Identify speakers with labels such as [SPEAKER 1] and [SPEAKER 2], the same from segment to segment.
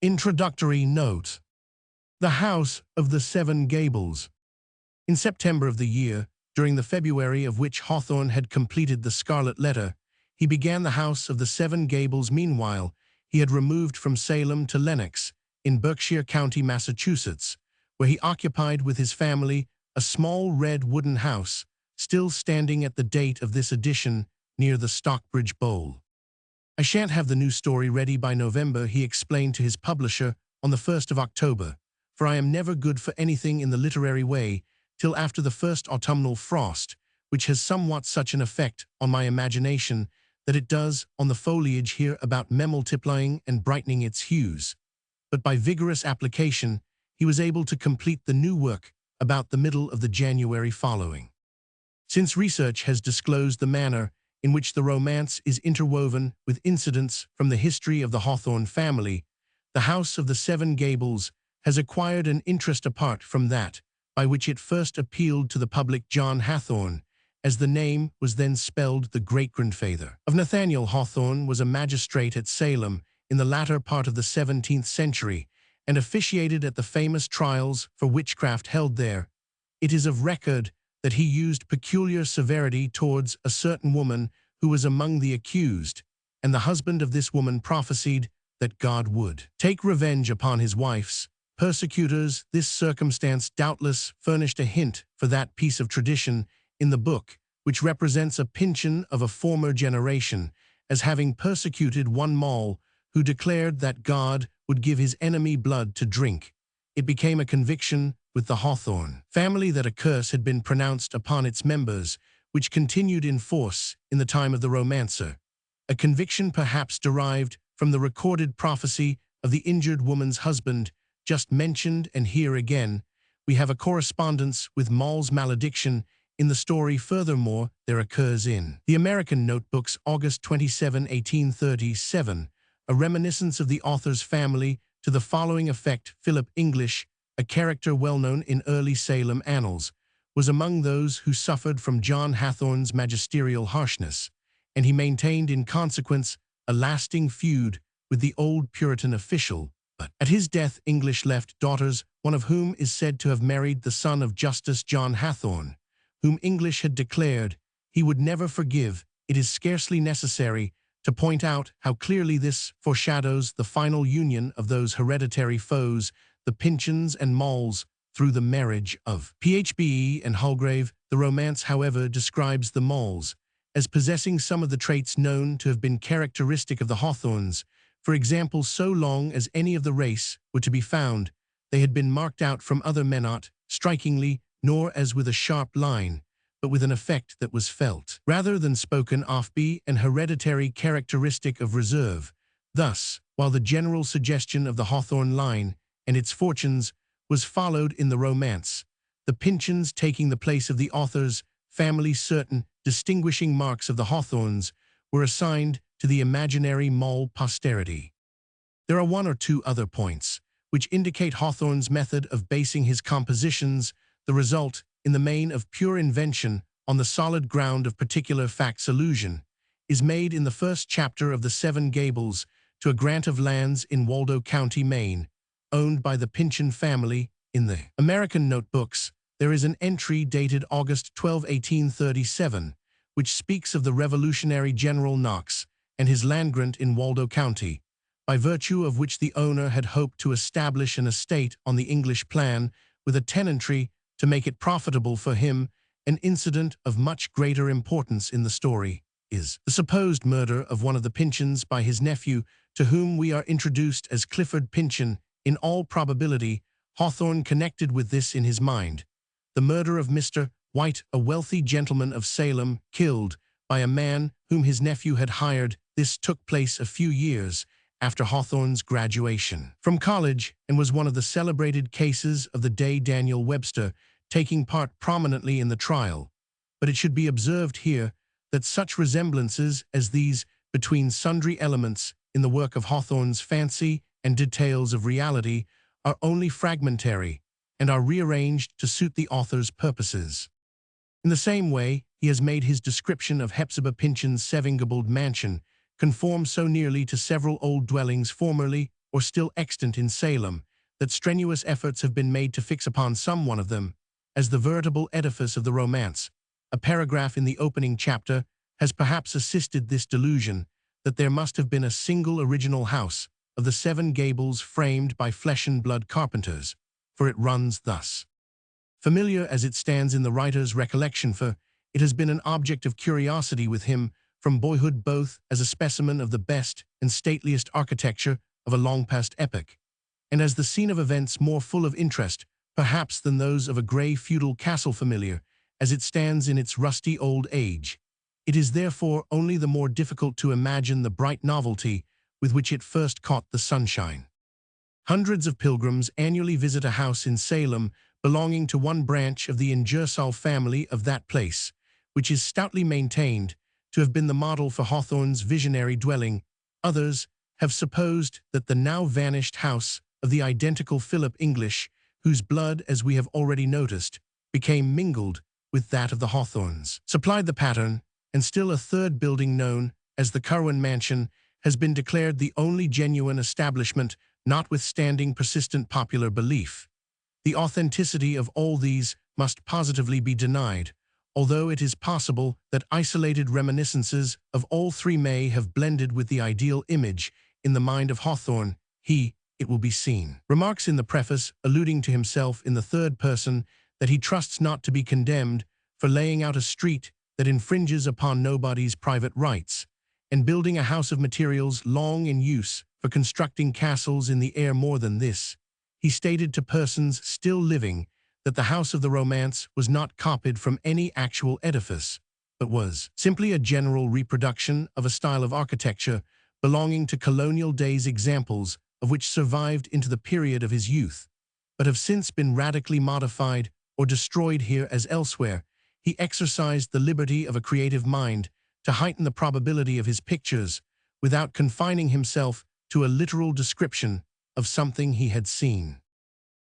[SPEAKER 1] Introductory note. The House of the Seven Gables. In September of the year, during the February of which Hawthorne had completed the Scarlet Letter, he began the House of the Seven Gables. Meanwhile, he had removed from Salem to Lenox, in Berkshire County, Massachusetts, where he occupied with his family a small red wooden house, still standing at the date of this edition, near the Stockbridge Bowl. "I shan't have the new story ready by November," he explained to his publisher on the 1st of October, "for I am never good for anything in the literary way till after the first autumnal frost, which has somewhat such an effect on my imagination that it does on the foliage here about multiplying and brightening its hues." But by vigorous application, he was able to complete the new work about the middle of the January following. Since research has disclosed the manner in which the romance is interwoven with incidents from the history of the Hawthorne family, the House of the Seven Gables has acquired an interest apart from that by which it first appealed to the public. John Hawthorne, as the name was then spelled, the great-grandfather of Nathaniel Hawthorne, was a magistrate at Salem in the latter part of the 17th century and officiated at the famous trials for witchcraft held there. It is of record that he used peculiar severity towards a certain woman who was among the accused, and the husband of this woman prophesied that God would take revenge upon his wife's persecutors. This circumstance doubtless furnished a hint for that piece of tradition in the book which represents a Pyncheon of a former generation as having persecuted one Mall who declared that God would give his enemy blood to drink. It became a conviction with the Hawthorne family that a curse had been pronounced upon its members, which continued in force in the time of the romancer, a conviction perhaps derived from the recorded prophecy of the injured woman's husband just mentioned. And here again we have a correspondence with Mall's malediction in the story. Furthermore, there occurs in the American Notebooks, August 27, 1837, a reminiscence of the author's family to the following effect: Philip English, a character well known in early Salem annals, was among those who suffered from John Hawthorne's magisterial harshness, and he maintained in consequence a lasting feud with the old Puritan official. But at his death English left daughters, one of whom is said to have married the son of Justice John Hawthorne, whom English had declared he would never forgive. It is scarcely necessary to point out how clearly this foreshadows the final union of those hereditary foes, the Pyncheons and Malls, through the marriage of Phoebe and Holgrave. The romance, however, describes the Malls as possessing some of the traits known to have been characteristic of the Hawthornes. For example, so long as any of the race were to be found, they had been marked out from other men, not strikingly, nor as with a sharp line, but with an effect that was felt rather than spoken of, be an hereditary characteristic of reserve. Thus, while the general suggestion of the Hawthorne line and its fortunes was followed in the romance, the Pyncheons taking the place of the author's family, certain distinguishing marks of the Hawthornes were assigned to the imaginary Mall posterity. There are one or two other points which indicate Hawthorne's method of basing his compositions, the result, in the main, of pure invention on the solid ground of particular facts. Allusion is made in the first chapter of the Seven Gables to a grant of lands in Waldo County, Maine, owned by the Pyncheon family. In the American Notebooks, there is an entry dated August 12, 1837, which speaks of the Revolutionary General Knox and his land grant in Waldo County, by virtue of which the owner had hoped to establish an estate on the English plan with a tenantry to make it profitable for him. An incident of much greater importance in the story is the supposed murder of one of the Pyncheons by his nephew, to whom we are introduced as Clifford Pyncheon. In all probability, Hawthorne connected with this in his mind the murder of Mr. White, a wealthy gentleman of Salem, killed by a man whom his nephew had hired. This took place a few years after Hawthorne's graduation from college, and was one of the celebrated cases of the day, Daniel Webster taking part prominently in the trial. But it should be observed here that such resemblances as these between sundry elements in the work of Hawthorne's fancy and details of reality are only fragmentary and are rearranged to suit the author's purposes. In the same way, he has made his description of Hepzibah Pyncheon's Seven Gables mansion conform so nearly to several old dwellings formerly or still extant in Salem, that strenuous efforts have been made to fix upon some one of them as the veritable edifice of the romance. A paragraph in the opening chapter has perhaps assisted this delusion that there must have been a single original house of the Seven Gables framed by flesh-and-blood carpenters, for it runs thus. Familiar as it stands in the writer's recollection, for it has been an object of curiosity with him from boyhood, both as a specimen of the best and stateliest architecture of a long-past epoch, and as the scene of events more full of interest, perhaps, than those of a grey feudal castle, familiar as it stands in its rusty old age. It is therefore only the more difficult to imagine the bright novelty with which it first caught the sunshine. Hundreds of pilgrims annually visit a house in Salem belonging to one branch of the Ingersoll family of that place, which is stoutly maintained to have been the model for Hawthorne's visionary dwelling. Others have supposed that the now vanished house of the identical Philip English, whose blood, as we have already noticed, became mingled with that of the Hawthornes, supplied the pattern, and still a third building known as the Curwen Mansion has been declared the only genuine establishment, notwithstanding persistent popular belief. The authenticity of all these must positively be denied, although it is possible that isolated reminiscences of all three may have blended with the ideal image in the mind of Hawthorne. He, it will be seen, remarks in the preface, alluding to himself in the third person, that he trusts not to be condemned for laying out a street that infringes upon nobody's private rights, and building a house of materials long in use for constructing castles in the air. More than this, he stated to persons still living that the house of the romance was not copied from any actual edifice, but was simply a general reproduction of a style of architecture belonging to colonial days, examples of which survived into the period of his youth, but have since been radically modified or destroyed. Here as elsewhere, he exercised the liberty of a creative mind to heighten the probability of his pictures without confining himself to a literal description of something he had seen.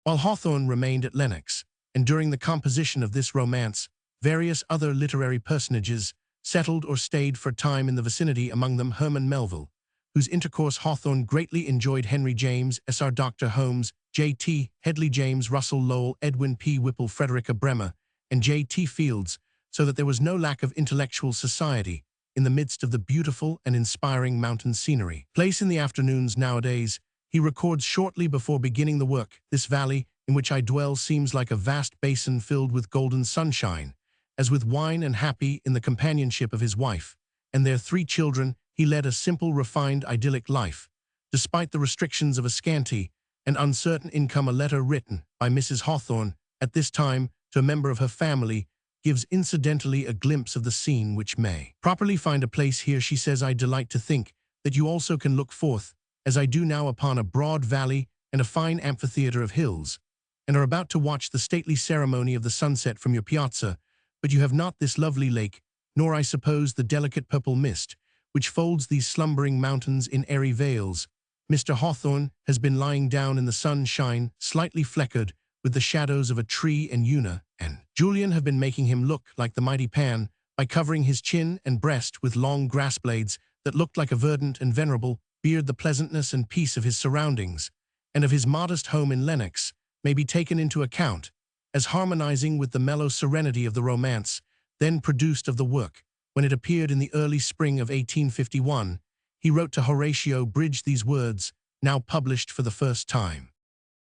[SPEAKER 1] While Hawthorne remained at Lenox, and during the composition of this romance, various other literary personages settled or stayed for time in the vicinity, among them Herman Melville, whose intercourse Hawthorne greatly enjoyed, Henry James, S.R. Dr. Holmes, J.T. Headley, James Russell Lowell, Edwin P. Whipple, Frederica Bremer, and J.T. Fields, so that there was no lack of intellectual society in the midst of the beautiful and inspiring mountain scenery. Place in the afternoons nowadays, he records shortly before beginning the work, "This valley in which I dwell seems like a vast basin filled with golden sunshine, as with wine, and happy in the companionship of his wife and their 3 children, he led a simple, refined, idyllic life, despite the restrictions of a scanty and uncertain income." A letter written by Mrs. Hawthorne at this time to a member of her family gives incidentally a glimpse of the scene which may properly find a place here. She says, "I delight to think that you also can look forth, as I do now, upon a broad valley and a fine amphitheater of hills, and are about to watch the stately ceremony of the sunset from your piazza, but you have not this lovely lake, nor, I suppose, the delicate purple mist, which folds these slumbering mountains in airy veils." Mr. Hawthorne has been lying down in the sunshine, slightly fleckered with the shadows of a tree, and Una and Julian have been making him look like the mighty Pan by covering his chin and breast with long grass blades that looked like a verdant and venerable beard. The pleasantness and peace of his surroundings and of his modest home in Lenox may be taken into account as harmonizing with the mellow serenity of the romance then produced of the work. When it appeared in the early spring of 1851, he wrote to Horatio Bridge these words, now published for the first time: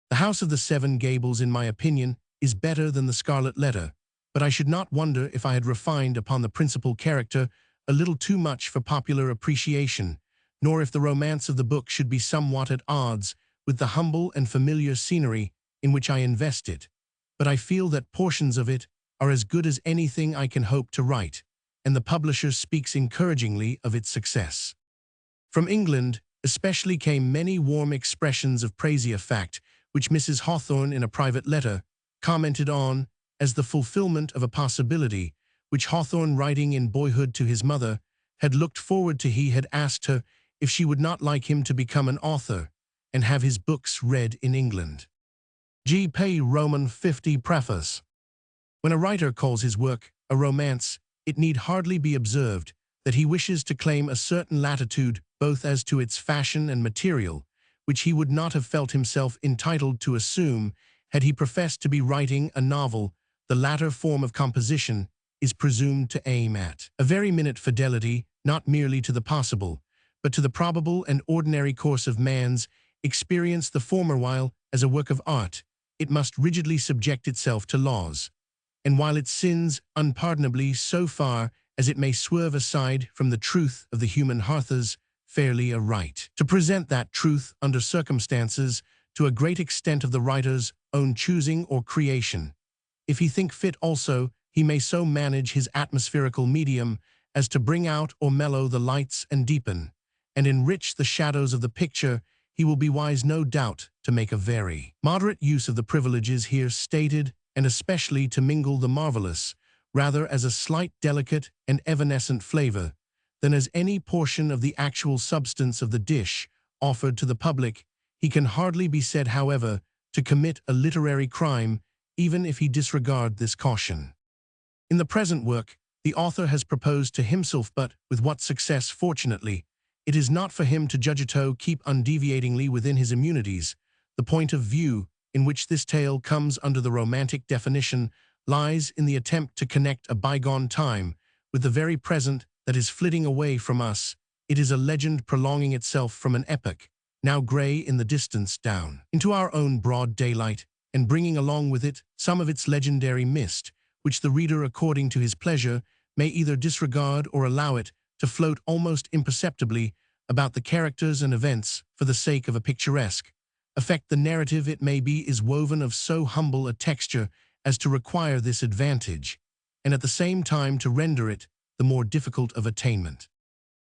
[SPEAKER 1] "The House of the Seven Gables, in my opinion, is better than the Scarlet Letter, but I should not wonder if I had refined upon the principal character a little too much for popular appreciation, nor if the romance of the book should be somewhat at odds with the humble and familiar scenery in which I invest it. But I feel that portions of it are as good as anything I can hope to write, and the publisher speaks encouragingly of its success." From England especially came many warm expressions of praise, a fact which Mrs. Hawthorne, in a private letter, commented on as the fulfillment of a possibility which Hawthorne, writing in boyhood to his mother, had looked forward to. He had asked her if she would not like him to become an author and have his books read in England. G.P. Roman 50 Preface. When a writer calls his work a romance, it need hardly be observed that he wishes to claim a certain latitude both as to its fashion and material, which he would not have felt himself entitled to assume had he professed to be writing a novel. The latter form of composition is presumed to aim at a very minute fidelity, not merely to the possible, but to the probable and ordinary course of man's experience. The former, while, as a work of art, it must rigidly subject itself to laws, and while it sins unpardonably so far as it may swerve aside from the truth of the human hearth, is fairly a right to present that truth under circumstances to a great extent of the writer's own choosing or creation. If he think fit also, he may so manage his atmospherical medium as to bring out or mellow the lights and deepen and enrich the shadows of the picture. He will be wise, no doubt, to make a very moderate use of the privileges here stated, and especially to mingle the marvelous, rather as a slight, delicate, and evanescent flavor, than as any portion of the actual substance of the dish offered to the public. He can hardly be said, however, to commit a literary crime, even if he disregard this caution. In the present work, the author has proposed to himself, but with what success, fortunately, it is not for him to judge it. To keep undeviatingly within his immunities. The point of view in which this tale comes under the romantic definition lies in the attempt to connect a bygone time with the very present that is flitting away from us. It is a legend prolonging itself from an epoch, now gray in the distance, down into our own broad daylight, and bringing along with it some of its legendary mist, which the reader, according to his pleasure, may either disregard or allow it to float almost imperceptibly about the characters and events for the sake of a picturesque effect. The narrative, it may be, is woven of so humble a texture as to require this advantage, and at the same time to render it the more difficult of attainment.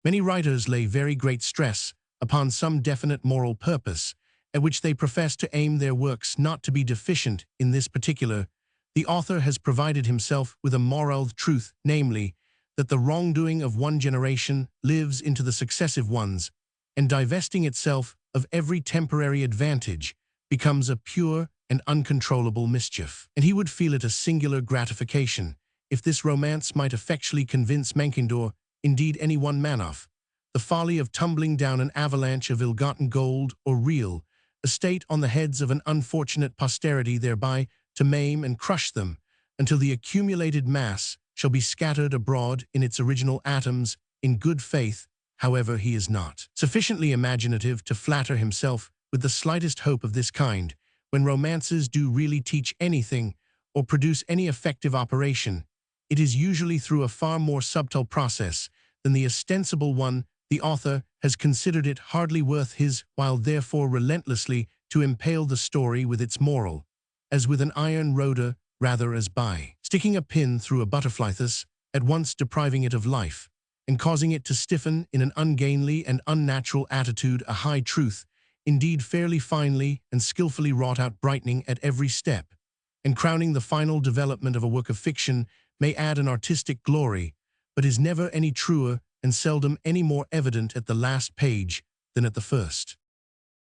[SPEAKER 1] Many writers lay very great stress upon some definite moral purpose, at which they profess to aim their works. Not to be deficient in this particular, the author has provided himself with a moral truth, namely, that the wrongdoing of one generation lives into the successive ones, and divesting itself of every temporary advantage becomes a pure and uncontrollable mischief. And he would feel it a singular gratification if this romance might effectually convince mankind, indeed any one man, of the folly of tumbling down an avalanche of ill-gotten gold or real estate on the heads of an unfortunate posterity, thereby to maim and crush them until the accumulated mass shall be scattered abroad in its original atoms. In good faith, however, he is not sufficiently imaginative to flatter himself with the slightest hope of this kind. When romances do really teach anything or produce any effective operation, it is usually through a far more subtle process than the ostensible one. The author has considered it hardly worth his while, therefore, relentlessly to impale the story with its moral, as with an iron roder, rather as by sticking a pin through a butterfly, thus at once depriving it of life, and causing it to stiffen in an ungainly and unnatural attitude. A high truth, indeed, fairly finely and skillfully wrought out, brightening at every step, and crowning the final development of a work of fiction, may add an artistic glory, but is never any truer and seldom any more evident at the last page than at the first.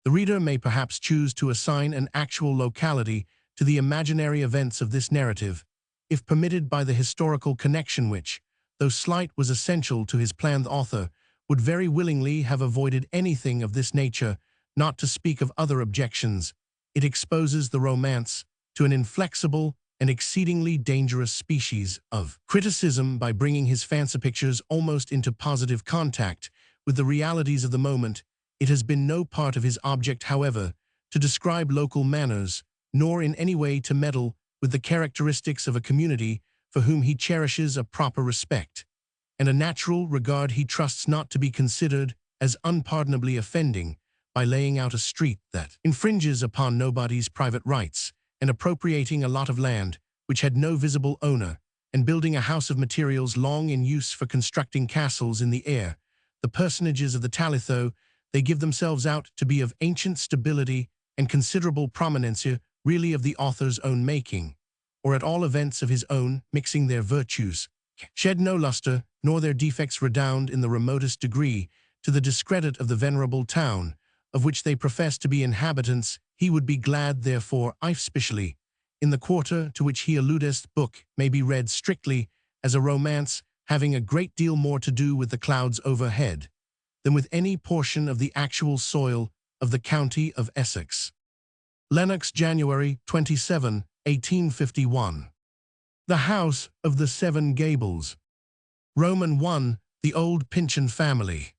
[SPEAKER 1] The reader may perhaps choose to assign an actual locality to the imaginary events of this narrative, if permitted by the historical connection which, though slight, was essential to his plan. The author would very willingly have avoided anything of this nature, not to speak of other objections. It exposes the romance to an inflexible and exceedingly dangerous species of criticism by bringing his fancy pictures almost into positive contact with the realities of the moment. It has been no part of his object, however, to describe local manners, nor in any way to meddle with the characteristics of a community for whom he cherishes a proper respect and a natural regard. He trusts not to be considered as unpardonably offending by laying out a street that infringes upon nobody's private rights, and appropriating a lot of land which had no visible owner, and building a house of materials long in use for constructing castles in the air. The personages of the tale, though they give themselves out to be of ancient stability and considerable prominence, really of the author's own making, or at all events of his own mixing. Their virtues shed no luster, nor their defects redound in the remotest degree to the discredit of the venerable town of which they profess to be inhabitants. He would be glad, therefore, if specially, in the quarter to which he alludeth, book may be read strictly as a romance having a great deal more to do with the clouds overhead than with any portion of the actual soil of the county of Essex. Lennox, January 27, 1851. The House of the Seven Gables. Roman 1. The old Pyncheon family.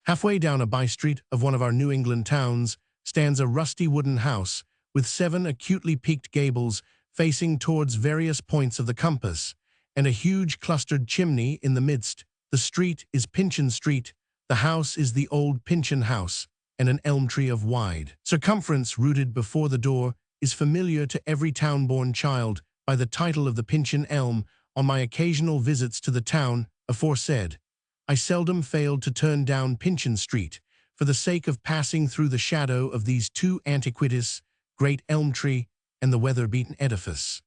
[SPEAKER 1] Halfway down a by-street of one of our New England towns stands a rusty wooden house with 7 acutely peaked gables facing towards various points of the compass, and a huge clustered chimney in the midst. The street is Pyncheon Street, the house is the old Pyncheon house, and an elm tree of wide circumference rooted before the door is familiar to every town-born child by the title of the Pyncheon elm. On my occasional visits to the town aforesaid, I seldom failed to turn down Pyncheon Street for the sake of passing through the shadow of these 2 antiquities, great elm tree and the weather-beaten edifice.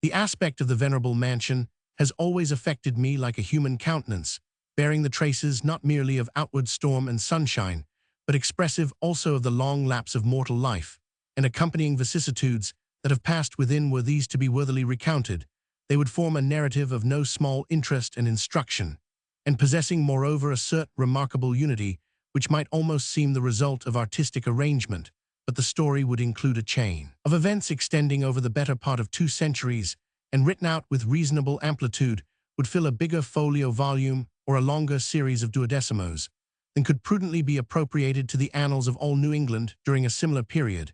[SPEAKER 1] The aspect of the venerable mansion has always affected me like a human countenance, bearing the traces not merely of outward storm and sunshine, but expressive also of the long lapse of mortal life, and accompanying vicissitudes that have passed within. Were these to be worthily recounted, they would form a narrative of no small interest and instruction, and possessing moreover a certain remarkable unity which might almost seem the result of artistic arrangement, but the story would include a chain of events extending over the better part of 2 centuries, and written out with reasonable amplitude, would fill a bigger folio volume or a longer series of duodecimos than could prudently be appropriated to the annals of all New England during a similar period.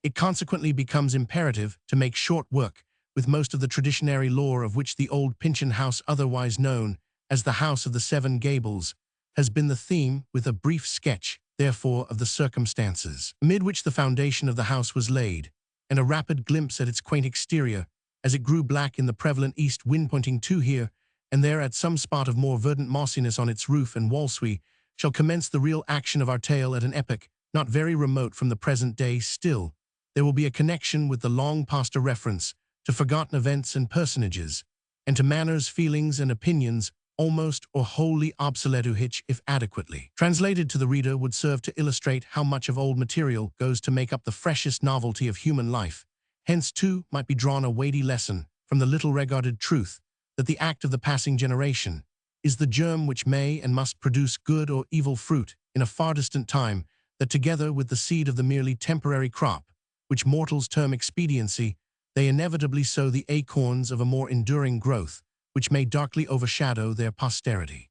[SPEAKER 1] It consequently becomes imperative to make short work with most of the traditionary lore of which the old Pyncheon house, otherwise known as the House of the Seven Gables, has been the theme, with a brief sketch, therefore, of the circumstances amid which the foundation of the house was laid, and a rapid glimpse at its quaint exterior as it grew black in the prevalent east wind, pointing to here and there at some spot of more verdant mossiness on its roof and wallswe, shall commence the real action of our tale at an epoch not very remote from the present day. Still, there will be a connection with the long past, a reference to forgotten events and personages, and to manners, feelings, and opinions almost or wholly obsolete, which, if adequately translated to the reader, would serve to illustrate how much of old material goes to make up the freshest novelty of human life. Hence, too, might be drawn a weighty lesson from the little regarded truth that the act of the passing generation is the germ which may and must produce good or evil fruit in a far distant time, that together with the seed of the merely temporary crop, which mortals term expediency, they inevitably sow the acorns of a more enduring growth, which may darkly overshadow their posterity.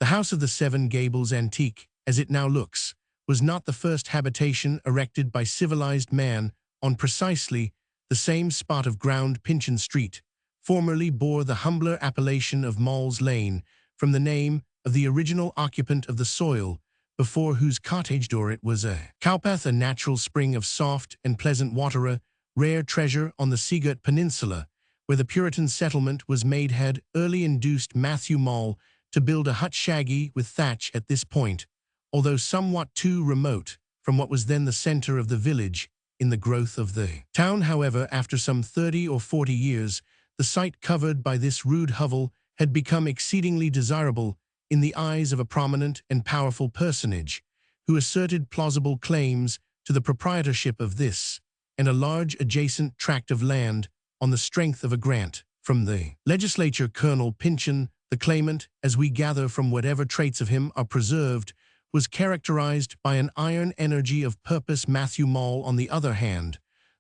[SPEAKER 1] The House of the Seven Gables, antique as it now looks, was not the first habitation erected by civilized man on precisely the same spot of ground. Pyncheon Street formerly bore the humbler appellation of Mall's Lane, from the name of the original occupant of the soil, before whose cottage door it was a cowpath, a natural spring of soft and pleasant water, a rare treasure on the Seagirt Peninsula, where the Puritan settlement was made. Had early induced Matthew Mall to build a hut shaggy with thatch at this point, although somewhat too remote from what was then the center of the village in the growth of the town. However, after some 30 or 40 years, the site covered by this rude hovel had become exceedingly desirable in the eyes of a prominent and powerful personage, who asserted plausible claims to the proprietorship of this and a large adjacent tract of land on the strength of a grant from the legislature. Colonel Pyncheon, the claimant, as we gather from whatever traits of him are preserved, was characterized by an iron energy of purpose. Matthew Mall, on the other hand,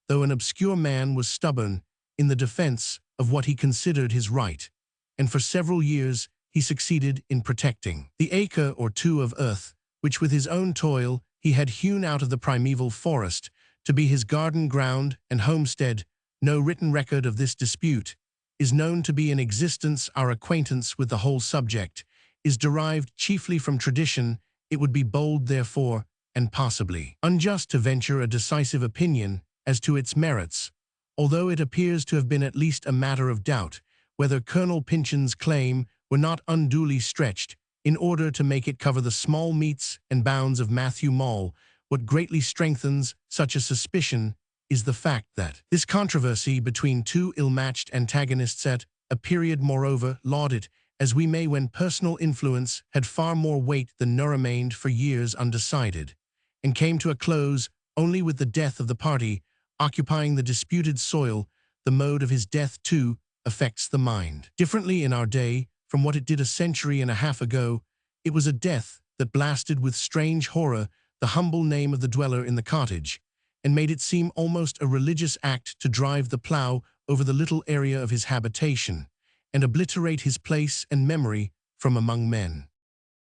[SPEAKER 1] though an obscure man, was stubborn in the defense of what he considered his right, and for several years he succeeded in protecting the acre or 2 of earth which with his own toil he had hewn out of the primeval forest to be his garden ground and homestead. No written record of this dispute is known to be in existence. Our acquaintance with the whole subject is derived chiefly from tradition. It would be bold, therefore, and possibly unjust, to venture a decisive opinion as to its merits, although it appears to have been at least a matter of doubt whether Colonel Pyncheon's claim were not unduly stretched in order to make it cover the small metes and bounds of Matthew Mall. What greatly strengthens such a suspicion is the fact that this controversy between 2 ill-matched antagonists at a period, moreover, lauded as we may, when personal influence had far more weight than remained for years undecided, and came to a close only with the death of the party occupying the disputed soil. The mode of his death, too, affects the mind differently in our day from what it did a century and a half ago. It was a death that blasted with strange horror the humble name of the dweller in the cottage, and made it seem almost a religious act to drive the plough over the little area of his habitation, and obliterate his place and memory from among men.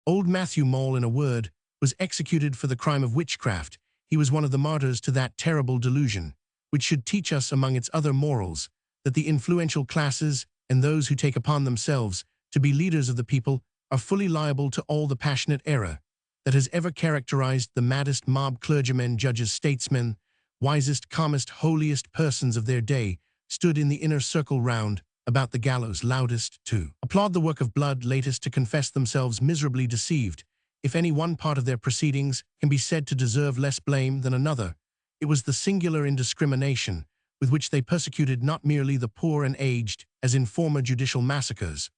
[SPEAKER 1] Old Matthew Mole, in a word, was executed for the crime of witchcraft. He was one of the martyrs to that terrible delusion, which should teach us, among its other morals, that the influential classes and those who take upon themselves to be leaders of the people are fully liable to all the passionate error that has ever characterized the maddest mob clergymen, judges, statesmen, wisest, calmest, holiest persons of their day, stood in the inner circle round about the gallows, loudest to applaud the work of blood, latest to confess themselves miserably deceived. If any one part of their proceedings can be said to deserve less blame than another, it was the singular indiscrimination with which they persecuted not merely the poor and aged, as in former judicial massacres,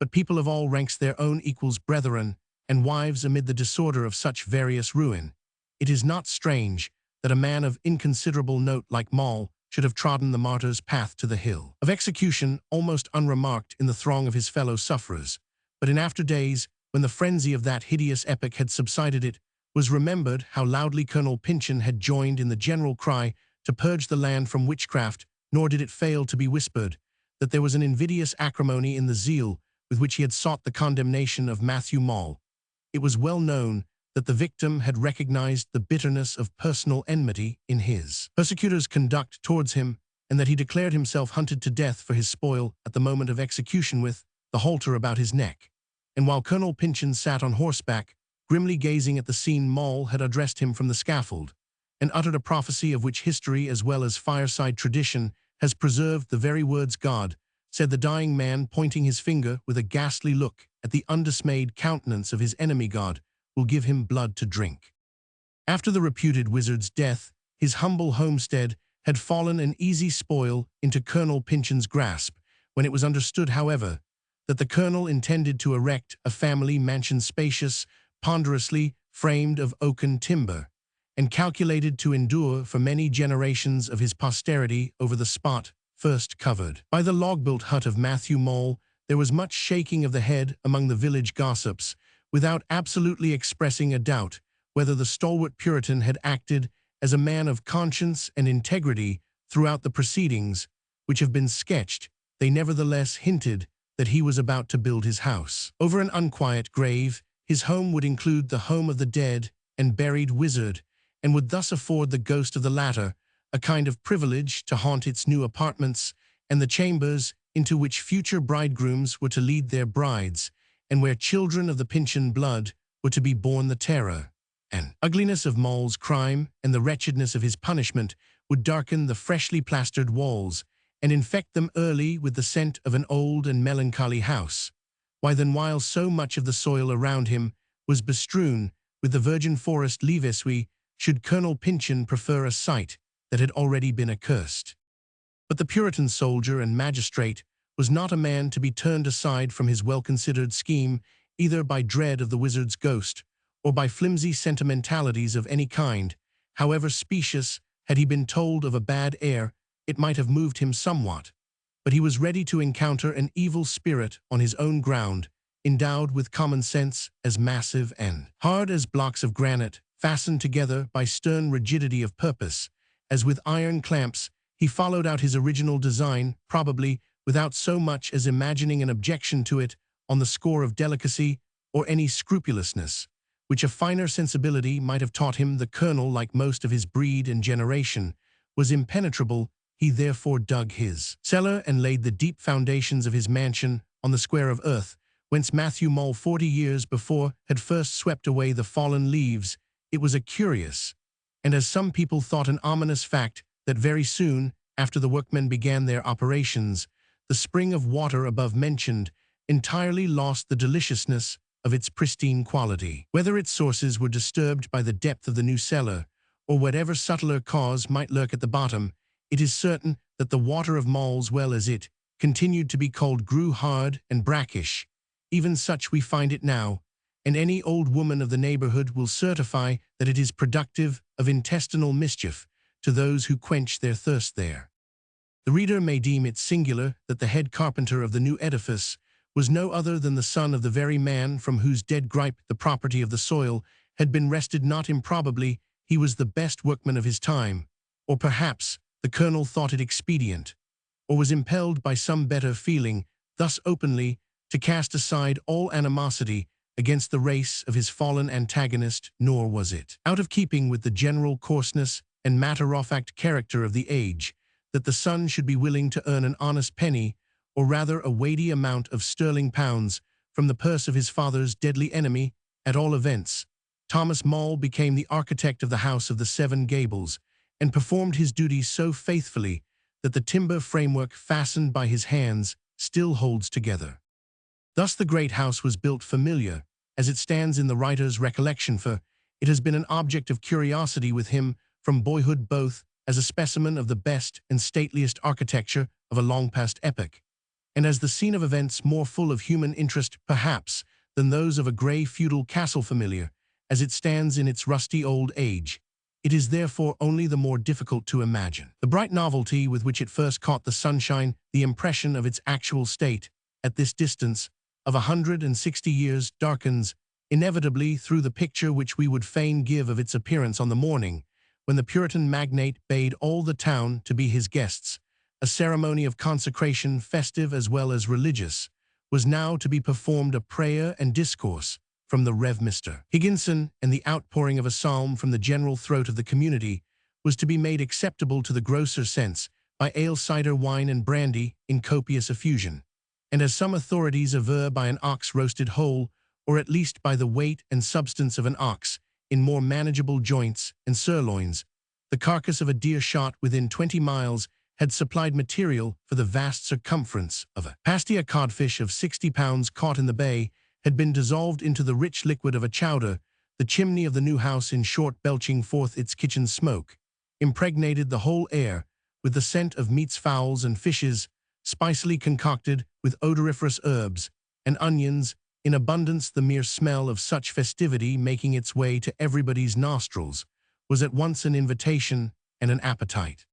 [SPEAKER 1] but people of all ranks, their own equals, brethren, and wives, amid the disorder of such various ruin. It is not strange that a man of inconsiderable note like Mole should have trodden the martyr's path to the hill of execution almost unremarked in the throng of his fellow sufferers, but in after days, when the frenzy of that hideous epoch had subsided, it was remembered how loudly Colonel Pyncheon had joined in the general cry to purge the land from witchcraft, nor did it fail to be whispered that there was an invidious acrimony in the zeal with which he had sought the condemnation of Matthew Mole. It was well known that the victim had recognized the bitterness of personal enmity in his persecutor's conduct towards him, and that he declared himself hunted to death for his spoil at the moment of execution with the halter about his neck. And while Colonel Pyncheon sat on horseback, grimly gazing at the scene, Mole had addressed him from the scaffold, and uttered a prophecy of which history as well as fireside tradition has preserved the very words. God, said the dying man, pointing his finger with a ghastly look at the undismayed countenance of his enemy, God will give him blood to drink. After the reputed wizard's death, his humble homestead had fallen an easy spoil into Colonel Pyncheon's grasp, when it was understood, however, that the colonel intended to erect a family mansion spacious, ponderously framed of oaken timber, and calculated to endure for many generations of his posterity over the spot first covered by the log-built hut of Matthew Mole. There was much shaking of the head among the village gossips, without absolutely expressing a doubt whether the stalwart Puritan had acted as a man of conscience and integrity throughout the proceedings which have been sketched. They nevertheless hinted that he was about to build his house over an unquiet grave. His home would include the home of the dead and buried wizard, and would thus afford the ghost of the latter a kind of privilege to haunt its new apartments and the chambers into which future bridegrooms were to lead their brides, and where children of the Pyncheon blood were to be born. The terror and ugliness of Mole's crime and the wretchedness of his punishment would darken the freshly plastered walls and infect them early with the scent of an old and melancholy house. Why then, while so much of the soil around him was bestrewn with the virgin forest, leave should Colonel Pyncheon prefer a site that had already been accursed? But the Puritan soldier and magistrate was not a man to be turned aside from his well-considered scheme, either by dread of the wizard's ghost or by flimsy sentimentalities of any kind. However specious, had he been told of a bad air, it might have moved him somewhat, but he was ready to encounter an evil spirit on his own ground, endowed with common sense as massive and hard as blocks of granite, fastened together by stern rigidity of purpose. As with iron clamps, he followed out his original design, probably without so much as imagining an objection to it on the score of delicacy or any scrupulousness, which a finer sensibility might have taught him. The colonel, like most of his breed and generation, was impenetrable. He therefore dug his cellar and laid the deep foundations of his mansion on the square of earth, whence Matthew Mole 40 years before had first swept away the fallen leaves. It was a curious, and as some people thought, an ominous fact, that very soon after the workmen began their operations, the spring of water above mentioned entirely lost the deliciousness of its pristine quality. Whether its sources were disturbed by the depth of the new cellar, or whatever subtler cause might lurk at the bottom, it is certain that the water of Mole's well, as it continued to be called, grew hard and brackish. Even such we find it now, and any old woman of the neighborhood will certify that it is productive of intestinal mischief to those who quench their thirst there. The reader may deem it singular that the head carpenter of the new edifice was no other than the son of the very man from whose dead gripe the property of the soil had been rested not improbably he was the best workman of his time, or perhaps the colonel thought it expedient, or was impelled by some better feeling, thus openly to cast aside all animosity against the race of his fallen antagonist, nor was it out of keeping with the general coarseness and matter-of-fact character of the age that the son should be willing to earn an honest penny, or rather a weighty amount of sterling pounds, from the purse of his father's deadly enemy. At all events, Thomas Maule became the architect of the house of the Seven Gables, and performed his duties so faithfully that the timber framework fastened by his hands still holds together. Thus the great house was built familiar, as it stands in the writer's recollection, for it has been an object of curiosity with him from boyhood, both as a specimen of the best and stateliest architecture of a long-past epoch, and as the scene of events more full of human interest, perhaps, than those of a grey feudal castle familiar, as it stands in its rusty old age. It is therefore only the more difficult to imagine the bright novelty with which it first caught the sunshine, the impression of its actual state, at this distance of 160 years, darkens inevitably through the picture which we would fain give of its appearance on the morning when the Puritan magnate bade all the town to be his guests. A ceremony of consecration, festive as well as religious, was now to be performed, a prayer and discourse from the Rev. Mr. Higginson, and the outpouring of a psalm from the general throat of the community was to be made acceptable to the grosser sense by ale, cider, wine, and brandy in copious effusion, and as some authorities aver, by an ox roasted whole, or at least by the weight and substance of an ox, in more manageable joints and sirloins. The carcass of a deer shot within 20 miles had supplied material for the vast circumference of a pasty. A codfish of 60 pounds caught in the bay had been dissolved into the rich liquid of a chowder. The chimney of the new house, in short, belching forth its kitchen smoke, impregnated the whole air with the scent of meats, fowls, and fishes, spicily concocted with odoriferous herbs and onions in abundance. The mere smell of such festivity making its way to everybody's nostrils was at once an invitation and an appetite.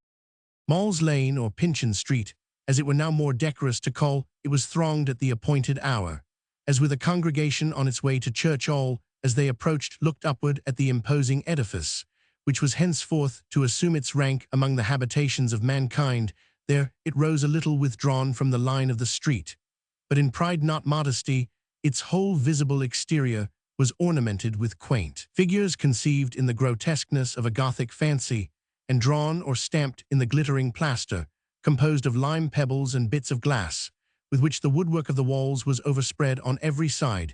[SPEAKER 1] Maule's Lane, or Pyncheon Street, as it were now more decorous to call it, was thronged at the appointed hour, as with a congregation on its way to church. All, as they approached, looked upward at the imposing edifice, which was henceforth to assume its rank among the habitations of mankind. There it rose a little withdrawn from the line of the street, but in pride not modesty, its whole visible exterior was ornamented with quaint figures conceived in the grotesqueness of a Gothic fancy, and drawn or stamped in the glittering plaster, composed of lime pebbles and bits of glass, with which the woodwork of the walls was overspread on every side.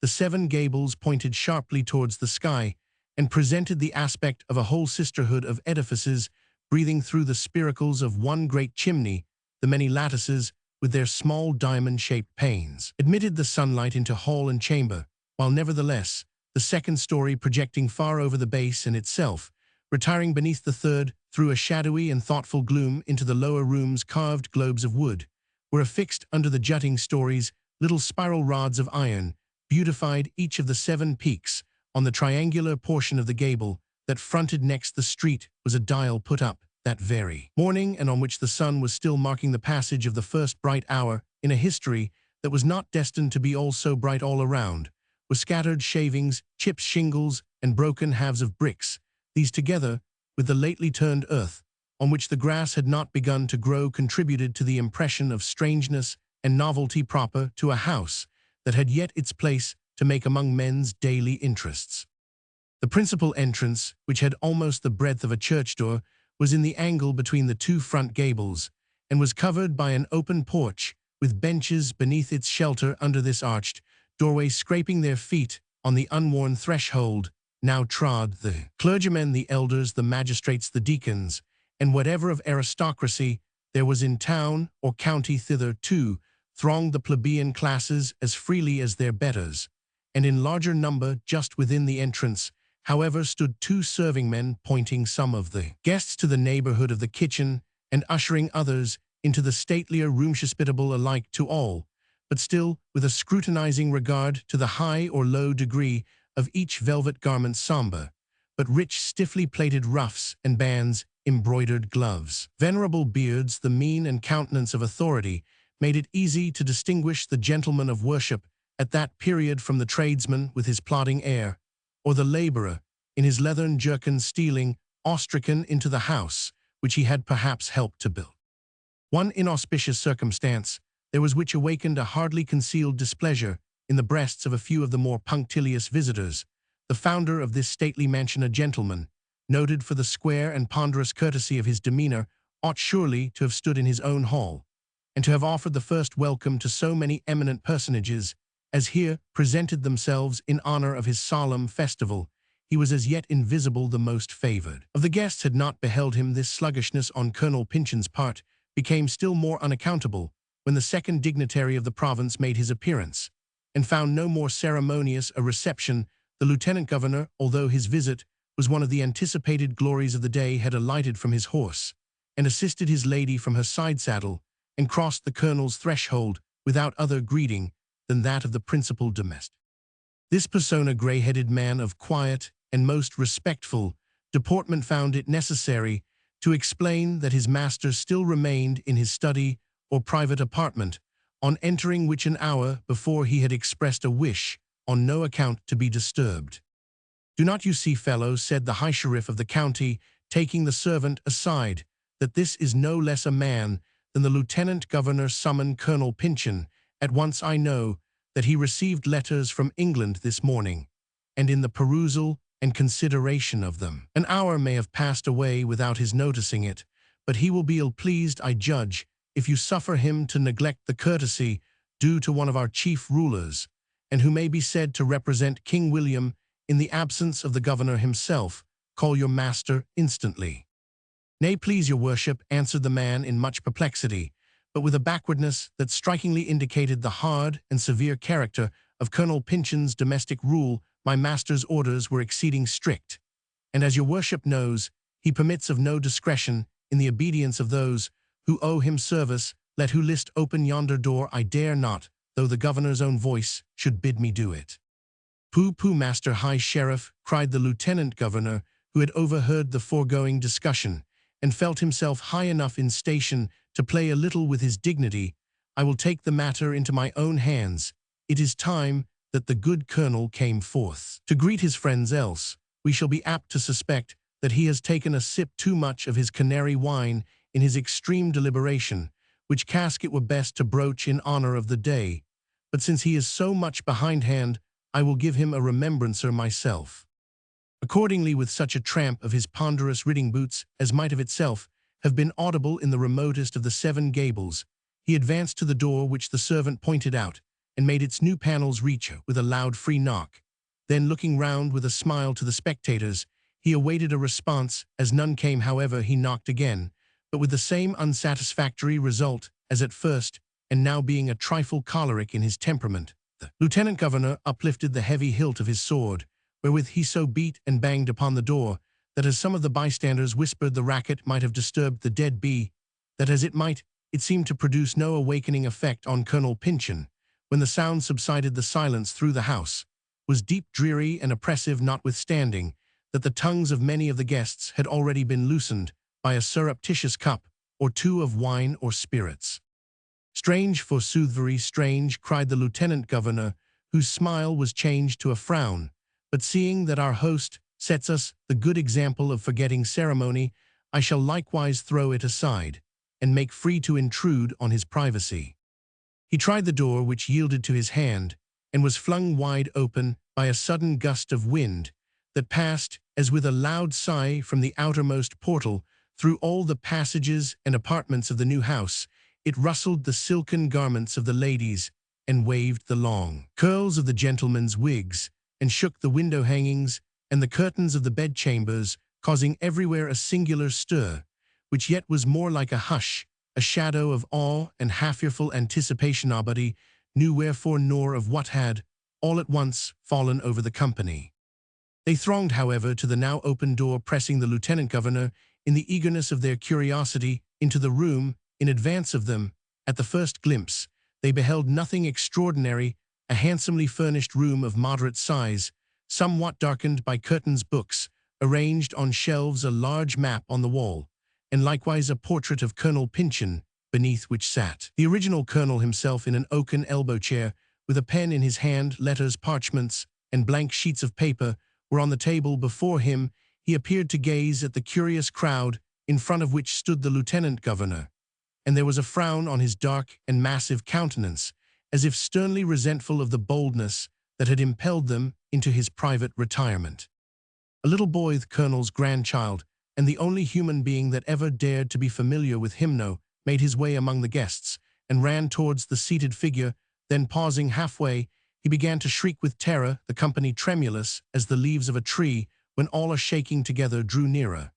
[SPEAKER 1] The Seven Gables pointed sharply towards the sky, and presented the aspect of a whole sisterhood of edifices, breathing through the spiracles of one great chimney. The many lattices, with their small diamond-shaped panes, admitted the sunlight into hall and chamber, while nevertheless the second story, projecting far over the base and itself, retiring beneath the third, through a shadowy and thoughtful gloom into the lower rooms. Carved globes of wood were affixed under the jutting stories. Little spiral rods of iron beautified each of the 7 peaks. On the triangular portion of the gable that fronted next the street was a dial put up that very morning, and on which the sun was still marking the passage of the first bright hour in a history that was not destined to be all so bright all around, were scattered shavings, chips, shingles, and broken halves of bricks. These, together with the lately turned earth, on which the grass had not begun to grow, contributed to the impression of strangeness and novelty proper to a house that had yet its place to make among men's daily interests. The principal entrance, which had almost the breadth of a church door, was in the angle between the 2 front gables, and was covered by an open porch, with benches beneath its shelter. Under this arched doorway, scraping their feet on the unworn threshold, now trod the clergymen, the elders, the magistrates, the deacons, and whatever of aristocracy there was in town or county. Thither, too, thronged the plebeian classes as freely as their betters, and in larger number. Just within the entrance, however, stood 2 serving men, pointing some of the guests to the neighborhood of the kitchen, and ushering others into the statelier room, hospitable alike to all, but still with a scrutinizing regard to the high or low degree of each velvet garment, somber but rich, stiffly plated ruffs and bands, embroidered gloves, venerable beards. The mien and countenance of authority made it easy to distinguish the gentleman of worship at that period from the tradesman with his plodding air, or the laborer, in his leathern jerkin stealing, awe-stricken into the house, which he had perhaps helped to build. One inauspicious circumstance there was which awakened a hardly concealed displeasure in the breasts of a few of the more punctilious visitors. The founder of this stately mansion, a gentleman, noted for the square and ponderous courtesy of his demeanor, ought surely to have stood in his own hall, and to have offered the first welcome to so many eminent personages as here presented themselves in honor of his solemn festival. He was as yet invisible the most favored. Of the guests had not beheld him. This sluggishness on Colonel Pyncheon's part became still more unaccountable when the second dignitary of the province made his appearance, and found no more ceremonious a reception. The lieutenant governor, although his visit was one of the anticipated glories of the day, had alighted from his horse, and assisted his lady from her side-saddle, and crossed the colonel's threshold without other greeting than that of the principal domestic. This persona, grey-headed man of quiet and most respectful deportment, found it necessary to explain that his master still remained in his study or private apartment, on entering which an hour before he had expressed a wish on no account to be disturbed. "Do not you see, fellow," said the high sheriff of the county, taking the servant aside, "that this is no less a man than the lieutenant governor summoned Colonel Pyncheon? At once I know that he received letters from England this morning, and in the perusal and consideration of them, an hour may have passed away without his noticing it, but he will be ill-pleased, I judge, if you suffer him to neglect the courtesy due to one of our chief rulers, and who may be said to represent King William in the absence of the governor himself. Call your master instantly." "Nay, please your worship," answered the man in much perplexity, but with a backwardness that strikingly indicated the hard and severe character of Colonel Pyncheon's domestic rule. "My master's orders were exceeding strict, and as your worship knows, he permits of no discretion in the obedience of those who owe him service. Let who list open yonder door. I dare not, though the governor's own voice should bid me do it." "Pooh, pooh, Master High Sheriff," cried the lieutenant governor, who had overheard the foregoing discussion, and felt himself high enough in station to play a little with his dignity. "I will take the matter into my own hands. It is time that the good colonel came forth to greet his friends, else we shall be apt to suspect that he has taken a sip too much of his canary wine in his extreme deliberation, which cask it were best to broach in honor of the day. But since he is so much behindhand, I will give him a remembrancer myself." Accordingly, with such a tramp of his ponderous riding boots as might of itself have been audible in the remotest of the Seven Gables, he advanced to the door which the servant pointed out, and made its new panels reach with a loud free knock. Then, looking round with a smile to the spectators, he awaited a response. As none came, however, he knocked again, but with the same unsatisfactory result as at first, and now being a trifle choleric in his temperament, the lieutenant governor uplifted the heavy hilt of his sword, wherewith he so beat and banged upon the door, that as some of the bystanders whispered the racket might have disturbed the dead bee, that as it might, it seemed to produce no awakening effect on Colonel Pyncheon. When the sound subsided, the silence through the house was deep, dreary, and oppressive, notwithstanding that the tongues of many of the guests had already been loosened by a surreptitious cup or two of wine or spirits. "Strange, forsooth, very strange," cried the lieutenant governor, whose smile was changed to a frown. "But seeing that our host sets us the good example of forgetting ceremony, I shall likewise throw it aside, and make free to intrude on his privacy." He tried the door, which yielded to his hand, and was flung wide open by a sudden gust of wind, that passed, as with a loud sigh from the outermost portal, through all the passages and apartments of the new house. It rustled the silken garments of the ladies, and waved the long curls of the gentlemen's wigs, and shook the window hangings and the curtains of the bedchambers, causing everywhere a singular stir, which yet was more like a hush, a shadow of awe and half-fearful anticipation. Nobody knew wherefore nor of what had, all at once, fallen over the company. They thronged, however, to the now open door, pressing the lieutenant governor, in the eagerness of their curiosity, into the room in advance of them. At the first glimpse, they beheld nothing extraordinary, a handsomely furnished room of moderate size, somewhat darkened by curtains, books, arranged on shelves, a large map on the wall, and likewise a portrait of Colonel Pyncheon, beneath which sat the original colonel himself in an oaken elbow chair, with a pen in his hand, letters, parchments, and blank sheets of paper were on the table before him, he appeared to gaze at the curious crowd in front of which stood the lieutenant governor, and there was a frown on his dark and massive countenance, as if sternly resentful of the boldness that had impelled them into his private retirement. A little boy, the colonel's grandchild, and the only human being that ever dared to be familiar with Hymno, made his way among the guests, and ran towards the seated figure. Then, pausing halfway, he began to shriek with terror, the company tremulous as the leaves of a tree when all are shaking together drew nearer,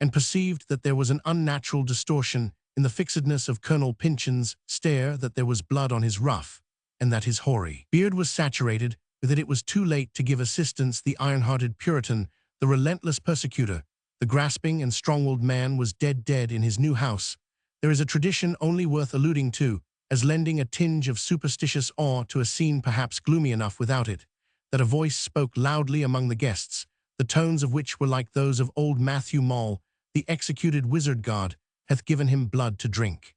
[SPEAKER 1] and perceived that there was an unnatural distortion in the fixedness of Colonel Pyncheon's stare, that there was blood on his ruff, and that his hoary beard was saturated, that it was too late to give assistance. The iron-hearted Puritan, the relentless persecutor, the grasping and strong-willed man was dead in his new house. There is a tradition only worth alluding to, as lending a tinge of superstitious awe to a scene perhaps gloomy enough without it, that a voice spoke loudly among the guests, the tones of which were like those of old Matthew Mall, the executed wizard god, hath given him blood to drink.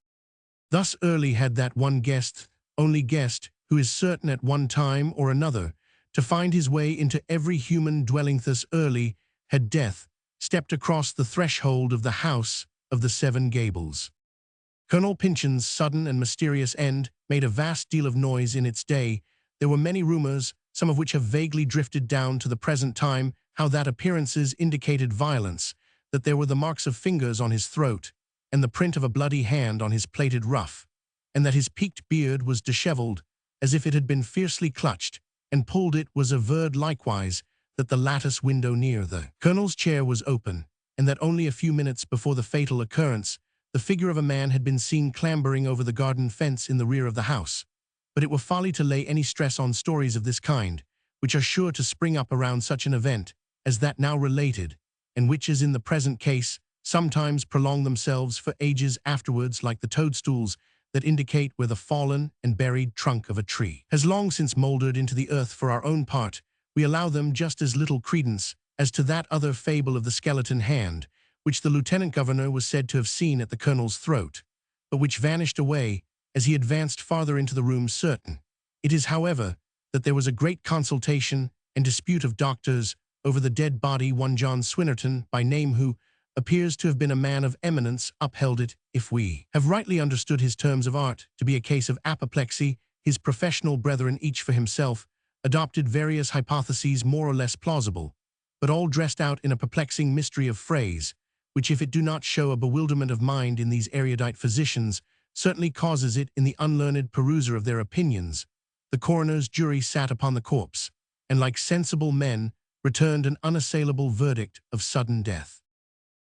[SPEAKER 1] Thus early had that one guest, only guest, who is certain at one time or another to find his way into every human dwelling, thus early had death stepped across the threshold of the house of the Seven Gables. Colonel Pyncheon's sudden and mysterious end made a vast deal of noise in its day. There were many rumors, some of which have vaguely drifted down to the present time, how that appearances indicated violence, that there were the marks of fingers on his throat, and the print of a bloody hand on his plaited ruff, and that his peaked beard was disheveled, as if it had been fiercely clutched, and pulled. It was averred likewise that the lattice window near the colonel's chair was open, and that only a few minutes before the fatal occurrence, the figure of a man had been seen clambering over the garden fence in the rear of the house. But it were folly to lay any stress on stories of this kind, which are sure to spring up around such an event as that now related, and which, as in the present case, sometimes prolong themselves for ages afterwards, like the toadstools that indicate where the fallen and buried trunk of a tree has long since mouldered into the earth. For our own part, we allow them just as little credence as to that other fable of the skeleton hand, which the lieutenant governor was said to have seen at the colonel's throat, but which vanished away as he advanced farther into the room. Certain it is, however, that there was a great consultation and dispute of doctors over the dead body. One John Swinnerton, by name, who appears to have been a man of eminence, upheld it, if we have rightly understood his terms of art, to be a case of apoplexy. His professional brethren, each for himself, adopted various hypotheses more or less plausible, but all dressed out in a perplexing mystery of phrase, which, if it do not show a bewilderment of mind in these erudite physicians, certainly causes it in the unlearned peruser of their opinions. The coroner's jury sat upon the corpse, and like sensible men, returned an unassailable verdict of sudden death.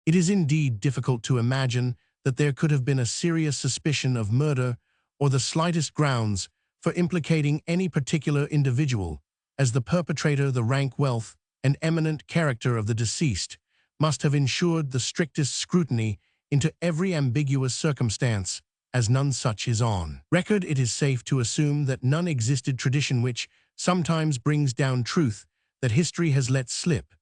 [SPEAKER 1] It is indeed difficult to imagine that there could have been a serious suspicion of murder or the slightest grounds for implicating any particular individual, as the perpetrator, the rank, wealth, and eminent character of the deceased, must have ensured the strictest scrutiny into every ambiguous circumstance, as none such is on record. It is safe to assume that none existed. Tradition which sometimes brings down truth that history has let slip,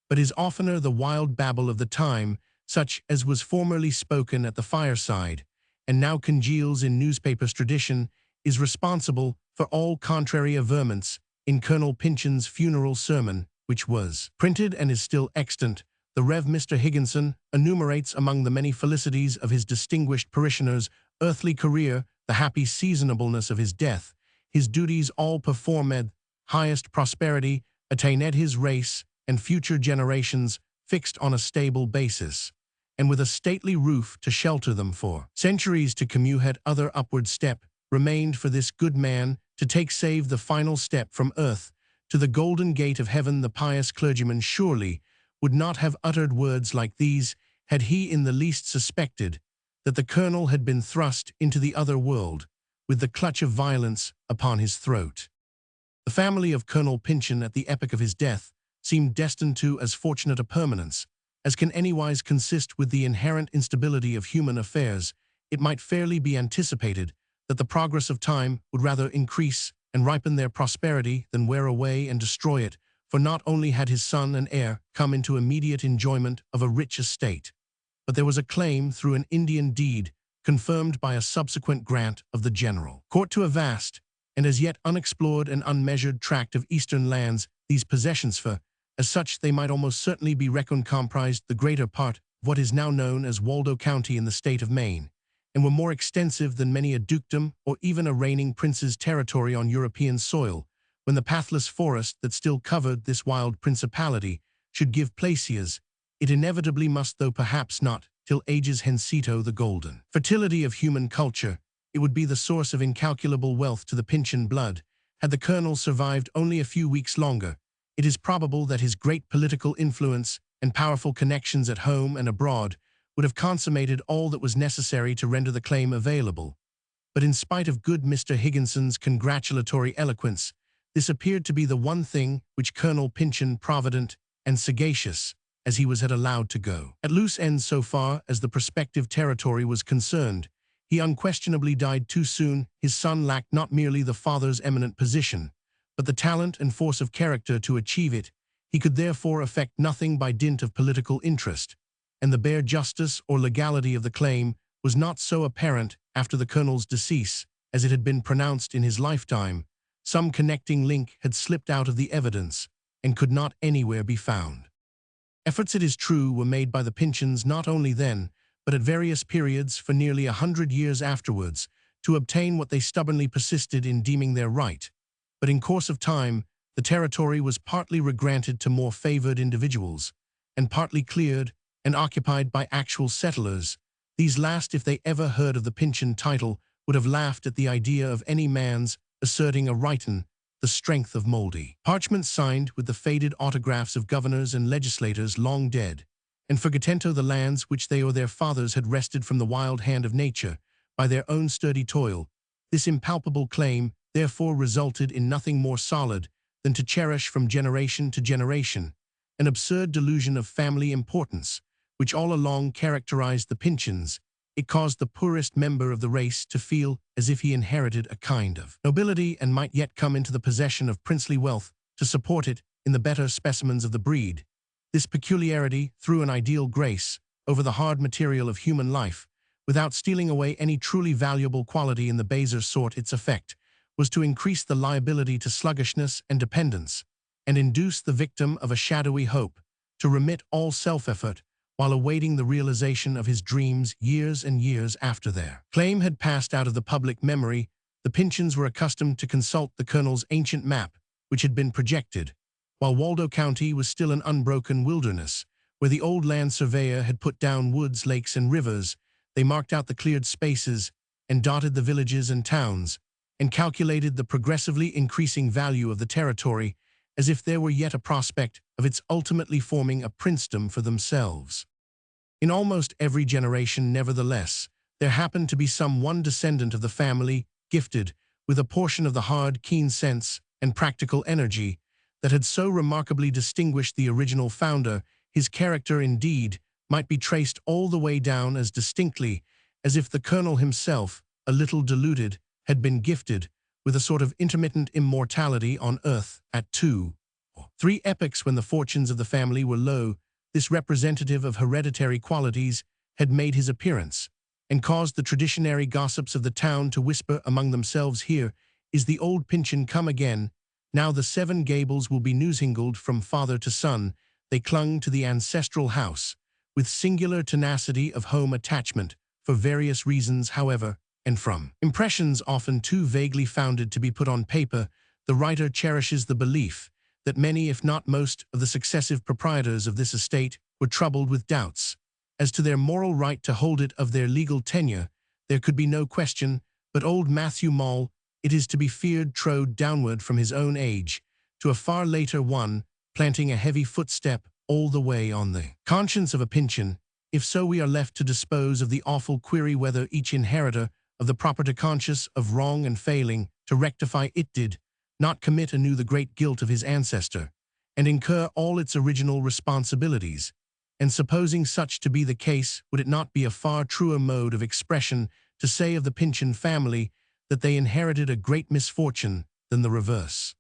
[SPEAKER 1] but is oftener the wild babble of the time, such as was formerly spoken at the fireside, and now congeals in newspapers. Tradition is responsible for all contrary averments in Colonel Pyncheon's funeral sermon, which was printed and is still extant. The Rev. Mr. Higginson enumerates among the many felicities of his distinguished parishioner's earthly career the happy seasonableness of his death, his duties all performed, highest prosperity attained his race, and future generations fixed on a stable basis, and with a stately roof to shelter them for centuries to come. Had other upward step remained for this good man to take save the final step from earth to the golden gate of heaven. The pious clergyman surely would not have uttered words like these had he in the least suspected that the colonel had been thrust into the other world with the clutch of violence upon his throat. The family of Colonel Pyncheon at the epoch of his death seemed destined to as fortunate a permanence as can anywise consist with the inherent instability of human affairs. It might fairly be anticipated that the progress of time would rather increase and ripen their prosperity than wear away and destroy it, for not only had his son and heir come into immediate enjoyment of a rich estate, but there was a claim through an Indian deed confirmed by a subsequent grant of the general court to a vast and as yet unexplored and unmeasured tract of eastern lands. These possessions, for As such, they might almost certainly be reckoned comprised the greater part of what is now known as Waldo County in the state of Maine, and were more extensive than many a dukedom or even a reigning prince's territory on European soil, when the pathless forest that still covered this wild principality should give glaciers. It inevitably must, though perhaps not till ages henceto the golden fertility of human culture. It would be the source of incalculable wealth to the Pyncheon blood. Had the colonel survived only a few weeks longer, it is probable that his great political influence and powerful connections at home and abroad would have consummated all that was necessary to render the claim available. But in spite of good Mr. Higginson's congratulatory eloquence, this appeared to be the one thing which Colonel Pyncheon, provident and sagacious as he was, had allowed to go at loose ends so far as the prospective territory was concerned. He unquestionably died too soon. His son lacked not merely the father's eminent position, but the talent and force of character to achieve it. He could therefore effect nothing by dint of political interest, and the bare justice or legality of the claim was not so apparent after the colonel's decease as it had been pronounced in his lifetime. Some connecting link had slipped out of the evidence and could not anywhere be found. Efforts, it is true, were made by the Pyncheons not only then, but at various periods for nearly 100 years afterwards, to obtain what they stubbornly persisted in deeming their right. But in course of time, the territory was partly regranted to more favored individuals, and partly cleared and occupied by actual settlers. These last, if they ever heard of the Pyncheon title, would have laughed at the idea of any man's asserting a rightin, the strength of mouldy parchments signed with the faded autographs of governors and legislators long dead, and forgetento the lands which they or their fathers had wrested from the wild hand of nature by their own sturdy toil. This impalpable claim therefore resulted in nothing more solid than to cherish from generation to generation an absurd delusion of family importance, which all along characterized the Pyncheons. It caused the poorest member of the race to feel as if he inherited a kind of nobility and might yet come into the possession of princely wealth to support it in the better specimens of the breed. This peculiarity threw an ideal grace over the hard material of human life, without stealing away any truly valuable quality in the baser sort. Its effect was to increase the liability to sluggishness and dependence, and induce the victim of a shadowy hope to remit all self-effort while awaiting the realization of his dreams years and years after their claim had passed out of the public memory. The Pyncheons were accustomed to consult the colonel's ancient map, which had been projected, while Waldo County was still an unbroken wilderness, where the old land surveyor had put down woods, lakes, and rivers. They marked out the cleared spaces and dotted the villages and towns, and calculated the progressively increasing value of the territory, as if there were yet a prospect of its ultimately forming a princedom for themselves. In almost every generation, nevertheless, there happened to be some one descendant of the family gifted with a portion of the hard, keen sense and practical energy that had so remarkably distinguished the original founder. His character, indeed, might be traced all the way down as distinctly as if the colonel himself, a little deluded, had been gifted with a sort of intermittent immortality on earth at 2 or 3 epochs when the fortunes of the family were low. This representative of hereditary qualities had made his appearance, and caused the traditionary gossips of the town to whisper among themselves, "Here is the old Pyncheon come again. Now the Seven Gables will be newsingled from father to son." They clung to the ancestral house with singular tenacity of home attachment, for various reasons, however, and from impressions often too vaguely founded to be put on paper. The writer cherishes the belief that many, if not most, of the successive proprietors of this estate were troubled with doubts as to their moral right to hold it. Of their legal tenure there could be no question, but old Matthew Mall, it is to be feared, trode downward from his own age to a far later one, planting a heavy footstep all the way on the conscience of a Pyncheon. If so, we are left to dispose of the awful query whether each inheritor of the property, conscious of wrong and failing to rectify it, did not commit anew the great guilt of his ancestor, and incur all its original responsibilities. And supposing such to be the case, would it not be a far truer mode of expression to say of the Pyncheon family that they inherited a great misfortune than the reverse?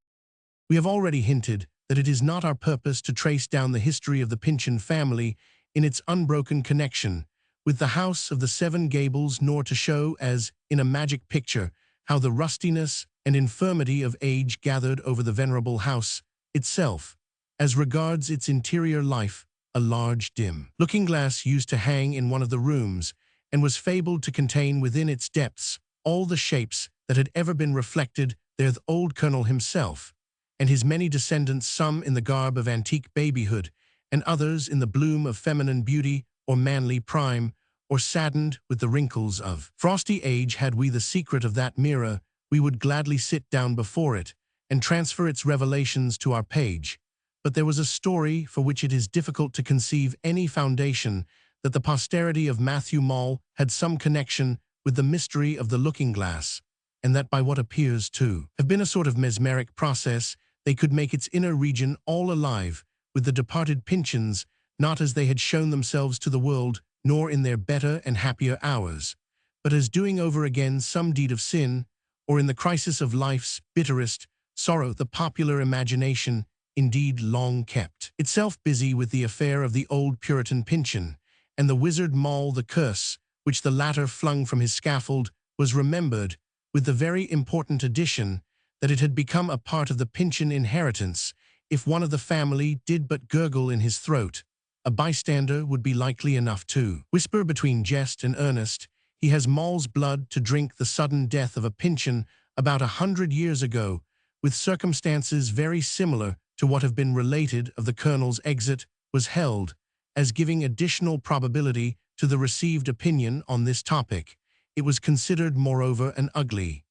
[SPEAKER 1] We have already hinted that it is not our purpose to trace down the history of the Pyncheon family in its unbroken connection with the house of the Seven Gables, nor to show, as in a magic picture, how the rustiness and infirmity of age gathered over the venerable house itself, As regards its interior life, a large dim looking-glass used to hang in one of the rooms, and was fabled to contain within its depths all the shapes that had ever been reflected there the old colonel himself, and his many descendants, some in the garb of antique babyhood, and others in the bloom of feminine beauty or manly prime, or saddened with the wrinkles of frosty age. Had we the secret of that mirror, we would gladly sit down before it and transfer its revelations to our page. But there was a story for which it is difficult to conceive any foundation, that the posterity of Matthew Mall had some connection with the mystery of the looking-glass, and that by what appears to have been a sort of mesmeric process, they could make its inner region all alive with the departed Pyncheons, not as they had shown themselves to the world, nor in their better and happier hours, but as doing over again some deed of sin, or in the crisis of life's bitterest sorrow. The popular imagination, indeed long kept itself busy with the affair of the old Puritan Pyncheon, and the wizard Mall. The curse which the latter flung from his scaffold was remembered, with the very important addition that it had become a part of the Pyncheon inheritance. If one of the family did but gurgle in his throat, a bystander would be likely enough to whisper between jest and earnest, "He has Mall's blood to drink." The sudden death of a Pyncheon about 100 years ago, with circumstances very similar to what have been related of the colonel's exit, was held as giving additional probability to the received opinion on this topic. It was considered, moreover, an ugly,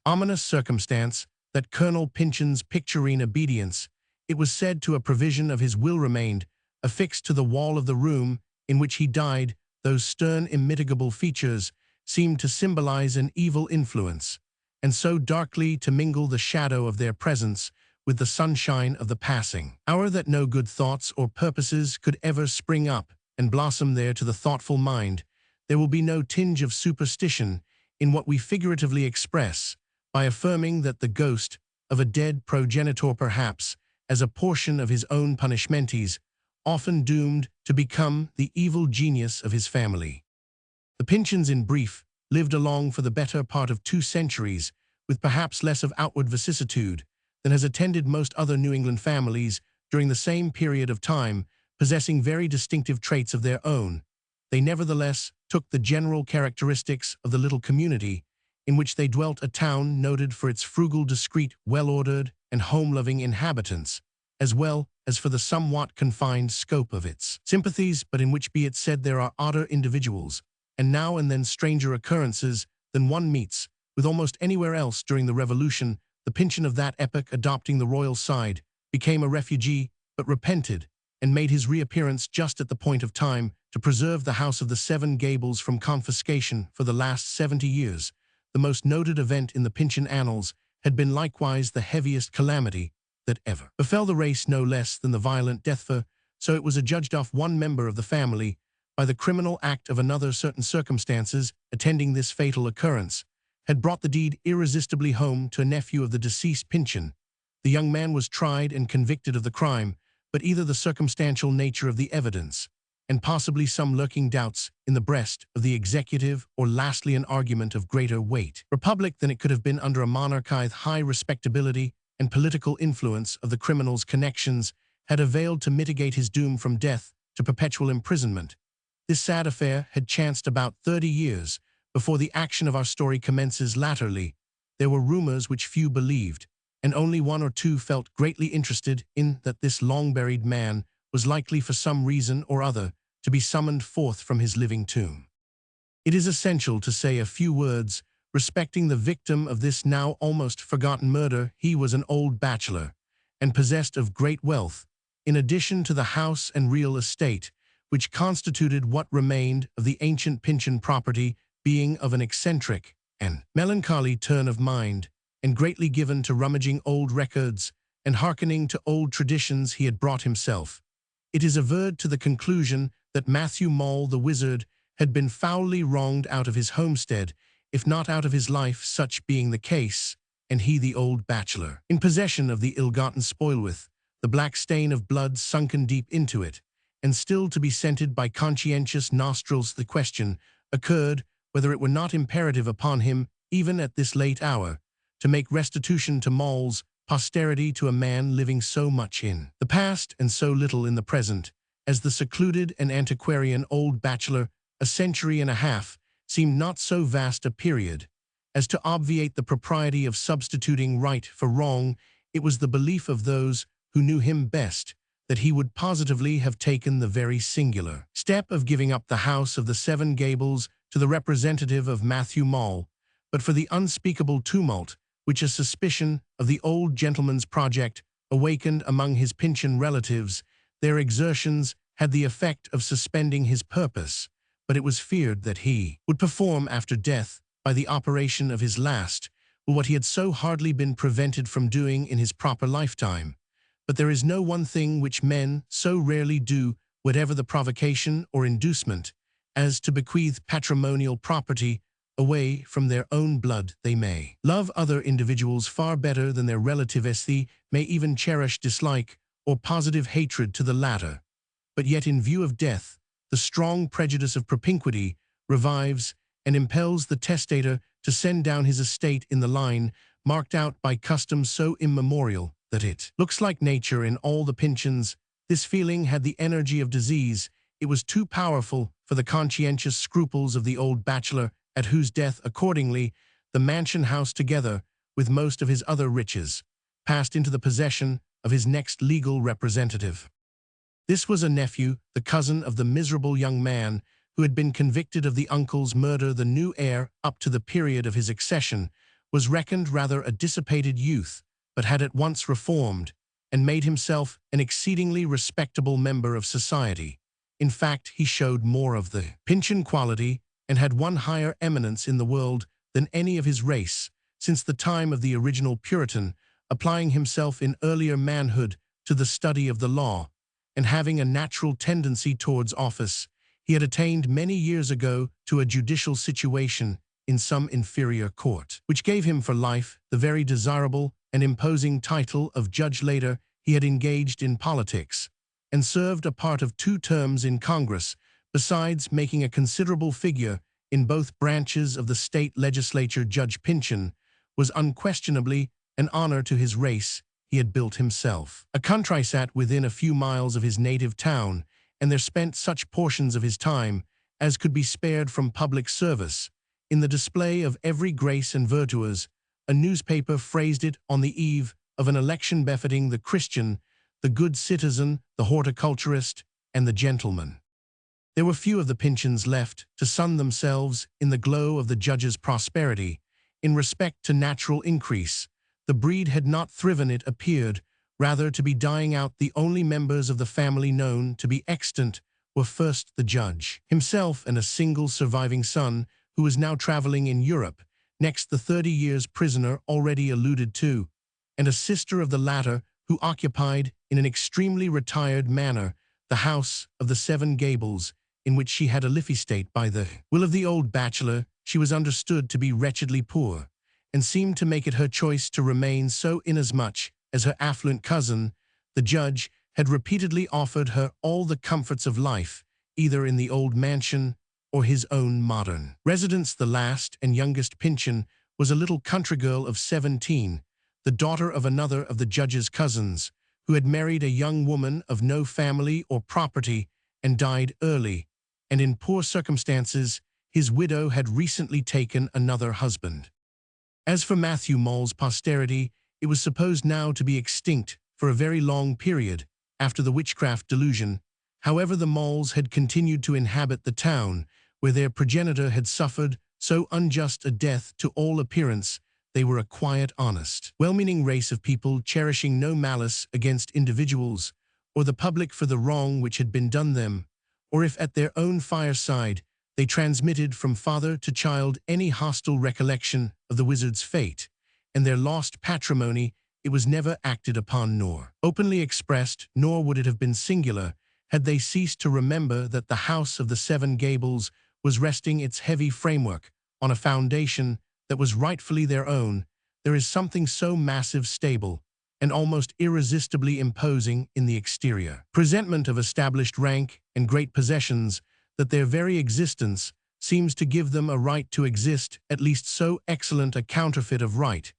[SPEAKER 1] ominous circumstance that Colonel Pyncheon's picturesque obedience, it was said, to a provision of his will remained affixed to the wall of the room in which he died. Those stern, immitigable features seemed to symbolize an evil influence, and so darkly to mingle the shadow of their presence with the sunshine of the passing hour, that no good thoughts or purposes could ever spring up and blossom there. To the thoughtful mind, there will be no tinge of superstition in what we figuratively express by affirming that the ghost of a dead progenitor, perhaps as a portion of his own punishments, often doomed to become the evil genius of his family. The Pyncheons, in brief, lived along for the better part of 2 centuries, with perhaps less of outward vicissitude than has attended most other New England families during the same period of time. Possessing very distinctive traits of their own, they nevertheless took the general characteristics of the little community in which they dwelt, a town noted for its frugal, discreet, well-ordered, and home-loving inhabitants, as well as for the somewhat confined scope of its sympathies, but in which, be it said, there are odder individuals, and now and then stranger occurrences, than one meets with almost anywhere else. During the Revolution, the Pyncheon of that epoch, adopting the royal side, became a refugee, but repented, and made his reappearance just at the point of time to preserve the house of the Seven Gables from confiscation for the last 70 years. The most noted event in the Pyncheon annals had been likewise the heaviest calamity that ever befell the race, no less than the violent death, for so it was adjudged, of one member of the family by the criminal act of another. Certain circumstances attending this fatal occurrence had brought the deed irresistibly home to a nephew of the deceased Pyncheon. The young man was tried and convicted of the crime, but either the circumstantial nature of the evidence, and possibly some lurking doubts in the breast of the executive, or lastly an argument of greater weight republic than it could have been under a monarchy, high respectability and political influence of the criminal's connections, had availed to mitigate his doom from death to perpetual imprisonment. This sad affair had chanced about 30 years before the action of our story commences. Latterly, there were rumors which few believed, and only 1 or 2 felt greatly interested in, that this long-buried man was likely for some reason or other to be summoned forth from his living tomb. It is essential to say a few words respecting the victim of this now almost forgotten murder. He was an old bachelor, and possessed of great wealth, in addition to the house and real estate, which constituted what remained of the ancient Pyncheon property. Being of an eccentric and melancholy turn of mind, and greatly given to rummaging old records and hearkening to old traditions, he had brought himself, it is averred, to the conclusion that Matthew Mall the wizard had been foully wronged out of his homestead, if not out of his life, such being the case, and he, the old bachelor, in possession of the ill-gotten spoil, with the black stain of blood sunken deep into it, and still to be scented by conscientious nostrils. The question occurred whether it were not imperative upon him, even at this late hour, to make restitution to Mall's posterity to a man living so much in the past and so little in the present, as the secluded and antiquarian old bachelor, a century and a half, seemed not so vast a period as to obviate the propriety of substituting right for wrong. It was the belief of those who knew him best that he would positively have taken the very singular step of giving up the house of the Seven Gables to the representative of Matthew Mall, but for the unspeakable tumult which a suspicion of the old gentleman's project awakened among his Pyncheon relatives, their exertions had the effect of suspending his purpose, but it was feared that he would perform after death, by the operation of his last, what he had so hardly been prevented from doing in his proper lifetime. But there is no one thing which men so rarely do, whatever the provocation or inducement, as to bequeath patrimonial property away from their own blood. They may love other individuals far better than their relatives, they may even cherish dislike or positive hatred to the latter. But yet in view of death, the strong prejudice of propinquity revives and impels the testator to send down his estate in the line marked out by custom so immemorial that it looks like nature in all the Pyncheons. This feeling had the energy of disease. It was too powerful for the conscientious scruples of the old bachelor, at whose death, accordingly, the mansion house, together with most of his other riches, passed into the possession of his next legal representative. This was a nephew, the cousin of the miserable young man who had been convicted of the uncle's murder. The new heir, up to the period of his accession, was reckoned rather a dissipated youth, but had at once reformed and made himself an exceedingly respectable member of society. In fact, he showed more of the Pyncheon quality and had won higher eminence in the world than any of his race since the time of the original Puritan, applying himself in earlier manhood to the study of the law, and having a natural tendency towards office. He had attained many years ago to a judicial situation in some inferior court, which gave him for life the very desirable and imposing title of judge. Later, he had engaged in politics and served a part of 2 terms in Congress, besides making a considerable figure in both branches of the state legislature. Judge Pyncheon was unquestionably an honor to his race. He had built himself a countrysat within a few miles of his native town, and there spent such portions of his time as could be spared from public service in the display of every grace and virtues. A newspaper phrased it on the eve of an election befitting the Christian, the good citizen, the horticulturist, and the gentleman. There were few of the Pyncheons left to sun themselves in the glow of the judge's prosperity. In respect to natural increase, the breed had not thriven. It appeared rather to be dying out. The only members of the family known to be extant were first the judge himself and a single surviving son who was now traveling in Europe, next the 30 years prisoner already alluded to, and a sister of the latter who occupied in an extremely retired manner the house of the Seven Gables, in which she had a life estate. By the will of the old bachelor, she was understood to be wretchedly poor, and seemed to make it her choice to remain so, inasmuch as her affluent cousin, the judge, had repeatedly offered her all the comforts of life, either in the old mansion or his own modern residence. The last and youngest Pyncheon was a little country girl of 17, the daughter of another of the judge's cousins, who had married a young woman of no family or property and died early, and in poor circumstances. His widow had recently taken another husband. As for Matthew Mall's posterity, it was supposed now to be extinct for a very long period after the witchcraft delusion. However, the Malls had continued to inhabit the town, where their progenitor had suffered so unjust a death. To all appearance, they were a quiet, honest, well-meaning race of people, cherishing no malice against individuals or the public for the wrong which had been done them, or if at their own fireside they transmitted from father to child any hostile recollection of the wizard's fate and their lost patrimony. It was never acted upon nor openly expressed, nor would it have been singular had they ceased to remember that the house of the Seven Gables was resting its heavy framework on a foundation that was rightfully their own. There is something so massive, stable, and almost irresistibly imposing in the exterior presentment of established rank and great possessions that their very existence seems to give them a right to exist, at least so excellent a counterfeit of right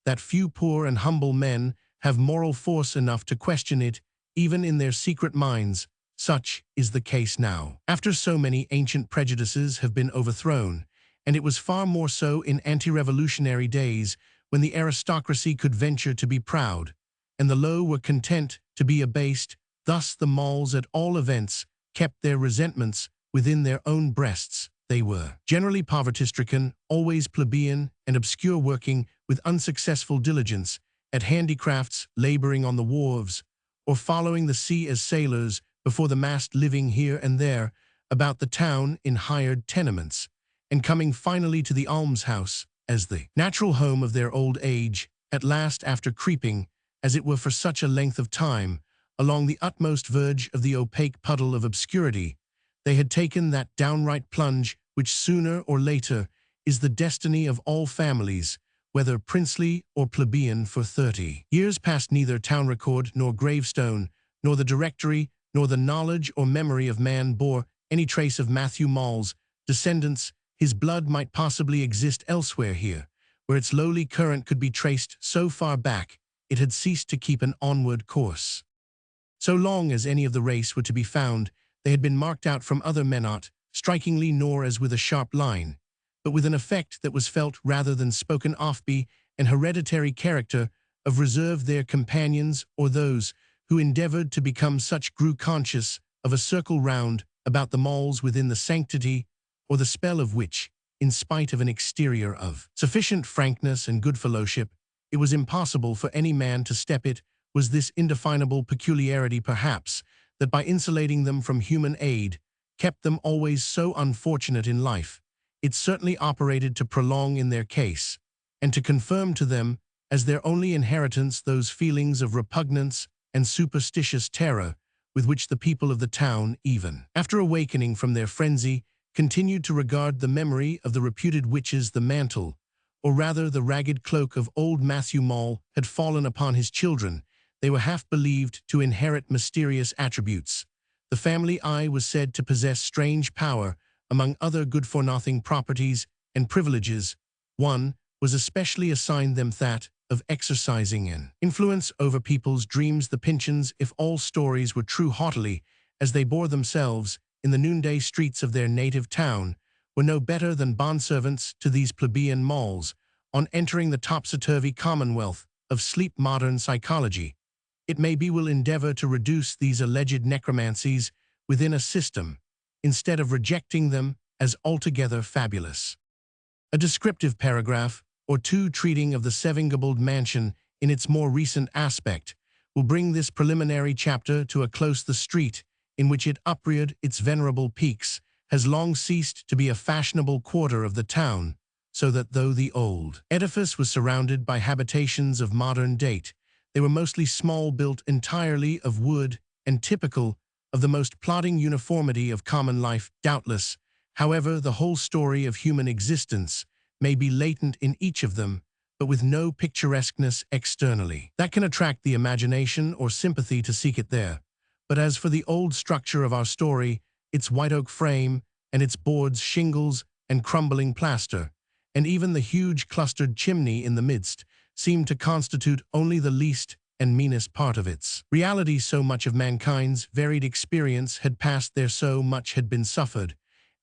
[SPEAKER 1] that few poor and humble men have moral force enough to question it, even in their secret minds. Such is the case now. After so many ancient prejudices have been overthrown, and it was far more so in anti-revolutionary days when the aristocracy could venture to be proud, and the low were content to be abased, thus the Maules at all events kept their resentments within their own breasts. They were generally poverty-stricken, always plebeian and obscure, working with unsuccessful diligence at handicrafts, laboring on the wharves, or following the sea as sailors before the mast, living here and there about the town in hired tenements, and coming finally to the almshouse as the natural home of their old age, at last, after creeping, as it were for such a length of time, along the utmost verge of the opaque puddle of obscurity. They had taken that downright plunge which sooner or later is the destiny of all families, whether princely or plebeian. For 30 years past neither town record nor gravestone, nor the directory, nor the knowledge or memory of man bore any trace of Matthew Maule's descendants. His blood might possibly exist elsewhere here, where its lowly current could be traced so far back it had ceased to keep an onward course. So long as any of the race were to be found, they had been marked out from other men, not strikingly nor as with a sharp line, but with an effect that was felt rather than spoken of, be an hereditary character of reserve. Their companions, or those who endeavored to become such, grew conscious of a circle round about the Maules within the sanctity or the spell of which, in spite of an exterior of sufficient frankness and good fellowship, it was impossible for any man to step. It was this indefinable peculiarity, perhaps, that by insulating them from human aid, kept them always so unfortunate in life. It certainly operated to prolong in their case, and to confirm to them, as their only inheritance, those feelings of repugnance and superstitious terror with which the people of the town, even after awakening from their frenzy, continued to regard the memory of the reputed witches. The mantle, or rather the ragged cloak of old Matthew Maule, had fallen upon his children. They were half believed to inherit mysterious attributes. The family eye was said to possess strange power. Among other good-for-nothing properties and privileges, one was especially assigned them, that of exercising an influence over people's dreams. The Pyncheons, if all stories were true, haughtily as they bore themselves in the noonday streets of their native town, were no better than bondservants to these plebeian Maules. On entering the topsy-turvy commonwealth of sleep, modern psychology, it may be, will endeavor to reduce these alleged necromancies within a system, instead of rejecting them as altogether fabulous. A descriptive paragraph or two treating of the Seven Gables mansion in its more recent aspect will bring this preliminary chapter to a close. The street in which it upreared its venerable peaks has long ceased to be a fashionable quarter of the town, so that though the old edifice was surrounded by habitations of modern date, they were mostly small, built entirely of wood, and typical of the most plodding uniformity of common life. Doubtless, however, the whole story of human existence may be latent in each of them, but with no picturesqueness externally that can attract the imagination or sympathy to seek it there. But as for the old structure of our story, its white oak frame and its boards, shingles, and crumbling plaster, and even the huge clustered chimney in the midst, seemed to constitute only the least and meanest part of its reality. So much of mankind's varied experience had passed there, so much had been suffered,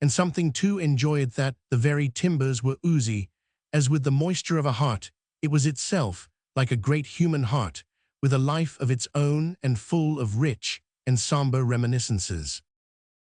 [SPEAKER 1] and something too enjoyed, that the very timbers were oozy, as with the moisture of a heart. It was itself like a great human heart, with a life of its own and full of rich and somber reminiscences.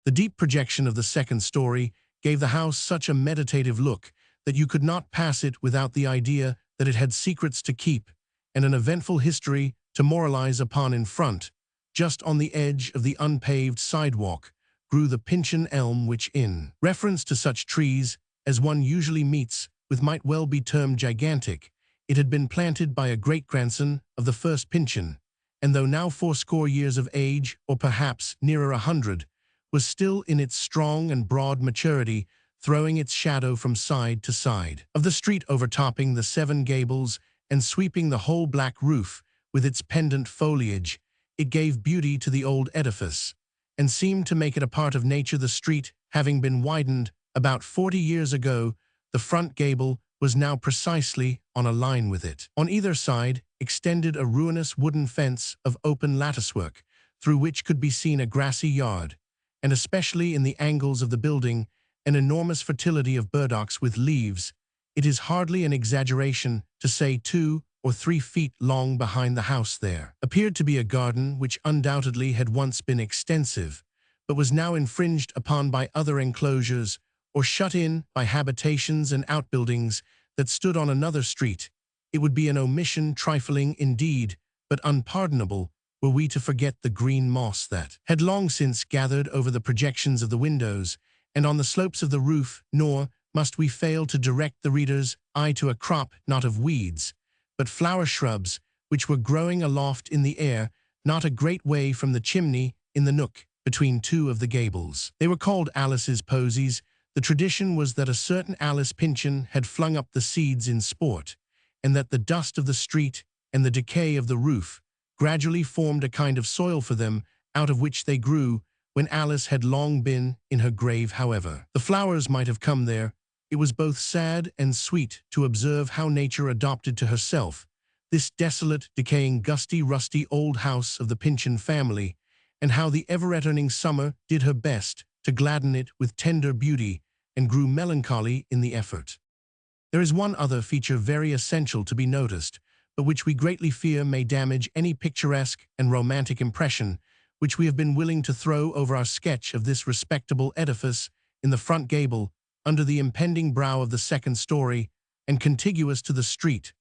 [SPEAKER 1] The deep projection of the second story gave the house such a meditative look that you could not pass it without the idea that it had secrets to keep and an eventful history to moralize upon. In front, just on the edge of the unpaved sidewalk, grew the Pyncheon elm, which, in reference to such trees as one usually meets with, might well be termed gigantic. It had been planted by a great-grandson of the first Pyncheon, and though now 80 years of age, or perhaps nearer 100, was still in its strong and broad maturity, throwing its shadow from side to side of the street, overtopping the Seven Gables and sweeping the whole black roof with its pendant foliage. It gave beauty to the old edifice, and seemed to make it a part of nature. The street having been widened about 40 years ago, the front gable was now precisely on a line with it. On either side extended a ruinous wooden fence of open latticework, through which could be seen a grassy yard, and especially in the angles of the building, an enormous fertility of burdocks with leaves. It is hardly an exaggeration to say 2 or 3 feet long behind the house there appeared to be a garden which undoubtedly had once been extensive, but was now infringed upon by other enclosures or shut in by habitations and outbuildings that stood on another street. It would be an omission trifling indeed, but unpardonable, were we to forget the green moss that had long since gathered over the projections of the windows and on the slopes of the roof, nor must we fail to direct the reader's eye to a crop not of weeds, but flower shrubs, which were growing aloft in the air, not a great way from the chimney, in the nook between 2 of the gables. They were called Alice's posies. The tradition was that a certain Alice Pyncheon had flung up the seeds in sport, and that the dust of the street and the decay of the roof gradually formed a kind of soil for them, out of which they grew, when Alice had long been in her grave. However the flowers might have come there, it was both sad and sweet to observe how nature adopted to herself this desolate, decaying, gusty, rusty old house of the Pyncheon family, and how the ever-returning summer did her best to gladden it with tender beauty, and grew melancholy in the effort. There is one other feature very essential to be noticed, but which we greatly fear may damage any picturesque and romantic impression which we have been willing to throw over our sketch of this respectable edifice. In the front gable, under the impending brow of the second story, and contiguous to the street,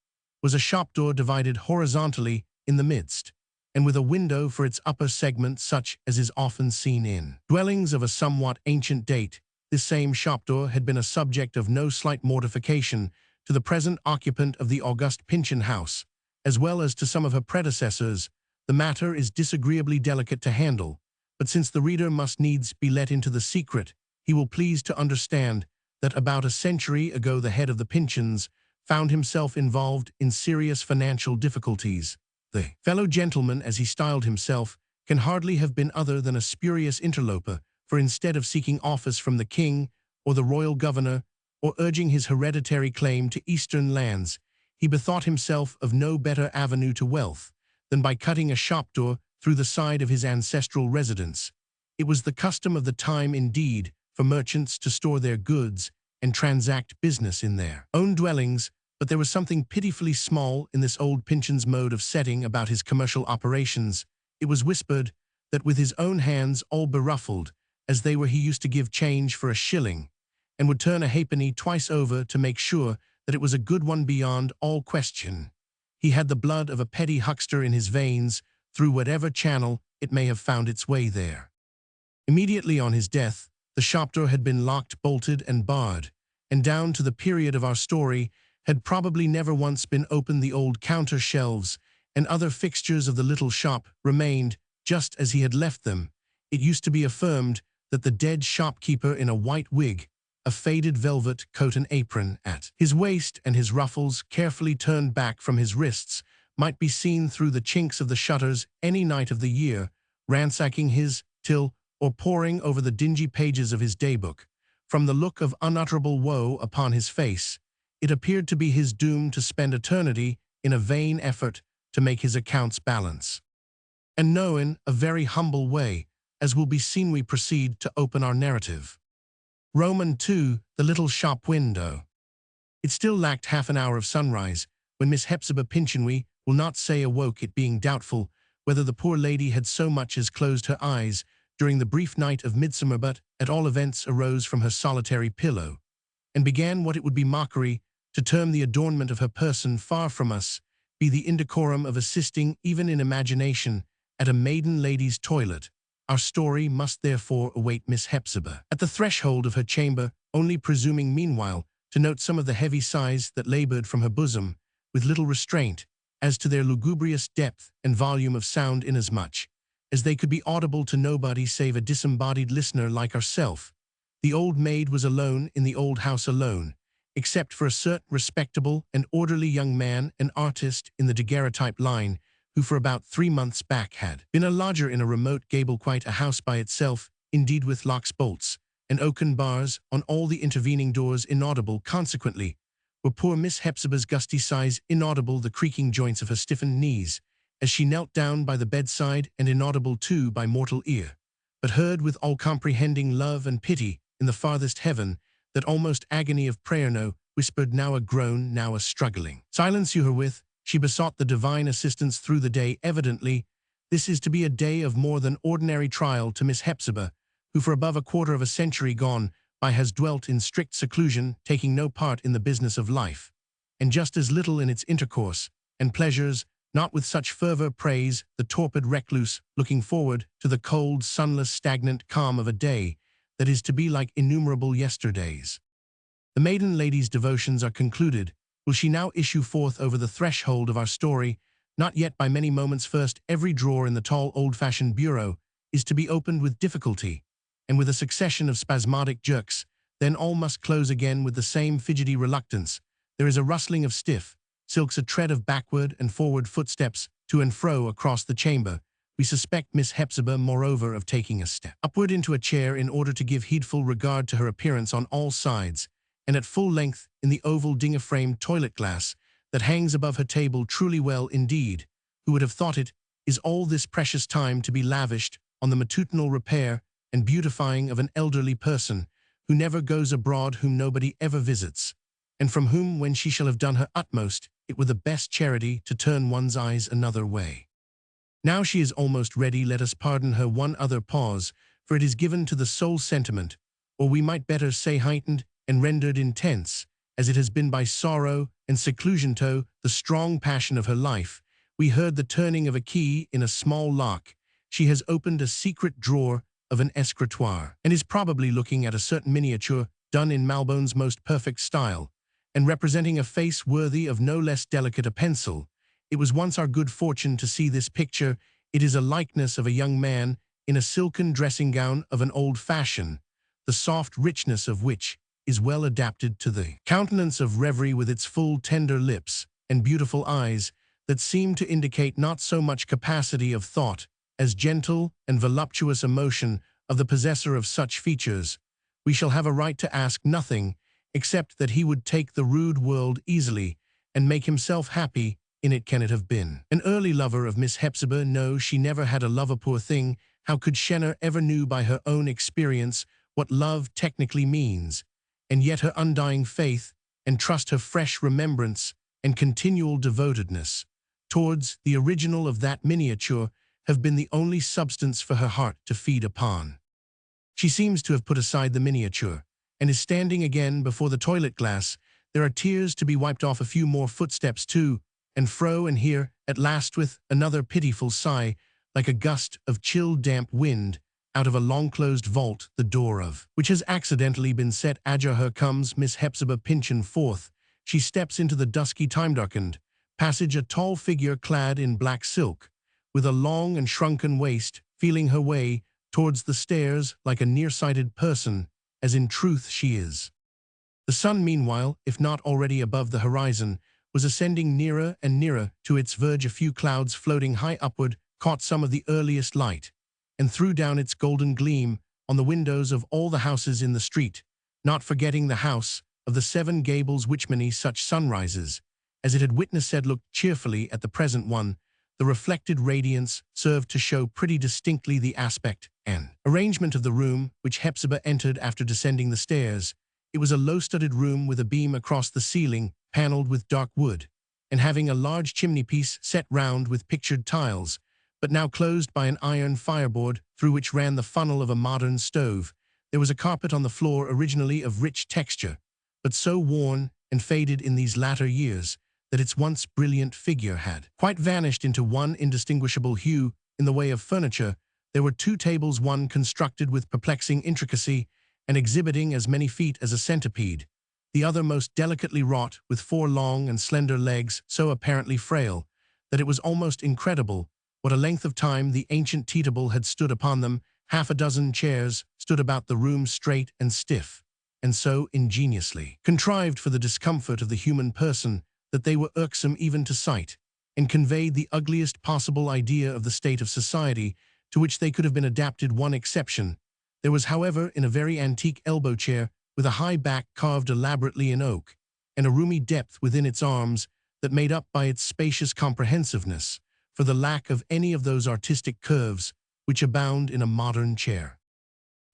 [SPEAKER 1] was a shop door divided horizontally in the midst, and with a window for its upper segment, such as is often seen in dwellings of a somewhat ancient date. This same shop door had been a subject of no slight mortification to the present occupant of the august Pyncheon house, as well as to some of her predecessors. The matter is disagreeably delicate to handle, but since the reader must needs be let into the secret, he will please to understand that about a century ago the head of the Pyncheons found himself involved in serious financial difficulties. The fellow gentleman, as he styled himself, can hardly have been other than a spurious interloper, for instead of seeking office from the king or the royal governor, or urging his hereditary claim to eastern lands, he bethought himself of no better avenue to wealth than by cutting a shop door through the side of his ancestral residence. It was the custom of the time, indeed, for merchants to store their goods and transact business in their own dwellings, but there was something pitifully small in this old Pyncheon's mode of setting about his commercial operations. It was whispered that with his own hands all beruffled, as they were, he used to give change for a shilling, and would turn a halfpenny twice over to make sure that it was a good one beyond all question. He had the blood of a petty huckster in his veins, through whatever channel it may have found its way there. Immediately on his death, the shop door had been locked, bolted, and barred, and down to the period of our story had probably never once been opened. The old counter shelves and other fixtures of the little shop remained just as he had left them. It used to be affirmed that the dead shopkeeper, in a white wig, a faded velvet coat and apron at his waist, and his ruffles carefully turned back from his wrists, might be seen through the chinks of the shutters any night of the year, ransacking his till or poring over the dingy pages of his daybook. From the look of unutterable woe upon his face, it appeared to be his doom to spend eternity in a vain effort to make his accounts balance. And know in a very humble way, as will be seen, we proceed to open our narrative. Roman 2, the little shop window. It still lacked half an hour of sunrise when Miss Hepzibah Pyncheon, we will not say awoke, it being doubtful whether the poor lady had so much as closed her eyes during the brief night of midsummer, but at all events arose from her solitary pillow, and began what it would be mockery to term the adornment of her person, far from us be the indecorum of assisting, even in imagination, at a maiden lady's toilet. Our story must therefore await Miss Hepzibah at the threshold of her chamber, only presuming meanwhile to note some of the heavy sighs that labored from her bosom, with little restraint as to their lugubrious depth and volume of sound, inasmuch as they could be audible to nobody save a disembodied listener like ourself. The old maid was alone in the old house, alone, except for a certain respectable and orderly young man, an artist in the daguerreotype line, who for about 3 months back had been a lodger in a remote gable, quite a house by itself, indeed, with locks, bolts, and oaken bars on all the intervening doors, inaudible, consequently, were poor Miss Hepzibah's gusty sighs, inaudible the creaking joints of her stiffened knees, as she knelt down by the bedside, and inaudible too by mortal ear, but heard with all-comprehending love and pity in the farthest heaven, that almost agony of prayer no, whispered now a groan, now a struggling. Silence you herewith, she besought the divine assistance through the day. Evidently, this is to be a day of more than ordinary trial to Miss Hepzibah, who for above a quarter of a century gone by has dwelt in strict seclusion, taking no part in the business of life, and just as little in its intercourse and pleasures, not with such fervor praise the torpid recluse, looking forward to the cold, sunless, stagnant calm of a day that is to be like innumerable yesterdays. The maiden lady's devotions are concluded. Will she now issue forth over the threshold of our story? Not yet. By many moments. First, every drawer in the tall old-fashioned bureau is to be opened with difficulty, and with a succession of spasmodic jerks. Then all must close again with the same fidgety reluctance. There is a rustling of stiff silks, a tread of backward and forward footsteps to and fro across the chamber. We suspect Miss Hepzibah, moreover, of taking a step upward into a chair in order to give heedful regard to her appearance on all sides, and at full length in the oval dinger-framed toilet glass that hangs above her table. Truly well indeed, who would have thought it is all this precious time to be lavished on the matutinal repair and beautifying of an elderly person who never goes abroad, whom nobody ever visits, and from whom, when she shall have done her utmost, it were the best charity to turn one's eyes another way. Now she is almost ready. Let us pardon her one other pause, for it is given to the sole sentiment, or we might better say heightened and rendered intense, as it has been by sorrow and seclusion to the strong passion of her life. We heard the turning of a key in a small lock. She has opened a secret drawer of an escritoire, and is probably looking at a certain miniature done in Malbone's most perfect style, and representing a face worthy of no less delicate a pencil. It was once our good fortune to see this picture. It is a likeness of a young man in a silken dressing gown of an old fashion, the soft richness of which is well adapted to the countenance of reverie, with its full tender lips and beautiful eyes that seem to indicate not so much capacity of thought as gentle and voluptuous emotion of the possessor of such features. We shall have a right to ask nothing except that he would take the rude world easily and make himself happy in it. Can it have been an early lover of Miss Hepzibah? No, she never had a lover, poor thing. How could Shenner ever knew by her own experience what love technically means? And yet her undying faith and trust, her fresh remembrance and continual devotedness towards the original of that miniature have been the only substance for her heart to feed upon. She seems to have put aside the miniature, and is standing again before the toilet glass. There are tears to be wiped off, a few more footsteps to and fro, and here, at last, with another pitiful sigh, like a gust of chill damp wind, out of a long-closed vault, the door of which has accidentally been set ajar, her comes Miss Hepzibah Pyncheon forth. She steps into the dusky, time-darkened passage, a tall figure clad in black silk, with a long and shrunken waist, feeling her way towards the stairs like a nearsighted person, as in truth she is. The sun, meanwhile, if not already above the horizon, was ascending nearer and nearer to its verge. A few clouds floating high upward caught some of the earliest light, and threw down its golden gleam on the windows of all the houses in the street, not forgetting the house of the Seven Gables, which many such sunrises as it had witnessed had looked cheerfully at the present one. The reflected radiance served to show pretty distinctly the aspect and arrangement of the room which Hepzibah entered after descending the stairs. It was a low-studded room with a beam across the ceiling, paneled with dark wood, and having a large chimney-piece set round with pictured tiles, but now closed by an iron fireboard through which ran the funnel of a modern stove. There was a carpet on the floor, originally of rich texture, but so worn and faded in these latter years that its once brilliant figure had quite vanished into one indistinguishable hue. In the way of furniture, there were two tables, one constructed with perplexing intricacy and exhibiting as many feet as a centipede, the other most delicately wrought, with four long and slender legs so apparently frail that it was almost incredible what a length of time the ancient tea table had stood upon them. Half a dozen chairs stood about the room, straight and stiff, and so ingeniously contrived for the discomfort of the human person that they were irksome even to sight, and conveyed the ugliest possible idea of the state of society to which they could have been adapted. One exception there was, however, in a very antique elbow chair, with a high back carved elaborately in oak, and a roomy depth within its arms that made up by its spacious comprehensiveness for the lack of any of those artistic curves which abound in a modern chair.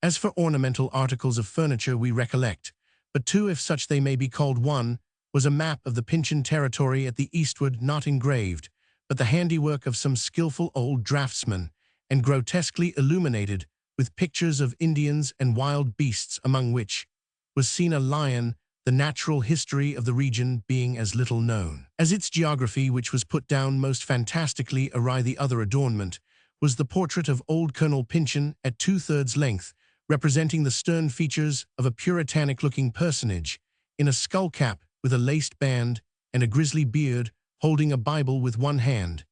[SPEAKER 1] As for ornamental articles of furniture we recollect, but two if such they may be called. One was a map of the Pyncheon territory at the eastward, not engraved, but the handiwork of some skillful old draftsman, and grotesquely illuminated with pictures of Indians and wild beasts, among which was seen a lion, the natural history of the region being as little known as its geography, which was put down most fantastically awry. The other adornment was the portrait of old Colonel Pyncheon at 2/3 length, representing the stern features of a puritanic-looking personage in a skull-cap with a laced band and a grisly beard, holding a Bible with one hand,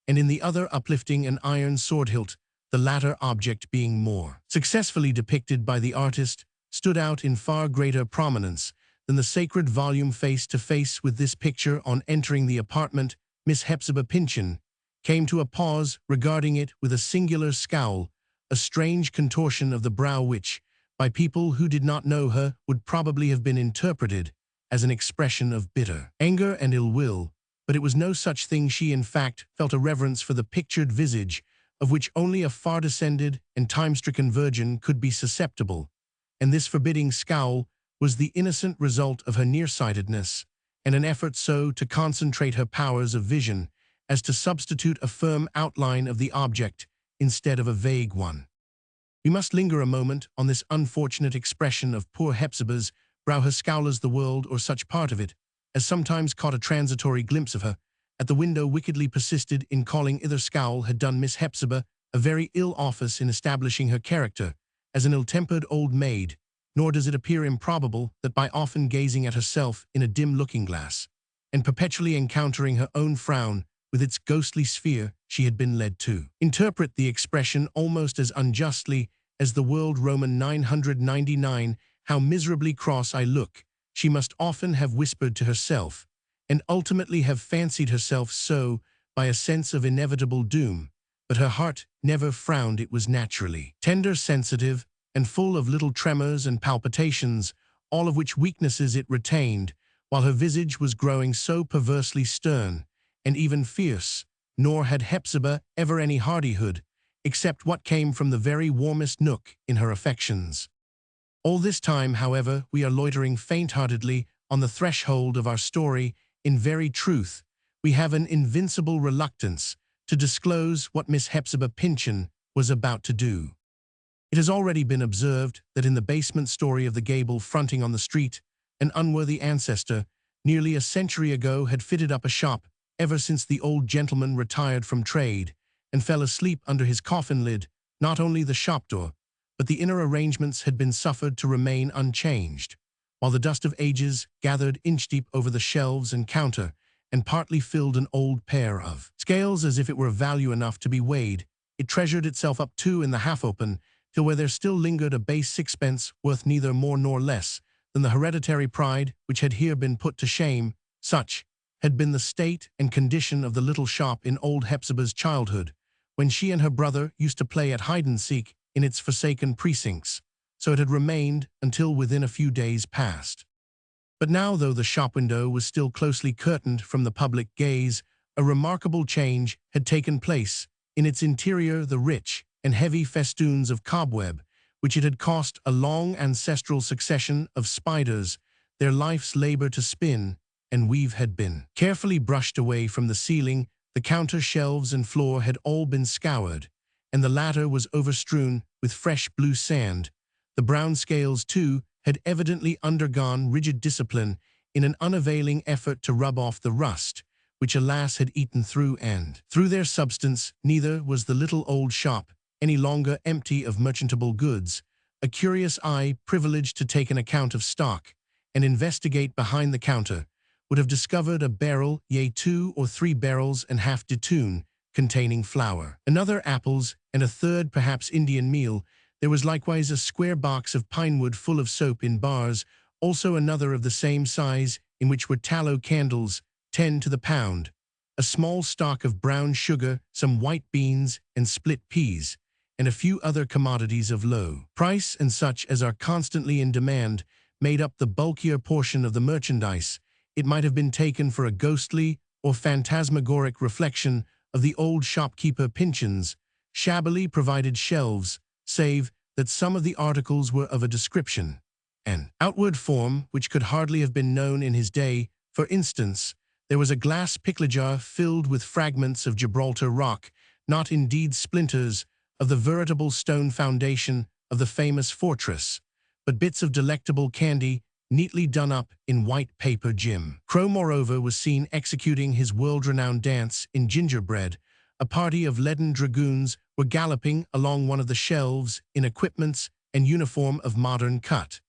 [SPEAKER 1] and in the other uplifting an iron sword-hilt, the latter object being more successfully depicted by the artist, stood out in far greater prominence than the sacred volume. Face to face with this picture on entering the apartment, Miss Hepzibah Pyncheon came to a pause, regarding it with a singular scowl, a strange contortion of the brow which, by people who did not know her, would probably have been interpreted as an expression of bitter anger and ill will, but it was no such thing. She, in fact, felt a reverence for the pictured visage, of which only a far-descended and time-stricken virgin could be susceptible, and this forbidding scowl was the innocent result of her nearsightedness, and an effort so to concentrate her powers of vision as to substitute a firm outline of the object instead of a vague one. We must linger a moment on this unfortunate expression of poor Hepzibah's brow. Her scowl, as the world, or such part of it, as sometimes caught a transitory glimpse of her at the window, wickedly persisted in calling either scowl, had done Miss Hepzibah a very ill office in establishing her character as an ill-tempered old maid, nor does it appear improbable that by often gazing at herself in a dim looking-glass, and perpetually encountering her own frown with its ghostly sphere, she had been led to interpret the expression almost as unjustly as the world. Roman 999, how miserably cross I look, she must often have whispered to herself, and ultimately have fancied herself so by a sense of inevitable doom, but her heart never frowned. It was naturally tender, sensitive, and full of little tremors and palpitations, all of which weaknesses it retained, while her visage was growing so perversely stern and even fierce. Nor had Hepzibah ever any hardihood, except what came from the very warmest nook in her affections. All this time, however, we are loitering faint-heartedly on the threshold of our story. In very truth, we have an invincible reluctance to disclose what Miss Hepzibah Pyncheon was about to do. It has already been observed that in the basement story of the gable fronting on the street, an unworthy ancestor, nearly a century ago, had fitted up a shop ever since the old gentleman retired from trade and fell asleep under his coffin lid. Not only the shop door, but the inner arrangements had been suffered to remain unchanged, while the dust of ages gathered inch-deep over the shelves and counter and partly filled an old pair of scales. As if it were of value enough to be weighed, it treasured itself up too in the half-open, till where there still lingered a base sixpence, worth neither more nor less than the hereditary pride which had here been put to shame. Such had been the state and condition of the little shop in old Hepzibah's childhood, when she and her brother used to play at hide-and-seek in its forsaken precincts, so it had remained until within a few days past. But now, though the shop window was still closely curtained from the public gaze, a remarkable change had taken place. In its interior, the rich and heavy festoons of cobweb, which it had cost a long ancestral succession of spiders their life's labor to spin and weave, had been carefully brushed away from the ceiling. The counter, shelves, and floor had all been scoured, and the latter was overstrewn with fresh blue sand. The brown scales, too, had evidently undergone rigid discipline in an unavailing effort to rub off the rust, which alas had eaten through their substance. Neither was the little old shop any longer empty of merchantable goods. A curious eye, privileged to take an account of stock and investigate behind the counter, would have discovered a barrel, yea, 2 or 3 barrels and half de tune, containing flour, another apples, and a third perhaps Indian meal. There was likewise a square box of pine wood full of soap in bars, also another of the same size, in which were tallow candles, 10 to the pound, a small stock of brown sugar, some white beans and split peas, and a few other commodities of low price and such as are constantly in demand, made up the bulkier portion of the merchandise. it might have been taken for a ghostly or phantasmagoric reflection of the old shopkeeper Pyncheon's shabbily provided shelves, save that some of the articles were of a description, an outward form which could hardly have been known in his day. For instance, there was a glass pickle jar filled with fragments of Gibraltar rock, not indeed splinters of the veritable stone foundation of the famous fortress, but bits of delectable candy neatly done up in white paper. Jim Crow, moreover, was seen executing his world-renowned dance in gingerbread. A party of leaden dragoons were galloping along one of the shelves in equipments and uniform of modern cut,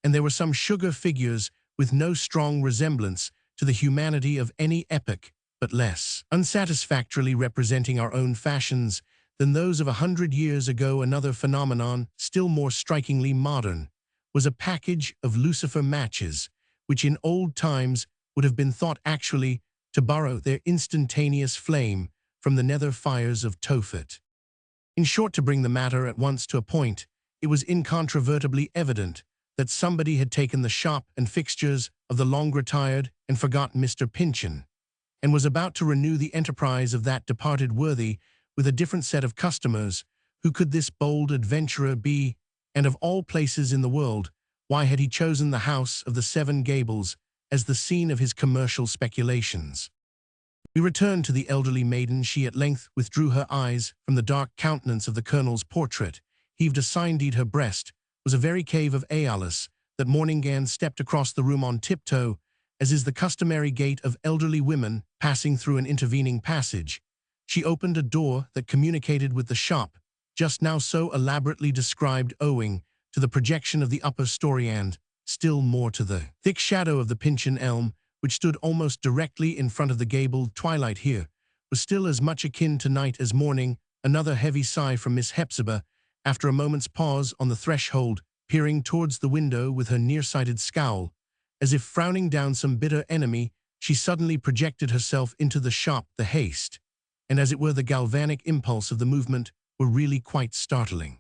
[SPEAKER 1] and there were some sugar figures with no strong resemblance to the humanity of any epoch, but less unsatisfactorily representing our own fashions than those of 100 years ago. Another phenomenon, still more strikingly modern, was a package of lucifer matches, which in old times would have been thought actually to borrow their instantaneous flame from the nether fires of Tophet. In short, to bring the matter at once to a point, it was incontrovertibly evident that somebody had taken the shop and fixtures of the long-retired and forgotten Mr. Pyncheon, and was about to renew the enterprise of that departed worthy with a different set of customers. Who could this bold adventurer be, and of all places in the world, why had he chosen the house of the Seven Gables as the scene of his commercial speculations? We returned to the elderly maiden. She at length withdrew her eyes from the dark countenance of the colonel's portrait, heaved a sigh. Indeed, her breast was a very cave of Aeolus. That morning Anne stepped across the room on tiptoe, as is the customary gait of elderly women passing through an intervening passage. She opened a door that communicated with the shop, just now so elaborately described, owing to the projection of the upper story and, still more, to the thick shadow of the Pyncheon elm, which stood almost directly in front of the gabled. Twilight here was still as much akin to night as morning. Another heavy sigh from Miss Hepzibah, after a moment's pause on the threshold, peering towards the window with her nearsighted scowl, as if frowning down some bitter enemy. She suddenly projected herself into the shop. The haste, and as it were the galvanic impulse of the movement, were really quite startling.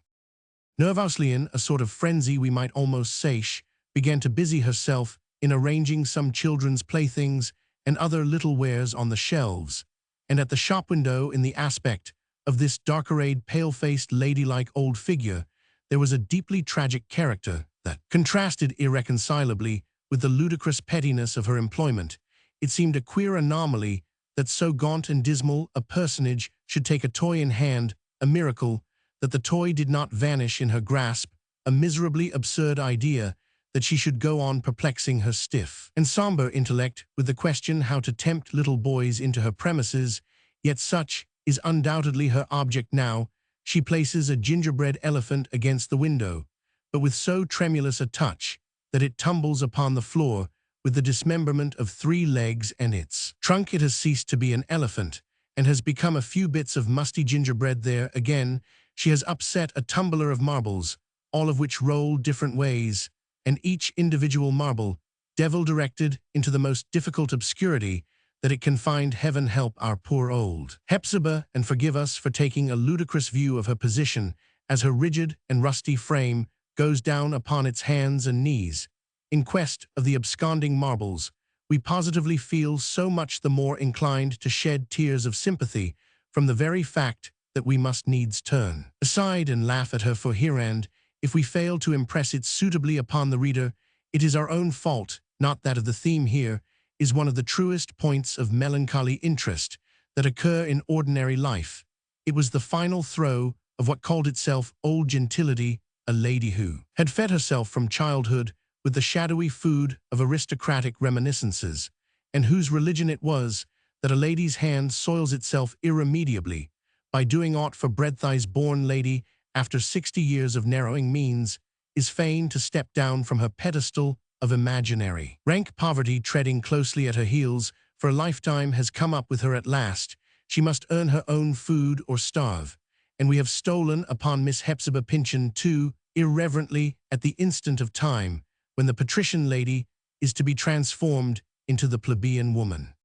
[SPEAKER 1] Nervously, in a sort of frenzy we might almost say, she began to busy herself in arranging some children's playthings and other little wares on the shelves, and at the shop window, in the aspect of this dark-arrayed, pale-faced, ladylike old figure, there was a deeply tragic character that contrasted irreconcilably with the ludicrous pettiness of her employment. It seemed a queer anomaly that so gaunt and dismal a personage should take a toy in hand, a miracle that the toy did not vanish in her grasp, a miserably absurd idea that she should go on perplexing her stiff and somber intellect with the question how to tempt little boys into her premises. Yet such is undoubtedly her object now. She places a gingerbread elephant against the window, but with so tremulous a touch that it tumbles upon the floor with the dismemberment of 3 legs and its trunk. It has ceased to be an elephant and has become a few bits of musty gingerbread. There again, she has upset a tumbler of marbles, all of which roll different ways, and each individual marble devil-directed into the most difficult obscurity that it can find. Heaven help our poor old Hepzibah, and forgive us for taking a ludicrous view of her position, as her rigid and rusty frame goes down upon its hands and knees in quest of the absconding marbles. We positively feel so much the more inclined to shed tears of sympathy from the very fact that we must needs turn aside and laugh at her. For herewith, if we fail to impress it suitably upon the reader, it is our own fault, not that of the theme. Here is one of the truest points of melancholy interest that occur in ordinary life. It was the final throw of what called itself old gentility, a lady who had fed herself from childhood with the shadowy food of aristocratic reminiscences, and whose religion it was that a lady's hand soils itself irremediably by doing aught for bread. Thy's born lady, after 60 years of narrowing means, is fain to step down from her pedestal of imaginary rank poverty, treading closely at her heels, for a lifetime has come up with her at last. She must earn her own food or starve, and we have stolen upon Miss Hepzibah Pyncheon too irreverently at the instant of time when the patrician lady is to be transformed into the plebeian woman.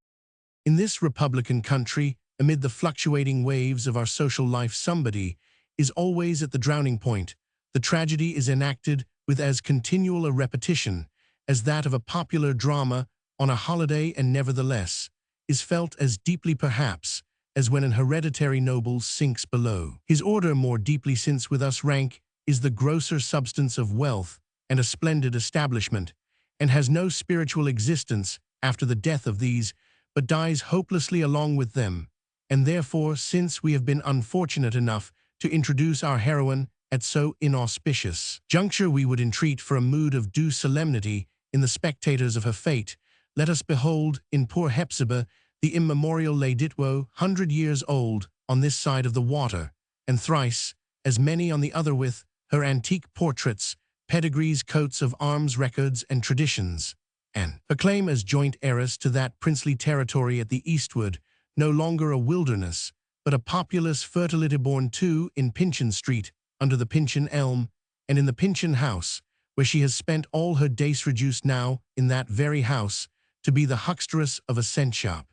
[SPEAKER 1] In this republican country, amid the fluctuating waves of our social life, somebody is always at the drowning point. The tragedy is enacted with as continual a repetition as that of a popular drama on a holiday and nevertheless is felt as deeply perhaps as when an hereditary noble sinks below. His order more deeply since with us rank is the grosser substance of wealth and a splendid establishment, and has no spiritual existence after the death of these, but dies hopelessly along with them. And therefore, since we have been unfortunate enough to introduce our heroine at so inauspicious juncture, we would entreat for a mood of due solemnity in the spectators of her fate. Let us behold, in poor Hepzibah, the immemorial Lady Ditwo, 100 years old on this side of the water, and thrice as many on the other, with her antique portraits, pedigrees, coats of arms, records, and traditions, and her claim as joint heiress to that princely territory at the eastward, no longer a wilderness, but a populous fertility, born too in Pyncheon Street, under the Pyncheon elm, and in the Pyncheon house, where she has spent all her days, reduced now, in that very house, to be the hucksteress of a cent shop.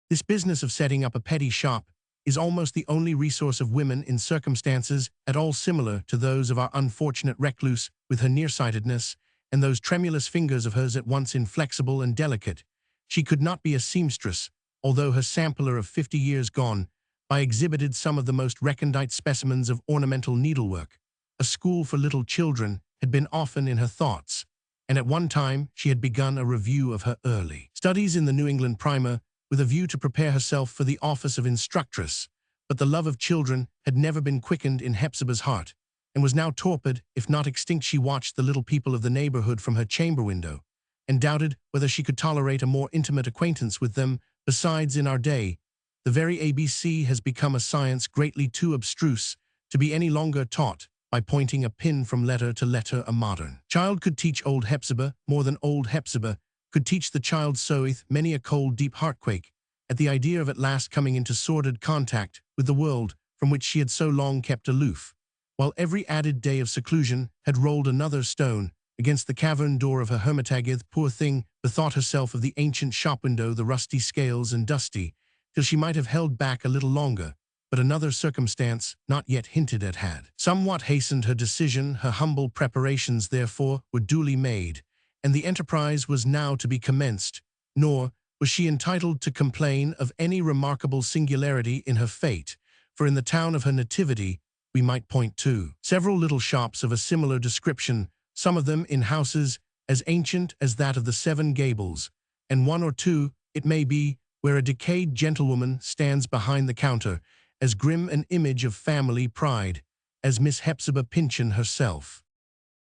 [SPEAKER 1] This business of setting up a petty shop is almost the only resource of women in circumstances at all similar to those of our unfortunate recluse, with her nearsightedness, and those tremulous fingers of hers at once inflexible and delicate. She could not be a seamstress, although her sampler of 50 years gone by exhibited some of the most recondite specimens of ornamental needlework. A school for little children had been often in her thoughts, and at one time she had begun a review of her early studies in the New England Primer, with a view to prepare herself for the office of instructress, but the love of children had never been quickened in Hepzibah's heart, and was now torpid, if not extinct. She watched the little people of the neighborhood from her chamber window, and doubted whether she could tolerate a more intimate acquaintance with them. Besides, in our day, the very ABC has become a science greatly too abstruse to be any longer taught by pointing a pin from letter to letter. A modern child could teach old Hepzibah more than old Hepzibah could teach the child. Soeth many a cold, deep heartquake at the idea of at last coming into sordid contact with the world from which she had so long kept aloof, while every added day of seclusion had rolled another stone against the cavern door of her hermitage. Poor thing, bethought herself of the ancient shop window, the rusty scales and dusty, till she might have held back a little longer, but another circumstance, not yet hinted at, had somewhat hastened her decision. Her humble preparations, therefore, were duly made, and the enterprise was now to be commenced, nor was she entitled to complain of any remarkable singularity in her fate, for in the town of her nativity we might point to several little shops of a similar description, some of them in houses as ancient as that of the Seven Gables, and one or two, it may be, where a decayed gentlewoman stands behind the counter, as grim an image of family pride as Miss Hepzibah Pyncheon herself.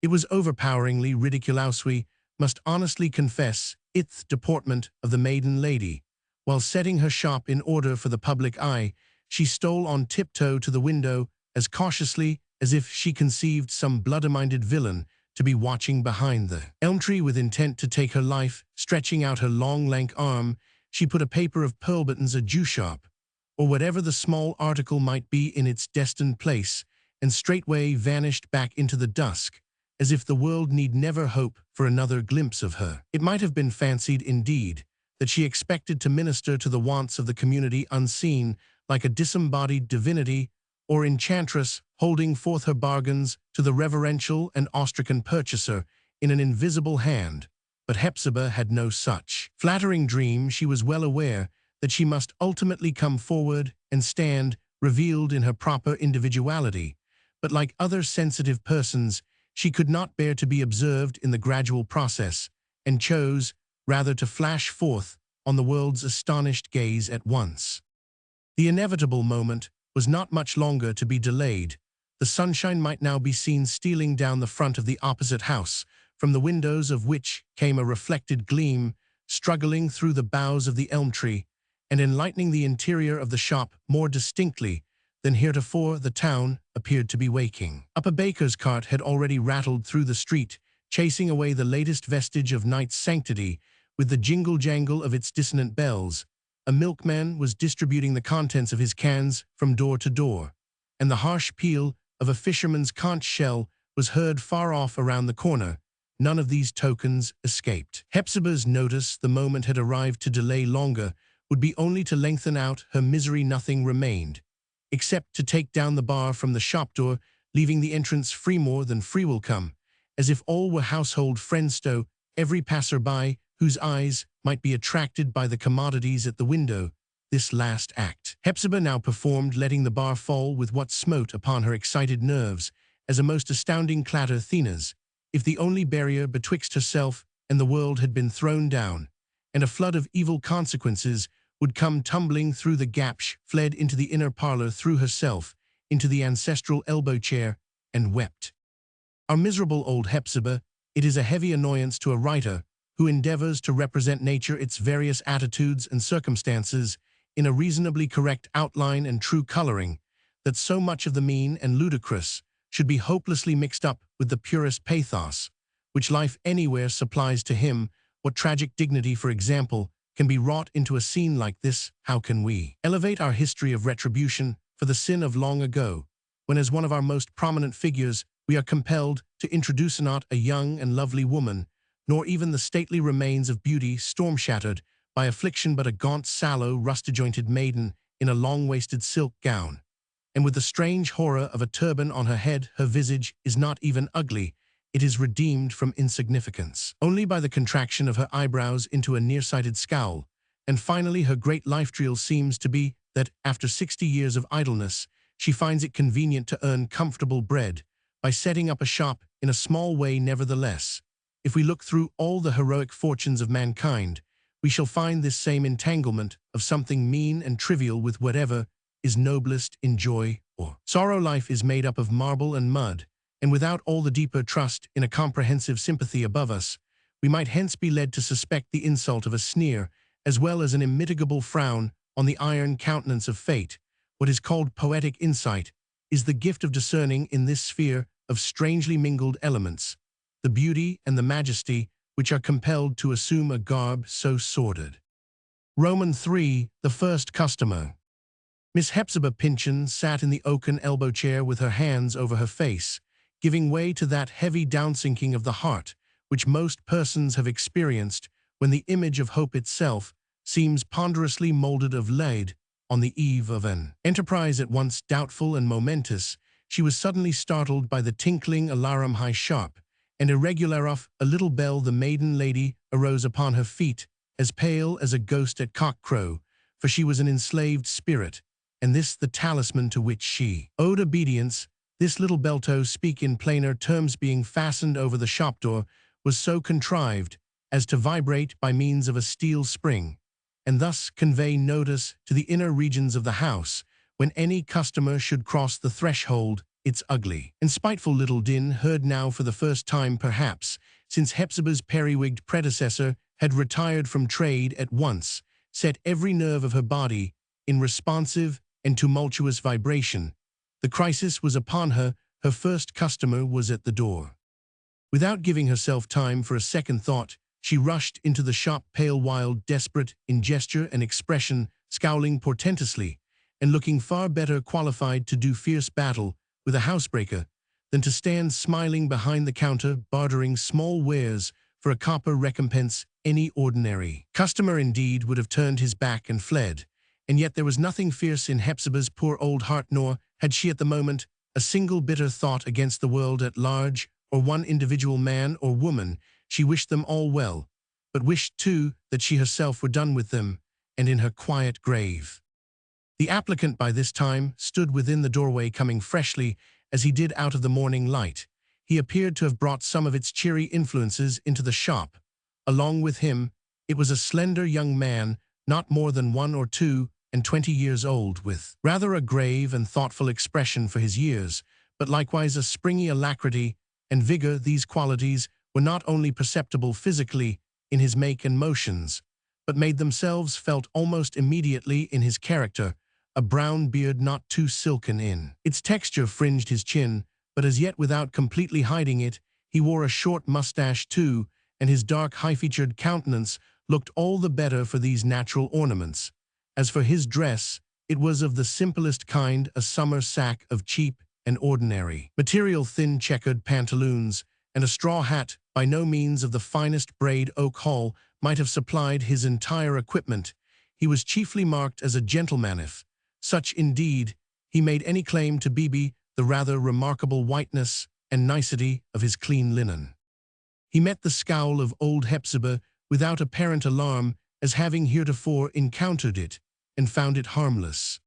[SPEAKER 1] It was overpoweringly ridiculous, we must honestly confess, its deportment of the maiden lady. While setting her shop in order for the public eye, she stole on tiptoe to the window as cautiously as if she conceived some blood-minded villain to be watching behind the elm tree with intent to take her life. Stretching out her long, lank arm, she put a paper of pearl buttons, a Jew-shop, or whatever the small article might be, in its destined place, and straightway vanished back into the dusk, as if the world need never hope for another glimpse of her. It might have been fancied, indeed, that she expected to minister to the wants of the community unseen, like a disembodied divinity or enchantress holding forth her bargains to the reverential and awestricken purchaser in an invisible hand. But Hepzibah had no such flattering dream. She was well aware that she must ultimately come forward and stand revealed in her proper individuality, but like other sensitive persons, she could not bear to be observed in the gradual process, and chose rather to flash forth on the world's astonished gaze at once. The inevitable moment was not much longer to be delayed. The sunshine might now be seen stealing down the front of the opposite house, from the windows of which came a reflected gleam, struggling through the boughs of the elm tree, and enlightening the interior of the shop more distinctly than heretofore. The town appeared to be waking up. A baker's cart had already rattled through the street, chasing away the latest vestige of night's sanctity with the jingle-jangle of its dissonant bells. A milkman was distributing the contents of his cans from door to door, and the harsh peal of a fisherman's conch shell was heard far off around the corner. None of these tokens escaped Hepzibah's notice. The moment had arrived to delay longer would be only to lengthen out her misery. Nothing remained, except to take down the bar from the shop door, leaving the entrance free. More than free will come, as if all were household friends. So every passer-by whose eyes might be attracted by the commodities at the window, this last act. Hepzibah now performed, letting the bar fall with what smote upon her excited nerves as a most astounding clatter. Thenas, if the only barrier betwixt herself and the world had been thrown down, and a flood of evil consequences would come tumbling through the gap, she fled into the inner parlor, threw herself into the ancestral elbow chair, and wept. Our miserable old Hepzibah, it is a heavy annoyance to a writer who endeavors to represent nature, its various attitudes and circumstances, in a reasonably correct outline and true coloring, that so much of the mean and ludicrous should be hopelessly mixed up with the purest pathos, which life anywhere supplies to him. What tragic dignity, for example, can be wrought into a scene like this? How can we elevate our history of retribution for the sin of long ago, when as one of our most prominent figures we are compelled to introduce not a young and lovely woman, nor even the stately remains of beauty storm-shattered by affliction, but a gaunt, sallow, rusty-jointed maiden in a long-waisted silk gown, and with the strange horror of a turban on her head. Her visage is not even ugly, it is redeemed from insignificance only by the contraction of her eyebrows into a nearsighted scowl, and finally her great life-trial seems to be that, after 60 years of idleness, she finds it convenient to earn comfortable bread by setting up a shop in a small way. Nevertheless, if we look through all the heroic fortunes of mankind, we shall find this same entanglement of something mean and trivial with whatever is noblest in joy or sorrow. Life is made up of marble and mud, and without all the deeper trust in a comprehensive sympathy above us, we might hence be led to suspect the insult of a sneer, as well as an immitigable frown, on the iron countenance of fate. What is called poetic insight is the gift of discerning in this sphere of strangely mingled elements the beauty and the majesty which are compelled to assume a garb so sordid. Roman 3. The first customer. Miss Hepzibah Pyncheon sat in the oaken elbow chair with her hands over her face, giving way to that heavy downsinking of the heart which most persons have experienced when the image of hope itself seems ponderously molded of lead. On the eve of an enterprise at once doubtful and momentous, she was suddenly startled by the tinkling alarum. High, sharp, and irregular off a little bell, the maiden lady arose upon her feet, as pale as a ghost at cock-crow, for she was an enslaved spirit, and this the talisman to which she owed obedience. This little bell, to speak in plainer terms, being fastened over the shop door, was so contrived as to vibrate by means of a steel spring, and thus convey notice to the inner regions of the house when any customer should cross the threshold. Its ugly and spiteful little din, heard now for the first time perhaps since Hepzibah's periwigged predecessor had retired from trade, at once set every nerve of her body in responsive and tumultuous vibration. The crisis was upon her. Her first customer was at the door. Without giving herself time for a second thought, she rushed into the shop, pale, wild, desperate in gesture and expression, scowling portentously, and looking far better qualified to do fierce battle with a housebreaker than to stand smiling behind the counter, bartering small wares for a copper recompense. Any ordinary customer indeed would have turned his back and fled, and yet there was nothing fierce in Hepzibah's poor old heart, nor had she at the moment a single bitter thought against the world at large, or one individual man or woman. She wished them all well, but wished too that she herself were done with them, and in her quiet grave. The applicant by this time stood within the doorway, coming freshly as he did out of the morning light. He appeared to have brought some of its cheery influences into the shop. Along with him, it was a slender young man, not more than 21 or 22 years old, with rather a grave and thoughtful expression for his years, but likewise a springy alacrity and vigor. These qualities were not only perceptible physically in his make and motions, but made themselves felt almost immediately in his character. A brown beard not too silken in its texture fringed his chin, but as yet without completely hiding it. He wore a short mustache too, and his dark, high-featured countenance looked all the better for these natural ornaments. As for his dress, it was of the simplest kind, a summer sack of cheap and ordinary material, thin checkered pantaloons, and a straw hat by no means of the finest braid. Oak Hall might have supplied his entire equipment. He was chiefly marked as a gentleman, if such indeed he made any claim to be, the rather remarkable whiteness and nicety of his clean linen. He met the scowl of old Hepzibah without apparent alarm, as having heretofore encountered it, and found it harmless.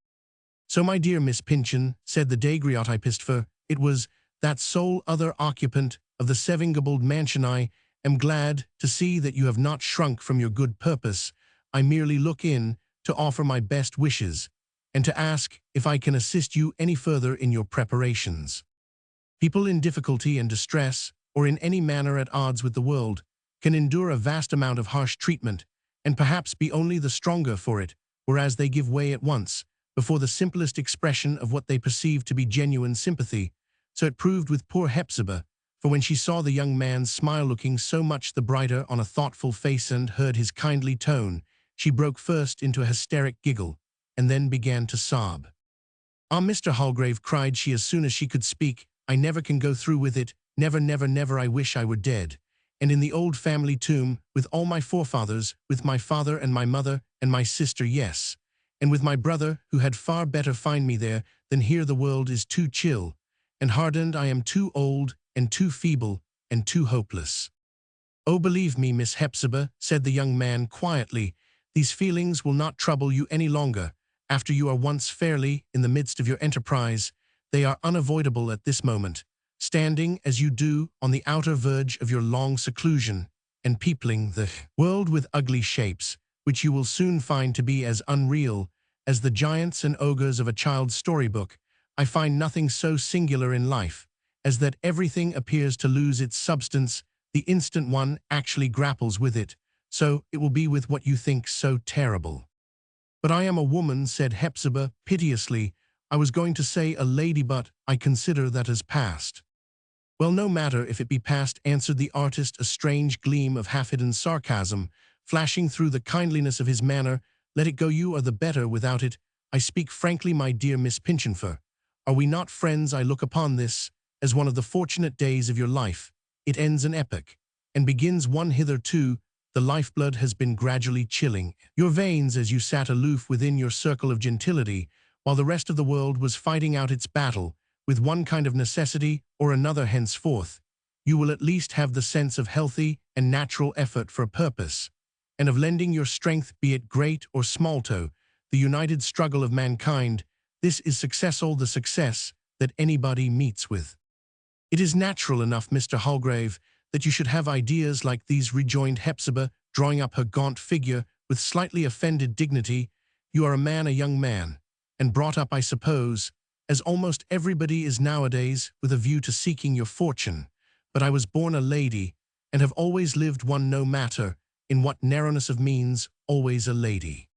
[SPEAKER 1] "So, my dear Miss Pyncheon," said the daguerreotypist, "for it was that sole other occupant of the Seven Gables mansion, I am glad to see that you have not shrunk from your good purpose. I merely look in to offer my best wishes, and to ask if I can assist you any further in your preparations. People in difficulty and distress, or in any manner at odds with the world, can endure a vast amount of harsh treatment, and perhaps be only the stronger for it, whereas they give way at once, before the simplest expression of what they perceive to be genuine sympathy. So it proved with poor Hepzibah, for when she saw the young man's smile looking so much the brighter on a thoughtful face and heard his kindly tone, she broke first into a hysteric giggle, and then began to sob. "Ah, Mr. Holgrave," cried she as soon as she could speak, "I never can go through with it, never, never, never. I wish I were dead, and in the old family tomb, with all my forefathers, with my father and my mother and my sister, yes, and with my brother, who had far better find me there than here. The world is too chill and hardened. I am too old and too feeble and too hopeless." "Oh, believe me, Miss Hepzibah," said the young man quietly, "these feelings will not trouble you any longer. After you are once fairly in the midst of your enterprise, they are unavoidable at this moment, standing as you do on the outer verge of your long seclusion, and peopling the world with ugly shapes, which you will soon find to be as unreal as the giants and ogres of a child's storybook. I find nothing so singular in life as that everything appears to lose its substance the instant one actually grapples with it. So it will be with what you think so terrible." "But I am a woman," said Hepzibah piteously. "I was going to say a lady, but I consider that as past." "Well, no matter if it be past," answered the artist, a strange gleam of half-hidden sarcasm flashing through the kindliness of his manner. "Let it go, you are the better without it. I speak frankly, my dear Miss Pyncheon, for are we not friends? I look upon this as one of the fortunate days of your life. It ends an epoch, and begins one. Hitherto the lifeblood has been gradually chilling your veins as you sat aloof within your circle of gentility, while the rest of the world was fighting out its battle with one kind of necessity or another. Henceforth, you will at least have the sense of healthy and natural effort for a purpose, and of lending your strength, be it great or small, to the united struggle of mankind. This is successful, the success that anybody meets with." "It is natural enough, Mr. Holgrave, that you should have ideas like these," rejoined Hepzibah, drawing up her gaunt figure with slightly offended dignity. "You are a man, a young man, and brought up, I suppose, as almost everybody is nowadays, with a view to seeking your fortune. But I was born a lady, and have always lived one, no matter in what narrowness of means, always a lady."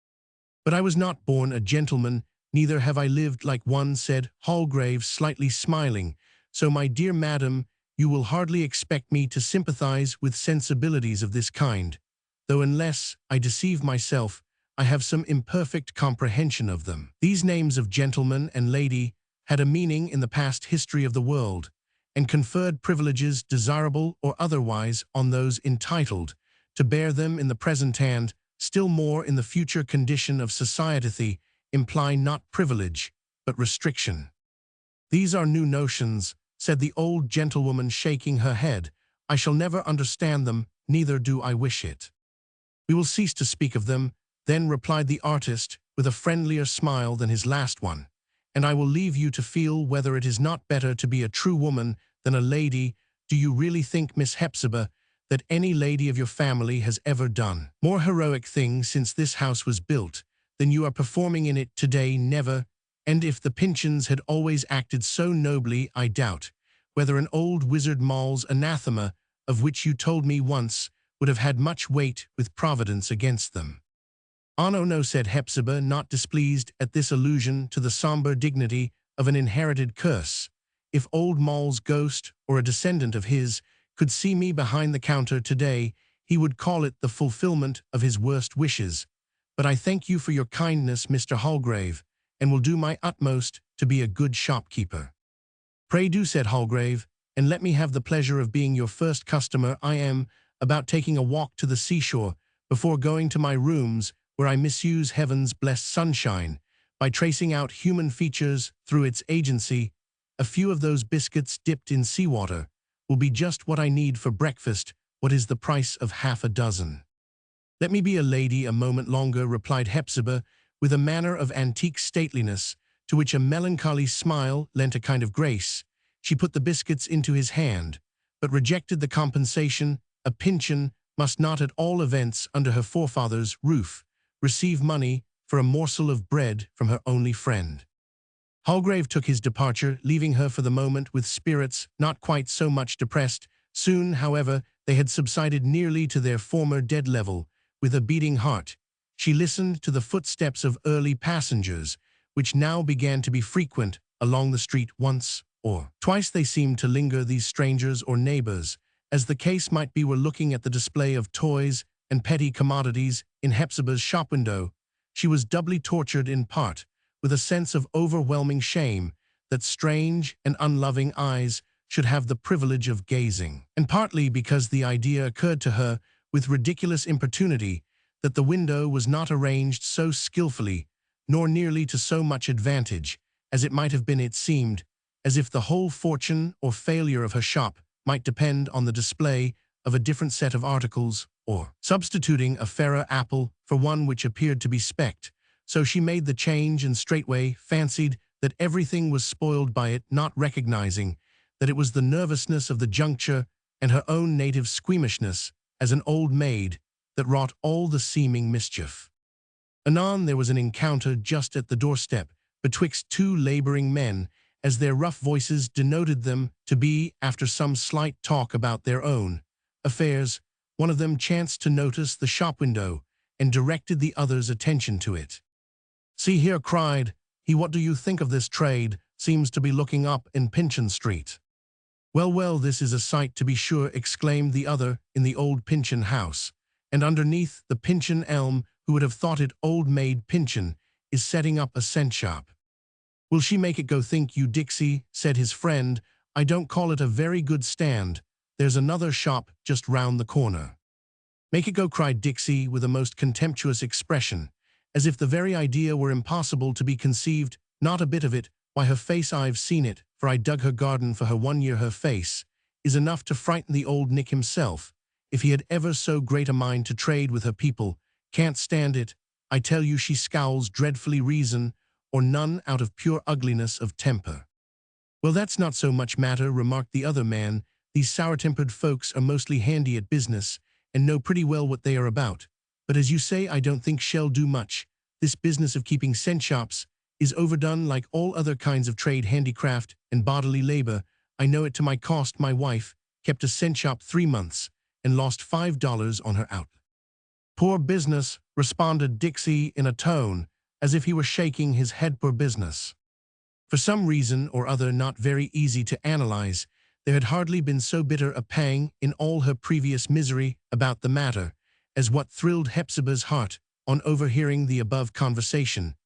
[SPEAKER 1] "But I was not born a gentleman, neither have I lived like one," said Holgrave, slightly smiling. "So, my dear madam, you will hardly expect me to sympathize with sensibilities of this kind, though unless I deceive myself, I have some imperfect comprehension of them. These names of gentleman and lady had a meaning in the past history of the world, and conferred privileges, desirable or otherwise, on those entitled to bear them in the present, and still more in the future condition of society, imply not privilege, but restriction." "These are new notions," said the old gentlewoman, shaking her head. "I shall never understand them, neither do I wish it." "We will cease to speak of them, then," replied the artist, with a friendlier smile than his last one, "and I will leave you to feel whether it is not better to be a true woman than a lady. Do you really think, Miss Hepzibah, that any lady of your family has ever done more heroic things since this house was built than you are performing in it today? Never. And if the Pyncheons had always acted so nobly, I doubt whether an old wizard Mall's anathema, of which you told me once, would have had much weight with Providence against them." "Oh, no, no," said Hepzibah, not displeased at this allusion to the somber dignity of an inherited curse. "If old Mall's ghost, or a descendant of his, could see me behind the counter today, he would call it the fulfillment of his worst wishes. But I thank you for your kindness, Mr. Holgrave, and will do my utmost to be a good shopkeeper." "Pray do," said Holgrave, "and let me have the pleasure of being your first customer. I am about taking a walk to the seashore, before going to my rooms, where I misuse heaven's blessed sunshine by tracing out human features through its agency. A few of those biscuits dipped in seawater will be just what I need for breakfast. What is the price of half a dozen?" "Let me be a lady a moment longer," replied Hepzibah, with a manner of antique stateliness, to which a melancholy smile lent a kind of grace. She put the biscuits into his hand, but rejected the compensation. A Pyncheon must not at all events, under her forefather's roof, receive money for a morsel of bread from her only friend. Holgrave took his departure, leaving her for the moment with spirits not quite so much depressed. Soon, however, they had subsided nearly to their former dead level. With a beating heart, she listened to the footsteps of early passengers, which now began to be frequent along the street. Once or twice they seemed to linger, these strangers or neighbors, as the case might be, were looking at the display of toys and petty commodities in Hepzibah's shop window. She was doubly tortured, in part with a sense of overwhelming shame that strange and unloving eyes should have the privilege of gazing, and partly because the idea occurred to her with ridiculous importunity that the window was not arranged so skillfully, nor nearly to so much advantage, as it might have been. It seemed as if the whole fortune or failure of her shop might depend on the display of a different set of articles, or substituting a fairer apple for one which appeared to be specked. So she made the change and straightway fancied that everything was spoiled by it, not recognizing that it was the nervousness of the juncture and her own native squeamishness as an old maid that wrought all the seeming mischief. Anon there was an encounter just at the doorstep betwixt two laboring men, as their rough voices denoted them to be. After some slight talk about their own affairs, one of them chanced to notice the shop window and directed the other's attention to it. "See here," cried he, "what do you think of this trade? Seems to be looking up in Pyncheon Street." "Well, well, this is a sight to be sure," exclaimed the other. "In the old Pyncheon house, and underneath the Pyncheon elm. Who would have thought it? Old maid Pyncheon is setting up a cent shop." "Will she make it go, think you, Dixie?" said his friend. "I don't call it a very good stand. There's another shop just round the corner." "Make it go," cried Dixie with a most contemptuous expression, as if the very idea were impossible to be conceived. "Not a bit of it. Why, her face, I've seen it, for I dug her garden for her one year. Her face is enough to frighten the old Nick himself, if he had ever so great a mind to trade with her people. Can't stand it. I tell you, she scowls dreadfully, reason or none, out of pure ugliness of temper." "Well, that's not so much matter," remarked the other man. "These sour-tempered folks are mostly handy at business, and know pretty well what they are about. But as you say, I don't think she'll do much. This business of keeping cent shops is overdone, like all other kinds of trade, handicraft, and bodily labor. I know it to my cost. My wife kept a cent shop 3 months, and lost $5 on her out." "Poor business," responded Dixie in a tone as if he were shaking his head. "Poor business." For some reason or other not very easy to analyze, there had hardly been so bitter a pang in all her previous misery about the matter as what thrilled Hepzibah's heart on overhearing the above conversation.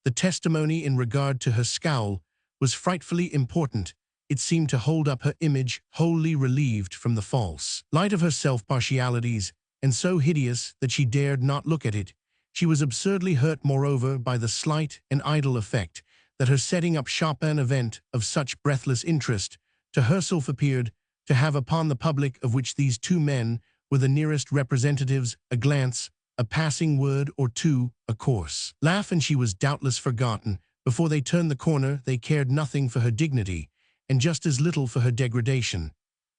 [SPEAKER 1] The testimony in regard to her scowl was frightfully important. It seemed to hold up her image, wholly relieved from the false light of her self-partialities, and so hideous that she dared not look at it. She was absurdly hurt, moreover, by the slight and idle effect that her setting up shop, an event of such breathless interest, to herself appeared to have upon the public, of which these two men were the nearest representatives. A glance, a passing word or two, a coarse laugh, and she was doubtless forgotten. Before they turned the corner, they cared nothing for her dignity, and just as little for her degradation.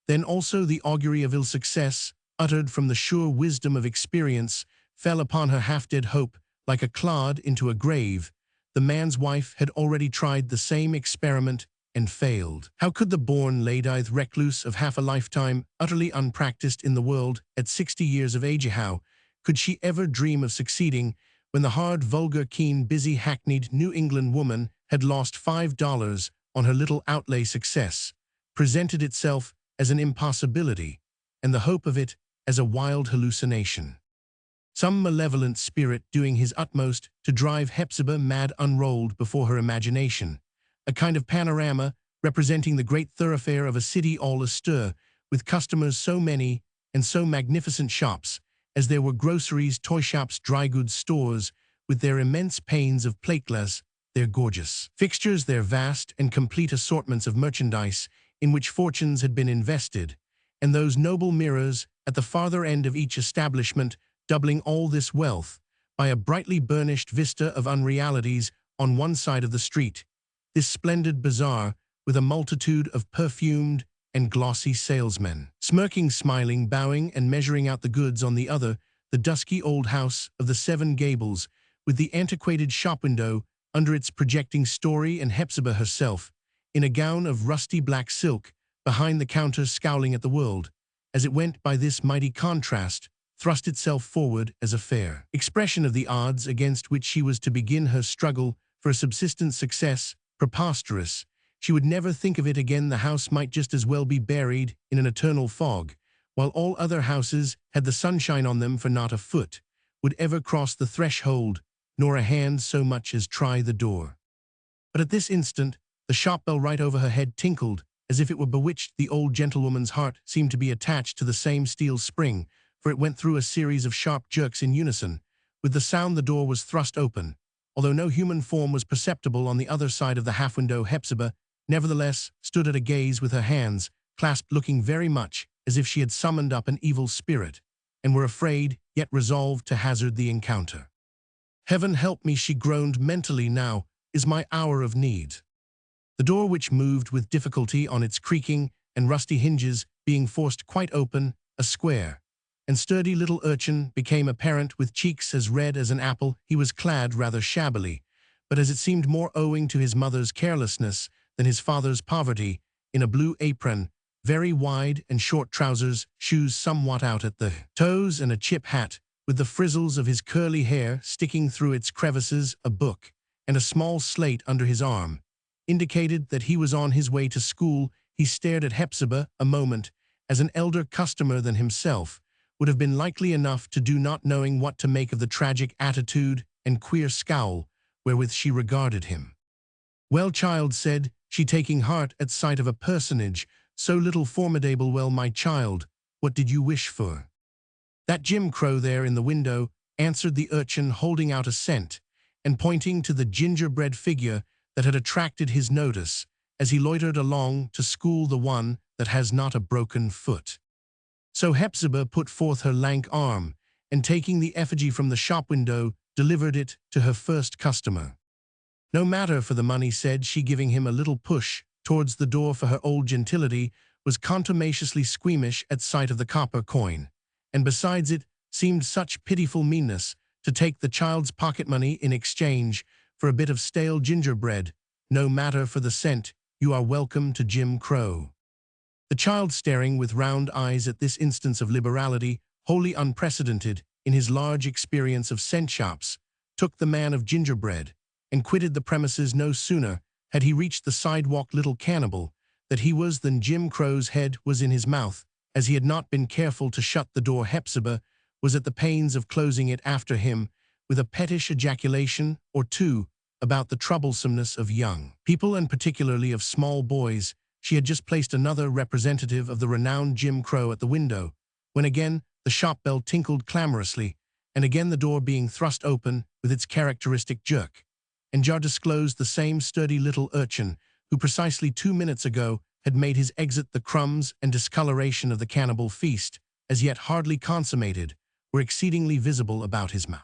[SPEAKER 1] Then also the augury of ill success, uttered from the sure wisdom of experience, fell upon her half-dead hope like a clod into a grave. The man's wife had already tried the same experiment and failed. How could the born lady recluse of half a lifetime, utterly unpracticed in the world, at 60 years of age, how could she ever dream of succeeding when the hard, vulgar, keen, busy, hackneyed New England woman had lost $5 on her little outlay? Success presented itself as an impossibility, and the hope of it as a wild hallucination. Some malevolent spirit doing his utmost to drive Hepzibah mad unrolled before her imagination a kind of panorama representing the great thoroughfare of a city all astir, with customers so many and so magnificent shops, as there were groceries, toy shops, dry goods stores, with their immense panes of plate glass, their gorgeous fixtures, their vast and complete assortments of merchandise in which fortunes had been invested, and those noble mirrors at the farther end of each establishment, doubling all this wealth by a brightly burnished vista of unrealities on one side of the street, this splendid bazaar with a multitude of perfumed and glossy salesmen, smirking, smiling, bowing, and measuring out the goods on the other, the dusky old house of the Seven Gables, with the antiquated shop window under its projecting story, and Hepzibah herself, in a gown of rusty black silk, behind the counter scowling at the world, as it went by. This mighty contrast thrust itself forward as a fair expression of the odds against which she was to begin her struggle for a subsistence success. Preposterous. She would never think of it again. The house might just as well be buried in an eternal fog, while all other houses had the sunshine on them, for not a foot would ever cross the threshold, nor a hand so much as try the door. But at this instant, the shop bell right over her head tinkled, as if it were bewitched. The old gentlewoman's heart seemed to be attached to the same steel spring, for it went through a series of sharp jerks in unison. With the sound, the door was thrust open. Although no human form was perceptible on the other side of the half-window, Hepzibah, nevertheless, stood at a gaze with her hands clasped, looking very much as if she had summoned up an evil spirit, and were afraid, yet resolved to hazard the encounter. "Heaven help me," she groaned mentally, "now is my hour of need." The door, which moved with difficulty on its creaking and rusty hinges being forced quite open, a square and sturdy little urchin became apparent, with cheeks as red as an apple. He was clad rather shabbily, but as it seemed more owing to his mother's carelessness than his father's poverty, in a blue apron, very wide and short trousers, shoes somewhat out at the toes, and a chip hat with the frizzles of his curly hair sticking through its crevices. A book and a small slate under his arm indicated that he was on his way to school. He stared at Hepzibah a moment, as an elder customer than himself would have been likely enough to do, not knowing what to make of the tragic attitude and queer scowl wherewith she regarded him. "Well, child," said she, taking heart at sight of a personage so little formidable. "Well, my child, what did you wish for?" "That Jim Crow there in the window," answered the urchin, holding out a cent and pointing to the gingerbread figure that had attracted his notice as he loitered along to school, "the one that has not a broken foot." So Hepzibah put forth her lank arm, and taking the effigy from the shop window, delivered it to her first customer. "No matter for the money," said she, giving him a little push towards the door, for her old gentility was contumaciously squeamish at sight of the copper coin, and besides it seemed such pitiful meanness to take the child's pocket money in exchange for a bit of stale gingerbread. "No matter for the cent, you are welcome to Jim Crow." The child, staring with round eyes at this instance of liberality, wholly unprecedented in his large experience of cent shops, took the man of gingerbread and quitted the premises. No sooner had he reached the sidewalk, little cannibal that he was, than Jim Crow's head was in his mouth. As he had not been careful to shut the door, Hepzibah was at the pains of closing it after him, with a pettish ejaculation or two about the troublesomeness of young people, and particularly of small boys. She had just placed another representative of the renowned Jim Crow at the window, when again the shop bell tinkled clamorously, and again the door, being thrust open with its characteristic jerk and jar, disclosed the same sturdy little urchin who precisely 2 minutes ago had made his exit. The crumbs and discoloration of the cannibal feast, as yet hardly consummated, were exceedingly visible about his mouth.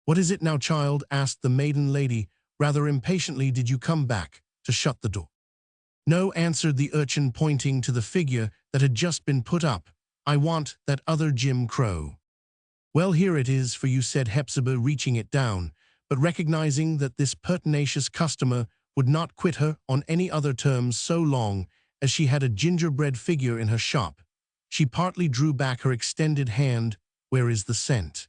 [SPEAKER 1] "What is it now, child?" asked the maiden lady rather impatiently. "Did you come back to shut the door?" "No," answered the urchin, pointing to the figure that had just been put up. "I want that other Jim Crow." "Well, here it is for you," said Hepzibah, reaching it down, but recognizing that this pertinacious customer would not quit her on any other terms so long as she had a gingerbread figure in her shop, she partly drew back her extended hand. "Where is the cent?"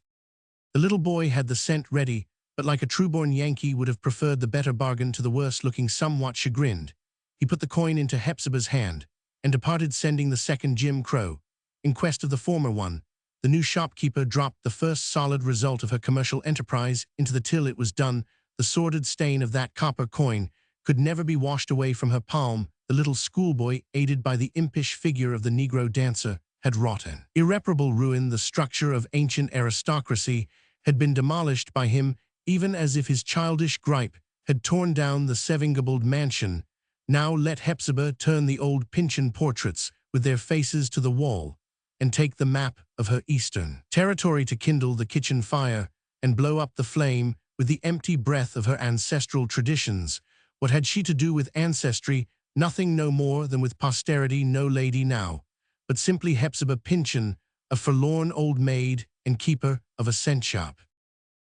[SPEAKER 1] The little boy had the cent ready, but like a true-born Yankee would have preferred the better bargain to the worse. Looking somewhat chagrined, he put the coin into Hepzibah's hand and departed, sending the second Jim Crow in quest of the former one. The new shopkeeper dropped the first solid result of her commercial enterprise into the till. It was done. The sordid stain of that copper coin could never be washed away from her palm. The little schoolboy, aided by the impish figure of the Negro dancer, had wrought an irreparable ruin. The structure of ancient aristocracy had been demolished by him, even as if his childish gripe had torn down the Seven Gables mansion. Now let Hepzibah turn the old Pyncheon portraits with their faces to the wall, and take the map of her eastern territory to kindle the kitchen fire and blow up the flame with the empty breath of her ancestral traditions. What had she to do with ancestry? Nothing, no more than with posterity. No lady now, but simply Hepzibah Pyncheon, a forlorn old maid and keeper of a scent shop.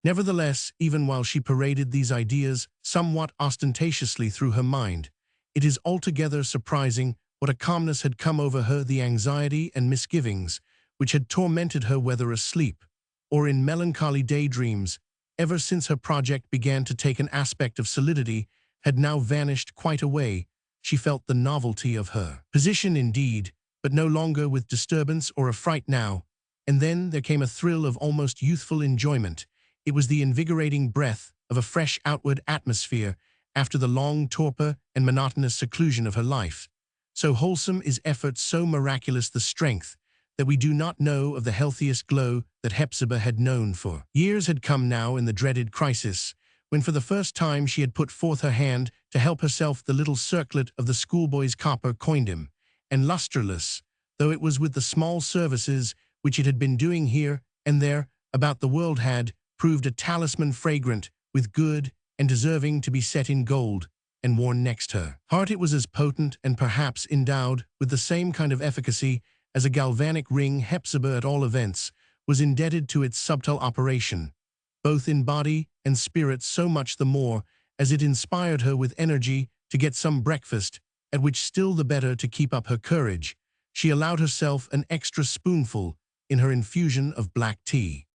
[SPEAKER 1] Nevertheless, even while she paraded these ideas somewhat ostentatiously through her mind, it is altogether surprising what a calmness had come over her. The anxiety and misgivings which had tormented her, whether asleep or in melancholy daydreams, ever since her project began to take an aspect of solidity, had now vanished quite away. She felt the novelty of her position indeed, but no longer with disturbance or affright now. And then there came a thrill of almost youthful enjoyment. It was the invigorating breath of a fresh outward atmosphere after the long torpor and monotonous seclusion of her life. So wholesome is effort, so miraculous the strength, that we do not know of the healthiest glow that Hepzibah had known for years. Had come now in the dreaded crisis, when for the first time she had put forth her hand to help herself. The little circlet of the schoolboy's copper coined him, and lustreless though it was with the small services which it had been doing here and there about the world, had proved a talisman fragrant with good and deserving to be set in gold and worn next her heart. It was as potent and perhaps endowed with the same kind of efficacy as a galvanic ring. Hepzibah, at all events, was indebted to its subtle operation, both in body and spirit, so much the more as it inspired her with energy to get some breakfast, at which, still the better to keep up her courage, she allowed herself an extra spoonful in her infusion of black tea.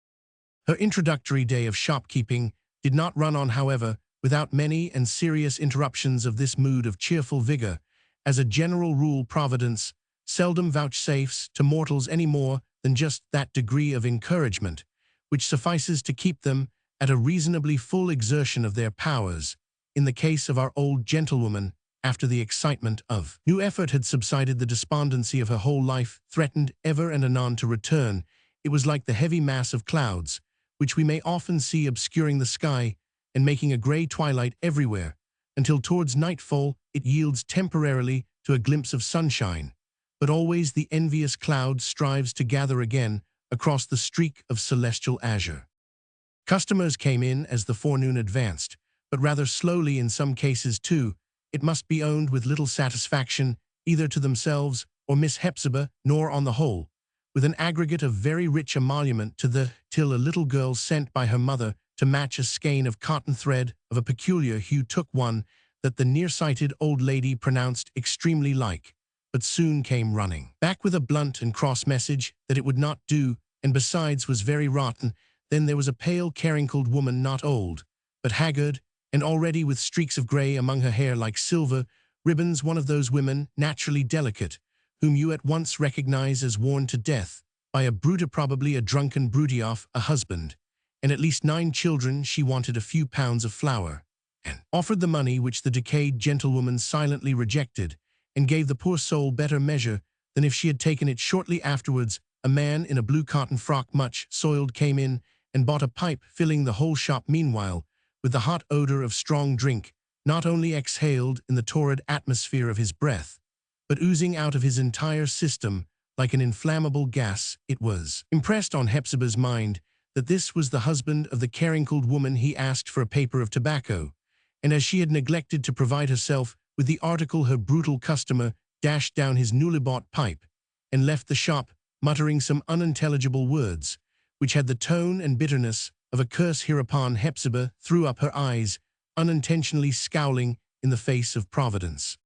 [SPEAKER 1] Her introductory day of shopkeeping did not run on, however, without many and serious interruptions of this mood of cheerful vigor. As a general rule, Providence seldom vouchsafes to mortals any more than just that degree of encouragement which suffices to keep them at a reasonably full exertion of their powers. In the case of our old gentlewoman, after the excitement of new effort had subsided, the despondency of her whole life threatened ever and anon to return. It was like the heavy mass of clouds, which we may often see obscuring the sky and making a grey twilight everywhere, until towards nightfall it yields temporarily to a glimpse of sunshine. But always the envious cloud strives to gather again across the streak of celestial azure. Customers came in as the forenoon advanced, but rather slowly in some cases too, it must be owned, with little satisfaction either to themselves or Miss Hepzibah, nor on the whole with an aggregate of very rich emolument to the, till a little girl sent by her mother to match a skein of cotton thread of a peculiar hue took one that the nearsighted old lady pronounced extremely like, but soon came running back with a blunt and cross message that it would not do, and besides was very rotten. Then there was a pale, carrincled woman, not old, but haggard, and already with streaks of grey among her hair like silver ribbons, one of those women, naturally delicate, whom you at once recognize as worn to death by a brute, probably a drunken broodioff, a husband, and at least 9 children. She wanted a few pounds of flour, and offered the money, which the decayed gentlewoman silently rejected, and gave the poor soul better measure than if she had taken it. Shortly afterwards, a man in a blue cotton frock, much soiled, came in and bought a pipe, filling the whole shop meanwhile with the hot odor of strong drink, not only exhaled in the torrid atmosphere of his breath, but oozing out of his entire system like an inflammable gas. It was impressed on Hepzibah's mind that this was the husband of the carrincled woman. He asked for a paper of tobacco, and as she had neglected to provide herself with the article, her brutal customer dashed down his newly bought pipe and left the shop, muttering some unintelligible words, which had the tone and bitterness of a curse. Hereupon Hepzibah threw up her eyes, unintentionally scowling in the face of Providence.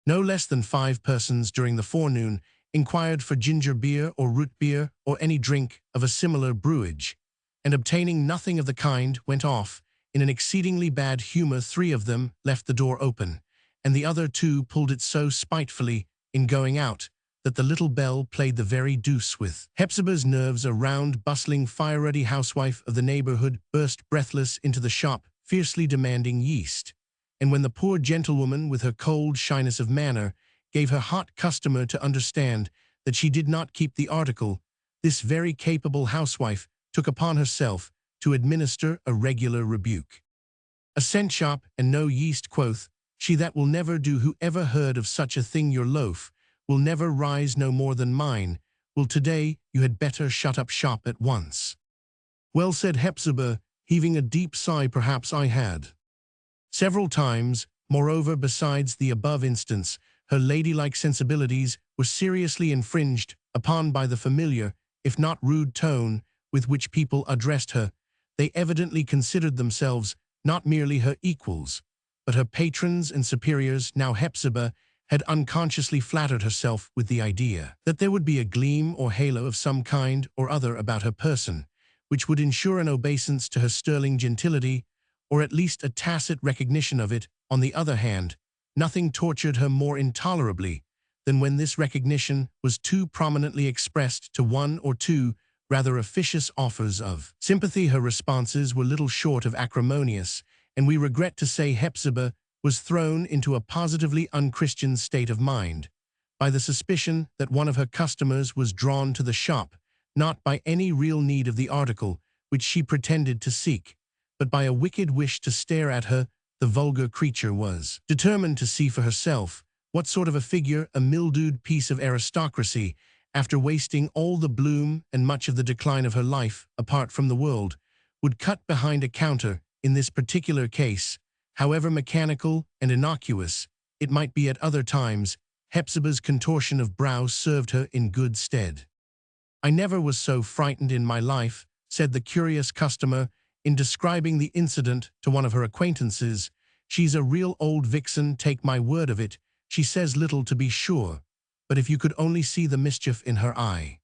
[SPEAKER 1] No less than 5 persons during the forenoon inquired for ginger beer or root beer or any drink of a similar brewage, and obtaining nothing of the kind, went off in an exceedingly bad humor. 3 of them left the door open, and the other 2 pulled it so spitefully in going out that the little bell played the very deuce with Hepzibah's nerves. A round, bustling, fire-ruddy housewife of the neighborhood burst breathless into the shop, fiercely demanding yeast, and when the poor gentlewoman, with her cold shyness of manner, gave her hot customer to understand that she did not keep the article, this very capable housewife took upon herself to administer a regular rebuke. "A cent shop and no yeast," quoth she, "that will never do. Who ever heard of such a thing? Your loaf will never rise no more than mine. Well, today you had better shut up shop at once." "Well said, Hepzibah," heaving a deep sigh. "Perhaps I had." Several times, moreover, besides the above instance, her ladylike sensibilities were seriously infringed upon by the familiar, if not rude tone with which people addressed her. They evidently considered themselves not merely her equals, but her patrons and superiors. Now Hepzibah had unconsciously flattered herself with the idea that there would be a gleam or halo of some kind or other about her person, which would ensure an obeisance to her sterling gentility, or at least a tacit recognition of it. On the other hand, nothing tortured her more intolerably than when this recognition was too prominently expressed to one or two rather officious offers of sympathy. Her responses were little short of acrimonious, and we regret to say Hepzibah was thrown into a positively unchristian state of mind by the suspicion that one of her customers was drawn to the shop, not by any real need of the article which she pretended to seek, but by a wicked wish to stare at her. The vulgar creature was determined to see for herself what sort of a figure a mildewed piece of aristocracy, after wasting all the bloom and much of the decline of her life apart from the world, would cut behind a counter. In this particular case, however mechanical and innocuous it might be at other times, Hepzibah's contortion of brow served her in good stead. "I never was so frightened in my life," said the curious customer, in describing the incident to one of her acquaintances. "She's a real old vixen, take my word of it. She says little, to be sure, but if you could only see the mischief in her eye."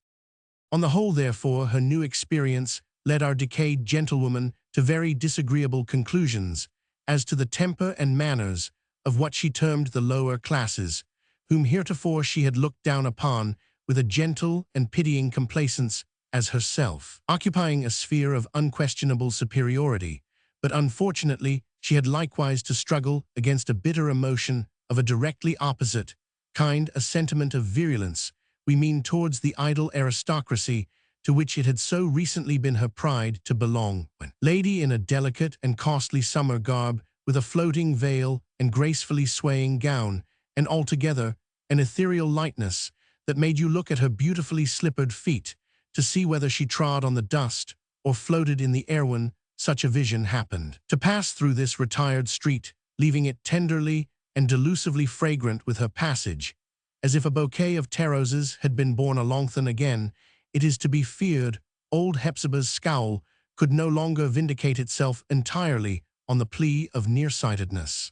[SPEAKER 1] On the whole, therefore, her new experience led our decayed gentlewoman to very disagreeable conclusions as to the temper and manners of what she termed the lower classes, whom heretofore she had looked down upon with a gentle and pitying complacence as herself occupying a sphere of unquestionable superiority. But unfortunately, she had likewise to struggle against a bitter emotion of a directly opposite kind, a sentiment of virulence, we mean, towards the idle aristocracy to which it had so recently been her pride to belong. When lady in a delicate and costly summer garb, with a floating veil and gracefully swaying gown, and altogether an ethereal lightness that made you look at her beautifully slippered feet to see whether she trod on the dust or floated in the air. When such a vision happened to pass through this retired street, leaving it tenderly and delusively fragrant with her passage, as if a bouquet of roses had been borne alongthen again, it is to be feared old Hepzibah's scowl could no longer vindicate itself entirely on the plea of nearsightedness.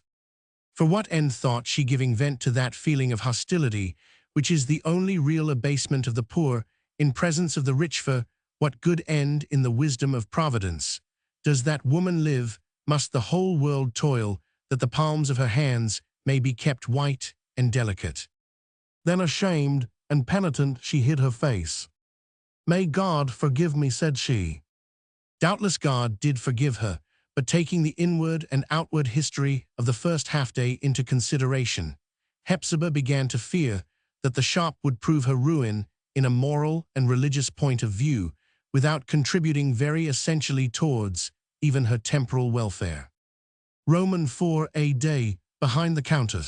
[SPEAKER 1] For what end thought she giving vent to that feeling of hostility which is the only real abasement of the poor in presence of the rich? For what good end, in the wisdom of Providence, does that woman live? Must the whole world toil that the palms of her hands may be kept white and delicate? Then, ashamed and penitent, she hid her face. "May God forgive me," said she. Doubtless God did forgive her, but taking the inward and outward history of the first half-day into consideration, Hepzibah began to fear that the shop would prove her ruin in a moral and religious point of view, without contributing very essentially towards even her temporal welfare. Roman 4 a day, behind the counter.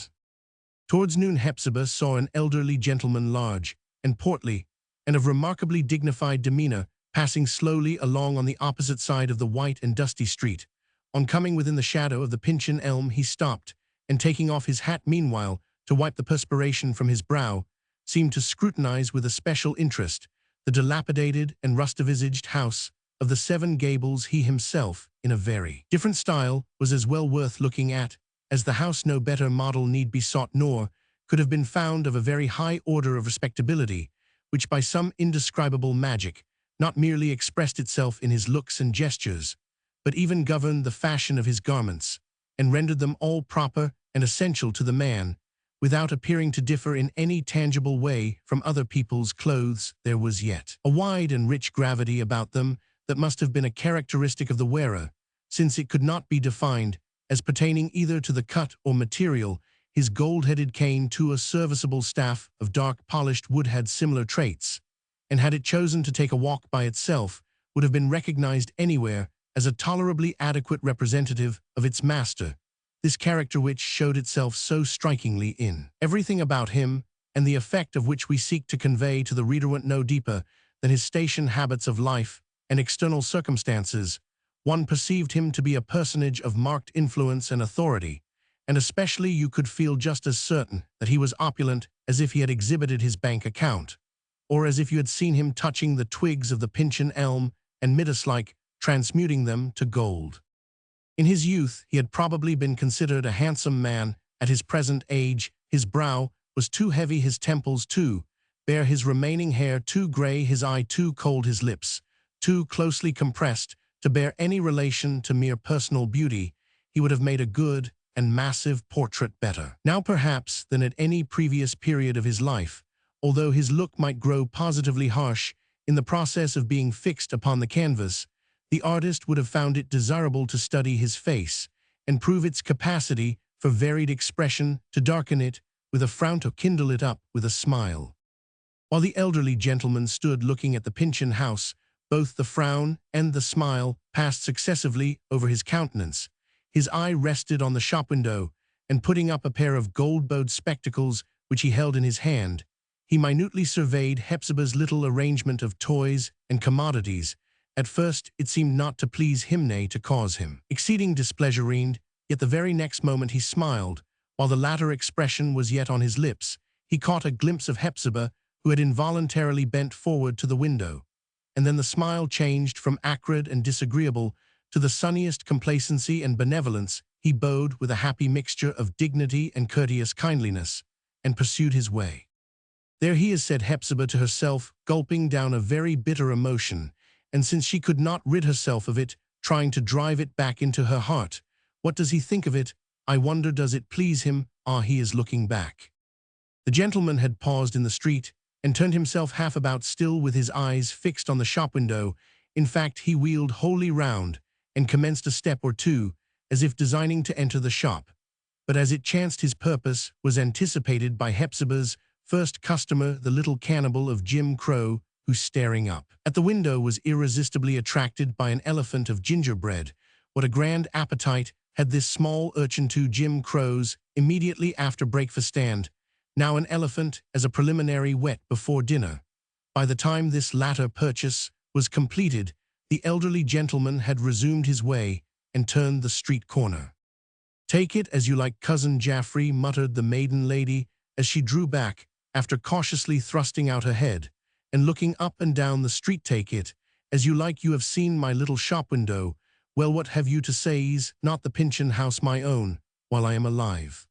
[SPEAKER 1] Towards noon Hepzibah saw an elderly gentleman, large and portly, and of remarkably dignified demeanor, passing slowly along on the opposite side of the white and dusty street. On coming within the shadow of the Pyncheon elm, he stopped, and taking off his hat meanwhile to wipe the perspiration from his brow, seemed to scrutinize with especial interest the dilapidated and rust-visaged house of the Seven Gables. He himself, in a very different style, was as well worth looking at as the house. No better model need be sought, nor could have been found of a very high order of respectability, which by some indescribable magic not merely expressed itself in his looks and gestures, but even governed the fashion of his garments, and rendered them all proper and essential to the man, without appearing to differ in any tangible way from other people's clothes. There was yet a wide and rich gravity about them that must have been a characteristic of the wearer, since it could not be defined as pertaining either to the cut or material. His gold-headed cane, to a serviceable staff of dark polished wood, had similar traits, and had it chosen to take a walk by itself, would have been recognized anywhere as a tolerably adequate representative of its master. This character, which showed itself so strikingly in everything about him, and the effect of which we seek to convey to the reader went no deeper than his station, habits of life, and external circumstances. One perceived him to be a personage of marked influence and authority, and especially you could feel just as certain that he was opulent as if he had exhibited his bank account, or as if you had seen him touching the twigs of the Pyncheon elm and Midas-like transmuting them to gold. In his youth, he had probably been considered a handsome man. At his present age, his brow was too heavy, his temples too bare, his remaining hair too gray, his eye too cold, his lips too closely compressed to bear any relation to mere personal beauty. He would have made a good and massive portrait better now perhaps than at any previous period of his life, although his look might grow positively harsh in the process of being fixed upon the canvas. The artist would have found it desirable to study his face and prove its capacity for varied expression, to darken it with a frown, to kindle it up with a smile. While the elderly gentleman stood looking at the Pyncheon house, both the frown and the smile passed successively over his countenance. His eye rested on the shop window, and putting up a pair of gold-bowed spectacles which he held in his hand, he minutely surveyed Hepzibah's little arrangement of toys and commodities. At first it seemed not to please him, nay, to cause him exceeding displeasure, yet the very next moment he smiled. While the latter expression was yet on his lips, he caught a glimpse of Hepzibah, who had involuntarily bent forward to the window, and then the smile changed from acrid and disagreeable to the sunniest complacency and benevolence. He bowed with a happy mixture of dignity and courteous kindliness, and pursued his way. "There he is," said Hepzibah to herself, gulping down a very bitter emotion, and since she could not rid herself of it, trying to drive it back into her heart. "What does he think of it? I wonder, does it please him? Ah, he is looking back." The gentleman had paused in the street, and turned himself half about, still with his eyes fixed on the shop window. In fact, he wheeled wholly round, and commenced a step or two, as if designing to enter the shop. But as it chanced, his purpose was anticipated by Hepzibah's first customer, the little cannibal of Jim Crow, who, staring up at the window, was irresistibly attracted by an elephant of gingerbread. What a grand appetite had this small urchin! To Jim Crow's immediately after breakfast stand. Now an elephant as a preliminary whet before dinner. By the time this latter purchase was completed, the elderly gentleman had resumed his way and turned the street corner. "Take it as you like, Cousin Jaffrey," muttered the maiden lady as she drew back, after cautiously thrusting out her head and looking up and down the street. "Take it as you like. You have seen my little shop window. Well, what have you to say? Is not the Pyncheon house my own, while I am alive?"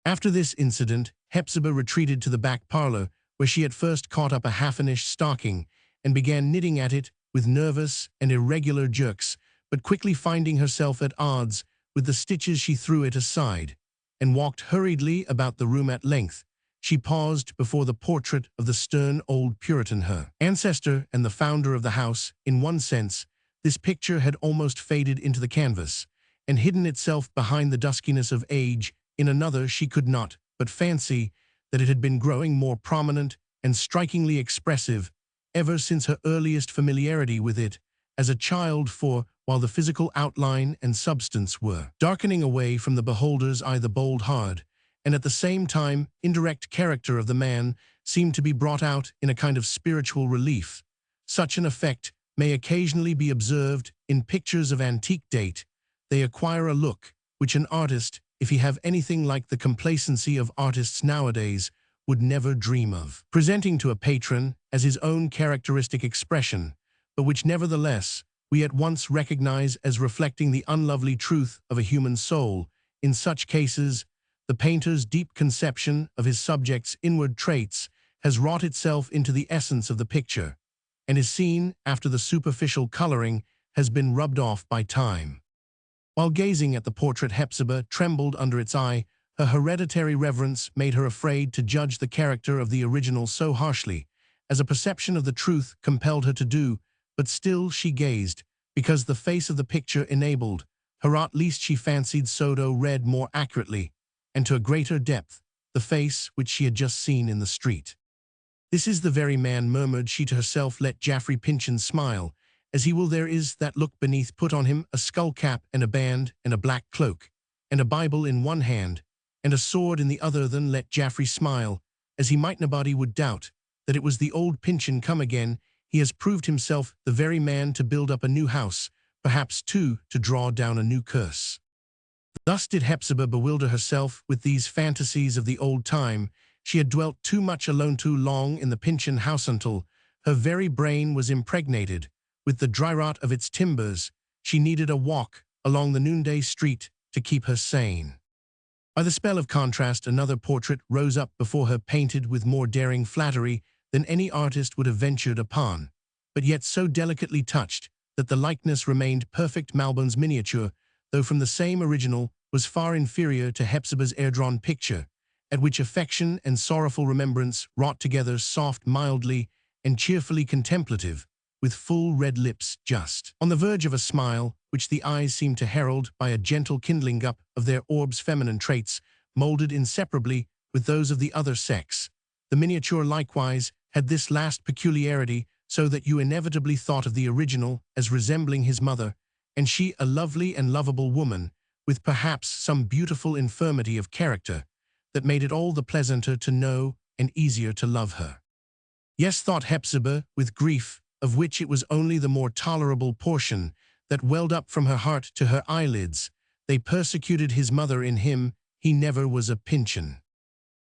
[SPEAKER 1] After this incident, Hepzibah retreated to the back parlor, where she at first caught up a half-finished stocking and began knitting at it with nervous and irregular jerks, but quickly finding herself at odds with the stitches, she threw it aside and walked hurriedly about the room. At length she paused before the portrait of the stern old Puritan, her ancestor and the founder of the house. In one sense, this picture had almost faded into the canvas and hidden itself behind the duskiness of age. In another, she could not but fancy that it had been growing more prominent and strikingly expressive ever since her earliest familiarity with it as a child, for while the physical outline and substance were darkening away from the beholder's eye, the bold, hard, and at the same time indirect character of the man seemed to be brought out in a kind of spiritual relief. Such an effect may occasionally be observed in pictures of antique date. They acquire a look which an artist, if he have anything like the complacency of artists nowadays, would never dream of presenting to a patron as his own characteristic expression, but which nevertheless we at once recognize as reflecting the unlovely truth of a human soul. In such cases, the painter's deep conception of his subject's inward traits has wrought itself into the essence of the picture, and is seen after the superficial coloring has been rubbed off by time. While gazing at the portrait, Hepzibah trembled under its eye. Her hereditary reverence made her afraid to judge the character of the original so harshly, as a perception of the truth compelled her to do, but still she gazed, because the face of the picture enabled her, at least she fancied so, read more accurately, and to a greater depth, the face which she had just seen in the street. "This is the very man," murmured she to herself. "Let Jaffrey Pyncheon smile as he will, there is that look beneath. Put on him a skull cap and a band and a black cloak, and a Bible in one hand, and a sword in the other. Then let Jaffrey smile as he might nobody would doubt, that it was the old Pyncheon come again. He has proved himself the very man to build up a new house, perhaps too to draw down a new curse. Thus did Hepzibah bewilder herself with these fantasies of the old time. She had dwelt too much alone too long in the Pyncheon house until her very brain was impregnated with the dry rot of its timbers. She needed a walk along the noonday street to keep her sane. By the spell of contrast, another portrait rose up before her, painted with more daring flattery than any artist would have ventured upon, but yet so delicately touched that the likeness remained perfect. Malbone's miniature, though from the same original, was far inferior to Hepzibah's air-drawn picture, at which affection and sorrowful remembrance wrought together, soft mildly and cheerfully contemplative, with full red lips just on the verge of a smile, which the eyes seemed to herald by a gentle kindling up of their orbs. Feminine traits molded inseparably with those of the other sex. The miniature likewise had this last peculiarity, so that you inevitably thought of the original as resembling his mother, and she a lovely and lovable woman, with perhaps some beautiful infirmity of character, that made it all the pleasanter to know and easier to love her. Yes, thought Hepzibah, with grief, of which it was only the more tolerable portion, that welled up from her heart to her eyelids. They persecuted his mother in him, he never was a Pyncheon.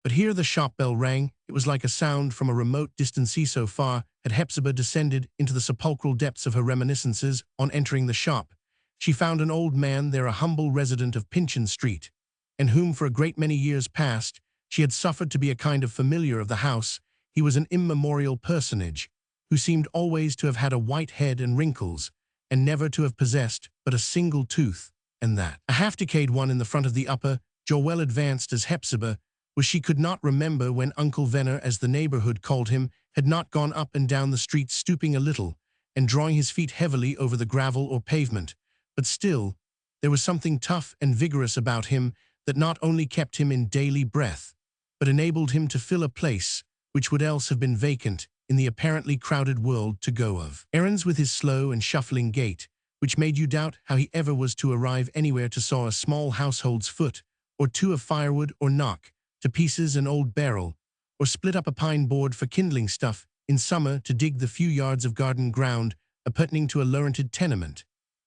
[SPEAKER 1] But here the shop bell rang. It was like a sound from a remote distance. So far had Hepzibah descended into the sepulchral depths of her reminiscences. On entering the shop, she found an old man there, a humble resident of Pyncheon Street, and whom for a great many years past she had suffered to be a kind of familiar of the house. He was an immemorial personage, who seemed always to have had a white head and wrinkles, and never to have possessed but a single tooth, and that a half-decayed one in the front of the upper jaw. Well advanced as Hepzibah was, she could not remember when Uncle Venner, as the neighborhood called him, had not gone up and down the street, stooping a little and drawing his feet heavily over the gravel or pavement. But still, there was something tough and vigorous about him that not only kept him in daily breath, but enabled him to fill a place which would else have been vacant in the apparently crowded world, to go of errands with his slow and shuffling gait, which made you doubt how he ever was to arrive anywhere to saw a small household's foot or two of firewood, or knock to pieces an old barrel, or split up a pine board for kindling stuff, in summer to dig the few yards of garden ground appertaining to a lurented tenement,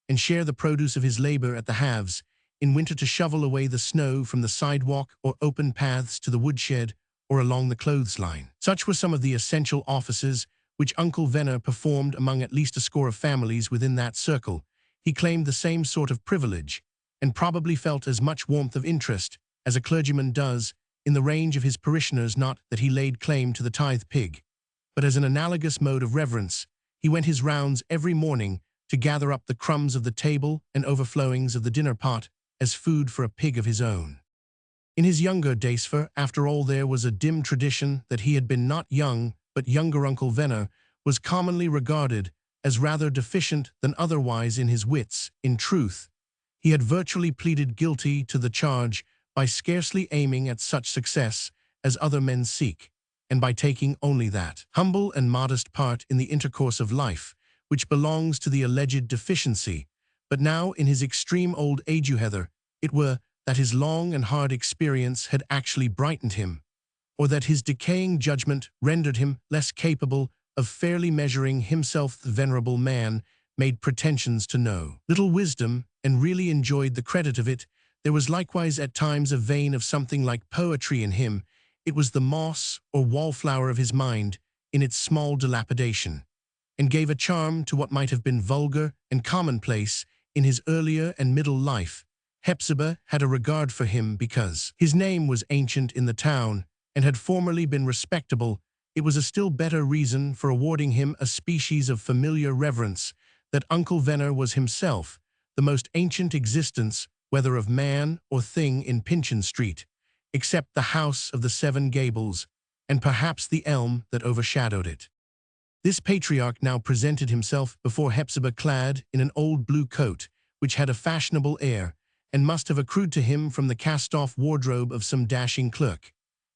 [SPEAKER 1] and share the produce of his labor at the halves, in winter to shovel away the snow from the sidewalk or open paths to the woodshed or along the clothesline. Such were some of the essential offices which Uncle Venner performed among at least a score of families within that circle. He claimed the same sort of privilege, and probably felt as much warmth of interest as a clergyman does in the range of his parishioners. Not that he laid claim to the tithe pig, but as an analogous mode of reverence, he went his rounds every morning to gather up the crumbs of the table and overflowings of the dinner pot as food for a pig of his own. In his younger days, for, after all, there was a dim tradition that he had been not young, but younger. Uncle Venner was commonly regarded as rather deficient than otherwise in his wits. In truth, he had virtually pleaded guilty to the charge by scarcely aiming at such success as other men seek, and by taking only that humble and modest part in the intercourse of life which belongs to the alleged deficiency. But now, in his extreme old age, it were that his long and hard experience had actually brightened him, or that his decaying judgment rendered him less capable of fairly measuring himself. The venerable man made pretensions to know little wisdom, and really enjoyed the credit of it. There was likewise at times a vein of something like poetry in him. It was the moss or wallflower of his mind in its small dilapidation, and gave a charm to what might have been vulgar and commonplace in his earlier and middle life. Hepzibah had a regard for him because his name was ancient in the town and had formerly been respectable. It was a still better reason for awarding him a species of familiar reverence that Uncle Venner was himself the most ancient existence, whether of man or thing, in Pyncheon Street, except the house of the Seven Gables, and perhaps the elm that overshadowed it. This patriarch now presented himself before Hepzibah clad in an old blue coat, which had a fashionable air, and must have accrued to him from the cast-off wardrobe of some dashing clerk.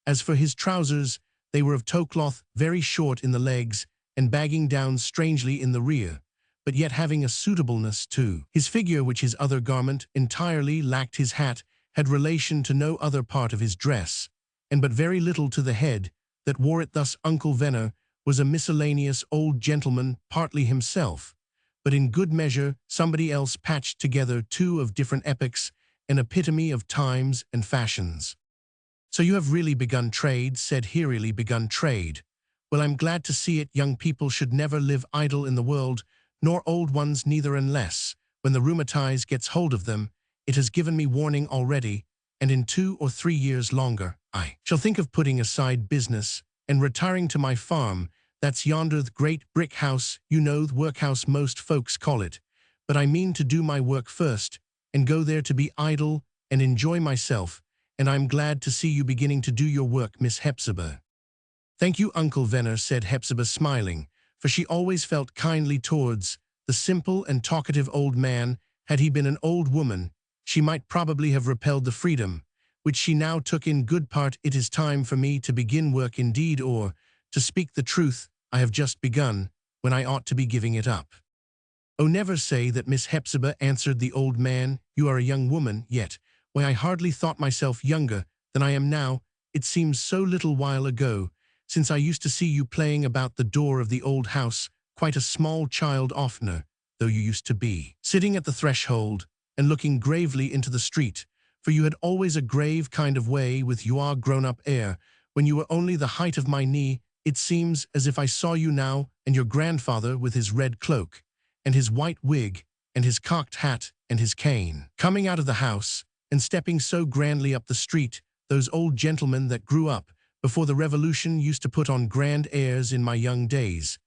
[SPEAKER 1] As for his trousers, they were of tow-cloth, very short in the legs, and bagging down strangely in the rear, but yet having a suitableness to his figure which his other garment entirely lacked. His hat had relation to no other part of his dress, and but very little to the head, that wore it thus. Uncle Venner was a miscellaneous old gentleman, partly himself, but in good measure somebody else patched together two of different epochs, an epitome of times and fashions. "So you have really begun trade," said he. "Really begun trade. Well, I'm glad to see it. Young people should never live idle in the world, nor old ones neither, unless, when the rheumatize gets hold of them, it has given me warning already, and in 2 or 3 years longer, I shall think of putting aside business and retiring to my farm. That's yonder the great brick house, you know, the workhouse most folks call it. But I mean to do my work first, and go there to be idle and enjoy myself, and I'm glad to see you beginning to do your work, Miss Hepzibah." "Thank you, Uncle Venner," said Hepzibah, smiling, for she always felt kindly towards the simple and talkative old man. Had he been an old woman, she might probably have repelled the freedom, which she now took in good part. "It is time for me to begin work indeed, or, to speak the truth, I have just begun, when I ought to be giving it up." "Oh, never say that, Miss Hepzibah," answered the old man. "You are a young woman yet. Why, I hardly thought myself younger than I am now. It seems so little while ago since I used to see you playing about the door of the old house, quite a small child oftener, though you used to be sitting at the threshold and looking gravely into the street, for you had always a grave kind of way with your grown-up air, when you were only the height of my knee. It seems as if I saw you now, and your grandfather with his red cloak, and his white wig, and his cocked hat, and his cane, coming out of the house, and stepping so grandly up the street. Those old gentlemen that grew up before the Revolution used to put on grand airs in my young days.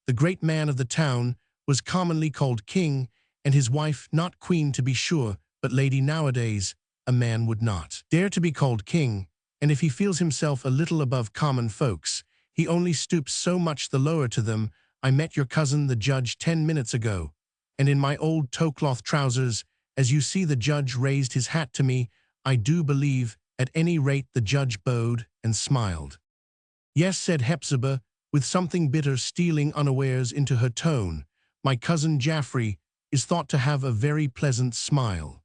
[SPEAKER 1] The great man of the town was commonly called king, and his wife not queen to be sure, but lady. Nowadays a man would not dare to be called king, and if he feels himself a little above common folks, he only stoops so much the lower to them. I met your cousin the judge 10 minutes ago, and in my old tow-cloth trousers, as you see. The judge raised his hat to me. I do believe, at any rate, the judge bowed and smiled." "Yes," said Hepzibah, with something bitter stealing unawares into her tone, "my cousin Jaffrey is thought to have a very pleasant smile."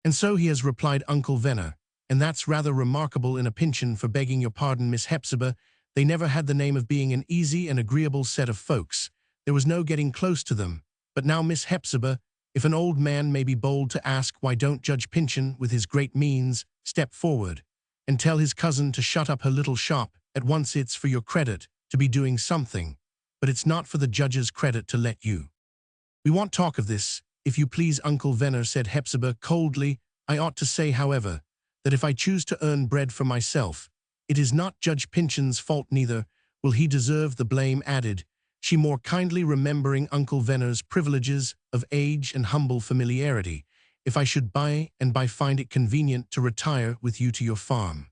[SPEAKER 1] "And so he has," replied Uncle Venner, "and that's rather remarkable in a Pyncheon. For begging your pardon, Miss Hepzibah, they never had the name of being an easy and agreeable set of folks. There was no getting close to them. But now, Miss Hepzibah, if an old man may be bold to ask, why don't Judge Pyncheon, with his great means, step forward and tell his cousin to shut up her little shop at once? It's for your credit to be doing something, but it's not for the judge's credit to let you." "We won't talk of this, if you please, Uncle Venner," said Hepzibah coldly. "I ought to say, however, that if I choose to earn bread for myself, it is not Judge Pyncheon's fault, neither will he deserve the blame," added she, more kindly, remembering Uncle Venner's privileges of age and humble familiarity. "If I should by and by find it convenient to retire with you to your farm.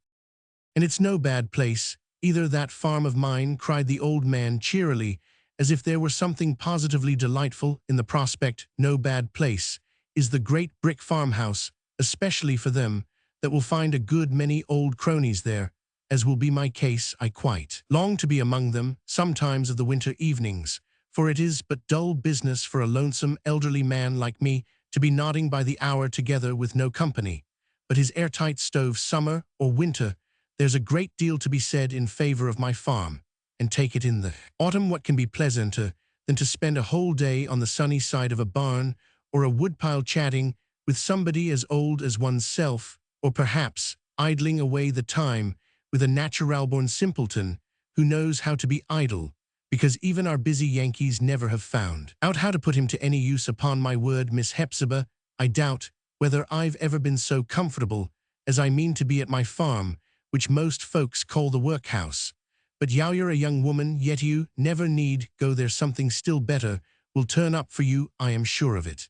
[SPEAKER 1] And it's no bad place, either, that farm of mine," cried the old man cheerily, as if there were something positively delightful in the prospect. "No bad place is the great brick farmhouse, especially for them that will find a good many old cronies there, as will be my case. I quite long to be among them sometimes of the winter evenings, for it is but dull business for a lonesome elderly man like me to be nodding by the hour together with no company but his airtight stove. Summer or winter, there's a great deal to be said in favor of my farm, and take it in the autumn, what can be pleasanter than to spend a whole day on the sunny side of a barn or a woodpile chatting with somebody as old as one's self, or perhaps idling away the time with a natural-born simpleton who knows how to be idle, because even our busy Yankees never have found out how to put him to any use. Upon my word, Miss Hepzibah, I doubt whether I've ever been so comfortable as I mean to be at my farm, which most folks call the workhouse. But you're a young woman, yet you never need go there. Something still better will turn up for you, I am sure of it."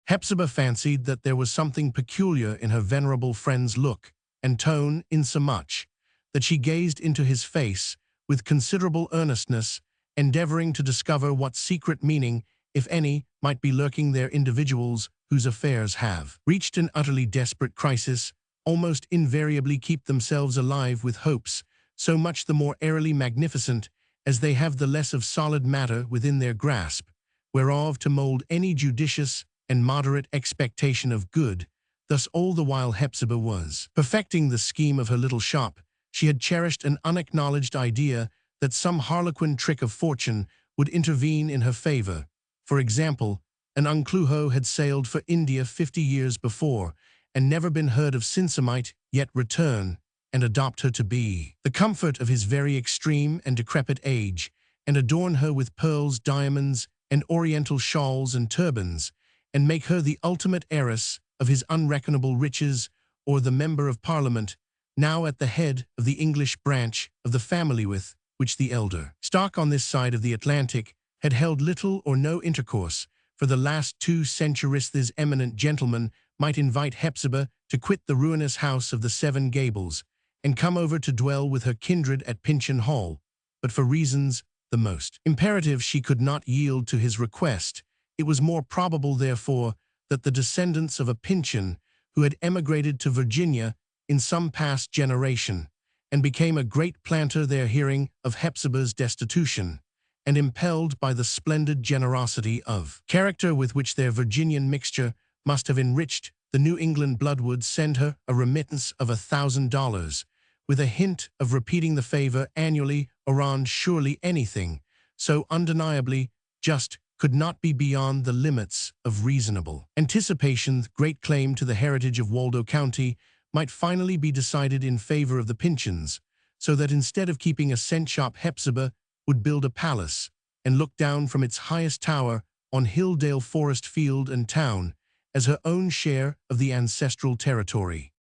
[SPEAKER 1] Hepzibah fancied that there was something peculiar in her venerable friend's look and tone, insomuch that she gazed into his face with considerable earnestness, endeavoring to discover what secret meaning, if any, might be lurking there. Individuals whose affairs have reached an utterly desperate crisis almost invariably keep themselves alive with hopes so much the more airily magnificent as they have the less of solid matter within their grasp, whereof to mold any judicious and moderate expectation of good. Thus all the while Hepzibah was perfecting the scheme of her little shop, she had cherished an unacknowledged idea that some harlequin trick of fortune would intervene in her favor. For example, an Uncluho had sailed for India 50 years before and never been heard of since, might yet return and adopt her to be the comfort of his very extreme and decrepit age, and adorn her with pearls, diamonds, and oriental shawls and turbans, and make her the ultimate heiress of his unreckonable riches, or the Member of Parliament, now at the head of the English branch of the family with which the elder stock on this side of the Atlantic had held little or no intercourse for the last 2 centuries. This eminent gentleman might invite Hepzibah to quit the ruinous house of the Seven Gables and come over to dwell with her kindred at Pyncheon Hall, but for reasons the most imperative she could not yield to his request. It was more probable, therefore, that the descendants of a Pyncheon who had emigrated to Virginia in some past generation and became a great planter there, hearing of Hepzibah's destitution, and impelled by the splendid generosity of character with which their Virginian mixture must have enriched the New England blood, would send her a remittance of $1,000, with a hint of repeating the favor annually, around. Surely anything so undeniably just could not be beyond the limits of reasonable anticipation. The great claim to the heritage of Waldo County might finally be decided in favor of the Pyncheons, so that instead of keeping a cent shop, Hepzibah would build a palace and look down from its highest tower on Hilldale Forest Field and Town as her own share of the ancestral territory.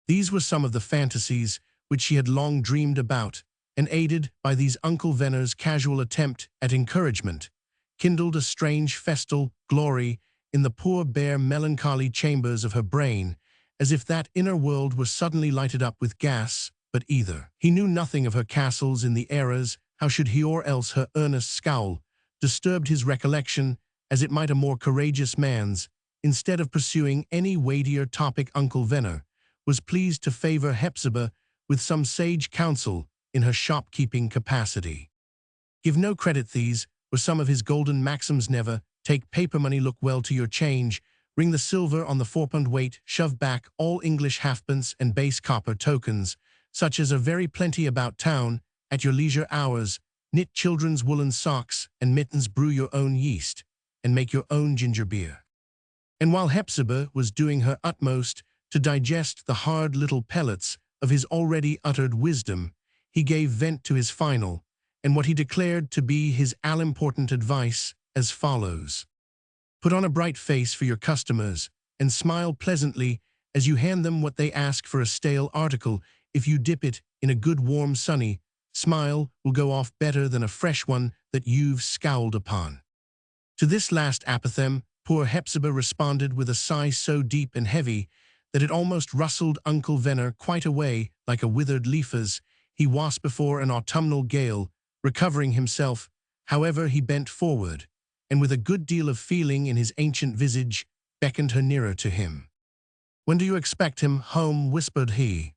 [SPEAKER 1] These were some of the fantasies which she had long dreamed about, and aided by these Uncle Venner's casual attempt at encouragement, kindled a strange festal glory in the poor bare melancholy chambers of her brain, as if that inner world were suddenly lighted up with gas. But either he knew nothing of her castles in the eras, how should he, or else her earnest scowl disturbed his recollection, as it might a more courageous man's. Instead of pursuing any weightier topic, Uncle Venner was pleased to favor Hepzibah with some sage counsel in her shopkeeping capacity. Give no credit, these were some of his golden maxims. Never take paper money, look well to your change, ring the silver on the 4-pound weight, shove back all English halfpence and base copper tokens, such as are very plenty about town, at your leisure hours, knit children's woolen socks and mittens, brew your own yeast, and make your own ginger beer. And while Hepzibah was doing her utmost to digest the hard little pellets of his already uttered wisdom, he gave vent to his final, and what he declared to be his all-important advice, as follows. Put on a bright face for your customers, and smile pleasantly as you hand them what they ask for. A stale article, if you dip it in a good warm sunny smile, will go off better than a fresh one that you've scowled upon. To this last apothegm, poor Hepzibah responded with a sigh so deep and heavy that it almost rustled Uncle Venner quite away like a withered leaf as he was before an autumnal gale. Recovering himself, however, he bent forward, and with a good deal of feeling in his ancient visage, beckoned her nearer to him. "When do you expect him home?" whispered he.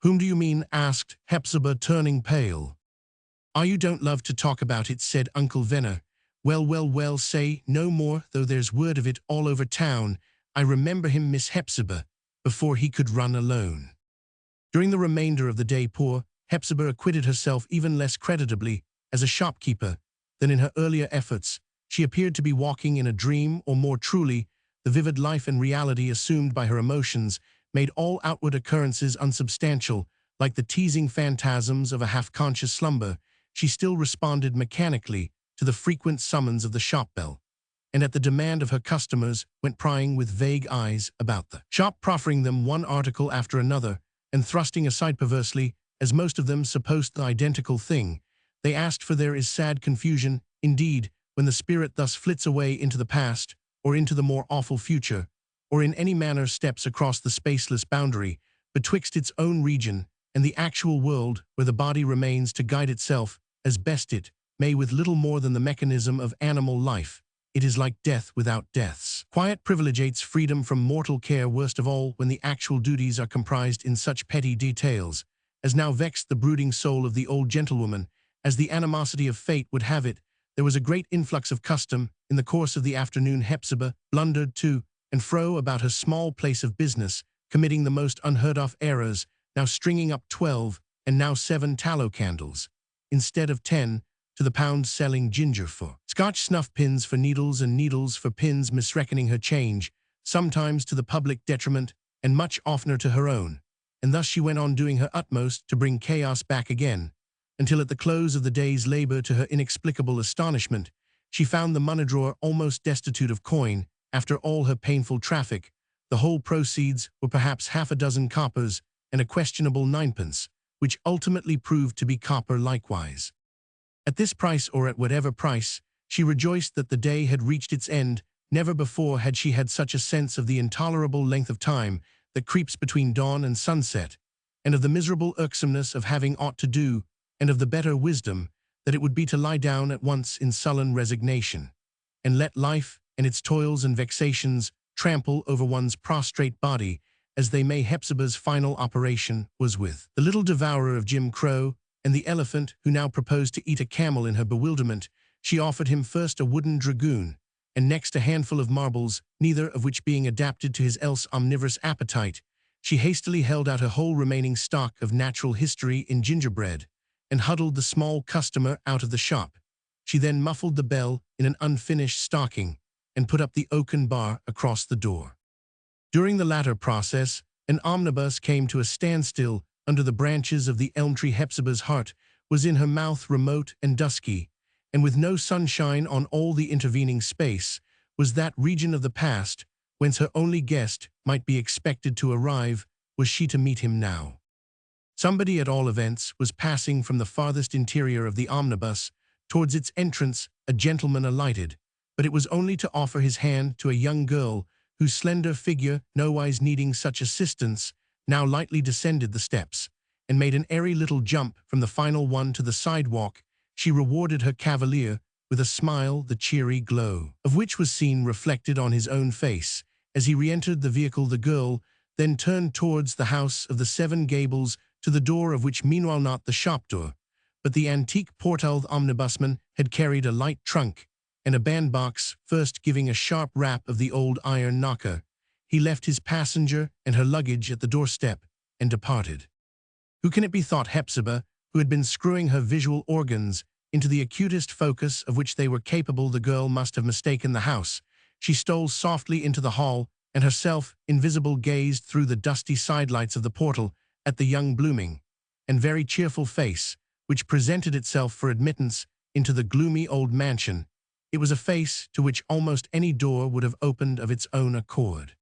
[SPEAKER 1] "Whom do you mean?" asked Hepzibah, turning pale. "Ah, you don't love to talk about it," said Uncle Venner. Well, well, well, say no more, though there's word of it all over town. I remember him, Miss Hepzibah, before he could run alone." During the remainder of the day, poor Hepzibah acquitted herself even less creditably as a shopkeeper than in her earlier efforts. She appeared to be walking in a dream, or more truly, the vivid life and reality assumed by her emotions made all outward occurrences unsubstantial, like the teasing phantasms of a half-conscious slumber. She still responded mechanically to the frequent summons of the shop bell, and at the demand of her customers went prying with vague eyes about the shop, proffering them one article after another, and thrusting aside perversely, as most of them supposed the identical thing they asked for. There is sad confusion, indeed, when the spirit thus flits away into the past, or into the more awful future, or in any manner steps across the spaceless boundary betwixt its own region and the actual world, where the body remains to guide itself as best it may with little more than the mechanism of animal life. It is like death without deaths. Quiet privilegates freedom from mortal care, worst of all when the actual duties are comprised in such petty details as now vexed the brooding soul of the old gentlewoman. As the animosity of fate would have it, there was a great influx of custom. In the course of the afternoon, Hepzibah blundered to and fro about her small place of business, committing the most unheard-of errors, now stringing up 12 and now 7 tallow candles, instead of 10, to the pound selling ginger for Scotch snuff pins for needles and needles for pins, misreckoning her change, sometimes to the public detriment and much oftener to her own, and thus she went on doing her utmost to bring chaos back again, until at the close of the day's labor, to her inexplicable astonishment, she found the money drawer almost destitute of coin. After all her painful traffic, the whole proceeds were perhaps half a dozen coppers and a questionable ninepence, which ultimately proved to be copper likewise. At this price, or at whatever price, she rejoiced that the day had reached its end. Never before had she had such a sense of the intolerable length of time that creeps between dawn and sunset, and of the miserable irksomeness of having aught to do, and of the better wisdom that it would be to lie down at once in sullen resignation, and let life and its toils and vexations trample over one's prostrate body, as they may. Hepzibah's final operation was with the little devourer of Jim Crow and the elephant who now proposed to eat a camel. In her bewilderment, she offered him first a wooden dragoon, and next a handful of marbles, neither of which being adapted to his else omnivorous appetite. She hastily held out her whole remaining stock of natural history in gingerbread, and huddled the small customer out of the shop. She then muffled the bell in an unfinished stocking, and put up the oaken bar across the door. During the latter process, an omnibus came to a standstill under the branches of the elm tree. Hepzibah's heart was in her mouth, remote and dusky, and with no sunshine on all the intervening space, was that region of the past whence her only guest might be expected to arrive. Was she to meet him now? Somebody, at all events, was passing from the farthest interior of the omnibus. Towards its entrance a gentleman alighted, but it was only to offer his hand to a young girl, whose slender figure, nowise needing such assistance, now lightly descended the steps, and made an airy little jump from the final one to the sidewalk. She rewarded her cavalier with a smile, the cheery glow of which was seen reflected on his own face as he re-entered the vehicle. The girl then turned towards the house of the Seven Gables, to the door of which meanwhile not the shop door, but the antique portaled omnibusman had carried a light trunk and a bandbox. First giving a sharp rap of the old iron knocker, he left his passenger and her luggage at the doorstep and departed. Who can it be, thought Hepzibah, who had been screwing her visual organs into the acutest focus of which they were capable? The girl must have mistaken the house. She stole softly into the hall, and herself, invisible, gazed through the dusty sidelights of the portal at the young blooming and very cheerful face which presented itself for admittance into the gloomy old mansion. It was a face to which almost any door would have opened of its own accord.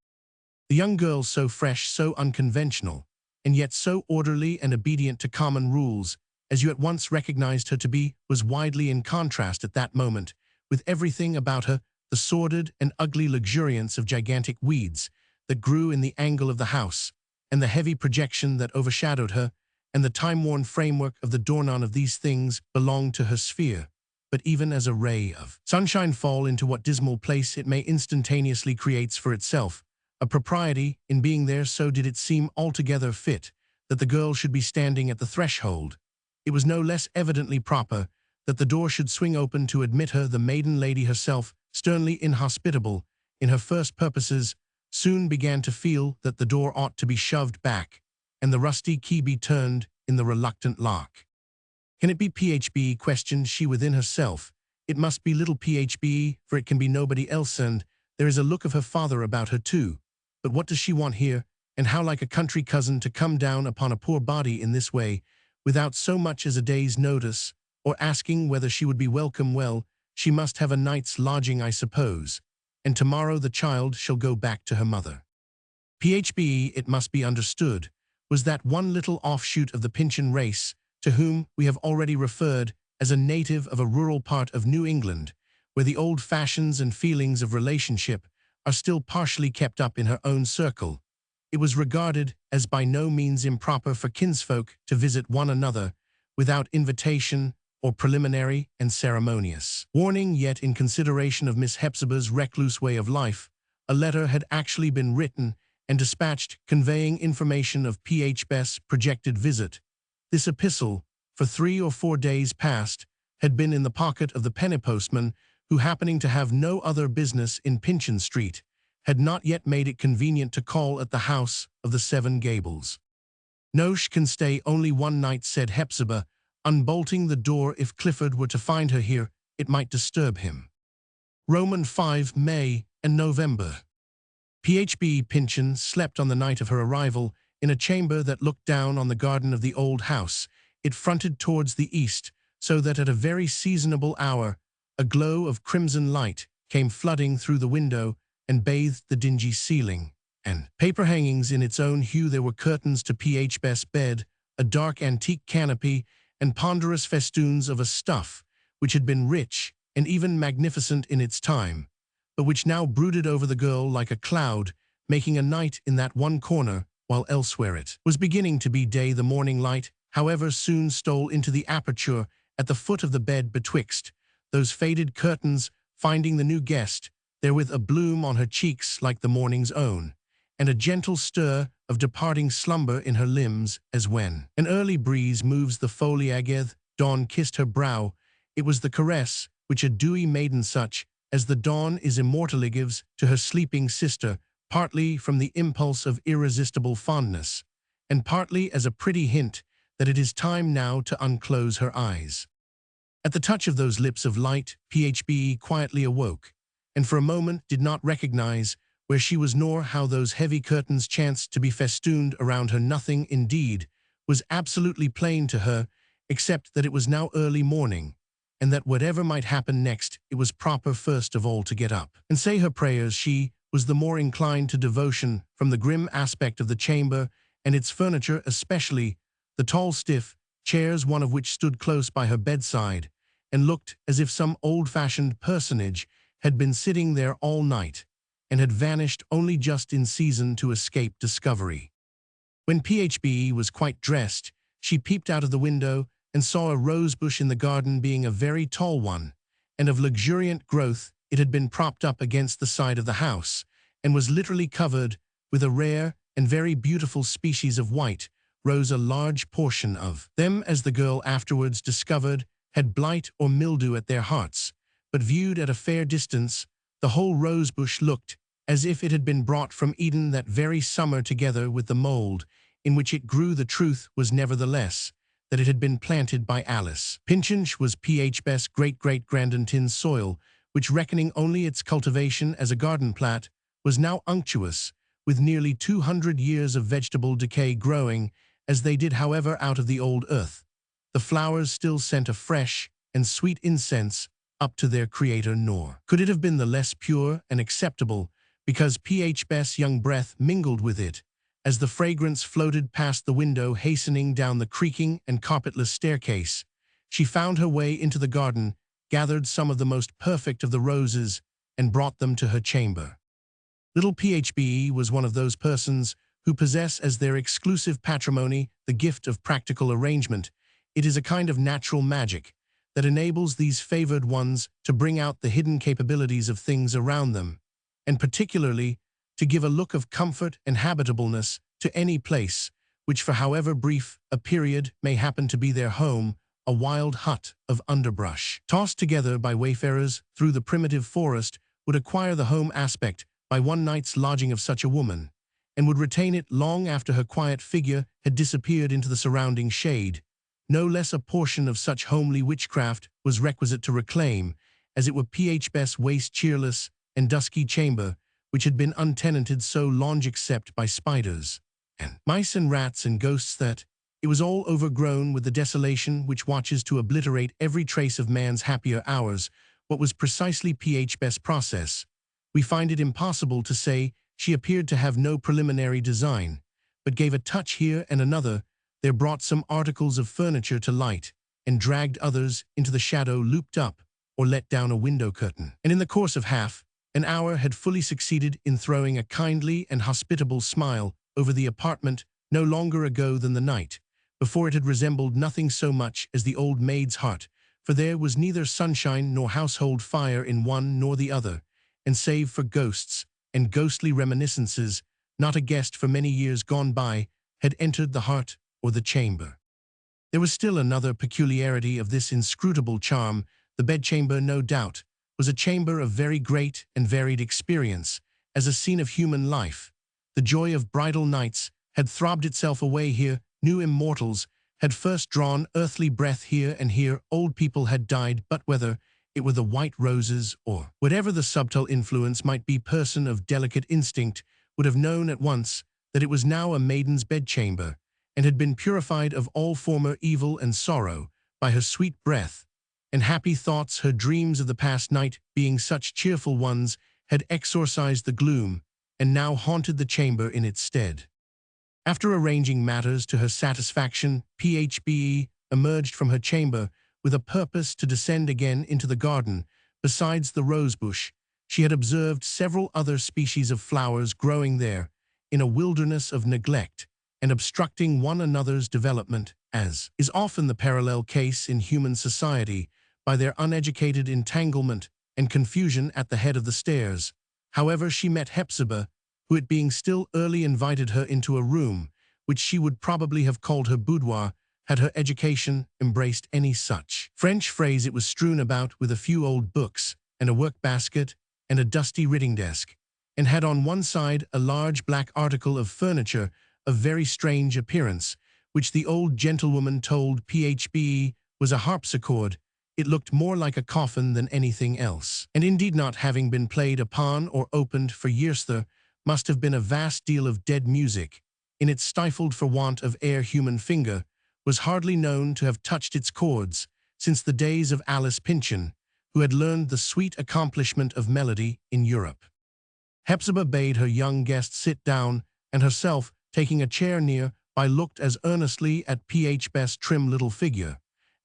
[SPEAKER 1] The young girl, so fresh, so unconventional, and yet so orderly and obedient to common rules, as you at once recognized her to be, was widely in contrast at that moment with everything about her, the sordid and ugly luxuriance of gigantic weeds that grew in the angle of the house, and the heavy projection that overshadowed her, and the time-worn framework of the door. None of these things belonged to her sphere, but even as a ray of sunshine fall into what dismal place it may instantaneously creates for itself a propriety in being there, so did it seem altogether fit that the girl should be standing at the threshold. It was no less evidently proper that the door should swing open to admit her. The maiden lady herself, sternly inhospitable in her first purposes, soon began to feel that the door ought to be shoved back, and the rusty key be turned in the reluctant lock. Can it be Phb? Questioned she within herself. It must be little Phb, for it can be nobody else, and there is a look of her father about her too. But what does she want here, and how like a country cousin to come down upon a poor body in this way, without so much as a day's notice, or asking whether she would be welcome? Well, she must have a night's lodging, I suppose, and tomorrow the child shall go back to her mother. Phb, it must be understood, was that one little offshoot of the Pyncheon race, to whom we have already referred as a native of a rural part of New England, where the old fashions and feelings of relationship are still partially kept up in her own circle. It was regarded as by no means improper for kinsfolk to visit one another without invitation or preliminary and ceremonious warning. Yet, in consideration of Miss Hepzibah's recluse way of life, a letter had actually been written and dispatched conveying information of Phb's projected visit. This epistle, for 3 or 4 days past, had been in the pocket of the penny postman, who, happening to have no other business in Pyncheon Street, had not yet made it convenient to call at the house of the Seven Gables. "Nosh can stay only one night," said Hepzibah, unbolting the door. "If Clifford were to find her here, it might disturb him." Roman 5 May and November. Hepzibah Pyncheon slept on the night of her arrival in a chamber that looked down on the garden of the old house. It fronted towards the east, so that at a very seasonable hour a glow of crimson light came flooding through the window and bathed the dingy ceiling. And paper hangings in its own hue, there were curtains to Hepzibah's bed, a dark antique canopy, and ponderous festoons of a stuff which had been rich and even magnificent in its time, but which now brooded over the girl like a cloud, making a night in that one corner, while elsewhere it was beginning to be day. The morning light, however, soon stole into the aperture at the foot of the bed betwixt those faded curtains, finding the new guest therewith a bloom on her cheeks like the morning's own, and a gentle stir of departing slumber in her limbs, as when an early breeze moves the foliage. Dawn kissed her brow. It was the caress which a dewy maiden such as the dawn is immortally gives to her sleeping sister, partly from the impulse of irresistible fondness, and partly as a pretty hint that it is time now to unclose her eyes. At the touch of those lips of light, Hepzibah quietly awoke, and for a moment did not recognize where she was nor how those heavy curtains chanced to be festooned around her. Nothing, indeed, was absolutely plain to her, except that it was now early morning, and that whatever might happen next, it was proper first of all to get up and say her prayers. She was the more inclined to devotion from the grim aspect of the chamber and its furniture, especially the tall stiff chairs, one of which stood close by her bedside, and looked as if some old-fashioned personage had been sitting there all night, and had vanished only just in season to escape discovery. When Hepzibah was quite dressed, she peeped out of the window and saw a rosebush in the garden, being a very tall one, and of luxuriant growth. It had been propped up against the side of the house, and was literally covered with a rare and very beautiful species of white rose. A large portion of them, as the girl afterwards discovered, had blight or mildew at their hearts, but viewed at a fair distance, the whole rosebush looked as if it had been brought from Eden that very summer, together with the mould in which it grew. The truth was nevertheless that it had been planted by Alice Pyncheon. Was Hepzibah's great-great-grandaunt's soil, which, reckoning only its cultivation as a garden plat, was now unctuous, with nearly 200 years of vegetable decay growing, as they did, however, out of the old earth. The flowers still sent a fresh and sweet incense up to their Creator, nor could it have been the less pure and acceptable, because Hepzibah's young breath mingled with it, as the fragrance floated past the window. Hastening down the creaking and carpetless staircase, she found her way into the garden, gathered some of the most perfect of the roses, and brought them to her chamber. Little Hepzibah was one of those persons who possess as their exclusive patrimony the gift of practical arrangement. It is a kind of natural magic that enables these favored ones to bring out the hidden capabilities of things around them, and particularly to give a look of comfort and habitableness to any place, which for however brief a period may happen to be their home, a wild hut of underbrush, tossed together by wayfarers through the primitive forest, would acquire the home aspect by one night's lodging of such a woman, and would retain it long after her quiet figure had disappeared into the surrounding shade. No less a portion of such homely witchcraft was requisite to reclaim, as it were, Hepzibah's waste, cheerless, and dusky chamber, which had been untenanted so long except by spiders and mice and rats and ghosts that it was all overgrown with the desolation which watches to obliterate every trace of man's happier hours. What was precisely Hepzibah's process, we find it impossible to say. She appeared to have no preliminary design, but gave a touch here and another. There brought some articles of furniture to light, and dragged others into the shadow, looped up, or let down a window curtain. And in the course of half an hour had fully succeeded in throwing a kindly and hospitable smile over the apartment. No longer ago than the night before, it had resembled nothing so much as the old maid's heart, for there was neither sunshine nor household fire in one nor the other, and save for ghosts and ghostly reminiscences, not a guest for many years gone by had entered the heart or the chamber. There was still another peculiarity of this inscrutable charm. The bedchamber, no doubt, was a chamber of very great and varied experience, as a scene of human life. The joy of bridal nights had throbbed itself away here new immortals, had first drawn earthly breath here, and here old people had died, but whether it were the white roses or whatever the subtle influence might be, person of delicate instinct would have known at once that it was now a maiden's bedchamber, and had been purified of all former evil and sorrow by her sweet breath, and happy thoughts, her dreams of the past night being such cheerful ones, had exorcised the gloom, and now haunted the chamber in its stead. After arranging matters to her satisfaction, Phbe emerged from her chamber with a purpose to descend again into the garden. Besides the rosebush, she had observed several other species of flowers growing there, in a wilderness of neglect, and obstructing one another's development, as is often the parallel case in human society, by their uneducated entanglement and confusion at the head of the stairs. However, she met Hepzibah, who, it being still early, invited her into a room, which she would probably have called her boudoir, had her education embraced any such French phrase. It was strewn about with a few old books, and a work-basket, and a dusty writing-desk, and had on one side a large black article of furniture of very strange appearance, which the old gentlewoman told Phbe was a harpsichord. It looked more like a coffin than anything else, and indeed, not having been played upon or opened for years, there must have been a vast deal of dead music in it, stifled for want of air. Human finger was hardly known to have touched its chords since the days of Alice Pyncheon, who had learned the sweet accomplishment of melody in Europe. Hepzibah bade her young guest sit down, and herself, taking a chair near by, looked as earnestly at Phbe's trim little figure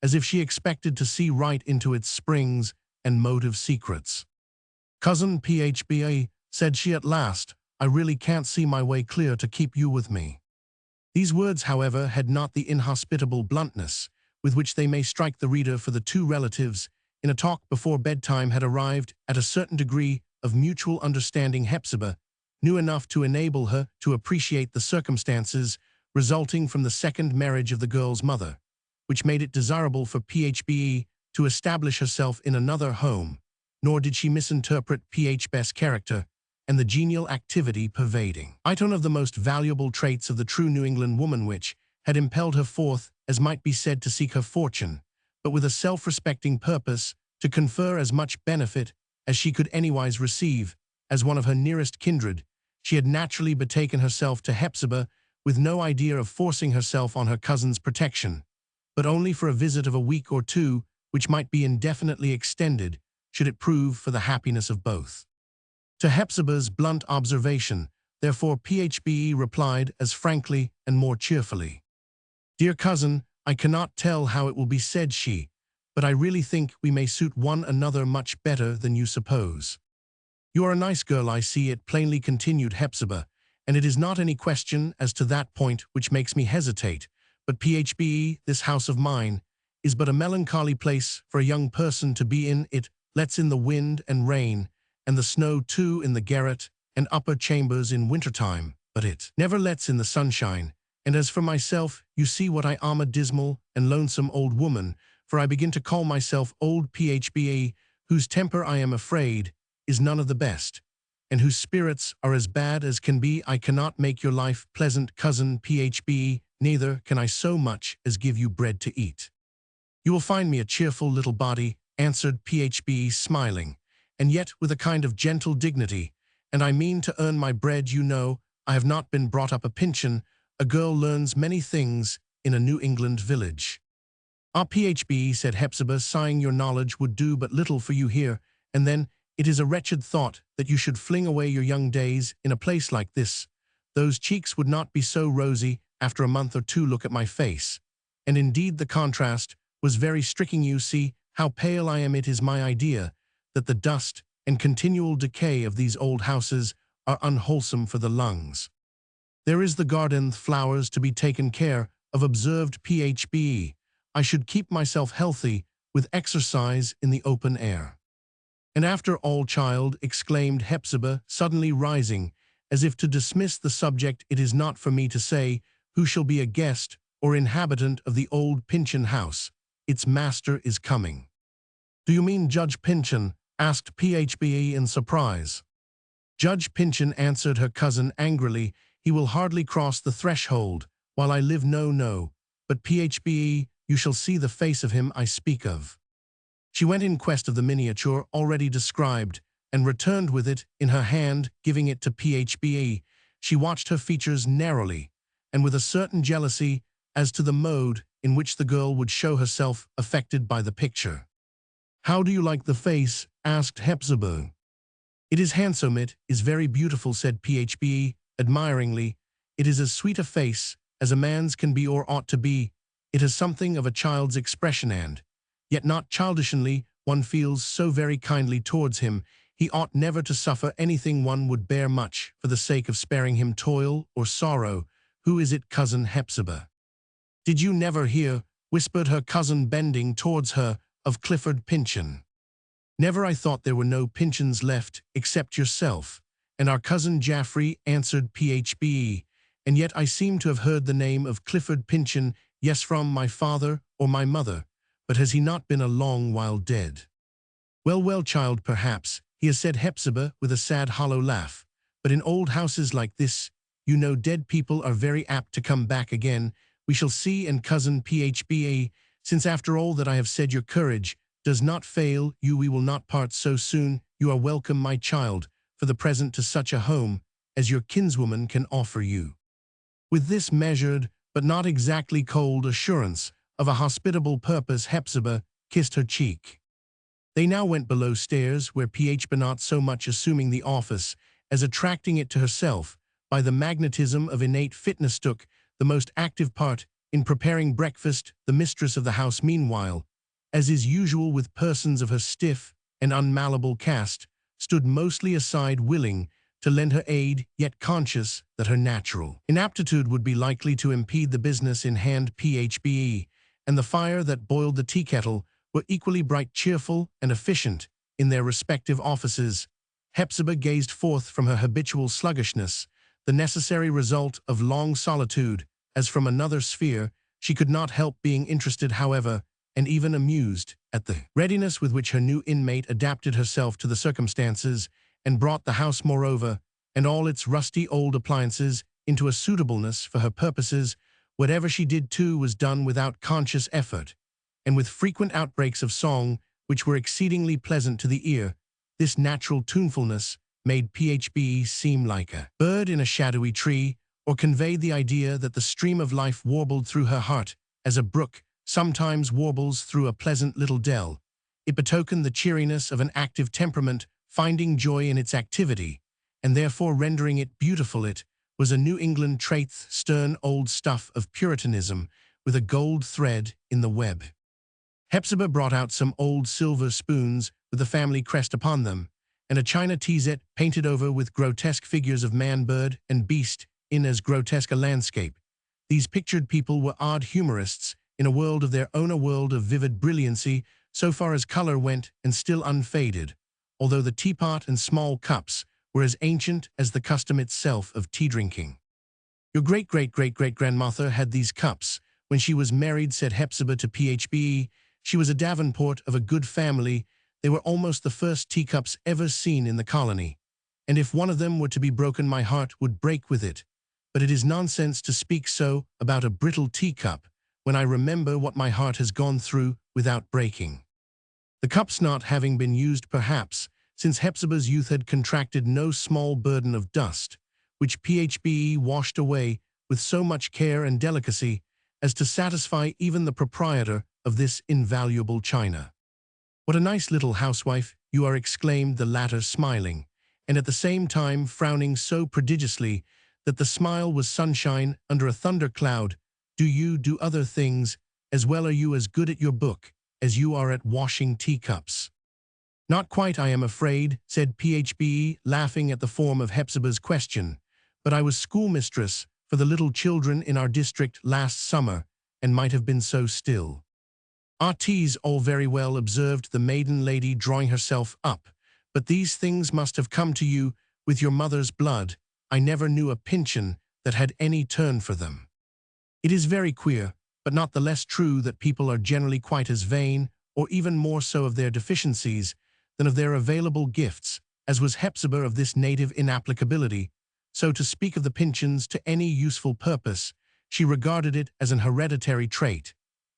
[SPEAKER 1] as if she expected to see right into its springs and motive secrets. "Cousin Phbe," said she at last, "I really can't see my way clear to keep you with me." These words, however, had not the inhospitable bluntness with which they may strike the reader, for the two relatives, in a talk before bedtime, had arrived at a certain degree of mutual understanding. Hepzibah knew enough to enable her to appreciate the circumstances resulting from the second marriage of the girl's mother, which made it desirable for Phbe to establish herself in another home, nor did she misinterpret Phbe's character and the genial activity pervading one of the most valuable traits of the true New England woman, which had impelled her forth, as might be said, to seek her fortune, but with a self-respecting purpose to confer as much benefit as she could anywise receive. As one of her nearest kindred, she had naturally betaken herself to Hepzibah with no idea of forcing herself on her cousin's protection, but only for a visit of a week or two, which might be indefinitely extended, should it prove for the happiness of both. To Hepzibah's blunt observation, therefore, Phbe replied as frankly and more cheerfully. "Dear cousin, I cannot tell how it will be said," she, "but I really think we may suit one another much better than you suppose." "You are a nice girl, I see it plainly," continued Hepzibah, "and it is not any question as to that point which makes me hesitate. But Phbe, this house of mine is but a melancholy place for a young person to be in. It lets in the wind and rain, and the snow too, in the garret and upper chambers in wintertime, but it never lets in the sunshine. And as for myself, you see what I am, a dismal and lonesome old woman, for I begin to call myself old. Phbe, whose temper, I am afraid, is none of the best, and whose spirits are as bad as can be. I cannot make your life pleasant, cousin Phbe, neither can I so much as give you bread to eat." "You will find me a cheerful little body," answered Phbe, smiling, and yet with a kind of gentle dignity, "and I mean to earn my bread. You know, I have not been brought up a Pyncheon. A girl learns many things in a New England village." "Ah, Phbe," said Hepzibah, sighing, "your knowledge would do but little for you here, and then it is a wretched thought that you should fling away your young days in a place like this. Those cheeks would not be so rosy after a month or two. Look at my face." And indeed the contrast was very striking. "You see how pale I am. It is my idea that the dust and continual decay of these old houses are unwholesome for the lungs." "There is the garden flowers to be taken care of," observed Phbe. "I should keep myself healthy with exercise in the open air." "And after all, child," exclaimed Hepzibah, suddenly rising, as if to dismiss the subject, "it is not for me to say who shall be a guest or inhabitant of the old Pyncheon house. Its master is coming." "Do you mean Judge Pyncheon?" asked Phbe in surprise. "Judge Pyncheon," answered her cousin angrily. "He will hardly cross the threshold While I live, no, but phbe, you shall see the face of him I speak of. She went in quest of the miniature already described, and returned with it in her hand, giving it to phbe. She watched her features narrowly, and with a certain jealousy as to the mode in which the girl would show herself affected by the picture. "How do you like the face?" asked Hepzibah. "It is handsome, it is very beautiful," said phbe, admiringly. "It is as sweet a face as a man's can be or ought to be. It has something of a child's expression and, yet not childishly, one feels so very kindly towards him. He ought never to suffer anything, one would bear much for the sake of sparing him toil or sorrow. Who is it, Cousin Hepzibah?" "Did you never hear," whispered her cousin, bending towards her, "of Clifford Pyncheon?" "Never. I thought there were no Pyncheons left except yourself and our cousin Jaffrey," answered phbe. "And yet I seem to have heard the name of Clifford Pyncheon, yes, from my father or my mother. But has he not been a long while dead?" Well, child, perhaps he has," said Hepzibah with a sad hollow laugh. "But in old houses like this, you know, dead people are very apt to come back again. We shall see, and cousin phbe, since after all that I have said your courage does not fail you, we will not part so soon. You are welcome, my child, for the present to such a home as your kinswoman can offer you." With this measured, but not exactly cold assurance of a hospitable purpose, Hepzibah kissed her cheek. They now went below stairs, where phbe, not so much assuming the office as attracting it to herself by the magnetism of innate fitness, took the most active part in preparing breakfast. The mistress of the house, meanwhile, as is usual with persons of her stiff and unmalleable cast, stood mostly aside, willing to lend her aid, yet conscious that her natural inaptitude would be likely to impede the business in hand. phbe and the fire that boiled the tea kettle were equally bright, cheerful, and efficient in their respective offices. Hepzibah gazed forth from her habitual sluggishness, the necessary result of long solitude, as from another sphere. She could not help being interested, however, and even amused, at the readiness with which her new inmate adapted herself to the circumstances, and brought the house, moreover, and all its rusty old appliances, into a suitableness for her purposes. Whatever she did, too, was done without conscious effort, and with frequent outbreaks of song, which were exceedingly pleasant to the ear. This natural tunefulness made phbe seem like a bird in a shadowy tree, or conveyed the idea that the stream of life warbled through her heart, as a brook sometimes warbles through a pleasant little dell. It betokened the cheeriness of an active temperament, finding joy in its activity, and therefore rendering it beautiful. It was a New England trait, stern old stuff of Puritanism, with a gold thread in the web. Hepzibah brought out some old silver spoons with the family crest upon them, and a china teaset painted over with grotesque figures of man, bird, and beast in as grotesque a landscape. These pictured people were odd humorists in a world of their own, a world of vivid brilliancy so far as color went, and still unfaded, although the teapot and small cups were as ancient as the custom itself of tea-drinking. "Your great-great-great-great-grandmother had these cups when she was married," said Hepzibah to phbe. "She was a Davenport of a good family. They were almost the first teacups ever seen in the colony, and if one of them were to be broken, my heart would break with it. But it is nonsense to speak so about a brittle teacup, when I remember what my heart has gone through without breaking." The cups not having been used, perhaps, since Hepzibah's youth, had contracted no small burden of dust, which phbe washed away with so much care and delicacy as to satisfy even the proprietor of this invaluable china. "What a nice little housewife you are!" exclaimed the latter, smiling, and at the same time frowning so prodigiously that the smile was sunshine under a thundercloud. "Do you do other things as well? Are you as good at your book as you are at washing teacups?" "Not quite, I am afraid," said phbe, laughing at the form of Hepzibah's question. "But I was schoolmistress for the little children in our district last summer, and might have been so still." "Ah, tea's all very well," observed the maiden lady, drawing herself up, "but these things must have come to you with your mother's blood. I never knew a Pyncheon that had any turn for them." "It is very queer, but not the less true, that people are generally quite as vain, or even more so, of their deficiencies than of their available gifts, as was Hepzibah of this native inapplicability. So to speak of the Pyncheons to any useful purpose, She regarded it as an hereditary trait,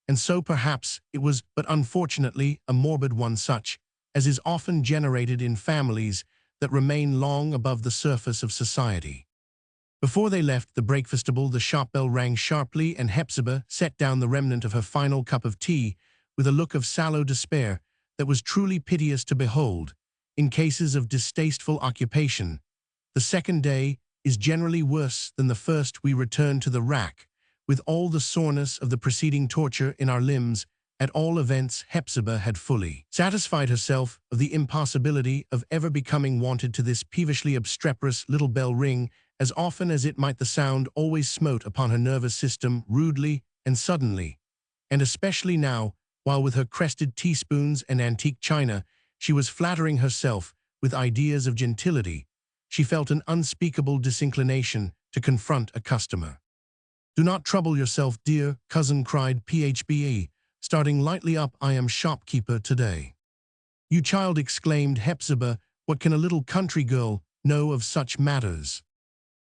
[SPEAKER 1] and so perhaps it was, but unfortunately a morbid one, such as is often generated in families that remain long above the surface of society. Before they left the breakfastable, the shop bell rang sharply, and Hepzibah set down the remnant of her final cup of tea with a look of sallow despair that was truly piteous to behold. In cases of distasteful occupation, the second day is generally worse than the first. We return to the rack, with all the soreness of the preceding torture in our limbs. At all events, Hepzibah had fully satisfied herself of the impossibility of ever becoming wonted to this peevishly obstreperous little bell ring. As often as it might, the sound always smote upon her nervous system rudely and suddenly, and especially now, while with her crested teaspoons and antique china, she was flattering herself with ideas of gentility. She felt an unspeakable disinclination to confront a customer. "Do not trouble yourself, dear cousin," cried Phbe, starting lightly up. "I am shopkeeper today." "You child," exclaimed Hepzibah, "what can a little country girl know of such matters?"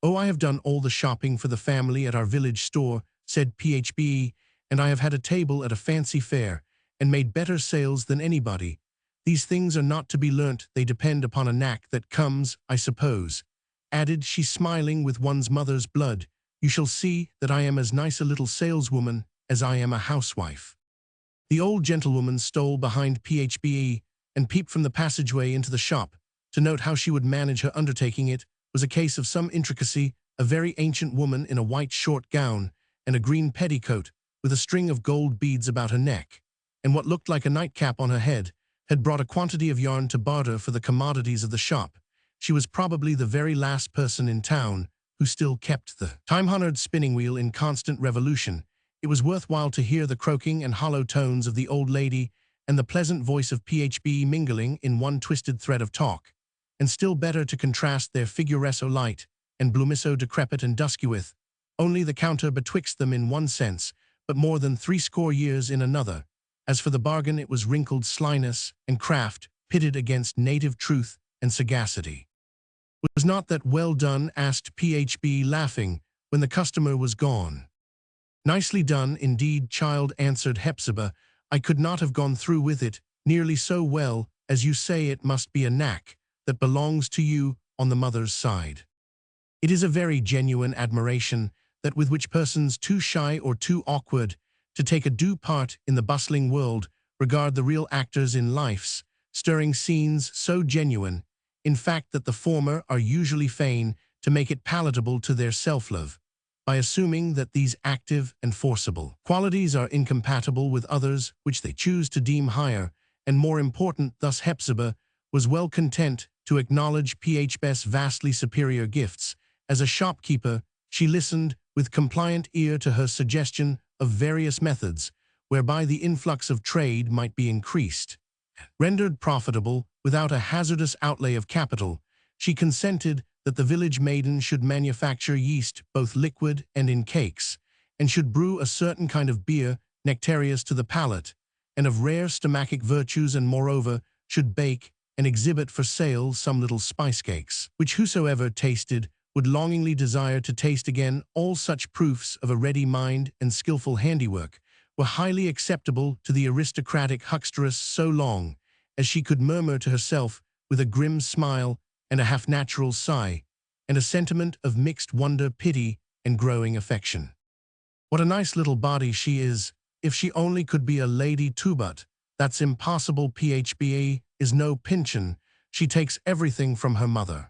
[SPEAKER 1] "Oh, I have done all the shopping for the family at our village store," said Phbe, "and I have had a table at a fancy fair, and made better sales than anybody. These things are not to be learnt, they depend upon a knack that comes, I suppose," added she, smiling, "with one's mother's blood. You shall see that I am as nice a little saleswoman as I am a housewife." The old gentlewoman stole behind Phbe and peeped from the passageway into the shop. To note how she would manage her undertaking, it was a case of some intricacy. A very ancient woman in a white short gown and a green petticoat, with a string of gold beads about her neck, and what looked like a nightcap on her head, had brought a quantity of yarn to barter for the commodities of the shop. She was probably the very last person in town who still kept the time-honored spinning wheel in constant revolution. It was worthwhile to hear the croaking and hollow tones of the old lady and the pleasant voice of Phbe mingling in one twisted thread of talk, and still better to contrast their figuresso light and blumisso decrepit and dusky with only the counter betwixt them in one sense, but more than 60 years in another. As for the bargain, it was wrinkled slyness and craft pitted against native truth and sagacity. "Was not that well done?" asked Phbe, laughing, when the customer was gone. "Nicely done, indeed, child," answered Hepzibah. "I could not have gone through with it nearly so well. As you say, it must be a knack that belongs to you on the mother's side. It is a very genuine admiration, that with which persons too shy or too awkward to take a due part in the bustling world regard the real actors in life's stirring scenes, so genuine, in fact, that the former are usually fain to make it palatable to their self-love, by assuming that these active and forcible qualities are incompatible with others which they choose to deem higher and more important. Thus Hepzibah was well content to acknowledge Phbe's vastly superior gifts. As a shopkeeper, she listened with compliant ear to her suggestion of various methods whereby the influx of trade might be increased. Rendered profitable without a hazardous outlay of capital, she consented that the village maiden should manufacture yeast both liquid and in cakes, and should brew a certain kind of beer nectareous to the palate, and of rare stomachic virtues, and moreover should bake and exhibit for sale some little spice cakes, which whosoever tasted would longingly desire to taste again. All such proofs of a ready mind and skillful handiwork were highly acceptable to the aristocratic hucksteress, so long as she could murmur to herself with a grim smile and a half-natural sigh, and a sentiment of mixed wonder, pity, and growing affection, "What a nice little body she is! If she only could be a lady too, but that's impossible. Phbe is no Pyncheon. She takes everything from her mother."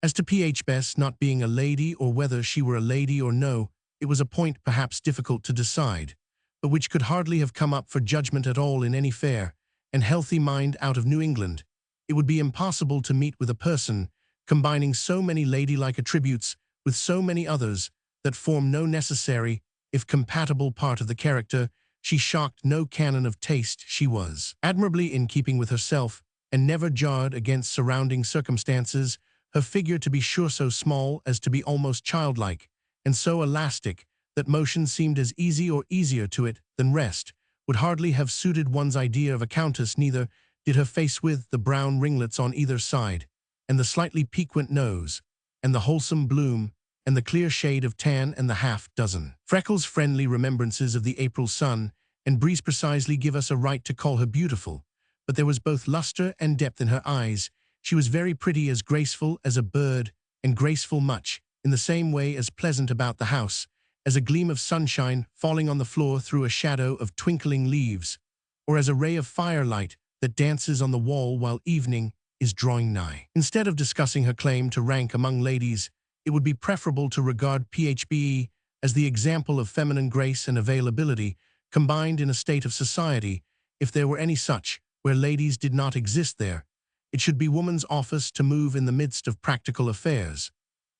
[SPEAKER 1] As to Phbe's not being a lady, or whether she were a lady or no, it was a point perhaps difficult to decide, but which could hardly have come up for judgment at all in any fair and healthy mind out of New England. It would be impossible to meet with a person combining so many ladylike attributes with so many others that form no necessary, if compatible, part of the character. She shocked no canon of taste. She was admirably in keeping with herself, and never jarred against surrounding circumstances. Her figure, to be sure, so small as to be almost childlike, and so elastic that motion seemed as easy or easier to it than rest, would hardly have suited one's idea of a countess. Neither did her face, with the brown ringlets on either side, and the slightly piquant nose, and the wholesome bloom, and the clear shade of tan and the half-dozen. Freckles' friendly remembrances of the April sun and breeze precisely give us a right to call her beautiful, but there was both luster and depth in her eyes. She was very pretty, as graceful as a bird, and graceful much, in the same way as pleasant about the house, as a gleam of sunshine falling on the floor through a shadow of twinkling leaves, or as a ray of firelight that dances on the wall while evening is drawing nigh. Instead of discussing her claim to rank among ladies, it would be preferable to regard Phbe as the example of feminine grace and availability combined in a state of society, if there were any such, where ladies did not exist there. It should be woman's office to move in the midst of practical affairs,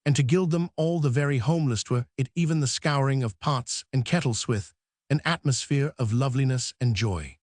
[SPEAKER 1] and to gild them all the very homeless were it even the scouring of pots and kettles with an atmosphere of loveliness and joy.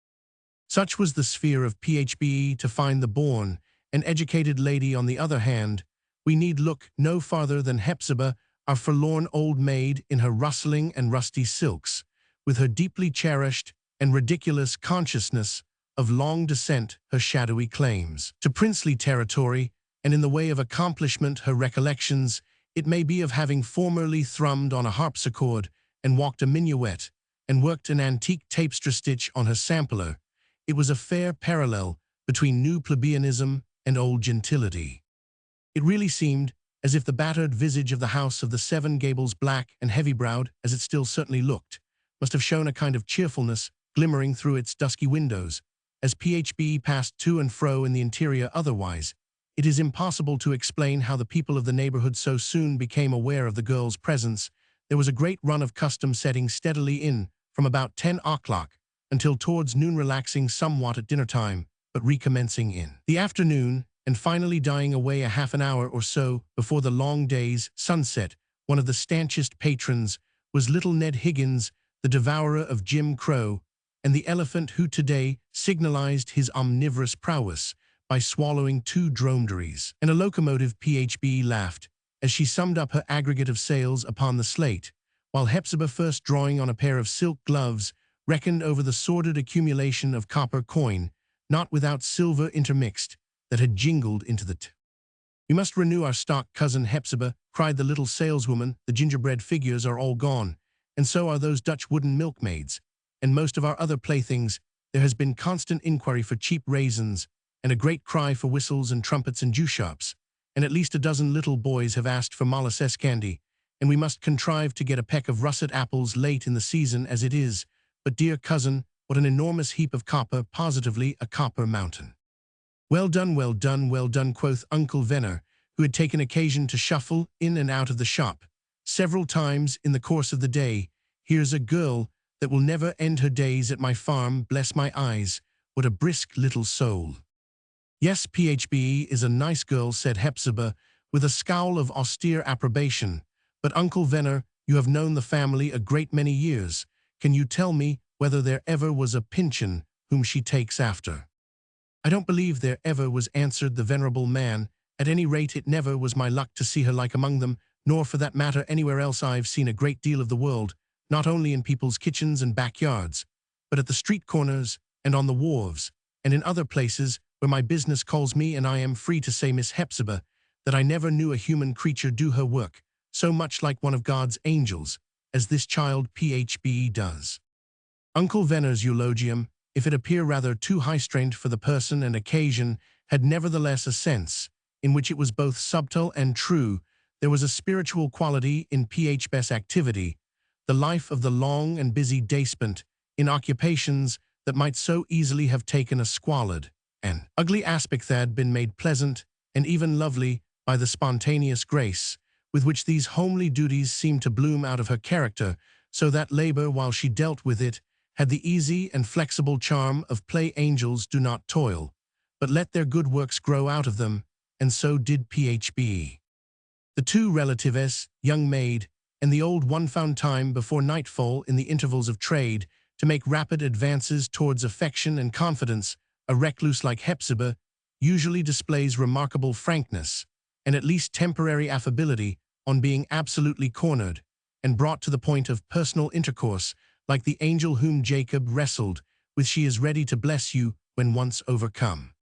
[SPEAKER 1] Such was the sphere of Phbe. To find the born and educated lady, on the other hand, we need look no farther than Hepzibah, our forlorn old maid in her rustling and rusty silks, with her deeply cherished and ridiculous consciousness of long descent, her shadowy claims to princely territory, and in the way of accomplishment her recollections, it may be, of having formerly thrummed on a harpsichord and walked a minuet and worked an antique tapestry stitch on her sampler. It was a fair parallel between new plebeianism and old gentility. It really seemed as if the battered visage of the house of the Seven Gables, black and heavy-browed as it still certainly looked, must have shown a kind of cheerfulness glimmering through its dusky windows, as Phbe passed to and fro in the interior. Otherwise, it is impossible to explain how the people of the neighborhood so soon became aware of the girl's presence. There was a great run of custom setting steadily in from about 10 o'clock until towards noon, relaxing somewhat at dinner time, but recommencing in the afternoon, and finally dying away a half an hour or so before the long day's sunset. One of the stanchest patrons was little Ned Higgins, the devourer of Jim Crow, and the elephant who today signalized his omnivorous prowess by swallowing 2 dromedaries and a locomotive. Phbe laughed as she summed up her aggregate of sales upon the slate, while Hepzibah, first drawing on a pair of silk gloves, reckoned over the sordid accumulation of copper coin, not without silver intermixed, that had jingled into the "We must renew our stock, cousin Hepzibah," cried the little saleswoman. "The gingerbread figures are all gone, and so are those Dutch wooden milkmaids, and most of our other playthings. There has been constant inquiry for cheap raisins, and a great cry for whistles and trumpets and shops, and at least a dozen little boys have asked for molasses candy, and we must contrive to get a peck of russet apples late in the season as it is. But, dear cousin, what an enormous heap of copper, positively a copper mountain." "Well done, well done, well done," quoth Uncle Venner, who had taken occasion to shuffle in and out of the shop several times in the course of the day. "Here's a girl that will never end her days at my farm, bless my eyes, what a brisk little soul." "Yes, Phbe is a nice girl," said Hepzibah, with a scowl of austere approbation. "But, Uncle Venner, you have known the family a great many years. Can you tell me whether there ever was a Pyncheon whom she takes after?" "I don't believe there ever was," answered the venerable man. "At any rate, it never was my luck to see her like among them, nor for that matter anywhere else. I've seen a great deal of the world, not only in people's kitchens and backyards, but at the street corners and on the wharves, and in other places where my business calls me, and I am free to say, Miss Hepzibah, that I never knew a human creature do her work so much like one of God's angels as this child Phbe does." Uncle Venner's eulogium, if it appear rather too high-strained for the person and occasion, had nevertheless a sense in which it was both subtle and true. There was a spiritual quality in Phbe's activity, the life of the long and busy day spent in occupations that might so easily have taken a squalid and ugly aspect that had been made pleasant and even lovely by the spontaneous grace with which these homely duties seemed to bloom out of her character, so that labor, while she dealt with it, had the easy and flexible charm of play angels do not toil, but let their good works grow out of them, and so did Phbe. The 2 relatives, young maid, and the old one, found time before nightfall in the intervals of trade to make rapid advances towards affection and confidence. A recluse like Hepzibah usually displays remarkable frankness, and at least temporary affability, on being absolutely cornered, and brought to the point of personal intercourse, like the angel whom Jacob wrestled with. She is ready to bless you when once overcome.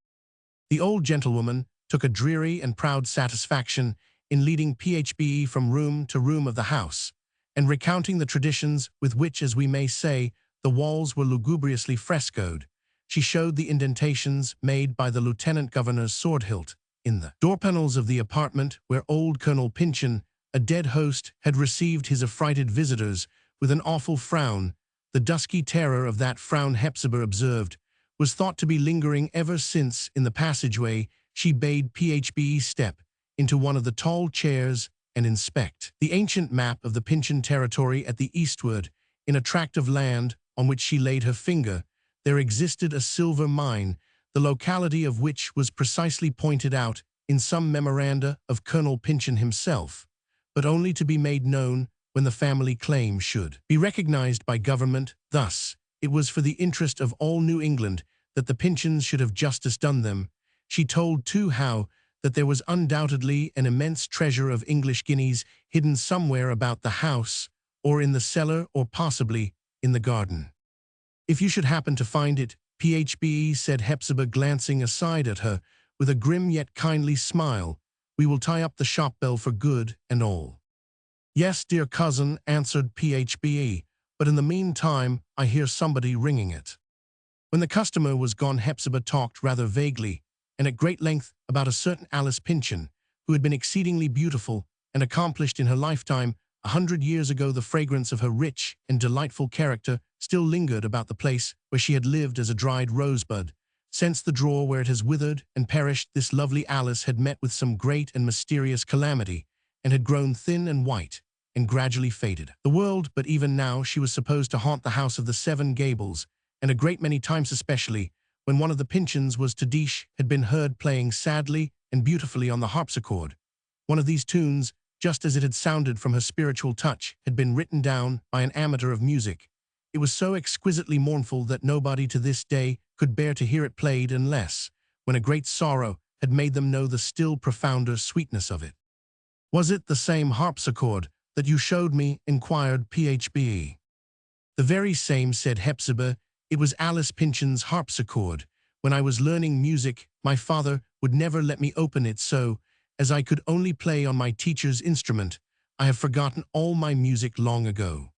[SPEAKER 1] The old gentlewoman took a dreary and proud satisfaction in leading Phbe from room to room of the house, and recounting the traditions with which, as we may say, the walls were lugubriously frescoed. She showed the indentations made by the lieutenant governor's sword hilt in the door panels of the apartment where old Colonel Pyncheon, a dead host, had received his affrighted visitors with an awful frown. The dusky terror of that frown, Hepzibah observed, was thought to be lingering ever since in the passageway she bade Phbe step into one of the tall chairs and inspect the ancient map of the Pyncheon territory at the eastward. In a tract of land on which she laid her finger, there existed a silver mine, the locality of which was precisely pointed out in some memoranda of Colonel Pyncheon himself, but only to be made known when the family claim should be recognized by government. Thus, it was for the interest of all New England that the Pyncheons should have justice done them. She told, too, how that there was undoubtedly an immense treasure of English guineas hidden somewhere about the house, or in the cellar, or possibly in the garden. If you should happen to find it, Phbe, said Hepzibah, glancing aside at her with a grim yet kindly smile, we will tie up the shop bell for good and all. Yes, dear cousin, answered Phbe, but in the meantime I hear somebody ringing it. When the customer was gone, Hepzibah talked rather vaguely and at great length about a certain Alice Pyncheon, who had been exceedingly beautiful and accomplished in her lifetime. 100 years ago, the fragrance of her rich and delightful character still lingered about the place where she had lived as a dried rosebud. Since the drawer where it has withered and perished, this lovely Alice had met with some great and mysterious calamity, and had grown thin and white, and gradually faded the world. But even now she was supposed to haunt the house of the Seven Gables, and a great many times, especially when one of the Pyncheons was to dish, had been heard playing sadly and beautifully on the harpsichord. One of these tunes, just as it had sounded from her spiritual touch, had been written down by an amateur of music. It was so exquisitely mournful that nobody to this day could bear to hear it played unless when a great sorrow had made them know the still profounder sweetness of it. Was it the same harpsichord that you showed me? Inquired Phbe. The very same, said Hepzibah. It was Alice Pyncheon's harpsichord. When I was learning music, my father would never let me open it, so, as I could only play on my teacher's instrument, I have forgotten all my music long ago.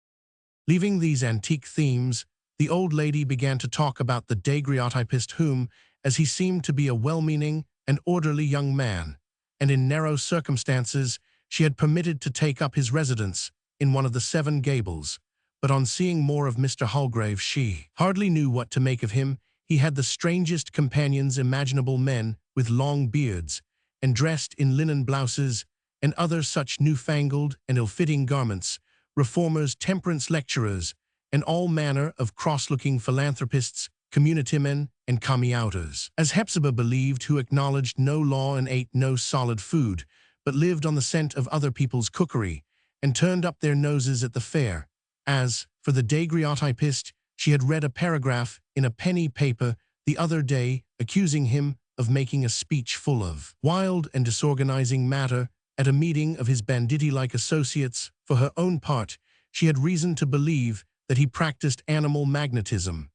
[SPEAKER 1] Leaving these antique themes, the old lady began to talk about the daguerreotypist whom, as he seemed to be a well-meaning and orderly young man, and in narrow circumstances, she had permitted to take up his residence in one of the Seven Gables. But on seeing more of Mr. Holgrave, she hardly knew what to make of him. He had the strangest companions imaginable, men with long beards, and dressed in linen blouses and other such newfangled and ill-fitting garments, reformers, temperance lecturers, and all manner of cross-looking philanthropists, community men, and commie-outers, as Hepzibah believed, who acknowledged no law and ate no solid food, but lived on the scent of other people's cookery, and turned up their noses at the fare. As for the daguerreotypist, she had read a paragraph in a penny paper the other day accusing him of making a speech full of wild and disorganizing matter at a meeting of his banditti-like associates. For her own part, she had reason to believe that he practiced animal magnetism,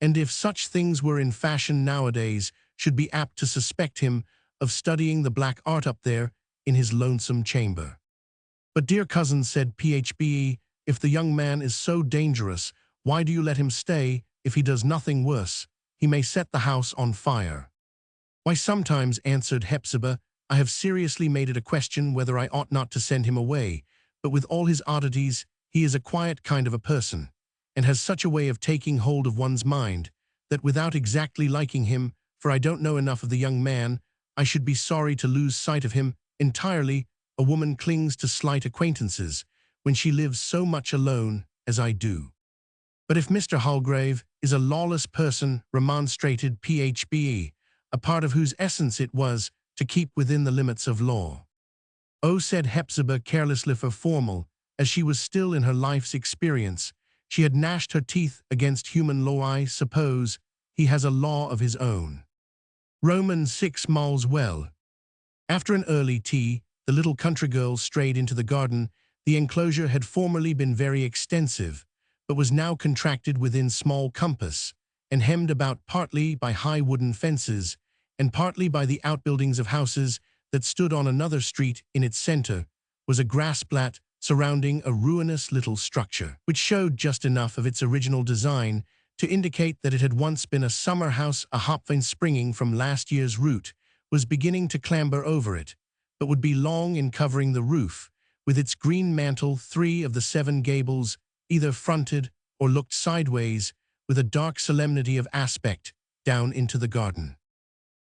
[SPEAKER 1] and if such things were in fashion nowadays, should be apt to suspect him of studying the black art up there in his lonesome chamber. But, dear cousin, said Phbe, if the young man is so dangerous, why do you let him stay? If he does nothing worse, he may set the house on fire. Why, sometimes, answered Hepzibah, I have seriously made it a question whether I ought not to send him away, but with all his oddities, he is a quiet kind of a person, and has such a way of taking hold of one's mind, that without exactly liking him, for I don't know enough of the young man, I should be sorry to lose sight of him entirely. A woman clings to slight acquaintances when she lives so much alone as I do. But if Mr. Holgrave is a lawless person, remonstrated Phbe, a part of whose essence it was to keep within the limits of law. Oh, said Hepzibah, carelessly, for formal, as she was still in her life's experience, she had gnashed her teeth against human law. I suppose he has a law of his own. Romans 6 Malls well. After an early tea, the little country girl strayed into the garden. The enclosure had formerly been very extensive, but was now contracted within small compass, and hemmed about partly by high wooden fences, and partly by the outbuildings of houses that stood on another street in its center was a grass plat surrounding a ruinous little structure, which showed just enough of its original design to indicate that it had once been a summer house. A hopvine springing from last year's root was beginning to clamber over it, but would be long in covering the roof, with its green mantle. 3 of the 7 gables either fronted or looked sideways with a dark solemnity of aspect down into the garden.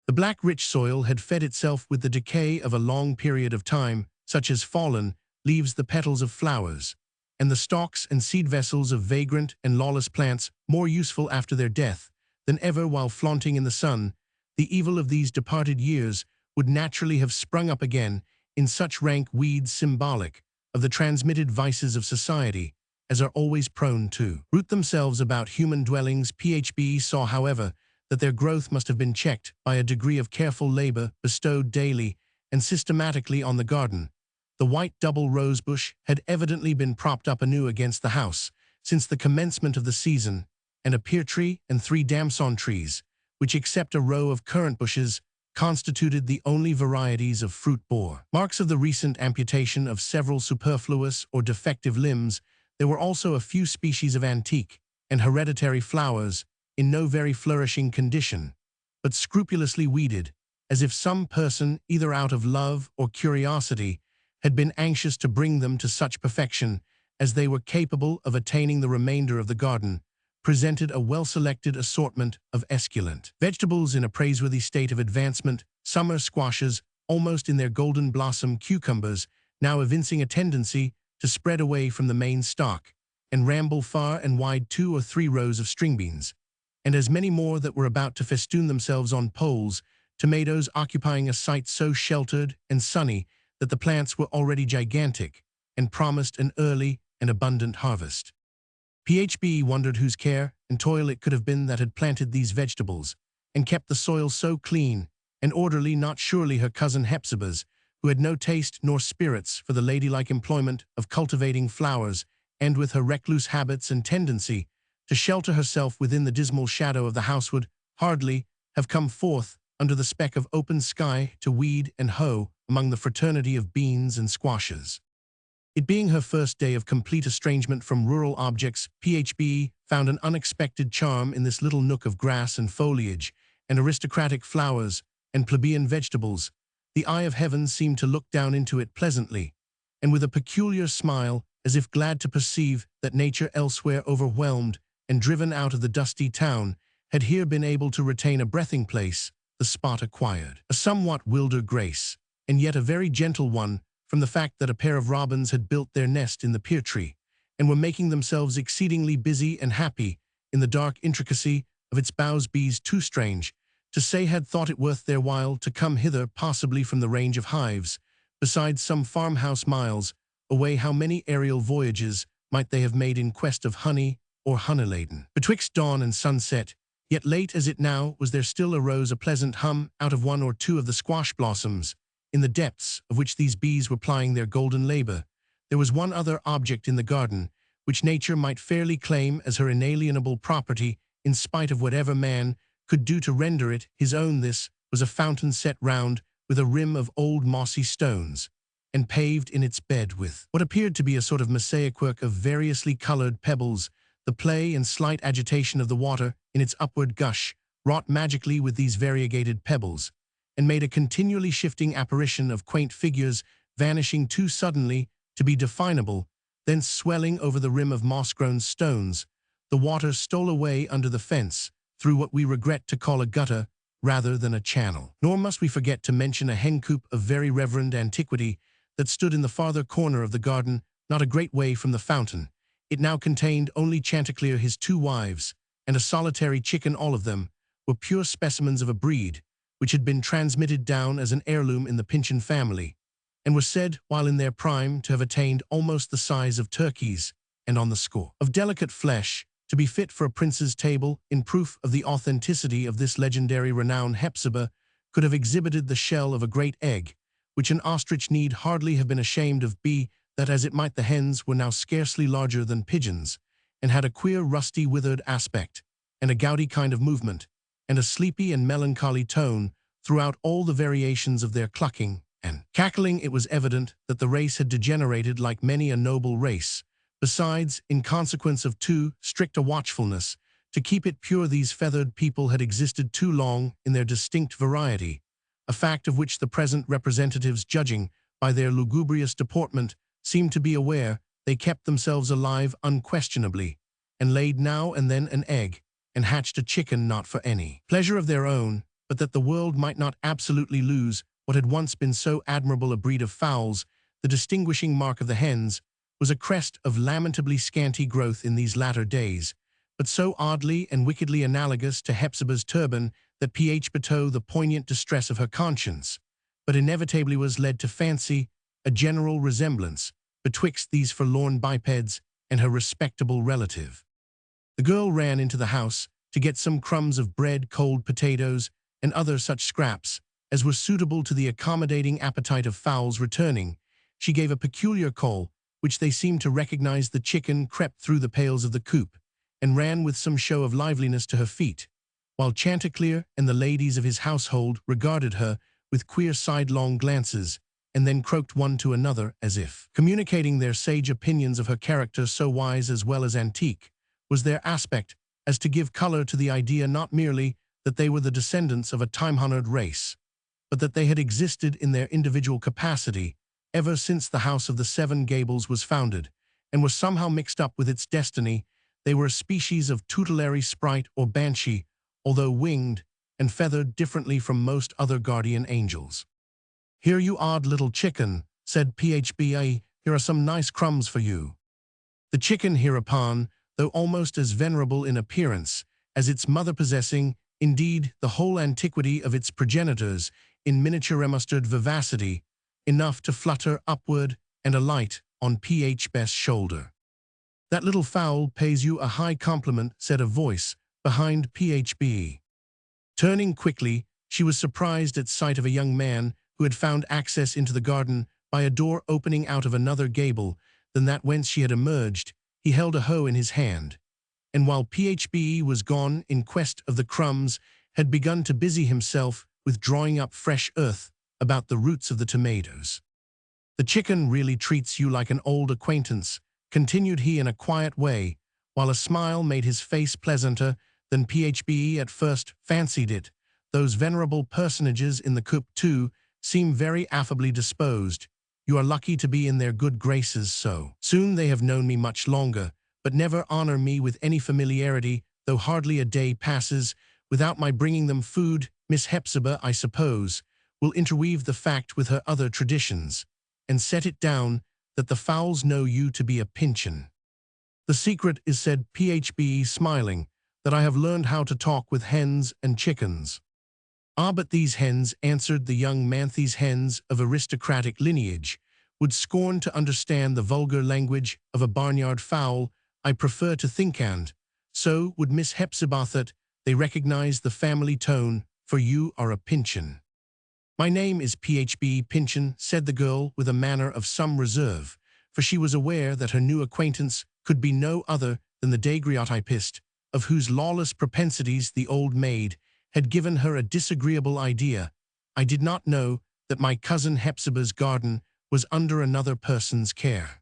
[SPEAKER 1] The black rich soil had fed itself with the decay of a long period of time, such as fallen leaves, the petals of flowers, and the stalks and seed vessels of vagrant and lawless plants, more useful after their death than ever while flaunting in the sun. The evil of these departed years would naturally have sprung up again in such rank weeds symbolic of the transmitted vices of society as are always prone to root themselves about human dwellings. Phb saw, however, that their growth must have been checked by a degree of careful labor bestowed daily and systematically on the garden. The white double rosebush had evidently been propped up anew against the house since the commencement of the season, and a pear tree and 3 damson trees, which except a row of currant bushes, constituted the only varieties of fruit bore. Marks of the recent amputation of several superfluous or defective limbs. There were also a few species of antique and hereditary flowers in no very flourishing condition, but scrupulously weeded, as if some person, either out of love or curiosity, had been anxious to bring them to such perfection as they were capable of attaining. The remainder of the garden presented a well-selected assortment of esculent vegetables in a praiseworthy state of advancement: summer squashes, almost in their golden blossom; cucumbers, now evincing a tendency to spread away from the main stalk and ramble far and wide; 2 or 3 rows of string beans, and as many more that were about to festoon themselves on poles; tomatoes occupying a site so sheltered and sunny that the plants were already gigantic and promised an early and abundant harvest. Phb wondered whose care and toil it could have been that had planted these vegetables and kept the soil so clean and orderly. Not surely her cousin Hepzibah's, who had no taste nor spirits for the ladylike employment of cultivating flowers, and with her recluse habits and tendency to shelter herself within the dismal shadow of the house, would hardly have come forth under the speck of open sky to weed and hoe among the fraternity of beans and squashes. It being her first day of complete estrangement from rural objects, Phb found an unexpected charm in this little nook of grass and foliage and aristocratic flowers and plebeian vegetables. The eye of heaven seemed to look down into it pleasantly, and with a peculiar smile, as if glad to perceive that nature, elsewhere overwhelmed and driven out of the dusty town, had here been able to retain a breathing place. The spot acquired a somewhat wilder grace, and yet a very gentle one, from the fact that a pair of robins had built their nest in the pear tree, and were making themselves exceedingly busy and happy in the dark intricacy of its boughs. Bees, too strange to say, had thought it worth their while to come hither, possibly from the range of hives, besides some farmhouse miles away. How many aerial voyages might they have made in quest of honey or honey-laden? Betwixt dawn and sunset, yet late as it now was, there still arose a pleasant hum out of 1 or 2 of the squash blossoms, in the depths of which these bees were plying their golden labor. There was one other object in the garden which nature might fairly claim as her inalienable property, in spite of whatever man could do to render it his own. This was a fountain set round with a rim of old mossy stones, and paved in its bed with what appeared to be a sort of mosaic work of variously colored pebbles. The play and slight agitation of the water in its upward gush wrought magically with these variegated pebbles, and made a continually shifting apparition of quaint figures, vanishing too suddenly to be definable, thence swelling over the rim of moss-grown stones. The water stole away under the fence, through what we regret to call a gutter rather than a channel. Nor must we forget to mention a hen-coop of very reverend antiquity that stood in the farther corner of the garden, not a great way from the fountain. It now contained only Chanticleer, his 2 wives, and a solitary chicken. All of them were pure specimens of a breed which had been transmitted down as an heirloom in the Pyncheon family, and were said, while in their prime, to have attained almost the size of turkeys, and on the score of delicate flesh, to be fit for a prince's table. In proof of the authenticity of this legendary renown, Hepzibah could have exhibited the shell of a great egg, which an ostrich need hardly have been ashamed of. Be that as it might, the hens were now scarcely larger than pigeons, and had a queer, rusty, withered aspect, and a gouty kind of movement, and a sleepy and melancholy tone throughout all the variations of their clucking. and cackling. It was evident that the race had degenerated like many a noble race. Besides, in consequence of too strict a watchfulness, to keep it pure, these feathered people had existed too long in their distinct variety, a fact of which the present representatives, judging by their lugubrious deportment, seemed to be aware. They kept themselves alive unquestionably, and laid now and then an egg, and hatched a chicken, not for any pleasure of their own, but that the world might not absolutely lose what had once been so admirable a breed of fowls. The distinguishing mark of the hens was a crest of lamentably scanty growth in these latter days, but so oddly and wickedly analogous to Hepzibah's turban that betrayed the poignant distress of her conscience, but inevitably was led to fancy a general resemblance betwixt these forlorn bipeds and her respectable relative. The girl ran into the house to get some crumbs of bread, cold potatoes, and other such scraps as were suitable to the accommodating appetite of fowls. Returning, she gave a peculiar call, which they seemed to recognize. The chicken crept through the pales of the coop, and ran with some show of liveliness to her feet, while Chanticleer and the ladies of his household regarded her with queer sidelong glances, and then croaked one to another, as if communicating their sage opinions of her character. So wise as well as antique was their aspect as to give color to the idea not merely that they were the descendants of a time-honored race, but that they had existed in their individual capacity ever since the house of the Seven Gables was founded, and were somehow mixed up with its destiny. They were a species of tutelary sprite or banshee, although winged and feathered differently from most other guardian angels. "Here, you odd little chicken," said Hepzibah, "here are some nice crumbs for you." The chicken hereupon, though almost as venerable in appearance as its mother, possessing, indeed, the whole antiquity of its progenitors, in miniature remustered vivacity, enough to flutter upward and alight on Hepzibah's shoulder. "That little fowl pays you a high compliment," said a voice behind Hepzibah. Turning quickly, she was surprised at sight of a young man who had found access into the garden by a door opening out of another gable than that whence she had emerged. He held a hoe in his hand, and while Hepzibah was gone in quest of the crumbs, had begun to busy himself with drawing up fresh earth about the roots of the tomatoes. "The chicken really treats you like an old acquaintance," continued he in a quiet way, while a smile made his face pleasanter than Hepzibah at first fancied it. "Those venerable personages in the coop, too, seem very affably disposed. You are lucky to be in their good graces so soon. They have known me much longer, but never honor me with any familiarity, though hardly a day passes without my bringing them food. Miss Hepzibah, I suppose, will interweave the fact with her other traditions, and set it down that the fowls know you to be a Pyncheon." "The secret is," said Hepzibah, smiling, "that I have learned how to talk with hens and chickens." "Ah, but these hens," answered the young man, "these hens of aristocratic lineage would scorn to understand the vulgar language of a barnyard fowl. I prefer to think, and so would Miss Hepzibah, that they recognize the family tone, for you are a Pyncheon." "My name is Hepzibah Pyncheon," said the girl with a manner of some reserve, for she was aware that her new acquaintance could be no other than the daguerreotypist, of whose lawless propensities the old maid had given her a disagreeable idea. "I did not know that my cousin Hepzibah's garden was under another person's care."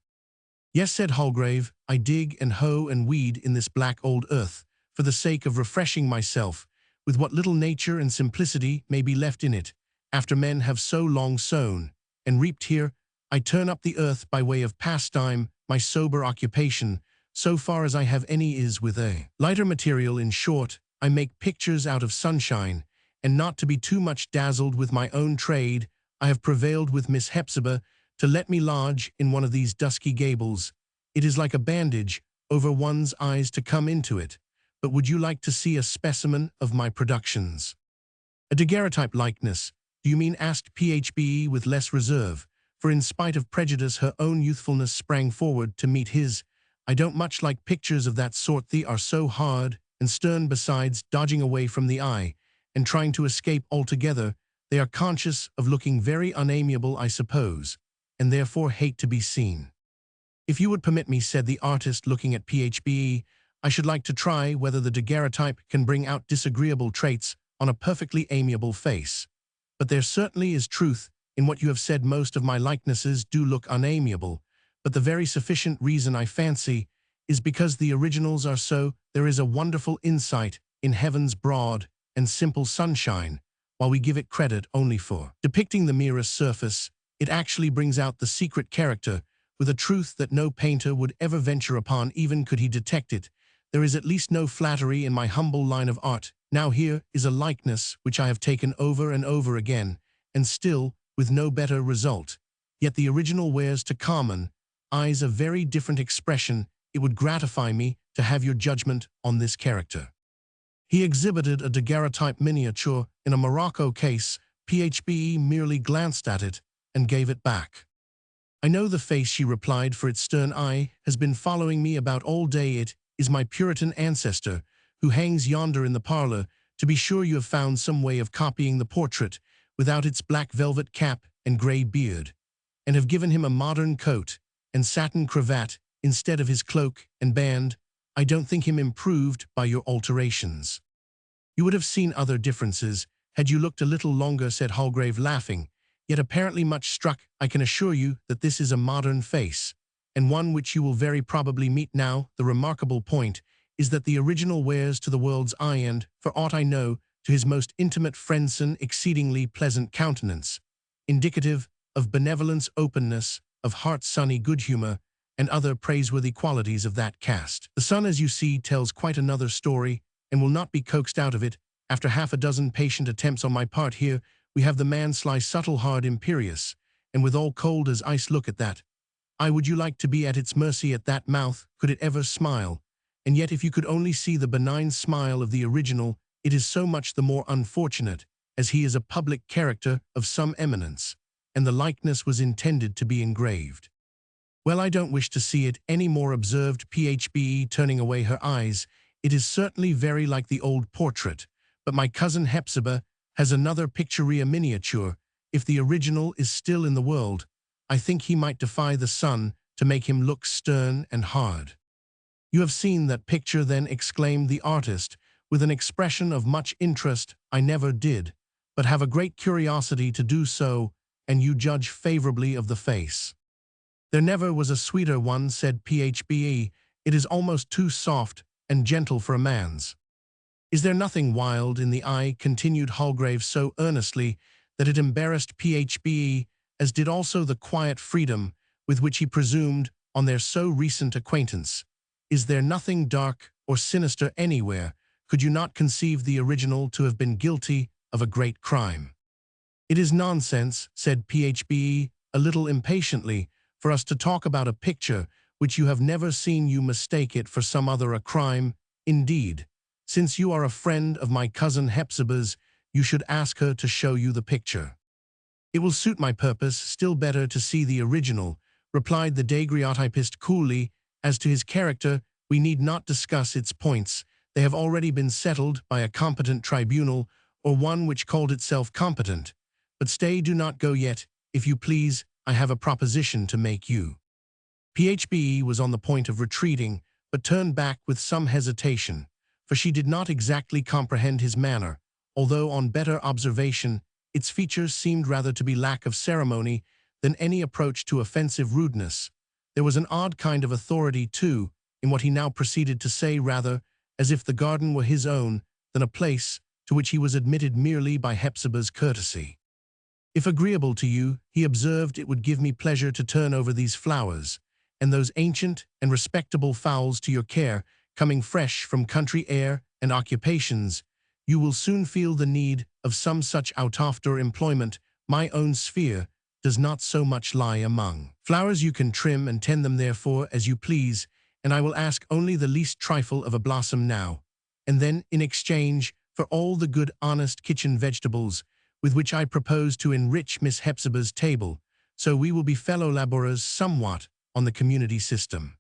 [SPEAKER 1] "Yes," said Holgrave, "I dig and hoe and weed in this black old earth, for the sake of refreshing myself with what little nature and simplicity may be left in it, after men have so long sown and reaped here. I turn up the earth by way of pastime. My sober occupation, so far as I have any, is with a lighter material. In short, I make pictures out of sunshine, and not to be too much dazzled with my own trade, I have prevailed with Miss Hepzibah to let me lodge in one of these dusky gables. It is like a bandage over one's eyes to come into it. But would you like to see a specimen of my productions?" "A daguerreotype likeness, do you mean?" asked Hepzibah with less reserve, for in spite of prejudice her own youthfulness sprang forward to meet his. "I don't much like pictures of that sort. They are so hard and stern. Besides dodging away from the eye and trying to escape altogether, they are conscious of looking very unamiable, I suppose, and therefore hate to be seen." "If you would permit me," said the artist, looking at Hepzibah, "I should like to try whether the daguerreotype can bring out disagreeable traits on a perfectly amiable face. But there certainly is truth in what you have said most of my likenesses do look unamiable, but the very sufficient reason I fancy is because the originals are so. There is a wonderful insight in heaven's broad and simple sunshine, while we give it credit only for depicting the merest surface. It actually brings out the secret character with a truth that no painter would ever venture upon, even could he detect it. There is at least no flattery in my humble line of art. Now here is a likeness which I have taken over and over again, and still with no better result. Yet the original wears to common eyes a very different expression. It would gratify me to have your judgment on this character. He exhibited a daguerreotype miniature in a Morocco case. Phoebe merely glanced at it and gave it back. I know the face, she replied, for its stern eye has been following me about all day. It is my Puritan ancestor, who hangs yonder in the parlor. To be sure you have found some way of copying the portrait, without its black velvet cap and grey beard, and have given him a modern coat and satin cravat instead of his cloak and band. I don't think him improved by your alterations. You would have seen other differences had you looked a little longer, said Holgrave, laughing, yet apparently much struck. I can assure you that this is a modern face, and one which you will very probably meet now. The remarkable point is that the original wears to the world's eye and, for aught I know, to his most intimate friends an exceedingly pleasant countenance, indicative of benevolence, openness, of heart's sunny good humor, and other praiseworthy qualities of that cast. The sun, as you see, tells quite another story, and will not be coaxed out of it. After half a dozen patient attempts on my part, here we have the man, sly, subtle, hard, imperious, and withal cold as ice. Look at that. Would you like to be at its mercy? At that mouth, could it ever smile? And yet if you could only see the benign smile of the original, it is so much the more unfortunate, as he is a public character of some eminence, and the likeness was intended to be engraved. Well, I don't wish to see it any more, observed Phoebe, turning away her eyes. It is certainly very like the old portrait, but my cousin Hepzibah has another picture, a miniature. If the original is still in the world, I think he might defy the sun to make him look stern and hard. You have seen that picture, then, exclaimed the artist, with an expression of much interest. I never did, but have a great curiosity to do so, and you judge favorably of the face. There never was a sweeter one, said Phoebe. It is almost too soft and gentle for a man's. Is there nothing wild in the eye? Continued Holgrave so earnestly that it embarrassed Phoebe, as did also the quiet freedom with which he presumed on their so recent acquaintance. Is there nothing dark or sinister anywhere? Could you not conceive the original to have been guilty of a great crime? It is nonsense, said Phoebe, a little impatiently, for us to talk about a picture which you have never seen. You mistake it for some other. A crime, indeed. Since you are a friend of my cousin Hepzibah's, you should ask her to show you the picture. It will suit my purpose still better to see the original, replied the daguerreotypist coolly. As to his character, we need not discuss its points. They have already been settled by a competent tribunal, or one which called itself competent. But stay, do not go yet, if you please. I have a proposition to make you. Phoebe was on the point of retreating, but turned back with some hesitation, for she did not exactly comprehend his manner, although on better observation its features seemed rather to be lack of ceremony than any approach to offensive rudeness. There was an odd kind of authority, too, in what he now proceeded to say, rather as if the garden were his own than a place to which he was admitted merely by Hepzibah's courtesy. If agreeable to you, he observed, it would give me pleasure to turn over these flowers, and those ancient and respectable fowls to your care, coming fresh from country air and occupations. You will soon feel the need of some such out-of-door employment. My own sphere does not so much lie among flowers. You can trim and tend them therefore as you please, and I will ask only the least trifle of a blossom now, and then in exchange for all the good honest kitchen vegetables with which I propose to enrich Miss Hepzibah's table, so we will be fellow laborers somewhat on the community system.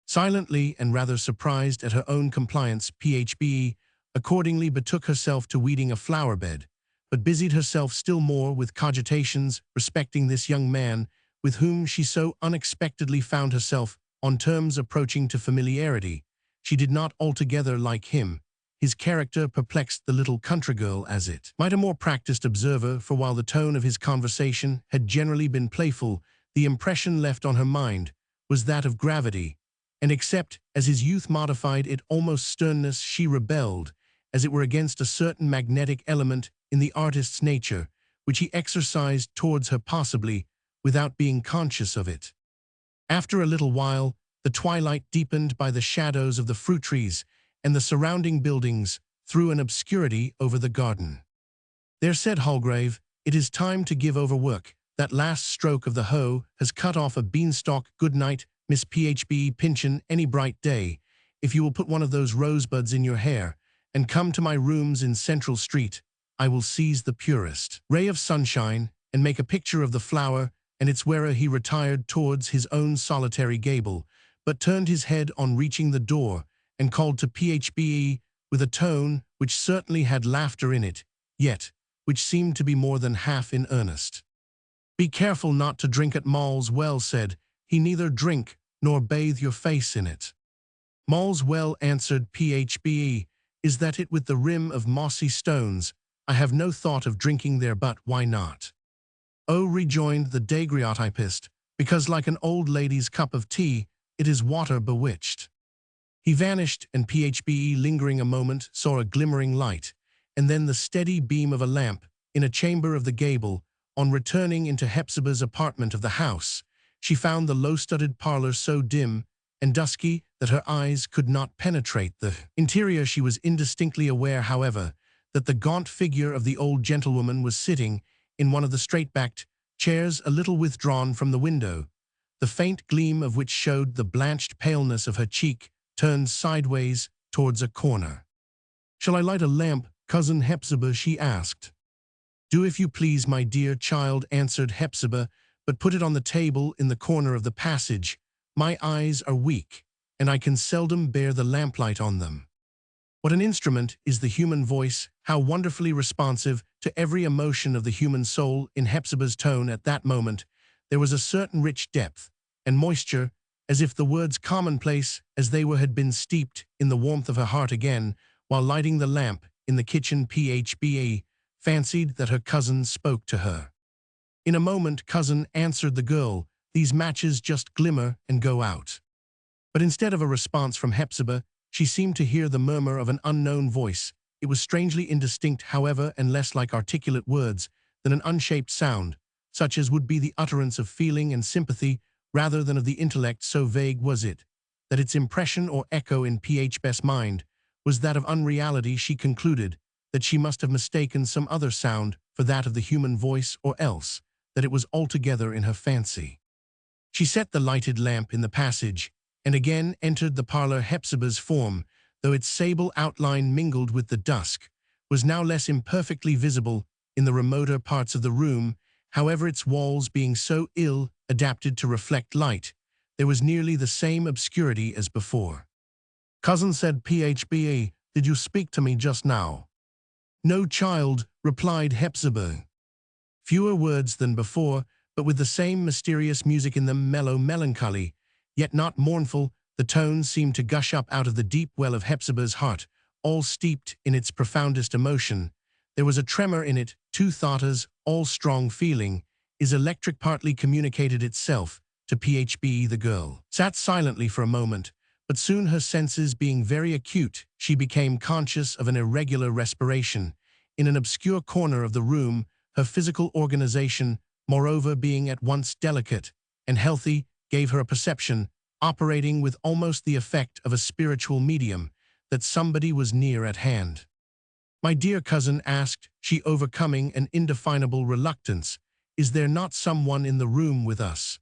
[SPEAKER 1] Silently and rather surprised at her own compliance, Phoebe accordingly betook herself to weeding a flower bed, but busied herself still more with cogitations respecting this young man with whom she so unexpectedly found herself on terms approaching to familiarity. She did not altogether like him. his character perplexed the little country girl as it might a more practiced observer, for while the tone of his conversation had generally been playful, the impression left on her mind was that of gravity, and except as his youth modified it almost sternness, she rebelled, as it were, against a certain magnetic element in the artist's nature, which he exercised towards her possibly without being conscious of it. After a little while, the twilight deepened by the shadows of the fruit trees, and the surrounding buildings threw an obscurity over the garden. "There," said Holgrave, "it is time to give over work. That last stroke of the hoe has cut off a beanstalk. Good night, Miss Hepzibah Pyncheon, any bright day. If you will put one of those rosebuds in your hair, and come to my rooms in Central Street, I will seize the purest ray of sunshine, and make a picture of the flower and its wearer." He retired towards his own solitary gable, but turned his head on reaching the door, and called to Hepzibah with a tone which certainly had laughter in it, yet which seemed to be more than half in earnest. "Be careful not to drink at Moll's Well," said he, "neither drink nor bathe your face in it." "Moll's Well," answered Hepzibah, "is that it with the rim of mossy stones? I have no thought of drinking there, but why not?" "Oh," rejoined the daguerreotypist, "because like an old lady's cup of tea, it is water bewitched." He vanished, and Hepzibah, lingering a moment, saw a glimmering light, and then the steady beam of a lamp in a chamber of the gable. On returning into Hepzibah's apartment of the house, she found the low-studded parlor so dim and dusky that her eyes could not penetrate the interior. She was indistinctly aware, however, that the gaunt figure of the old gentlewoman was sitting in one of the straight-backed chairs a little withdrawn from the window, the faint gleam of which showed the blanched paleness of her cheek turned sideways towards a corner. "Shall I light a lamp, Cousin Hepzibah?" she asked. "Do, if you please, my dear child," answered Hepzibah, "but put it on the table in the corner of the passage. My eyes are weak, and I can seldom bear the lamplight on them." What an instrument is the human voice, how wonderfully responsive to every emotion of the human soul! In Hepzibah's tone at that moment there was a certain rich depth and moisture, as if the words, commonplace as they were, had been steeped in the warmth of her heart. Again, while lighting the lamp in the kitchen, Hepzibah fancied that her cousin spoke to her. "In a moment, cousin," answered the girl. "These matches just glimmer and go out." But instead of a response from Hepzibah, she seemed to hear the murmur of an unknown voice. It was strangely indistinct, however, and less like articulate words than an unshaped sound, such as would be the utterance of feeling and sympathy rather than of the intellect. So vague was it, that its impression or echo in Hepzibah's mind was that of unreality. She concluded that she must have mistaken some other sound for that of the human voice, or else that it was altogether in her fancy. She set the lighted lamp in the passage, and again entered the parlor. Hepzibah's form, though its sable outline mingled with the dusk, was now less imperfectly visible in the remoter parts of the room. However, its walls being so ill adapted to reflect light, there was nearly the same obscurity as before. "Cousin," said Hepzibah, "did you speak to me just now?" "No, child," replied Hepzibah. Fewer words than before, but with the same mysterious music in them, mellow, melancholy, yet not mournful. The tones seemed to gush up out of the deep well of Hepzibah's heart, all steeped in its profoundest emotion. There was a tremor in it, too, thought as all strong feeling is electric, partly communicated itself to Hepzibah. The girl sat silently for a moment, but soon, her senses being very acute, she became conscious of an irregular respiration in an obscure corner of the room. Her physical organization, moreover, being at once delicate and healthy, gave her a perception, operating with almost the effect of a spiritual medium, that somebody was near at hand. "My dear cousin," asked she, overcoming an indefinable reluctance, "is there not someone in the room with us?"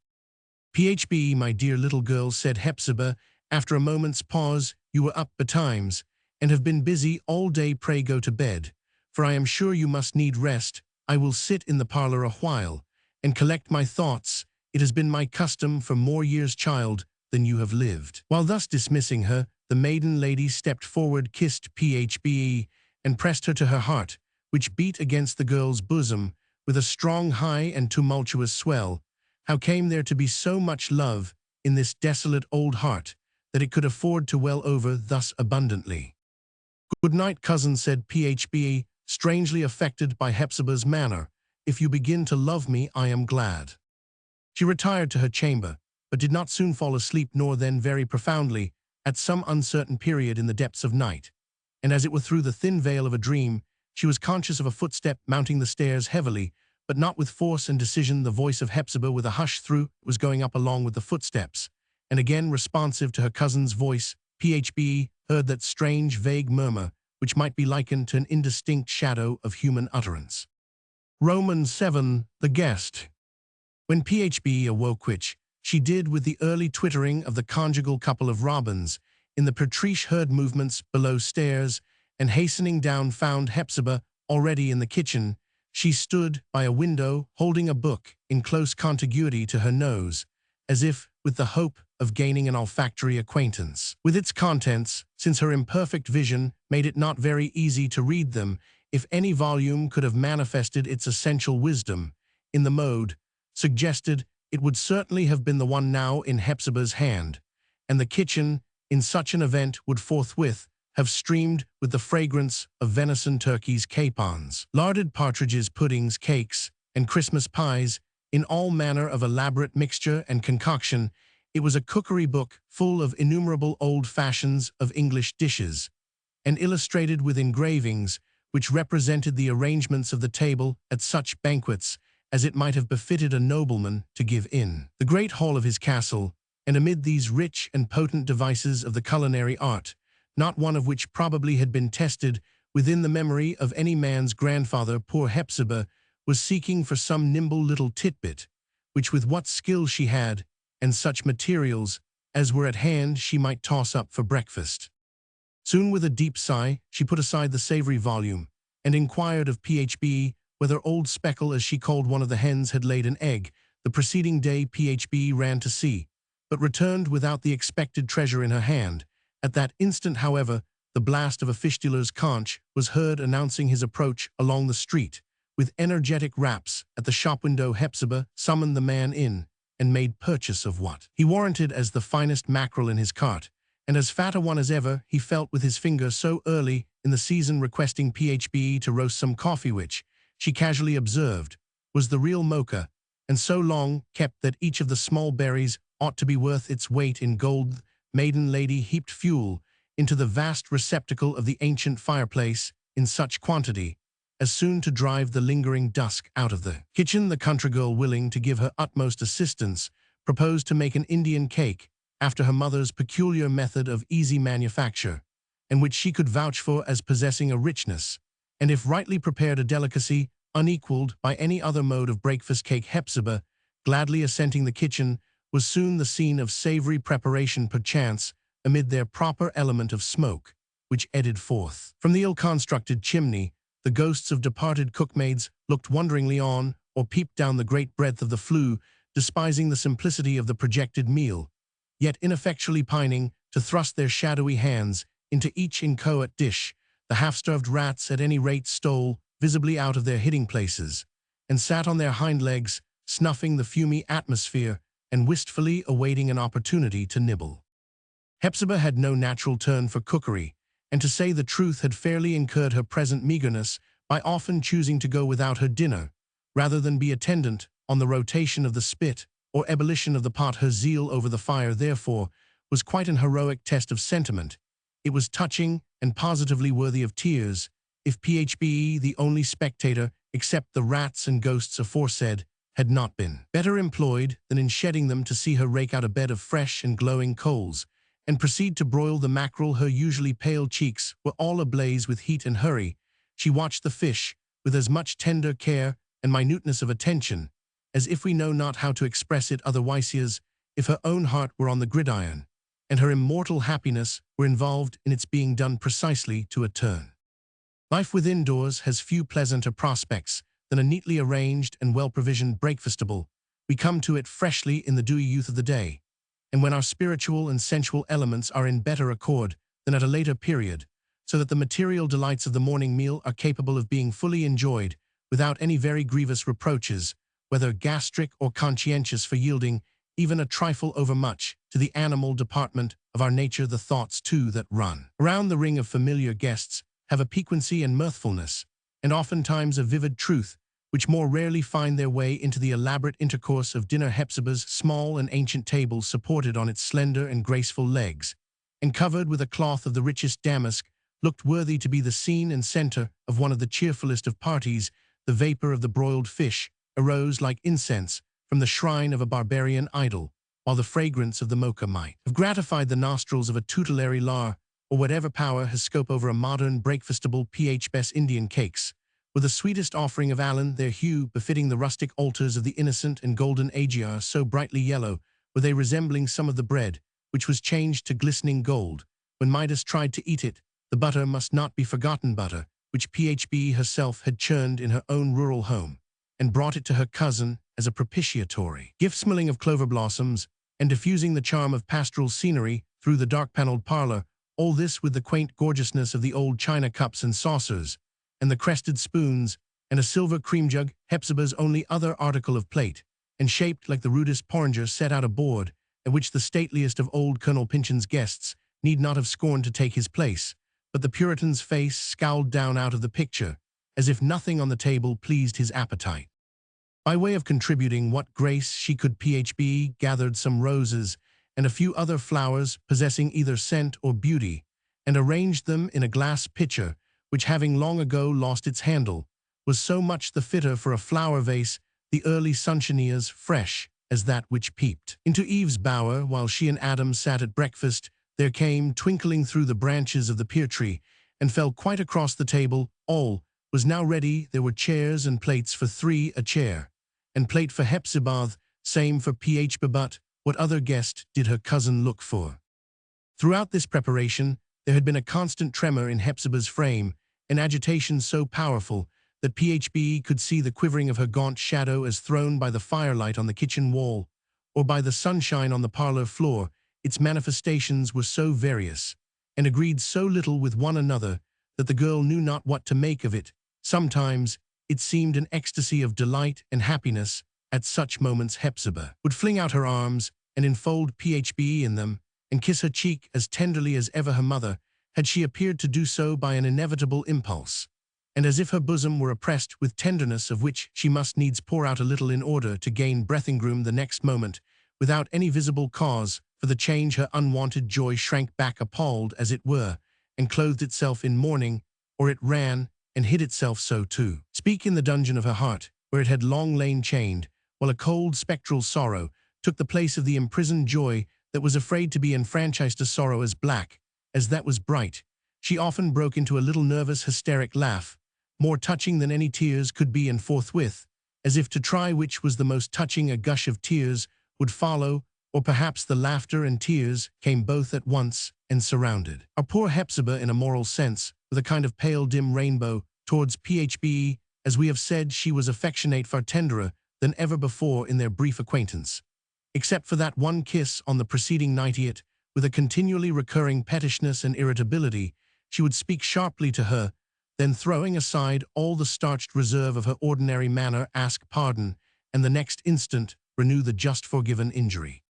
[SPEAKER 1] "Hepzibah, my dear little girl," said Hepzibah, after a moment's pause, "you were up betimes, and have been busy all day. Pray go to bed, for I am sure you must need rest. I will sit in the parlor a while, and collect my thoughts. It has been my custom for more years, child, than you have lived." While thus dismissing her, the maiden lady stepped forward, kissed Hepzibah, and pressed her to her heart, which beat against the girl's bosom with a strong, high, and tumultuous swell. How came there to be so much love in this desolate old heart, that it could afford to well over thus abundantly? "Good night, cousin," said Phbe, strangely affected by Hepzibah's manner. "If you begin to love me, I am glad." She retired to her chamber, but did not soon fall asleep, nor then very profoundly, at some uncertain period in the depths of night. And as it were through the thin veil of a dream, she was conscious of a footstep mounting the stairs heavily, but not with force and decision. The voice of Hepzibah, with a hush through, was going up along with the footsteps, and again responsive to her cousin's voice, Phbe heard that strange, vague murmur, which might be likened to an indistinct shadow of human utterance. Romans 7, the guest. When Phbe awoke, which she did with the early twittering of the conjugal couple of robins, in the Patriche heard movements below stairs, and hastening down found Hepzibah already in the kitchen. She stood by a window, holding a book in close contiguity to her nose, as if with the hope of gaining an olfactory acquaintance with its contents, since her imperfect vision made it not very easy to read them. If any volume could have manifested its essential wisdom in the mode suggested, it would certainly have been the one now in Hepzibah's hand, and the kitchen, in such an event, would forthwith have streamed with the fragrance of venison, turkeys, capons, larded partridges, puddings, cakes, and Christmas pies, in all manner of elaborate mixture and concoction. It was a cookery book full of innumerable old fashions of English dishes, and illustrated with engravings which represented the arrangements of the table at such banquets as it might have befitted a nobleman to give in the great hall of his castle. And amid these rich and potent devices of the culinary art, not one of which probably had been tested within the memory of any man's grandfather, poor Hepzibah was seeking for some nimble little titbit, which with what skill she had, and such materials as were at hand, she might toss up for breakfast. Soon, with a deep sigh, she put aside the savory volume, and inquired of Phbe whether old Speckle, as she called one of the hens, had laid an egg. The preceding day Phbe ran to see, but returned without the expected treasure in her hand. At that instant, however, the blast of a fishdealer's conch was heard announcing his approach along the street. With energetic raps at the shop window, Hepzibah summoned the man in, and made purchase of what he warranted as the finest mackerel in his cart, and as fat a one as ever he felt with his finger so early in the season, requesting Phbe to roast some coffee, which, she casually observed, was the real mocha, and so long kept that each of the small berries ought to be worth its weight in gold. Maiden lady heaped fuel into the vast receptacle of the ancient fireplace in such quantity as soon to drive the lingering dusk out of the kitchen. The country girl, willing to give her utmost assistance, proposed to make an Indian cake after her mother's peculiar method of easy manufacture, and which she could vouch for as possessing a richness, and if rightly prepared, a delicacy unequaled by any other mode of breakfast cake. Hepzibah, gladly assenting, the kitchen was soon the scene of savory preparation, perchance amid their proper element of smoke, which eddied forth from the ill-constructed chimney. The ghosts of departed cookmaids looked wonderingly on, or peeped down the great breadth of the flue, despising the simplicity of the projected meal, yet ineffectually pining to thrust their shadowy hands into each inchoate dish. The half-starved rats at any rate stole visibly out of their hiding places, and sat on their hind legs, snuffing the fumy atmosphere, and wistfully awaiting an opportunity to nibble. Hepzibah had no natural turn for cookery, and to say the truth had fairly incurred her present meagerness by often choosing to go without her dinner, rather than be attendant on the rotation of the spit or ebullition of the pot. Her zeal over the fire, therefore, was quite an heroic test of sentiment. It was touching and positively worthy of tears, if Phbe, the only spectator, except the rats and ghosts aforesaid, had not been better employed than in shedding them to see her rake out a bed of fresh and glowing coals, and proceed to broil the mackerel. Her usually pale cheeks were all ablaze with heat and hurry. She watched the fish with as much tender care and minuteness of attention, as if we know not how to express it otherwise, as if her own heart were on the gridiron, and her immortal happiness were involved in its being done precisely to a turn. Life within doors has few pleasanter prospects than a neatly arranged and well-provisioned breakfastable. We come to it freshly in the dewy youth of the day, and when our spiritual and sensual elements are in better accord than at a later period, so that the material delights of the morning meal are capable of being fully enjoyed without any very grievous reproaches, whether gastric or conscientious, for yielding even a trifle overmuch to the animal department of our nature. The thoughts, too, that run around the ring of familiar guests have a piquancy and mirthfulness, and oftentimes a vivid truth, which more rarely find their way into the elaborate intercourse of dinner. Hepzibah's small and ancient table supported on its slender and graceful legs, and covered with a cloth of the richest damask, looked worthy to be the scene and center of one of the cheerfulest of parties. The vapor of the broiled fish arose like incense from the shrine of a barbarian idol, while the fragrance of the mocha might have gratified the nostrils of a tutelary lar, or whatever power has scope over a modern breakfastable Best Indian cakes, were the sweetest offering of Allen, their hue befitting the rustic altars of the innocent and golden agiar. So brightly yellow were they, resembling some of the bread, which was changed to glistening gold. When Midas tried to eat it, the butter must not be forgotten, butter, which Phebe herself had churned in her own rural home, and brought it to her cousin as a propitiatory gift, smelling of clover blossoms, and diffusing the charm of pastoral scenery through the dark-paneled parlor, all this with the quaint gorgeousness of the old china cups and saucers, and the crested spoons, and a silver cream jug, Hepzibah's only other article of plate, and shaped like the rudest porringer, set out a board, at which the stateliest of old Colonel Pyncheon's guests need not have scorned to take his place, but the Puritan's face scowled down out of the picture, as if nothing on the table pleased his appetite. By way of contributing what grace she could, Phebe gathered some roses and a few other flowers possessing either scent or beauty, and arranged them in a glass pitcher, which, having long ago lost its handle, was so much the fitter for a flower vase, the early sunshinias fresh as that which peeped into Eve's bower while she and Adam sat at breakfast. There came, twinkling through the branches of the pear tree, and fell quite across the table. All was now ready. There were chairs and plates for three, a chair and plate for Hepzibah, same for Phebe. But what other guest did her cousin look for? Throughout this preparation, there had been a constant tremor in Hepzibah's frame, an agitation so powerful that Phebe could see the quivering of her gaunt shadow as thrown by the firelight on the kitchen wall, or by the sunshine on the parlor floor. Its manifestations were so various, and agreed so little with one another, that the girl knew not what to make of it. Sometimes it seemed an ecstasy of delight and happiness. At such moments Hepzibah would fling out her arms and enfold Phebe in them, and kiss her cheek as tenderly as ever her mother had she appeared to do so by an inevitable impulse, and as if her bosom were oppressed with tenderness of which she must needs pour out a little in order to gain breathing room the next moment, without any visible cause for the change. Her unwonted joy shrank back appalled, as it were, and clothed itself in mourning, or it ran and hid itself so to speak in the dungeon of her heart, where it had long lain chained, while a cold spectral sorrow took the place of the imprisoned joy that was afraid to be enfranchised. A sorrow as black as that was bright. She often broke into a little nervous hysteric laugh, more touching than any tears could be, and forthwith, as if to try which was the most touching, a gush of tears would follow, or perhaps the laughter and tears came both at once and surrounded our poor Hepzibah in a moral sense with a kind of pale dim rainbow. Towards Phebe, as we have said, she was affectionate, far tenderer than ever before in their brief acquaintance, except for that one kiss on the preceding night. Yet, with a continually recurring pettishness and irritability, she would speak sharply to her, then, throwing aside all the starched reserve of her ordinary manner, ask pardon, and the next instant renew the just forgiven injury.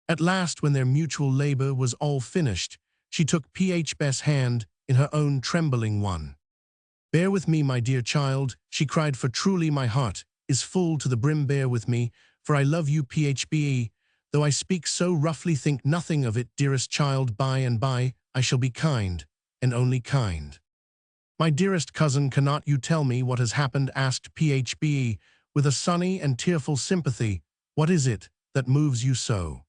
[SPEAKER 1] At last, when their mutual labor was all finished, she took Phebe's hand in her own trembling one. "Bear with me, my dear child," she cried, "for truly my heart is full to the brim. Bear with me, for I love you, Phebe. Though I speak so roughly, think nothing of it, dearest child. By and by I shall be kind, and only kind." "My dearest cousin, cannot you tell me what has happened?" asked Phebe, with a sunny and tearful sympathy. "What is it that moves you so?"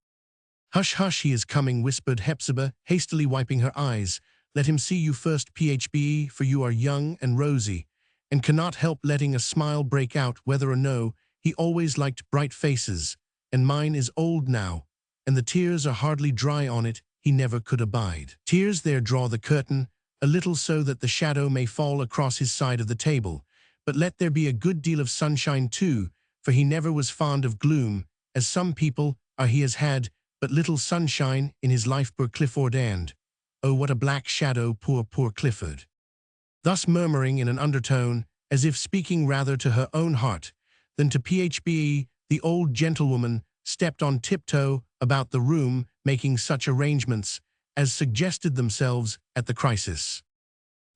[SPEAKER 1] "Hush, hush, he is coming," whispered Hepzibah, hastily wiping her eyes. "Let him see you first, Phebe, for you are young and rosy, and cannot help letting a smile break out, whether or no. He always liked bright faces, and mine is old now, and the tears are hardly dry on it. He never could abide tears. There, draw the curtain a little so that the shadow may fall across his side of the table, but let there be a good deal of sunshine too, for he never was fond of gloom, as some people are. He has had but little sunshine in his life, poor Clifford, and oh, what a black shadow, poor Clifford." Thus murmuring in an undertone, as if speaking rather to her own heart than to Phebe, the old gentlewoman stepped on tiptoe about the room, making such arrangements as suggested themselves at the crisis.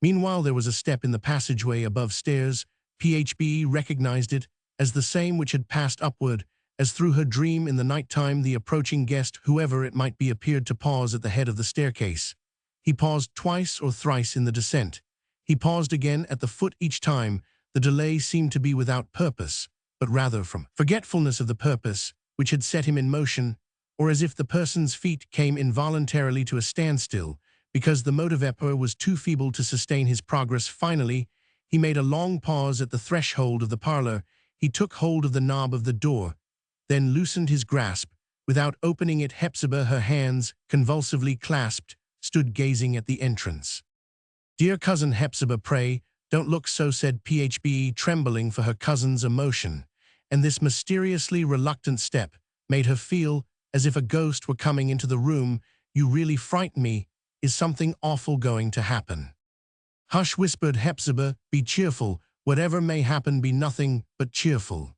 [SPEAKER 1] Meanwhile, there was a step in the passageway above stairs. Phbe recognized it as the same which had passed upward, as through her dream in the night-time the approaching guest, whoever it might be, appeared to pause at the head of the staircase. He paused twice or thrice in the descent. He paused again at the foot each time. The delay seemed to be without purpose, but rather from forgetfulness of the purpose which had set him in motion, or as if the person's feet came involuntarily to a standstill, because the motive epor was too feeble to sustain his progress. Finally, he made a long pause at the threshold of the parlor. He took hold of the knob of the door, then loosened his grasp. Without opening it, Hepzibah, her hands convulsively clasped, stood gazing at the entrance. "Dear cousin Hepzibah, pray, don't look so," said Phbe, trembling for her cousin's emotion, and this mysteriously reluctant step made her feel as if a ghost were coming into the room. "You really frighten me. Is something awful going to happen?" "Hush," whispered Hepzibah, "be cheerful. Whatever may happen, be nothing but cheerful."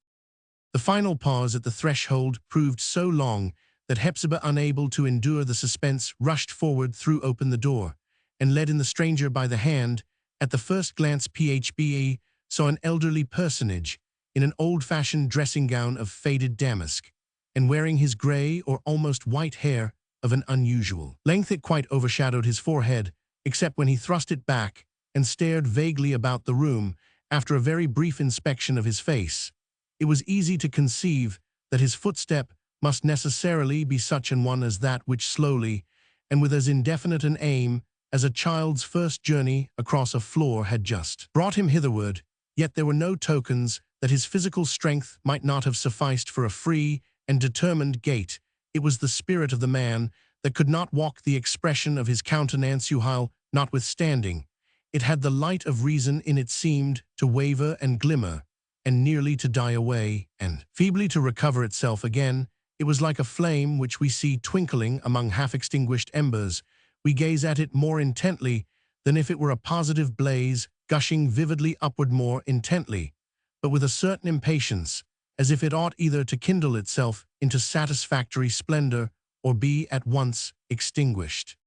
[SPEAKER 1] The final pause at the threshold proved so long that Hepzibah, unable to endure the suspense, rushed forward, threw open the door, and led in the stranger by the hand. At the first glance, Phbe saw an elderly personage in an old-fashioned dressing gown of faded damask, and wearing his gray or almost white hair of an unusual length. It quite overshadowed his forehead, except when he thrust it back and stared vaguely about the room. After a very brief inspection of his face, it was easy to conceive that his footstep must necessarily be such an one as that which slowly, and with as indefinite an aim as a child's first journey across a floor, had just brought him hitherward. Yet there were no tokens that his physical strength might not have sufficed for a free and determined gait. It was the spirit of the man that could not walk the expression of his countenance, while, notwithstanding, it had the light of reason in it, seemed to waver and glimmer, and nearly to die away, and feebly to recover itself again. It was like a flame which we see twinkling among half-extinguished embers. We gaze at it more intently than if it were a positive blaze, gushing vividly upward more intently, but with a certain impatience, as if it ought either to kindle itself into satisfactory splendor or be at once extinguished.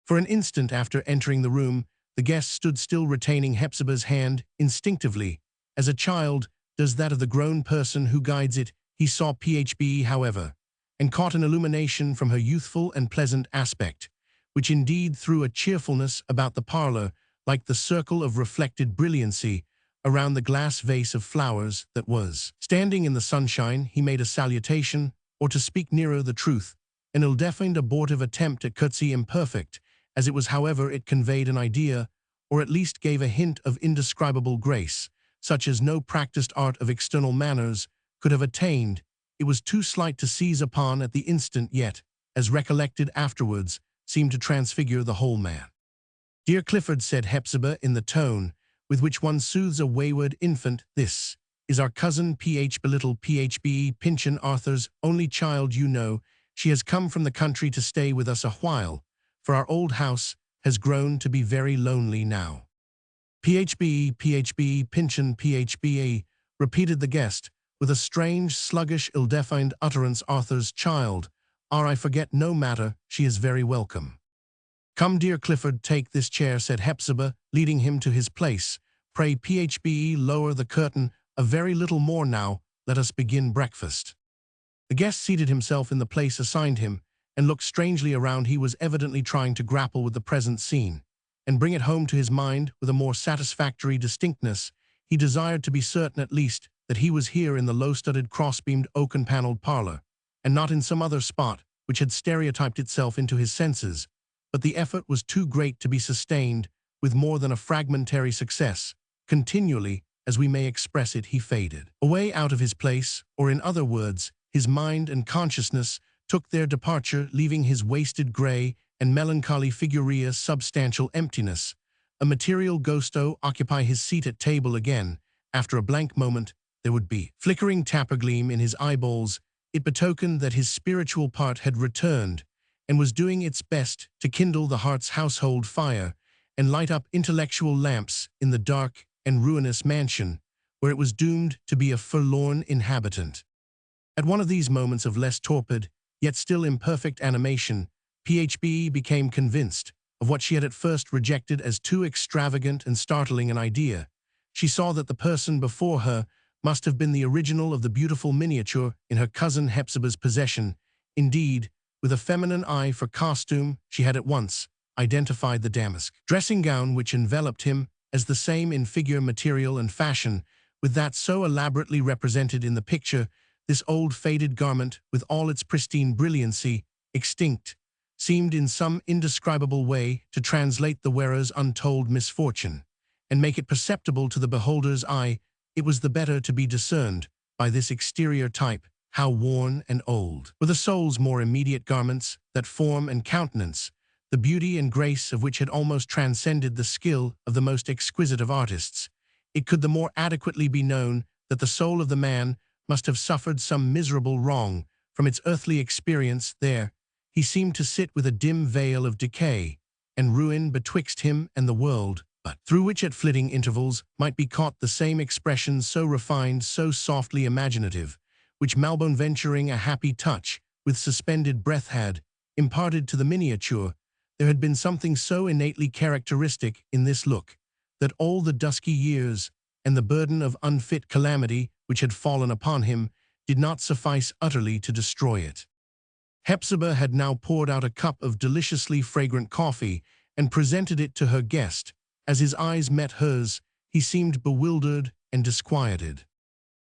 [SPEAKER 1] For an instant after entering the room, the guest stood still, retaining Hepzibah's hand instinctively, as a child does that of the grown person who guides it. He saw Phbe, however, and caught an illumination from her youthful and pleasant aspect, which indeed threw a cheerfulness about the parlor, like the circle of reflected brilliancy around the glass vase of flowers that was standing in the sunshine. He made a salutation, or to speak nearer the truth, an ill-defined abortive attempt at curtsy. Imperfect as it was, however, it conveyed an idea, or at least gave a hint of indescribable grace, such as no practiced art of external manners could have attained. It was too slight to seize upon at the instant, yet, as recollected afterwards, seemed to transfigure the whole man. "Dear Clifford," said Hepzibah in the tone with which one soothes a wayward infant, "this is our cousin little Phbe Pyncheon, Arthur's only child. You know, she has come from the country to stay with us a while, for our old house has grown to be very lonely now." "Phbe Pyncheon, Phbe," repeated the guest, with a strange, sluggish, ill-defined utterance. "Arthur's child. I forget. No matter, she is very welcome." "Come, dear Clifford, take this chair," said Hepzibah, leading him to his place. "Pray, Phbe, lower the curtain a very little more now. Let us begin breakfast." The guest seated himself in the place assigned him, and looked strangely around. He was evidently trying to grapple with the present scene, and bring it home to his mind with a more satisfactory distinctness. He desired to be certain at least that he was here in the low-studded, cross-beamed, oaken-paneled parlor, and not in some other spot which had stereotyped itself into his senses. But the effort was too great to be sustained with more than a fragmentary success. Continually, as we may express it, he faded away out of his place, or in other words, his mind and consciousness took their departure, leaving his wasted gray and melancholy figure a substantial emptiness. A material ghost occupy his seat at table again. After a blank moment, there would be flickering tapper gleam in his eyeballs. It betokened that his spiritual part had returned, and was doing its best to kindle the heart's household fire, and light up intellectual lamps in the dark and ruinous mansion, where it was doomed to be a forlorn inhabitant. At one of these moments of less torpid, yet still imperfect animation, Phbe became convinced of what she had at first rejected as too extravagant and startling an idea. She saw that the person before her must have been the original of the beautiful miniature in her cousin Hepzibah's possession. Indeed, with a feminine eye for costume, she had at once identified the damask dressing gown which enveloped him as the same in figure, material, and fashion, with that so elaborately represented in the picture. This old faded garment, with all its pristine brilliancy, extinct, seemed in some indescribable way to translate the wearer's untold misfortune, and make it perceptible to the beholder's eye. It was the better to be discerned, by this exterior type, how worn and old were the soul's more immediate garments, that form and countenance, the beauty and grace of which had almost transcended the skill of the most exquisite of artists. It could the more adequately be known that the soul of the man must have suffered some miserable wrong from its earthly experience there. He seemed to sit with a dim veil of decay and ruin betwixt him and the world, but through which at flitting intervals might be caught the same expressions so refined, so softly imaginative, which Malbone, venturing a happy touch with suspended breath, had imparted to the miniature. There had been something so innately characteristic in this look, that all the dusky years and the burden of unfit calamity which had fallen upon him did not suffice utterly to destroy it. Hepzibah had now poured out a cup of deliciously fragrant coffee and presented it to her guest. As his eyes met hers, he seemed bewildered and disquieted.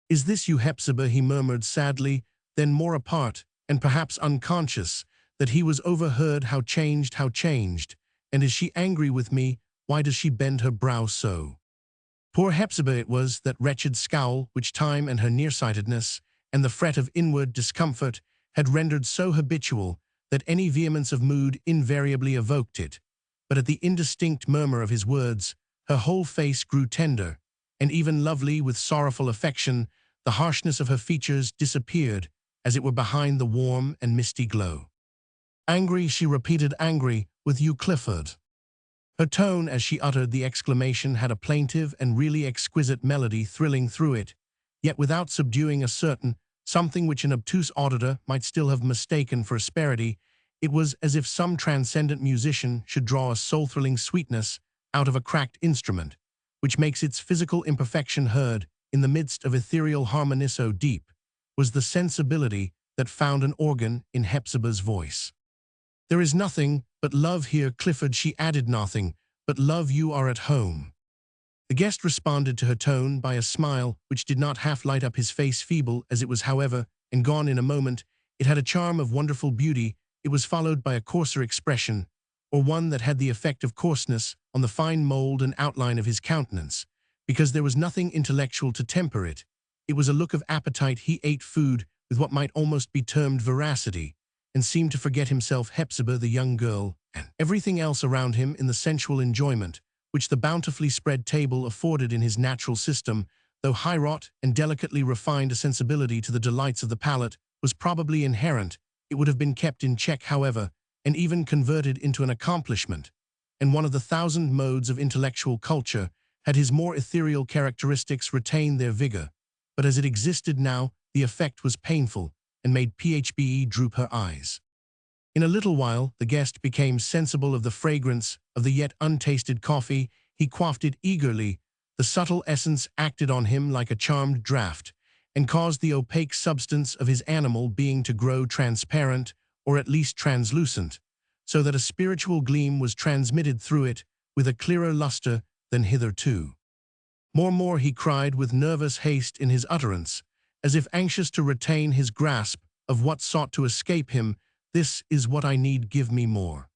[SPEAKER 1] "Is this you, Hepzibah?" he murmured sadly, then more apart, and perhaps unconscious, that he was overheard. How changed, and is she angry with me? Why does she bend her brow so?" Poor Hepzibah, it was that wretched scowl which time and her nearsightedness and the fret of inward discomfort had rendered so habitual that any vehemence of mood invariably evoked it. But at the indistinct murmur of his words, her whole face grew tender, and even lovely with sorrowful affection. The harshness of her features disappeared, as it were behind the warm and misty glow. "Angry," she repeated, "angry with you, Clifford." Her tone as she uttered the exclamation had a plaintive and really exquisite melody thrilling through it, yet without subduing a certain something which an obtuse auditor might still have mistaken for asperity. It was as if some transcendent musician should draw a soul-thrilling sweetness out of a cracked instrument, which makes its physical imperfection heard in the midst of ethereal harmony. So deep was the sensibility that found an organ in Hepzibah's voice. "There is nothing but love here, Clifford," she added, "nothing but love. You are at home." The guest responded to her tone by a smile which did not half light up his face. Feeble as it was, however, and gone in a moment, it had a charm of wonderful beauty. It was followed by a coarser expression, or one that had the effect of coarseness on the fine mold and outline of his countenance, because there was nothing intellectual to temper it. It was a look of appetite. He ate food with what might almost be termed voracity, and seemed to forget himself, Hepzibah, the young girl, and everything else around him in the sensual enjoyment which the bountifully spread table afforded in his natural system. Though high-wrought and delicately refined a sensibility to the delights of the palate was probably inherent, it would have been kept in check, however, and even converted into an accomplishment, and one of the thousand modes of intellectual culture, had his more ethereal characteristics retained their vigor. But as it existed now, the effect was painful, and made Phbe droop her eyes. In a little while, the guest became sensible of the fragrance of the yet untasted coffee. He quaffed it eagerly. The subtle essence acted on him like a charmed draught, and caused the opaque substance of his animal being to grow transparent, or at least translucent, so that a spiritual gleam was transmitted through it with a clearer luster than hitherto. More," he cried with nervous haste in his utterance, as if anxious to retain his grasp of what sought to escape him. "This is what I need. Give me more."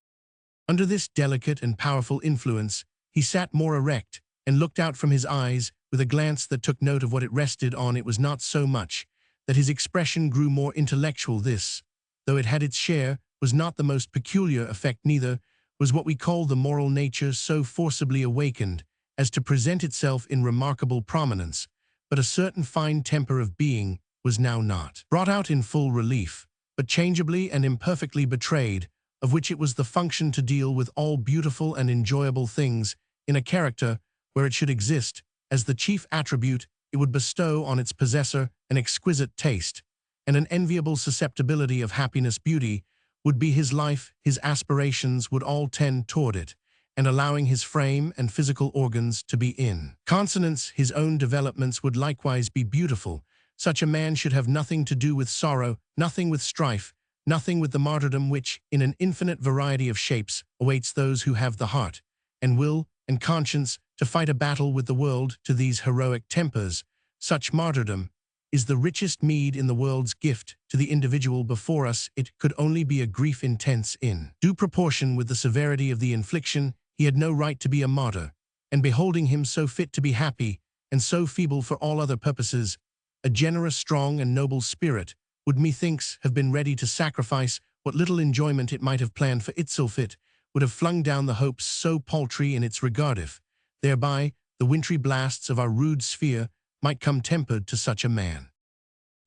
[SPEAKER 1] Under this delicate and powerful influence, he sat more erect, and looked out from his eyes with a glance that took note of what it rested on. It was not so much that his expression grew more intellectual. This, though it had its share, was not the most peculiar effect. Neither was what we call the moral nature so forcibly awakened as to present itself in remarkable prominence, but a certain fine temper of being was now not brought out in full relief, but changeably and imperfectly betrayed, of which it was the function to deal with all beautiful and enjoyable things in a character where it should exist. As the chief attribute, it would bestow on its possessor an exquisite taste and an enviable susceptibility of happiness. Beauty would be his life, his aspirations would all tend toward it, and allowing his frame and physical organs to be in consonance, his own developments would likewise be beautiful. Such a man should have nothing to do with sorrow, nothing with strife, nothing with the martyrdom which, in an infinite variety of shapes, awaits those who have the heart, and will, and conscience, to fight a battle with the world to these heroic tempers. Such martyrdom is the richest meed in the world's gift to the individual before us. It could only be a grief intense in due proportion with the severity of the infliction. He had no right to be a martyr, and beholding him so fit to be happy, and so feeble for all other purposes, a generous, strong, and noble spirit would methinks have been ready to sacrifice what little enjoyment it might have planned for itself. It would have flung down the hopes so paltry in its regard if, thereby, the wintry blasts of our rude sphere might come tempered to such a man.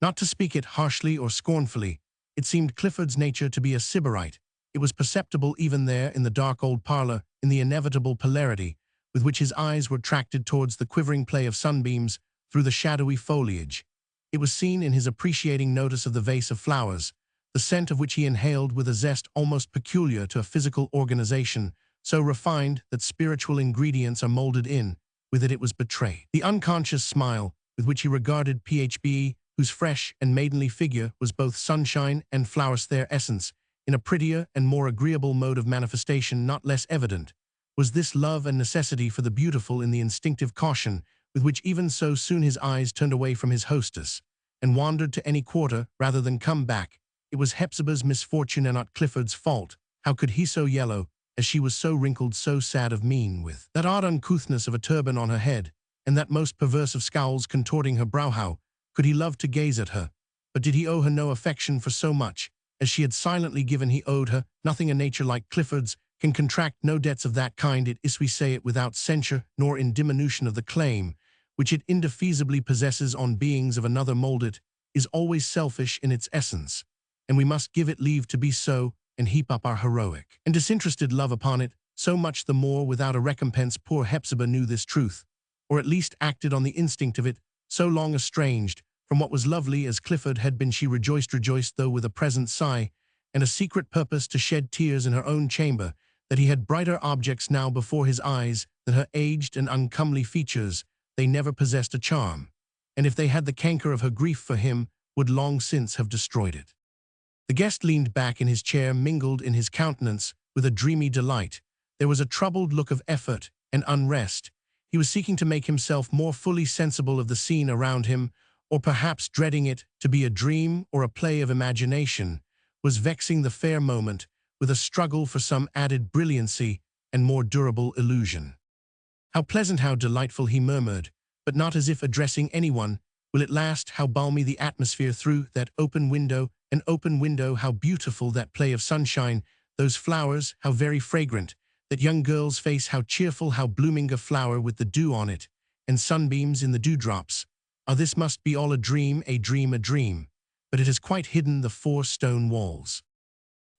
[SPEAKER 1] Not to speak it harshly or scornfully, it seemed Clifford's nature to be a sybarite. It was perceptible even there in the dark old parlor, in the inevitable polarity with which his eyes were attracted towards the quivering play of sunbeams through the shadowy foliage. It was seen in his appreciating notice of the vase of flowers, the scent of which he inhaled with a zest almost peculiar to a physical organization, so refined that spiritual ingredients are molded in. With it was betrayed the unconscious smile with which he regarded Phbe, whose fresh and maidenly figure was both sunshine and flowers. Their essence, in a prettier and more agreeable mode of manifestation not less evident, was this love and necessity for the beautiful in the instinctive caution with which even so soon his eyes turned away from his hostess, and wandered to any quarter rather than come back. It was Hepzibah's misfortune and not Clifford's fault. How could he so yellow, as she was so wrinkled, so sad of mien, with that odd uncouthness of a turban on her head, and that most perverse of scowls contorting her brow? How could he love to gaze at her? But did he owe her no affection for so much as she had silently given? He owed her nothing. A nature like Clifford's can contract no debts of that kind. It is, we say it without censure, nor in diminution of the claim which it indefeasibly possesses on beings of another mold. It is always selfish in its essence, and we must give it leave to be so, and heap up our heroic and disinterested love upon it, so much the more without a recompense. Poor Hepzibah knew this truth, or at least acted on the instinct of it. So long estranged from what was lovely as Clifford had been, she rejoiced, though with a present sigh, and a secret purpose to shed tears in her own chamber, that he had brighter objects now before his eyes than her aged and uncomely features. They never possessed a charm, and if they had, the canker of her grief for him would long since have destroyed it. The guest leaned back in his chair, mingled in his countenance with a dreamy delight. There was a troubled look of effort and unrest. He was seeking to make himself more fully sensible of the scene around him, or perhaps dreading it to be a dream or a play of imagination, was vexing the fair moment with a struggle for some added brilliancy and more durable illusion. How pleasant, how delightful, he murmured, but not as if addressing anyone. Will it last? How balmy the atmosphere through that open window, an open window, how beautiful that play of sunshine, those flowers, how very fragrant, that young girl's face, how cheerful, how blooming a flower with the dew on it, and sunbeams in the dewdrops. Ah, this must be all a dream, a dream, a dream, but it has quite hidden the 4 stone walls.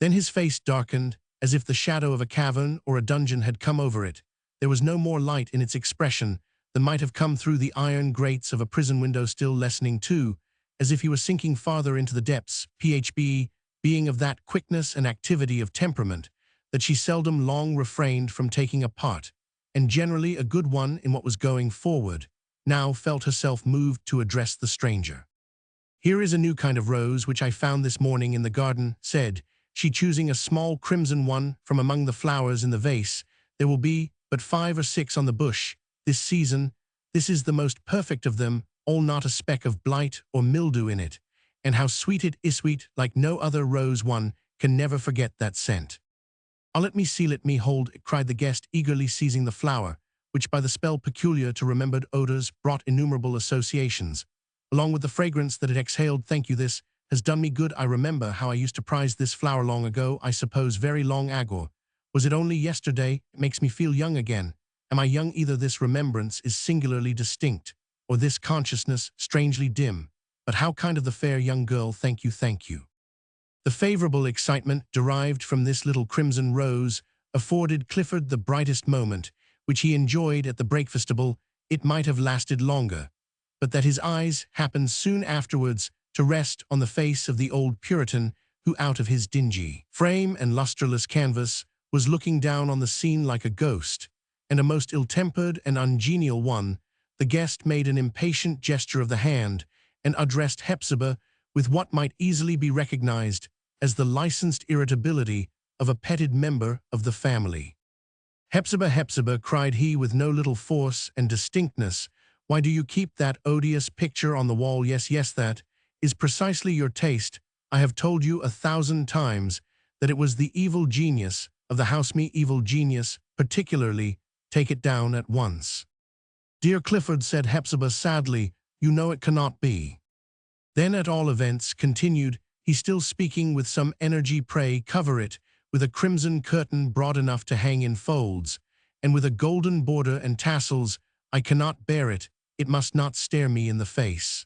[SPEAKER 1] Then his face darkened, as if the shadow of a cavern or a dungeon had come over it. There was no more light in its expression than might have come through the iron grates of a prison window, still lessening too, as if he were sinking farther into the depths. Phbe, being of that quickness and activity of temperament that she seldom long refrained from taking a part, and generally a good one in what was going forward, now felt herself moved to address the stranger. "Here is a new kind of rose which I found this morning in the garden," said she, choosing a small crimson one from among the flowers in the vase. "There will be but 5 or 6 on the bush this season. This is the most perfect of them all, not a speck of blight or mildew in it, and how sweet it is, sweet like no other rose. One can never forget that scent." "Ah, let me see, let me hold," cried the guest, eagerly seizing the flower, which by the spell peculiar to remembered odors brought innumerable associations, along with the fragrance that it exhaled. "Thank you, this has done me good. I remember how I used to prize this flower long ago, I suppose very long ago. Was it only yesterday? It makes me feel young again. Am I young? Either this remembrance is singularly distinct, or this consciousness strangely dim. But how kind of the fair young girl. Thank you, thank you." The favorable excitement derived from this little crimson rose afforded Clifford the brightest moment, which he enjoyed at the breakfastable. It might have lasted longer, but that his eyes happened soon afterwards to rest on the face of the old Puritan, who out of his dingy frame and lustreless canvas was looking down on the scene like a ghost, and a most ill-tempered and ungenial one, the guest made an impatient gesture of the hand and addressed Hepzibah with what might easily be recognized as the licensed irritability of a petted member of the family. "Hepzibah, Hepzibah," cried he with no little force and distinctness, "why do you keep that odious picture on the wall? Yes, yes, that is precisely your taste. I have told you 1,000 times that it was the evil genius of the house, me evil genius particularly. Take it down at once." "Dear Clifford," said Hepzibah sadly, "you know it cannot be." "Then at all events," continued he, still speaking with some energy, "pray cover it with a crimson curtain broad enough to hang in folds, and with a golden border and tassels. I cannot bear it. It must not stare me in the face."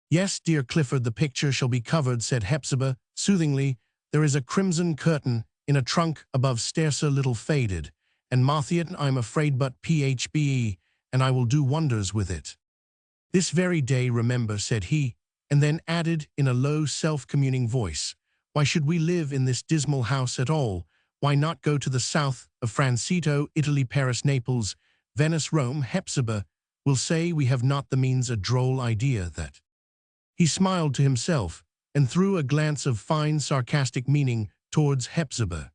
[SPEAKER 1] "Yes, dear Clifford, the picture shall be covered," said Hepzibah soothingly. "There is a crimson curtain in a trunk above stairs, a little faded and moth-eaten, I'm afraid, but phbe, and I will do wonders with it. This very day, remember," said he, and then added in a low, self-communing voice, "Why should we live in this dismal house at all? Why not go to the south of Francito, Italy, Paris, Naples, Venice, Rome? Hepzibah will say we have not the means." A droll idea that. He smiled to himself and threw a glance of fine sarcastic meaning towards Hepzibah.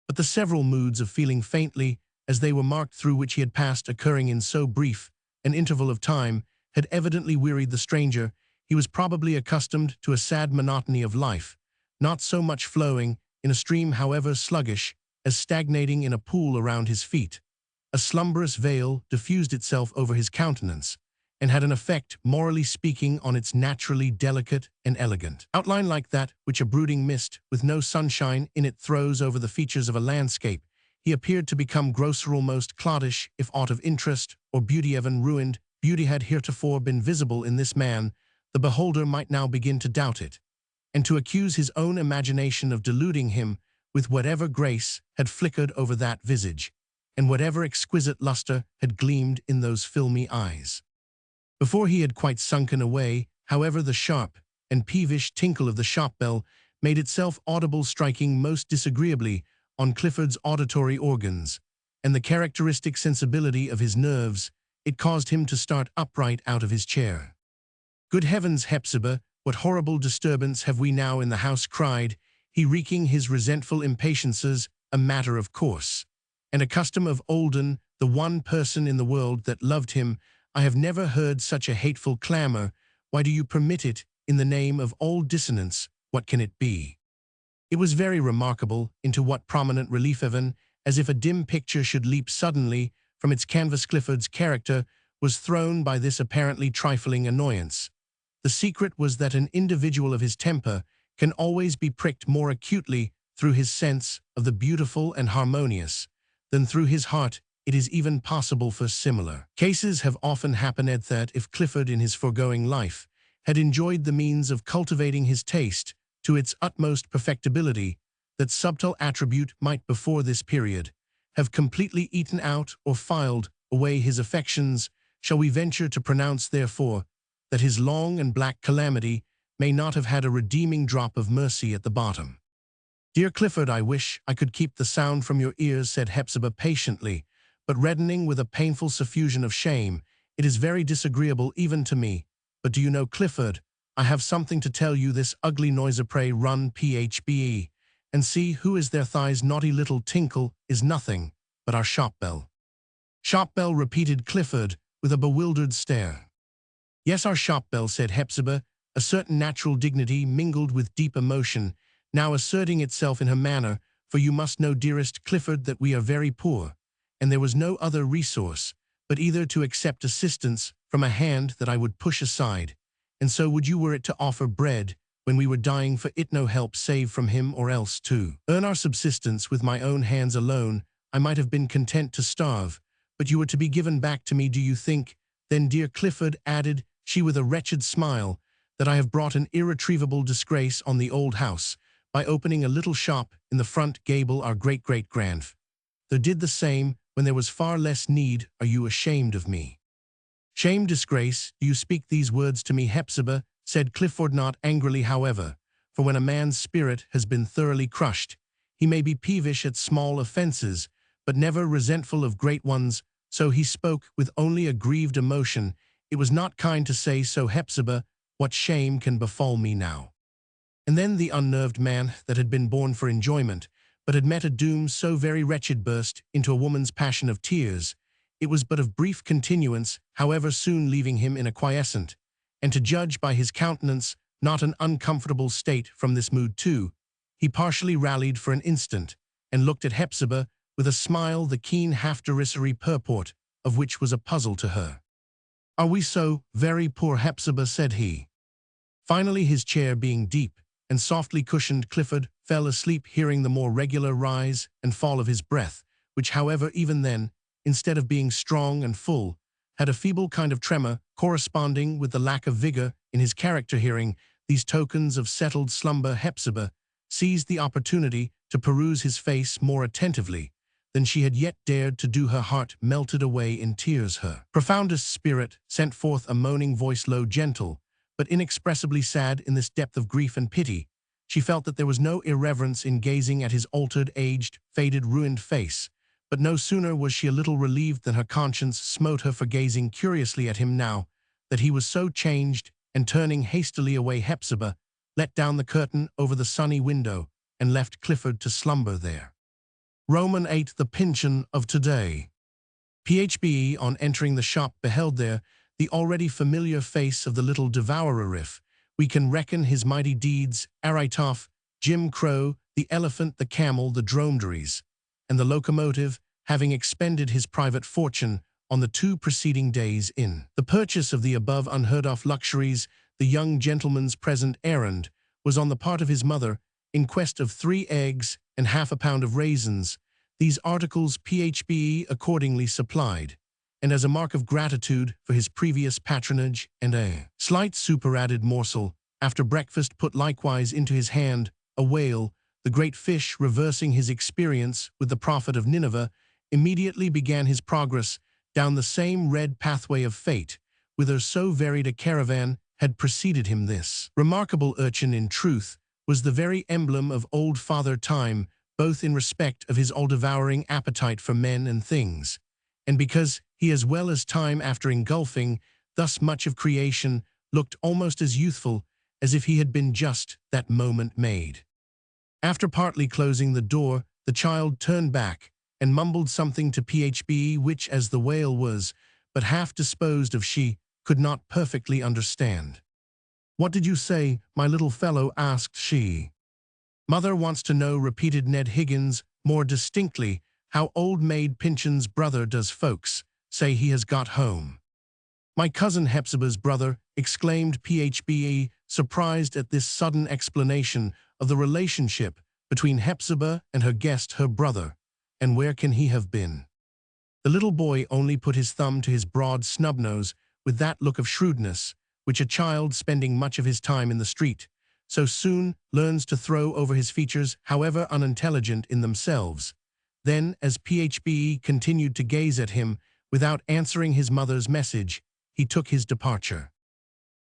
[SPEAKER 1] But the several moods of feeling faintly, as they were marked through which he had passed, occurring in so brief an interval of time, had evidently wearied the stranger. He was probably accustomed to a sad monotony of life, not so much flowing in a stream, however sluggish, as stagnating in a pool around his feet. A slumberous veil diffused itself over his countenance, and had an effect, morally speaking, on its naturally delicate and elegant outline, like that which a brooding mist, with no sunshine in it, throws over the features of a landscape. He appeared to become grosser, almost cloddish, if aught of interest or beauty even ruined beauty had heretofore been visible in this man. The beholder might now begin to doubt it, and to accuse his own imagination of deluding him with whatever grace had flickered over that visage, and whatever exquisite luster had gleamed in those filmy eyes. Before he had quite sunken away, however, the sharp and peevish tinkle of the shop bell made itself audible, striking most disagreeably on Clifford's auditory organs, and the characteristic sensibility of his nerves. It caused him to start upright out of his chair. "Good heavens, Hepzibah, what horrible disturbance have we now in the house?" cried he, wreaking his resentful impatiences a matter of course, and a custom of olden, the one person in the world that loved him. "I have never heard such a hateful clamor. Why do you permit it? In the name of all dissonance, what can it be?" It was very remarkable into what prominent relief, even as if a dim picture should leap suddenly from its canvas, Clifford's character was thrown by this apparently trifling annoyance. The secret was that an individual of his temper can always be pricked more acutely through his sense of the beautiful and harmonious than through his heart. It is even possible for similar cases have often happened that if Clifford in his foregoing life had enjoyed the means of cultivating his taste to its utmost perfectibility, that subtle attribute might before this period have completely eaten out or filed away his affections. Shall we venture to pronounce, therefore, that his long and black calamity may not have had a redeeming drop of mercy at the bottom? "Dear Clifford, I wish I could keep the sound from your ears," said Hepzibah patiently, but reddening with a painful suffusion of shame. "It is very disagreeable even to me. But do you know, Clifford, I have something to tell you. This ugly noise, pray run phbe, and see who is their thighs. Naughty little tinkle is nothing but our shop bell." "Shop bell," repeated Clifford with a bewildered stare. "Yes, our shop bell," said Hepzibah, a certain natural dignity mingled with deep emotion now asserting itself in her manner. "For you must know, dearest Clifford, that we are very poor, and there was no other resource but either to accept assistance from a hand that I would push aside, and so would you were it to offer bread when we were dying for it, no help save from him, or else to earn our subsistence with my own hands alone. I might have been content to starve, but you were to be given back to me. Do you think, then, dear Clifford," added she with a wretched smile, "that I have brought an irretrievable disgrace on the old house by opening a little shop in the front gable? Our great-great-grandfather did the same when there was far less need. Are you ashamed of me?" "Shame, disgrace? Do you speak these words to me, Hepzibah?" said Clifford, not angrily, however, for when a man's spirit has been thoroughly crushed, he may be peevish at small offences, but never resentful of great ones, so he spoke with only a grieved emotion. It was not kind to say so, Hepzibah, what shame can befall me now? And then the unnerved man that had been born for enjoyment, but had met a doom so very wretched, burst into a woman's passion of tears. It was but of brief continuance, however, soon leaving him in a quiescent, and to judge by his countenance, not an uncomfortable state. From this mood too, he partially rallied for an instant, and looked at Hepzibah with a smile, the keen half-derisory purport of which was a puzzle to her. "Are we so very poor, Hepzibah?" said he. Finally, his chair being deep and softly cushioned, Clifford fell asleep, hearing the more regular rise and fall of his breath, which, however, even then, instead of being strong and full, had a feeble kind of tremor corresponding with the lack of vigor in his character. Hearing these tokens of settled slumber, Hepzibah seized the opportunity to peruse his face more attentively than she had yet dared to do. Her heart melted away in tears. Her profoundest spirit sent forth a moaning voice, low, gentle, but inexpressibly sad. In this depth of grief and pity, she felt that there was no irreverence in gazing at his altered, aged, faded, ruined face. But no sooner was she a little relieved than her conscience smote her for gazing curiously at him now that he was so changed, and turning hastily away, Hepzibah let down the curtain over the sunny window and left Clifford to slumber there. Roman 8. The Pyncheon of today. Phbe, on entering the shop, beheld there the already familiar face of the little devourer. If we can reckon his mighty deeds, Aritoff, Jim Crow, the elephant, the camel, the dromedaries, and the locomotive, having expended his private fortune on the 2 preceding days in the purchase of the above unheard-of luxuries, the young gentleman's present errand was on the part of his mother in quest of 3 eggs and half a pound of raisins. These articles Phbe accordingly supplied, and as a mark of gratitude for his previous patronage, and a slight superadded morsel after breakfast put likewise into his hand, a whale, the great fish, reversing his experience with the prophet of Nineveh, immediately began his progress down the same red pathway of fate, whither so varied a caravan had preceded him. This remarkable urchin, in truth, was the very emblem of old Father Time, both in respect of his all-devouring appetite for men and things, and because he, as well as Time, after engulfing thus much of creation, looked almost as youthful as if he had been just that moment made. After partly closing the door, the child turned back and mumbled something to Phbe, which, as the whale was but half disposed of, she could not perfectly understand. "What did you say, my little fellow?" asked she. "Mother wants to know," repeated Ned Higgins more distinctly, "how old maid Pyncheon's brother does. Folks say he has got home." "My cousin Hepzibah's brother," exclaimed Phbe, surprised at this sudden explanation of the relationship between Hepzibah and her guest. "Her brother? And where can he have been?" The little boy only put his thumb to his broad snub nose with that look of shrewdness which a child spending much of his time in the street so soon learns to throw over his features, however unintelligent in themselves. Then, as Phbe continued to gaze at him without answering his mother's message, he took his departure.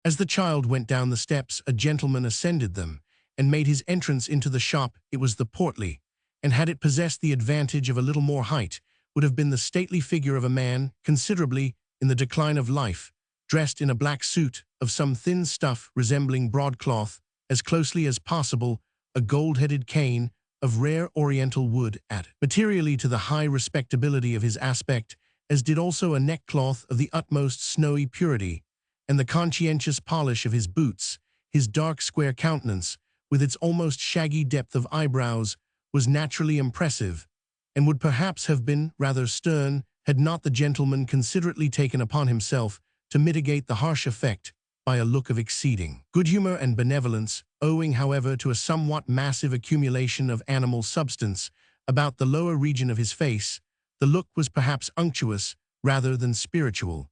[SPEAKER 1] As the child went down the steps, a gentleman ascended them and made his entrance into the shop. It was the portly, and had it possessed the advantage of a little more height, would have been the stately figure of a man considerably in the decline of life, dressed in a black suit of some thin stuff resembling broadcloth, as closely as possible, a gold-headed cane of rare oriental wood added materially to the high respectability of his aspect, as did also a neckcloth of the utmost snowy purity, and the conscientious polish of his boots. His dark square countenance, with its almost shaggy depth of eyebrows, was naturally impressive, and would perhaps have been rather stern had not the gentleman considerately taken upon himself to mitigate the harsh effect by a look of exceeding good humor and benevolence, owing, however, to a somewhat massive accumulation of animal substance about the lower region of his face. The look was perhaps unctuous rather than spiritual,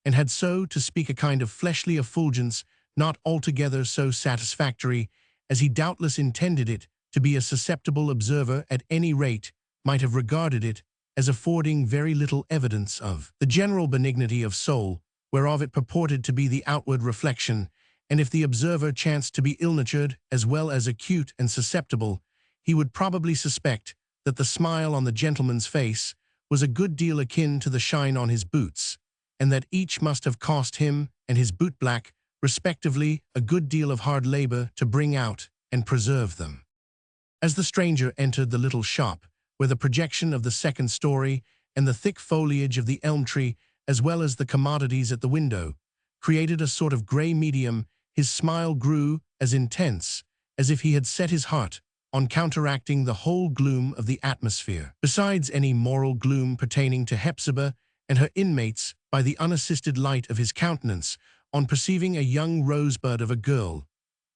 [SPEAKER 1] and had, so to speak, a kind of fleshly effulgence not altogether so satisfactory as he doubtless intended it to be. A susceptible observer, at any rate, might have regarded it as affording very little evidence of the general benignity of soul, whereof it purported to be the outward reflection, and if the observer chanced to be ill-natured as well as acute and susceptible, he would probably suspect that the smile on the gentleman's face was a good deal akin to the shine on his boots, and that each must have cost him and his bootblack, respectively, a good deal of hard labor to bring out and preserve them. As the stranger entered the little shop, where the projection of the second story and the thick foliage of the elm tree, as well as the commodities at the window, created a sort of gray medium, his smile grew as intense as if he had set his heart on counteracting the whole gloom of the atmosphere. Besides any moral gloom pertaining to Hepzibah and her inmates, by the unassisted light of his countenance, on perceiving a young rosebud of a girl,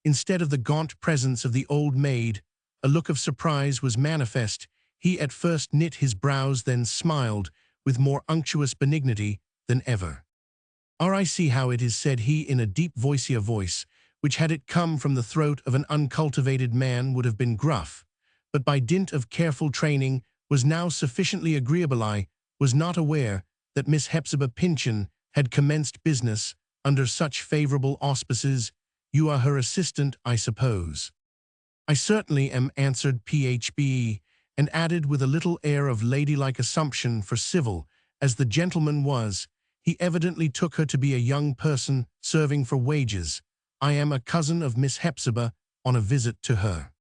[SPEAKER 1] instead of the gaunt presence of the old maid, a look of surprise was manifest. He at first knit his brows, then smiled with more unctuous benignity than ever. "I see how it is," said he in a deep voice, which had it come from the throat of an uncultivated man would have been gruff, but by dint of careful training was now sufficiently agreeable. "I was not aware that Miss Hepzibah Pyncheon had commenced business under such favorable auspices. You are her assistant, I suppose?" "I certainly am," answered Phbe, and added with a little air of ladylike assumption, for civil as the gentleman was, he evidently took her to be a young person serving for wages, "I am a cousin of Miss Hepzibah on a visit to her."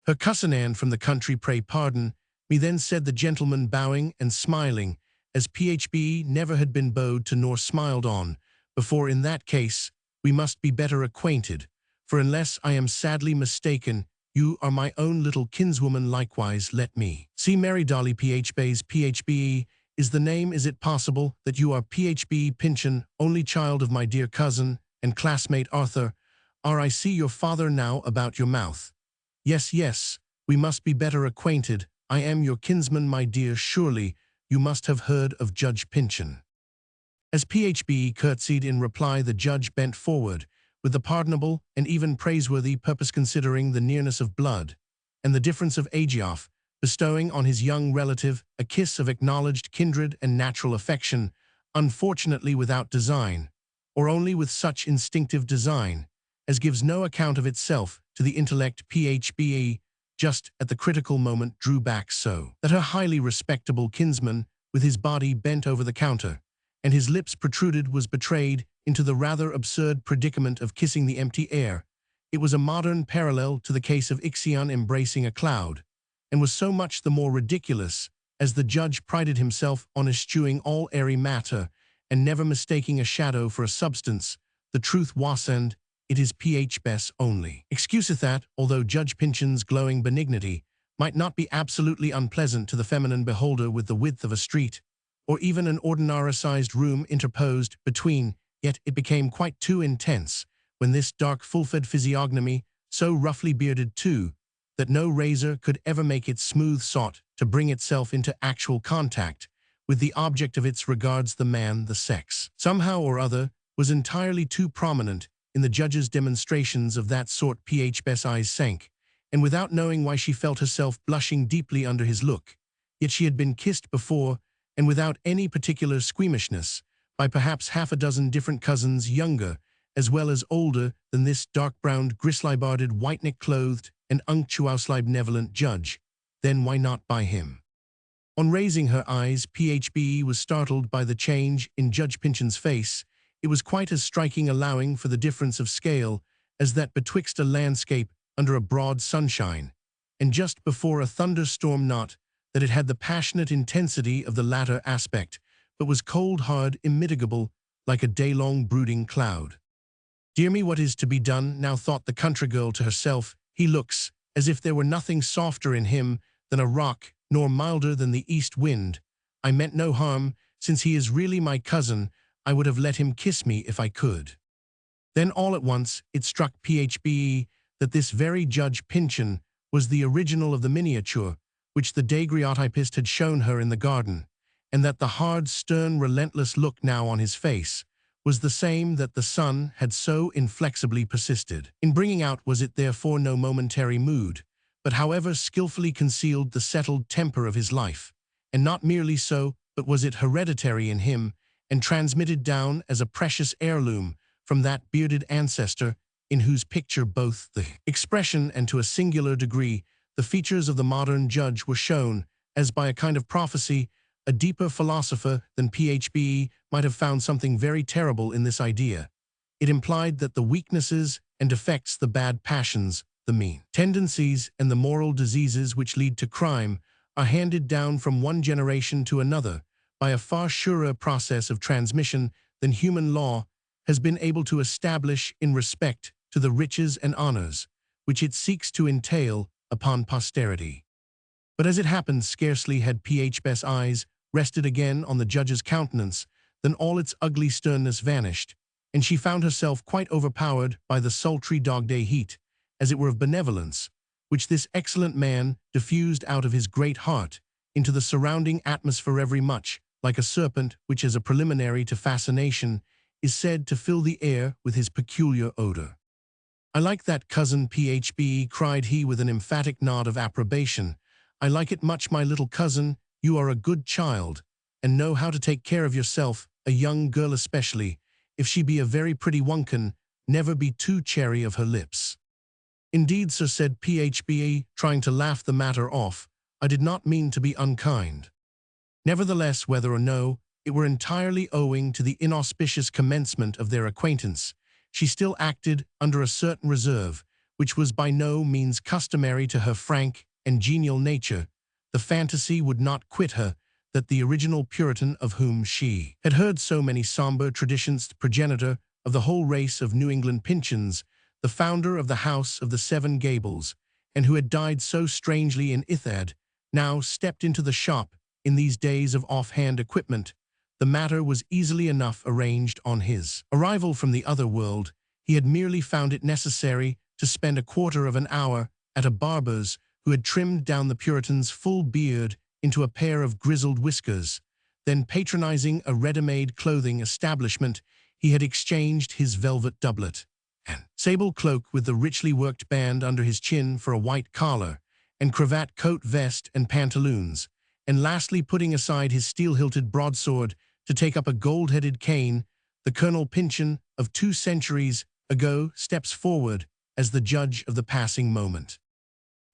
[SPEAKER 1] "Her cousin Anne from the country, pray pardon me," then said the gentleman, bowing and smiling, as Phbe never had been bowed to nor smiled on before. "In that case, we must be better acquainted, for unless I am sadly mistaken, you are my own little kinswoman. Likewise, let me see Mary Dolly Phbe is the name. Is it possible that you are Phbe Pyncheon, only child of my dear cousin and classmate Arthur? I see your father now about your mouth. Yes, we must be better acquainted. I am your kinsman, my dear. Surely you must have heard of Judge Pyncheon." As Phbe curtsied in reply, the judge bent forward, with the pardonable and even praiseworthy purpose, considering the nearness of blood and the difference of age, of bestowing on his young relative a kiss of acknowledged kindred and natural affection, unfortunately without design, or only with such instinctive design as gives no account of itself to the intellect. Phbe, just at the critical moment, drew back so that her highly respectable kinsman, with his body bent over the counter and his lips protruded, was betrayed into the rather absurd predicament of kissing the empty air. It was a modern parallel to the case of Ixion embracing a cloud, and was so much the more ridiculous as the judge prided himself on eschewing all airy matter and never mistaking a shadow for a substance. The truth was, and it is Phbe only excuseth that, although Judge Pyncheon's glowing benignity might not be absolutely unpleasant to the feminine beholder, with the width of a street, or even an ordinary-sized room interposed between, yet it became quite too intense when this dark full-fed physiognomy, so roughly bearded too, that no razor could ever make it smooth, sought to bring itself into actual contact with the object of its regards. The man, the sex, somehow or other, was entirely too prominent in the judge's demonstrations of that sort. Phbe's eyes sank, and without knowing why she felt herself blushing deeply under his look. Yet she had been kissed before, and without any particular squeamishness, by perhaps half a dozen different cousins, younger as well as older than this dark-browned, grizzly-barded, white-neck-clothed, and unctuously benevolent judge. Then why not by him? On raising her eyes, Phbe was startled by the change in Judge Pyncheon's face. It was quite as striking, allowing for the difference of scale, as that betwixt a landscape under a broad sunshine and just before a thunderstorm. Not that it had the passionate intensity of the latter aspect, but was cold, hard, immitigable, like a day-long brooding cloud. "Dear me, what is to be done now?" thought the country girl to herself. "He looks as if there were nothing softer in him than a rock, nor milder than the east wind. I meant no harm. Since he is really my cousin, I would have let him kiss me if I could." Then all at once it struck Phbe that this very Judge Pyncheon was the original of the miniature which the daguerreotypist had shown her in the garden, and that the hard, stern, relentless look now on his face was the same that the sun had so inflexibly persisted in bringing out. Was it therefore no momentary mood, but however skillfully concealed the settled temper of his life? And not merely so, but was it hereditary in him, and transmitted down as a precious heirloom from that bearded ancestor? in whose picture both the expression and to a singular degree the features of the modern judge were shown, as by a kind of prophecy, a deeper philosopher than Phbe might have found something very terrible in this idea. It implied that the weaknesses and defects, the bad passions, the mean tendencies, and the moral diseases which lead to crime are handed down from one generation to another by a far surer process of transmission than human law has been able to establish in respect to the riches and honors which it seeks to entail upon posterity. But as it happened, scarcely had Phbe's eyes rested again on the judge's countenance than all its ugly sternness vanished, and she found herself quite overpowered by the sultry dog-day heat, as it were of benevolence, which this excellent man diffused out of his great heart into the surrounding atmosphere, very much like a serpent which, as a preliminary to fascination, is said to fill the air with his peculiar odor. "I like that, cousin Phbe," cried he with an emphatic nod of approbation. "I like it much, my little cousin. You are a good child, and know how to take care of yourself, a young girl especially. If she be a very pretty one, never be too chary of her lips." "Indeed, sir," said Phbe, trying to laugh the matter off, "I did not mean to be unkind." Nevertheless, whether or no it were entirely owing to the inauspicious commencement of their acquaintance, she still acted under a certain reserve, which was by no means customary to her frank and genial nature. The fantasy would not quit her that the original Puritan of whom she had heard so many somber traditions, the progenitor of the whole race of New England Pyncheons, the founder of the house of the Seven Gables, and who had died so strangely in Ithad, now stepped into the shop in these days of offhand equipment. The matter was easily enough arranged. On his arrival from the other world, he had merely found it necessary to spend a quarter of an hour at a barber's who had trimmed down the Puritan's full beard into a pair of grizzled whiskers. Then, patronizing a ready-made clothing establishment, he had exchanged his velvet doublet and sable cloak with the richly worked band under his chin for a white collar and cravat, coat, vest, and pantaloons, and lastly, putting aside his steel-hilted broadsword to take up a gold-headed cane, the Colonel Pyncheon of 2 centuries ago steps forward as the judge of the passing moment.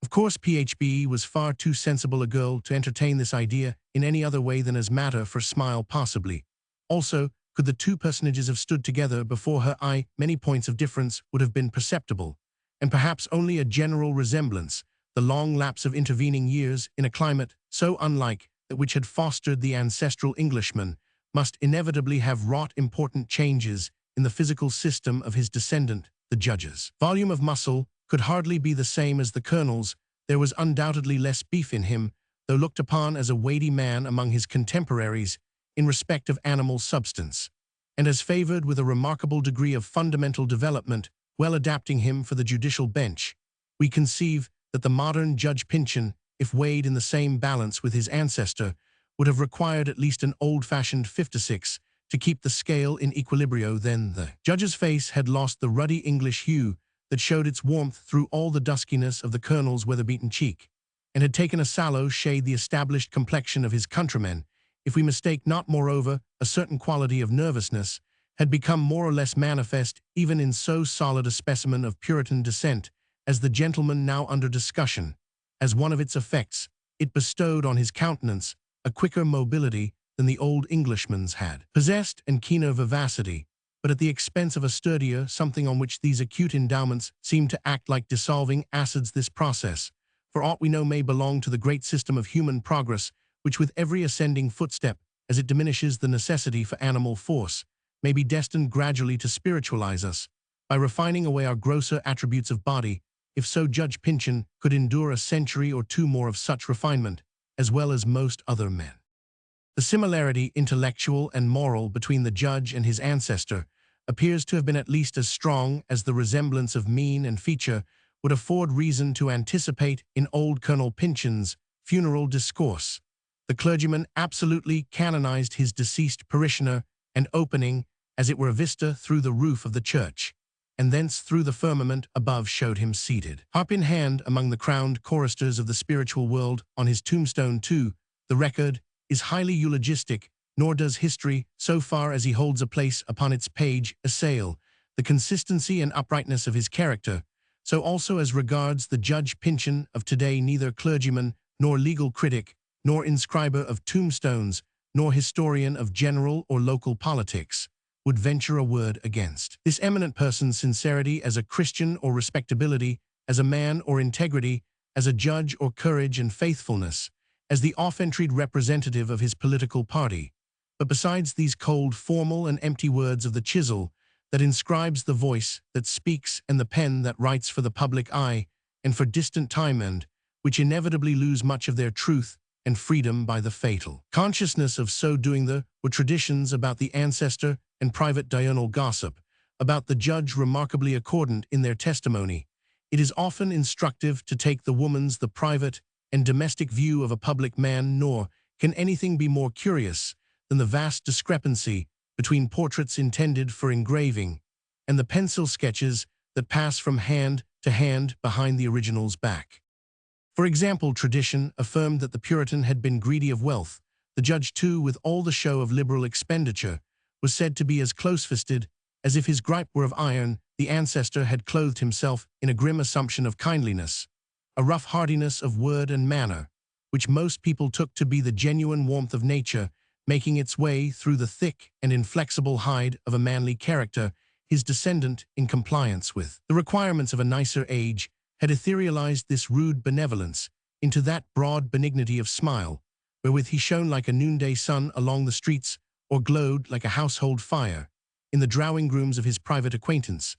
[SPEAKER 1] Of course, Phbe was far too sensible a girl to entertain this idea in any other way than as matter for smile possibly. Also, could the two personages have stood together before her eye, many points of difference would have been perceptible, and perhaps only a general resemblance, the long lapse of intervening years in a climate so unlike that which had fostered the ancestral Englishman, must inevitably have wrought important changes in the physical system of his descendant, the judge's volume of muscle could hardly be the same as the colonel's. There was undoubtedly less beef in him, though looked upon as a weighty man among his contemporaries in respect of animal substance, and as favored with a remarkable degree of fundamental development, well adapting him for the judicial bench. We conceive that the modern Judge Pyncheon, if weighed in the same balance with his ancestor, would have required at least an old-fashioned 56 to keep the scale in equilibrio. Then the judge's face had lost the ruddy English hue that showed its warmth through all the duskiness of the colonel's weather-beaten cheek, and had taken a sallow shade, the established complexion of his countrymen. If we mistake not, moreover, a certain quality of nervousness had become more or less manifest even in so solid a specimen of Puritan descent as the gentleman now under discussion. As one of its effects, it bestowed on his countenance a quicker mobility than the old Englishman's had possessed, and keener vivacity, but at the expense of a sturdier something on which these acute endowments seemed to act like dissolving acids. This process, for aught we know, may belong to the great system of human progress, which with every ascending footstep, as it diminishes the necessity for animal force, may be destined gradually to spiritualize us, by refining away our grosser attributes of body. If so, Judge Pyncheon could endure a century or two more of such refinement, as well as most other men. The similarity, intellectual and moral, between the judge and his ancestor appears to have been at least as strong as the resemblance of mien and feature would afford reason to anticipate. In old Colonel Pyncheon's funeral discourse, the clergyman absolutely canonized his deceased parishioner, and opening, as it were, a vista through the roof of the church, and thence through the firmament above, showed him seated, harp in hand, among the crowned choristers of the spiritual world. On his tombstone, too, the record is highly eulogistic, nor does history, so far as he holds a place upon its page, assail the consistency and uprightness of his character, so also as regards the Judge Pyncheon of today, neither clergyman nor legal critic, nor inscriber of tombstones, nor historian of general or local politics, would venture a word against. This eminent person's sincerity as a Christian or respectability, as a man or integrity, as a judge or courage and faithfulness, as the oft-entreated representative of his political party. But besides these cold, formal, and empty words of the chisel that inscribes the voice that speaks and the pen that writes for the public eye and for distant time, and which inevitably lose much of their truth and freedom by the fatal consciousness of so doing, there were traditions about the ancestor and private diurnal gossip, about the judge remarkably accordant in their testimony. It is often instructive to take the woman's the private and domestic view of a public man, nor can anything be more curious than the vast discrepancy between portraits intended for engraving and the pencil sketches that pass from hand to hand behind the original's back. For example, tradition affirmed that the Puritan had been greedy of wealth. The judge, too, with all the show of liberal expenditure, was said to be as close-fisted as if his gripe were of iron. The ancestor had clothed himself in a grim assumption of kindliness, a rough heartiness of word and manner, which most people took to be the genuine warmth of nature, making its way through the thick and inflexible hide of a manly character, his descendant, in compliance with the requirements of a nicer age, had etherealized this rude benevolence into that broad benignity of smile, wherewith he shone like a noonday sun along the streets, or glowed like a household fire in the drawing-rooms of his private acquaintance.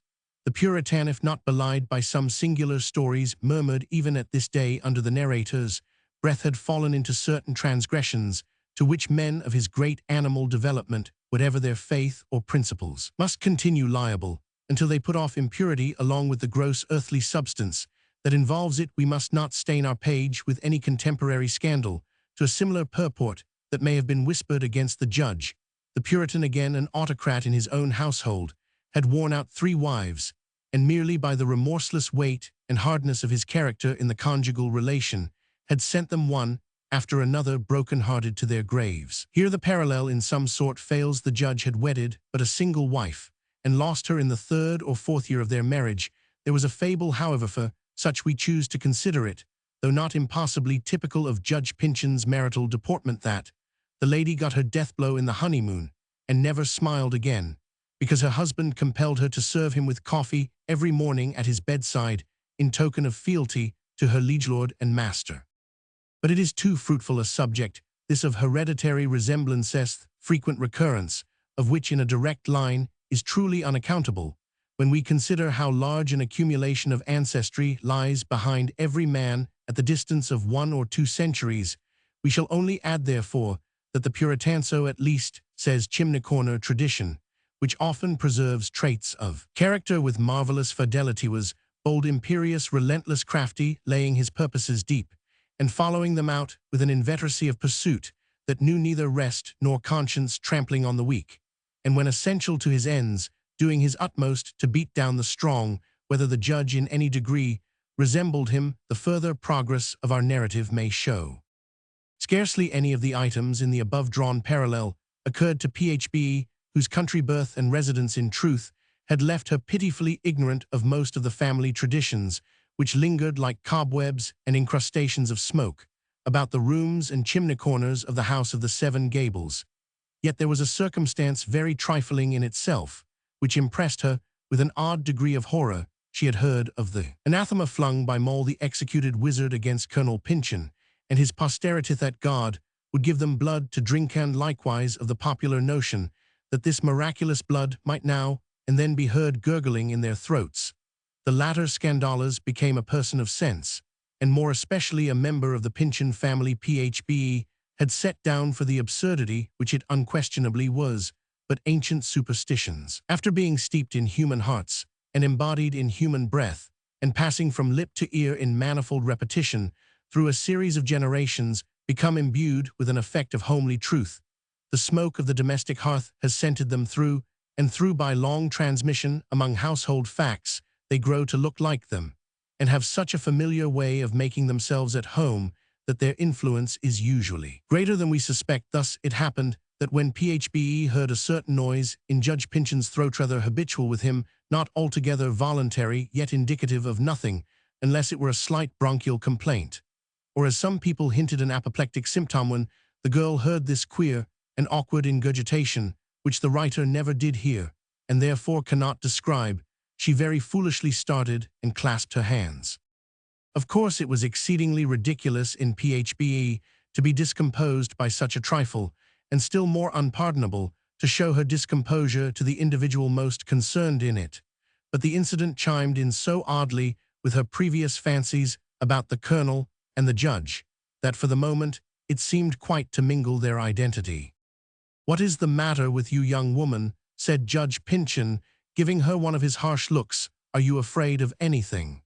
[SPEAKER 1] The Puritan, if not belied by some singular stories, murmured even at this day under the narrator's breath, had fallen into certain transgressions to which men of his great animal development, whatever their faith or principles, must continue liable, until they put off impurity along with the gross earthly substance that involves it. We must not stain our page with any contemporary scandal to a similar purport that may have been whispered against the judge. The Puritan, again an autocrat in his own household, had worn out 3 wives, and merely by the remorseless weight and hardness of his character in the conjugal relation, had sent them one after another broken-hearted to their graves. Here the parallel in some sort fails. The judge had wedded but a single wife, and lost her in the 3rd or 4th year of their marriage. There was a fable, however, for such we choose to consider it, though not impossibly typical of Judge Pyncheon's marital deportment, that the lady got her death blow in the honeymoon, and never smiled again, because her husband compelled her to serve him with coffee every morning at his bedside, in token of fealty to her liegelord and master. But it is too fruitful a subject, this of hereditary resemblances, frequent recurrence, of which in a direct line is truly unaccountable, when we consider how large an accumulation of ancestry lies behind every man at the distance of 1 or 2 centuries. We shall only add, therefore, that the Puritanso, at least, says chimney-corner tradition, which often preserves traits of character with marvelous fidelity, was bold, imperious, relentless, crafty, laying his purposes deep, and following them out with an inveteracy of pursuit that knew neither rest nor conscience, trampling on the weak, and when essential to his ends, doing his utmost to beat down the strong. Whether the judge in any degree resembled him, the further progress of our narrative may show. Scarcely any of the items in the above-drawn parallel occurred to Phbe, whose country birth and residence in truth had left her pitifully ignorant of most of the family traditions, which lingered like cobwebs and incrustations of smoke about the rooms and chimney-corners of the house of the Seven Gables. Yet there was a circumstance very trifling in itself, which impressed her with an odd degree of horror. She had heard of the anathema flung by Moll the executed wizard against Colonel Pyncheon and his posterity, that God would give them blood to drink, and likewise of the popular notion that this miraculous blood might now and then be heard gurgling in their throats. The latter scandalous became a person of sense, and more especially a member of the Pyncheon family. Phbe had set down for the absurdity, which it unquestionably was, but ancient superstitions. After being steeped in human hearts and embodied in human breath, and passing from lip to ear in manifold repetition through a series of generations, become imbued with an effect of homely truth, the smoke of the domestic hearth has scented them through and through. By long transmission among household facts, they grow to look like them, and have such a familiar way of making themselves at home that their influence is usually greater than we suspect. Thus it happened that when Phbe heard a certain noise in Judge Pyncheon's throat, rather habitual with him, not altogether voluntary, yet indicative of nothing, unless it were a slight bronchial complaint. Or as some people hinted an apoplectic symptom when the girl heard this queer and awkward ingurgitation, which the writer never did hear, and therefore cannot describe, she very foolishly started and clasped her hands. Of course it was exceedingly ridiculous in Phbe to be discomposed by such a trifle, and still more unpardonable to show her discomposure to the individual most concerned in it. But the incident chimed in so oddly with her previous fancies about the colonel and the judge, that for the moment it seemed quite to mingle their identity. "What is the matter with you, young woman?" said Judge Pyncheon, giving her one of his harsh looks. "Are you afraid of anything?"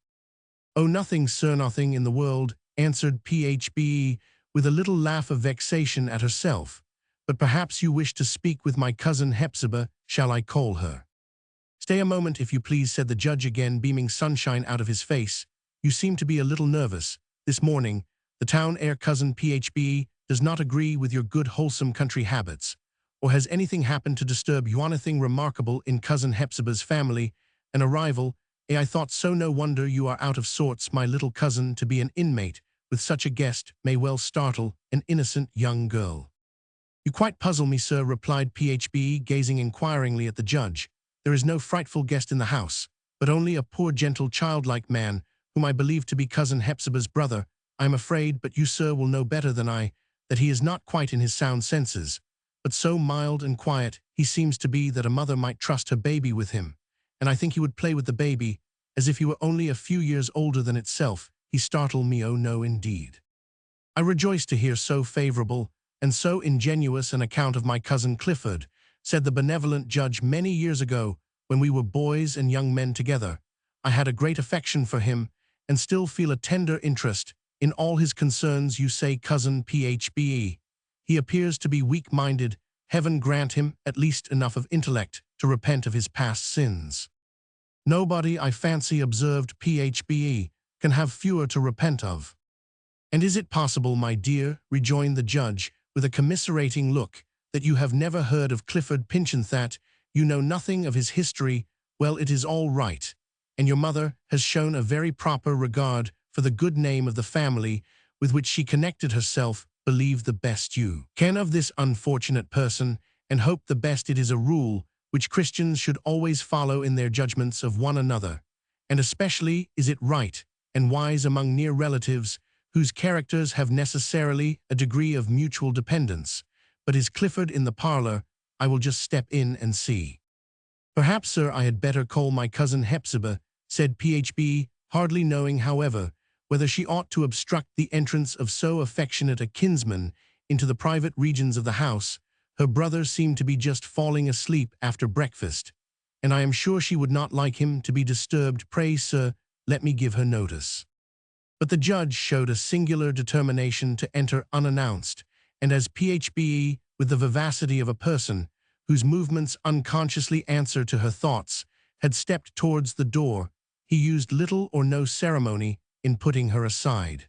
[SPEAKER 1] "Oh, nothing, sir, nothing in the world," answered Phbe, with a little laugh of vexation at herself. "But perhaps you wish to speak with my cousin Hepzibah. Shall I call her?" "Stay a moment, if you please," said the judge again, beaming sunshine out of his face. "You seem to be a little nervous this morning. The town air, cousin Phbe, does not agree with your good wholesome country habits. Or has anything happened to disturb you? Anything remarkable in cousin Hepzibah's family? An arrival? I thought so. No wonder you are out of sorts. My little cousin to be an inmate with such a guest may well startle an innocent young girl." "You quite puzzle me, sir," replied Phbe, gazing inquiringly at the judge. "There is no frightful guest in the house, but only a poor, gentle, childlike man, whom I believe to be cousin Hepzibah's brother. I am afraid, but you, sir, will know better than I, that he is not quite in his sound senses. But so mild and quiet he seems to be that a mother might trust her baby with him, and I think he would play with the baby as if he were only a few years older than itself. He startled me, oh no, indeed." "I rejoice to hear so favorable and so ingenuous an account of my cousin Clifford," said the benevolent judge. "Many years ago, when we were boys and young men together, I had a great affection for him, and still feel a tender interest in all his concerns. You say, cousin Phbe, he appears to be weak-minded. Heaven grant him at least enough of intellect to repent of his past sins." "Nobody, I fancy," observed Phbe, "can have fewer to repent of." "And is it possible, my dear," rejoined the judge, with a commiserating look, "that you have never heard of Clifford Pyncheon, that you know nothing of his history? Well, it is all right, and your mother has shown a very proper regard for the good name of the family with which she connected herself. Believe the best you can of this unfortunate person, and hope the best. It is a rule which Christians should always follow in their judgments of one another, and especially is it right and wise among near relatives, whose characters have necessarily a degree of mutual dependence. But is Clifford in the parlor? I will just step in and see." "Perhaps, sir, I had better call my cousin Hepzibah," said Phbe, hardly knowing, however, whether she ought to obstruct the entrance of so affectionate a kinsman into the private regions of the house. Her brother seemed to be just falling asleep after breakfast, and I am sure she would not like him to be disturbed. "Pray, sir, let me give her notice." But the judge showed a singular determination to enter unannounced, and as Phbe, with the vivacity of a person whose movements unconsciously answer to her thoughts, had stepped towards the door, he used little or no ceremony in putting her aside.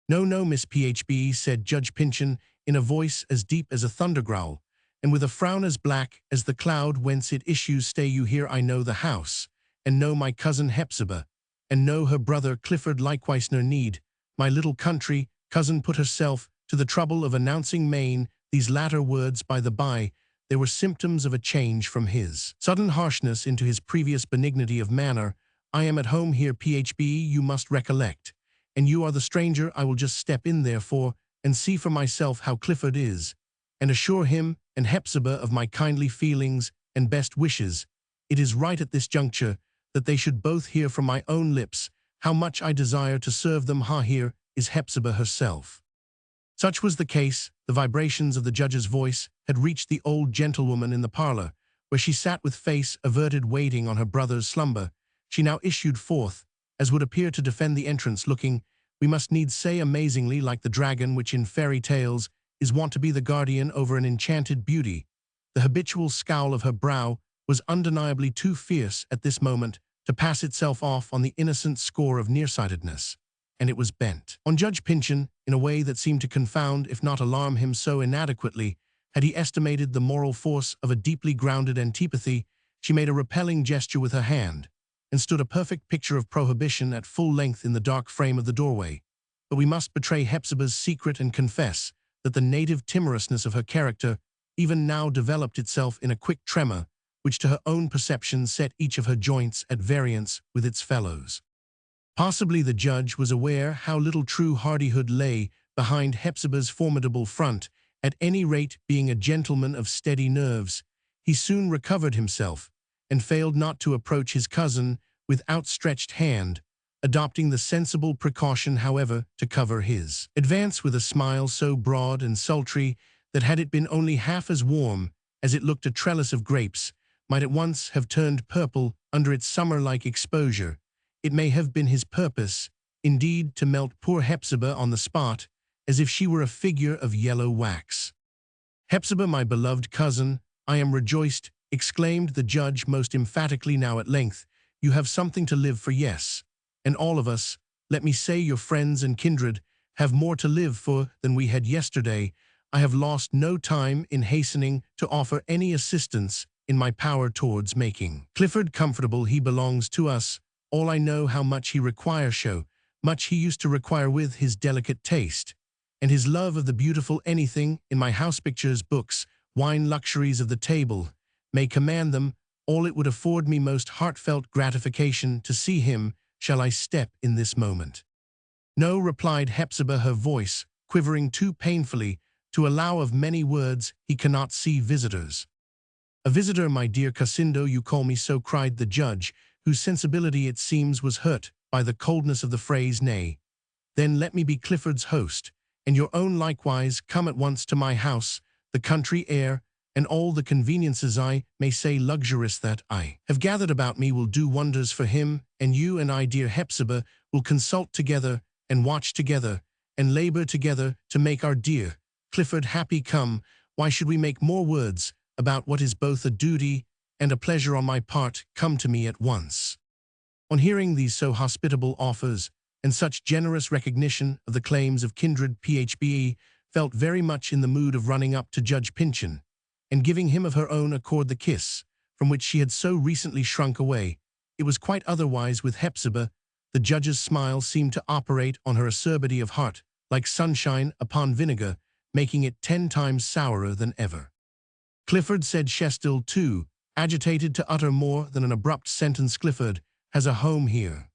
[SPEAKER 1] "No, no, Miss Phbe," said Judge Pyncheon, in a voice as deep as a thunder growl, and with a frown as black as the cloud whence it issues. "Stay you here. I know the house, and know my cousin Hepzibah, and know her brother Clifford likewise. No need my little country cousin put herself to the trouble of announcing Maine." These latter words, by the by, they were symptoms of a change from his sudden harshness into his previous benignity of manner. "I am at home here, Phbe, you must recollect, and you are the stranger. I will just step in, therefore, and see for myself how Clifford is, and assure him and Hepzibah of my kindly feelings and best wishes. It is right at this juncture that they should both hear from my own lips how much I desire to serve them. Here is Hepzibah herself." Such was the case. The vibrations of the judge's voice had reached the old gentlewoman in the parlor, where she sat with face averted waiting on her brother's slumber. She now issued forth, as would appear to defend the entrance, looking, we must needs say, amazingly like the dragon which in fairy tales is wont to be the guardian over an enchanted beauty. The habitual scowl of her brow was undeniably too fierce at this moment to pass itself off on the innocent score of nearsightedness, and it was bent on Judge Pyncheon in a way that seemed to confound, if not alarm him, so inadequately had he estimated the moral force of a deeply grounded antipathy. She made a repelling gesture with her hand, and stood a perfect picture of prohibition at full length in the dark frame of the doorway. But we must betray Hepzibah's secret and confess that the native timorousness of her character even now developed itself in a quick tremor, which to her own perception set each of her joints at variance with its fellows. Possibly the judge was aware how little true hardihood lay behind Hepzibah's formidable front. At any rate, being a gentleman of steady nerves, he soon recovered himself, and failed not to approach his cousin with outstretched hand, adopting the sensible precaution, however, to cover his advance with a smile so broad and sultry that had it been only half as warm as it looked, a trellis of grapes might at once have turned purple under its summer-like exposure. It may have been his purpose, indeed, to melt poor Hepzibah on the spot, as if she were a figure of yellow wax. "Hepzibah, my beloved cousin, I am rejoiced," exclaimed the judge most emphatically now at length. "You have something to live for, yes. And all of us, let me say your friends and kindred, have more to live for than we had yesterday. I have lost no time in hastening to offer any assistance in my power towards making Clifford comfortable. He belongs to us. All I know how much he requires show, much he used to require with his delicate taste, and his love of the beautiful. Anything in my house, pictures, books, wine, luxuries of the table, may command them. All it would afford me most heartfelt gratification to see him. Shall I step in this moment?" "No," replied Hepzibah, her voice quivering too painfully to allow of many words. "He cannot see visitors." "A visitor, my dear Casindo, you call me so?" cried the judge, whose sensibility, it seems, was hurt by the coldness of the phrase. "Nay, then let me be Clifford's host, and your own likewise. Come at once to my house. The country air, and all the conveniences, I may say luxurious, that I have gathered about me will do wonders for him, and you and I, dear Hepzibah, will consult together, and watch together, and labor together to make our dear Clifford happy. Come, why should we make more words about what is both a duty and a pleasure on my part? Come to me at once." On hearing these so hospitable offers, and such generous recognition of the claims of kindred, Phbe felt very much in the mood of running up to Judge Pyncheon, and giving him of her own accord the kiss from which she had so recently shrunk away. It was quite otherwise with Hepzibah. The judge's smile seemed to operate on her acerbity of heart like sunshine upon vinegar, making it 10 times sourer than ever. "Clifford," said Chestill, too agitated to utter more than an abrupt sentence, "Clifford has a home here."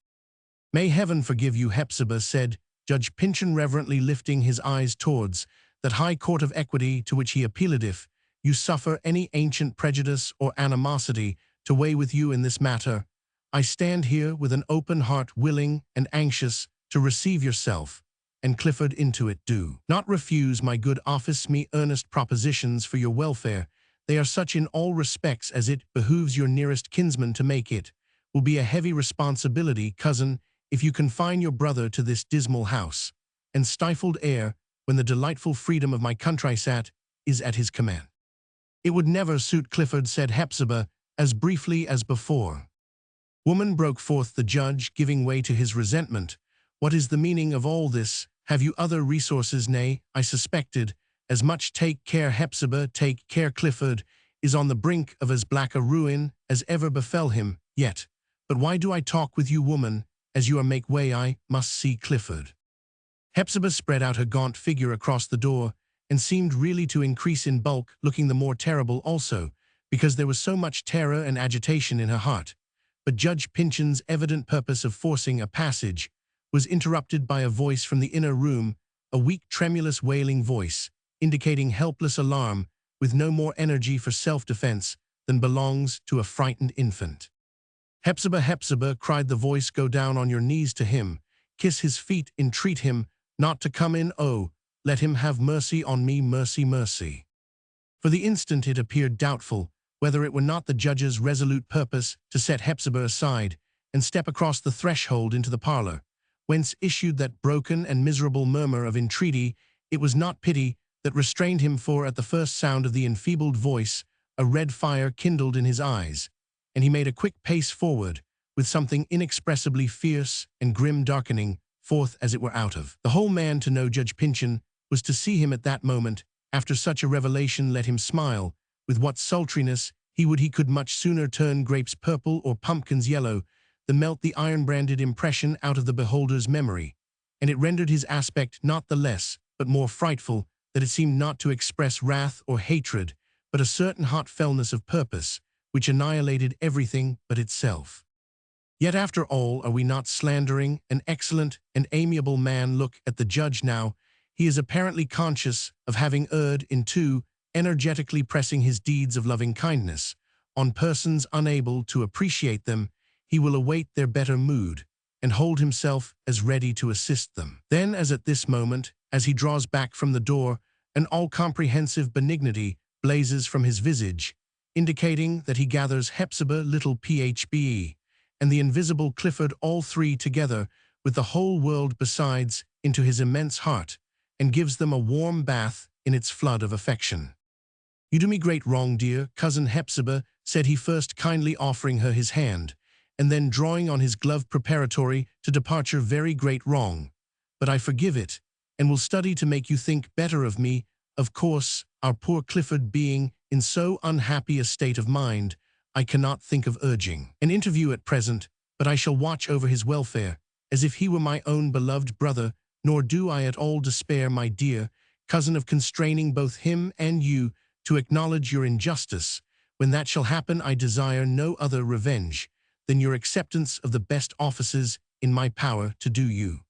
[SPEAKER 1] "May heaven forgive you, Hepzibah," said Judge Pyncheon, reverently lifting his eyes towards that high court of equity to which he appealed. "If you suffer any ancient prejudice or animosity to weigh with you in this matter, I stand here with an open heart, willing and anxious to receive yourself and Clifford into it. Do not refuse my good office, me earnest propositions for your welfare. They are such in all respects as it behooves your nearest kinsman to make. It will be a heavy responsibility, cousin, if you confine your brother to this dismal house and stifled air when the delightful freedom of my countryside is at his command." "It would never suit Clifford," said Hepzibah, as briefly as before. "Woman," broke forth the judge, giving way to his resentment, "what is the meaning of all this? Have you other resources?" "Nay, I suspected as much. Take care, Hepzibah, take care. Clifford is on the brink of as black a ruin as ever befell him yet. But why do I talk with you, woman? As you are, make way. I must see Clifford." Hepzibah spread out her gaunt figure across the door, and seemed really to increase in bulk, looking the more terrible also, because there was so much terror and agitation in her heart. But Judge Pyncheon's evident purpose of forcing a passage was interrupted by a voice from the inner room, a weak, tremulous, wailing voice, indicating helpless alarm, with no more energy for self-defense than belongs to a frightened infant. "Hepzibah, Hepzibah," cried the voice, "go down on your knees to him, kiss his feet, entreat him not to come in. Oh, let him have mercy on me, mercy, mercy." For the instant it appeared doubtful whether it were not the judge's resolute purpose to set Hepzibah aside and step across the threshold into the parlor, whence issued that broken and miserable murmur of entreaty. It was not pity that restrained him, for at the first sound of the enfeebled voice a red fire kindled in his eyes, and he made a quick pace forward, with something inexpressibly fierce and grim darkening forth as it were out of the whole man. To know Judge Pyncheon was to see him at that moment, after such a revelation, let him smile with what sultriness he could much sooner turn grapes purple or pumpkins yellow than melt the iron-branded impression out of the beholder's memory, and it rendered his aspect not the less, but more frightful, that it seemed not to express wrath or hatred, but a certain hot fellness of purpose, which annihilated everything but itself. Yet after all, are we not slandering an excellent and amiable man? Look at the judge now. He is apparently conscious of having erred in energetically pressing his deeds of loving kindness on persons unable to appreciate them. He will await their better mood and hold himself as ready to assist them. Then, as at this moment, as he draws back from the door, an all-comprehensive benignity blazes from his visage, indicating that he gathers Hepzibah, little Phbe, and the invisible Clifford, all three together, with the whole world besides, into his immense heart, and gives them a warm bath in its flood of affection. "You do me great wrong, dear cousin Hepzibah," said he, first kindly offering her his hand, and then drawing on his glove preparatory to departure. "Very great wrong, but I forgive it, and will study to make you think better of me. Of course, our poor Clifford being in so unhappy a state of mind, I cannot think of urging an interview at present, but I shall watch over his welfare, as if he were my own beloved brother, nor do I at all despair, my dear cousin, of constraining both him and you to acknowledge your injustice. When that shall happen, I desire no other revenge than your acceptance of the best offices in my power to do you."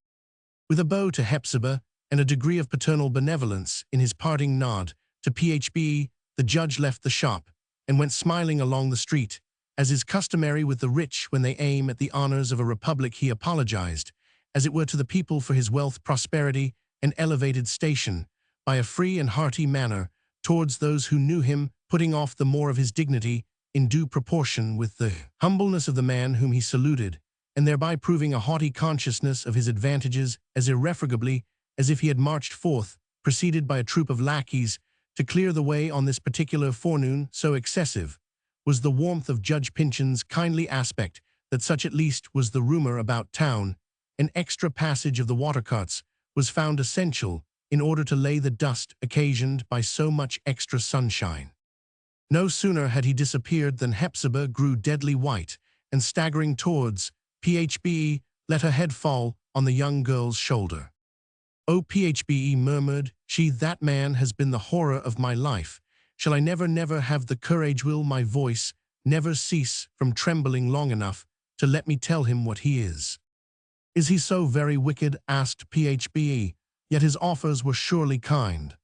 [SPEAKER 1] With a bow to Hepzibah and a degree of paternal benevolence in his parting nod to Phbe, the judge left the shop and went smiling along the street. As is customary with the rich when they aim at the honors of a republic, he apologized, as it were, to the people for his wealth, prosperity, and elevated station, by a free and hearty manner towards those who knew him, putting off the more of his dignity in due proportion with the humbleness of the man whom he saluted, and thereby proving a haughty consciousness of his advantages as irrefragably as if he had marched forth, preceded by a troop of lackeys, to clear the way on this particular forenoon. So excessive was the warmth of Judge Pyncheon's kindly aspect that such at least was the rumor about town. An extra passage of the watercarts was found essential in order to lay the dust occasioned by so much extra sunshine. No sooner had he disappeared than Hepzibah grew deadly white, and staggering towards Phbe, let her head fall on the young girl's shoulder. "Oh, Phbe," murmured she, "that man has been the horror of my life. Shall I never have the courage, will my voice never cease from trembling long enough to let me tell him what he is?" "Is he so very wicked?" asked Phbe, "yet his offers were surely kind."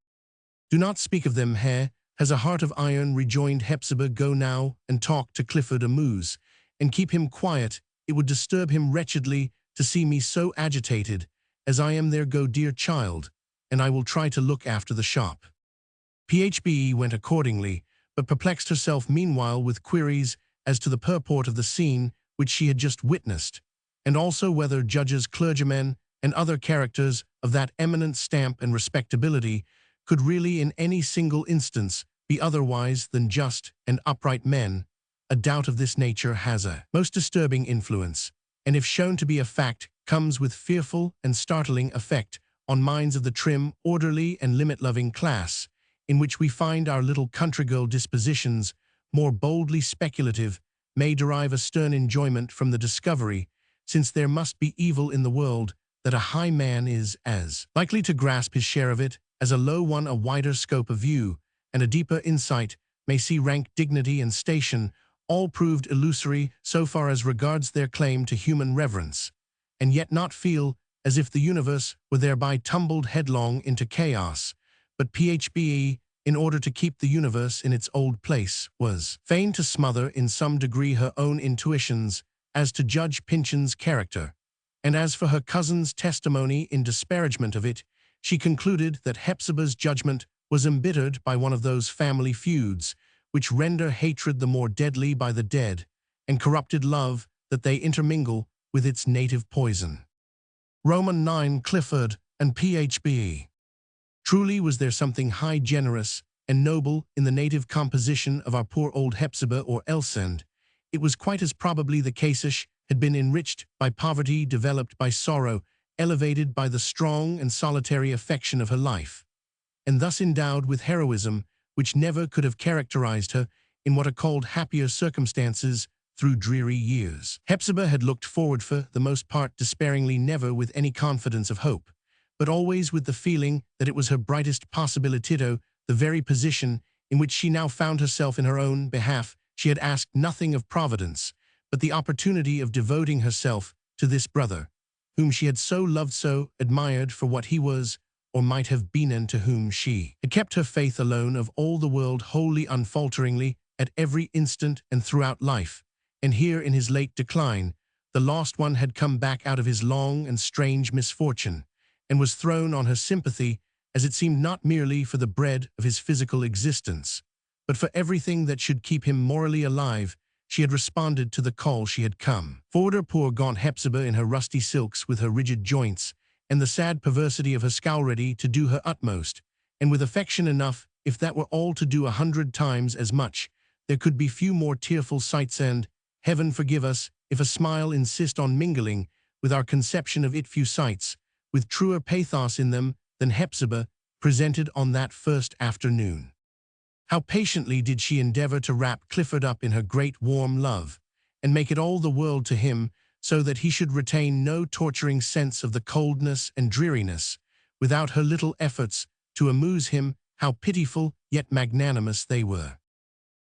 [SPEAKER 1] "Do not speak of them, he has a heart of iron," rejoined Hepzibah. "Go now and talk to Clifford Amuse, and keep him quiet. It would disturb him wretchedly to see me so agitated as I am. There, go, dear child, and I will try to look after the shop." Phbe went accordingly, but perplexed herself meanwhile with queries as to the purport of the scene which she had just witnessed, and also whether judges, clergymen, and other characters of that eminent stamp and respectability could really in any single instance be otherwise than just and upright men. A doubt of this nature has a most disturbing influence, and if shown to be a fact, comes with fearful and startling effect on minds of the trim, orderly, and limit-loving class, in which we find our little country-girl dispositions more boldly speculative, may derive a stern enjoyment from the discovery, since there must be evil in the world, that a high man is as likely to grasp his share of it as a low one. A wider scope of view and a deeper insight may see rank, dignity, and station all proved illusory so far as regards their claim to human reverence, and yet not feel as if the universe were thereby tumbled headlong into chaos. But Phbe, in order to keep the universe in its old place, was fain to smother in some degree her own intuitions as to Judge Pyncheon's character, and as for her cousin's testimony in disparagement of it, she concluded that Hepzibah's judgment was embittered by one of those family feuds which render hatred the more deadly by the dead, and corrupted love that they intermingle with its native poison. Roman 9. Clifford and Phbe. Truly was there something high, generous, and noble in the native composition of our poor old Hepzibah, or Elsend. It was quite as probably the case had been enriched by poverty, developed by sorrow, elevated by the strong and solitary affection of her life, and thus endowed with heroism which never could have characterized her in what are called happier circumstances through dreary years. Hepzibah had looked forward for the most part despairingly, never with any confidence of hope, but always with the feeling that it was her brightest possibility, the very position in which she now found herself in her own behalf. She had asked nothing of Providence, but the opportunity of devoting herself to this brother, whom she had so loved, so admired for what he was or might have been, and to whom she had kept her faith alone of all the world wholly unfalteringly at every instant and throughout life. And here in his late decline, the lost one had come back out of his long and strange misfortune, and was thrown on her sympathy, as it seemed, not merely for the bread of his physical existence, but for everything that should keep him morally alive. She had responded to the call. She had come forward, poor gaunt Hepzibah in her rusty silks, with her rigid joints, and the sad perversity of her scowl, ready to do her utmost, and with affection enough, if that were all, to do 100 times as much. There could be few more tearful sights, and, heaven forgive us, if a smile insist on mingling with our conception of it, few sights with truer pathos in them than Hepzibah presented on that first afternoon. How patiently did she endeavor to wrap Clifford up in her great warm love, and make it all the world to him, so that he should retain no torturing sense of the coldness and dreariness, without her little efforts to amuse him. How pitiful yet magnanimous they were.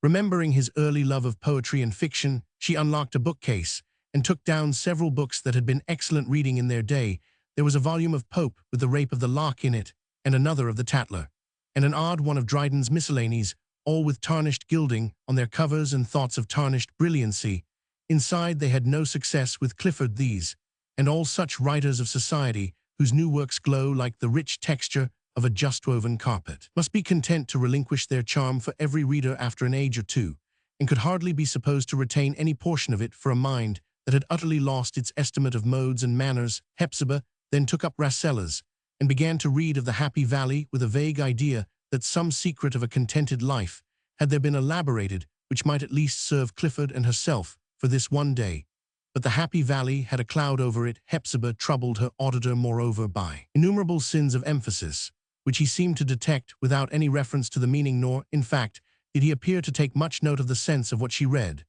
[SPEAKER 1] Remembering his early love of poetry and fiction, she unlocked a bookcase and took down several books that had been excellent reading in their day. There was a volume of Pope with the Rape of the Lock in it, and another of the Tatler, and an odd one of Dryden's Miscellanies, all with tarnished gilding on their covers and thoughts of tarnished brilliancy. Inside they had no success with Clifford, these, and all such writers of society, whose new works glow like the rich texture of a just-woven carpet, must be content to relinquish their charm for every reader after an age or two, and could hardly be supposed to retain any portion of it for a mind that had utterly lost its estimate of modes and manners. Hepzibah then took up Rasselas, and began to read of the Happy Valley, with a vague idea that some secret of a contented life had there been elaborated which might at least serve Clifford and herself for this one day. But the Happy Valley had a cloud over it. Hepzibah troubled her auditor moreover by innumerable sins of emphasis, which he seemed to detect without any reference to the meaning, nor, in fact, did he appear to take much note of the sense of what she read,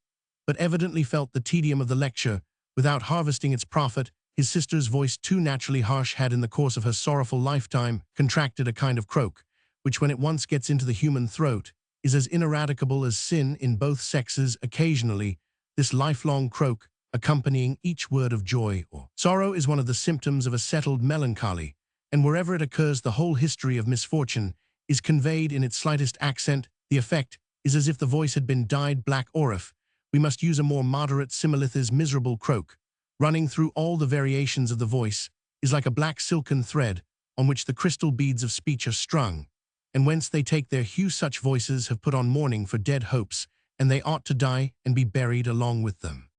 [SPEAKER 1] but evidently felt the tedium of the lecture without harvesting its profit. His sister's voice, too naturally harsh, had in the course of her sorrowful lifetime contracted a kind of croak, which when it once gets into the human throat is as ineradicable as sin in both sexes. Occasionally, this lifelong croak, accompanying each word of joy or sorrow, is one of the symptoms of a settled melancholy, and wherever it occurs the whole history of misfortune is conveyed in its slightest accent. The effect is as if the voice had been dyed black, or, if we must use a more moderate simile, this miserable croak, running through all the variations of the voice, is like a black silken thread on which the crystal beads of speech are strung, and whence they take their hue. Such voices have put on mourning for dead hopes, and they ought to die and be buried along with them.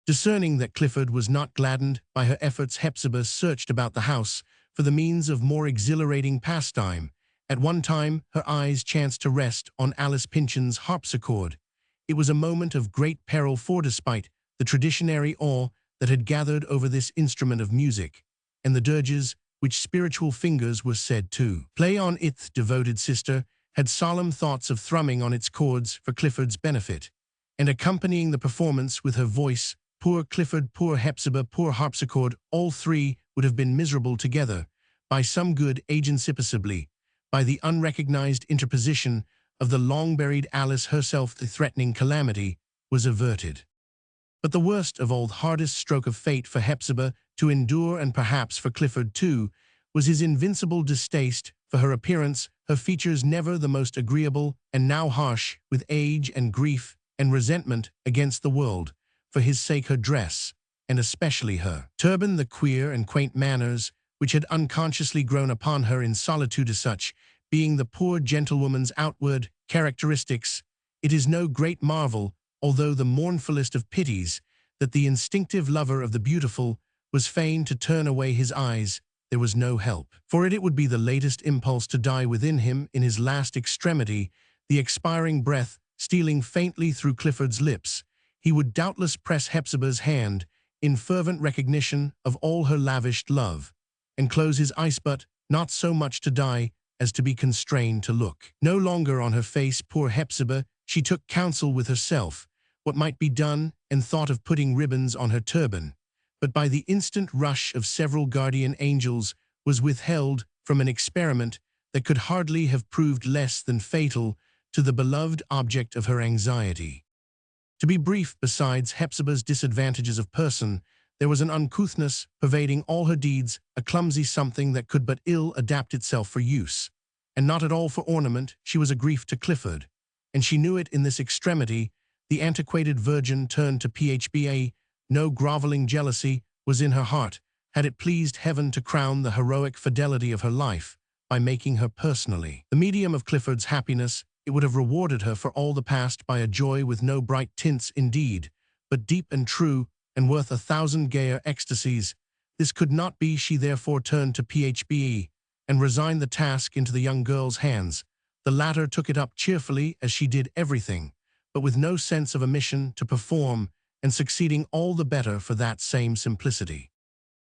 [SPEAKER 1] Discerning that Clifford was not gladdened by her efforts, Hepzibah searched about the house for the means of more exhilarating pastime. At one time her eyes chanced to rest on Alice Pyncheon's harpsichord. It was a moment of great peril, for despite the traditionary awe that had gathered over this instrument of music, and the dirges which spiritual fingers were said to play on it, the devoted sister had solemn thoughts of thrumming on its chords for Clifford's benefit, and accompanying the performance with her voice. Poor Clifford, poor Hepzibah, poor harpsichord, all three would have been miserable together. By some good agency, possibly by the unrecognized interposition of the long-buried Alice herself, the threatening calamity was averted. But the worst of all, the hardest stroke of fate for Hepzibah to endure, and perhaps for Clifford too, was his invincible distaste for her appearance, her features never the most agreeable, and now harsh with age and grief and resentment against the world, for his sake her dress, and especially her turban, the queer and quaint manners which had unconsciously grown upon her in solitude, such being the poor gentlewoman's outward characteristics. It is no great marvel, although the mournfulest of pities, that the instinctive lover of the beautiful was fain to turn away his eyes. There was no help for it. It would be the latest impulse to die within him in his last extremity, the expiring breath stealing faintly through Clifford's lips. He would doubtless press Hepzibah's hand in fervent recognition of all her lavished love, and close his eyes, but not so much to die as to be constrained to look no longer on her face. Poor Hepzibah, she took counsel with herself, what might be done, and thought of putting ribbons on her turban, but by the instant rush of several guardian angels was withheld from an experiment that could hardly have proved less than fatal to the beloved object of her anxiety. To be brief, besides Hepzibah's disadvantages of person, there was an uncouthness pervading all her deeds, a clumsy something that could but ill adapt itself for use, and not at all for ornament. She was a grief to Clifford, and she knew it. In this extremity, the antiquated virgin turned to Phba. No groveling jealousy was in her heart, had it pleased heaven to crown the heroic fidelity of her life by making her personally the medium of Clifford's happiness. It would have rewarded her for all the past by a joy with no bright tints indeed, but deep and true, and worth 1,000 gayer ecstasies. This could not be. She therefore turned to Phbe, and resigned the task into the young girl's hands. The latter took it up cheerfully, as she did everything, but with no sense of a mission to perform, and succeeding all the better for that same simplicity.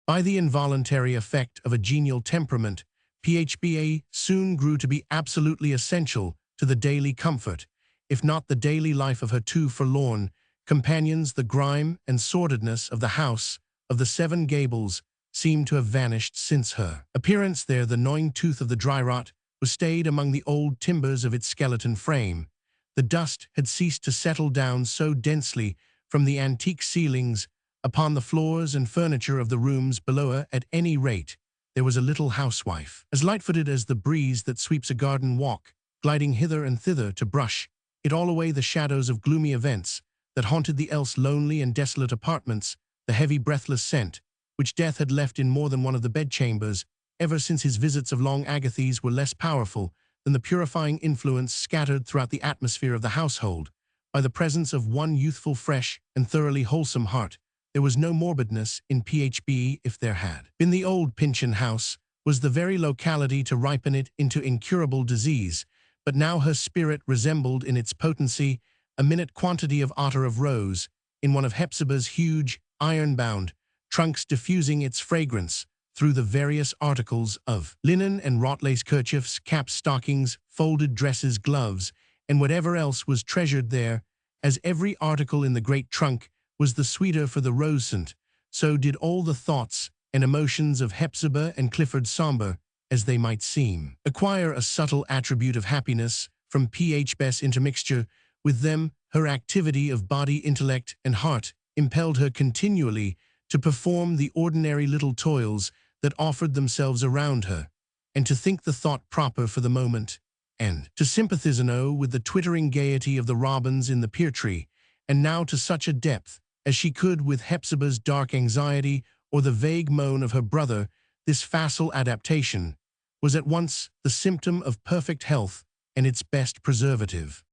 [SPEAKER 1] By the involuntary effect of a genial temperament, Phba soon grew to be absolutely essential to the daily comfort, if not the daily life of her two forlorn companions. The grime and sordidness of the house of the Seven Gables seemed to have vanished since her appearance there. The gnawing tooth of the dry rot was stayed among the old timbers of its skeleton frame. The dust had ceased to settle down so densely from the antique ceilings upon the floors and furniture of the rooms below her. At any rate, there was a little housewife, as light-footed as the breeze that sweeps a garden walk, gliding hither and thither to brush it all away, the shadows of gloomy events that haunted the else lonely and desolate apartments, the heavy breathless scent which death had left in more than one of the bedchambers, ever since his visits of long Agathys, were less powerful than the purifying influence scattered throughout the atmosphere of the household by the presence of one youthful, fresh, and thoroughly wholesome heart. There was no morbidness in Phbe. If there had been, the old Pyncheon house was the very locality to ripen it into incurable disease, but now her spirit resembled in its potency a minute quantity of ottar of rose in one of Hepzibah's huge, iron-bound trunks, diffusing its fragrance through the various articles of linen and wrought-lace kerchiefs, caps, stockings, folded dresses, gloves, and whatever else was treasured there. As every article in the great trunk was the sweeter for the rose scent, so did all the thoughts and emotions of Hepzibah and Clifford, somber as they might seem, acquire a subtle attribute of happiness from Phbe's intermixture with them. Her activity of body, intellect, and heart impelled her continually to perform the ordinary little toils that offered themselves around her, and to think the thought proper for the moment, and to sympathize with the twittering gaiety of the robins in the pear tree, and now to such a depth as she could with Hepzibah's dark anxiety or the vague moan of her brother. This facile adaptation was at once the symptom of perfect health and its best preservative.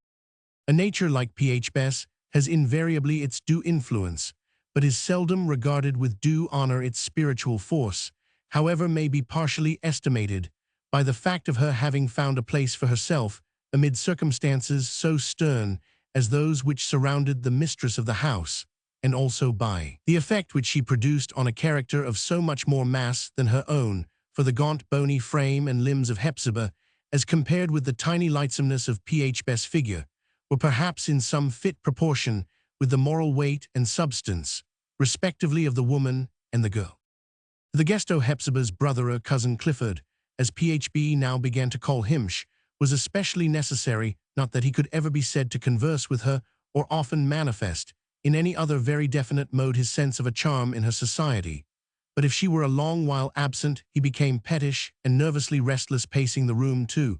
[SPEAKER 1] A nature like Phbe's has invariably its due influence, but is seldom regarded with due honor. Its spiritual force, however, may be partially estimated by the fact of her having found a place for herself amid circumstances so stern as those which surrounded the mistress of the house, and also by the effect which she produced on a character of so much more mass than her own. For the gaunt, bony frame and limbs of Hepzibah, as compared with the tiny lightsomeness of Phbe's figure, were perhaps in some fit proportion with the moral weight and substance, respectively, of the woman and the girl. The gesto Hepzibah's brother or cousin Clifford, as Phbe now began to call him, was especially necessary, not that he could ever be said to converse with her or often manifest in any other very definite mode his sense of a charm in her society, but if she were a long while absent, he became pettish and nervously restless, pacing the room to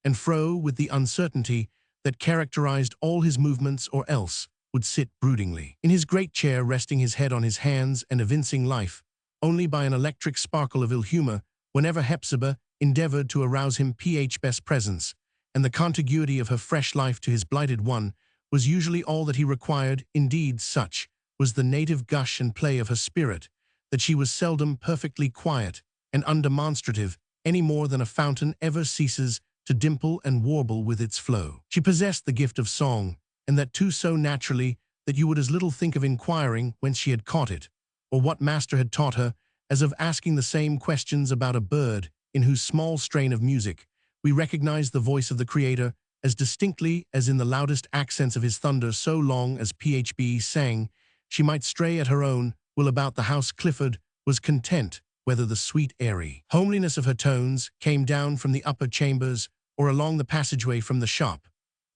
[SPEAKER 1] and fro with the uncertainty that characterized all his movements, or else would sit broodingly in his great chair, resting his head on his hands and evincing life only by an electric sparkle of ill humor whenever Hepzibah endeavored to arouse him. Phbe's presence and the contiguity of her fresh life to his blighted one was usually all that he required. Indeed, such was the native gush and play of her spirit that she was seldom perfectly quiet and undemonstrative, any more than a fountain ever ceases to dimple and warble with its flow. She possessed the gift of song, and that too so naturally that you would as little think of inquiring whence she had caught it, or what master had taught her, as of asking the same questions about a bird in whose small strain of music we recognize the voice of the Creator. as distinctly as in the loudest accents of his thunder, so long as Phb sang, she might stray at her own will about the house. Clifford was content whether the sweet airy homeliness of her tones came down from the upper chambers or along the passageway from the shop,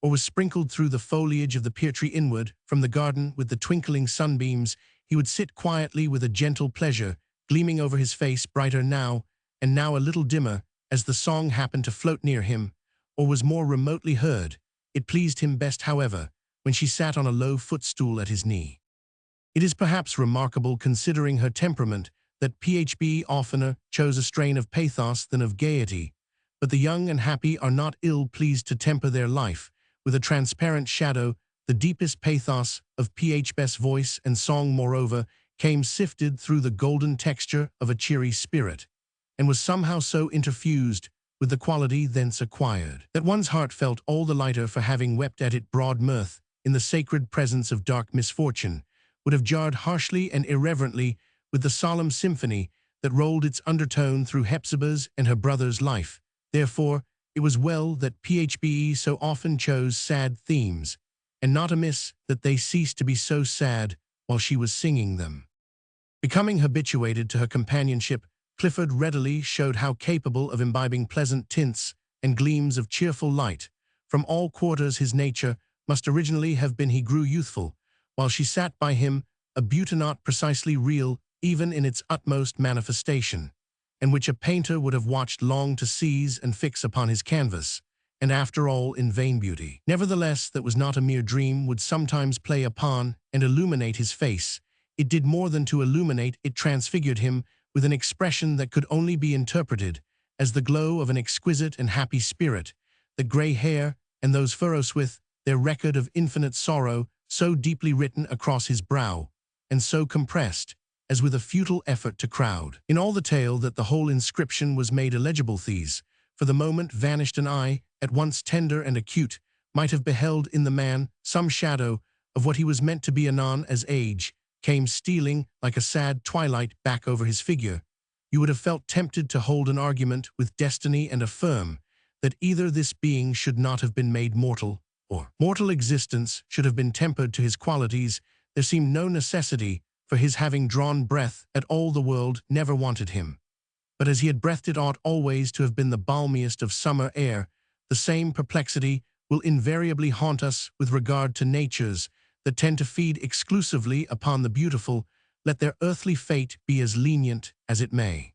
[SPEAKER 1] or was sprinkled through the foliage of the pear tree inward from the garden with the twinkling sunbeams. He would sit quietly with a gentle pleasure gleaming over his face, brighter now and now a little dimmer, as the song happened to float near him, or was more remotely heard. It pleased him best, however, when she sat on a low footstool at his knee. It is perhaps remarkable, considering her temperament, that Phb oftener chose a strain of pathos than of gaiety, but the young and happy are not ill-pleased to temper their life with a transparent shadow. The deepest pathos of Phb's voice and song, moreover, came sifted through the golden texture of a cheery spirit, and was somehow so interfused with the quality thence acquired, that one's heart felt all the lighter for having wept at it. Broad mirth, in the sacred presence of dark misfortune, would have jarred harshly and irreverently with the solemn symphony that rolled its undertone through Hepzibah's and her brother's life. Therefore, it was well that Phb so often chose sad themes, and not amiss that they ceased to be so sad while she was singing them. Becoming habituated to her companionship, Clifford readily showed how capable of imbibing pleasant tints and gleams of cheerful light from all quarters. His nature must originally have been, he grew youthful, while she sat by him, a beauty not precisely real even in its utmost manifestation, and which a painter would have watched long to seize and fix upon his canvas, and after all in vain. Beauty, nevertheless, that was not a mere dream, would sometimes play upon and illuminate his face. It did more than to illuminate, it transfigured him with an expression that could only be interpreted as the glow of an exquisite and happy spirit. The gray hair and those furrows with their record of infinite sorrow so deeply written across his brow, and so compressed as with a futile effort to crowd in all the tale that the whole inscription was made illegible. These, for the moment, vanished. An eye, at once tender and acute, might have beheld in the man some shadow of what he was meant to be. Anon, as age came stealing like a sad twilight back over his figure, you would have felt tempted to hold an argument with destiny and affirm that either this being should not have been made mortal, or mortal existence should have been tempered to his qualities. There seemed no necessity for his having drawn breath at all. The world never wanted him, but as he had breathed, it ought always to have been the balmiest of summer air. The same perplexity will invariably haunt us with regard to natures that tend to feed exclusively upon the beautiful, let their earthly fate be as lenient as it may.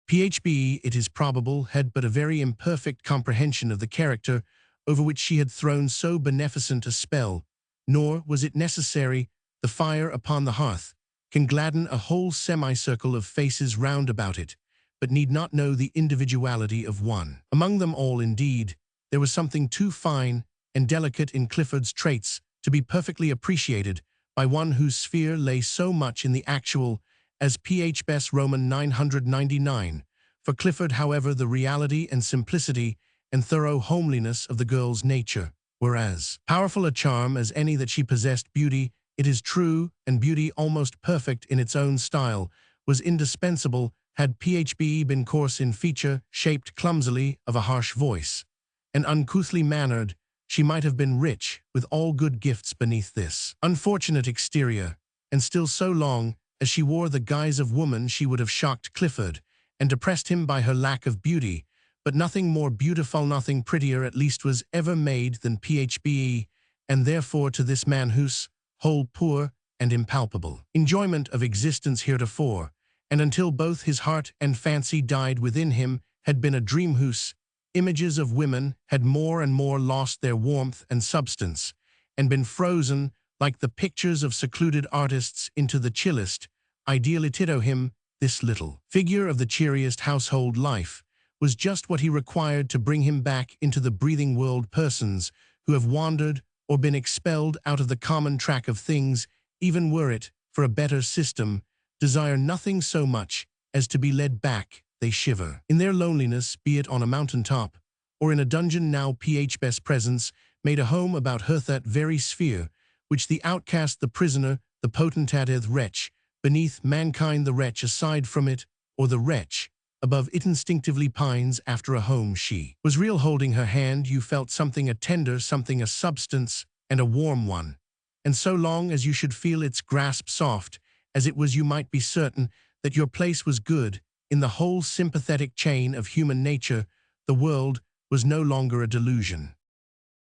[SPEAKER 1] Phb, it is probable, had but a very imperfect comprehension of the character over which she had thrown so beneficent a spell, nor was it necessary. The fire upon the hearth can gladden a whole semicircle of faces round about it, but need not know the individuality of one. Among them all, indeed, there was something too fine and delicate in Clifford's traits to be perfectly appreciated by one whose sphere lay so much in the actual, as Phb's Roman 999. For Clifford, however, the reality and simplicity and thorough homeliness of the girl's nature were as powerful a charm as any that she possessed. Beauty, it is true, and beauty almost perfect in its own style, was indispensable. Had Phb been coarse in feature, shaped clumsily, of a harsh voice, and uncouthly mannered, she might have been rich with all good gifts beneath this unfortunate exterior, and still so long as she wore the guise of woman she would have shocked Clifford and depressed him by her lack of beauty. But nothing more beautiful, nothing prettier at least, was ever made than Phb, and therefore to this man whose whole poor and impalpable enjoyment of existence heretofore, and until both his heart and fancy died within him, had been a dream, whose images of women had more and more lost their warmth and substance, and been frozen, like the pictures of secluded artists, into the chillest ideality. Him, this little figure of the cheeriest household life, was just what he required to bring him back into the breathing world. Persons who have wandered or been expelled out of the common track of things, even were it for a better system, desire nothing so much as to be led back. They shiver in their loneliness, be it on a mountain top or in a dungeon. Now Phb's presence made a home about her, that very sphere which the outcast, the prisoner, the potentative wretch beneath mankind, the wretch aside from it, or the wretch above it instinctively pines after a home she was real. Holding her hand, you felt something, a tender something, a substance, and a warm one. And so long as you should feel its grasp soft, as it was, you might be certain that your place was good in the whole sympathetic chain of human nature. The world was no longer a delusion.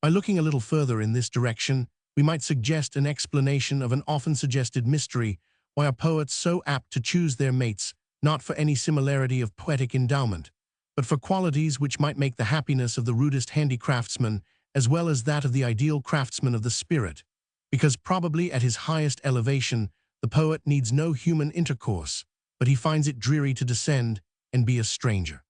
[SPEAKER 1] By looking a little further in this direction, we might suggest an explanation of an often suggested mystery, why are poets so apt to choose their mates, not for any similarity of poetic endowment, but for qualities which might make the happiness of the rudest handicraftsman as well as that of the ideal craftsman of the spirit, because probably at his highest elevation the poet needs no human intercourse, but he finds it dreary to descend and be a stranger.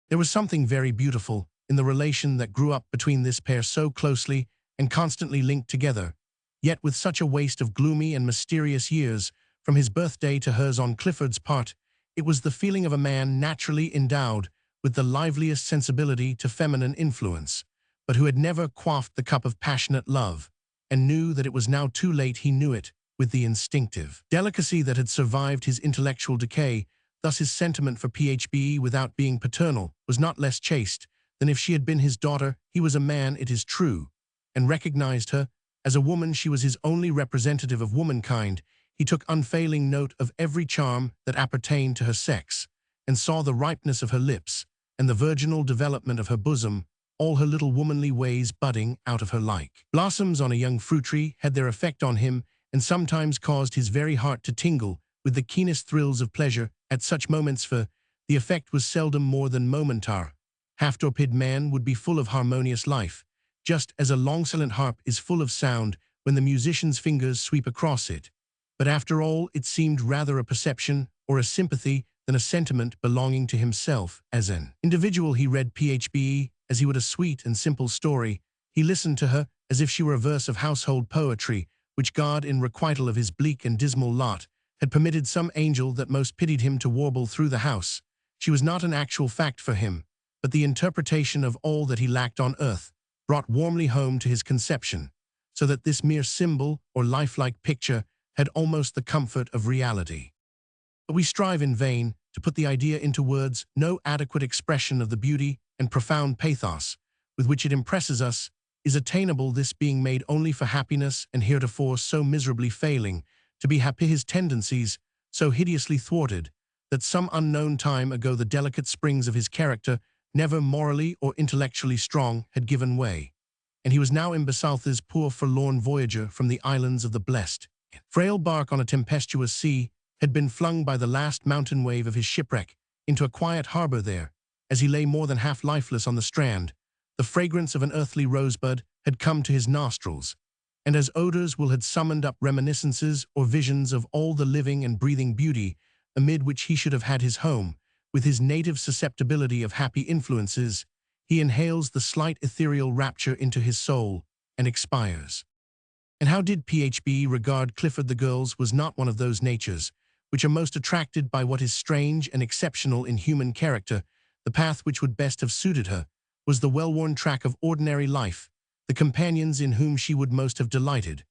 [SPEAKER 1] There was something very beautiful in the relation that grew up between this pair, so closely and constantly linked together, yet with such a waste of gloomy and mysterious years, from his birthday to hers on Clifford's part. It was the feeling of a man naturally endowed with the liveliest sensibility to feminine influence, but who had never quaffed the cup of passionate love, and knew that it was now too late. He knew it with the instinctive delicacy that had survived his intellectual decay. Thus his sentiment for Phbe, without being paternal, was not less chaste than if she had been his daughter. He was a man, it is true, and recognized her. As a woman she was his only representative of womankind. He took unfailing note of every charm that appertained to her sex, and saw the ripeness of her lips, and the virginal development of her bosom, all her little womanly ways budding out of her like blossoms on a young fruit tree, had their effect on him, and sometimes caused his very heart to tingle with the keenest thrills of pleasure at such moments, for the effect was seldom more than momentary. Half-torpid man would be full of harmonious life, just as a long-silent harp is full of sound when the musician's fingers sweep across it. But after all, it seemed rather a perception or a sympathy than a sentiment belonging to himself. As an individual he read Phbe as he would a sweet and simple story. He listened to her as if she were a verse of household poetry, which God, in requital of his bleak and dismal lot, had permitted some angel that most pitied him to warble through the house. She was not an actual fact for him, but the interpretation of all that he lacked on earth, brought warmly home to his conception, so that this mere symbol or lifelike picture had almost the comfort of reality. But we strive in vain to put the idea into words. No adequate expression of the beauty and profound pathos with which it impresses us is attainable, this being made only for happiness, and heretofore so miserably failing to be happy, his tendencies so hideously thwarted, that some unknown time ago the delicate springs of his character, never morally or intellectually strong, had given way, and he was now in Basalth's poor forlorn voyager from the islands of the blessed. Frail bark on a tempestuous sea, had been flung by the last mountain wave of his shipwreck into a quiet harbor there. As he lay more than half lifeless on the strand, the fragrance of an earthly rosebud had come to his nostrils, and as odors will had summoned up reminiscences or visions of all the living and breathing beauty amid which he should have had his home, with his native susceptibility of happy influences, he inhales the slight ethereal rapture into his soul and expires. And how did Phbe regard Clifford? The girl's was not one of those natures which are most attracted by what is strange and exceptional in human character. The path which would best have suited her was the well-worn track of ordinary life. The companions in whom she would most have delighted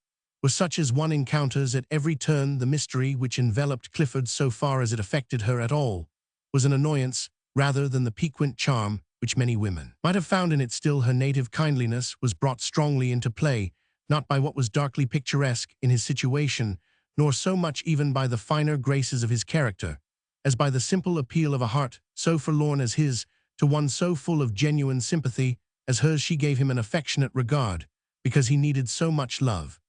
[SPEAKER 1] were such as one encounters at every turn. The mystery which enveloped Clifford, so far as it affected her at all, was an annoyance rather than the piquant charm which many women might have found in it. Still, her native kindliness was brought strongly into play, not by what was darkly picturesque in his situation, nor so much even by the finer graces of his character, as by the simple appeal of a heart so forlorn as his to one so full of genuine sympathy as hers. She gave him an affectionate regard, because he needed so much love,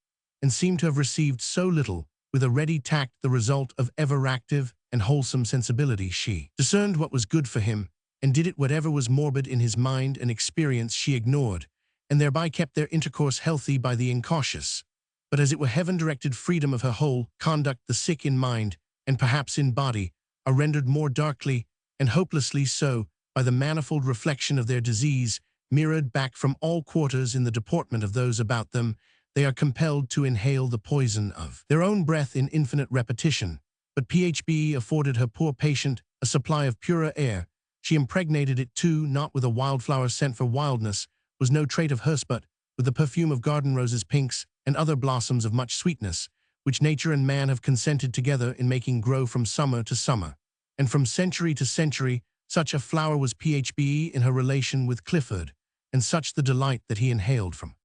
[SPEAKER 1] and seemed to have received so little, with a ready tact, the result of ever-active and wholesome sensibility. She discerned what was good for him, and did it. Whatever was morbid in his mind and experience she ignored, and thereby kept their intercourse healthy by the incautious, but as it were heaven-directed freedom of her whole conduct. The sick in mind, and perhaps in body, are rendered more darkly and hopelessly so by the manifold reflection of their disease, mirrored back from all quarters in the deportment of those about them. They are compelled to inhale the poison of their own breath in infinite repetition. But Phbe afforded her poor patient a supply of purer air. She impregnated it too, not with a wildflower scent, for wildness was no trait of hers, but with the perfume of garden roses, pinks, and other blossoms of much sweetness, which nature and man have consented together in making grow from summer to summer, and from century to century, such a flower was Phbe in her relation with Clifford, and such the delight that he inhaled from.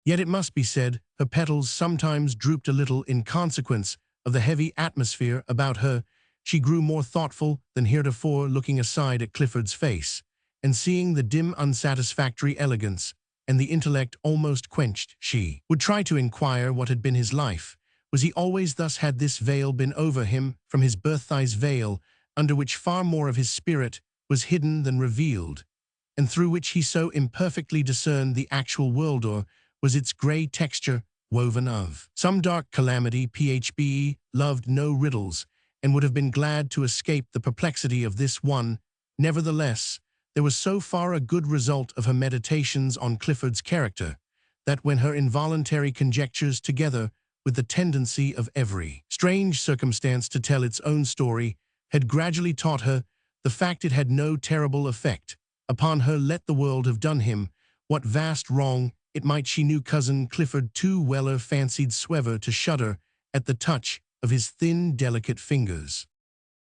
[SPEAKER 1] Yet it must be said, her petals sometimes drooped a little in consequence of the heavy atmosphere about her. She grew more thoughtful than heretofore, looking aside at Clifford's face, and seeing the dim unsatisfactory elegance and the intellect almost quenched, she would try to inquire what had been his life. Was he always thus? Had this veil been over him from his birth's veil, under which far more of his spirit was hidden than revealed, and through which he so imperfectly discerned the actual world, or was its grey texture woven of some dark calamity? Phbe loved no riddles, and would have been glad to escape the perplexity of this one. Nevertheless, there was so far a good result of her meditations on Clifford's character, that when her involuntary conjectures, together with the tendency of every strange circumstance to tell its own story, had gradually taught her the fact, it had no terrible effect upon her. Let the world have done him what vast wrong it might, she knew cousin Clifford too well, or fancied Swever to shudder at the touch of his thin, delicate fingers.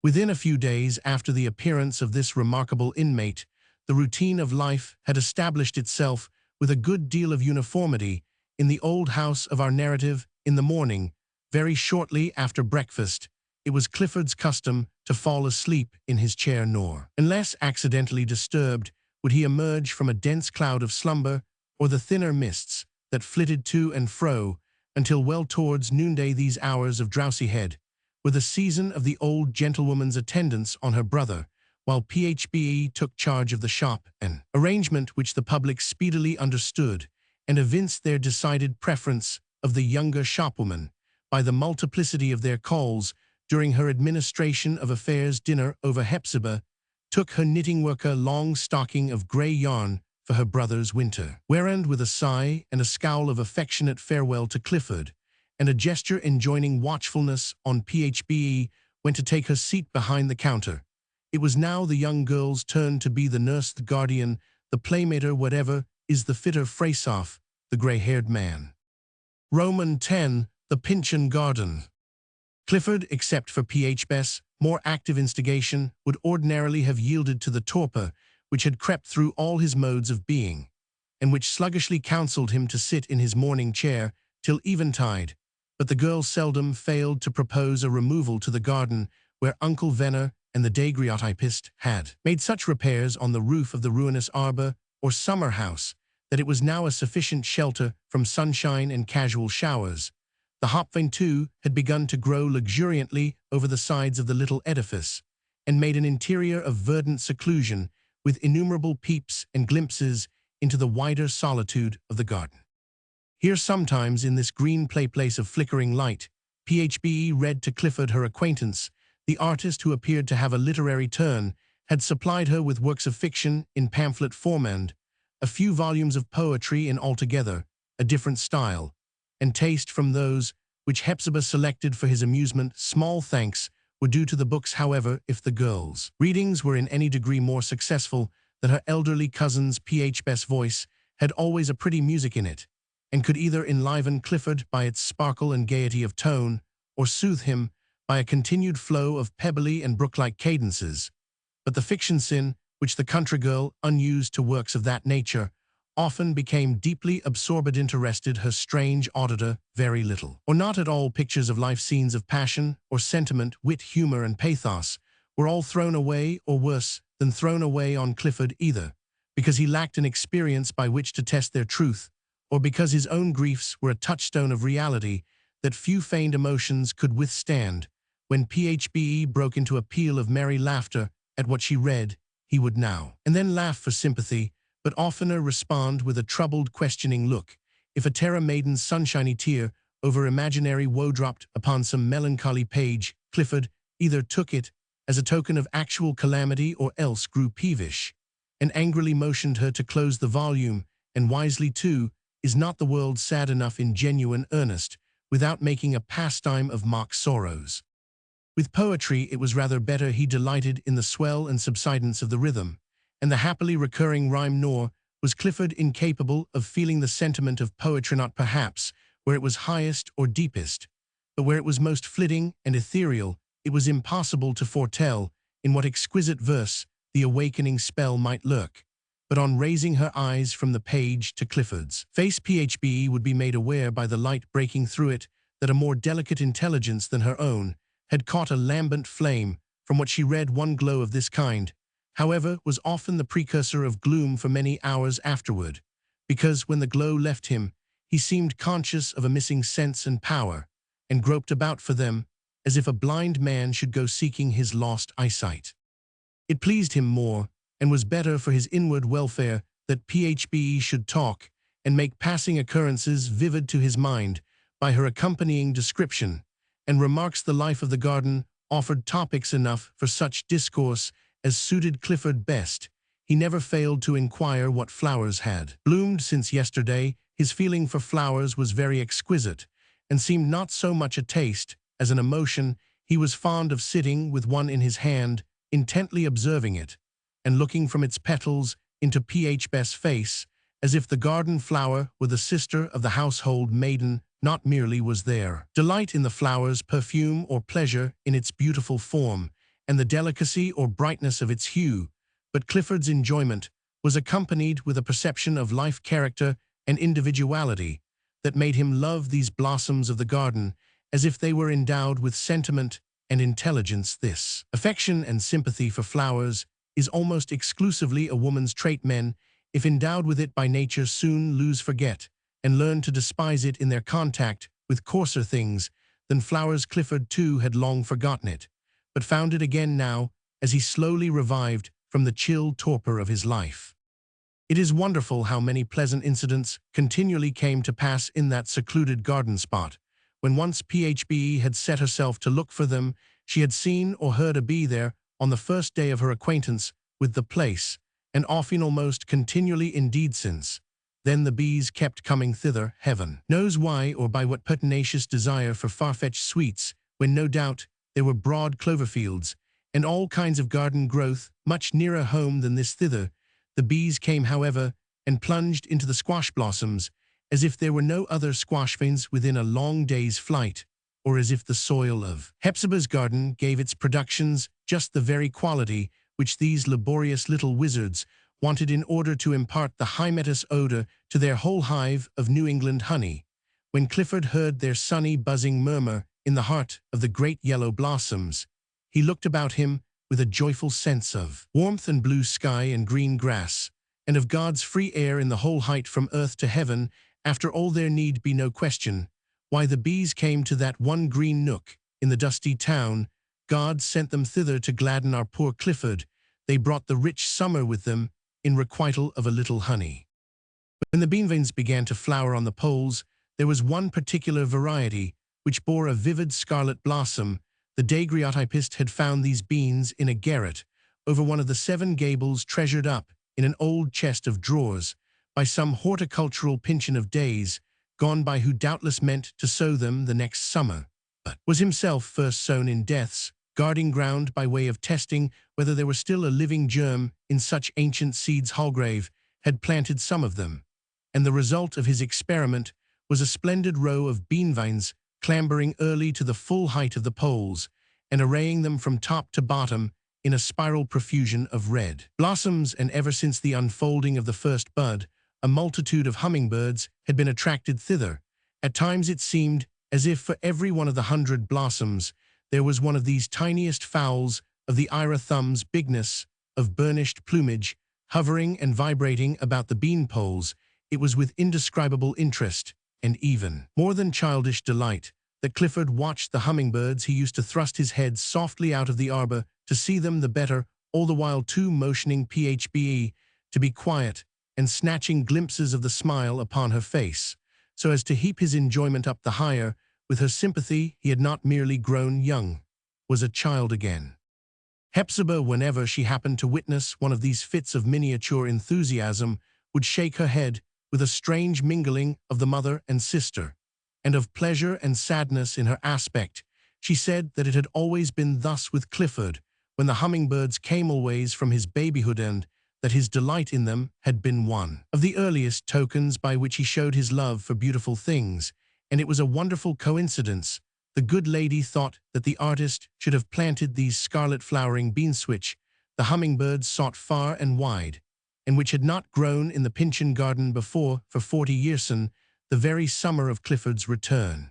[SPEAKER 1] Within a few days after the appearance of this remarkable inmate, the routine of life had established itself with a good deal of uniformity in the old house of our narrative. In the morning, very shortly after breakfast, it was Clifford's custom to fall asleep in his chair, nor, unless accidentally disturbed, would he emerge from a dense cloud of slumber or the thinner mists that flitted to and fro until well towards noonday. These hours of drowsyhead were the season of the old gentlewoman's attendance on her brother, while Phbe took charge of the shop, an arrangement which the public speedily understood, and evinced their decided preference of the younger shopwoman by the multiplicity of their calls during her administration of affairs. Dinner over, Hepzibah took her knitting work, a long stocking of grey yarn for her brother's winter wear, and with a sigh and a scowl of affectionate farewell to Clifford, and a gesture enjoining watchfulness on Phbe, went to take her seat behind the counter. It was now the young girl's turn to be the nurse, the guardian, the playmate, or whatever is the fitter phrase of the grey-haired man. Roman 10. The Pyncheon Garden. Clifford, except for Phbe's more active instigation, would ordinarily have yielded to the torpor which had crept through all his modes of being, and which sluggishly counseled him to sit in his morning chair till eventide, but the girl seldom failed to propose a removal to the garden, where Uncle Venner and the daguerreotypist had made such repairs on the roof of the ruinous arbor or summer house that it was now a sufficient shelter from sunshine and casual showers. The hopvine, too, had begun to grow luxuriantly over the sides of the little edifice, and made an interior of verdant seclusion, with innumerable peeps and glimpses into the wider solitude of the garden. Here sometimes, in this green playplace of flickering light, Phbe read to Clifford her acquaintance, the artist who appeared to have a literary turn, had supplied her with works of fiction in pamphlet form and a few volumes of poetry in altogether a different style and taste from those which Hepzibah selected for his amusement. Small thanks were due to the books, however, if the girl's readings were in any degree more successful than her elderly cousin's. Phbe's voice had always a pretty music in it, and could either enliven Clifford by its sparkle and gaiety of tone, or soothe him by a continued flow of pebbly and brook-like cadences. But the fiction sin, which the country girl, unused to works of that nature, often became deeply absorbed, interested her strange auditor very little, or not at all. Pictures of life, scenes of passion or sentiment, wit, humor, and pathos were all thrown away, or worse than thrown away, on Clifford, either because he lacked an experience by which to test their truth, or because his own griefs were a touchstone of reality that few feigned emotions could withstand. When Phbe broke into a peal of merry laughter at what she read, he would now and then laugh for sympathy, but oftener respond with a troubled, questioning look. If a terror-maiden's sunshiny tear over imaginary woe dropped upon some melancholy page, Clifford either took it as a token of actual calamity, or else grew peevish, and angrily motioned her to close the volume. And wisely, too, is not the world sad enough in genuine earnest, without making a pastime of mock sorrows? With poetry it was rather better. He delighted in the swell and subsidence of the rhythm, and the happily recurring rhyme, nor was Clifford incapable of feeling the sentiment of poetry, not perhaps where it was highest or deepest, but where it was most flitting and ethereal. It was impossible to foretell in what exquisite verse the awakening spell might lurk, but on raising her eyes from the page to Clifford's face, Phbe would be made aware by the light breaking through it that a more delicate intelligence than her own had caught a lambent flame. From what she read, one glow of this kind, however, was often the precursor of gloom for many hours afterward, because when the glow left him, he seemed conscious of a missing sense and power, and groped about for them, as if a blind man should go seeking his lost eyesight. It pleased him more, and was better for his inward welfare, that Phbe should talk, and make passing occurrences vivid to his mind, by her accompanying description, and remarks. The life of the garden offered topics enough for such discourse as suited Clifford best. He never failed to inquire what flowers had bloomed since yesterday. His feeling for flowers was very exquisite, and seemed not so much a taste as an emotion. He was fond of sitting with one in his hand, intently observing it, and looking from its petals into Phbe's face, as if the garden flower were the sister of the household maiden. Not merely was there delight in the flower's perfume or pleasure in its beautiful form and the delicacy or brightness of its hue, but Clifford's enjoyment was accompanied with a perception of life, character, and individuality that made him love these blossoms of the garden as if they were endowed with sentiment and intelligence. This affection and sympathy for flowers is almost exclusively a woman's trait. Men, if endowed with it by nature, soon lose, forget, and learn to despise it in their contact with coarser things than flowers. Clifford, too, had long forgotten it, but found it again now as he slowly revived from the chill torpor of his life. It is wonderful how many pleasant incidents continually came to pass in that secluded garden spot. When once Phbe had set herself to look for them, she had seen or heard a bee there on the first day of her acquaintance with the place, and often almost continually indeed since. Then the bees kept coming thither, heaven knows why, or by what pertinacious desire for far-fetched sweets, when no doubt there were broad clover fields, and all kinds of garden growth, much nearer home than this. Thither the bees came, however, and plunged into the squash blossoms, as if there were no other squash veins within a long day's flight, or as if the soil of Hepzibah's garden gave its productions just the very quality which these laborious little wizards wanted in order to impart the hymettus odor to their whole hive of New England honey. When Clifford heard their sunny buzzing murmur in the heart of the great yellow blossoms, he looked about him with a joyful sense of warmth and blue sky and green grass, and of God's free air in the whole height from earth to heaven. After all, there need be no question why the bees came to that one green nook in the dusty town. God sent them thither to gladden our poor Clifford. They brought the rich summer with them in requital of a little honey. When the beanvines began to flower on the poles, there was one particular variety which bore a vivid scarlet blossom. The daguerreotypist had found these beans in a garret over one of the Seven Gables, treasured up in an old chest of drawers by some horticultural Pyncheon of days gone by, who doubtless meant to sow them the next summer, but was himself first sown in death's guarding ground by way of testing whether there were still a living germ in such ancient seeds. Holgrave had planted some of them, and the result of his experiment was a splendid row of beanvines clambering early to the full height of the poles and arraying them from top to bottom in a spiral profusion of red blossoms. And ever since the unfolding of the first bud, a multitude of hummingbirds had been attracted thither. At times it seemed as if for every one of the 100 blossoms there was one of these tiniest fowls of the Ira thumb's bigness, of burnished plumage, hovering and vibrating about the bean poles. It was with indescribable interest, and even more than childish delight, that Clifford watched the hummingbirds. He used to thrust his head softly out of the arbor to see them the better, all the while too motioning Phbe to be quiet, and snatching glimpses of the smile upon her face, so as to heap his enjoyment up the higher. With her sympathy, he had not merely grown young, was a child again. Hepzibah, whenever she happened to witness one of these fits of miniature enthusiasm, would shake her head with a strange mingling of the mother and sister, and of pleasure and sadness in her aspect. She said that it had always been thus with Clifford when the hummingbirds came, always from his babyhood, and that his delight in them had been one of the earliest tokens by which he showed his love for beautiful things. And it was a wonderful coincidence, the good lady thought, that the artist should have planted these scarlet flowering beans which the the hummingbirds sought far and wide, and which had not grown in the Pyncheon garden before for 40 years, the very summer of Clifford's return.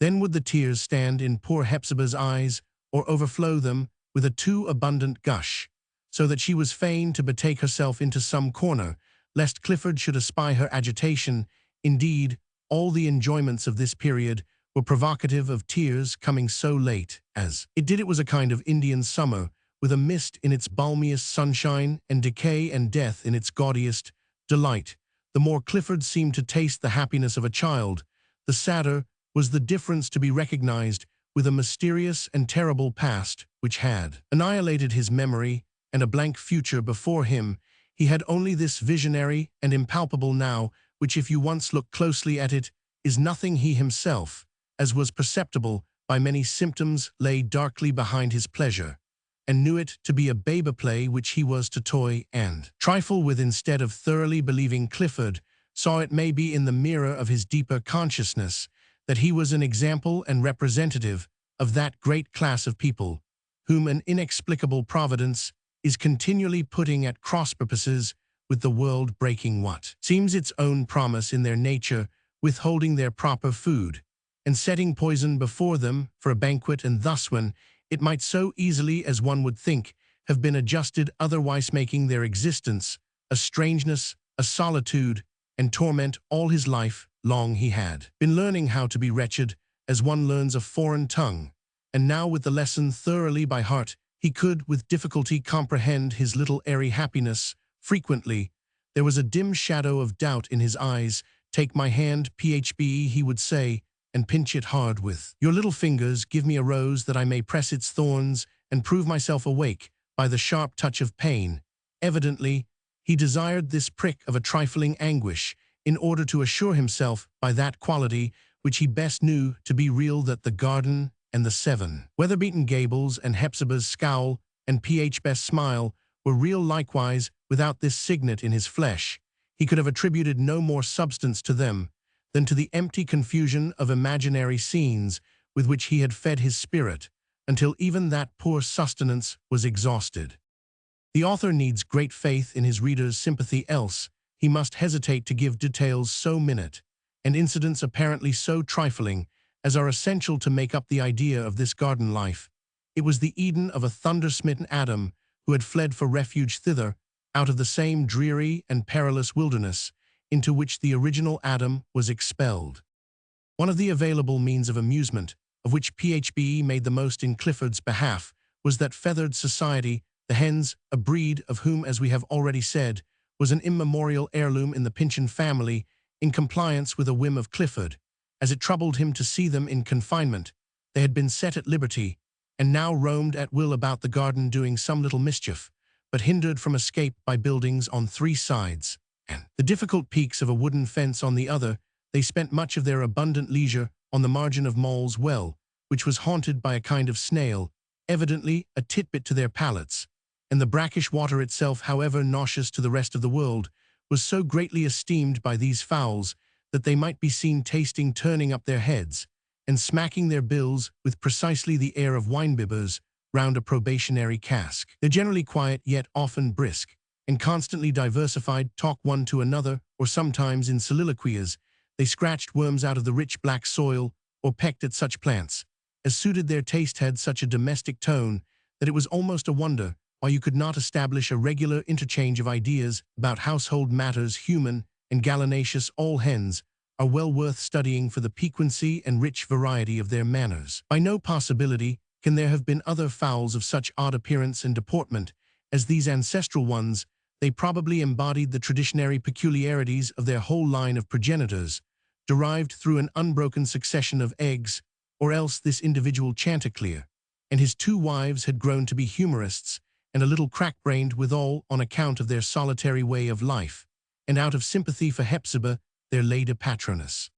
[SPEAKER 1] Then would the tears stand in poor Hepzibah's eyes, or overflow them with a too abundant gush, so that she was fain to betake herself into some corner, lest Clifford should espy her agitation. Indeed, all the enjoyments of this period were provocative of tears coming so late, as it did. It was a kind of Indian summer, with a mist in its balmiest sunshine and decay and death in its gaudiest delight. The more Clifford seemed to taste the happiness of a child, the sadder was the difference to be recognized with a mysterious and terrible past which had annihilated his memory and a blank future before him. He had only this visionary and impalpable now, which, if you once look closely at it, is nothing. He himself, as was perceptible by many symptoms, lay darkly behind his pleasure, and knew it to be a babe play which he was to toy and trifle with instead of thoroughly believing. Clifford saw, it may be in the mirror of his deeper consciousness, that he was an example and representative of that great class of people whom an inexplicable providence is continually putting at cross-purposes with the world, breaking what seems its own promise in their nature, withholding their proper food, and setting poison before them for a banquet, and thus, when it might so easily, as one would think, have been adjusted otherwise, making their existence a strangeness, a solitude, and torment. All his life long he had been learning how to be wretched, as one learns a foreign tongue, and now, with the lesson thoroughly by heart, he could with difficulty comprehend his little airy happiness. Frequently there was a dim shadow of doubt in his eyes. "Take my hand, Phbe," he would say, "and pinch it hard with your little fingers. Give me a rose that I may press its thorns and prove myself awake by the sharp touch of pain." Evidently he desired this prick of a trifling anguish in order to assure himself by that quality which he best knew to be real, that the garden and the seven weather-beaten gables and Hepzibah's scowl and Phbe's smile were real likewise. Without this signet in his flesh, he could have attributed no more substance to them than to the empty confusion of imaginary scenes with which he had fed his spirit, until even that poor sustenance was exhausted. The author needs great faith in his reader's sympathy, else he must hesitate to give details so minute, and incidents apparently so trifling, as are essential to make up the idea of this garden life. It was the Eden of a thunder-smitten Adam who had fled for refuge thither, out of the same dreary and perilous wilderness into which the original Adam was expelled. One of the available means of amusement, of which Phbe made the most in Clifford's behalf, was that feathered society, the hens, a breed of whom, as we have already said, was an immemorial heirloom in the Pyncheon family. In compliance with a whim of Clifford, as it troubled him to see them in confinement, they had been set at liberty, and now roamed at will about the garden, doing some little mischief, but hindered from escape by buildings on 3 sides, and the difficult peaks of a wooden fence on the other. They spent much of their abundant leisure on the margin of Moll's well, which was haunted by a kind of snail, evidently a titbit to their palates, and the brackish water itself, however nauseous to the rest of the world, was so greatly esteemed by these fowls that they might be seen tasting, turning up their heads, and smacking their bills with precisely the air of wine-bibbers round a probationary cask. They're generally quiet, yet often brisk, and constantly diversified, talk one to another, or sometimes in soliloquies they scratched worms out of the rich black soil, or pecked at such plants as suited their taste, had such a domestic tone that it was almost a wonder why you could not establish a regular interchange of ideas about household matters. Human and gallinaceous, all hens are well worth studying for the piquancy and rich variety of their manners. By no possibility can there have been other fowls of such odd appearance and deportment as these ancestral ones. They probably embodied the traditionary peculiarities of their whole line of progenitors, derived through an unbroken succession of eggs, or else this individual Chanticleer and his 2 wives had grown to be humorists, and a little crack-brained withal on account of their solitary way of life, and out of sympathy for Hepzibah, their lady patroness.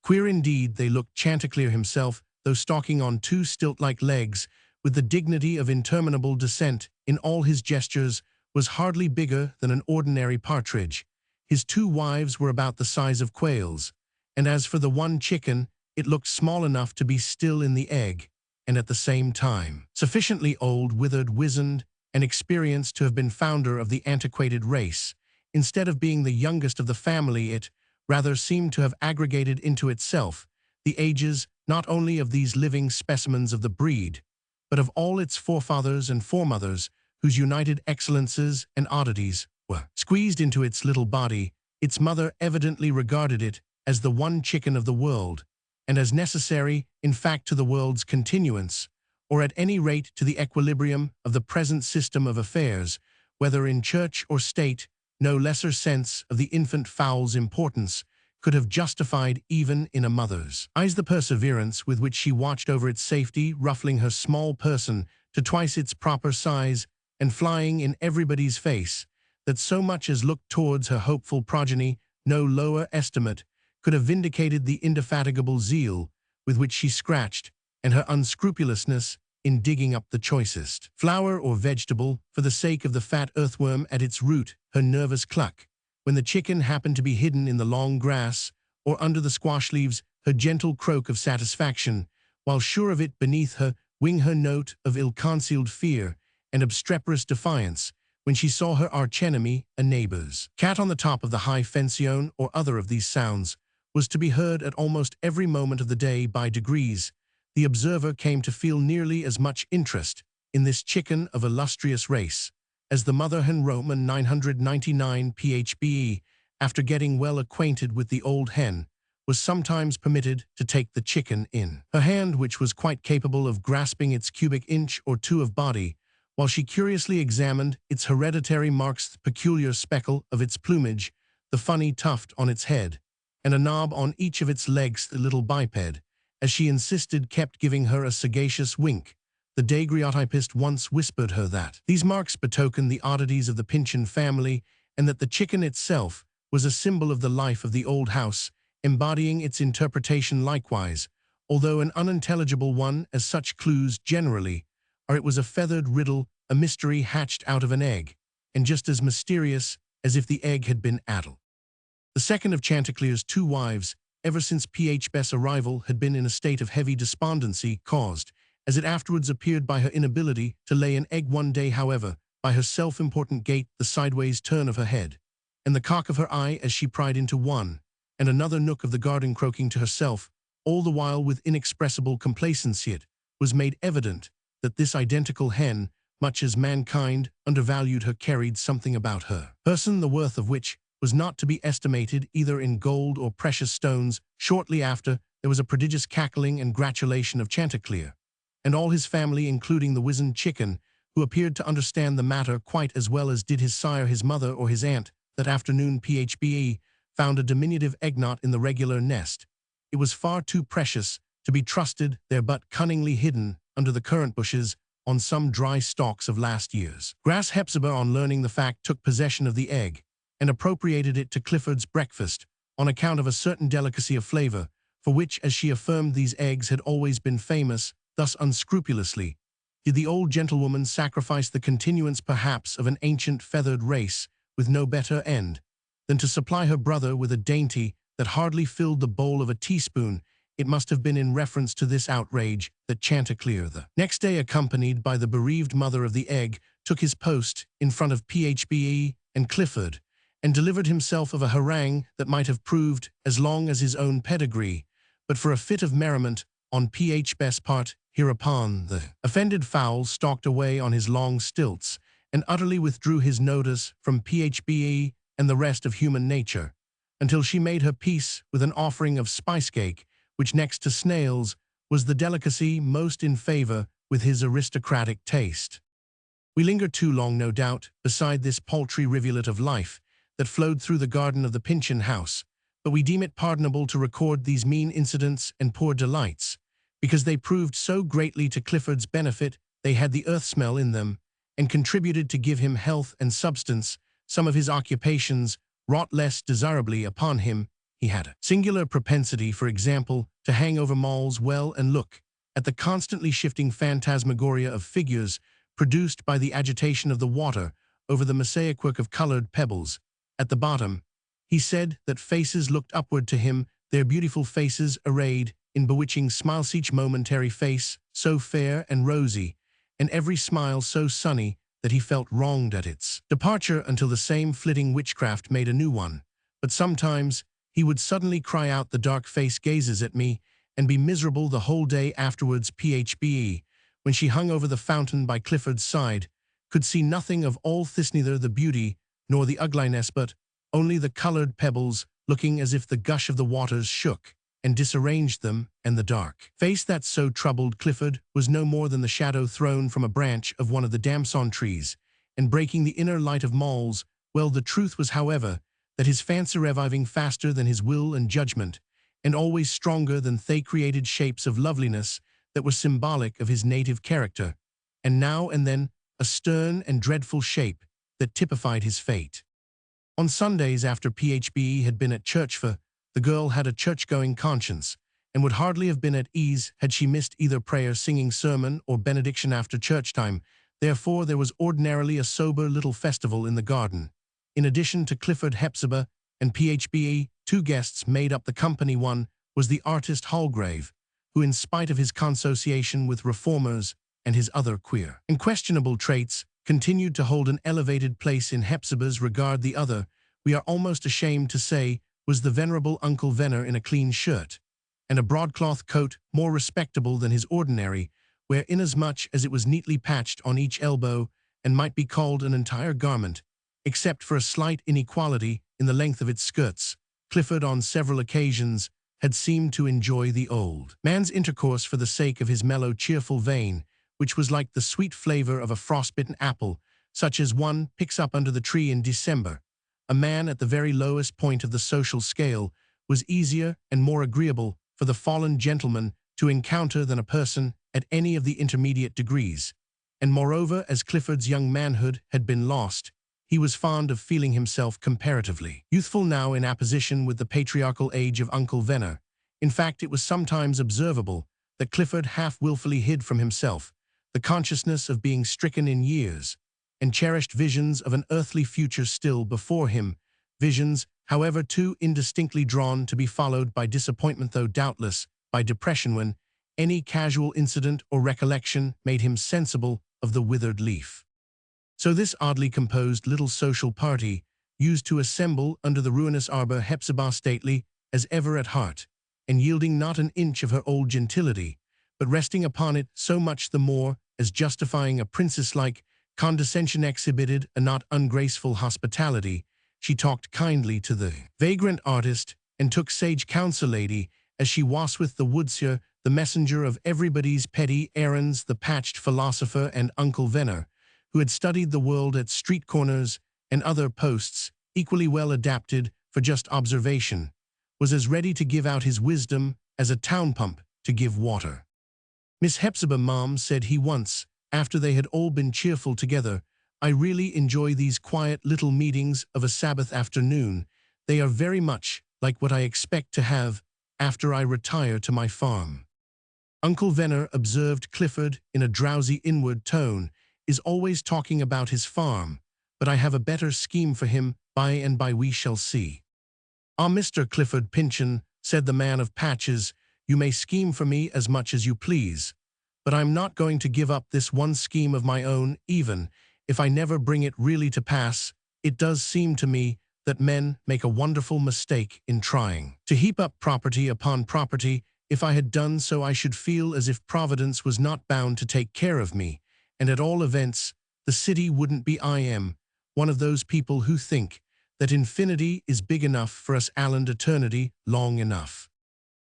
[SPEAKER 1] Queer indeed they looked. Chanticleer himself, though stalking on 2 stilt-like legs, with the dignity of interminable descent in all his gestures, was hardly bigger than an ordinary partridge. His 2 wives were about the size of quails, and as for the one chicken, it looked small enough to be still in the egg, and at the same time sufficiently old, withered, wizened, and experience to have been founder of the antiquated race. Instead of being the youngest of the family, it rather seemed to have aggregated into itself the ages not only of these living specimens of the breed, but of all its forefathers and foremothers whose united excellences and oddities were squeezed into its little body. Its mother evidently regarded it as the one chicken of the world, and as necessary, in fact, to the world's continuance, or at any rate to the equilibrium of the present system of affairs, whether in church or state. No lesser sense of the infant fowl's importance could have justified even in a mother's eyes the perseverance with which she watched over its safety, ruffling her small person to twice its proper size and flying in everybody's face, that so much as looked towards her hopeful progeny. No lower estimate could have vindicated the indefatigable zeal with which she scratched, and her unscrupulousness in digging up the choicest flower or vegetable for the sake of the fat earthworm at its root. Her nervous cluck when the chicken happened to be hidden in the long grass or under the squash leaves, her gentle croak of satisfaction, while sure of it beneath her wing, her note of ill-concealed fear and obstreperous defiance when she saw her archenemy, a neighbor's cat on the top of the high pension, or other of these sounds, was to be heard at almost every moment of the day. By degrees, the observer came to feel nearly as much interest in this chicken of illustrious race as the mother hen. Roman 999 PHBE, after getting well acquainted with the old hen, was sometimes permitted to take the chicken in her hand, which was quite capable of grasping its cubic inch or two of body, while she curiously examined its hereditary marks, the peculiar speckle of its plumage, the funny tuft on its head, and a knob on each of its legs. The little biped, as she insisted, kept giving her a sagacious wink. The daguerreotypist once whispered her that these marks betokened the oddities of the Pyncheon family, and that the chicken itself was a symbol of the life of the old house, embodying its interpretation likewise, although an unintelligible one, as such clues generally are. It was a feathered riddle, a mystery hatched out of an egg, and just as mysterious as if the egg had been Adel. The second of Chanticleer's two wives, ever since Phb's arrival, had been in a state of heavy despondency, caused, as it afterwards appeared, by her inability to lay an egg. One day, however, by her self-important gait, the sideways turn of her head, and the cock of her eye as she pried into one and another nook of the garden, croaking to herself, all the while with inexpressible complacency, it was made evident that this identical hen, much as mankind undervalued her, carried something about her person the worth of which was not to be estimated either in gold or precious stones. Shortly after, there was a prodigious cackling and gratulation of Chanticleer and all his family, including the wizened chicken, who appeared to understand the matter quite as well as did his sire, his mother, or his aunt. That afternoon Phbe found a diminutive eggnut in the regular nest. It was far too precious to be trusted there, but cunningly hidden under the currant bushes on some dry stalks of last year's grass. Hepzibah, on learning the fact, took possession of the egg and appropriated it to Clifford's breakfast on account of a certain delicacy of flavor, for which, as she affirmed, these eggs had always been famous. Thus unscrupulously did the old gentlewoman sacrifice the continuance perhaps of an ancient feathered race, with no better end than to supply her brother with a dainty that hardly filled the bowl of a teaspoon. It must have been in reference to this outrage that Chanticleer, the next day, accompanied by the bereaved mother of the egg, took his post in front of Phbe and Clifford, and delivered himself of a harangue that might have proved as long as his own pedigree, but for a fit of merriment on Phb's part. Hereupon the offended fowl stalked away on his long stilts, and utterly withdrew his notice from Phbe and the rest of human nature, until she made her peace with an offering of spicecake, which next to snails was the delicacy most in favor with his aristocratic taste. We linger too long, no doubt, beside this paltry rivulet of life that flowed through the garden of the Pyncheon house, but we deem it pardonable to record these mean incidents and poor delights, because they proved so greatly to Clifford's benefit. They had the earth smell in them, and contributed to give him health and substance. Some of his occupations wrought less desirably upon him. He had a singular propensity, for example, to hang over malls well and look at the constantly shifting phantasmagoria of figures produced by the agitation of the water over the mosaic work of colored pebbles. At the bottom, he said that faces looked upward to him, their beautiful faces arrayed in bewitching smiles, each momentary face so fair and rosy, and every smile so sunny, that he felt wronged at its departure until the same flitting witchcraft made a new one. But sometimes he would suddenly cry out, "The dark face gazes at me," and be miserable the whole day afterwards. Phbe, when she hung over the fountain by Clifford's side, could see nothing of all this, neither the beauty nor the ugliness, but only the colored pebbles, looking as if the gush of the waters shook and disarranged them, and the dark face that so troubled Clifford was no more than the shadow thrown from a branch of one of the damson trees, and breaking the inner light of malls. Well, the truth was, however, that his fancy reviving faster than his will and judgment, and always stronger than they created shapes of loveliness that were symbolic of his native character, and now and then a stern and dreadful shape that typified his fate. On Sundays, after Phbe had been at church, for the girl had a church-going conscience, and would hardly have been at ease had she missed either prayer, singing, sermon, or benediction after church time. Therefore there was ordinarily a sober little festival in the garden. In addition to Clifford, Hepzibah, and Phbe, two guests made up the company. One was the artist Holgrave, who, in spite of his consociation with reformers and his other queer and questionable traits, continued to hold an elevated place in Hepzibah's regard. The other, we are almost ashamed to say, was the venerable Uncle Venner, in a clean shirt and a broadcloth coat, more respectable than his ordinary wear, inasmuch as it was neatly patched on each elbow and might be called an entire garment, except for a slight inequality in the length of its skirts. Clifford, on several occasions, had seemed to enjoy the old man's intercourse for the sake of his mellow, cheerful vein, which was like the sweet flavor of a frostbitten apple, such as one picks up under the tree in December. A man at the very lowest point of the social scale was easier and more agreeable for the fallen gentleman to encounter than a person at any of the intermediate degrees. And moreover, as Clifford's young manhood had been lost, he was fond of feeling himself comparatively youthful now, in apposition with the patriarchal age of Uncle Venner. In fact, it was sometimes observable that Clifford half willfully hid from himself the consciousness of being stricken in years, and cherished visions of an earthly future still before him, visions, however, too indistinctly drawn to be followed by disappointment, though doubtless by depression, when any casual incident or recollection made him sensible of the withered leaf. So this oddly composed little social party used to assemble under the ruinous arbor, Hepzibah stately as ever at heart, and yielding not an inch of her old gentility, but resting upon it so much the more as justifying a princess-like condescension, exhibited a not ungraceful hospitality. She talked kindly to the vagrant artist, and took sage counsel, lady, as she was with the woodseer, the messenger of everybody's petty errands, the patched philosopher, and Uncle Venner, who had studied the world at street corners and other posts, equally well adapted for just observation, was as ready to give out his wisdom as a town pump to give water. "Miss Hepzibah, ma'am," said he once, after they had all been cheerful together, "I really enjoy these quiet little meetings of a Sabbath afternoon. They are very much like what I expect to have after I retire to my farm." Uncle Venner, observed Clifford in a drowsy inward tone, is always talking about his farm, but I have a better scheme for him. By and by we shall see. "Ah, Mr. Clifford Pyncheon," said the man of patches, "you may scheme for me as much as you please, but I'm not going to give up this one scheme of my own, even if I never bring it really to pass. It does seem to me that men make a wonderful mistake in trying to heap up property upon property. If I had done so, I should feel as if Providence was not bound to take care of me, and at all events, the city wouldn't be. I am one of those people who think that infinity is big enough for us and eternity long enough."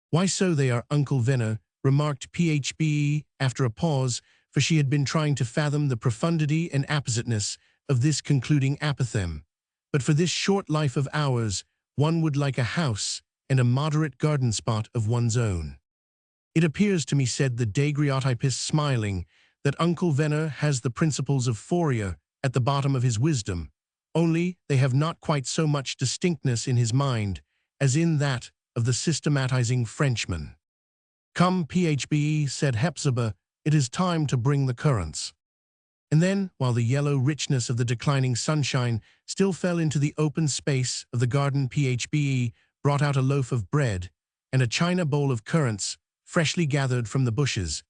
[SPEAKER 1] "Why, so they are, Uncle Venner," remarked Phbe after a pause, for she had been trying to fathom the profundity and appositeness of this concluding apothegm. "But for this short life of ours, one would like a house and a moderate garden spot of one's own." "It appears to me," said the daguerreotypist, smiling, "that Uncle Venner has the principles of Fourier at the bottom of his wisdom, only they have not quite so much distinctness in his mind as in that of the systematizing Frenchman." "Come, Phbe," said Hepzibah, "it is time to bring the currants." And then, while the yellow richness of the declining sunshine still fell into the open space of the garden, Phbe brought out a loaf of bread and a china bowl of currants, freshly gathered from the bushes,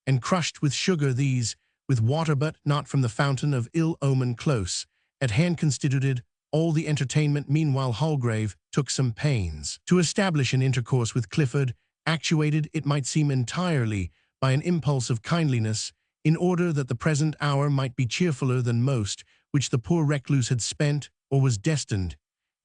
[SPEAKER 1] and crushed with sugar. These with water but not from the fountain of ill omen close, at hand constituted all the entertainment. Meanwhile Holgrave took some pains to establish an intercourse with Clifford, actuated, it might seem, entirely by an impulse of kindliness, in order that the present hour might be cheerfuller than most, which the poor recluse had spent, or was destined,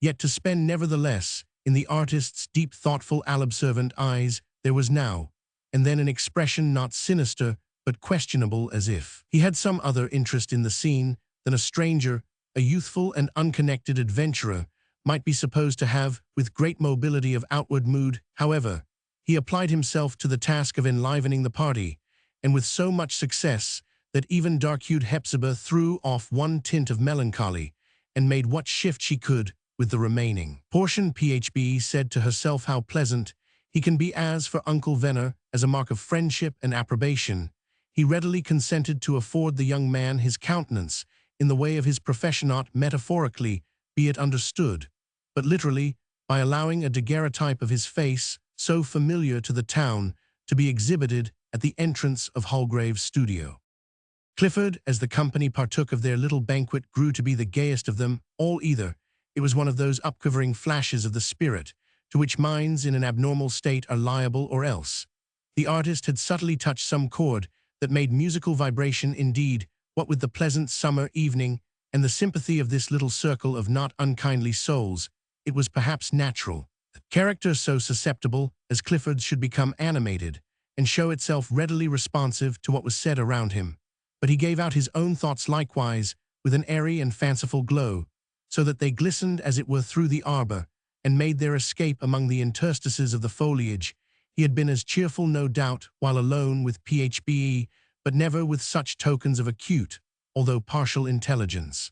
[SPEAKER 1] yet to spend nevertheless. In the artist's deep, thoughtful, unobservant eyes there was now and then an expression not sinister, but questionable, as if he had some other interest in the scene than a stranger, a youthful and unconnected adventurer, might be supposed to have. With great mobility of outward mood, however, he applied himself to the task of enlivening the party, and with so much success that even dark-hued Hepzibah threw off one tint of melancholy, and made what shift she could with the remaining portion. Phoebe said to herself, how pleasant he can be. As for Uncle Venner, as a mark of friendship and approbation, he readily consented to afford the young man his countenance in the way of his profession, not metaphorically, be it understood, but literally, by allowing a daguerreotype of his face, so familiar to the town, to be exhibited at the entrance of Holgrave's studio. Clifford, as the company partook of their little banquet, grew to be the gayest of them all. Either it was one of those upquivering flashes of the spirit to which minds in an abnormal state are liable, or else the artist had subtly touched some chord that made musical vibration. Indeed, what with the pleasant summer evening and the sympathy of this little circle of not unkindly souls, it was perhaps natural that character so susceptible as Clifford's should become animated and show itself readily responsive to what was said around him. But he gave out his own thoughts likewise with an airy and fanciful glow, so that they glistened as it were through the arbor, and made their escape among the interstices of the foliage. He had been as cheerful, no doubt, while alone with Phoebe, but never with such tokens of acute, although partial, intelligence.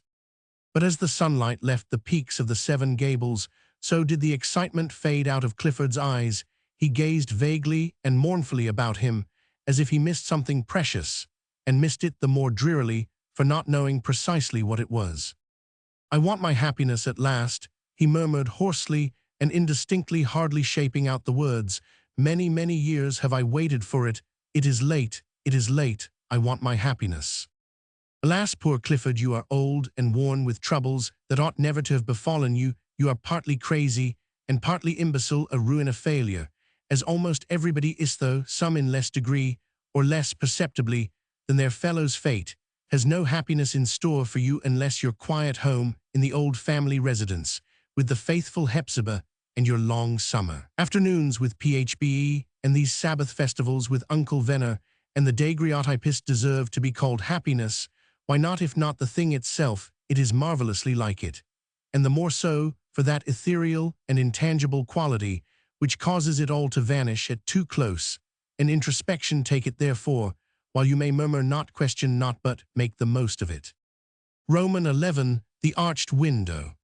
[SPEAKER 1] But as the sunlight left the peaks of the Seven Gables, so did the excitement fade out of Clifford's eyes. He gazed vaguely and mournfully about him, as if he missed something precious, and missed it the more drearily for not knowing precisely what it was. "I want my happiness at last," he murmured hoarsely and indistinctly, hardly shaping out the words. "Many, many years have I waited for it. It is late, it is late. I want my happiness." Alas, poor Clifford, you are old and worn with troubles that ought never to have befallen you. You are partly crazy and partly imbecile, a ruin, a failure, as almost everybody is, though some in less degree, or less perceptibly, than their fellows. Fate has no happiness in store for you unless your quiet home in the old family residence, with the faithful Hepzibah, and your long summer afternoons with Phoebe, and these Sabbath festivals with Uncle Venner and the daguerreotypist deserve to be called happiness. Why not? If not the thing itself, it is marvelously like it, and the more so for that ethereal and intangible quality which causes it all to vanish at too close an introspection. Take it, therefore, while you may murmur not, question not, but make the most of it. Roman 11, the arched window.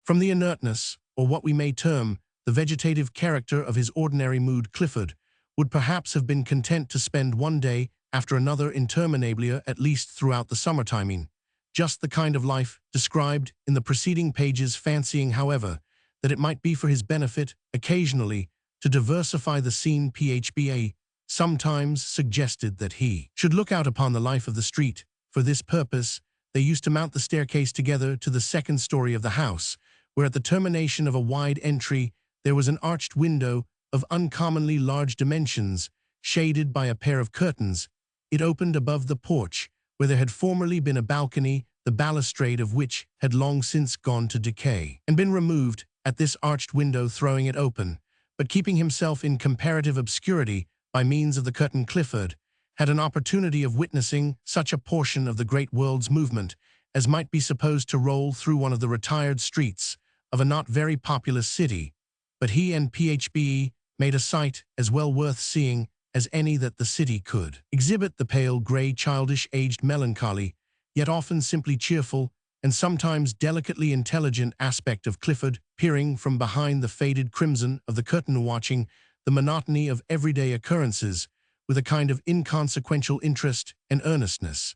[SPEAKER 1] From the inertness, or what we may term the vegetative character of his ordinary mood, Clifford would perhaps have been content to spend one day after another interminably, at least throughout the summertime, just the kind of life described in the preceding pages, fancying, however, that it might be for his benefit occasionally to diversify the scene. Phoebe sometimes suggested that he should look out upon the life of the street. For this purpose, they used to mount the staircase together to the second story of the house, where at the termination of a wide entry there was an arched window of uncommonly large dimensions, shaded by a pair of curtains. It opened above the porch, where there had formerly been a balcony, the balustrade of which had long since gone to decay, and been removed. At this arched window, throwing it open, but keeping himself in comparative obscurity by means of the curtain, Clifford had an opportunity of witnessing such a portion of the great world's movement as might be supposed to roll through one of the retired streets of a not very populous city. But he and Phoebe made a sight as well worth seeing as any that the city could exhibit. The pale, gray, childish, aged melancholy, yet often simply cheerful, and sometimes delicately intelligent aspect of Clifford, peering from behind the faded crimson of the curtain, watching the monotony of everyday occurrences with a kind of inconsequential interest and earnestness,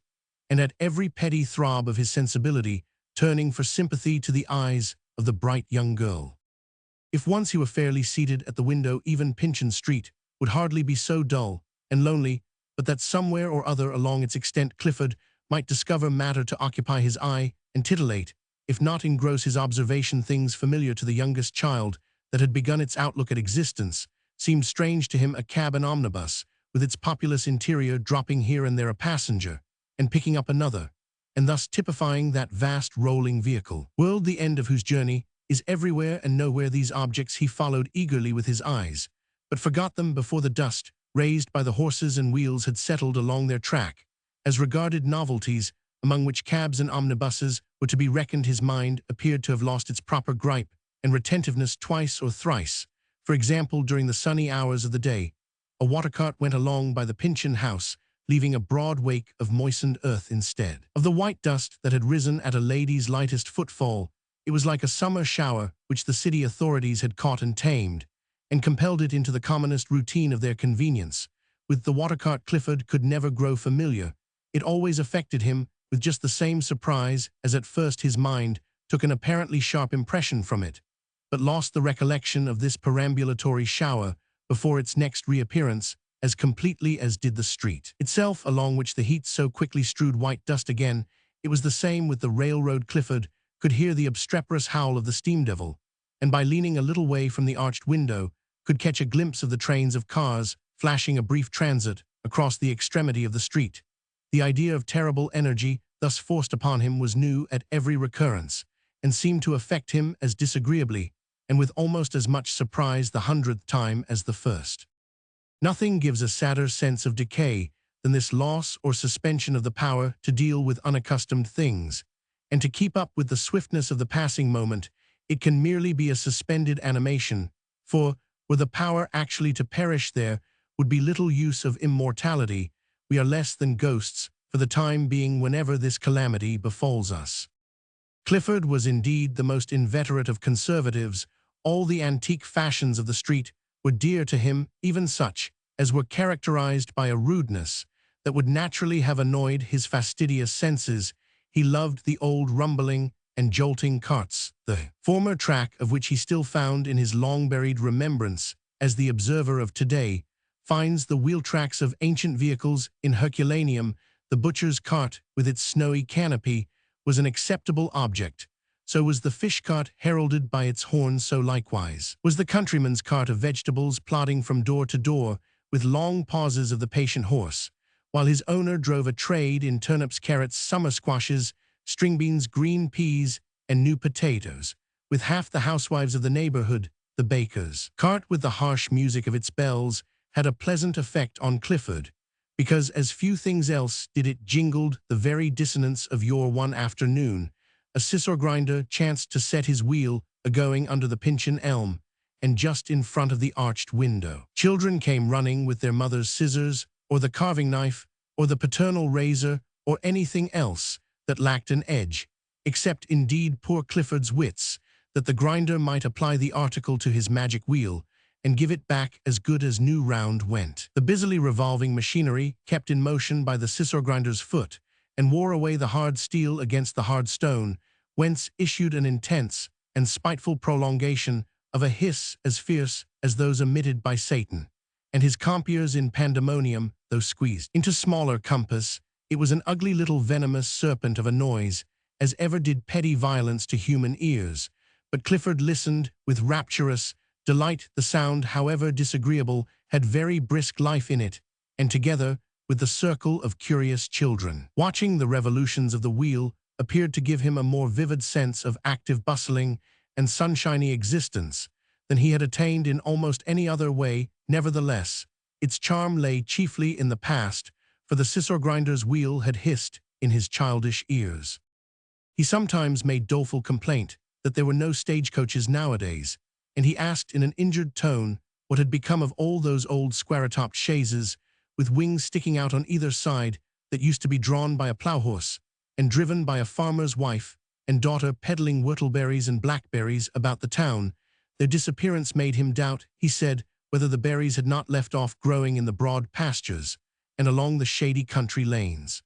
[SPEAKER 1] and at every petty throb of his sensibility turning for sympathy to the eyes of the bright young girl. If once he were fairly seated at the window, even Pyncheon Street would hardly be so dull and lonely but that somewhere or other along its extent Clifford might discover matter to occupy his eye and titillate, if not engross his observation. Things familiar to the youngest child that had begun its outlook at existence seemed strange to him. A cab and omnibus, with its populous interior dropping here and there a passenger, and picking up another, and thus typifying that vast rolling vehicle world, the end of whose journey is everywhere and nowhere. These objects he followed eagerly with his eyes, but forgot them before the dust raised by the horses and wheels had settled along their track. As regarded novelties, among which cabs and omnibuses were to be reckoned, his mind appeared to have lost its proper gripe and retentiveness twice or thrice. For example, during the sunny hours of the day, a watercart went along by the Pyncheon house, leaving a broad wake of moistened earth instead of the white dust that had risen at a lady's lightest footfall. It was like a summer shower which the city authorities had caught and tamed, and compelled it into the commonest routine of their convenience. With the watercart Clifford could never grow familiar. It always affected him with just the same surprise as at first his mind took an apparently sharp impression from it, but lost the recollection of this perambulatory shower before its next reappearance as completely as did the street itself along which the heat so quickly strewed white dust. Again, it was the same with the railroad. Clifford could hear the obstreperous howl of the steam devil, and by leaning a little way from the arched window, could catch a glimpse of the trains of cars flashing a brief transit across the extremity of the street. The idea of terrible energy thus forced upon him was new at every recurrence, and seemed to affect him as disagreeably, and with almost as much surprise the 100th time as the first. Nothing gives a sadder sense of decay than this loss or suspension of the power to deal with unaccustomed things, and to keep up with the swiftness of the passing moment. It can merely be a suspended animation, for, were the power actually to perish, there would be little use of immortality. We are less than ghosts for the time being whenever this calamity befalls us. Clifford was indeed the most inveterate of conservatives. All the antique fashions of the street were dear to him, even such as were characterized by a rudeness that would naturally have annoyed his fastidious senses. He loved the old rumbling and jolting carts, the former track of which he still found in his long-buried remembrance, as the observer of today finds the wheel tracks of ancient vehicles in Herculaneum. The butcher's cart, with its snowy canopy, was an acceptable object. So was the fish cart, heralded by its horn. So likewise was the countryman's cart of vegetables, plodding from door to door with long pauses of the patient horse, while his owner drove a trade in turnips, carrots, summer squashes, string beans, green peas, and new potatoes, with half the housewives of the neighborhood. The baker's cart, with the harsh music of its bells, had a pleasant effect on Clifford, because as few things else did it jingled the very dissonance of yore. One afternoon, a scissor grinder chanced to set his wheel a-going under the Pyncheon elm, and just in front of the arched window. Children came running with their mother's scissors, or the carving knife, or the paternal razor, or anything else that lacked an edge, except indeed poor Clifford's wits, that the grinder might apply the article to his magic wheel, and give it back as good as new. Round went the busily revolving machinery, kept in motion by the scissor grinder's foot, and wore away the hard steel against the hard stone, whence issued an intense and spiteful prolongation of a hiss as fierce as those emitted by Satan, and his compeers in pandemonium, though squeezed into smaller compass. It was an ugly little venomous serpent of a noise, as ever did petty violence to human ears. But Clifford listened with rapturous delight. The sound, however disagreeable, had very brisk life in it, and together with the circle of curious children watching the revolutions of the wheel, appeared to give him a more vivid sense of active, bustling, and sunshiny existence than he had attained in almost any other way. Nevertheless, its charm lay chiefly in the past, for the scissor grinder's wheel had hissed in his childish ears. He sometimes made doleful complaint that there were no stagecoaches nowadays, and he asked in an injured tone what had become of all those old square-topped chaises with wings sticking out on either side that used to be drawn by a plough-horse and driven by a farmer's wife and daughter peddling whortleberries and blackberries about the town. Their disappearance made him doubt, he said, whether the berries had not left off growing in the broad pastures and along the shady country lanes.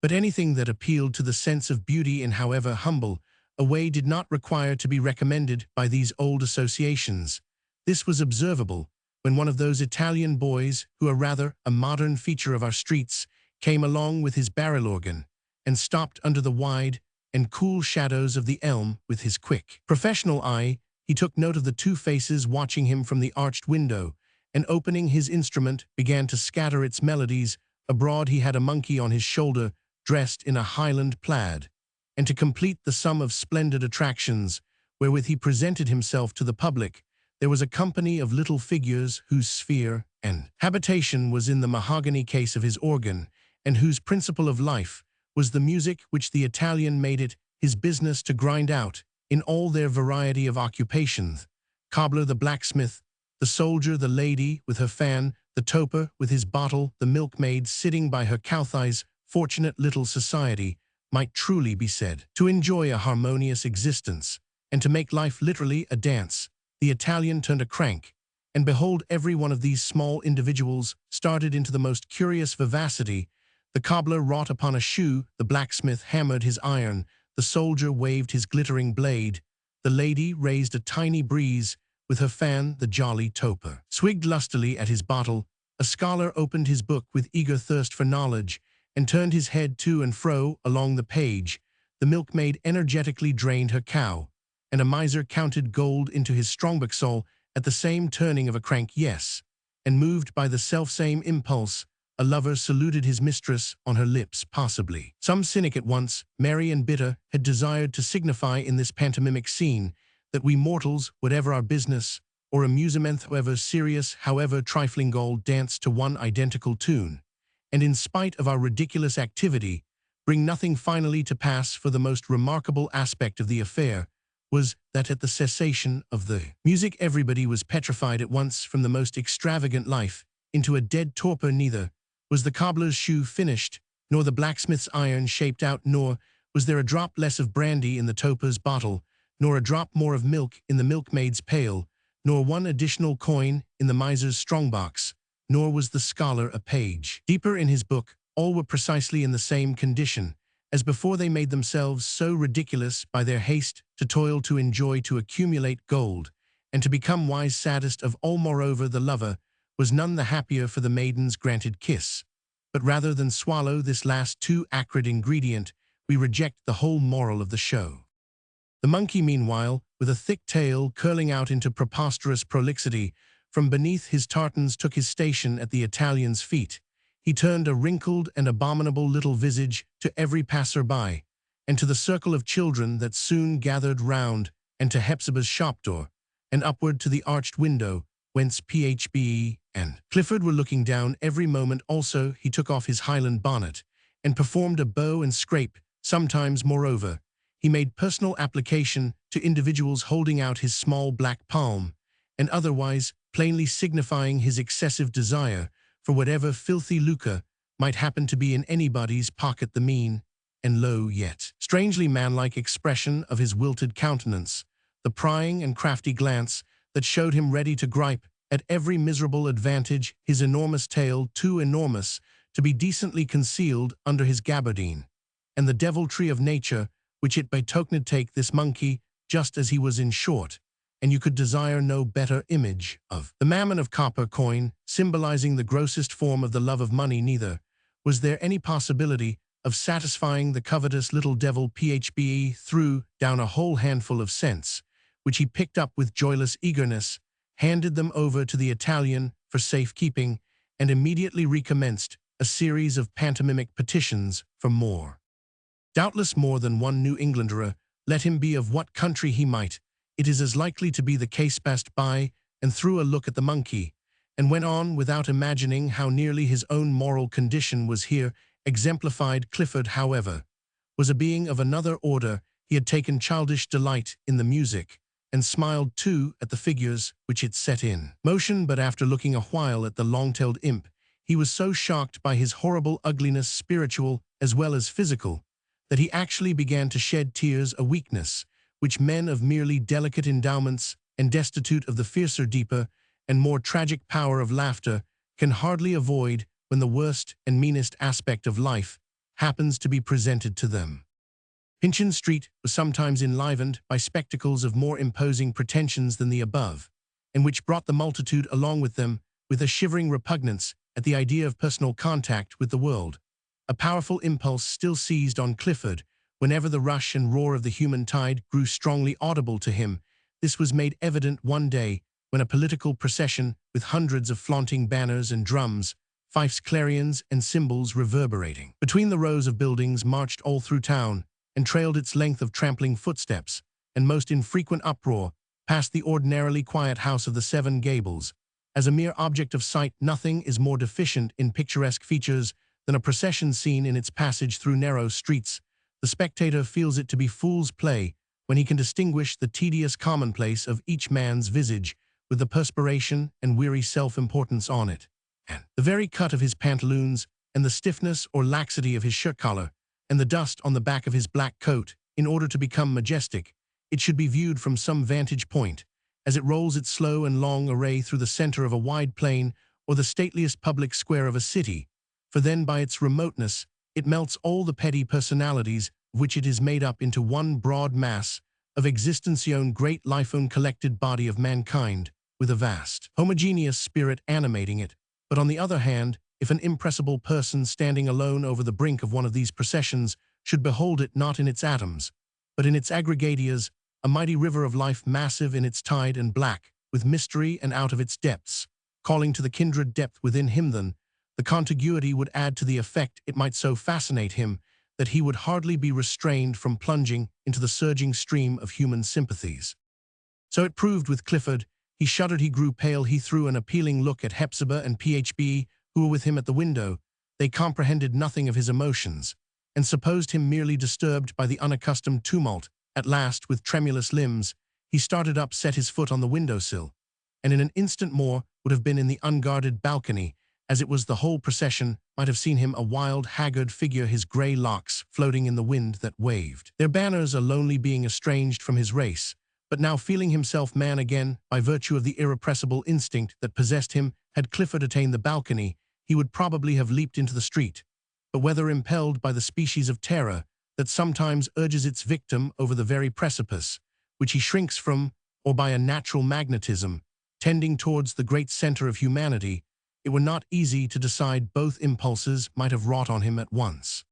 [SPEAKER 1] But anything that appealed to the sense of beauty in however humble a way did not require to be recommended by these old associations. This was observable, when one of those Italian boys, who are rather a modern feature of our streets, came along with his barrel organ and stopped under the wide and cool shadows of the elm with his quick, professional eye. He took note of the two faces watching him from the arched window, and opening his instrument, began to scatter its melodies. Abroad he had a monkey on his shoulder, dressed in a Highland plaid, and to complete the sum of splendid attractions wherewith he presented himself to the public, there was a company of little figures whose sphere and habitation was in the mahogany case of his organ, and whose principle of life was the music which the Italian made it his business to grind out in all their variety of occupations: cobbler, the blacksmith, the soldier, the lady with her fan, the toper with his bottle, the milkmaid sitting by her cowthies. Fortunate little society, might truly be said to enjoy a harmonious existence, and to make life literally a dance. The Italian turned a crank, and behold, every one of these small individuals started into the most curious vivacity. The cobbler wrought upon a shoe, the blacksmith hammered his iron, the soldier waved his glittering blade, the lady raised a tiny breeze with her fan, the jolly toper swigged lustily at his bottle, a scholar opened his book with eager thirst for knowledge, and turned his head to and fro along the page, the milkmaid energetically drained her cow, and a miser counted gold into his strongboxhole at the same turning of a crank. Yes, and moved by the selfsame impulse, a lover saluted his mistress on her lips. Possibly some cynic at once merry and bitter had desired to signify in this pantomimic scene that we mortals, whatever our business or amusement, however serious, however trifling goal, dance to one identical tune, and in spite of our ridiculous activity, bring nothing finally to pass. For the most remarkable aspect of the affair was that at the cessation of the music everybody was petrified at once from the most extravagant life into a dead torpor. Neither was the cobbler's shoe finished, nor the blacksmith's iron shaped out, nor was there a drop less of brandy in the toper's bottle, nor a drop more of milk in the milkmaid's pail, nor one additional coin in the miser's strongbox, nor was the scholar a page deeper in his book. All were precisely in the same condition as before. They made themselves so ridiculous by their haste to toil, to enjoy, to accumulate gold, and to become wise. Saddest of all, moreover, the lover was none the happier for the maiden's granted kiss, but rather than swallow this last too acrid ingredient, we reject the whole moral of the show. The monkey, meanwhile, with a thick tail curling out into preposterous prolixity from beneath his tartans, took his station at the Italian's feet. He turned a wrinkled and abominable little visage to every passer-by, and to the circle of children that soon gathered round, and to Hepzibah's shop door, and upward to the arched window, whence Phoebe and Clifford were looking down every moment. Also he took off his Highland bonnet, and performed a bow and scrape. Sometimes, moreover, he made personal application to individuals, holding out his small black palm, and otherwise plainly signifying his excessive desire for whatever filthy lucre might happen to be in anybody's pocket. The mean and low yet strangely manlike expression of his wilted countenance, the prying and crafty glance that showed him ready to gripe at every miserable advantage, his enormous tail too enormous to be decently concealed under his gabardine, and the deviltry of nature which it betokened. Take this monkey just as he was, in short, and you could desire no better image of the mammon of copper coin, symbolizing the grossest form of the love of money. Neither was there any possibility of satisfying the covetous little devil. Phoebe threw down a whole handful of cents, which he picked up with joyless eagerness, handed them over to the Italian for safekeeping, and immediately recommenced a series of pantomimic petitions for more. Doubtless more than one New Englander, let him be of what country he might, it is as likely to be the case. Passed by and threw a look at the monkey, and went on without imagining how nearly his own moral condition was here exemplified. Clifford, however, was a being of another order. He had taken childish delight in the music, and smiled too at the figures which it set in motion, but after looking a while at the long-tailed imp, he was so shocked by his horrible ugliness, spiritual as well as physical, that he actually began to shed tears, a weakness which men of merely delicate endowments and destitute of the fiercer, deeper, and more tragic power of laughter can hardly avoid when the worst and meanest aspect of life happens to be presented to them. Pyncheon Street was sometimes enlivened by spectacles of more imposing pretensions than the above, and which brought the multitude along with them with a shivering repugnance at the idea of personal contact with the world. A powerful impulse still seized on Clifford whenever the rush and roar of the human tide grew strongly audible to him. This was made evident one day when a political procession with hundreds of flaunting banners and drums, fifes, clarions, and cymbals reverberating between the rows of buildings marched all through town and trailed its length of trampling footsteps and most infrequent uproar past the ordinarily quiet house of the Seven Gables. As a mere object of sight, nothing is more deficient in picturesque features than a procession scene in its passage through narrow streets. The spectator feels it to be fool's play when he can distinguish the tedious commonplace of each man's visage with the perspiration and weary self-importance on it, and the very cut of his pantaloons, and the stiffness or laxity of his shirt collar, and the dust on the back of his black coat. In order to become majestic, it should be viewed from some vantage point, as it rolls its slow and long array through the center of a wide plain or the stateliest public square of a city, for then by its remoteness it melts all the petty personalities of which it is made up into one broad mass of existentione, great life-own collected body of mankind, with a vast, homogeneous spirit animating it. But on the other hand, if an impressible person standing alone over the brink of one of these processions should behold it not in its atoms, but in its aggregatias, a mighty river of life, massive in its tide and black with mystery and out of its depths, calling to the kindred depth within him, then the contiguity would add to the effect. It might so fascinate him that he would hardly be restrained from plunging into the surging stream of human sympathies. So it proved with Clifford. He shuddered, he grew pale, he threw an appealing look at Hepzibah and Phoebe, who were with him at the window. They comprehended nothing of his emotions, and supposed him merely disturbed by the unaccustomed tumult. At last, with tremulous limbs, he started up, set his foot on the windowsill, and in an instant more would have been in the unguarded balcony. As it was, the whole procession might have seen him, a wild, haggard figure, his grey locks floating in the wind that waved. Their banners alonely being estranged from his race, but now feeling himself man again by virtue of the irrepressible instinct that possessed him. Had Clifford attained the balcony, he would probably have leaped into the street, but whether impelled by the species of terror that sometimes urges its victim over the very precipice, which he shrinks from, or by a natural magnetism tending towards the great center of humanity, it were not easy to decide. Both impulses might have wrought on him at once.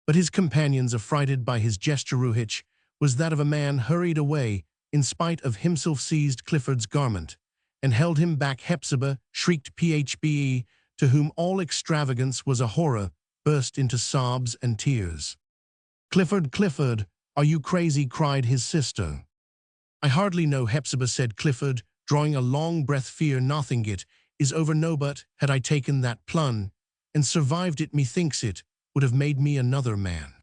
[SPEAKER 1] But his companions, affrighted by his gesture, which was that of a man hurried away, in spite of himself, seized Clifford's garment and held him back. Hepzibah, shrieked Phoebe, to whom all extravagance was a horror, burst into sobs and tears. "Clifford, Clifford, are you crazy?" cried his sister. "I hardly know, Hepzibah," said Clifford, drawing a long breath. "Fear nothing, it is over. No, but had I taken that plunge and survived it, methinks it would have made me another man."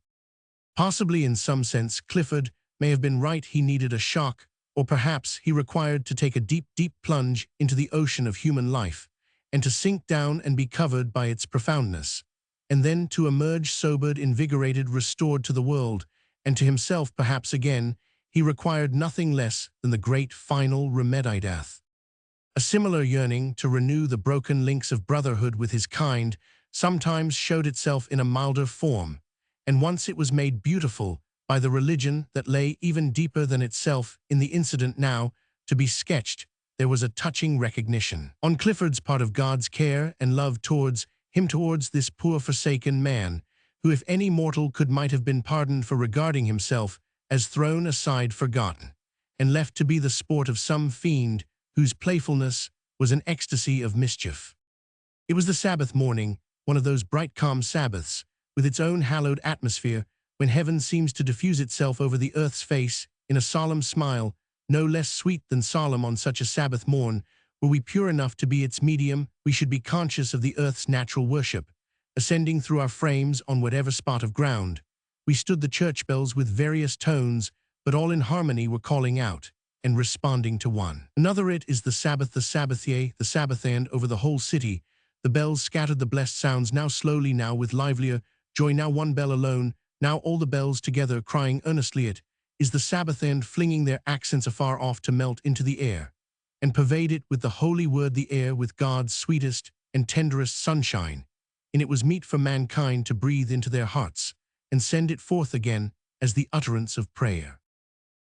[SPEAKER 1] Possibly in some sense Clifford may have been right. He needed a shock, or perhaps he required to take a deep, deep plunge into the ocean of human life, and to sink down and be covered by its profoundness, and then to emerge sobered, invigorated, restored to the world, and to himself perhaps again. He required nothing less than the great final remedy, death. A similar yearning to renew the broken links of brotherhood with his kind sometimes showed itself in a milder form, and once it was made beautiful by the religion that lay even deeper than itself in the incident now to be sketched. There was a touching recognition on Clifford's part of God's care and love towards him, towards this poor forsaken man, who, if any mortal could, might have been pardoned for regarding himself as thrown aside, forgotten, and left to be the sport of some fiend whose playfulness was an ecstasy of mischief. It was the Sabbath morning, one of those bright, calm Sabbaths, with its own hallowed atmosphere, when heaven seems to diffuse itself over the earth's face in a solemn smile, no less sweet than solemn. On such a Sabbath morn, were we pure enough to be its medium, we should be conscious of the earth's natural worship, ascending through our frames on whatever spot of ground. We stood the church bells with various tones, but all in harmony were calling out and responding to one another. It is the Sabbath, the Sabbathier, the Sabbath, and over the whole city the bells scattered the blessed sounds, now slowly, now with livelier joy, now one bell alone, now all the bells together, crying earnestly. It is the Sabbath, and flinging their accents afar off to melt into the air and pervade it with the holy word, the air with God's sweetest and tenderest sunshine. And it was meet for mankind to breathe into their hearts and send it forth again as the utterance of prayer.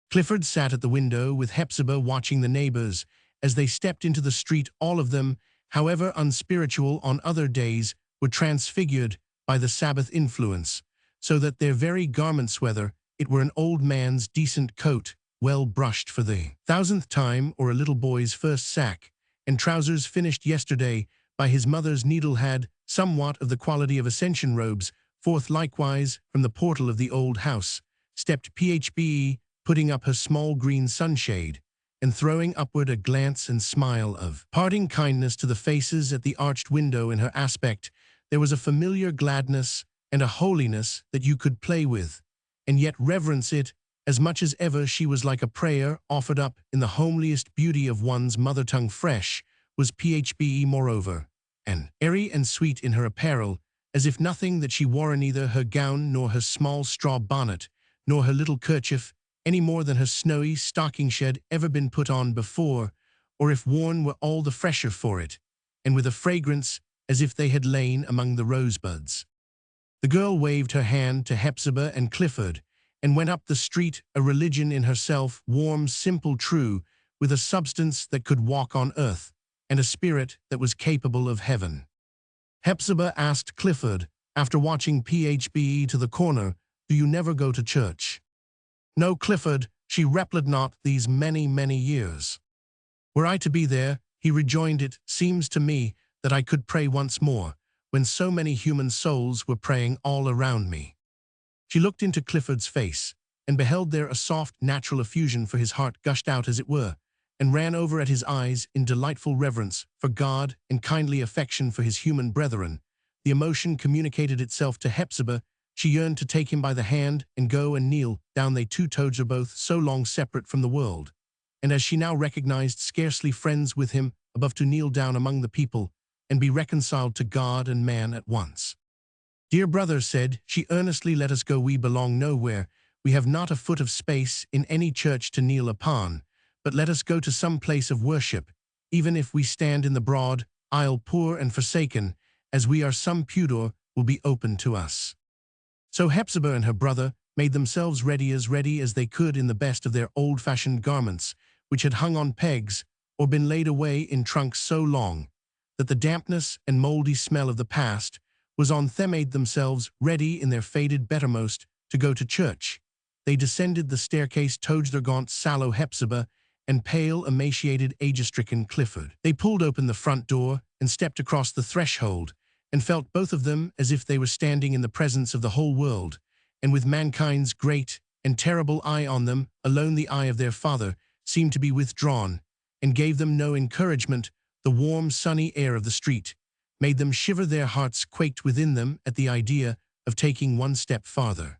[SPEAKER 1] Clifford sat at the window with Hepzibah, watching the neighbors as they stepped into the street, all of them, however unspiritual on other days, were transfigured by the Sabbath influence, so that their very garments, whether it were an old man's decent coat, well brushed for the 1000th time, or a little boy's first sack, and trousers finished yesterday by his mother's needle, had somewhat of the quality of ascension robes. Forth likewise from the portal of the old house stepped Phbe, putting up her small green sunshade, and throwing upward a glance and smile of parting kindness to the faces at the arched window. In her aspect there was a familiar gladness and a holiness that you could play with, and yet reverence it as much as ever. She was like a prayer offered up in the homeliest beauty of one's mother tongue. Fresh was Phbe, moreover, and airy and sweet in her apparel, as if nothing that she wore, neither her gown nor her small straw bonnet, nor her little kerchief, any more than her snowy stocking, had ever been put on before, or if worn were all the fresher for it, and with a fragrance as if they had lain among the rosebuds. The girl waved her hand to Hepzibah and Clifford, and went up the street, a religion in herself, warm, simple, true, with a substance that could walk on earth, and a spirit that was capable of heaven. Hepzibah asked Clifford, after watching Phbe to the corner, "Do you never go to church?" "No, Clifford," she replied, "not these many, many years." "Were I to be there," he rejoined, "it seems to me that I could pray once more, when so many human souls were praying all around me." She looked into Clifford's face, and beheld there a soft, natural effusion, for his heart gushed out, as it were, and ran over at his eyes in delightful reverence for God and kindly affection for his human brethren. The emotion communicated itself to Hepzibah. She yearned to take him by the hand and go and kneel down. They two toads are both so long separate from the world, and as she now recognized scarcely friends with him, above to kneel down among the people and be reconciled to God and man at once. "Dear brother," said she earnestly, "let us go. We belong nowhere. We have not a foot of space in any church to kneel upon, but let us go to some place of worship, even if we stand in the broad aisle, poor and forsaken as we are. Some pudor will be open to us." So Hepzibah and her brother made themselves ready as they could in the best of their old-fashioned garments, which had hung on pegs or been laid away in trunks so long that the dampness and mouldy smell of the past was on them. Made themselves ready in their faded bettermost to go to church. They descended the staircase towards their gaunt, sallow Hepzibah and pale, emaciated, age-stricken Clifford. They pulled open the front door and stepped across the threshold, and felt both of them as if they were standing in the presence of the whole world, and with mankind's great and terrible eye on them. Alone the eye of their Father seemed to be withdrawn, and gave them no encouragement. The warm, sunny air of the street made them shiver. Their hearts quaked within them at the idea of taking one step farther.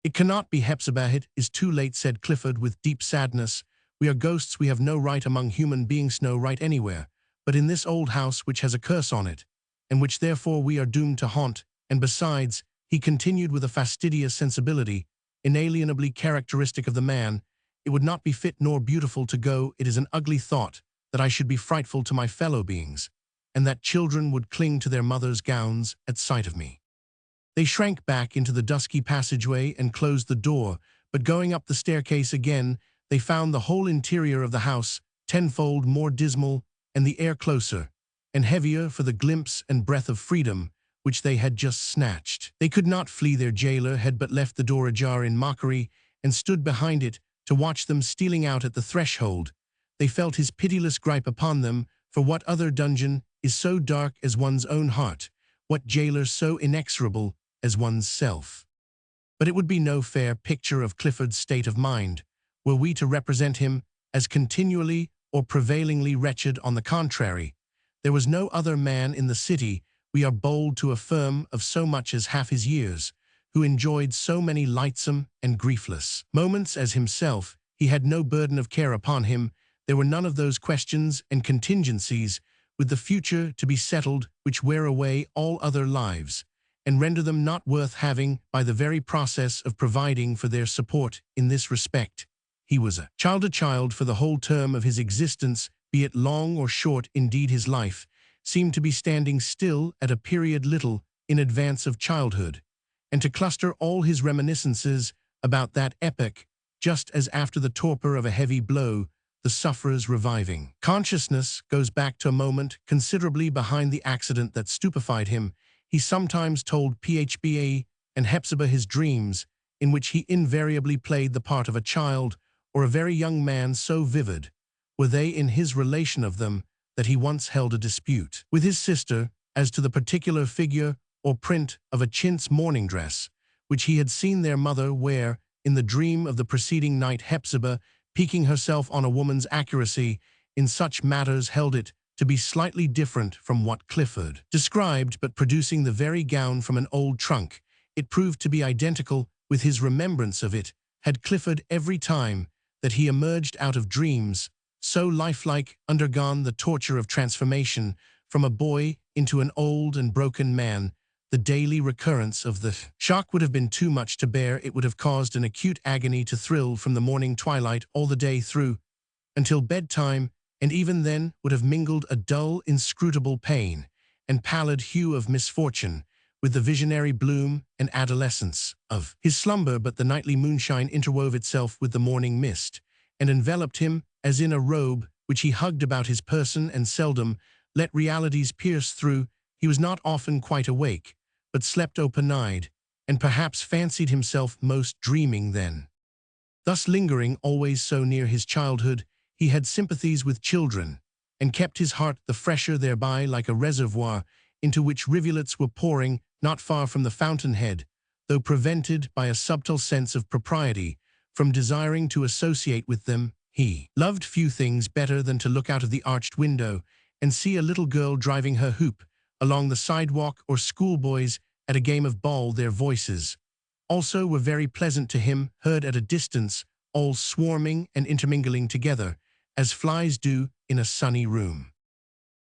[SPEAKER 1] "It cannot be, Hepzibah, it is too late," said Clifford with deep sadness. "We are ghosts. We have no right among human beings, no right anywhere, but in this old house which has a curse on it, and which therefore we are doomed to haunt. And besides," he continued with a fastidious sensibility inalienably characteristic of the man, "it would not be fit nor beautiful to go. It is an ugly thought that I should be frightful to my fellow beings, and that children would cling to their mothers' gowns at sight of me." They shrank back into the dusky passageway and closed the door, but going up the staircase again, they found the whole interior of the house tenfold more dismal, and the air closer and heavier for the glimpse and breath of freedom which they had just snatched. They could not flee. Their jailer had but left the door ajar in mockery, and stood behind it to watch them stealing out at the threshold. They felt his pitiless gripe upon them, for what other dungeon is so dark as one's own heart? What jailer so inexorable as one's self? But it would be no fair picture of Clifford's state of mind were we to represent him as continually or prevailingly wretched. On the contrary, there was no other man in the city, we are bold to affirm, of so much as half his years, who enjoyed so many lightsome and griefless moments as himself. He had no burden of care upon him. There were none of those questions and contingencies with the future to be settled which wear away all other lives, and render them not worth having by the very process of providing for their support. In this respect, he was a child for the whole term of his existence, be it long or short. Indeed, his life seemed to be standing still at a period little in advance of childhood, and to cluster all his reminiscences about that epoch, just as after the torpor of a heavy blow the sufferers reviving. Consciousness goes back to a moment considerably behind the accident that stupefied him. He sometimes told Phba and Hepzibah his dreams, in which he invariably played the part of a child or a very young man. So vivid were they in his relation of them that he once held a dispute with his sister as to the particular figure or print of a chintz morning dress, which he had seen their mother wear in the dream of the preceding night. Hepzibah, piquing herself on a woman's accuracy in such matters, held it to be slightly different from what Clifford described, but producing the very gown from an old trunk, it proved to be identical with his remembrance of it. Had Clifford, every time that he emerged out of dreams, so lifelike, undergone the torture of transformation from a boy into an old and broken man, the daily recurrence of the shock would have been too much to bear. It would have caused an acute agony to thrill from the morning twilight all the day through, until bedtime, and even then would have mingled a dull, inscrutable pain and pallid hue of misfortune with the visionary bloom and adolescence of his slumber. But the nightly moonshine interwove itself with the morning mist, and enveloped him as in a robe, which he hugged about his person and seldom let realities pierce through. He was not often quite awake, but slept open-eyed, and perhaps fancied himself most dreaming then. Thus lingering always so near his childhood, he had sympathies with children, and kept his heart the fresher thereby, like a reservoir into which rivulets were pouring not far from the fountainhead, though prevented by a subtle sense of propriety from desiring to associate with them. He loved few things better than to look out of the arched window and see a little girl driving her hoop along the sidewalk, or schoolboys at a game of ball. Their voices also were very pleasant to him, heard at a distance, all swarming and intermingling together, as flies do in a sunny room.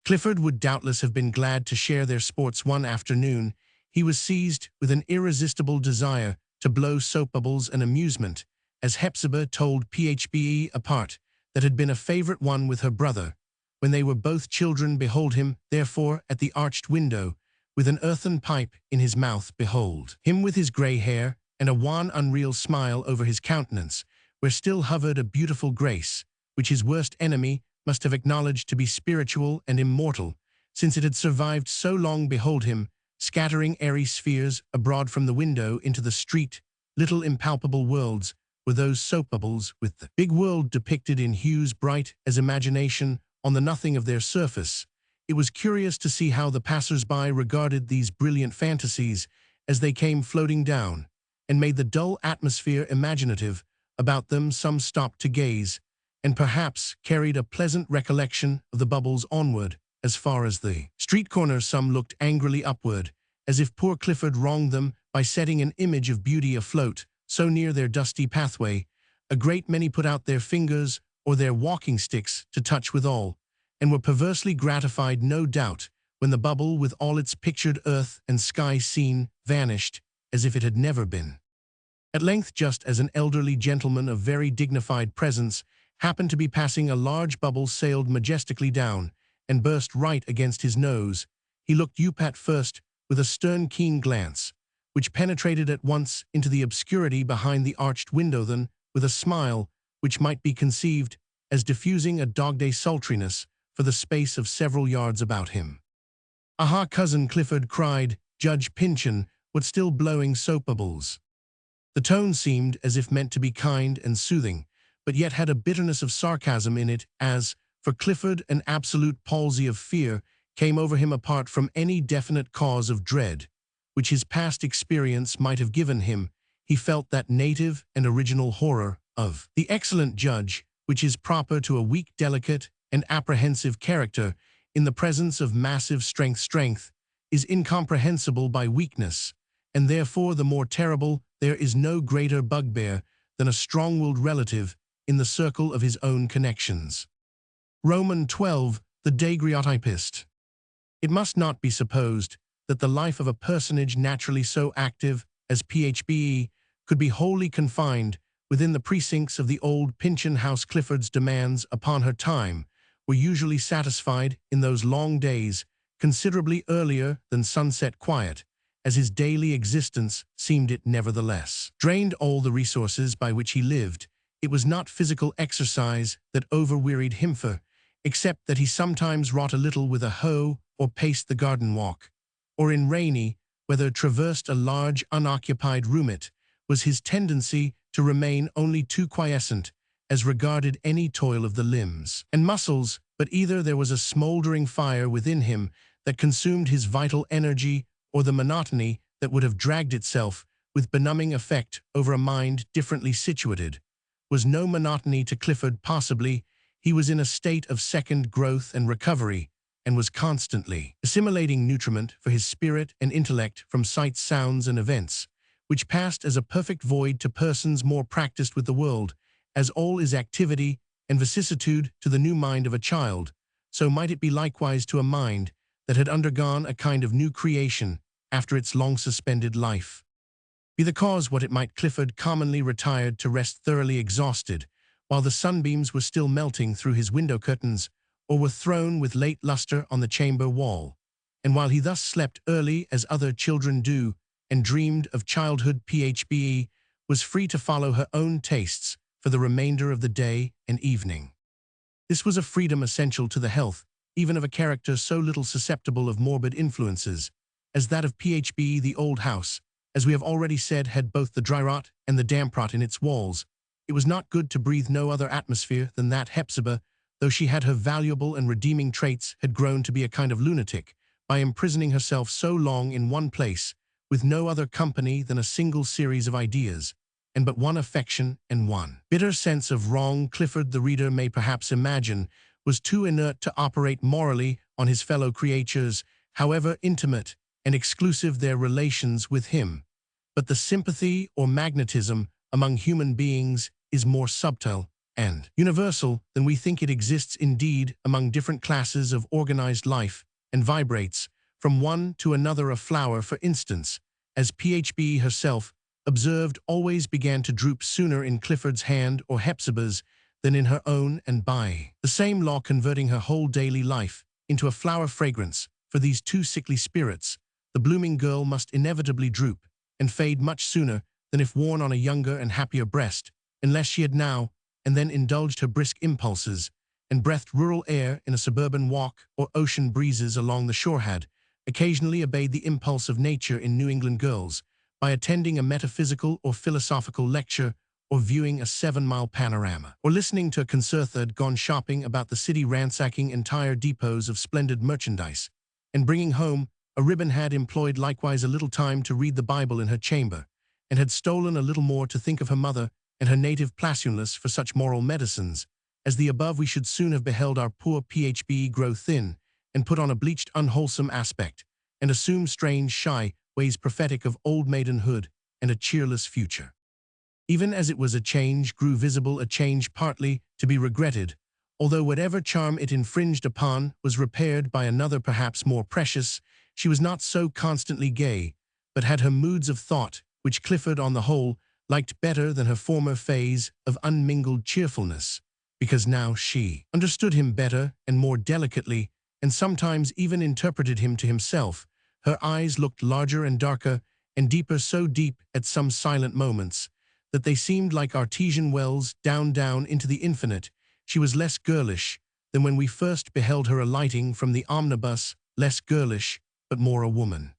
[SPEAKER 1] Clifford would doubtless have been glad to share their sports. One afternoon, he was seized with an irresistible desire to blow soap bubbles, an amusement, as Hepzibah told Phbe, a part that had been a favorite one with her brother when they were both children. Behold him, therefore, at the arched window, with an earthen pipe in his mouth. Behold him with his grey hair and a wan, unreal smile over his countenance, where still hovered a beautiful grace, which his worst enemy must have acknowledged to be spiritual and immortal, since it had survived so long. Behold him, scattering airy spheres abroad from the window into the street. Little impalpable worlds were those soap bubbles, with the big world depicted in hues bright as imagination on the nothing of their surface. It was curious to see how the passers-by regarded these brilliant fantasies as they came floating down, and made the dull atmosphere imaginative about them. Some stopped to gaze, and perhaps carried a pleasant recollection of the bubbles onward as far as the street corner. Some looked angrily upward, as if poor Clifford wronged them by setting an image of beauty afloat so near their dusty pathway. A great many put out their fingers or their walking sticks to touch withal, and were perversely gratified, no doubt, when the bubble with all its pictured earth and sky scene vanished as if it had never been. At length, just as an elderly gentleman of very dignified presence happened to be passing, a large bubble sailed majestically down and burst right against his nose. He looked up at first with a stern, keen glance, which penetrated at once into the obscurity behind the arched window, then, with a smile which might be conceived as diffusing a dog-day sultriness for the space of several yards about him. "Aha, cousin Clifford," cried Judge Pyncheon, "what still blowing soap bubbles?" The tone seemed as if meant to be kind and soothing, but yet had a bitterness of sarcasm in it, as, for Clifford, an absolute palsy of fear came over him apart from any definite cause of dread, which his past experience might have given him. He felt that native and original horror of the excellent judge, which is proper to a weak, delicate, and apprehensive character. In the presence of massive strength, strength is incomprehensible by weakness, and therefore the more terrible. There is no greater bugbear than a strong-willed relative in the circle of his own connections. Roman 12, the daguerreotypist. It must not be supposed that the life of a personage naturally so active as Phbe could be wholly confined within the precincts of the old Pyncheon house. Clifford's demands upon her time were usually satisfied in those long days, considerably earlier than sunset quiet, as his daily existence seemed. It nevertheless drained all the resources by which he lived, it was not physical exercise that overwearied him, except that he sometimes wrought a little with a hoe or paced the garden walk, or in rainy weather traversed a large unoccupied roomette, was his tendency to remain only too quiescent as regarded any toil of the limbs and muscles, but either there was a smouldering fire within him that consumed his vital energy, or the monotony that would have dragged itself with benumbing effect over a mind differently situated. Was no monotony to Clifford possibly. He was in a state of second growth and recovery, and was constantly assimilating nutriment for his spirit and intellect from sights, sounds, and events, which passed as a perfect void to persons more practiced with the world, as all is activity and vicissitude to the new mind of a child, so might it be likewise to a mind that had undergone a kind of new creation after its long-suspended life. Be the cause what it might, Clifford commonly retired to rest thoroughly exhausted, while the sunbeams were still melting through his window curtains, or were thrown with late lustre on the chamber wall, and while he thus slept early as other children do, and dreamed of childhood, Phbe was free to follow her own tastes for the remainder of the day and evening. This was a freedom essential to the health, even of a character so little susceptible of morbid influences as that of Phbe. The old house, as we have already said, had both the dry rot and the damp rot in its walls. It was not good to breathe no other atmosphere than that. Hepzibah, though she had her valuable and redeeming traits, had grown to be a kind of lunatic by imprisoning herself so long in one place, with no other company than a single series of ideas, and but one affection and one bitter sense of wrong. Clifford, the reader may perhaps imagine, was too inert to operate morally on his fellow creatures, however intimate and exclusive their relations with him. But the sympathy or magnetism among human beings is more subtle and universal than we think. It exists indeed among different classes of organized life, and vibrates from one to another. A flower, for instance, as Phbe herself observed, always began to droop sooner in Clifford's hand or Hepzibah's than in her own, and by the same law converting her whole daily life into a flower fragrance for these two sickly spirits, the blooming girl must inevitably droop and fade much sooner than if worn on a younger and happier breast, unless she had now and then indulged her brisk impulses and breathed rural air in a suburban walk, or ocean breezes along the shore, had occasionally obeyed the impulse of nature in New England girls by attending a metaphysical or philosophical lecture, or viewing a 7-mile panorama, or listening to a concerta, had gone shopping about the city, ransacking entire depots of splendid merchandise, and bringing home a ribbon, had employed likewise a little time to read the Bible in her chamber, and had stolen a little more to think of her mother and her native Plasunless for such moral medicines as the above. We should soon have beheld our poor Phbe grow thin and put on a bleached, unwholesome aspect, and assume strange, shy ways prophetic of old maidenhood and a cheerless future. Even as it was, a change grew visible, a change partly to be regretted, although whatever charm it infringed upon was repaired by another perhaps more precious. She was not so constantly gay, but had her moods of thought, which Clifford on the whole liked better than her former phase of unmingled cheerfulness, because now she understood him better and more delicately, and sometimes even interpreted him to himself. Her eyes looked larger and darker and deeper, so deep at some silent moments that they seemed like artesian wells down into the infinite. She was less girlish than when we first beheld her alighting from the omnibus, less girlish, but more a woman.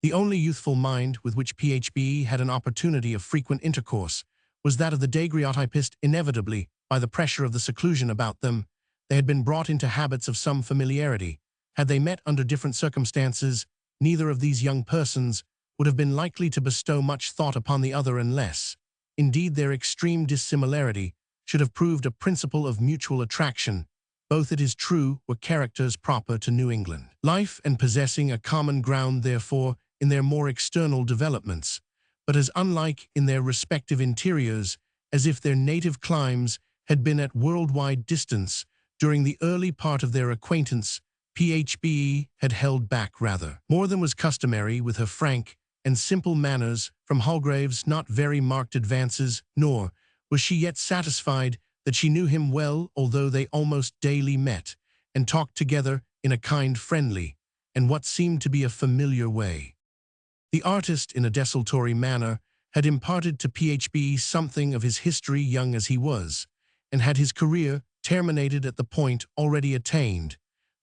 [SPEAKER 1] The only youthful mind with which Phbe had an opportunity of frequent intercourse was that of the daguerreotypist. Inevitably, by the pressure of the seclusion about them, they had been brought into habits of some familiarity. Had they met under different circumstances, neither of these young persons would have been likely to bestow much thought upon the other, unless, indeed, their extreme dissimilarity should have proved a principle of mutual attraction. Both, it is true, were characters proper to New England life, and possessing a common ground, therefore, in their more external developments, but as unlike in their respective interiors as if their native climes had been at worldwide distance. During the early part of their acquaintance, Phbe had held back rather more than was customary with her frank and simple manners from Holgrave's not very marked advances, nor was she yet satisfied that she knew him well, although they almost daily met and talked together in a kind, friendly, and what seemed to be a familiar way. The artist, in a desultory manner, had imparted to Phbe something of his history young as he was, and had his career terminated at the point already attained,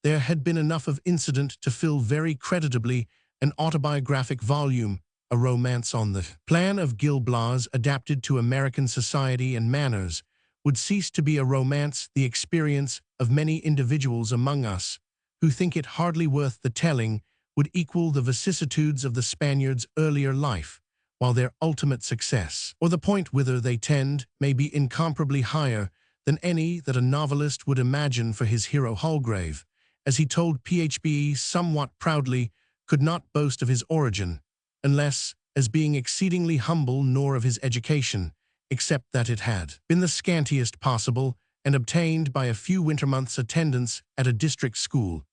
[SPEAKER 1] there had been enough of incident to fill very creditably an autobiographic volume, a romance on the plan of Gil Blas adapted to American society and manners, would cease to be a romance the experience of many individuals among us, who think it hardly worth the telling, would equal the vicissitudes of the Spaniard's earlier life, while their ultimate success, or the point whither they tend, may be incomparably higher than any that a novelist would imagine for his hero Holgrave, as he told Phbe somewhat proudly, could not boast of his origin, unless as being exceedingly humble, nor of his education, except that it had been the scantiest possible, and obtained by a few winter months' attendance at a district school.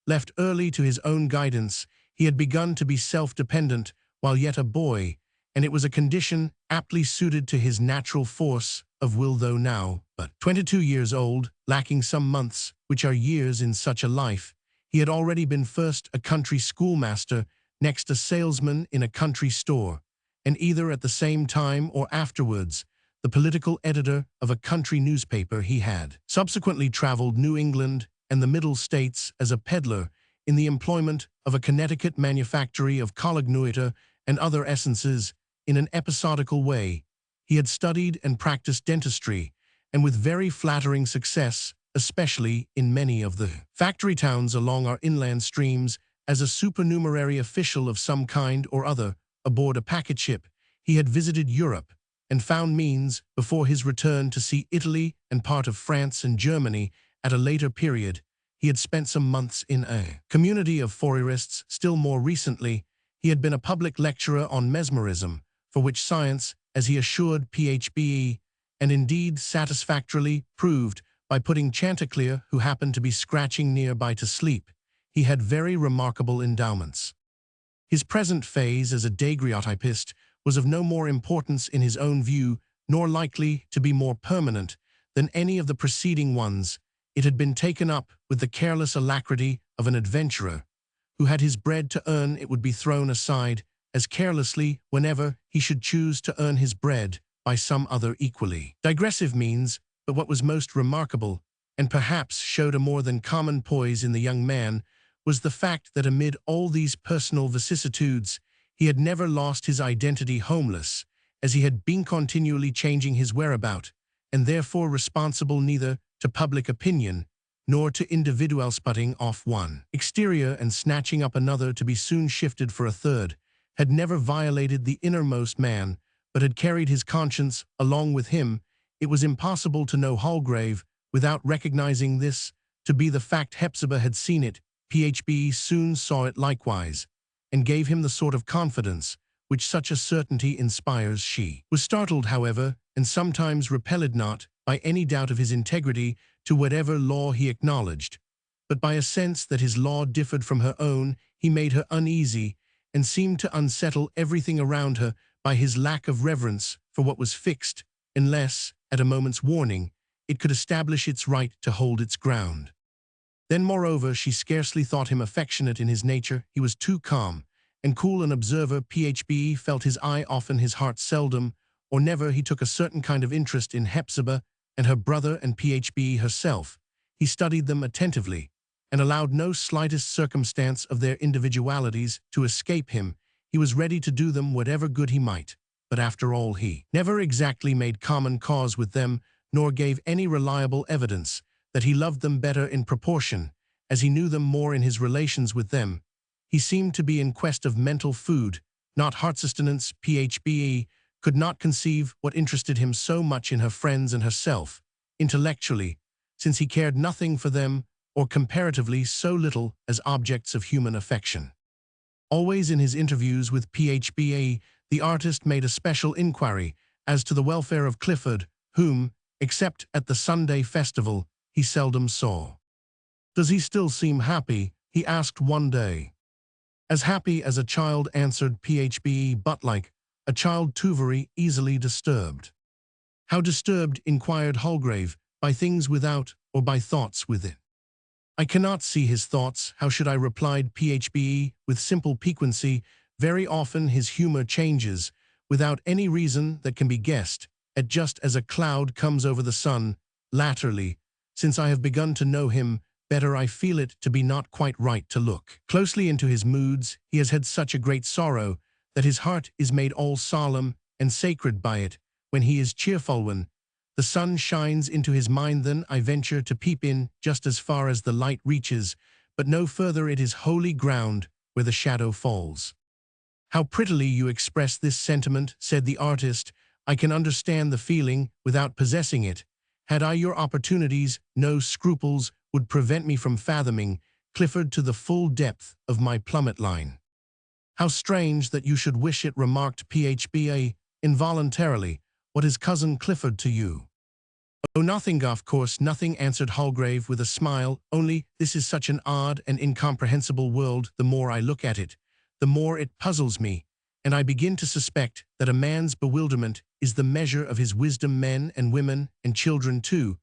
[SPEAKER 1] Left early to his own guidance, he had begun to be self-dependent while yet a boy, and it was a condition aptly suited to his natural force of will, though now but 22 years old, lacking some months, which are years in such a life. He had already been first a country schoolmaster, next a salesman in a country store, and either at the same time or afterwards, the political editor of a country newspaper. He had subsequently traveled New England and the Middle States as a peddler in the employment of a Connecticut manufactory of collogneuter and other essences. In an episodical way, he had studied and practiced dentistry, and with very flattering success, especially in many of the factory towns along our inland streams, as a supernumerary official of some kind or other aboard a packet ship. He had visited Europe and found means, before his return, to see Italy and part of France and Germany. At a later period, he had spent some months in a community of Fourierists. Still more recently, he had been a public lecturer on mesmerism, for which science, as he assured Phbe, and indeed satisfactorily proved by putting Chanticleer, who happened to be scratching nearby, to sleep, he had very remarkable endowments. His present phase as a daguerreotypist was of no more importance in his own view, nor likely to be more permanent, than any of the preceding ones. It had been taken up with the careless alacrity of an adventurer, who had his bread to earn. It would be thrown aside as carelessly whenever he should choose to earn his bread by some other equally digressive means. But what was most remarkable, and perhaps showed a more than common poise in the young man, was the fact that amid all these personal vicissitudes, he had never lost his identity homeless, as he had been continually changing his whereabout, and therefore responsible neither to public opinion nor to individual sputting off one exterior and snatching up another to be soon shifted for a third, had never violated the innermost man, but had carried his conscience along with him. It was impossible to know Holgrave without recognizing this to be the fact. Hepzibah had seen it. Phbe soon saw it likewise, and gave him the sort of confidence which such a certainty inspires. She was startled, however, and sometimes repelled, not by any doubt of his integrity to whatever law he acknowledged, but by a sense that his law differed from her own. He made her uneasy, and seemed to unsettle everything around her by his lack of reverence for what was fixed, unless, at a moment's warning, it could establish its right to hold its ground. Then, moreover, she scarcely thought him affectionate in his nature. He was too calm and cool an observer. Phbe felt his eye often, his heart seldom or never. He took a certain kind of interest in Hepzibah and her brother and Phbe herself. He studied them attentively, and allowed no slightest circumstance of their individualities to escape him. He was ready to do them whatever good he might, but after all he never exactly made common cause with them, nor gave any reliable evidence that he loved them better in proportion as he knew them more in his relations with them. He seemed to be in quest of mental food, not heart sustenance. Phbe could not conceive what interested him so much in her friends and herself, intellectually, since he cared nothing for them, or comparatively so little as objects of human affection. Always in his interviews with Phbe, the artist made a special inquiry as to the welfare of Clifford, whom, except at the Sunday festival, he seldom saw. "Does he still seem happy?" he asked one day. "As happy as a child," answered Phbe, "but like a child too very easily disturbed." "How disturbed?" inquired Holgrave. "By things without, or by thoughts within?" "I cannot see his thoughts. How should I?" replied Phbe with simple piquancy. "Very often his humor changes without any reason that can be guessed, at just as a cloud comes over the sun. Latterly, since I have begun to know him better, I feel it to be not quite right to look closely into his moods. He has had such a great sorrow that his heart is made all solemn and sacred by it. When he is cheerful, when the sun shines into his mind, then I venture to peep in just as far as the light reaches, but no further. It is holy ground where the shadow falls. How prettily you express this sentiment, said the artist. I can understand the feeling without possessing it. Had I your opportunities, no scruples would prevent me from fathoming Clifford to the full depth of my plummet line. How strange that you should wish it, remarked Phba involuntarily. What is cousin Clifford to you? Oh, nothing, of course, nothing, answered Holgrave with a smile, only this is such an odd and incomprehensible world. The more I look at it, the more it puzzles me, and I begin to suspect that a man's bewilderment is the measure of his wisdom. Men and women, and children too,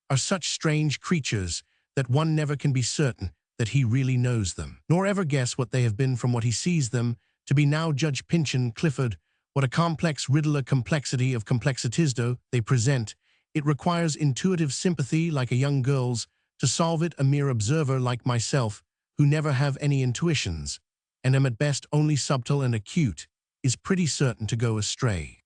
[SPEAKER 1] are such strange creatures that one never can be certain that he really knows them, nor ever guess what they have been from what he sees them to be now. Judge Pyncheon, Clifford, what a complex riddle, a complexity of complexities do they present. It requires intuitive sympathy like a young girl's to solve it. A mere observer like myself, who never have any intuitions, and am at best only subtle and acute, is pretty certain to go astray.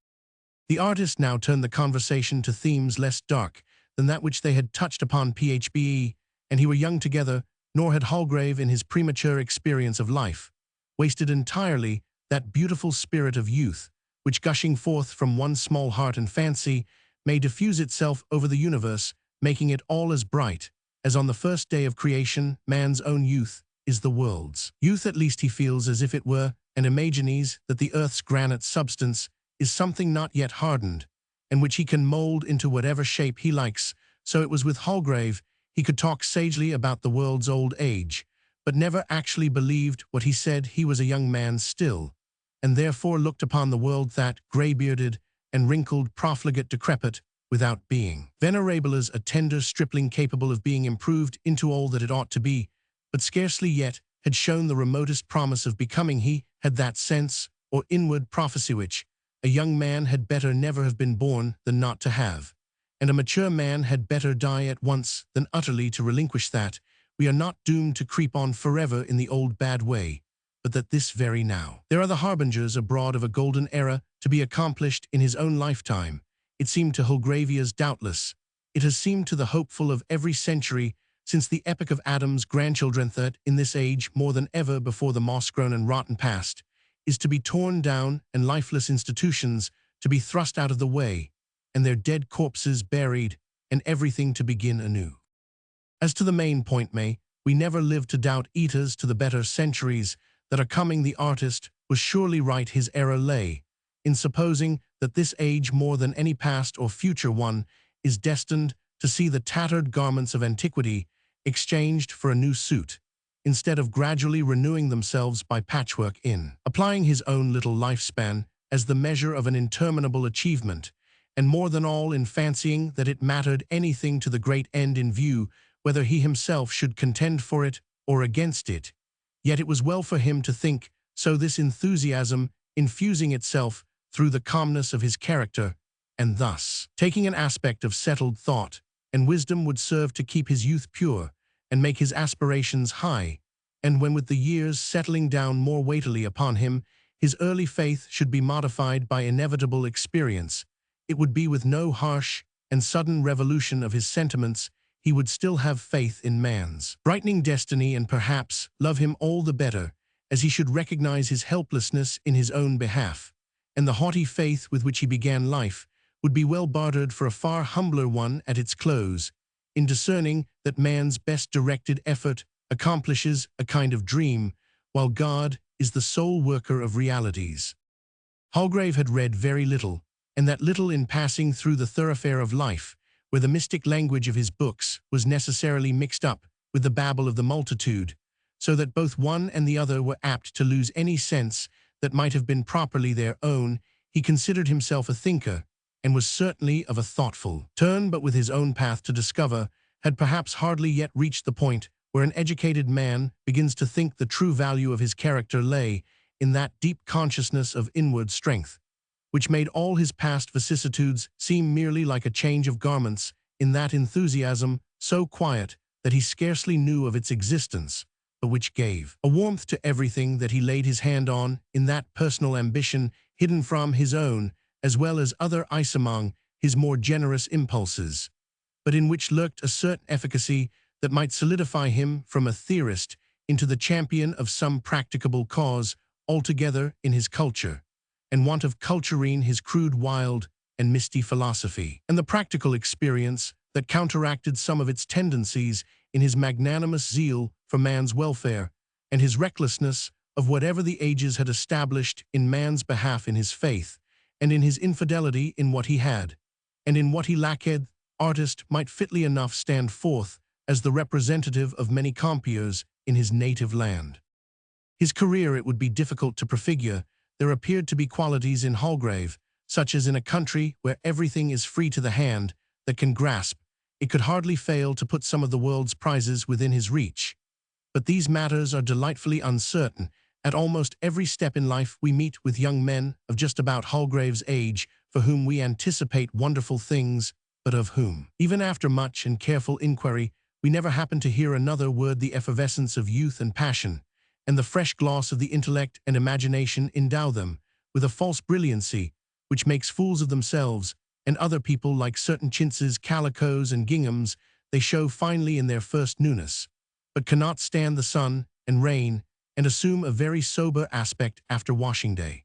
[SPEAKER 1] The artist now turned the conversation to themes less dark than that which they had touched upon. Phbe and he were young together, nor had Holgrave, in his premature experience of life, wasted entirely that beautiful spirit of youth, which, gushing forth from one small heart and fancy, may diffuse itself over the universe, making it all as bright as on the first day of creation. Man's own youth is the world's youth. At least he feels as if it were, and imagines that the earth's granite substance is something not yet hardened, and which he can mold into whatever shape he likes. So it was with Holgrave. He could talk sagely about the world's old age, but never actually believed what he said. He was a young man still, and therefore looked upon the world, that grey-bearded and wrinkled, profligate, decrepit, without being venerable, as a tender stripling capable of being improved into all that it ought to be, but scarcely yet had shown the remotest promise of becoming. He had that sense or inward prophecy which a young man had better never have been born than not to have, and a mature man had better die at once than utterly to relinquish that. We are not doomed to creep on forever in the old bad way, but that this very now there are the harbingers abroad of a golden era to be accomplished in his own lifetime. It seemed to Holgravius, doubtless, it has seemed to the hopeful of every century since the epoch of Adam's grandchildren, that in this age, more than ever before, the moss-grown and rotten past is to be torn down, and lifeless institutions to be thrust out of the way, and their dead corpses buried, and everything to begin anew. As to the main point, may we never live to doubt eaters to the better centuries that are coming. The artist was surely right. His error lay in supposing that this age, more than any past or future one, is destined to see the tattered garments of antiquity exchanged for a new suit, instead of gradually renewing themselves by patchwork. In applying his own little lifespan as the measure of an interminable achievement, and more than all in fancying that it mattered anything to the great end in view, whether he himself should contend for it or against it. Yet it was well for him to think so, this enthusiasm infusing itself through the calmness of his character, and thus taking an aspect of settled thought and wisdom, would serve to keep his youth pure and make his aspirations high. And when, with the years settling down more weightily upon him, his early faith should be modified by inevitable experience, it would be with no harsh and sudden revolution of his sentiments. He would still have faith in man's brightening destiny, and perhaps love him all the better, as he should recognize his helplessness in his own behalf, and the haughty faith with which he began life would be well bartered for a far humbler one at its close, in discerning that man's best directed effort accomplishes a kind of dream, while God is the sole worker of realities. Holgrave had read very little, and that little in passing through the thoroughfare of life, where the mystic language of his books was necessarily mixed up with the babble of the multitude, so that both one and the other were apt to lose any sense that might have been properly their own. He considered himself a thinker, and was certainly of a thoughtful turn, but with his own path to discover, had perhaps hardly yet reached the point where an educated man begins to think the true value of his character lay in that deep consciousness of inward strength, which made all his past vicissitudes seem merely like a change of garments in that enthusiasm so quiet that he scarcely knew of its existence, but which gave a warmth to everything that he laid his hand on in that personal ambition hidden from his own, as well as other ice among his more generous impulses, but in which lurked a certain efficacy that might solidify him from a theorist into the champion of some practicable cause altogether in his culture, and want of culturine his crude, wild, and misty philosophy, and the practical experience that counteracted some of its tendencies in his magnanimous zeal for man's welfare, and his recklessness of whatever the ages had established in man's behalf in his faith, and in his infidelity in what he had, and in what he lacked. Artist might fitly enough stand forth as the representative of many compeers in his native land. His career it would be difficult to prefigure. There appeared to be qualities in Holgrave, such as in a country where everything is free to the hand that can grasp, it could hardly fail to put some of the world's prizes within his reach. But these matters are delightfully uncertain. At almost every step in life we meet with young men of just about Holgrave's age for whom we anticipate wonderful things, but of whom, even after much and careful inquiry, we never happen to hear another word. The effervescence of youth and passion, and the fresh gloss of the intellect and imagination endow them with a false brilliancy which makes fools of themselves and other people. Like certain chintzes, calicoes, and ginghams, they show finely in their first newness, but cannot stand the sun and rain, and assume a very sober aspect after washing day.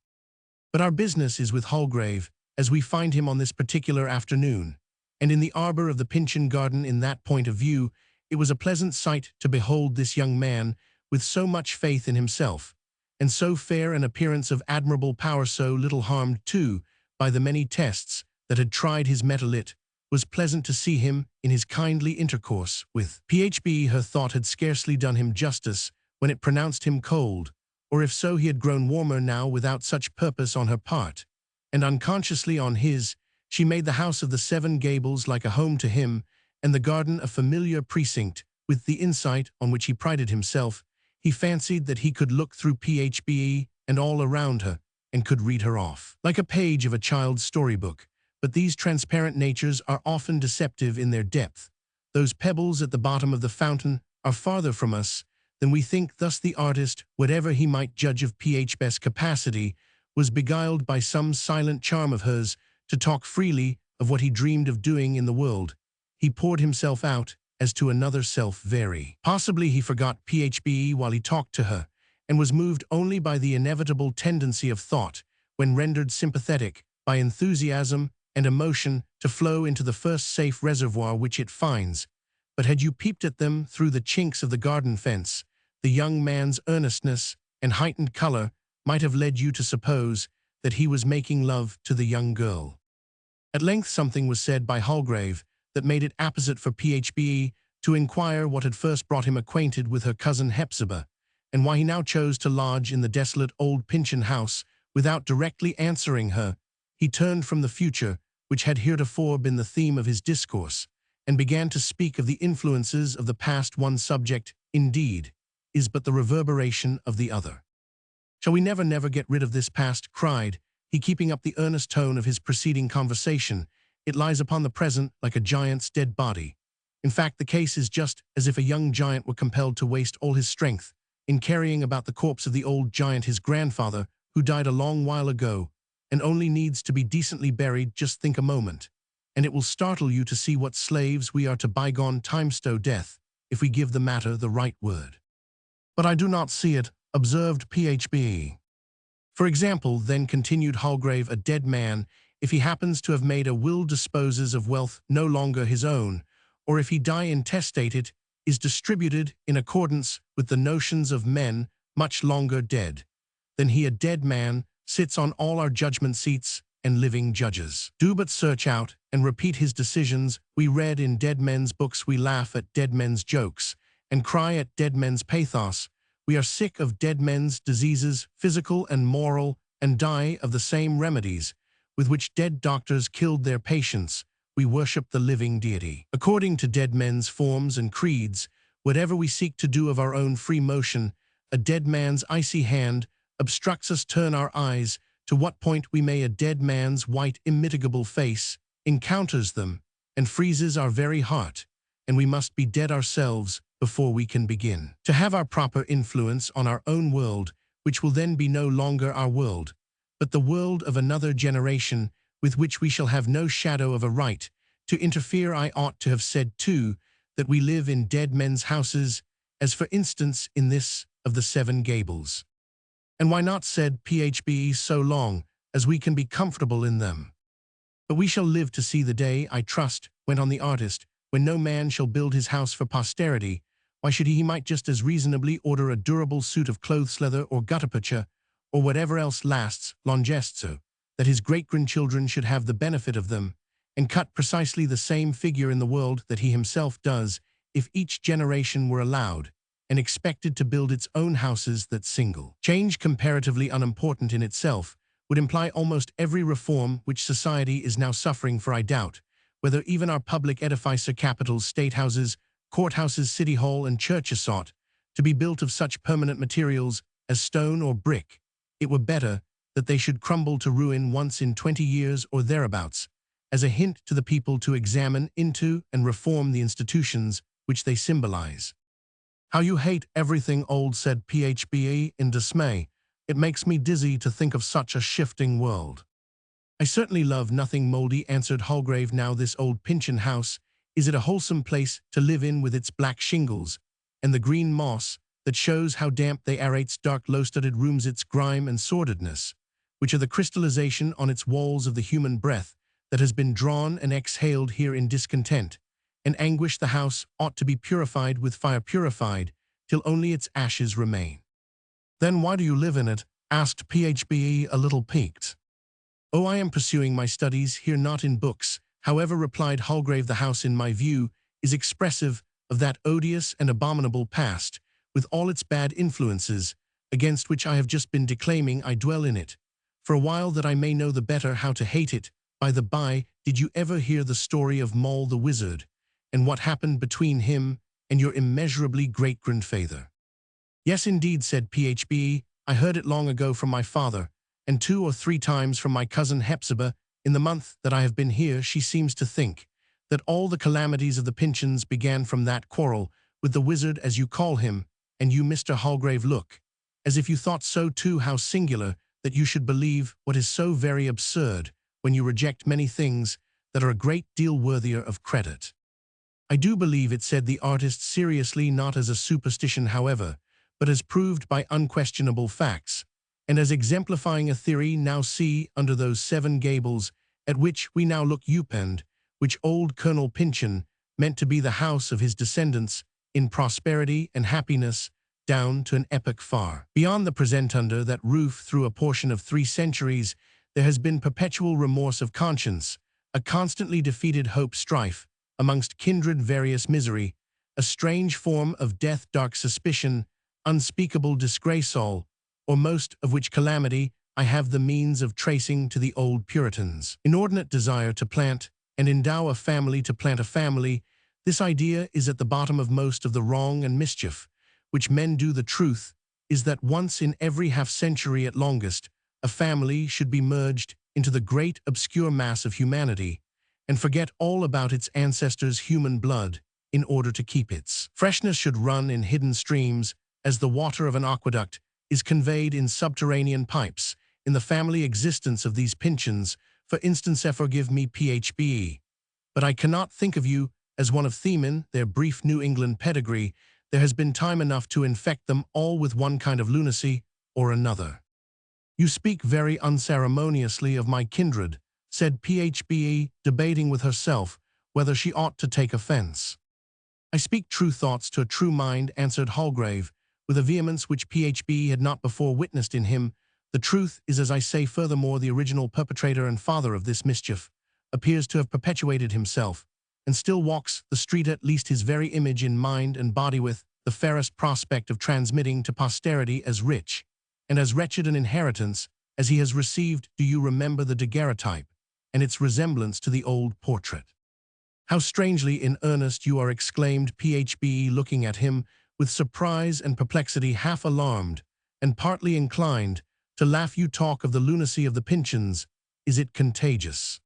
[SPEAKER 1] But our business is with Holgrave, as we find him on this particular afternoon, and in the arbor of the Pyncheon garden. In that point of view, it was a pleasant sight to behold this young man with so much faith in himself, and so fair an appearance of admirable power, so little harmed, too, by the many tests that had tried his mettle. It was pleasant to see him in his kindly intercourse with Phoebe. Her thought had scarcely done him justice when it pronounced him cold, or if so he had grown warmer now without such purpose on her part, and unconsciously on his. She made the house of the Seven Gables like a home to him, and the garden a familiar precinct. With the insight on which he prided himself, he fancied that he could look through Phoebe and all around her, and could read her off like a page of a child's storybook. But these transparent natures are often deceptive in their depth. Those pebbles at the bottom of the fountain are farther from us than we think. Thus the artist, whatever he might judge of Phoebe's capacity, was beguiled by some silent charm of hers to talk freely of what he dreamed of doing in the world. He poured himself out as to another self. Very possibly he forgot Phoebe while he talked to her, and was moved only by the inevitable tendency of thought, when rendered sympathetic by enthusiasm and emotion, to flow into the first safe reservoir which it finds. But had you peeped at them through the chinks of the garden fence, the young man's earnestness and heightened color might have led you to suppose that he was making love to the young girl. At length something was said by Holgrave that made it apposite for Phoebe to inquire what had first brought him acquainted with her cousin Hepzibah, and why he now chose to lodge in the desolate old Pyncheon house. Without directly answering her, he turned from the future, which had heretofore been the theme of his discourse, and began to speak of the influences of the past. One subject, indeed, is but the reverberation of the other. Shall we never get rid of this past? Cried he, keeping up the earnest tone of his preceding conversation. It lies upon the present like a giant's dead body. In fact, the case is just as if a young giant were compelled to waste all his strength in carrying about the corpse of the old giant, his grandfather, who died a long while ago, and only needs to be decently buried. Just think a moment, and it will startle you to see what slaves we are to bygone time-stow death, if we give the matter the right word. But I do not see it, observed Phoebe. For example, then, continued Holgrave, a dead man, if he happens to have made a will, disposes of wealth no longer his own, or if he die intestate, it is distributed in accordance with the notions of men much longer dead than he. A dead man sits on all our judgment seats, and living judges do but search out and repeat his decisions. We read in dead men's books, we laugh at dead men's jokes, and cry at dead men's pathos. We are sick of dead men's diseases, physical and moral, and die of the same remedies with which dead doctors killed their patients. We worship the living deity according to dead men's forms and creeds. Whatever we seek to do of our own free motion, a dead man's icy hand obstructs us. Turn our eyes to what point we may a dead man's white immitigable face encounters them and freezes our very heart, and we must be dead ourselves before we can begin to have our proper influence on our own world, which will then be no longer our world, but the world of another generation with which we shall have no shadow of a right to interfere. I ought to have said, too, that we live in dead men's houses, as for instance in this of the Seven Gables. And why not, said Phbe, so long as we can be comfortable in them. But we shall live to see the day, I trust, went on the artist, when no man shall build his house for posterity. Why should he? He might just as reasonably order a durable suit of clothes leather or gutta-percha, or whatever else lasts, longesto, that his great-grandchildren should have the benefit of them, and cut precisely the same figure in the world that he himself does, if each generation were allowed and expected to build its own houses. That single change, comparatively unimportant in itself, would imply almost every reform which society is now suffering, for I doubt whether even our public edifices or capitals, state houses, courthouses, city hall, and churches sought to be built of such permanent materials as stone or brick. It were better that they should crumble to ruin once in 20 years or thereabouts, as a hint to the people to examine into and reform the institutions which they symbolize. How you hate everything old, said Phbe in dismay. It makes me dizzy to think of such a shifting world. I certainly love nothing moldy, answered Holgrave. Now this old Pyncheon house, is it a wholesome place to live in, with its black shingles and the green moss that shows how damp they are, its dark low-studded rooms, its grime and sordidness, which are the crystallization on its walls of the human breath that has been drawn and exhaled here in discontent and anguish? The house ought to be purified with fire, purified till only its ashes remain. Then why do you live in it? Asked Phbe, a little piqued. Oh, I am pursuing my studies here, not in books. However, replied Holgrave, the house, in my view, is expressive of that odious and abominable past, with all its bad influences, against which I have just been declaiming. I dwell in it for a while that I may know the better how to hate it. By the by, did you ever hear the story of Moll the wizard, and what happened between him and your immeasurably great-grandfather? Yes, indeed, said Phbe. I heard it long ago from my father, and 2 or 3 times from my cousin Hepzibah. In the month that I have been here, she seems to think that all the calamities of the Pyncheons began from that quarrel with the wizard, as you call him, and you, Mr. Holgrave, look as if you thought so too. How singular that you should believe what is so very absurd, when you reject many things that are a great deal worthier of credit. I do believe it, said the artist seriously, not as a superstition, however, but as proved by unquestionable facts, and as exemplifying a theory. Now see, under those 7 gables at which we now look, upend, which old Colonel Pyncheon meant to be the house of his descendants in prosperity and happiness down to an epoch far beyond the present. Under that roof, through a portion of 3 centuries, there has been perpetual remorse of conscience, a constantly defeated hope, strife amongst kindred, various misery, a strange form of death, dark suspicion, unspeakable disgrace, all or most of which calamity I have the means of tracing to the old Puritans' inordinate desire to plant and endow a family, to plant a family. This idea is at the bottom of most of the wrong and mischief which men do. The truth is that once in every half-century at longest, a family should be merged into the great obscure mass of humanity and forget all about its ancestors' human blood in order to keep its freshness. Should run in hidden streams, as the water of an aqueduct is conveyed in subterranean pipes. In the family existence of these Pyncheons, for instance, forgive me, Phbe, but I cannot think of you as one of Themin, their brief New England pedigree. There has been time enough to infect them all with one kind of lunacy or another. You speak very unceremoniously of my kindred, said Phbe, debating with herself whether she ought to take offense. I speak true thoughts to a true mind, answered Holgrave, with a vehemence which Phbe had not before witnessed in him. The truth is, as I say. Furthermore, the original perpetrator and father of this mischief appears to have perpetuated himself, and still walks the street, at least his very image in mind and body, with the fairest prospect of transmitting to posterity as rich and as wretched an inheritance as he has received. Do you remember the daguerreotype and its resemblance to the old portrait? How strangely in earnest you are, exclaimed Phbe, looking at him with surprise and perplexity, half alarmed and partly inclined to To laugh you talk of the lunacy of the Pyncheons. Is it contagious?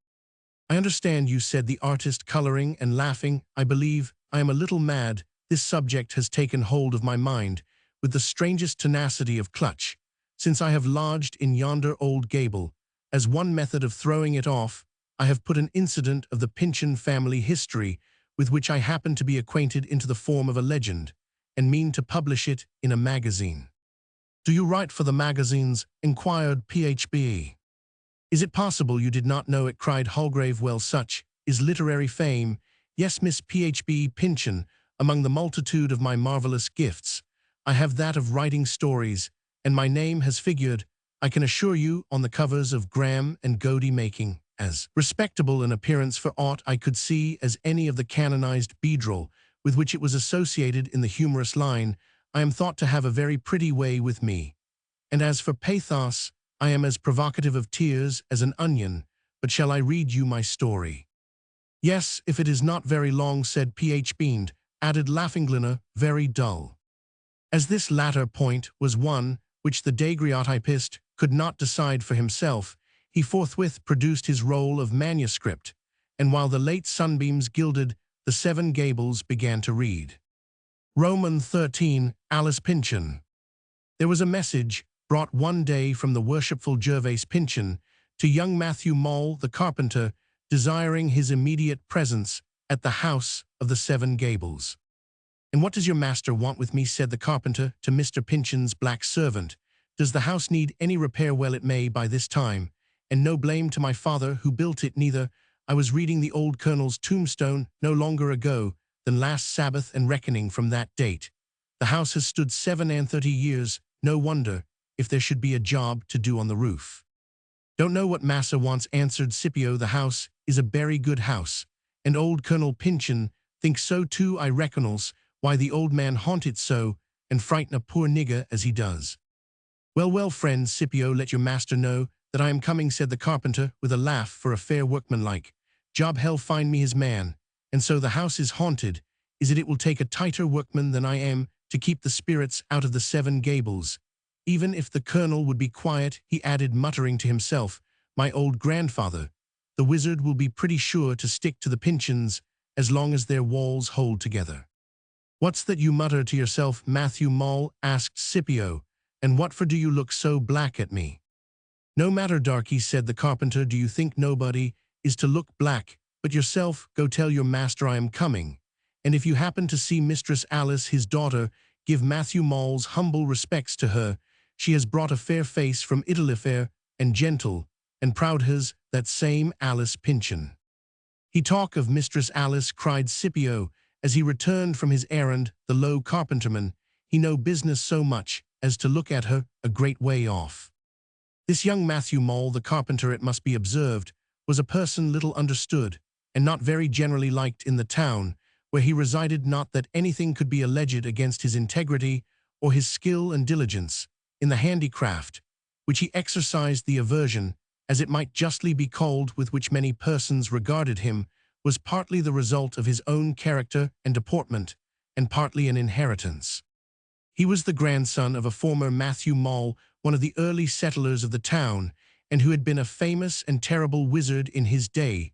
[SPEAKER 1] I understand you, said the artist, coloring and laughing. I believe I am a little mad. This subject has taken hold of my mind with the strangest tenacity of clutch, since I have lodged in yonder old gable. As one method of throwing it off, I have put an incident of the Pyncheon family history with which I happen to be acquainted into the form of a legend, and mean to publish it in a magazine. Do you write for the magazines? Inquired Phbe. Is it possible you did not know it? Cried Holgrave. Well, such is literary fame. Yes, Miss Phbe Pyncheon, among the multitude of my marvelous gifts, I have that of writing stories, and my name has figured, I can assure you, on the covers of Graham and Godey, making as respectable an appearance for aught I could see as any of the canonized beadle with which it was associated in the humorous line. I am thought to have a very pretty way with me. And as for pathos, I am as provocative of tears as an onion. But shall I read you my story? Yes, if it is not very long, said Phbe, added Laughinglinna, very dull. As this latter point was one which the daguerreotypist could not decide for himself, he forthwith produced his roll of manuscript, and while the late sunbeams gilded the Seven Gables, began to read. Roman 13, Alice Pyncheon. There was a message brought one day from the worshipful Gervase Pyncheon to young Matthew Mole the carpenter, desiring his immediate presence at the house of the Seven Gables. And what does your master want with me? Said the carpenter to Mr. Pyncheon's black servant. Does the house need any repair? Well, it may by this time, and no blame to my father who built it neither. I was reading the old colonel's tombstone no longer ago than last Sabbath, and reckoning from that date, the house has stood 37 years. No wonder if there should be a job to do on the roof. Don't know what massa wants, answered Scipio. The house is a very good house, and old Colonel Pyncheon thinks so too. I reckons why the old man haunt it so, and frighten a poor nigger as he does. Well, well, friend Scipio, let your master know that I am coming, said the carpenter with a laugh. For a fair workman-like job hell find me his man, and so the house is haunted. Is it? It will take a tighter workman than I am to keep the spirits out of the Seven Gables. Even if the colonel would be quiet, he added, muttering to himself, my old grandfather, the wizard will be pretty sure to stick to the Pyncheons as long as their walls hold together. What's that you mutter to yourself, Matthew Mole? Asked Scipio, and what for do you look so black at me? No matter, darky, said the carpenter. Do you think nobody is to look black but yourself? Go tell your master I am coming, and if you happen to see Mistress Alice, his daughter, give Matthew Mole's humble respects to her. She has brought a fair face from Italy, fair and gentle, and proud has that same Alice Pyncheon. He talk of Mistress Alice, cried Scipio, as he returned from his errand. The low carpenterman, he no business so much as to look at her a great way off. This young Matthew Mole the carpenter, it must be observed, was a person little understood, and not very generally liked in the town where he resided. Not that anything could be alleged against his integrity or his skill and diligence in the handicraft, which he exercised. The aversion, as it might justly be called, with which many persons regarded him, was partly the result of his own character and deportment, and partly an inheritance. He was the grandson of a former Matthew Mole, one of the early settlers of the town, and who had been a famous and terrible wizard in his day.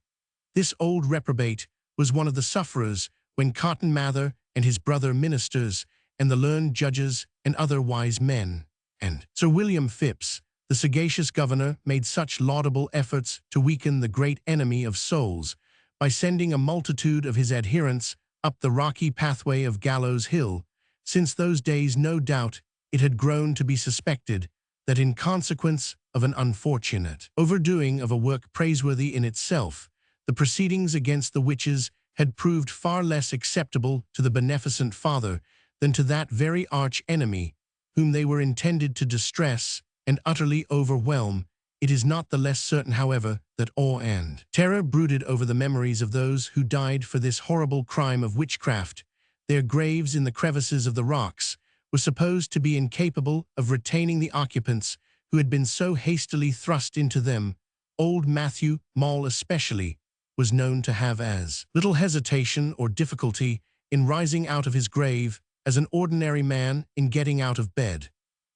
[SPEAKER 1] This old reprobate was one of the sufferers when Cotton Mather and his brother ministers, and the learned judges and other wise men, and Sir William Phipps, the sagacious governor, made such laudable efforts to weaken the great enemy of souls by sending a multitude of his adherents up the rocky pathway of Gallows Hill. Since those days, no doubt, it had grown to be suspected that in consequence of an unfortunate overdoing of a work praiseworthy in itself, the proceedings against the witches had proved far less acceptable to the beneficent father than to that very arch-enemy whom they were intended to distress and utterly overwhelm. It is not the less certain, however, that awe and terror brooded over the memories of those who died for this horrible crime of witchcraft. Their graves in the crevices of the rocks were supposed to be incapable of retaining the occupants who had been so hastily thrust into them. Old Matthew Mole especially was known to have as little hesitation or difficulty in rising out of his grave as an ordinary man in getting out of bed,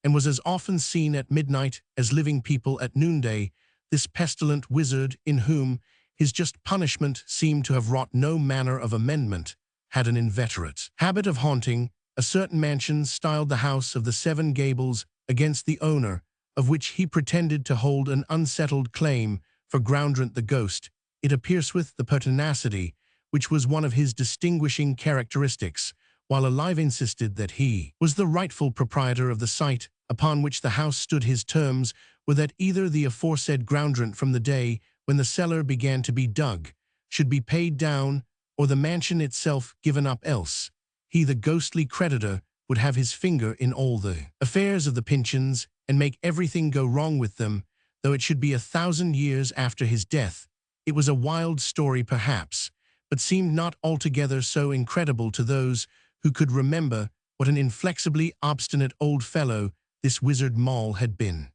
[SPEAKER 1] and was as often seen at midnight as living people at noonday, this pestilent wizard in whom his just punishment seemed to have wrought no manner of amendment, had an inveterate habit of haunting a certain mansion styled the House of the Seven Gables, against the owner of which he pretended to hold an unsettled claim for groundrent the ghost. It appears with the pertinacity which was one of his distinguishing characteristics, while alive insisted that he was the rightful proprietor of the site upon which the house stood. His terms were that either the aforesaid groundrent from the day when the cellar began to be dug should be paid down, or the mansion itself given up, else he, the ghostly creditor, would have his finger in all the affairs of the Pyncheons and make everything go wrong with them, though it should be 1,000 years after his death. It was a wild story perhaps, but seemed not altogether so incredible to those who could remember what an inflexibly obstinate old fellow this wizard Mall had been.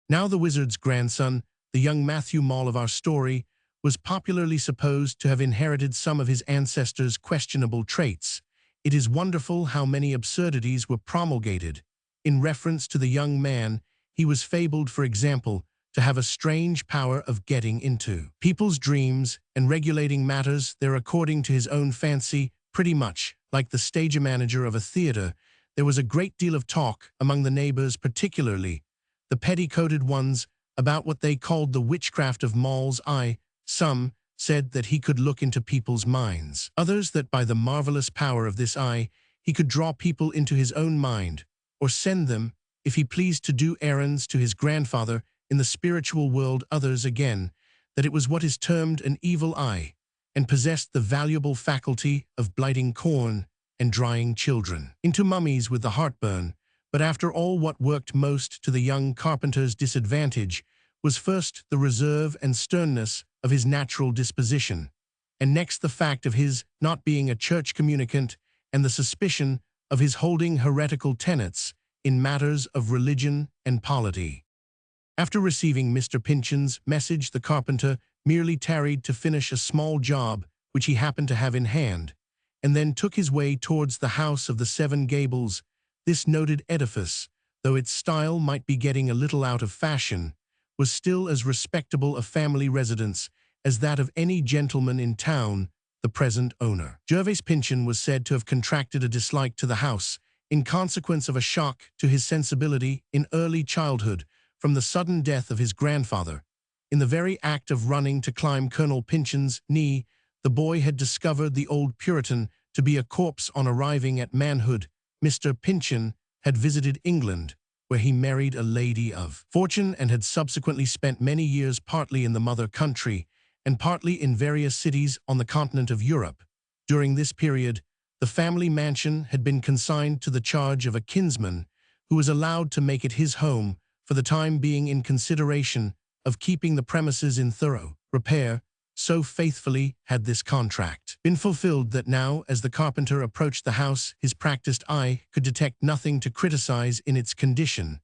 [SPEAKER 1] Now the wizard's grandson, the young Matthew Mall of our story, was popularly supposed to have inherited some of his ancestors' questionable traits. It is wonderful how many absurdities were promulgated. In reference to the young man, he was fabled, for example, to have a strange power of getting into people's dreams and regulating matters there according to his own fancy, pretty much like the stage manager of a theater. There was a great deal of talk among the neighbors, particularly the petticoated ones, about what they called the witchcraft of Mall's eye. Some said that he could look into people's minds. Others that by the marvelous power of this eye he could draw people into his own mind, or send them, if he pleased, to do errands to his grandfather in the spiritual world. Others again, that it was what is termed an evil eye, and possessed the valuable faculty of blighting corn and drying children into mummies with the heartburn. But after all, what worked most to the young carpenter's disadvantage was first the reserve and sternness of his natural disposition, and next the fact of his not being a church communicant and the suspicion of his holding heretical tenets in matters of religion and polity. After receiving Mr. Pyncheon's message, the carpenter merely tarried to finish a small job which he happened to have in hand, and then took his way towards the House of the Seven Gables. This noted edifice, though its style might be getting a little out of fashion, was still as respectable a family residence as that of any gentleman in town. The present owner, Gervase Pyncheon, was said to have contracted a dislike to the house in consequence of a shock to his sensibility in early childhood from the sudden death of his grandfather. In the very act of running to climb Colonel Pyncheon's knee, the boy had discovered the old Puritan to be a corpse. On arriving at manhood, Mr. Pyncheon had visited England, where he married a lady of fortune and had subsequently spent many years partly in the mother country and partly in various cities on the continent of Europe. During this period, the family mansion had been consigned to the charge of a kinsman who was allowed to make it his home for the time being in consideration of keeping the premises in thorough repair. So faithfully had this contract been fulfilled that now, as the carpenter approached the house, his practiced eye could detect nothing to criticize in its condition.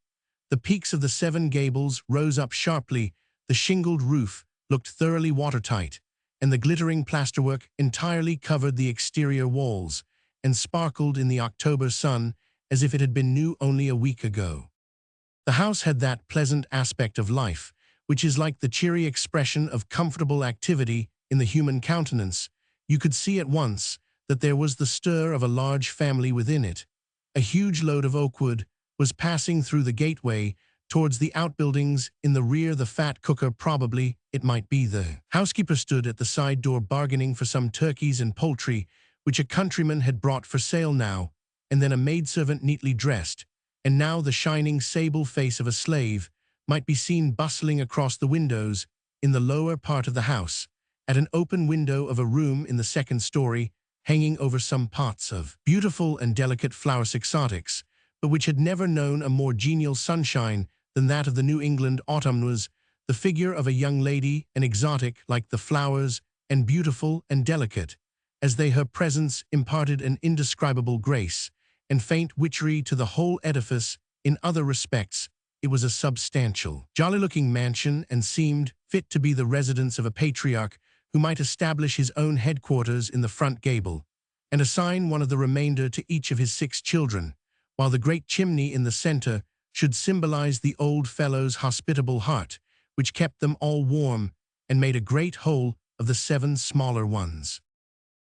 [SPEAKER 1] The peaks of the Seven Gables rose up sharply, the shingled roof looked thoroughly watertight, and the glittering plasterwork entirely covered the exterior walls and sparkled in the October sun as if it had been new only a week ago. The house had that pleasant aspect of life which is like the cheery expression of comfortable activity in the human countenance. You could see at once that there was the stir of a large family within it. A huge load of oak wood was passing through the gateway towards the outbuildings in the rear. The fat cooker, probably it might be the housekeeper, stood at the side door bargaining for some turkeys and poultry which a countryman had brought for sale now, and then a maidservant neatly dressed, and now the shining sable face of a slave, might be seen bustling across the windows in the lower part of the house, at an open window of a room in the second story, hanging over some pots of beautiful and delicate flowers, exotics, but which had never known a more genial sunshine than that of the New England autumn, was the figure of a young lady, an exotic like the flowers, and beautiful and delicate, as they her presence imparted an indescribable grace and faint witchery to the whole edifice. In other respects, it was a substantial, jolly-looking mansion, and seemed fit to be the residence of a patriarch who might establish his own headquarters in the front gable, and assign one of the remainder to each of his 6 children, while the great chimney in the center should symbolize the old fellow's hospitable heart, which kept them all warm and made a great hole of the 7 smaller ones.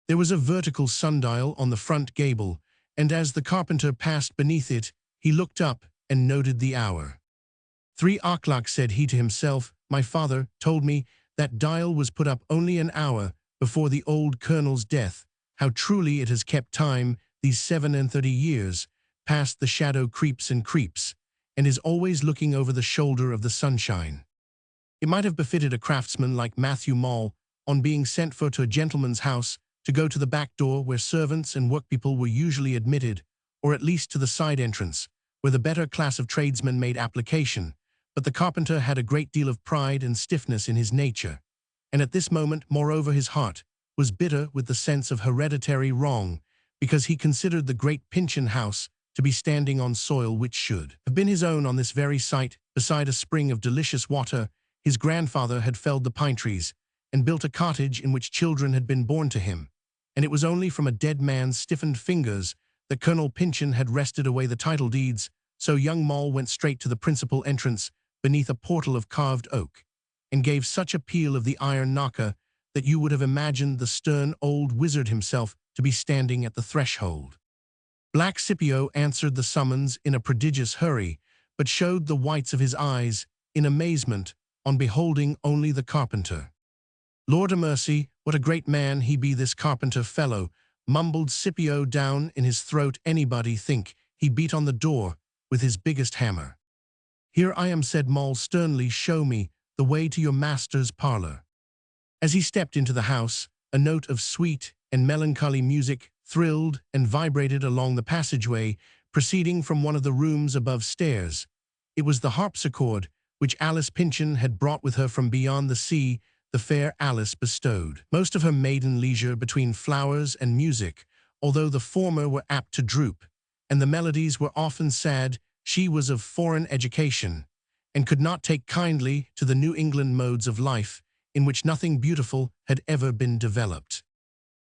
[SPEAKER 1] There was a vertical sundial on the front gable, and as the carpenter passed beneath it, he looked up and noted the hour. 3 o'clock, said he to himself. My father told me that dial was put up only an hour before the old colonel's death. How truly it has kept time these 37 years. Past the shadow creeps and creeps, and is always looking over the shoulder of the sunshine. It might have befitted a craftsman like Matthew Mall, on being sent for to a gentleman's house, to go to the back door where servants and workpeople were usually admitted, or at least to the side entrance, where the better class of tradesmen made application. But the carpenter had a great deal of pride and stiffness in his nature, and at this moment, moreover, his heart was bitter with the sense of hereditary wrong, because he considered the great Pyncheon house to be standing on soil which should have been his own. On this very site, beside a spring of delicious water, his grandfather had felled the pine trees and built a cottage in which children had been born to him, and it was only from a dead man's stiffened fingers that Colonel Pyncheon had wrested away the title deeds. So young Mall went straight to the principal entrance beneath a portal of carved oak, and gave such a peal of the iron knocker that you would have imagined the stern old wizard himself to be standing at the threshold. Black Scipio answered the summons in a prodigious hurry, but showed the whites of his eyes in amazement on beholding only the carpenter. Lord a mercy, what a great man he be, this carpenter fellow, mumbled Scipio down in his throat. Anybody think he beat on the door with his biggest hammer? Here I am, said Mall sternly. Show me the way to your master's parlor. As he stepped into the house, a note of sweet and melancholy music thrilled and vibrated along the passageway, proceeding from one of the rooms above stairs. It was the harpsichord which Alice Pyncheon had brought with her from beyond the sea. The fair Alice bestowed most of her maiden leisure between flowers and music, although the former were apt to droop, and the melodies were often sad. She was of foreign education, and could not take kindly to the New England modes of life, in which nothing beautiful had ever been developed.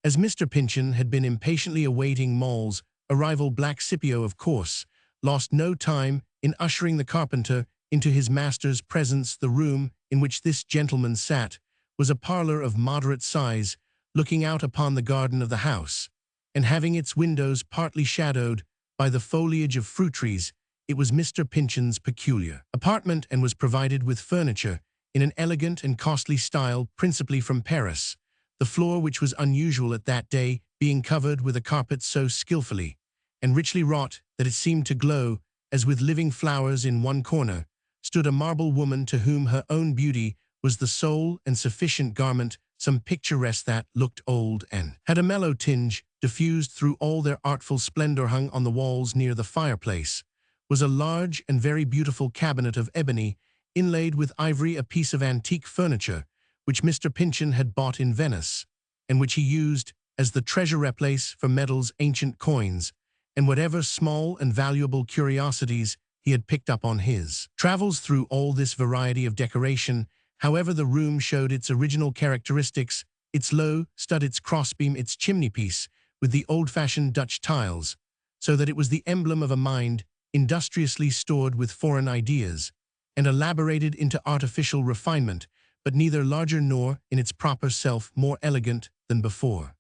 [SPEAKER 1] As Mr. Pyncheon had been impatiently awaiting Mall's arrival, Black Scipio, of course, lost no time in ushering the carpenter into his master's presence. The room in which this gentleman sat was a parlor of moderate size, looking out upon the garden of the house, and having its windows partly shadowed by the foliage of fruit trees. It was Mr. Pyncheon's peculiar apartment, and was provided with furniture in an elegant and costly style, principally from Paris, the floor, which was unusual at that day, being covered with a carpet so skillfully and richly wrought that it seemed to glow as with living flowers. In one corner stood a marble woman, to whom her own beauty was the sole and sufficient garment, some picturesque that looked old and had a mellow tinge diffused through all their artful splendor. Hung on the walls near the fireplace was a large and very beautiful cabinet of ebony, inlaid with ivory, a piece of antique furniture which Mr. Pyncheon had bought in Venice, and which he used as the treasure place for medals, ancient coins, and whatever small and valuable curiosities he had picked up on his travels. Through all this variety of decoration, however, the room showed its original characteristics: its low stud, its crossbeam, its chimney-piece with the old-fashioned Dutch tiles, so that it was the emblem of a mind industriously stored with foreign ideas, and elaborated into artificial refinement, but neither larger nor, in its proper self, more elegant than before.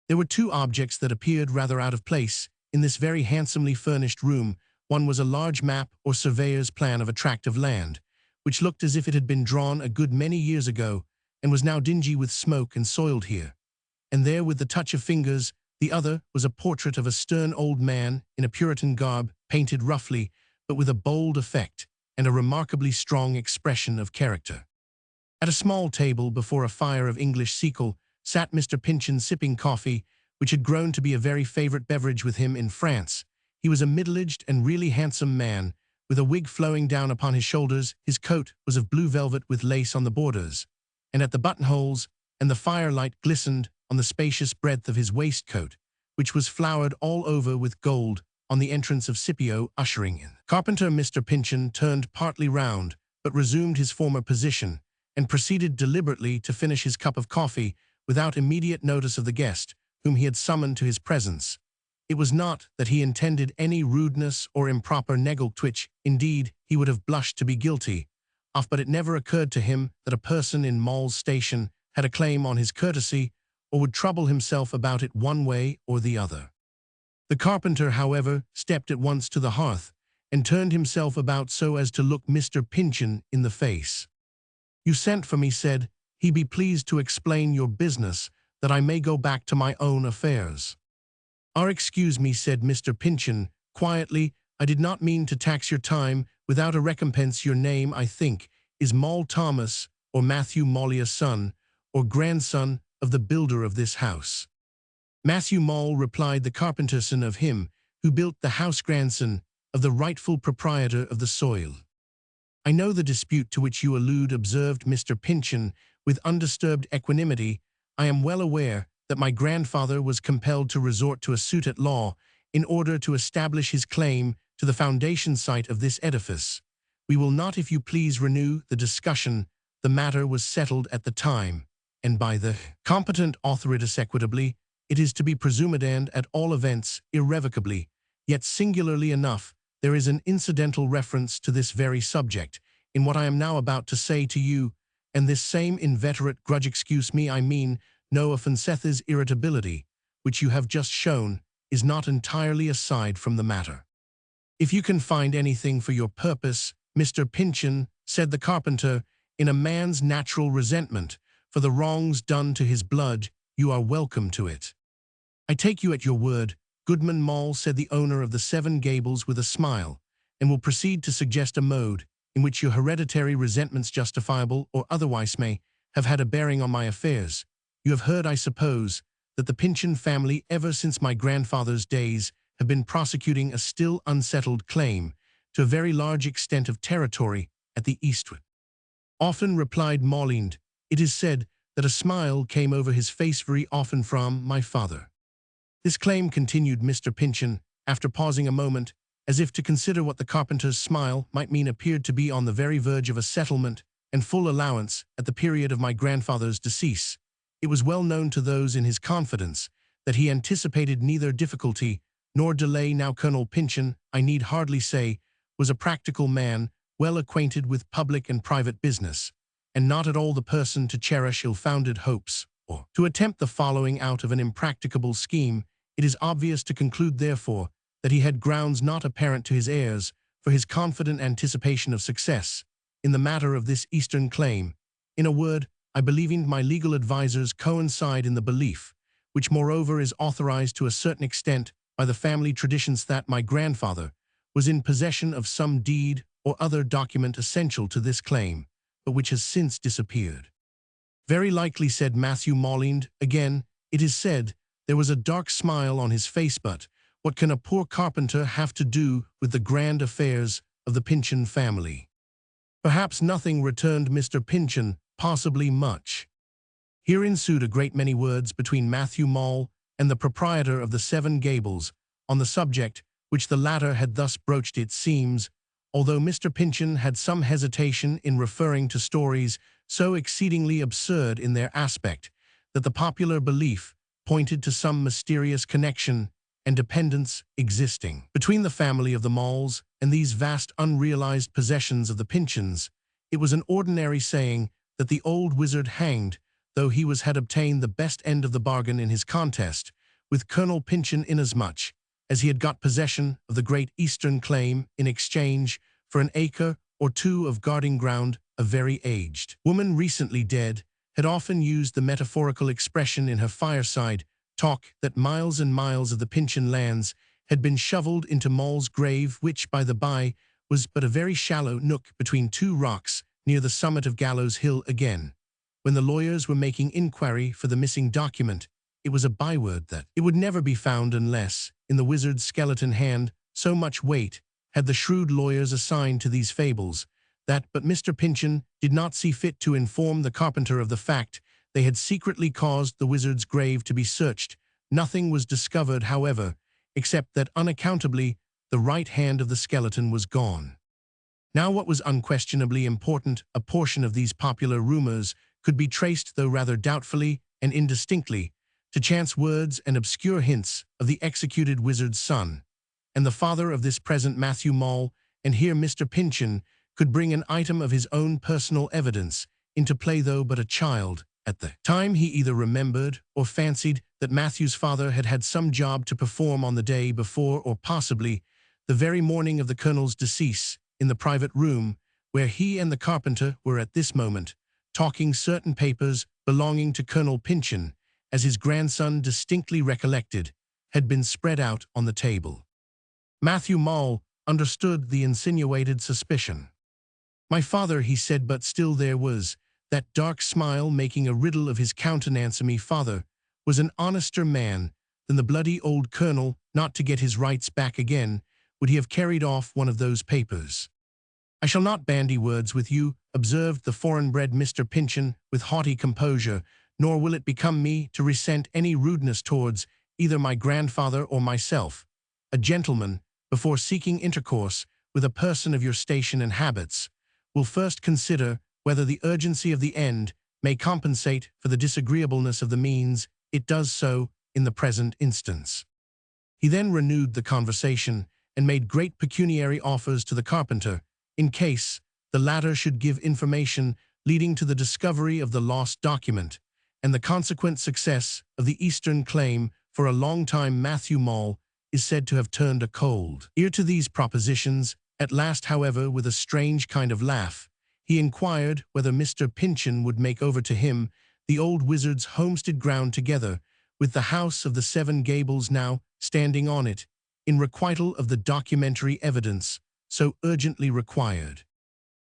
[SPEAKER 1] There were 2 objects that appeared rather out of place in this very handsomely furnished room. One was a large map or surveyor's plan of a tract of land, which looked as if it had been drawn a good many years ago, and was now dingy with smoke and soiled here and there with the touch of fingers. The other was a portrait of a stern old man in a Puritan garb, painted roughly, but with a bold effect and a remarkably strong expression of character. At a small table before a fire of English seckel sat Mr. Pyncheon, sipping coffee, which had grown to be a very favorite beverage with him in France. He was a middle-aged and really handsome man, with a wig flowing down upon his shoulders. His coat was of blue velvet with lace on the borders and at the buttonholes, and the firelight glistened on the spacious breadth of his waistcoat, which was flowered all over with gold. On the entrance of Scipio ushering in carpenter, Mr. Pyncheon turned partly round, but resumed his former position, and proceeded deliberately to finish his cup of coffee without immediate notice of the guest whom he had summoned to his presence. It was not that he intended any rudeness or improper neglect, indeed, he would have blushed to be guilty of, but it never occurred to him that a person in Moll's station had a claim on his courtesy or would trouble himself about it one way or the other. The carpenter, however, stepped at once to the hearth and turned himself about so as to look Mr. Pyncheon in the face. "You sent for me," said he. "Be pleased to explain your business, that I may go back to my own affairs." Excuse me," said Mr. Pyncheon quietly. "I did not mean to tax your time without a recompense. Your name, I think, is Moll Thomas, or Matthew Mollier, son or grandson of the builder of this house?" "Matthew Moll," replied the carpenter, "son of him who built the house, grandson of the rightful proprietor of the soil." "I know the dispute to which you allude," observed Mr. Pyncheon with undisturbed equanimity. "I am well aware that my grandfather was compelled to resort to a suit at law in order to establish his claim to the foundation site of this edifice. We will not, if you please, renew the discussion. The matter was settled at the time, and by the competent authorities equitably, it is to be presumed, and, at all events, irrevocably. Yet, singularly enough, there is an incidental reference to this very subject in what I am now about to say to you, and this same inveterate grudge, excuse me, I mean no offence's irritability, which you have just shown, is not entirely aside from the matter." "If you can find anything for your purpose, Mr. Pyncheon," said the carpenter, "in a man's natural resentment for the wrongs done to his blood, you are welcome to it." "I take you at your word, Goodman Moll," said the owner of the Seven Gables with a smile, "and will proceed to suggest a mode in which your hereditary resentments, justifiable or otherwise, may have had a bearing on my affairs. You have heard, I suppose, that the Pyncheon family, ever since my grandfather's days, have been prosecuting a still unsettled claim to a very large extent of territory at the eastward." "Often," replied Mollind. "It is said that a smile came over his face very often from my father." "This claim," continued Mr. Pyncheon, after pausing a moment, as if to consider what the carpenter's smile might mean, "appeared to be on the very verge of a settlement and full allowance at the period of my grandfather's decease. It was well known to those in his confidence that he anticipated neither difficulty nor delay. Now Colonel Pyncheon, I need hardly say, was a practical man, well acquainted with public and private business, and not at all the person to cherish ill-founded hopes, or to attempt the following out of an impracticable scheme. It is obvious to conclude, therefore, that he had grounds not apparent to his heirs for his confident anticipation of success in the matter of this Eastern claim. In a word, I believe my legal advisers coincide in the belief, which moreover is authorized to a certain extent by the family traditions, that my grandfather was in possession of some deed or other document essential to this claim, but which has since disappeared." "Very likely," said Matthew Mollind. Again, it is said, there was a dark smile on his face. "But what can a poor carpenter have to do with the grand affairs of the Pyncheon family?" "Perhaps nothing," returned Mr. Pyncheon, "possibly much." Here ensued a great many words between Matthew Moll and the proprietor of the Seven Gables on the subject which the latter had thus broached. It seems, although Mr. Pyncheon had some hesitation in referring to stories so exceedingly absurd in their aspect, that the popular belief pointed to some mysterious connection and dependence existing between the family of the Molls and these vast unrealized possessions of the Pyncheons. It was an ordinary saying that the old wizard hanged, though he had obtained the best end of the bargain in his contest with Colonel Pyncheon, inasmuch as he had got possession of the great Eastern claim in exchange for an acre or two of guarding ground. A very aged woman, recently dead, had often used the metaphorical expression in her fireside talk that miles and miles of the Pyncheon lands had been shoveled into Moll's grave, which, by the by, was but a very shallow nook between two rocks near the summit of Gallows Hill. Again, when the lawyers were making inquiry for the missing document, it was a byword that it would never be found unless, in the wizard's skeleton hand, so much weight had the shrewd lawyers assigned to these fables, that but Mr. Pyncheon did not see fit to inform the carpenter of the fact. They had secretly caused the wizard's grave to be searched. Nothing was discovered, however, except that unaccountably the right hand of the skeleton was gone. Now, what was unquestionably important, a portion of these popular rumors could be traced, though rather doubtfully and indistinctly, to chance words and obscure hints of the executed wizard's son, and the father of this present Matthew Mole, and here Mr. Pyncheon could bring an item of his own personal evidence into play, though but a child. At the time he either remembered or fancied that Matthew's father had had some job to perform on the day before, or possibly the very morning of the Colonel's decease, in the private room where he and the carpenter were at this moment talking certain papers belonging to Colonel Pyncheon, as his grandson distinctly recollected, had been spread out on the table. Matthew Mole understood the insinuated suspicion. "My father," he said, but still there was that dark smile making a riddle of his countenance. "Me father was an honester man than the bloody old colonel. Not to get his rights back again would he have carried off one of those papers." "I shall not bandy words with you," observed the foreign-bred Mr. Pyncheon with haughty composure, "nor will it become me to resent any rudeness towards either my grandfather or myself. A gentleman, before seeking intercourse with a person of your station and habits, will first consider whether the urgency of the end may compensate for the disagreeableness of the means. It does so in the present instance." He then renewed the conversation and made great pecuniary offers to the carpenter, in case the latter should give information leading to the discovery of the lost document, and the consequent success of the Eastern claim. For a long time Matthew Mole is said to have turned a cold ear to these propositions. At last, however, with a strange kind of laugh, he inquired whether Mr. Pyncheon would make over to him the old wizard's homestead ground, together with the house of the Seven Gables now standing on it, in requital of the documentary evidence so urgently required.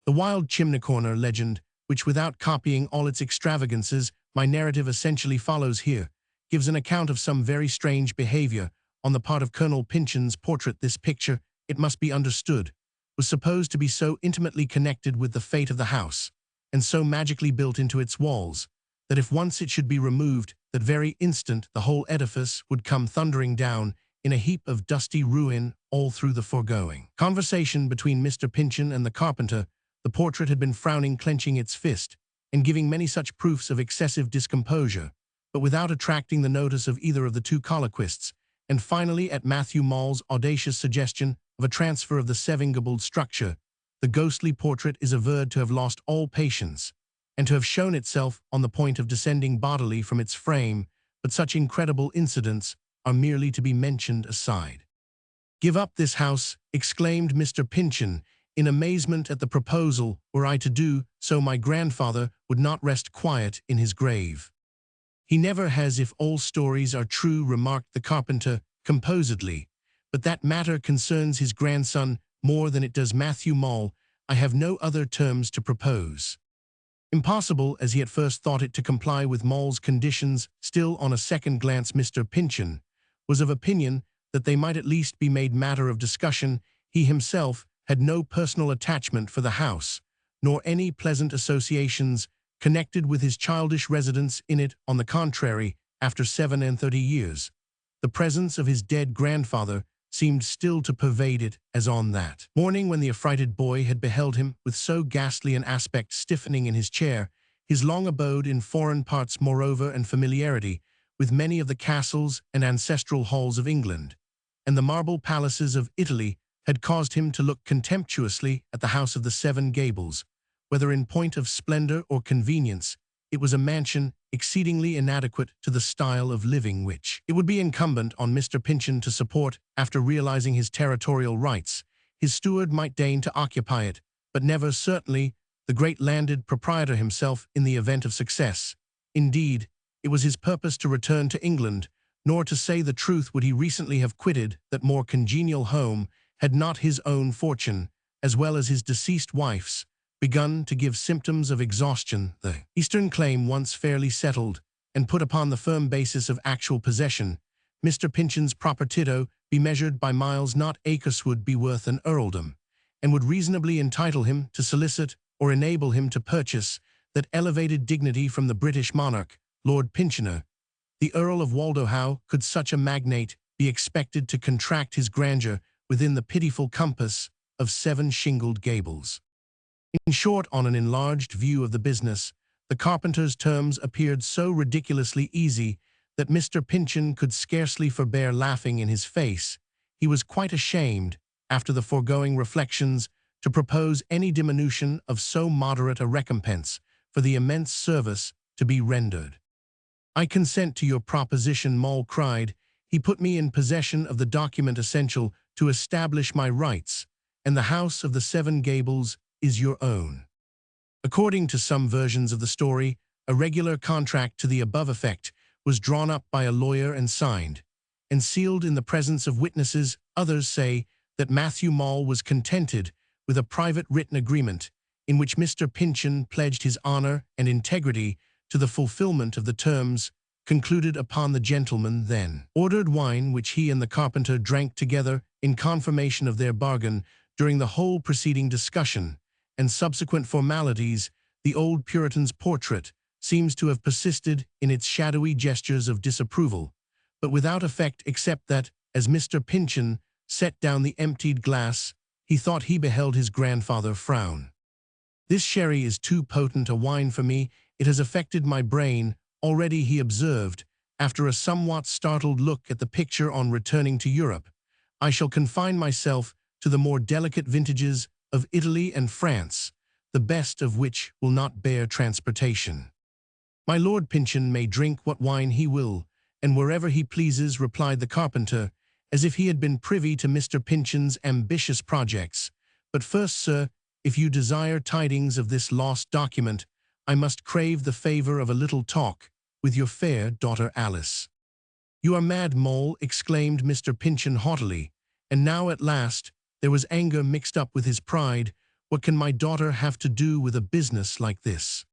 [SPEAKER 1] The wild chimney-corner legend, which without copying all its extravagances my narrative essentially follows here, gives an account of some very strange behavior on the part of Colonel Pyncheon's portrait. This picture, it must be understood, was supposed to be so intimately connected with the fate of the house, and so magically built into its walls, that if once it should be removed, that very instant the whole edifice would come thundering down in a heap of dusty ruin. All through the foregoing conversation between Mr. Pyncheon and the carpenter, the portrait had been frowning, clenching its fist, and giving many such proofs of excessive discomposure, but without attracting the notice of either of the two colloquists, and finally, at Matthew Mole's audacious suggestion of a transfer of the Seven Gables structure, the ghostly portrait is averred to have lost all patience, and to have shown itself on the point of descending bodily from its frame, but such incredible incidents are merely to be mentioned aside. "Give up this house," exclaimed Mr. Pyncheon, in amazement at the proposal. "Were I to do so, my grandfather would not rest quiet in his grave." "He never has, if all stories are true," remarked the carpenter composedly, "but that matter concerns his grandson more than it does Matthew Mole. I have no other terms to propose." Impossible as he at first thought it to comply with Mole's conditions, still on a second glance Mr. Pyncheon was of opinion that they might at least be made matter of discussion. He himself had no personal attachment for the house, nor any pleasant associations connected with his childish residence in it. On the contrary, after 37 years, the presence of his dead grandfather seemed still to pervade it, as on that morning when the affrighted boy had beheld him with so ghastly an aspect stiffening in his chair. His long abode in foreign parts, moreover, and familiarity with many of the castles and ancestral halls of England, and the marble palaces of Italy, had caused him to look contemptuously at the house of the Seven Gables. Whether in point of splendor or convenience, it was a mansion exceedingly inadequate to the style of living which it would be incumbent on Mr. Pyncheon to support. After realizing his territorial rights, his steward might deign to occupy it, but never, certainly, the great landed proprietor himself in the event of success. Indeed, it was his purpose to return to England, nor, to say the truth, would he recently have quitted that more congenial home, had not his own fortune, as well as his deceased wife's, begun to give symptoms of exhaustion. The Eastern claim once fairly settled, and put upon the firm basis of actual possession, Mr. Pyncheon's propertito be measured by miles, not acres, would be worth an earldom, and would reasonably entitle him to solicit or enable him to purchase that elevated dignity from the British monarch, Lord Pyncheon, the Earl of Waldo. How could such a magnate be expected to contract his grandeur within the pitiful compass of 7 shingled gables? In short, on an enlarged view of the business, the carpenter's terms appeared so ridiculously easy that Mr. Pyncheon could scarcely forbear laughing in his face, he was quite ashamed, after the foregoing reflections, to propose any diminution of so moderate a recompense for the immense service to be rendered. "I consent to your proposition," Mole cried. "He put me in possession of the document essential to establish my rights, and the house of the Seven Gables is your own." According to some versions of the story, a regular contract to the above effect was drawn up by a lawyer and signed, and sealed in the presence of witnesses. Others say that Matthew Mole was contented with a private written agreement in which Mr. Pyncheon pledged his honor and integrity to the fulfillment of the terms concluded upon. The gentleman then ordered wine, which he and the carpenter drank together in confirmation of their bargain. During the whole preceding discussion and subsequent formalities, the old Puritan's portrait seems to have persisted in its shadowy gestures of disapproval, but without effect, except that, as Mr. Pyncheon set down the emptied glass, he thought he beheld his grandfather frown. "This sherry is too potent a wine for me. It has affected my brain already," he observed, after a somewhat startled look at the picture on returning to Europe. "I shall confine myself to the more delicate vintages of Italy and France, the best of which will not bear transportation." "My Lord Pyncheon may drink what wine he will, and wherever he pleases," replied the carpenter, as if he had been privy to Mr. Pyncheon's ambitious projects. "But first, sir, if you desire tidings of this lost document, I must crave the favor of a little talk with your fair daughter Alice." "You are mad, Mole," exclaimed Mr. Pyncheon haughtily, and now at last there was anger mixed up with his pride. "What can my daughter have to do with a business like this?"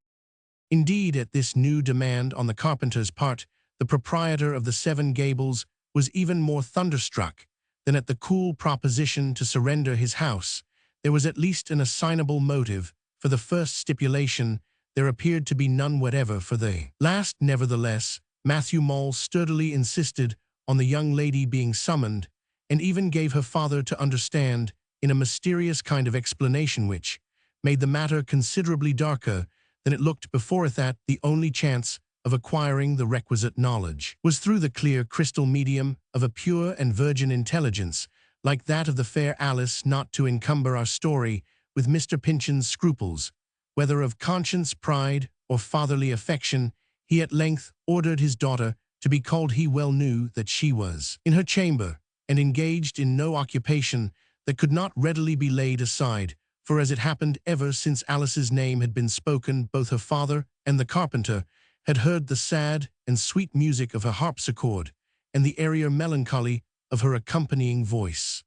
[SPEAKER 1] Indeed, at this new demand on the carpenter's part, the proprietor of the Seven Gables was even more thunderstruck than at the cool proposition to surrender his house. There was at least an assignable motive for the first stipulation. There appeared to be none whatever for the last. Nevertheless, Matthew Mole sturdily insisted on the young lady being summoned, and even gave her father to understand, in a mysterious kind of explanation which made the matter considerably darker than it looked before, that the only chance of acquiring the requisite knowledge was through the clear crystal medium of a pure and virgin intelligence, like that of the fair Alice. Not to encumber our story with Mr. Pyncheon's scruples, whether of conscience, pride, or fatherly affection, he at length ordered his daughter to be called. He well knew that she was in her chamber, and engaged in no occupation that could not readily be laid aside, for as it happened, ever since Alice's name had been spoken, both her father and the carpenter had heard the sad and sweet music of her harpsichord, and the airier melancholy of her accompanying voice.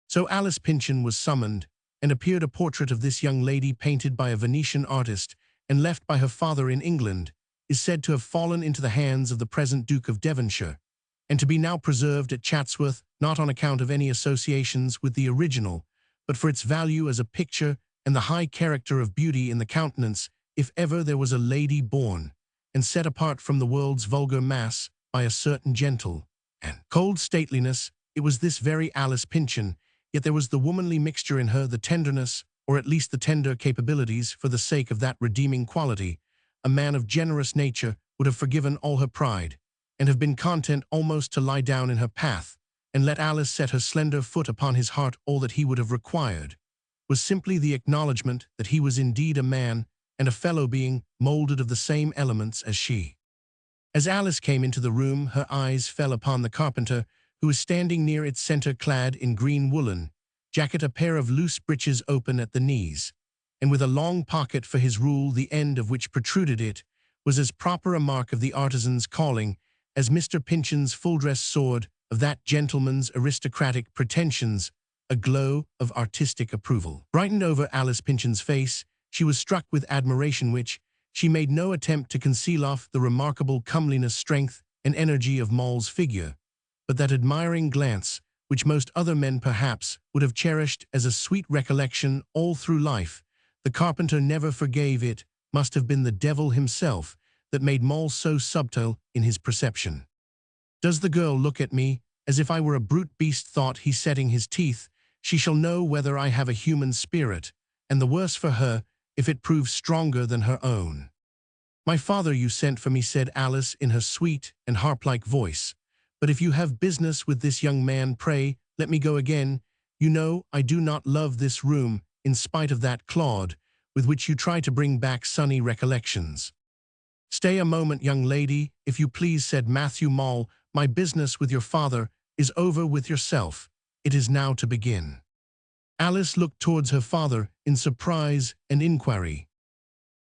[SPEAKER 1] So Alice Pyncheon was summoned, and appeared a portrait of this young lady, painted by a Venetian artist, and left by her father in England, is said to have fallen into the hands of the present Duke of Devonshire, and to be now preserved at Chatsworth, not on account of any associations with the original, but for its value as a picture and the high character of beauty in the countenance. If ever there was a lady born, and set apart from the world's vulgar mass by a certain gentle and cold stateliness, it was this very Alice Pyncheon. Yet there was the womanly mixture in her, the tenderness, or at least the tender capabilities, for the sake of that redeeming quality. A man of generous nature would have forgiven all her pride, and have been content almost to lie down in her path, and let Alice set her slender foot upon his heart. All that he would have required was simply the acknowledgement that he was indeed a man, and a fellow being, molded of the same elements as she. As Alice came into the room, her eyes fell upon the carpenter, who was standing near its center, clad in green woolen jacket, a pair of loose breeches open at the knees, and with a long pocket for his rule, the end of which protruded. It was as proper a mark of the artisan's calling as Mr. Pyncheon's full-dress sword of that gentleman's aristocratic pretensions. A glow of artistic approval brightened over Alice Pyncheon's face. She was struck with admiration, which she made no attempt to conceal. Off the remarkable comeliness, strength, and energy of Mole's figure, but that admiring glance which most other men perhaps would have cherished as a sweet recollection all through life. The carpenter never forgave. It must have been the devil himself that made Mole so subtle in his perception. "Does the girl look at me as if I were a brute beast?" thought he, setting his teeth. "She shall know whether I have a human spirit, and the worse for her if it proves stronger than her own." "My father you sent for me," said Alice in her sweet and harp-like voice. "But if you have business with this young man, pray, let me go again. You know I do not love this room, in spite of that Claude, with which you try to bring back sunny recollections." "Stay a moment, young lady, if you please," said Matthew Mole. "My business with your father is over with yourself. It is now to begin." Alice looked towards her father in surprise and inquiry.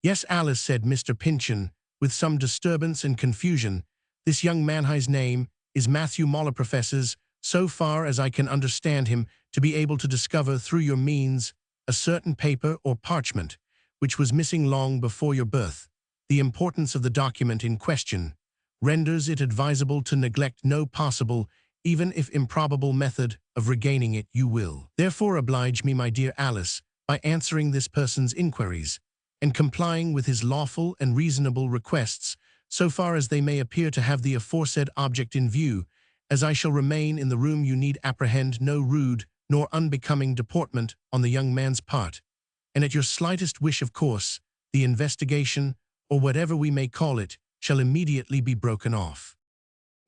[SPEAKER 1] "Yes, Alice," said Mr. Pyncheon, with some disturbance and confusion. "This young man, his name is Matthew Mole, professes, so far as I can understand him, to be able to discover through your means a certain paper or parchment, which was missing long before your birth. The importance of the document in question renders it advisable to neglect no possible, even if improbable, method of regaining it. You will therefore oblige me, my dear Alice, by answering this person's inquiries, and complying with his lawful and reasonable requests, so far as they may appear to have the aforesaid object in view. As I shall remain in the room, you need apprehend no rude nor unbecoming deportment on the young man's part, and at your slightest wish, of course, the investigation, or whatever we may call it, shall immediately be broken off."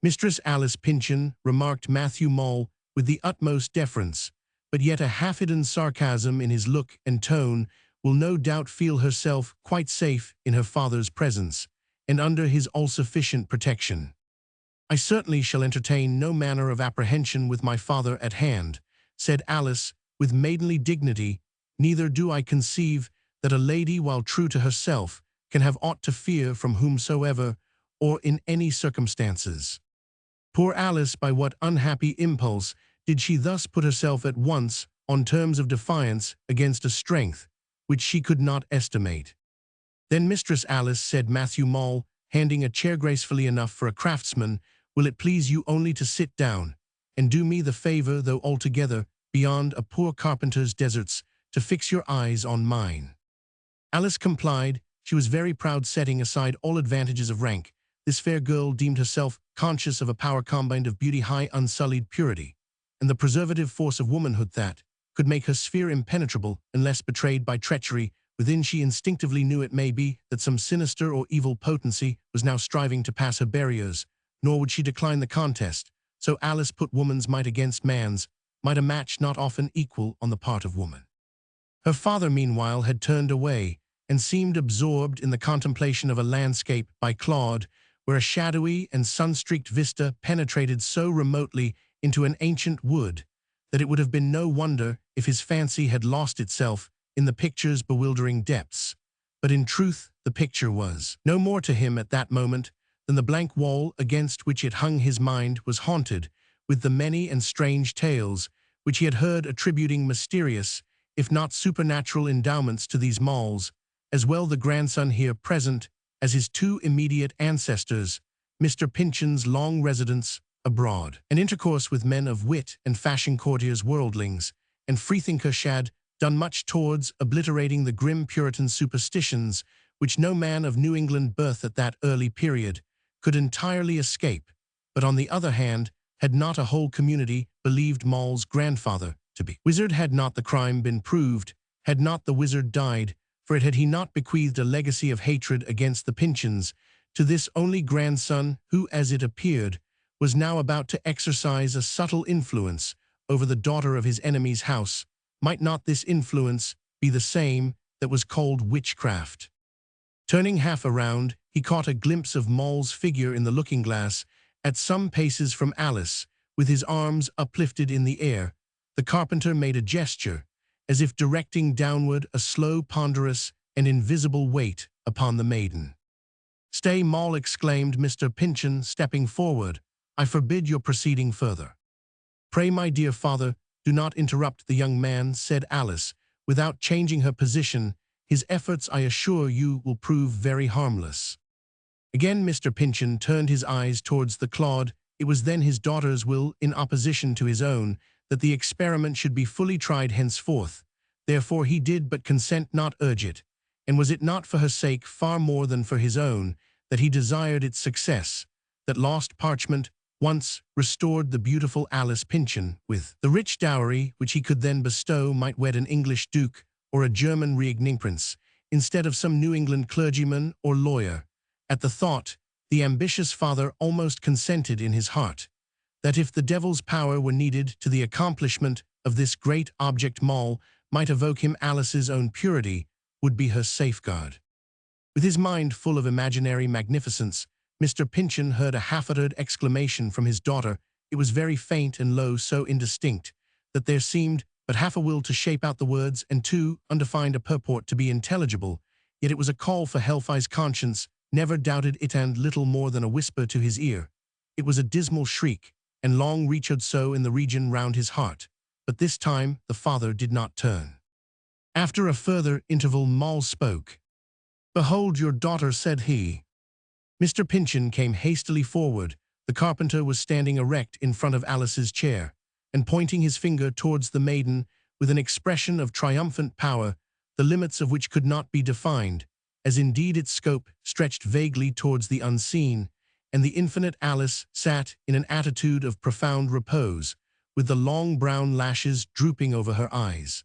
[SPEAKER 1] "Mistress Alice Pyncheon," remarked Matthew Mole with the utmost deference, but yet a half-hidden sarcasm in his look and tone, "will no doubt feel herself quite safe in her father's presence, and under his all-sufficient protection." "I certainly shall entertain no manner of apprehension with my father at hand," said Alice with maidenly dignity. "Neither do I conceive that a lady, while true to herself, can have aught to fear from whomsoever, or in any circumstances." Poor Alice, by what unhappy impulse did she thus put herself at once on terms of defiance against a strength which she could not estimate? "Then, Mistress Alice," said Matthew Mole, handing a chair gracefully enough for a craftsman, "will it please you only to sit down, and do me the favor, though altogether beyond a poor carpenter's deserts, to fix your eyes on mine?" Alice complied. She was very proud, setting aside all advantages of rank. This fair girl deemed herself conscious of a power combined of beauty, high unsullied purity, and the preservative force of womanhood that could make her sphere impenetrable unless betrayed by treachery. Within she instinctively knew, it may be, that some sinister or evil potency was now striving to pass her barriers, nor would she decline the contest. So Alice put woman's might against man's might, a match not often equal on the part of woman. Her father, meanwhile, had turned away, and seemed absorbed in the contemplation of a landscape by Claude, where a shadowy and sun-streaked vista penetrated so remotely into an ancient wood that it would have been no wonder if his fancy had lost itself in the picture's bewildering depths. But in truth, the picture was no more to him at that moment than the blank wall against which it hung. His mind was haunted with the many and strange tales which he had heard, attributing mysterious, if not supernatural, endowments to these moles, as well the grandson here present as his two immediate ancestors. Mr. Pyncheon's long residence abroad, and intercourse with men of wit and fashion, courtiers, worldlings, and freethinkers, had done much towards obliterating the grim Puritan superstitions which no man of New England birth at that early period could entirely escape. But on the other hand, had not a whole community believed Mole's grandfather to be wizard? Had not the crime been proved? Had not the wizard died? For it had he not bequeathed a legacy of hatred against the Pyncheons to this only grandson, who, as it appeared, was now about to exercise a subtle influence over the daughter of his enemy's house? Might not this influence be the same that was called witchcraft? Turning half around, he caught a glimpse of Mole's figure in the looking-glass, at some paces from Alice, with his arms uplifted in the air. The carpenter made a gesture, as if directing downward a slow, ponderous, and invisible weight upon the maiden. "Stay, Mole," exclaimed Mr. Pyncheon, stepping forward. "I forbid your proceeding further." "Pray, my dear father, do not interrupt the young man," said Alice, without changing her position. "His efforts, I assure you, will prove very harmless." Again Mr. Pyncheon turned his eyes towards the Claude. It was then his daughter's will, in opposition to his own, that the experiment should be fully tried henceforth. Therefore he did but consent, not urge it, and was it not for her sake far more than for his own that he desired its success, that lost parchment once restored the beautiful Alice Pyncheon with the rich dowry which he could then bestow, might wed an English duke or a German reigning prince, instead of some New England clergyman or lawyer, At the thought, the ambitious father almost consented in his heart that if the devil's power were needed to the accomplishment of this great object, Moll might evoke him. Alice's own purity would be her safeguard. With his mind full of imaginary magnificence, Mr. Pyncheon heard a half-uttered exclamation from his daughter. It was very faint and low, so indistinct that there seemed but half a will to shape out the words, and too undefined a purport to be intelligible. Yet it was a call for help. His conscience never doubted it, and little more than a whisper to his ear. It was a dismal shriek, and long reached so in the region round his heart. But this time the father did not turn. After a further interval, Moll spoke. "Behold your daughter," said he. Mr. Pyncheon came hastily forward. The carpenter was standing erect in front of Alice's chair, and pointing his finger towards the maiden with an expression of triumphant power, the limits of which could not be defined, as indeed its scope stretched vaguely towards the unseen, and the infinite. Alice sat in an attitude of profound repose, with the long brown lashes drooping over her eyes.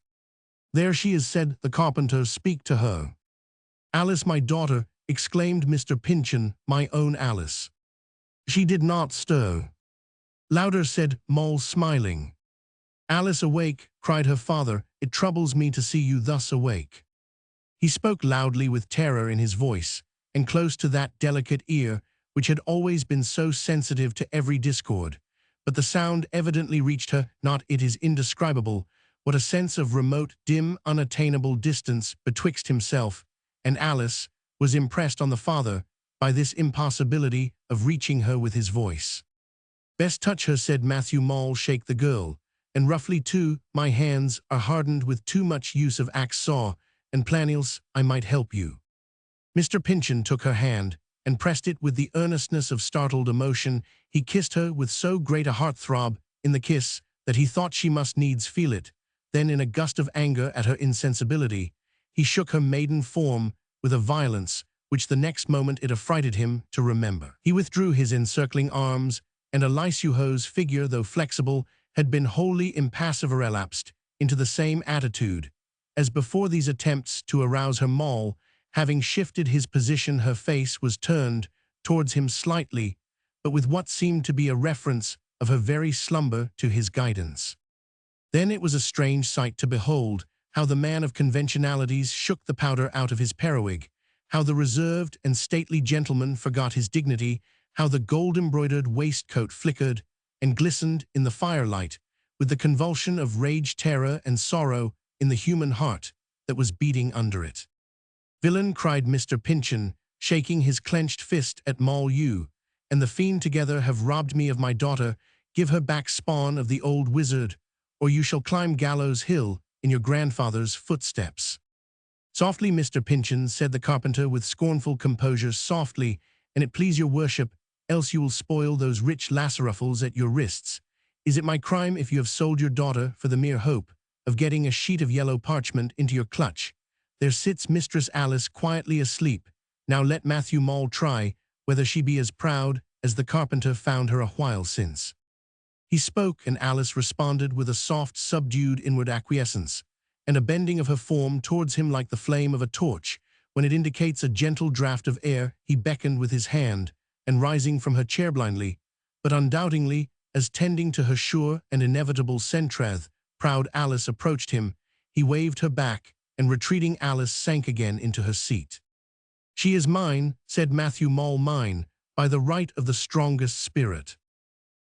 [SPEAKER 1] "There she is," said the carpenter. "Speak to her." "Alice, my daughter," exclaimed Mr. Pyncheon, "my own Alice." "She did not stir." "Louder," said Moll, smiling. "Alice, awake," cried her father. "It troubles me to see you thus awake." He spoke loudly, with terror in his voice, and close to that delicate ear which had always been so sensitive to every discord. But the sound evidently reached her not. It is indescribable what a sense of remote, dim, unattainable distance betwixt himself and Alice was impressed on the father by this impossibility of reaching her with his voice. "Best touch her," said Matthew Moll. "Shake the girl, and roughly too. My hands are hardened with too much use of axe saw and planiels. I might help you." Mr. Pyncheon took her hand and pressed it with the earnestness of startled emotion. He kissed her with so great a heart-throb in the kiss that he thought she must needs feel it. Then, in a gust of anger at her insensibility, he shook her maiden form with a violence which the next moment it affrighted him to remember. He withdrew his encircling arms, and Alisuho's figure, though flexible, had been wholly impassive, or relapsed into the same attitude as before. These attempts to arouse her. Moll having shifted his position, her face was turned towards him slightly, but with what seemed to be a reference of her very slumber to his guidance. Then it was a strange sight to behold, how the man of conventionalities shook the powder out of his periwig, how the reserved and stately gentleman forgot his dignity, how the gold-embroidered waistcoat flickered and glistened in the firelight, with the convulsion of rage, terror, and sorrow in the human heart that was beating under it. "Villain," cried Mr. Pyncheon, shaking his clenched fist at Moll, "you and the fiend together have robbed me of my daughter. Give her back, spawn of the old wizard, or you shall climb Gallows Hill in your grandfather's footsteps." "Softly, Mr. Pyncheon," said the carpenter with scornful composure. "Softly, and it please your worship, else you will spoil those rich laceruffles at your wrists. Is it my crime if you have sold your daughter for the mere hope of getting a sheet of yellow parchment into your clutch? There sits Mistress Alice quietly asleep. Now let Matthew Moll try whether she be as proud as the carpenter found her a while since." He spoke, and Alice responded with a soft, subdued inward acquiescence, and a bending of her form towards him like the flame of a torch when it indicates a gentle draught of air. He beckoned with his hand, and rising from her chair blindly, but undoubtingly as tending to her sure and inevitable centreth, proud Alice approached him, he waved her back, and retreating, Alice sank again into her seat. "She is mine," said Matthew Moll, "mine, by the right of the strongest spirit."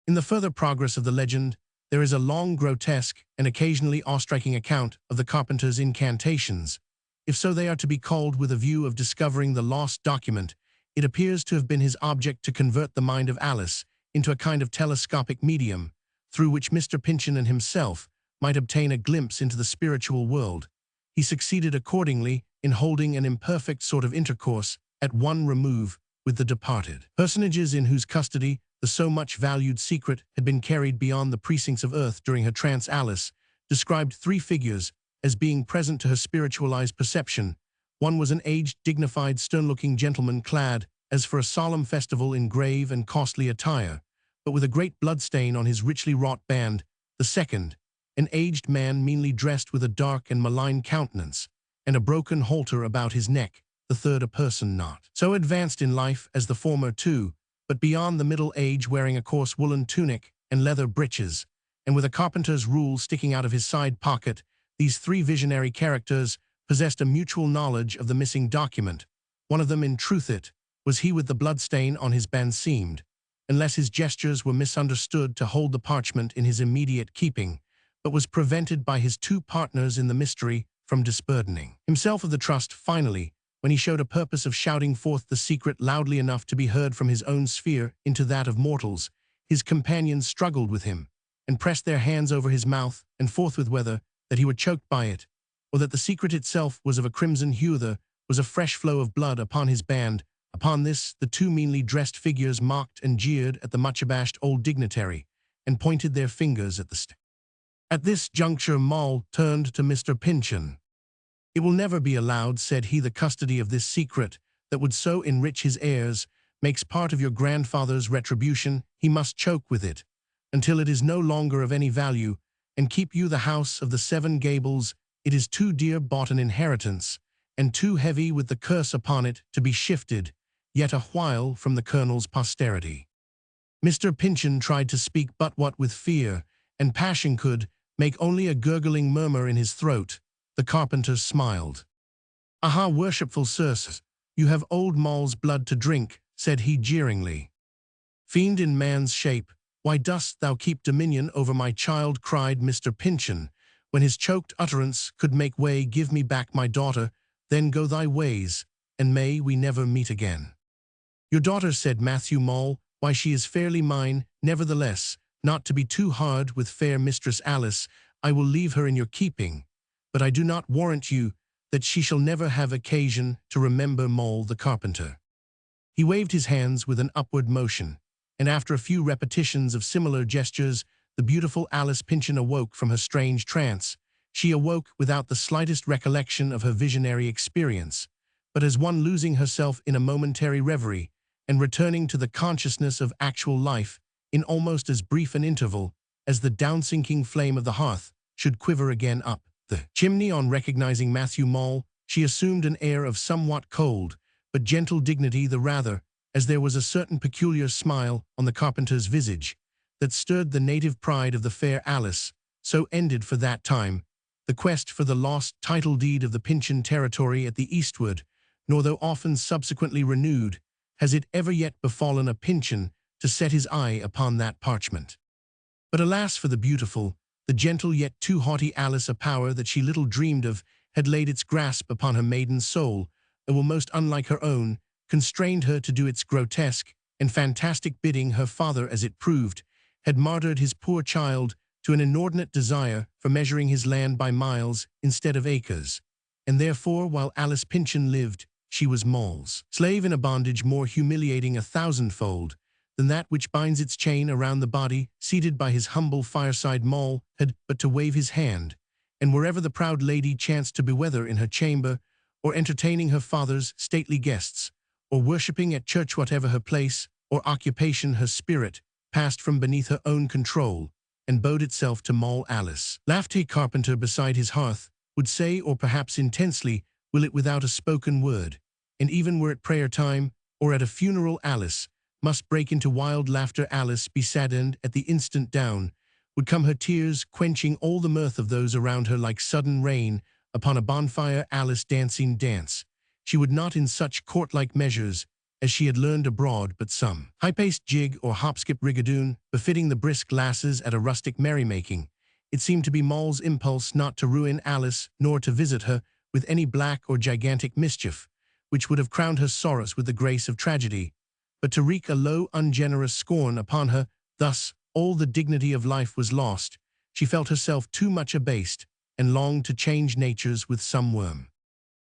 [SPEAKER 1] In the further progress of the legend, there is a long, grotesque, and occasionally awe-striking account of the carpenter's incantations. If so they are to be called, with a view of discovering the lost document. It appears to have been his object to convert the mind of Alice into a kind of telescopic medium, through which Mr. Pyncheon and himself might obtain a glimpse into the spiritual world. He succeeded accordingly in holding an imperfect sort of intercourse at one remove with the departed. Personages in whose custody the so much valued secret had been carried beyond the precincts of earth during her trance. Alice described three figures as being present to her spiritualized perception. One was an aged, dignified, stern-looking gentleman clad, as for a solemn festival, in grave and costly attire, but with a great bloodstain on his richly wrought band. The second, an aged man meanly dressed with a dark and malign countenance, and a broken halter about his neck. the third a person not so advanced in life as the former two, but beyond the middle age, wearing a coarse woolen tunic and leather breeches, and with a carpenter's rule sticking out of his side pocket. These three visionary characters possessed a mutual knowledge of the missing document. One of them, in truth, it was he with the bloodstain on his band, seemed, unless his gestures were misunderstood, to hold the parchment in his immediate keeping, but was prevented by his two partners in the mystery from disburdening himself of the trust. Finally, when he showed a purpose of shouting forth the secret loudly enough to be heard from his own sphere into that of mortals, his companions struggled with him, and pressed their hands over his mouth, and forthwith, whether that he were choked by it, or that the secret itself was of a crimson hue, there was a fresh flow of blood upon his band. Upon this, the two meanly dressed figures mocked and jeered at the much-abashed old dignitary, and pointed their fingers at the stick. At this juncture Moll turned to Mr. Pyncheon. "It will never be allowed," said he. "The custody of this secret, that would so enrich his heirs, makes part of your grandfather's retribution. He must choke with it, until it is no longer of any value, and keep you the house of the Seven Gables. It is too dear bought an inheritance, and too heavy with the curse upon it, to be shifted yet a while from the Colonel's posterity." Mr. Pyncheon tried to speak, but what with fear and passion could make only a gurgling murmur in his throat. The carpenter smiled. "Aha, worshipful sirs, you have old Moll's blood to drink," said he jeeringly. "Fiend in man's shape, why dost thou keep dominion over my child?" cried Mr. Pyncheon, when his choked utterance could make way. "Give me back my daughter, then go thy ways, and may we never meet again." "Your daughter," said Matthew Moll, "why, she is fairly mine. Nevertheless, not to be too hard with fair Mistress Alice, I will leave her in your keeping, but I do not warrant you that she shall never have occasion to remember Moll the carpenter." He waved his hands with an upward motion, and after a few repetitions of similar gestures, the beautiful Alice Pyncheon awoke from her strange trance. She awoke without the slightest recollection of her visionary experience, but as one losing herself in a momentary reverie, and returning to the consciousness of actual life in almost as brief an interval as the downsinking flame of the hearth should quiver again up the chimney. On recognizing Matthew Moll, she assumed an air of somewhat cold but gentle dignity, the rather, as there was a certain peculiar smile on the carpenter's visage that stirred the native pride of the fair Alice. So ended, for that time, the quest for the lost title deed of the Pyncheon territory at the eastward, nor though often subsequently renewed, has it ever yet befallen a Pyncheon to set his eye upon that parchment. But alas for the beautiful, the gentle yet too haughty Alice! A power that she little dreamed of had laid its grasp upon her maiden soul, and while most unlike her own, constrained her to do its grotesque and fantastic bidding. Her father, as it proved, had martyred his poor child to an inordinate desire for measuring his land by miles instead of acres, and therefore, while Alice Pyncheon lived, she was Moll's slave, in a bondage more humiliating 1,000-fold than that which binds its chain around the body. Seated by his humble fireside, Moll had but to wave his hand, and wherever the proud lady chanced to be, whether in her chamber, or entertaining her father's stately guests, or worshipping at church, whatever her place or occupation, her spirit passed from beneath her own control, and bowed itself to Moll. Alice laughed. A carpenter beside his hearth would say, or perhaps intensely will it without a spoken word, and even were it prayer time, or at a funeral, Alice must break into wild laughter. Alice, be saddened at the instant, down would come her tears, quenching all the mirth of those around her like sudden rain upon a bonfire. Alice dancing dance she would not in such court-like measures as she had learned abroad, but some high-paced jig or hop-skip rigadoon befitting the brisk lasses at a rustic merrymaking. It seemed to be Moll's impulse not to ruin Alice, nor to visit her with any black or gigantic mischief, which would have crowned her sorrows with the grace of tragedy, but to wreak a low, ungenerous scorn upon her. Thus, all the dignity of life was lost. She felt herself too much abased, and longed to change natures with some worm.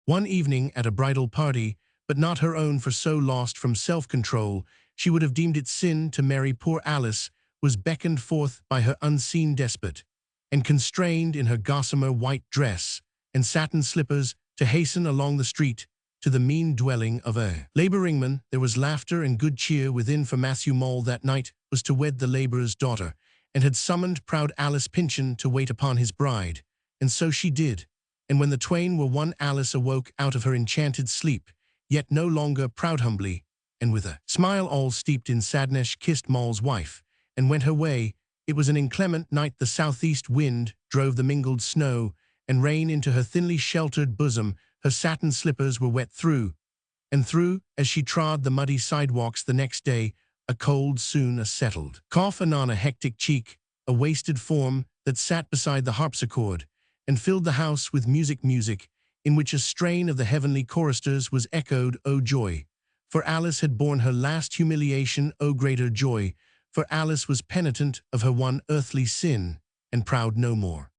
[SPEAKER 1] One evening at a bridal party, but not her own, for so lost from self-control she would have deemed it sin to marry, poor Alice was beckoned forth by her unseen despot, and constrained in her gossamer white dress and satin slippers to hasten along the street to the mean dwelling of a laboringman. There was laughter and good cheer within, for Matthew Moll that night was to wed the laborer's daughter, and had summoned proud Alice Pyncheon to wait upon his bride. And so she did, and when the twain were one, Alice awoke out of her enchanted sleep yet no longer proud humbly, and with a smile all steeped in sadness kissed Moll's wife, and went her way. It was an inclement night. The southeast wind drove the mingled snow and rain into her thinly sheltered bosom. Her satin slippers were wet through and through as she trod the muddy sidewalks the next day. A cold soon settled cough anon a hectic cheek, a wasted form that sat beside the harpsichord, and filled the house with music, in which a strain of the heavenly choristers was echoed. O joy! For Alice had borne her last humiliation. O greater joy! For Alice was penitent of her one earthly sin, and proud no more.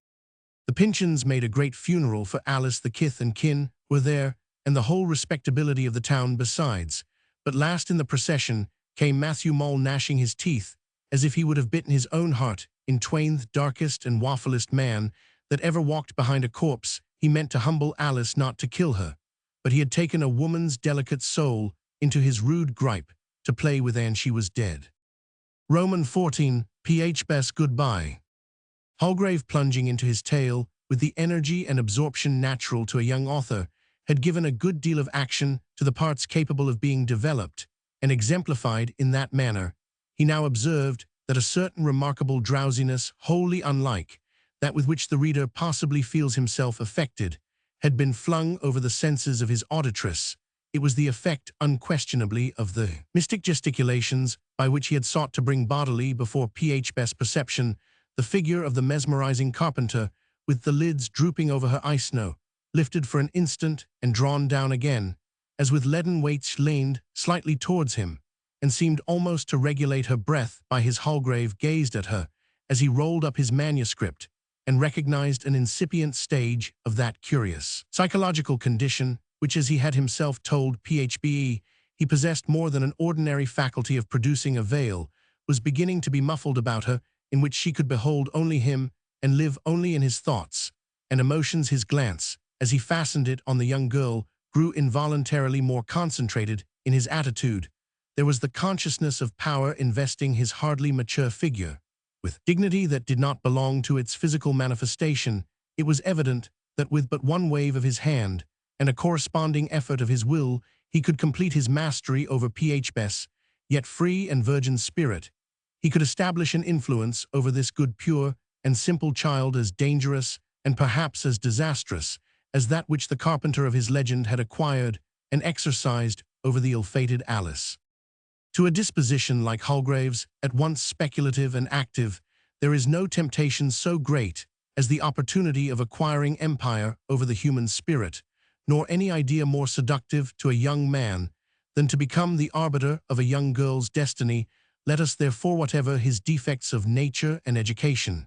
[SPEAKER 1] The Pyncheons made a great funeral for Alice. The kith and kin were there, and the whole respectability of the town besides. But last in the procession came Matthew Mole, gnashing his teeth, as if he would have bitten his own heart in twain. The darkest and wafflest man that ever walked behind a corpse. He meant to humble Alice, not to kill her, but he had taken a woman's delicate soul into his rude gripe to play with, and she was dead. Roman 14, ph best goodbye. Holgrave, plunging into his tale with the energy and absorption natural to a young author, had given a good deal of action to the parts capable of being developed and exemplified in that manner. He now observed that a certain remarkable drowsiness, wholly unlike that with which the reader possibly feels himself affected, had been flung over the senses of his auditress. It was the effect, unquestionably, of the mystic gesticulations by which he had sought to bring bodily before best perception the figure of the mesmerizing carpenter, with the lids drooping over her eye-snow, lifted for an instant and drawn down again, as with leaden weights leaned slightly towards him, and seemed almost to regulate her breath. By his Holgrave gazed at her as he rolled up his manuscript, and recognized an incipient stage of that curious psychological condition which, as he had himself told Phbe, he possessed more than an ordinary faculty of producing. A veil was beginning to be muffled about her, in which she could behold only him and live only in his thoughts and emotions. His glance, as he fastened it on the young girl, grew involuntarily more concentrated in his attitude. There was the consciousness of power investing his hardly mature figure with dignity that did not belong to its physical manifestation. It was evident that with but one wave of his hand and a corresponding effort of his will, he could complete his mastery over Phb's yet free and virgin spirit. He could establish an influence over this good, pure, and simple child as dangerous and perhaps as disastrous as that which the carpenter of his legend had acquired and exercised over the ill-fated Alice. To a disposition like Holgrave's, at once speculative and active, there is no temptation so great as the opportunity of acquiring empire over the human spirit, nor any idea more seductive to a young man than to become the arbiter of a young girl's destiny. Let us therefore, whatever his defects of nature and education,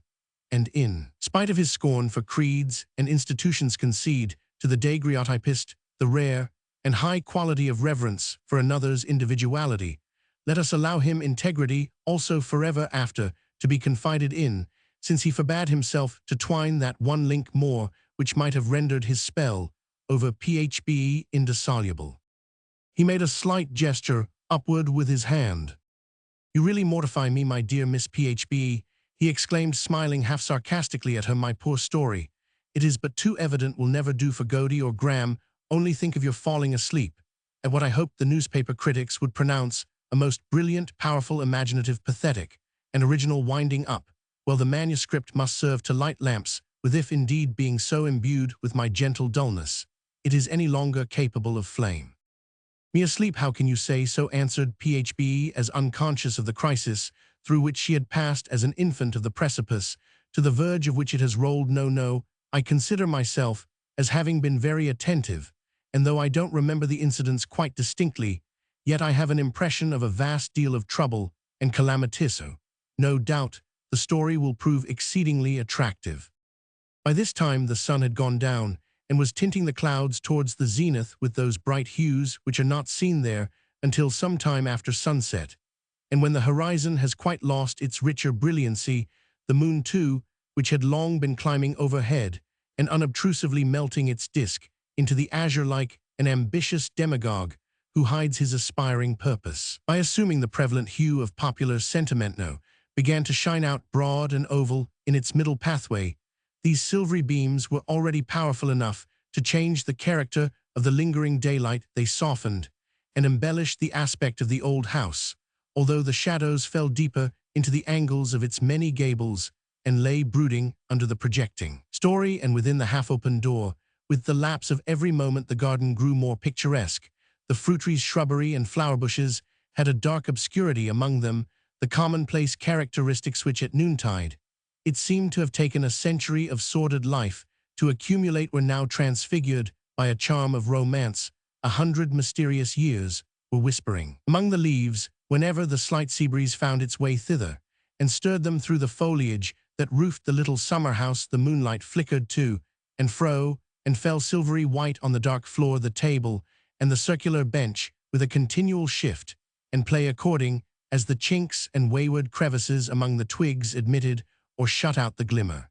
[SPEAKER 1] and in spite of his scorn for creeds and institutions, concede to the daguerreotypist the rare and high quality of reverence for another's individuality. Let us allow him integrity also forever after to be confided in, since he forbade himself to twine that one link more which might have rendered his spell over Phbe indissoluble. He made a slight gesture upward with his hand. "You really mortify me, my dear Miss Phbe," he exclaimed, smiling half sarcastically at her. "My poor story. It is but too evident will never do for Godey or Graham. Only think of your falling asleep at what I hoped the newspaper critics would pronounce a most brilliant, powerful, imaginative, pathetic, and original winding up. Well, the manuscript must serve to light lamps, with if indeed being so imbued with my gentle dullness, it is any longer capable of flame." "Me asleep, how can you say so?" answered Phbe, as unconscious of the crisis through which she had passed as an infant of the precipice, to the verge of which it has rolled. No, I consider myself as having been very attentive, and though I don't remember the incidents quite distinctly, yet I have an impression of a vast deal of trouble and calamitous. No doubt the story will prove exceedingly attractive. By this time the sun had gone down, and was tinting the clouds towards the zenith with those bright hues which are not seen there until some time after sunset, and when the horizon has quite lost its richer brilliancy. The moon, too, which had long been climbing overhead and unobtrusively melting its disk into the azure like an ambitious demagogue who hides his aspiring purpose by assuming the prevalent hue of popular sentiment, began to shine out broad and oval in its middle pathway. These silvery beams were already powerful enough to change the character of the lingering daylight, they softened and embellished the aspect of the old house, although the shadows fell deeper into the angles of its many gables and lay brooding under the projecting story and within the half-open door. With the lapse of every moment the garden grew more picturesque. The fruit trees, shrubbery, and flower bushes had a dark obscurity among them, the commonplace characteristics which at noontide it seemed to have taken a century of sordid life to accumulate were now transfigured by a charm of romance. 100 mysterious years were whispering among the leaves whenever the slight sea breeze found its way thither and stirred them through the foliage that roofed the little summer house. The moonlight flickered to and fro and fell silvery white on the dark floor, the table, and the circular bench, with a continual shift and play according as the chinks and wayward crevices among the twigs admitted or shut out the glimmer.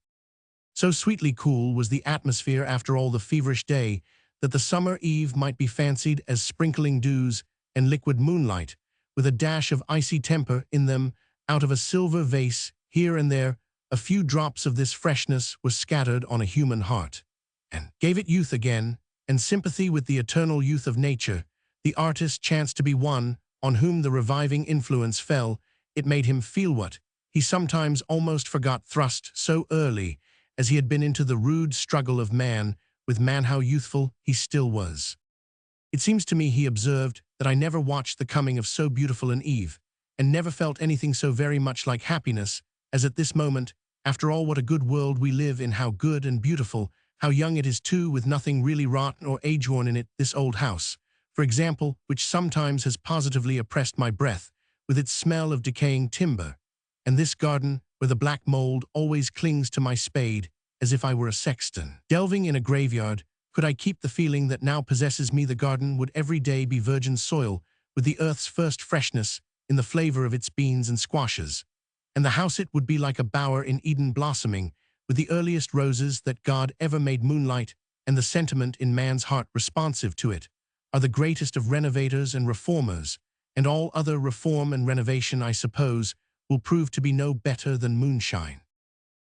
[SPEAKER 1] So sweetly cool was the atmosphere after all the feverish day that the summer eve might be fancied as sprinkling dews and liquid moonlight, with a dash of icy temper in them. Out of a silver vase, here and there, a few drops of this freshness were scattered on a human heart, and gave it youth again, and sympathy with the eternal youth of nature. The artist chanced to be one on whom the reviving influence fell. It made him feel what he sometimes almost forgot, thrust so early as he had been into the rude struggle of man with man, how youthful he still was. It seems to me, he observed, that I never watched the coming of so beautiful an eve, and never felt anything so very much like happiness as at this moment. After all, what a good world we live in, how good and beautiful, how young it is too, with nothing really rotten or age-worn in it. This old house, for example, which sometimes has positively oppressed my breath, with its smell of decaying timber, and this garden, where the black mold always clings to my spade, as if I were a sexton delving in a graveyard. Could I keep the feeling that now possesses me, the garden would every day be virgin soil, with the earth's first freshness in the flavor of its beans and squashes, and the house it would be like a bower in Eden, blossoming with the earliest roses that God ever made. Moonlight, and the sentiment in man's heart responsive to it, are the greatest of renovators and reformers, and all other reform and renovation, I suppose, will prove to be no better than moonshine.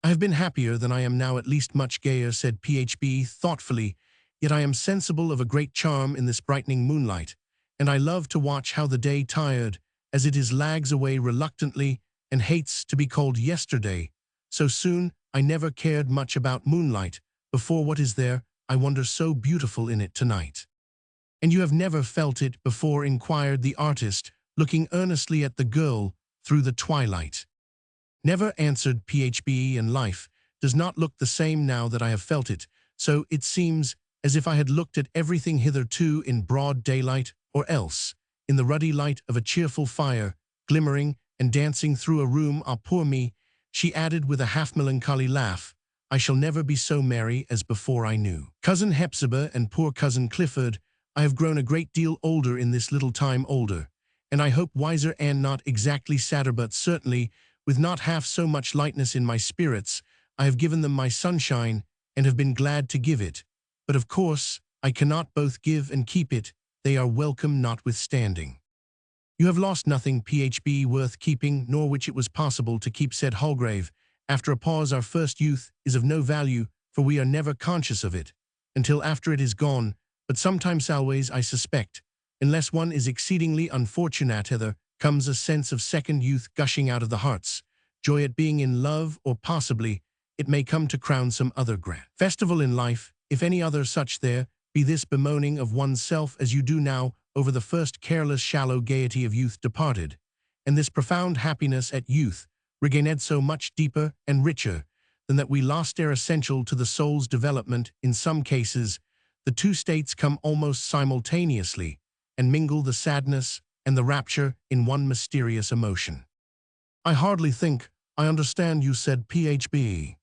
[SPEAKER 1] I have been happier than I am now, at least much gayer, said Phb thoughtfully, yet I am sensible of a great charm in this brightening moonlight, and I love to watch how the day, tired as it is, lags away reluctantly and hates to be called yesterday. So soon, I never cared much about moonlight before. What is there, I wonder, so beautiful in it tonight? And you have never felt it before? Inquired the artist, looking earnestly at the girl through the twilight. Never, answered Phb, and life does not look the same now that I have felt it, so it seems as if I had looked at everything hitherto in broad daylight, or else in the ruddy light of a cheerful fire, glimmering and dancing through a room. Ah, poor me, she added with a half-melancholy laugh, I shall never be so merry as before I knew Cousin Hepzibah and poor Cousin Clifford. I have grown a great deal older in this little time, older, and I hope wiser, and not exactly sadder, but certainly with not half so much lightness in my spirits. I have given them my sunshine, and have been glad to give it, but of course I cannot both give and keep it. They are welcome notwithstanding. You have lost nothing, Phb, worth keeping, nor which it was possible to keep, said Holgrave, after a pause. Our first youth is of no value, for we are never conscious of it until after it is gone, but sometimes, always, I suspect, unless one is exceedingly unfortunate, there comes a sense of second youth gushing out of the heart's joy at being in love, or possibly it may come to crown some other grand festival in life, if any other such there be. This bemoaning of oneself as you do now over the first careless shallow gaiety of youth departed, and this profound happiness at youth regained so much deeper and richer than that we lost are essential to the soul's development. In some cases the two states come almost simultaneously and mingle the sadness and the rapture in one mysterious emotion. I hardly think I understand you, said Phb.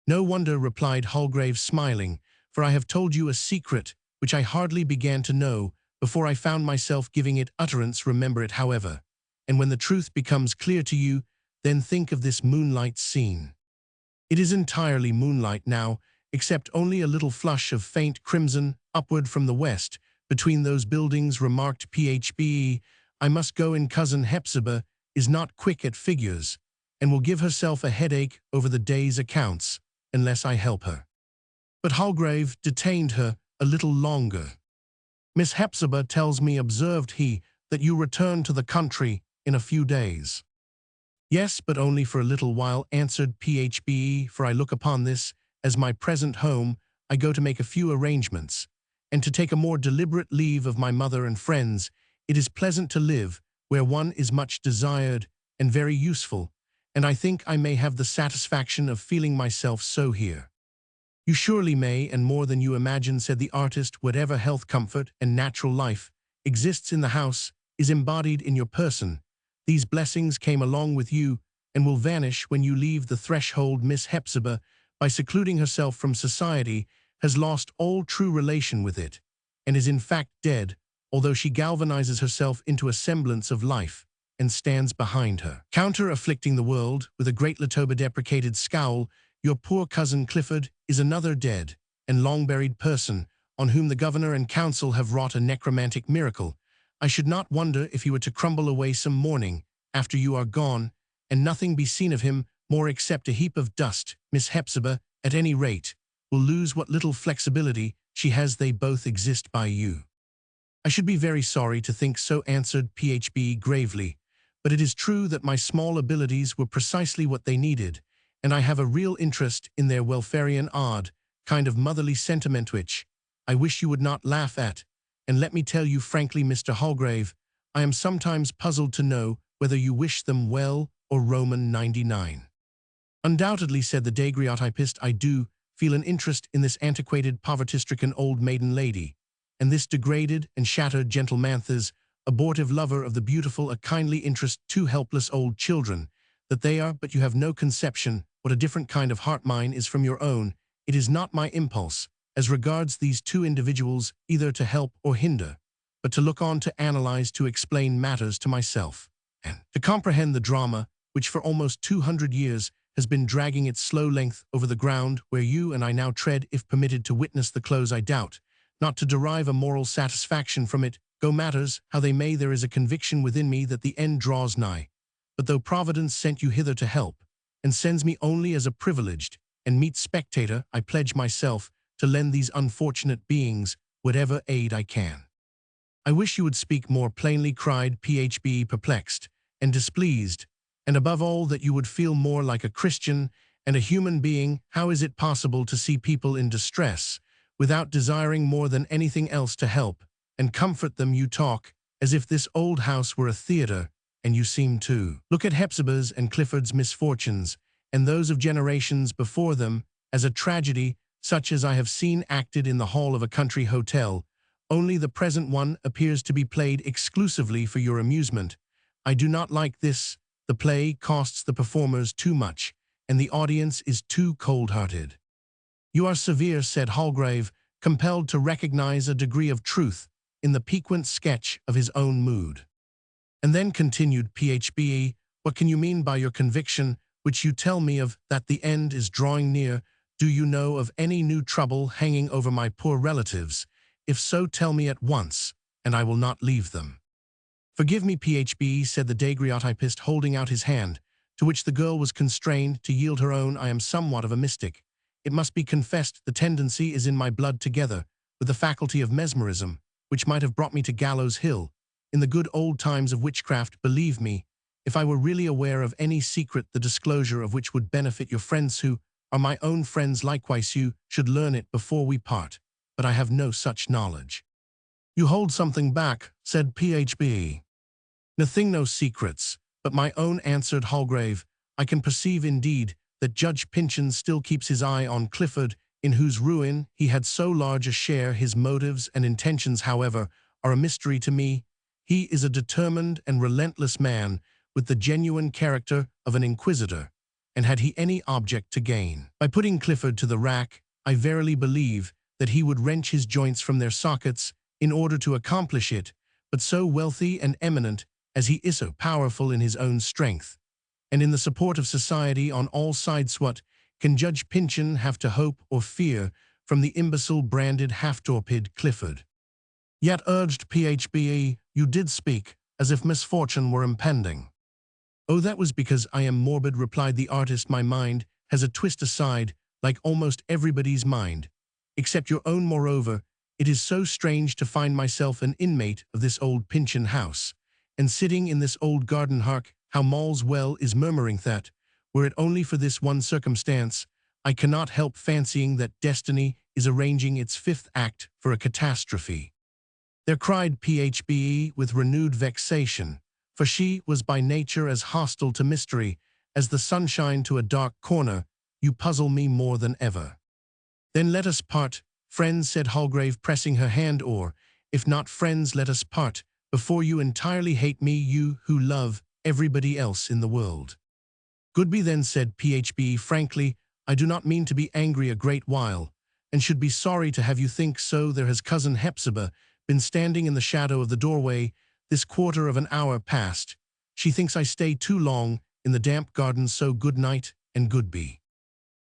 [SPEAKER 1] No wonder, replied Holgrave, smiling, for I have told you a secret which I hardly began to know before I found myself giving it utterance. Remember it, however, and when the truth becomes clear to you, then think of this moonlight scene. It is entirely moonlight now, except only a little flush of faint crimson upward from the west between those buildings, remarked Phb. I must go in. Cousin Hepzibah is not quick at figures, and will give herself a headache over the day's accounts unless I help her. But Holgrave detained her a little longer. Miss Hepzibah tells me, observed he, that you return to the country in a few days. Yes, but only for a little while, answered Phbe, for I look upon this as my present home. I go to make a few arrangements, and to take a more deliberate leave of my mother and friends. It is pleasant to live where one is much desired and very useful, and I think I may have the satisfaction of feeling myself so here. You surely may, and more than you imagine, said the artist. Whatever health, comfort, and natural life exists in the house is embodied in your person. These blessings came along with you and will vanish when you leave the threshold. Miss Hepzibah, by secluding herself from society, has lost all true relation with it, and is in fact dead, although she galvanizes herself into a semblance of life and stands behind her, counter-afflicting the world with a great Latoba-deprecated scowl. Your poor cousin Clifford is another dead and long-buried person on whom the governor and council have wrought a necromantic miracle. I should not wonder if he were to crumble away some morning after you are gone, and nothing be seen of him more except a heap of dust. Miss Hepzibah, at any rate, will lose what little flexibility she has. They both exist by you. I should be very sorry to think so, answered Phbe gravely, but it is true that my small abilities were precisely what they needed, and I have a real interest in their welfarian odd kind of motherly sentiment which I wish you would not laugh at. And let me tell you frankly, Mr. Holgrave, I am sometimes puzzled to know whether you wish them well or Roman 99. Undoubtedly, said the daguerreotypist, I do feel an interest in this antiquated, poverty-stricken old maiden lady, and this degraded and shattered gentleman's abortive lover of the beautiful, a kindly interest, two helpless old children, that they are, but you have no conception what a different kind of heart mine is from your own. It is not my impulse, as regards these two individuals, either to help or hinder, but to look on, to analyze, to explain matters to myself, and to comprehend the drama which for almost 200 years has been dragging its slow length over the ground where you and I now tread. If permitted to witness the close, I doubt not to derive a moral satisfaction from it. Go matters how they may, there is a conviction within me that the end draws nigh. But though Providence sent you hither to help, and sends me only as a privileged and meet spectator, I pledge myself to lend these unfortunate beings whatever aid I can. I wish you would speak more plainly, cried Phbe, perplexed and displeased, and above all that you would feel more like a Christian and a human being. How is it possible to see people in distress without desiring more than anything else to help and comfort them? You talk as if this old house were a theater, and you seem to look at Hepzibah's and Clifford's misfortunes and those of generations before them as a tragedy such as I have seen acted in the hall of a country hotel. Only the present one appears to be played exclusively for your amusement. I do not like this. The play costs the performers too much, and the audience is too cold-hearted. You are severe, said Holgrave, compelled to recognize a degree of truth in the piquant sketch of his own mood. And then continued Phbe, what can you mean by your conviction, which you tell me of, that the end is drawing near? Do you know of any new trouble hanging over my poor relatives? If so, tell me at once, and I will not leave them. Forgive me, Phbe, said the daguerreotypist, holding out his hand, to which the girl was constrained to yield her own. I am somewhat of a mystic. It must be confessed the tendency is in my blood, together with the faculty of mesmerism, which might have brought me to Gallows Hill in the good old times of witchcraft. Believe me, if I were really aware of any secret, the disclosure of which would benefit your friends, who are my own friends likewise, you should learn it before we part, but I have no such knowledge. You hold something back, said Phbe. Nothing, no secrets, but my own, answered Holgrave. I can perceive indeed that Judge Pyncheon still keeps his eye on Clifford, in whose ruin he had so large a share. His motives and intentions, however, are a mystery to me. He is a determined and relentless man, with the genuine character of an inquisitor, and had he any object to gain by putting Clifford to the rack, I verily believe that he would wrench his joints from their sockets in order to accomplish it. But so wealthy and eminent as he is, so powerful in his own strength, and in the support of society on all sides, what can Judge Pyncheon have to hope or fear from the imbecile, branded, half-torpid Clifford? Yet, urged Phbe, you did speak as if misfortune were impending. Oh, that was because I am morbid, replied the artist. My mind has a twist aside, like almost everybody's mind, except your own. Moreover, It is so strange to find myself an inmate of this old Pyncheon house, and sitting in this old garden. Hark, how Mall's well is murmuring that, were it only for this one circumstance, I cannot help fancying that destiny is arranging its fifth act for a catastrophe. There cried Phbe with renewed vexation, for she was by nature as hostile to mystery as the sunshine to a dark corner. You puzzle me more than ever. Then let us part, friends, said Holgrave, pressing her hand, or, if not friends, let us part, before you entirely hate me, you who love everybody else in the world. Goodby then, said Phbe frankly, I do not mean to be angry a great while, and should be sorry to have you think so. There has cousin Hepzibah been standing in the shadow of the doorway this quarter of an hour past. She thinks I stay too long in the damp garden, so good night and goodby.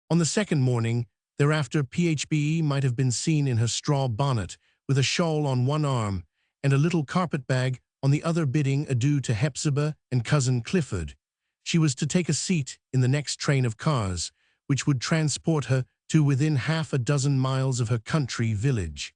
[SPEAKER 1] On the second morning thereafter, Phbe might have been seen in her straw bonnet, with a shawl on one arm and a little carpet-bag on the other, bidding adieu to Hepzibah and cousin Clifford. She was to take a seat in the next train of cars, which would transport her to within half a dozen miles of her country village.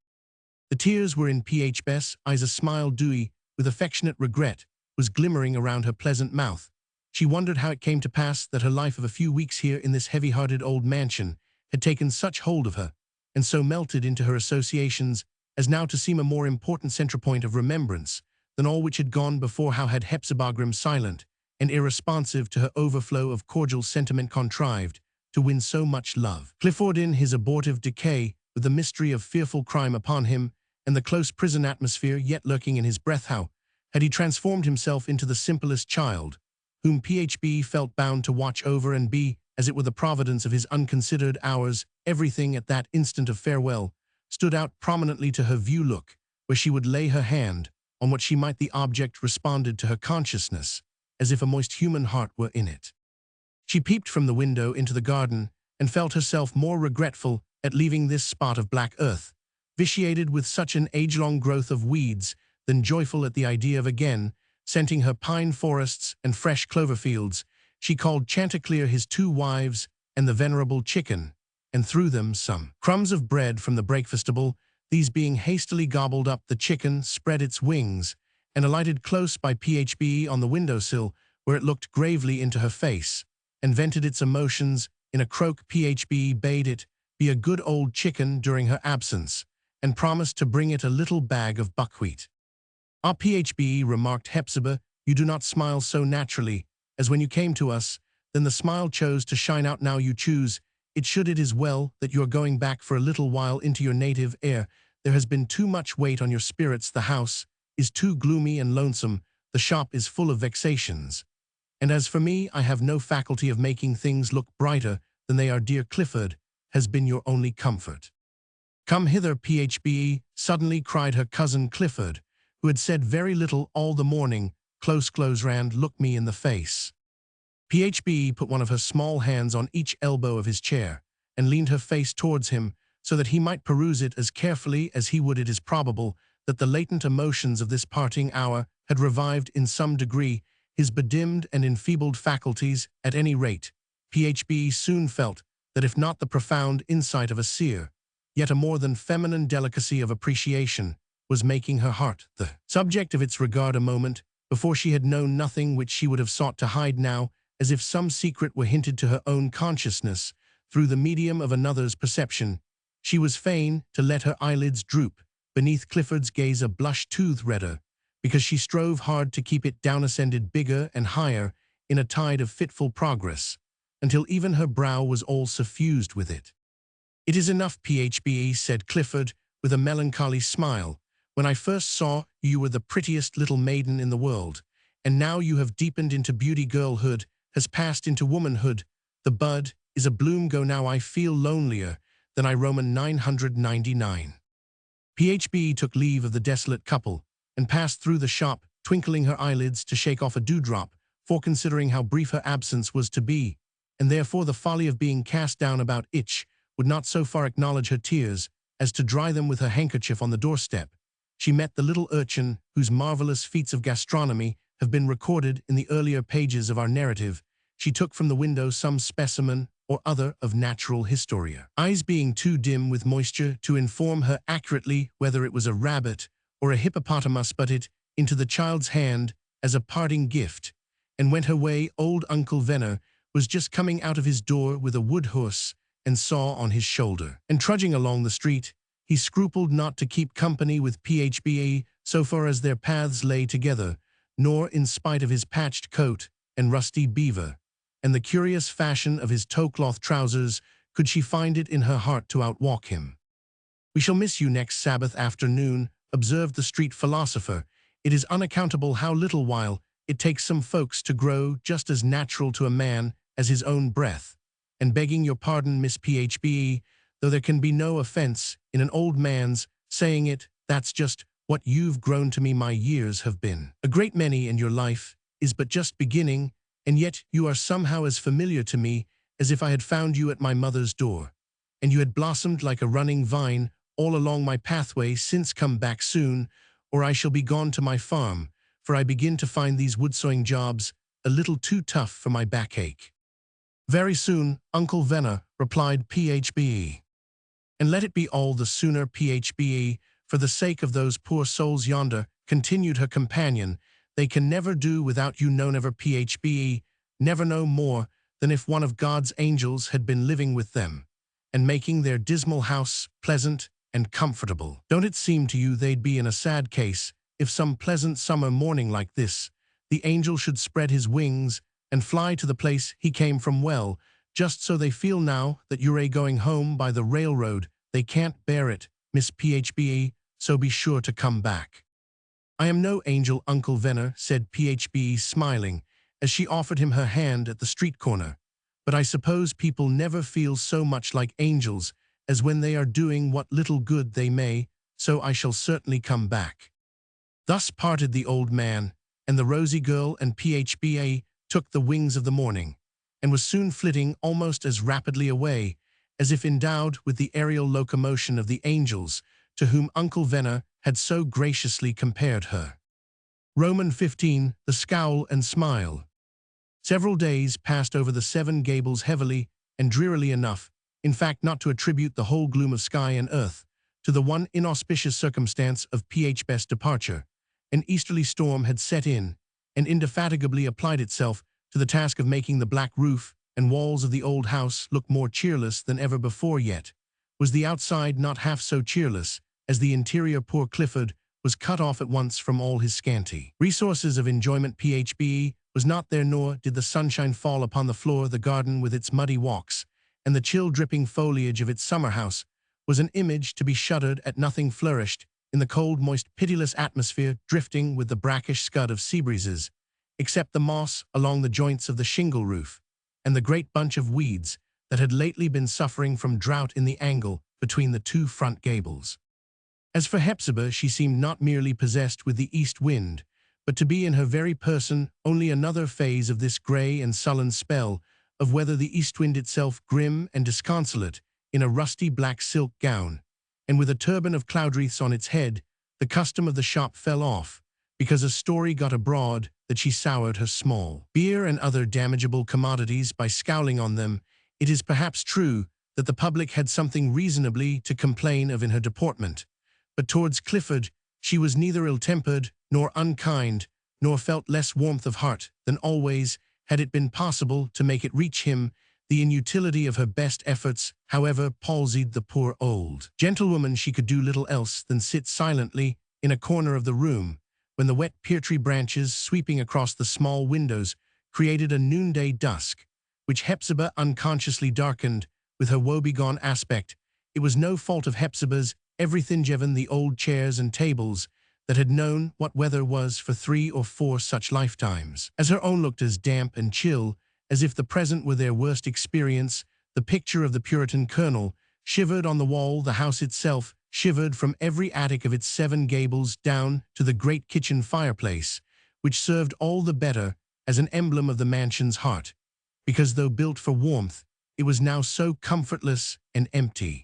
[SPEAKER 1] The tears were in Phbe's eyes, a smile dewy with affectionate regret was glimmering around her pleasant mouth. She wondered how it came to pass that her life of a few weeks here in this heavy-hearted old mansion had taken such hold of her, and so melted into her associations as now to seem a more important centrepoint of remembrance than all which had gone before. How had Hepzibah, silent and irresponsive to her overflow of cordial sentiment, contrived to win so much love? Clifford, in his abortive decay, with the mystery of fearful crime upon him and the close prison atmosphere yet lurking in his breath, how had he transformed himself into the simplest child, whom Phbe felt bound to watch over and be, as it were, the providence of his unconsidered hours. Everything at that instant of farewell stood out prominently to her view. Look, where she would lay her hand on what she might, the object responded to her consciousness, as if a moist human heart were in it. She peeped from the window into the garden, and felt herself more regretful at leaving this spot of black earth, vitiated with such an age-long growth of weeds, than joyful at the idea of again scenting her pine forests and fresh clover fields. She called Chanticleer, his two wives, and the venerable chicken, and threw them some crumbs of bread from the breakfastable. These being hastily gobbled up, the chicken spread its wings and alighted close by Phbe on the windowsill, where it looked gravely into her face and vented its emotions in a croak. Phbe bade it be a good old chicken during her absence, and promised to bring it a little bag of buckwheat. Ah, Phbe, remarked Hepzibah, you do not smile so naturally as when you came to us. Then the smile chose to shine out. Now you choose it is well that you are going back for a little while into your native air. There has been too much weight on your spirits. The house is too gloomy and lonesome. The shop is full of vexations. And as for me, I have no faculty of making things look brighter than they are. Dear Clifford has been your only comfort. Come hither, Phbe, suddenly cried her cousin Clifford, who had said very little all the morning. Close, Rand, look me in the face. Phbe put one of her small hands on each elbow of his chair, and leaned her face towards him, so that he might peruse it as carefully as he would. It is probable that the latent emotions of this parting hour had revived in some degree his bedimmed and enfeebled faculties. At any rate, Phbe soon felt that if not the profound insight of a seer, yet a more than feminine delicacy of appreciation was making her heart the subject of its regard. A moment before she had known nothing which she would have sought to hide. Now, as if some secret were hinted to her own consciousness through the medium of another's perception, she was fain to let her eyelids droop beneath Clifford's gaze, a blush tooth redder, because she strove hard to keep it down, ascended bigger and higher in a tide of fitful progress, until even her brow was all suffused with it. It is enough, Phbe, said Clifford, with a melancholy smile. When I first saw you, you were the prettiest little maiden in the world, and now you have deepened into beauty. Girlhood has passed into womanhood. The bud is a bloom. Go now. I feel lonelier than I. Roman 999. Phbe took leave of the desolate couple, and passed through the shop, twinkling her eyelids to shake off a dewdrop, for considering how brief her absence was to be, and therefore the folly of being cast down about itch, would not so far acknowledge her tears as to dry them with her handkerchief on the doorstep. She met the little urchin whose marvelous feats of gastronomy have been recorded in the earlier pages of our narrative. She took from the window some specimen or other of natural historia. Eyes being too dim with moisture to inform her accurately whether it was a rabbit or a hippopotamus, put it into the child's hand as a parting gift, and went her way. Old Uncle Venner was just coming out of his door with a wood horse and saw on his shoulder. And trudging along the street, he scrupled not to keep company with Phba so far as their paths lay together, nor, in spite of his patched coat and rusty beaver, and the curious fashion of his tow-cloth trousers, could she find it in her heart to outwalk him. "We shall miss you next Sabbath afternoon," observed the street philosopher. "It is unaccountable how little while it takes some folks to grow just as natural to a man as his own breath. And begging your pardon, Miss Phbe, though there can be no offense in an old man's saying it, that's just what you've grown to me. My years have been a great many, and your life is but just beginning, and yet you are somehow as familiar to me as if I had found you at my mother's door, and you had blossomed like a running vine all along my pathway. Since come back soon, or I shall be gone to my farm, for I begin to find these woodsawing jobs a little too tough for my backache." "Very soon, Uncle Venner," replied Phbe. "And let it be all the sooner, Phbe, for the sake of those poor souls yonder," continued her companion. "They can never do without you, no never, Phbe, never no more than if one of God's angels had been living with them, and making their dismal house pleasant and comfortable. Don't it seem to you they'd be in a sad case if some pleasant summer morning like this, the angel should spread his wings and fly to the place he came from? Well, just so they feel now that you're going home by the railroad. They can't bear it, Miss Phbe, so be sure to come back." "I am no angel, Uncle Venner," said Phbe, smiling, as she offered him her hand at the street corner. "But I suppose people never feel so much like angels as when they are doing what little good they may, so I shall certainly come back." Thus parted the old man, and the rosy girl, and Phba took the wings of the morning, and was soon flitting almost as rapidly away, as if endowed with the aerial locomotion of the angels, to whom Uncle Venner had so graciously compared her. Roman 15, the scowl and smile. Several days passed over the Seven Gables heavily and drearily enough, in fact not to attribute the whole gloom of sky and earth to the one inauspicious circumstance of Phbe's departure. An easterly storm had set in, and indefatigably applied itself to the task of making the black roof and walls of the old house look more cheerless than ever before. Yet was the outside not half so cheerless as the interior. Poor Clifford was cut off at once from all his scanty resources of enjoyment. Phbe was not there, nor did the sunshine fall upon the floor. The garden with its muddy walks and the chill dripping foliage of its summer house was an image to be shuddered at. Nothing flourished in the cold, moist, pitiless atmosphere drifting with the brackish scud of sea breezes, except the moss along the joints of the shingle roof, and the great bunch of weeds that had lately been suffering from drought in the angle between the two front gables. As for Hepzibah, she seemed not merely possessed with the east wind, but to be in her very person only another phase of this grey and sullen spell of weather. The east wind itself, grim and disconsolate, in a rusty black silk gown, and with a turban of cloud wreaths on its head. The custom of the shop fell off, because a story got abroad that she soured her small beer and other damageable commodities by scowling on them. It is perhaps true that the public had something reasonably to complain of in her deportment, but towards Clifford she was neither ill-tempered nor unkind, nor felt less warmth of heart than always, had it been possible to make it reach him. The inutility of her best efforts, however, palsied the poor old gentlewoman. She could do little else than sit silently in a corner of the room, when the wet pear-tree branches sweeping across the small windows created a noonday dusk, which Hepzibah unconsciously darkened with her woebegone aspect. It was no fault of Hepzibah's. Everything, even the old chairs and tables that had known what weather was for 3 or 4 such lifetimes as her own, looked as damp and chill as if the present were their worst experience. The picture of the Puritan colonel shivered on the wall. The house itself shivered from every attic of its 7 gables down to the great kitchen fireplace, which served all the better as an emblem of the mansion's heart, because though built for warmth, it was now so comfortless and empty.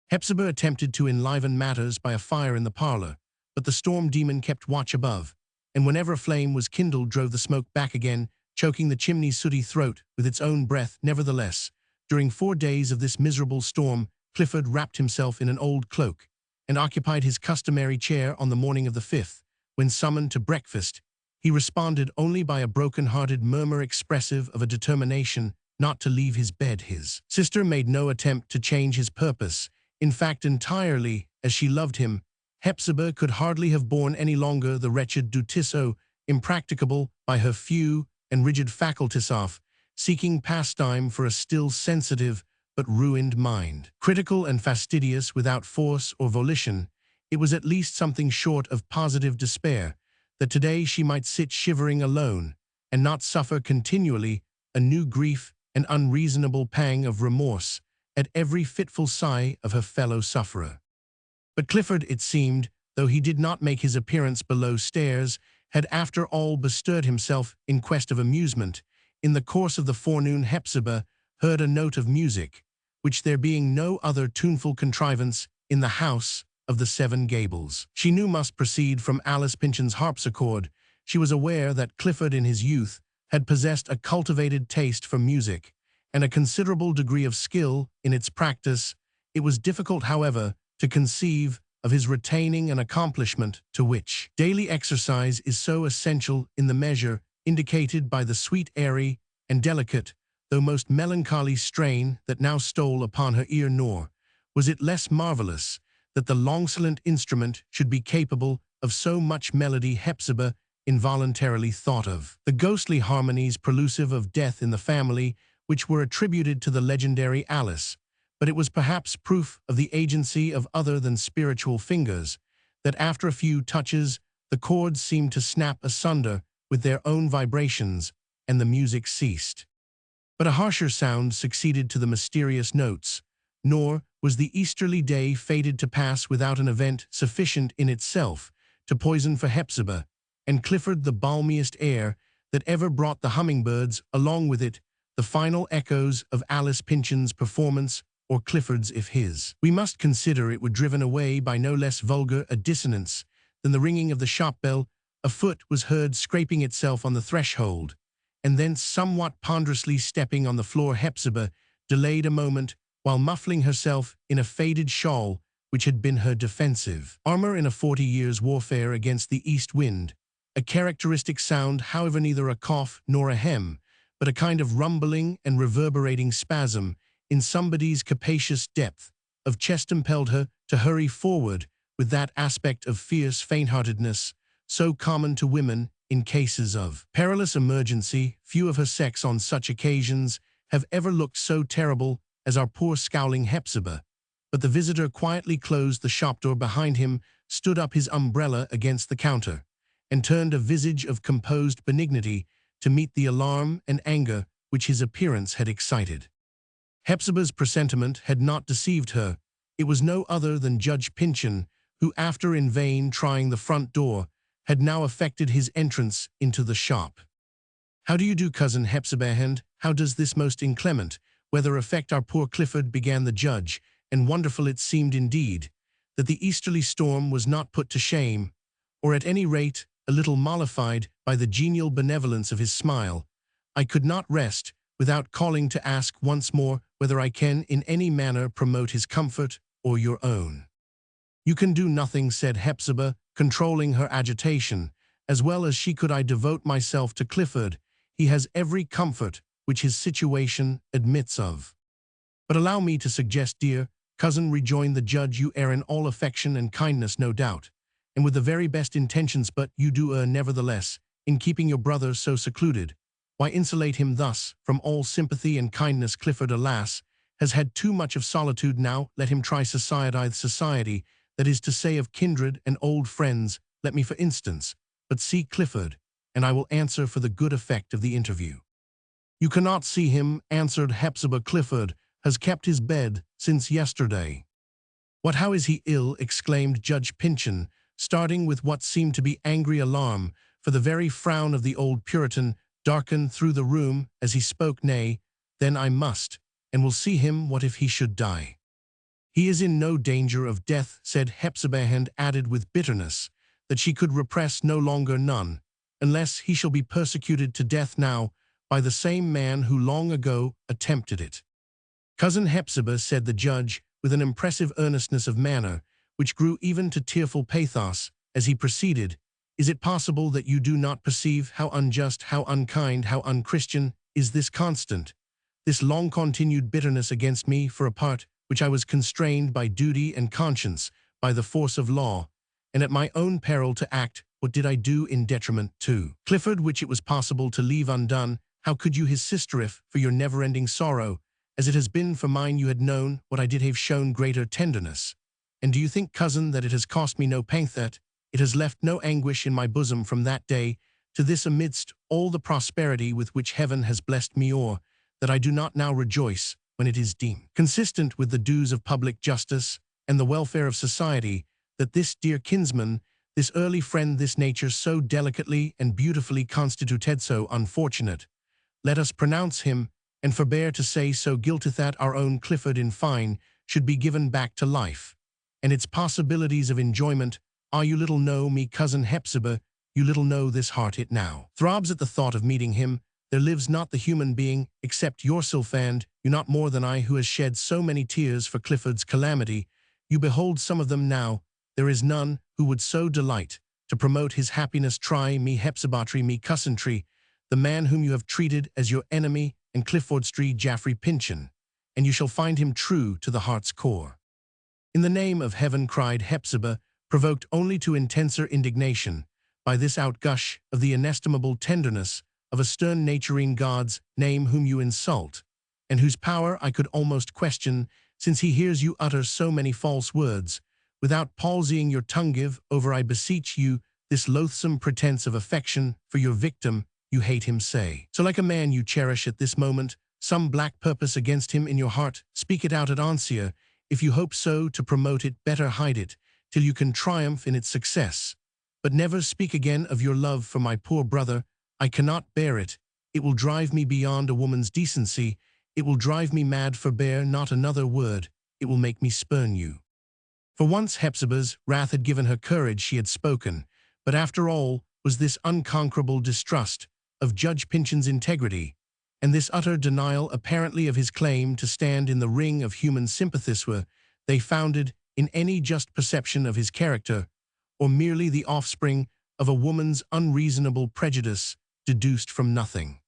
[SPEAKER 1] Hepzibah attempted to enliven matters by a fire in the parlor, but the storm demon kept watch above, and whenever a flame was kindled drove the smoke back again, choking the chimney's sooty throat with its own breath. Nevertheless, During 4 days of this miserable storm, Clifford wrapped himself in an old cloak and occupied his customary chair on the morning of the 5th. When summoned to breakfast, he responded only by a broken-hearted murmur expressive of a determination not to leave his bed. His sister made no attempt to change his purpose. In fact, entirely as she loved him, Hepzibah could hardly have borne any longer the wretched Dutisso, impracticable by her few and rigid faculties of seeking pastime for a still sensitive but ruined mind. Critical and fastidious without force or volition, it was at least something short of positive despair that today she might sit shivering alone and not suffer continually a new grief and unreasonable pang of remorse at every fitful sigh of her fellow sufferer. But Clifford, it seemed, though he did not make his appearance below stairs, had after all bestirred himself in quest of amusement. In the course of the forenoon Hepzibah heard a note of music, which there being no other tuneful contrivance in the house of the Seven Gables, she knew must proceed from Alice Pyncheon's harpsichord. She was aware that Clifford in his youth had possessed a cultivated taste for music and a considerable degree of skill in its practice. It was difficult, however, to conceive of his retaining an accomplishment to which daily exercise is so essential in the measure indicated by the sweet, airy, and delicate, though most melancholy strain that now stole upon her ear, nor was it less marvelous that the long-silent instrument should be capable of so much melody. Hepzibah involuntarily thought of the ghostly harmonies prelusive of death in the family, which were attributed to the legendary Alice, but it was perhaps proof of the agency of other than spiritual fingers that after a few touches the chords seemed to snap asunder with their own vibrations, and the music ceased. But a harsher sound succeeded to the mysterious notes, nor was the easterly day fated to pass without an event sufficient in itself to poison for Hepzibah and Clifford the balmiest air that ever brought the hummingbirds along with it, the final echoes of Alice Pyncheon's performance, or Clifford's if his. We must consider it were driven away by no less vulgar a dissonance than the ringing of the shop bell. A foot was heard scraping itself on the threshold, and then somewhat ponderously stepping on the floor. Hepzibah delayed a moment while muffling herself in a faded shawl which had been her defensive armor in a 40 years' warfare against the east wind. A characteristic sound, however, neither a cough nor a hem, but a kind of rumbling and reverberating spasm in somebody's capacious depth of chest impelled her to hurry forward with that aspect of fierce faint-heartedness so common to women in cases of perilous emergency. Few of her sex on such occasions have ever looked so terrible as our poor scowling Hepzibah. But the visitor quietly closed the shop door behind him, stood up his umbrella against the counter, and turned a visage of composed benignity to meet the alarm and anger which his appearance had excited. Hepzibah's presentiment had not deceived her. It was no other than Judge Pyncheon, who, after in vain trying the front door, had now effected his entrance into the shop. "How do you do, cousin Hepzibah, and how does this most inclement weather affect our poor Clifford?" began the judge, and wonderful it seemed indeed that the easterly storm was not put to shame, or at any rate a little mollified by the genial benevolence of his smile. "I could not rest without calling to ask once more whether I can in any manner promote his comfort or your own." "You can do nothing," said Hepzibah, controlling her agitation. "As well as she could I devote myself to Clifford. He has every comfort which his situation admits of." "But allow me to suggest, dear cousin," rejoined the judge, "you err in all affection and kindness, no doubt, and with the very best intentions, but you do err nevertheless in keeping your brother so secluded. Why insulate him thus from all sympathy and kindness? Clifford, alas, has had too much of solitude now. Let him try society, that is to say of kindred and old friends. Let me, for instance, but see Clifford, and I will answer for the good effect of the interview." "You cannot see him," answered Hepzibah. "Clifford has kept his bed since yesterday." "What, how is he ill?" exclaimed Judge Pyncheon, starting with what seemed to be angry alarm, for the very frown of the old Puritan darkened through the room as he spoke. "Nay, then I must, and will see him. What if he should die?" "He is in no danger of death," said Hepzibah, and added with bitterness that she could repress no longer, "none, unless he shall be persecuted to death now by the same man who long ago attempted it." "Cousin Hepzibah," said the judge, with an impressive earnestness of manner, which grew even to tearful pathos, as he proceeded, "is it possible that you do not perceive how unjust, how unkind, how unchristian is this this long-continued bitterness against me for a part which I was constrained by duty and conscience, by the force of law, and at my own peril to act? What did I do in detriment to Clifford which it was possible to leave undone? How could you his sister if, for your never-ending sorrow, as it has been for mine, you had known what I did have shown greater tenderness? And do you think, cousin, that it has cost me no pang, that it has left no anguish in my bosom from that day to this, amidst all the prosperity with which heaven has blessed me, or that I do not now rejoice when it is deemed consistent with the dues of public justice and the welfare of society, that this dear kinsman, this early friend, this nature so delicately and beautifully constituted, so unfortunate, let us pronounce him, and forbear to say so guilty, that our own Clifford, in fine, should be given back to life, and its possibilities of enjoyment. You little know me, cousin Hepzibah, you little know this heart, it now throbs at the thought of meeting him. There lives not the human being, except yourself, and you not more than I, who has shed so many tears for Clifford's calamity. You behold some of them now. There is none who would so delight to promote his happiness. Try me, Hepzibah, me, cousinry, the man whom you have treated as your enemy, and Clifford's Jaffrey Pyncheon, and you shall find him true to the heart's core." "In the name of heaven," cried Hepzibah, provoked only to intenser indignation by this outgush of the inestimable tenderness of a stern nature, "in God's name whom you insult, and whose power I could almost question, since he hears you utter so many false words, without palsying your tongue, give over, I beseech you, this loathsome pretense of affection for your victim. You hate him, say so like a man. You cherish at this moment some black purpose against him in your heart. Speak it out at once. If you hope so to promote it, better hide it till you can triumph in its success. But never speak again of your love for my poor brother. I cannot bear it. It will drive me beyond a woman's decency. It will drive me mad. Forbear not another word. It will make me spurn you." For once Hepzibah's wrath had given her courage. She had spoken, but after all was this unconquerable distrust of Judge Pyncheon's integrity, and this utter denial apparently of his claim to stand in the ring of human sympathies, were they founded in any just perception of his character, or merely the offspring of a woman's unreasonable prejudice deduced from nothing?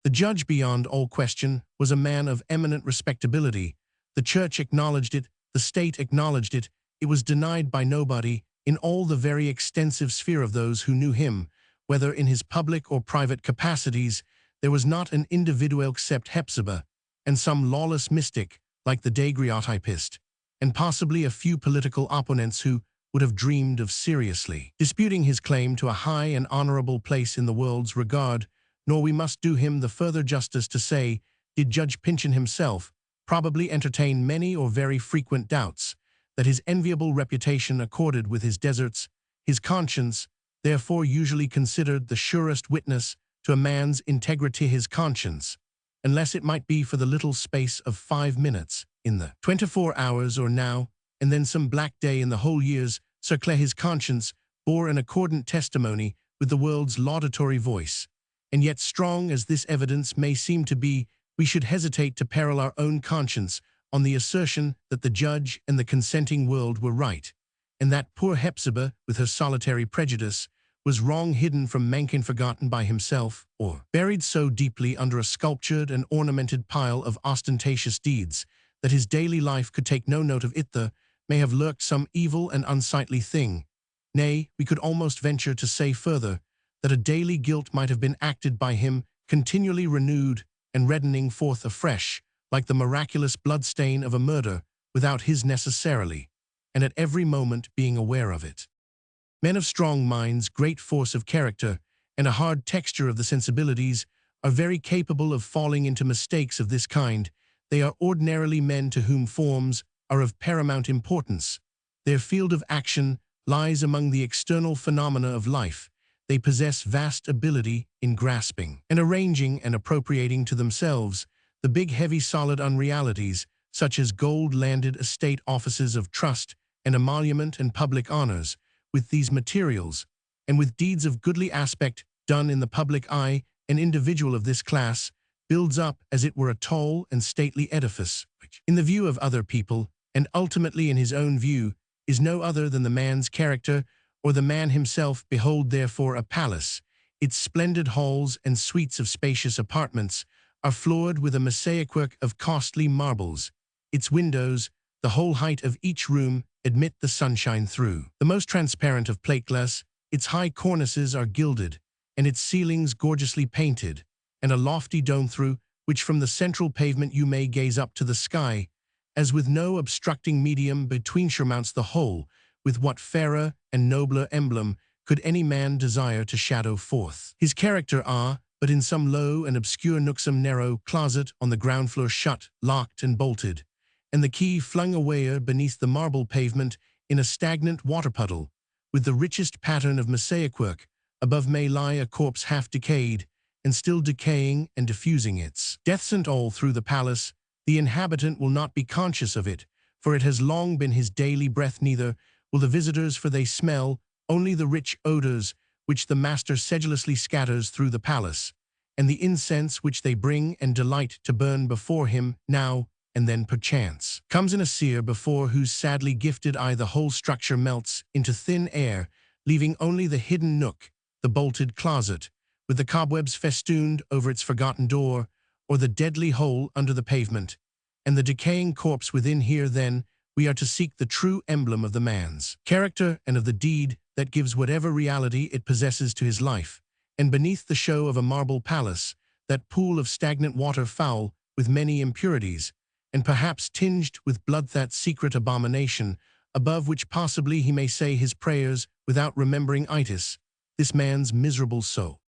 [SPEAKER 1] The judge, beyond all question, was a man of eminent respectability. The church acknowledged it, the state acknowledged it. It was denied by nobody in all the very extensive sphere of those who knew him, whether in his public or private capacities. There was not an individual except Hepzibah, and some lawless mystic like the daguerreotypist, and possibly a few political opponents who would have dreamed of seriously disputing his claim to a high and honorable place in the world's regard. Nor we must do him the further justice to say, did Judge Pyncheon himself probably entertain many or very frequent doubts that his enviable reputation accorded with his deserts. His conscience, therefore, usually considered the surest witness to a man's integrity, his conscience, unless it might be for the little space of 5 minutes in the 24 hours, or now and then some black day in the whole year's circle. His conscience bore an accordant testimony with the world's laudatory voice, and yet, strong as this evidence may seem to be, we should hesitate to peril our own conscience on the assertion that the judge and the consenting world were right, and that poor Hepzibah, with her solitary prejudice, was wrong, hidden from mankind, forgotten by himself, or buried so deeply under a sculptured and ornamented pile of ostentatious deeds that his daily life could take no note of it. There may have lurked some evil and unsightly thing. Nay, we could almost venture to say further, that a daily guilt might have been acted by him, continually renewed and reddening forth afresh, like the miraculous bloodstain of a murder, without his necessarily, and at every moment, being aware of it. Men of strong minds, great force of character, and a hard texture of the sensibilities are very capable of falling into mistakes of this kind. They are ordinarily men to whom forms are of paramount importance. Their field of action lies among the external phenomena of life. They possess vast ability in grasping and arranging and appropriating to themselves the big, heavy, solid unrealities, such as gold-landed estate offices of trust and emolument and public honors. With these materials, and with deeds of goodly aspect done in the public eye, an individual of this class builds up as it were a tall and stately edifice, which, in the view of other people, and ultimately in his own view, is no other than the man's character, or the man himself. Behold therefore a palace. Its splendid halls and suites of spacious apartments are floored with a mosaic-work of costly marbles. Its windows, the whole height of each room, admit the sunshine through. The most transparent of plate glass, its high cornices are gilded, and its ceilings gorgeously painted, and a lofty dome through which from the central pavement you may gaze up to the sky, as with no obstructing medium between surmounts the whole. With what fairer and nobler emblem could any man desire to shadow forth his character? But in some low and obscure nook, some narrow closet on the ground floor, shut, locked, and bolted, and the key flung away beneath the marble pavement in a stagnant water puddle, with the richest pattern of mosaic work, above may lie a corpse half decayed, and still decaying and diffusing its death scent all through the palace. The inhabitant will not be conscious of it, for it has long been his daily breath, neither will the visitors, for they smell only the rich odors which the master sedulously scatters through the palace, and the incense which they bring and delight to burn before him now and then perchance comes in a seer before whose sadly gifted eye the whole structure melts into thin air, leaving only the hidden nook, the bolted closet, with the cobwebs festooned over its forgotten door, or the deadly hole under the pavement, and the decaying corpse within. Here then we are to seek the true emblem of the man's character and of the deed that gives whatever reality it possesses to his life. And beneath the show of a marble palace, that pool of stagnant water, foul with many impurities, and perhaps tinged with blood, that secret abomination, above which possibly he may say his prayers without remembering itis, this man's miserable soul.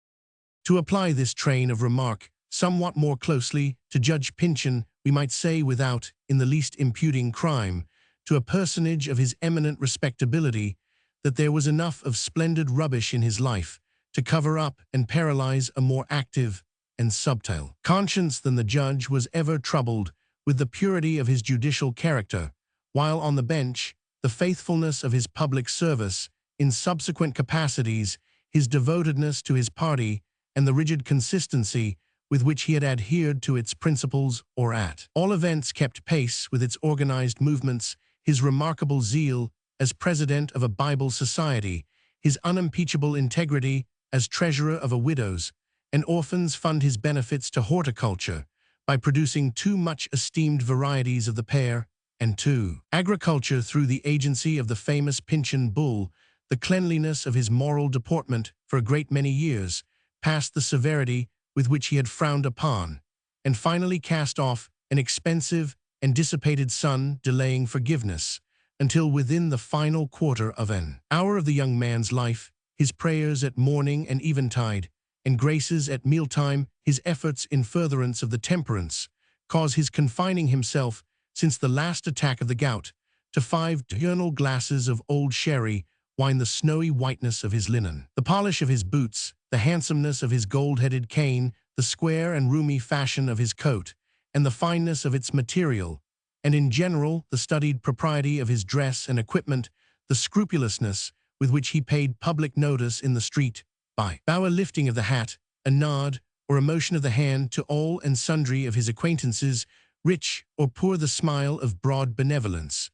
[SPEAKER 1] To apply this train of remark somewhat more closely to Judge Pyncheon, we might say, without in the least imputing crime to a personage of his eminent respectability, that there was enough of splendid rubbish in his life to cover up and paralyze a more active and subtle conscience than the judge was ever troubled with the purity of his judicial character, while on the bench, the faithfulness of his public service, in subsequent capacities, his devotedness to his party, and the rigid consistency with which he had adhered to its principles, or at all events kept pace with its organized movements, his remarkable zeal as president of a Bible society, his unimpeachable integrity as treasurer of a widows' and orphans' fund, his benefits to horticulture by producing two much esteemed varieties of the pear, and to agriculture through the agency of the famous Pyncheon bull, the cleanliness of his moral deportment for a great many years, past the severity with which he had frowned upon, and finally cast off an expensive and dissipated son, delaying forgiveness until within the final quarter of an hour of the young man's life, his prayers at morning and eventide, and graces at mealtime, his efforts in furtherance of the temperance, cause his confining himself, since the last attack of the gout, to 5 diurnal glasses of old sherry, wine the snowy whiteness of his linen, the polish of his boots, the handsomeness of his gold-headed cane, the square and roomy fashion of his coat, and the fineness of its material, and in general the studied propriety of his dress and equipment, the scrupulousness with which he paid public notice in the street, by a lifting of the hat, a nod, or a motion of the hand to all and sundry of his acquaintances, rich or poor, the smile of broad benevolence,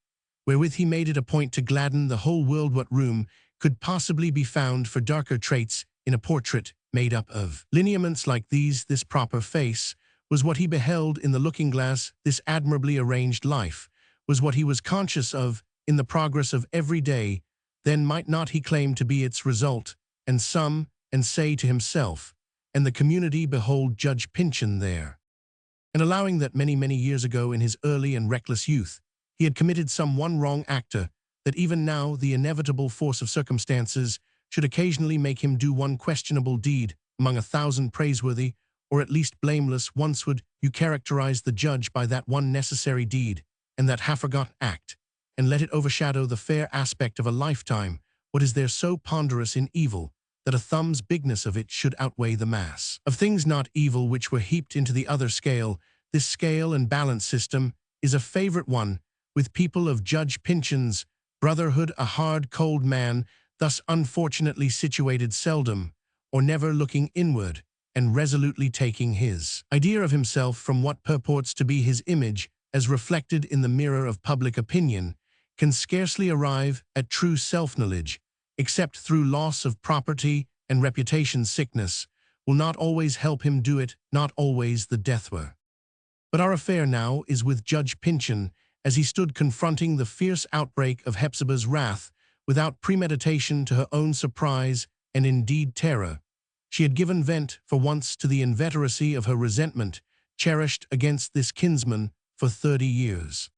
[SPEAKER 1] wherewith he made it a point to gladden the whole world. What room could possibly be found for darker traits in a portrait made up of lineaments like these? This proper face was what he beheld in the looking-glass. This admirably arranged life was what he was conscious of in the progress of every day. Then might not he claim to be its result, and say to himself and the community, behold Judge Pyncheon there. And allowing that many years ago, in his early and reckless youth, he had committed some one wrong actor, that even now the inevitable force of circumstances should occasionally make him do one questionable deed among 1,000 praiseworthy, or at least blameless. Once would you characterize the judge by that one necessary deed, and that half-forgotten act, and let it overshadow the fair aspect of a lifetime? What is there so ponderous in evil, that a thumb's bigness of it should outweigh the mass of things not evil which were heaped into the other scale? This scale and balance system is a favorite one with people of Judge Pyncheon's brotherhood. A hard, cold man, thus unfortunately situated, seldom or never looking inward, and resolutely taking his idea of himself from what purports to be his image as reflected in the mirror of public opinion, can scarcely arrive at true self-knowledge, except through loss of property and reputation sickness, will not always help him do it, not always the deathware. But our affair now is with Judge Pyncheon, as he stood confronting the fierce outbreak of Hepzibah's wrath, without premeditation to her own surprise and indeed terror. She had given vent for once to the inveteracy of her resentment, cherished against this kinsman for 30 years.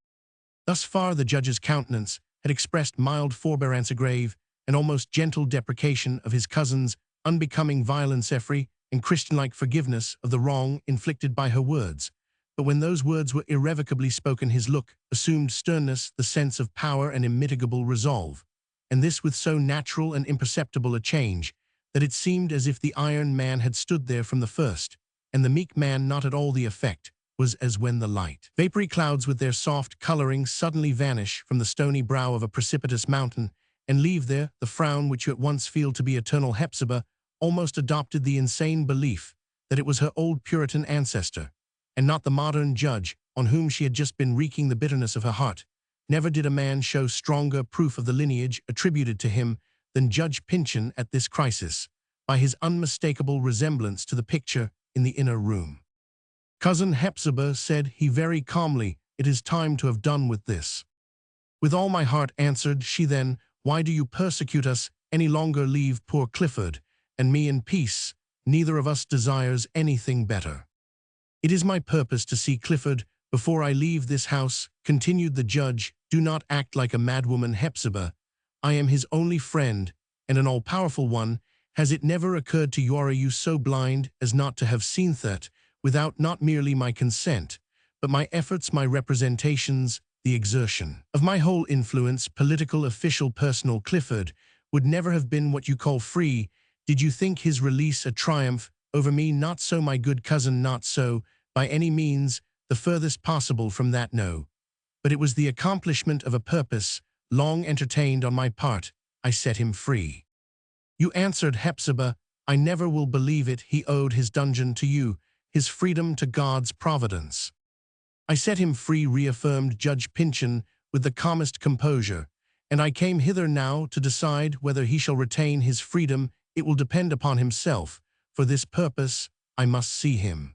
[SPEAKER 1] Thus far the judge's countenance had expressed mild forbearance, a grave and almost gentle deprecation of his cousin's unbecoming violence and Christian-like forgiveness of the wrong inflicted by her words. But when those words were irrevocably spoken, his look assumed sternness, the sense of power and immitigable resolve, and this with so natural and imperceptible a change, that it seemed as if the iron man had stood there from the first, and the meek man not at all. The effect was as when the light vapory clouds with their soft coloring suddenly vanish from the stony brow of a precipitous mountain, and leave there the frown which you at once feel to be eternal. Hepzibah almost adopted the insane belief that it was her old Puritan ancestor, and not the modern judge on whom she had just been wreaking the bitterness of her heart. Never did a man show stronger proof of the lineage attributed to him than Judge Pyncheon at this crisis, by his unmistakable resemblance to the picture in the inner room. "Cousin Hepzibah," said he very calmly, "it is time to have done with this." "With all my heart," answered she. "Then why do you persecute us any longer? Leave poor Clifford and me in peace. Neither of us desires anything better." "It is my purpose to see Clifford before I leave this house," continued the judge. "Do not act like a madwoman, Hepzibah. I am his only friend, and an all-powerful one. Has it never occurred to you, are you so blind as not to have seen that, without not merely my consent, but my efforts, my representations, the exertion of my whole influence, political, official, personal, Clifford would never have been what you call free? Did you think his release a triumph over me? Not so, my good cousin, not so, by any means, the furthest possible from that, no. But it was the accomplishment of a purpose, long entertained on my part. I set him free." "You," answered Hepzibah, "I never will believe it. He owed his dungeon to you, his freedom to God's providence." "I set him free," reaffirmed Judge Pyncheon with the calmest composure, "and I came hither now to decide whether he shall retain his freedom. It will depend upon himself. For this purpose I must see him."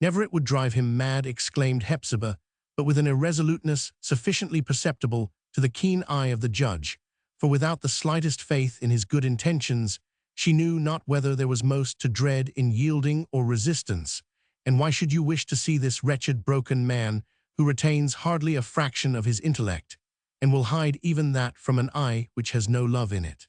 [SPEAKER 1] "Never, it would drive him mad," exclaimed Hepzibah, but with an irresoluteness sufficiently perceptible to the keen eye of the judge, for without the slightest faith in his good intentions, she knew not whether there was most to dread in yielding or resistance. "And why should you wish to see this wretched, broken man, who retains hardly a fraction of his intellect, and will hide even that from an eye which has no love in it?"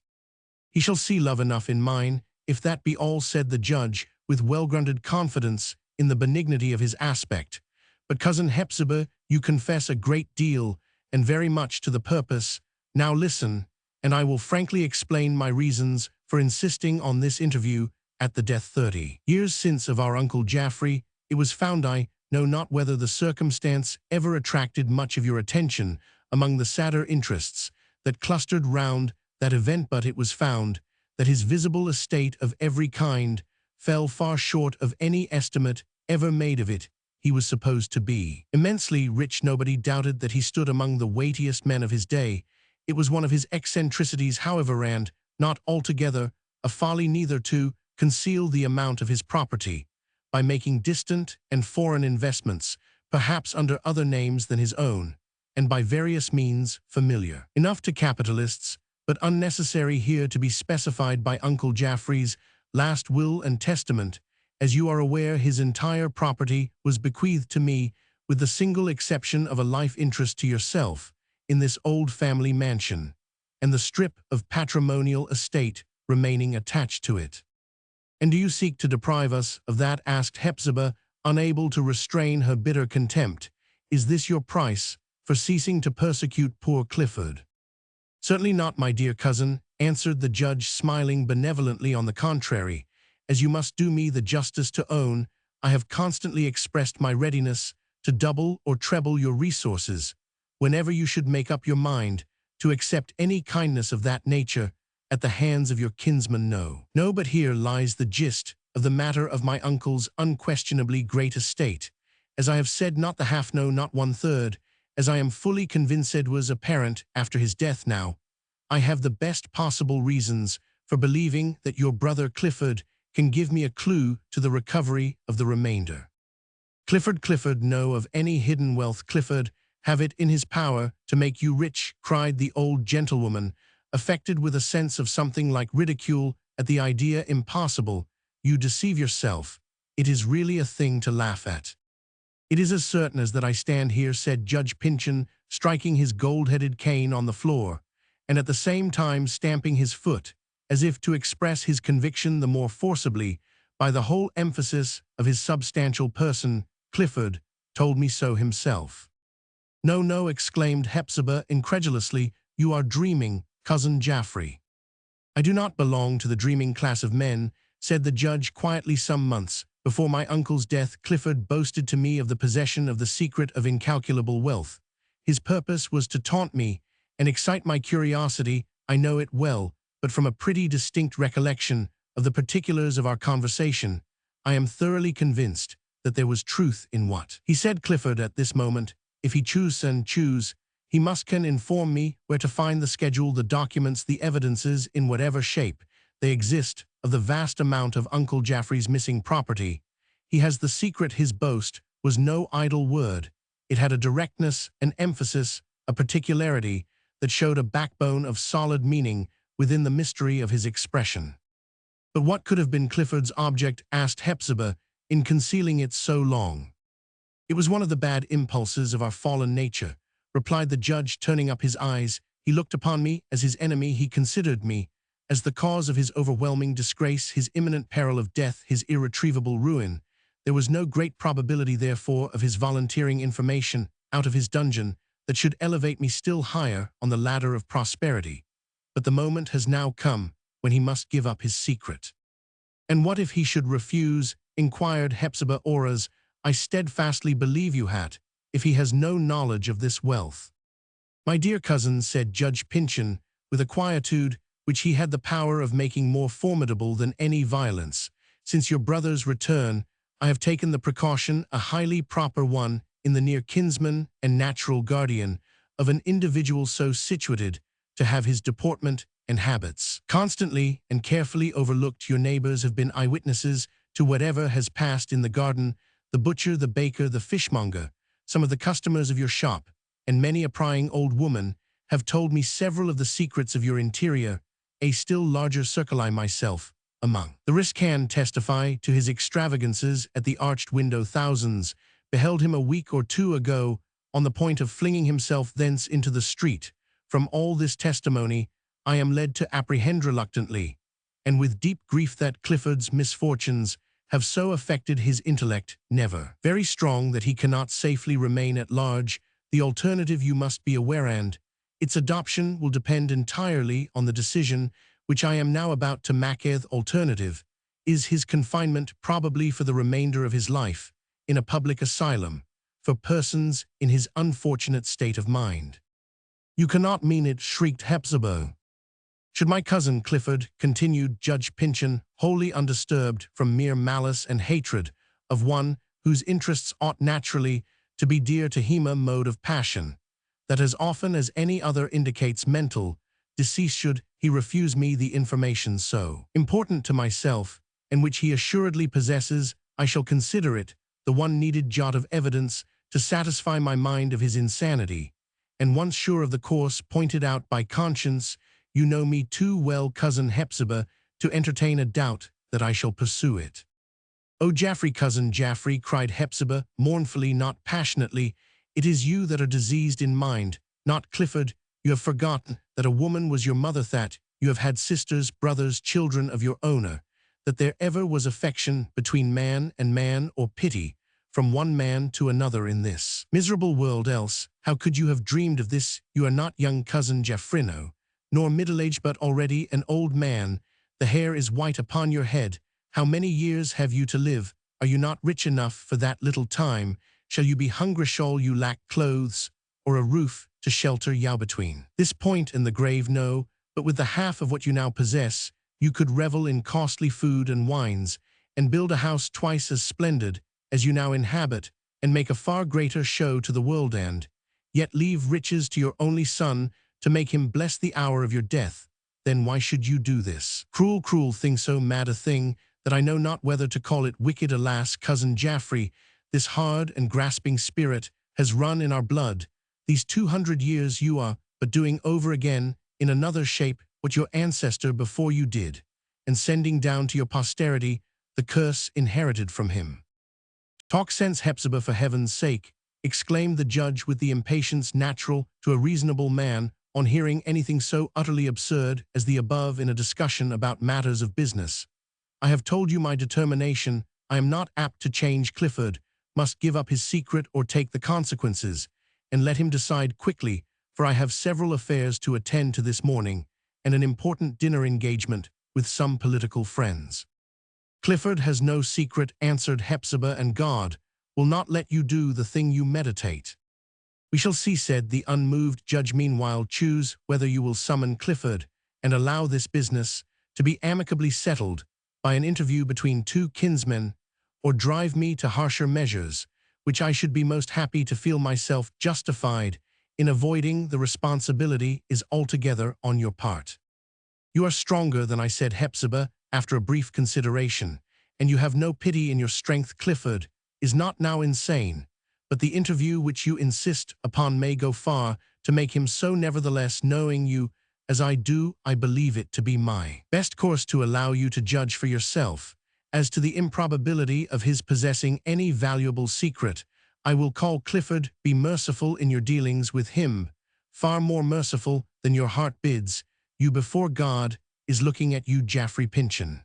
[SPEAKER 1] "He shall see love enough in mine, if that be all," said the judge, with well-grounded confidence in the benignity of his aspect. "But, cousin Hepzibah, you confess a great deal, and very much to the purpose. Now listen, and I will frankly explain my reasons for insisting on this interview. At the death 30 years since of our Uncle Jaffrey, it was found, I know not whether the circumstance ever attracted much of your attention among the sadder interests that clustered round that event, but it was found that his visible estate of every kind fell far short of any estimate ever made of it. He was supposed to be immensely rich. Nobody doubted that he stood among the weightiest men of his day. It was one of his eccentricities, however, and not altogether a folly, neither to conceal the amount of his property by making distant and foreign investments, perhaps under other names than his own, and by various means familiar enough to capitalists, but unnecessary here to be specified, by Uncle Jaffrey's last will and testament. As you are aware, his entire property was bequeathed to me, with the single exception of a life interest to yourself in this old family mansion, and the strip of patrimonial estate remaining attached to it." "And do you seek to deprive us of that?" asked Hepzibah, unable to restrain her bitter contempt. "Is this your price for ceasing to persecute poor Clifford?" "Certainly not, my dear cousin," answered the judge, smiling benevolently. "On the contrary, as you must do me the justice to own, I have constantly expressed my readiness to double or treble your resources, whenever you should make up your mind to accept any kindness of that nature at the hands of your kinsman. No, but here lies the gist of the matter of my uncle's unquestionably great estate, as I have said not the half, no, not one-third, as I am fully convinced was apparent after his death now, I have the best possible reasons for believing that your brother Clifford can give me a clue to the recovery of the remainder. Clifford know of any hidden wealth. Clifford have it in his power to make you rich, cried the old gentlewoman, affected with a sense of something like ridicule at the idea. Impossible. You deceive yourself. It is really a thing to laugh at. It is as certain as that I stand here, said Judge Pyncheon, striking his gold-headed cane on the floor, and at the same time stamping his foot, as if to express his conviction the more forcibly by the whole emphasis of his substantial person. Clifford told me so himself. No, no, exclaimed Hepzibah incredulously, you are dreaming, Cousin Jaffrey. I do not belong to the dreaming class of men, said the judge quietly. Some months before my uncle's death, Clifford boasted to me of the possession of the secret of incalculable wealth. His purpose was to taunt me and excite my curiosity. I know it well, but from a pretty distinct recollection of the particulars of our conversation, I am thoroughly convinced that there was truth in what he said. Clifford, at this moment, if he choose, he must can inform me where to find the schedule, the documents, the evidences in whatever shape they exist of the vast amount of Uncle Jaffrey's missing property. He has the secret. His boast was no idle word. It had a directness, an emphasis, a particularity that showed a backbone of solid meaning within the mystery of his expression. But what could have been Clifford's object, asked Hepzibah, in concealing it so long? It was one of the bad impulses of our fallen nature, replied the judge, turning up his eyes. He looked upon me as his enemy. He considered me as the cause of his overwhelming disgrace, his imminent peril of death, his irretrievable ruin. There was no great probability, therefore, of his volunteering information out of his dungeon that should elevate me still higher on the ladder of prosperity. But the moment has now come when he must give up his secret. And what if he should refuse? Inquired Hepzibah. Auras, I steadfastly believe you had, if he has no knowledge of this wealth. My dear cousin, said Judge Pyncheon, with a quietude which he had the power of making more formidable than any violence, since your brother's return, I have taken the precaution, a highly proper one, in the near kinsman and natural guardian of an individual so situated to have his deportment and habits constantly and carefully overlooked. Your neighbors have been eyewitnesses to whatever has passed in the garden, the butcher, the baker, the fishmonger, some of the customers of your shop, and many a prying old woman have told me several of the secrets of your interior, a still larger circle I myself among. The risk can testify to his extravagances at the arched window. Thousands beheld him a week or two ago on the point of flinging himself thence into the street. From all this testimony, I am led to apprehend reluctantly, and with deep grief, that Clifford's misfortunes have so affected his intellect, never very strong, that he cannot safely remain at large. The alternative you must be aware, and its adoption will depend entirely on the decision which I am now about to make. Alternative is his confinement, probably for the remainder of his life, in a public asylum for persons in his unfortunate state of mind. You cannot mean it, shrieked Hepzibah. Should my cousin Clifford, continued Judge Pyncheon, wholly undisturbed from mere malice and hatred of one whose interests ought naturally to be dear to him, a mode of passion that as often as any other indicates mental decease, should he refuse me the information so important to myself, and which he assuredly possesses, I shall consider it the one needed jot of evidence to satisfy my mind of his insanity, and once sure of the course pointed out by conscience, you know me too well, cousin Hepzibah, to entertain a doubt that I shall pursue it. Oh, Jaffrey, cousin Jaffrey, cried Hepzibah, mournfully, not passionately, it is you that are diseased in mind, not Clifford. You have forgotten that a woman was your mother, that you have had sisters, brothers, children of your owner, that there ever was affection between man and man, or pity from one man to another in this miserable world. Else, how could you have dreamed of this? You are not young, cousin Jaffrino, nor middle-aged, but already an old man. The hair is white upon your head. How many years have you to live? Are you not rich enough for that little time? Shall you be hungry? Shall you lack clothes or a roof to shelter you between this point and the grave? No, but with the half of what you now possess, you could revel in costly food and wines, and build a house twice as splendid as you now inhabit, and make a far greater show to the world, and yet leave riches to your only son to make him bless the hour of your death, then why should you do this? Cruel, cruel thing, so mad a thing, that I know not whether to call it wicked. Alas, cousin Jaffrey, this hard and grasping spirit has run in our blood. These 200 years you are but doing over again in another shape what your ancestor before you did, and sending down to your posterity the curse inherited from him. Talk sense, Hepzibah, for heaven's sake, exclaimed the judge with the impatience natural to a reasonable man on hearing anything so utterly absurd as the above in a discussion about matters of business. I have told you my determination. I am not apt to change. Clifford must give up his secret or take the consequences, and let him decide quickly, for I have several affairs to attend to this morning, and an important dinner engagement with some political friends. Clifford has no secret, answered Hepzibah, and God will not let you do the thing you meditate. We shall see, said the unmoved judge. Meanwhile, choose whether you will summon Clifford and allow this business to be amicably settled by an interview between two kinsmen, or drive me to harsher measures, which I should be most happy to feel myself justified in avoiding. The responsibility is altogether on your part. You are stronger than I, said Hepzibah, after a brief consideration, and you have no pity in your strength. Clifford is not now insane, but the interview which you insist upon may go far to make him so. Nevertheless, knowing you as I do, I believe it to be my best course to allow you to judge for yourself. As to the improbability of his possessing any valuable secret, I will call Clifford. Be merciful in your dealings with him, far more merciful than your heart bids you before God is looking at you. Jaffrey Pyncheon.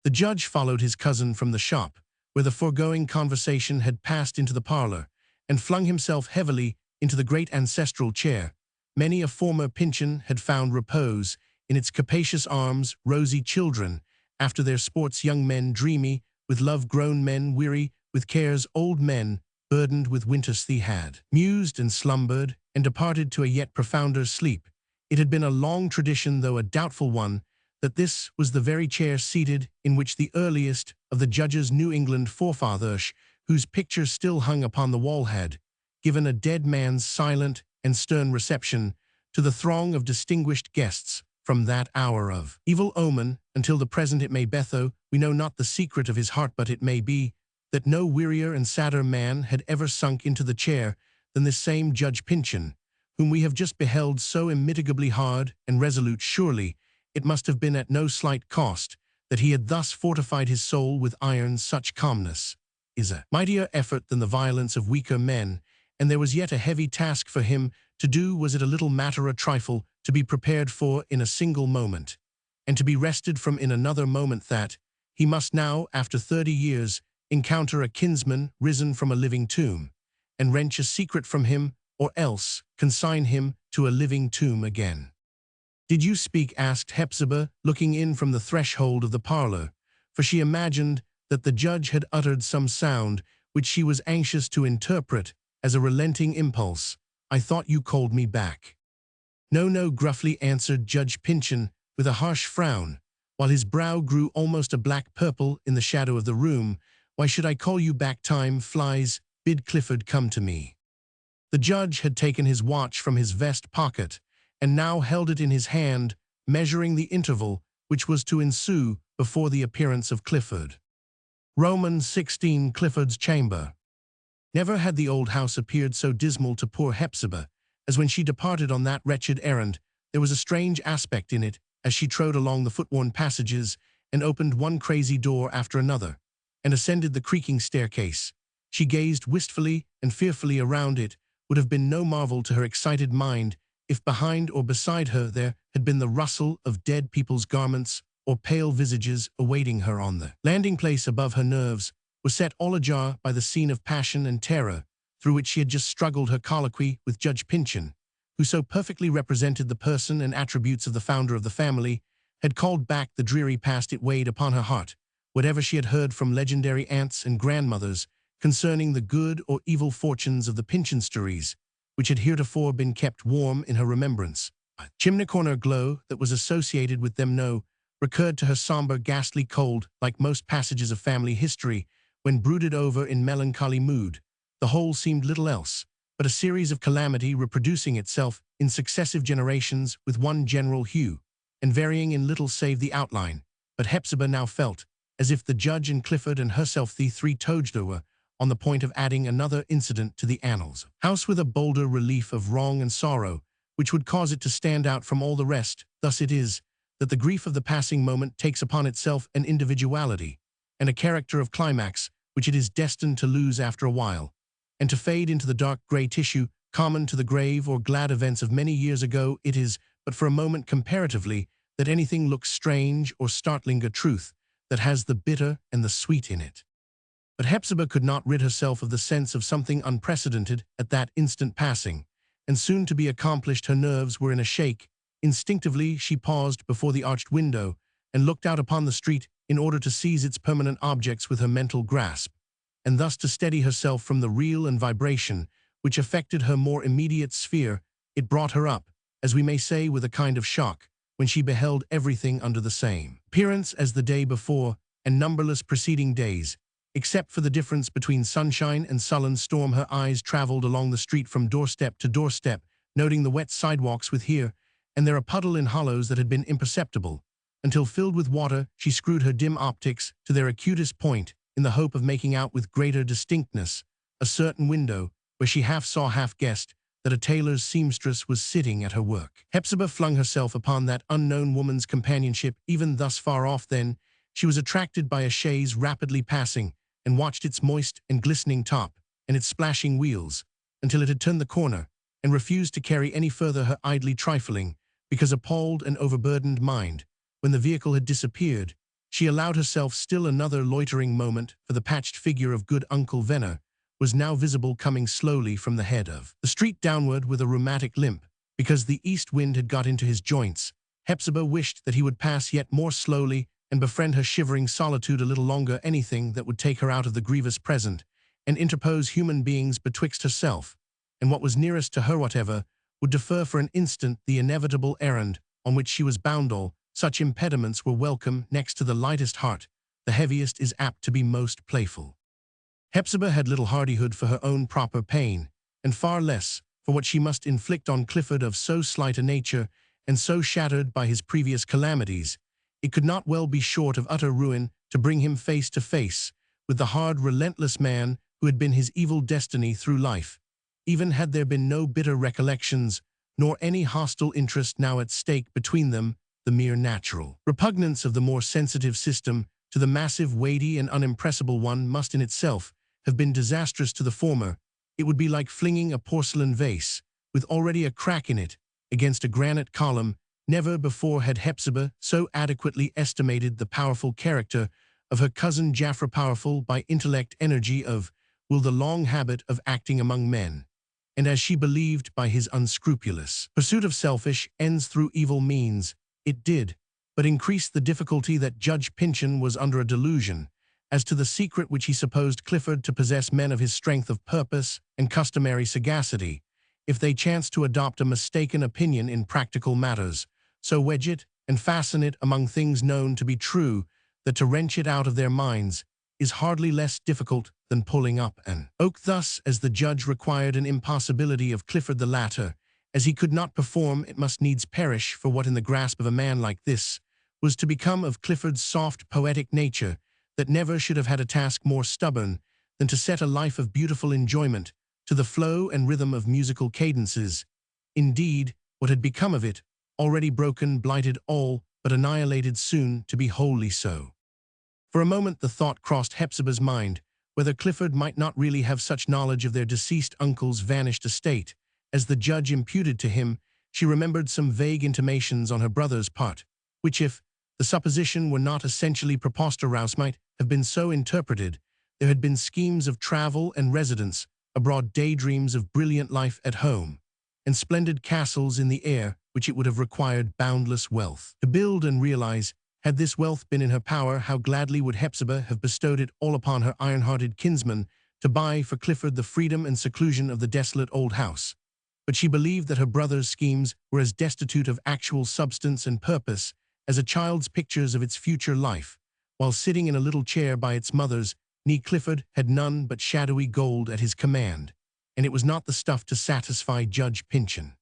[SPEAKER 1] The judge followed his cousin from the shop, where the foregoing conversation had passed, into the parlor, and flung himself heavily into the great ancestral chair. Many a former Pyncheon had found repose in its capacious arms. Rosy children, after their sports; young men dreamy with love; grown men weary with cares; old men burdened with winters. They had mused and slumbered and departed to a yet profounder sleep. It had been a long tradition, though a doubtful one, that this was the very chair seated in which the earliest of the judge's New England forefathers, whose picture still hung upon the wall, had given a dead man's silent and stern reception to the throng of distinguished guests. From that hour of evil omen until the present, it may be, though we know not the secret of his heart, but it may be that no wearier and sadder man had ever sunk into the chair than this same Judge Pyncheon, whom we have just beheld so immitigably hard and resolute. Surely it must have been at no slight cost that he had thus fortified his soul with iron. Such calmness is a mightier effort than the violence of weaker men, and there was yet a heavy task for him to do. Was it a little matter, a trifle, to be prepared for in a single moment, and to be rested from in another moment, that he must now, after 30 years, encounter a kinsman risen from a living tomb, and wrench a secret from him, or else consign him to a living tomb again? Did you speak? Asked Hepzibah, looking in from the threshold of the parlor, for she imagined that the judge had uttered some sound which she was anxious to interpret as a relenting impulse. I thought you called me back. No, no, gruffly answered Judge Pyncheon with a harsh frown, while his brow grew almost a black purple in the shadow of the room. Why should I call you back? Time flies. Bid Clifford come to me. The judge had taken his watch from his vest pocket, and now held it in his hand, measuring the interval which was to ensue before the appearance of Clifford. Romans 16. Clifford's chamber. Never had the old house appeared so dismal to poor Hepzibah as when she departed on that wretched errand. There was a strange aspect in it as she trode along the foot-worn passages and opened one crazy door after another, and ascended the creaking staircase. She gazed wistfully and fearfully around. It would have been no marvel to her excited mind if behind or beside her there had been the rustle of dead people's garments or pale visages awaiting her on the landing place above. Her nerves were set all ajar by the scene of passion and terror through which she had just struggled. Her colloquy with Judge Pyncheon, who so perfectly represented the person and attributes of the founder of the family, had called back the dreary past. It weighed upon her heart whatever she had heard from legendary aunts and grandmothers concerning the good or evil fortunes of the Pyncheon stories, which had heretofore been kept warm in her remembrance. A chimney-corner glow that was associated with them, no recurred to her somber, ghastly cold, like most passages of family history, when brooded over in melancholy mood. The whole seemed little else but a series of calamity reproducing itself in successive generations with one general hue, and varying in little save the outline. But Hepzibah now felt as if the judge and Clifford and herself, the three-toed, were on the point of adding another incident to the annals. House with a bolder relief of wrong and sorrow, which would cause it to stand out from all the rest. Thus it is that the grief of the passing moment takes upon itself an individuality and a character of climax which it is destined to lose after a while, and to fade into the dark grey tissue common to the grave or glad events of many years ago. It is but for a moment comparatively that anything looks strange or startling, a truth that has the bitter and the sweet in it. But Hepzibah could not rid herself of the sense of something unprecedented at that instant passing, and soon to be accomplished. Her nerves were in a shake. Instinctively she paused before the arched window and looked out upon the street in order to seize its permanent objects with her mental grasp, and thus to steady herself from the reel and vibration which affected her more immediate sphere. It brought her up, as we may say, with a kind of shock, when she beheld everything under the same appearance as the day before and numberless preceding days, except for the difference between sunshine and sullen storm. Her eyes traveled along the street from doorstep to doorstep, noting the wet sidewalks with here and there a puddle in hollows that had been imperceptible, until filled with water she screwed her dim optics to their acutest point in the hope of making out with greater distinctness a certain window where she half saw, half guessed, that a tailor's seamstress was sitting at her work. Hepzibah flung herself upon that unknown woman's companionship. Even thus far off, then, she was attracted by a chaise rapidly passing, and watched its moist and glistening top and its splashing wheels until it had turned the corner, and refused to carry any further her idly trifling, because appalled and overburdened mind. When the vehicle had disappeared, she allowed herself still another loitering moment, for the patched figure of good Uncle Venner was now visible, coming slowly from the head of the street downward with a rheumatic limp, because the east wind had got into his joints. Hepzibah wished that he would pass yet more slowly and befriend her shivering solitude a little longer. Anything that would take her out of the grievous present and interpose human beings betwixt herself and what was nearest to her, whatever would defer for an instant the inevitable errand on which she was bound. All such impediments were welcome. Next to the lightest heart, the heaviest is apt to be most playful. Hepzibah had little hardihood for her own proper pain, and far less for what she must inflict on Clifford, of so slight a nature and so shattered by his previous calamities. It could not well be short of utter ruin to bring him face to face with the hard, relentless man who had been his evil destiny through life, even had there been no bitter recollections, nor any hostile interest now at stake between them. The mere natural repugnance of the more sensitive system to the massive, weighty, and unimpressible one must in itself have been disastrous to the former. It would be like flinging a porcelain vase, with already a crack in it, against a granite column. Never before had Hepzibah so adequately estimated the powerful character of her cousin Jaffra, powerful by intellect, energy of will, the long habit of acting among men, and as she believed, by his unscrupulous pursuit of selfish ends through evil means. It did but increase the difficulty that Judge Pyncheon was under a delusion as to the secret which he supposed Clifford to possess. Men of his strength of purpose and customary sagacity, if they chanced to adopt a mistaken opinion in practical matters, so wedge it and fasten it among things known to be true, that to wrench it out of their minds is hardly less difficult than pulling up an oak. Thus, as the judge required an impossibility of Clifford, the latter, as he could not perform, it must needs perish. For what in the grasp of a man like this was to become of Clifford's soft, poetic nature, that never should have had a task more stubborn than to set a life of beautiful enjoyment to the flow and rhythm of musical cadences? Indeed, what had become of it, already broken, blighted, all but annihilated, soon to be wholly so. For a moment the thought crossed Hepzibah's mind whether Clifford might not really have such knowledge of their deceased uncle's vanished estate as the judge imputed to him. She remembered some vague intimations on her brother's part, which, if the supposition were not essentially preposterous, might have been so interpreted. There had been schemes of travel and residence abroad, daydreams of brilliant life at home, and splendid castles in the air which it would have required boundless wealth to build and realize. Had this wealth been in her power, how gladly would Hepzibah have bestowed it all upon her iron-hearted kinsman, to buy for Clifford the freedom and seclusion of the desolate old house. But she believed that her brother's schemes were as destitute of actual substance and purpose as a child's pictures of its future life. While sitting in a little chair by its mother's knee, Clifford had none but shadowy gold at his command, and it was not the stuff to satisfy Judge Pyncheon.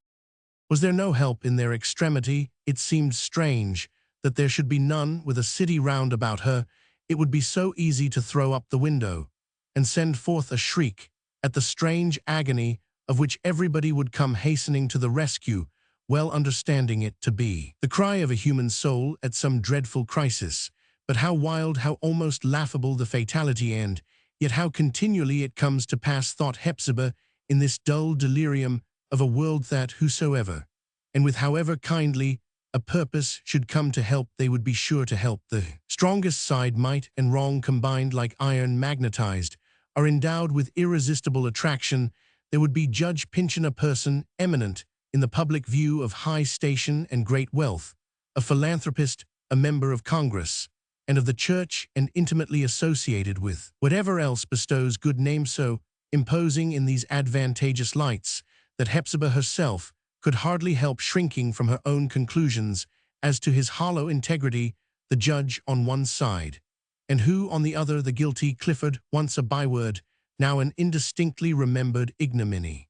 [SPEAKER 1] Was there no help in their extremity? It seemed strange that there should be none. With a city round about her, it would be so easy to throw up the window and send forth a shriek at the strange agony of which everybody would come hastening to the rescue, well understanding it to be the cry of a human soul at some dreadful crisis. But how wild, how almost laughable the fatality, and yet how continually it comes to pass, thought Hepzibah, in this dull delirium of a world that whosoever, and with however kindly a purpose, should come to help, they would be sure to help. The strongest side, might and wrong combined like iron magnetized, are endowed with irresistible attraction. There would be Judge Pyncheon, a person eminent in the public view, of high station and great wealth, a philanthropist, a member of Congress, and of the church, and intimately associated with whatever else bestows good name, so imposing in these advantageous lights that Hepzibah herself could hardly help shrinking from her own conclusions as to his hollow integrity. The judge on one side, and who on the other? The guilty Clifford, once a byword, now an indistinctly remembered ignominy.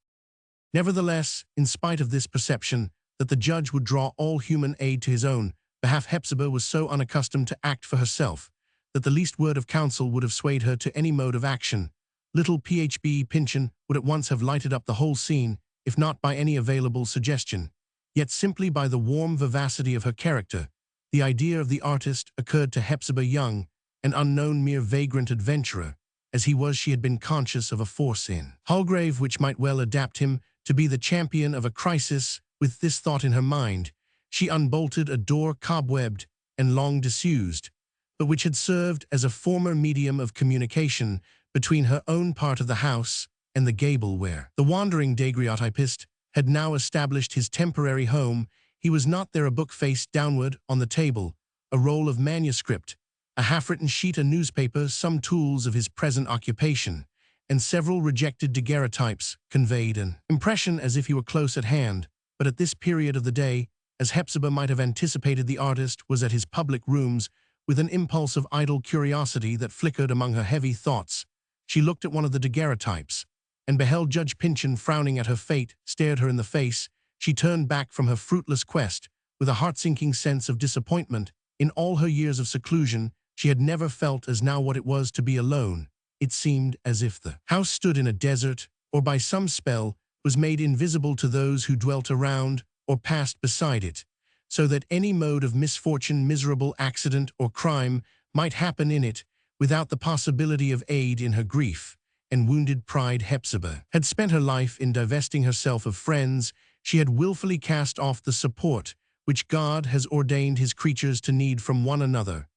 [SPEAKER 1] Nevertheless, in spite of this perception that the judge would draw all human aid to his own behalf, Hepzibah was so unaccustomed to act for herself that the least word of counsel would have swayed her to any mode of action. Little Phb Pyncheon would at once have lighted up the whole scene, if not by any available suggestion, yet simply by the warm vivacity of her character. The idea of the artist occurred to Hepzibah, young and unknown, mere vagrant adventurer as he was. She had been conscious of a force in Holgrave which might well adapt him to be the champion of a crisis. With this thought in her mind, she unbolted a door cobwebbed and long disused, but which had served as a former medium of communication between her own part of the house and the gable where the wandering daguerreotypist had now established his temporary home. He was not there. A book face downward on the table, a roll of manuscript, a half-written sheet, a newspaper, some tools of his present occupation, and several rejected daguerreotypes conveyed an impression as if he were close at hand. But at this period of the day, as Hepzibah might have anticipated, the artist was at his public rooms. With an impulse of idle curiosity that flickered among her heavy thoughts, she looked at one of the daguerreotypes and beheld Judge Pyncheon frowning at her fate stared her in the face. She turned back from her fruitless quest with a heart-sinking sense of disappointment. In all her years of seclusion, she had never felt as now what it was to be alone. It seemed as if the house stood in a desert, or by some spell was made invisible to those who dwelt around or passed beside it, so that any mode of misfortune, miserable accident, or crime might happen in it without the possibility of aid. In her grief and wounded pride, Hepzibah had spent her life in divesting herself of friends. She had willfully cast off the support which God has ordained his creatures to need from one another,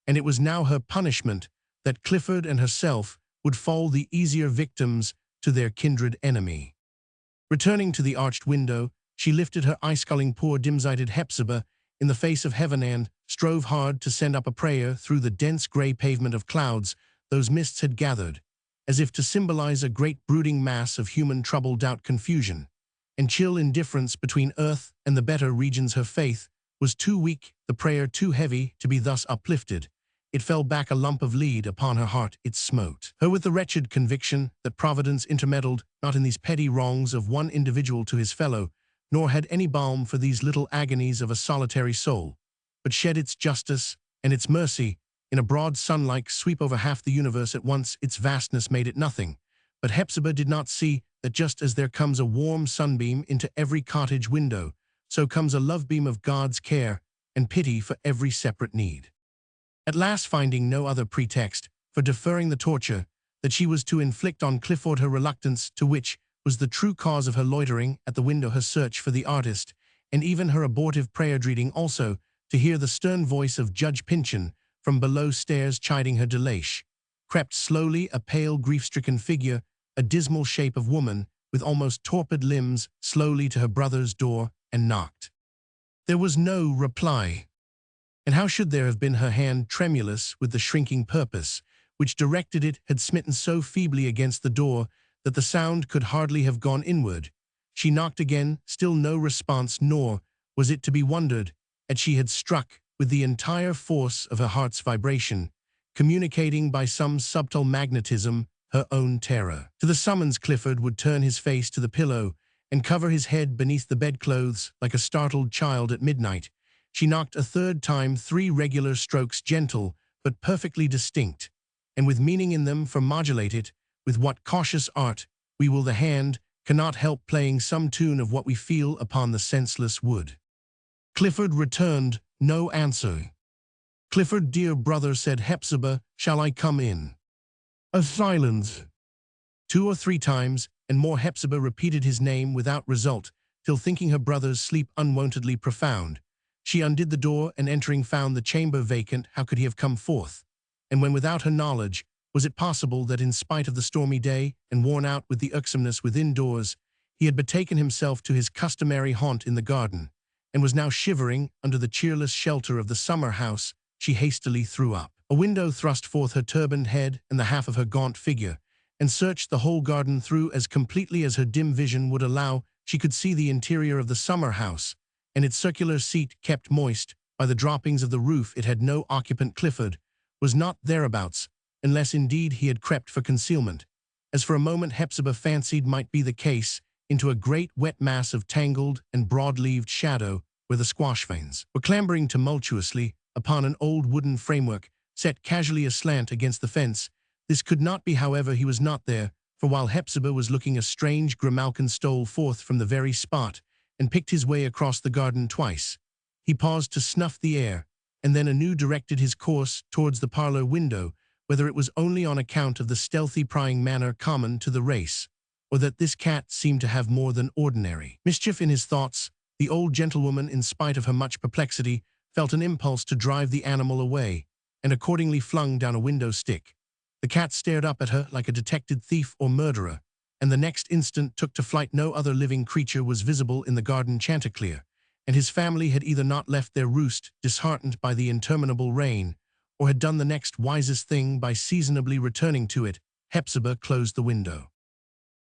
[SPEAKER 1] and it was now her punishment that Clifford and herself would fall the easier victims to their kindred enemy. Returning to the arched window, she lifted her eye, sculling poor dim-sighted Hepzibah in the face of heaven, and strove hard to send up a prayer through the dense gray pavement of clouds those mists had gathered, as if to symbolize a great brooding mass of human trouble, doubt, confusion, and chill indifference between earth and the better regions. Her faith was too weak, the prayer too heavy to be thus uplifted. It fell back a lump of lead upon her heart. It smote her with the wretched conviction that Providence intermeddled not in these petty wrongs of one individual to his fellow, nor had any balm for these little agonies of a solitary soul, but shed its justice and its mercy in a broad sun-like sweep over half the universe at once. Its vastness made it nothing, but Hepzibah did not see that just as there comes a warm sunbeam into every cottage window, so comes a love beam of God's care and pity for every separate need. At last, finding no other pretext for deferring the torture that she was to inflict on Clifford, her reluctance to which was the true cause of her loitering at the window, her search for the artist, and even her abortive prayer, dreading also to hear the stern voice of Judge Pyncheon from below stairs chiding her delay, crept slowly a pale, grief-stricken figure, a dismal shape of woman with almost torpid limbs, slowly to her brother's door and knocked. There was no reply. And how should there have been? Her hand, tremulous with the shrinking purpose which directed it, had smitten so feebly against the door that the sound could hardly have gone inward. She knocked again, still no response, nor was it to be wondered at. She had struck with the entire force of her heart's vibration, communicating by some subtle magnetism her own terror. To the summons, Clifford would turn his face to the pillow and cover his head beneath the bedclothes like a startled child at midnight. She knocked a third time, 3 regular strokes, gentle but perfectly distinct, and with meaning in them, for modulate it, with what cautious art we will the hand cannot help playing some tune of what we feel upon the senseless wood. Clifford returned no answer. "Clifford, dear brother," said Hepzibah, "shall I come in?" A silence. 2 or 3 times, and more, Hepzibah repeated his name without result, till, thinking her brother's sleep unwontedly profound, she undid the door and, entering, found the chamber vacant. How could he have come forth? And when, without her knowledge, was it possible that, in spite of the stormy day, and worn out with the irksomeness within doors, he had betaken himself to his customary haunt in the garden, and was now shivering under the cheerless shelter of the summer house? She hastily threw up a window, thrust forth her turbaned head and the half of her gaunt figure, and searched the whole garden through as completely as her dim vision would allow. She could see the interior of the summer house, and its circular seat, kept moist by the droppings of the roof. It had no occupant. Clifford was not thereabouts, unless indeed he had crept for concealment, as for a moment Hepzibah fancied might be the case, into a great wet mass of tangled and broad-leaved shadow where the squash veins were clambering tumultuously upon an old wooden framework set casually aslant against the fence. This could not be, however. He was not there, for while Hepzibah was looking, a strange grimalkin stole forth from the very spot and picked his way across the garden twice. He paused to snuff the air, and then anew directed his course towards the parlor window, whether it was only on account of the stealthy prying manner common to the race, or that this cat seemed to have more than ordinary mischief in his thoughts. The old gentlewoman, in spite of her much perplexity, felt an impulse to drive the animal away, and accordingly flung down a window stick. The cat stared up at her like a detected thief or murderer, and the next instant took to flight. No other living creature was visible in the garden. Chanticleer and his family had either not left their roost, disheartened by the interminable rain, or had done the next wisest thing by seasonably returning to it. Hepzibah closed the window.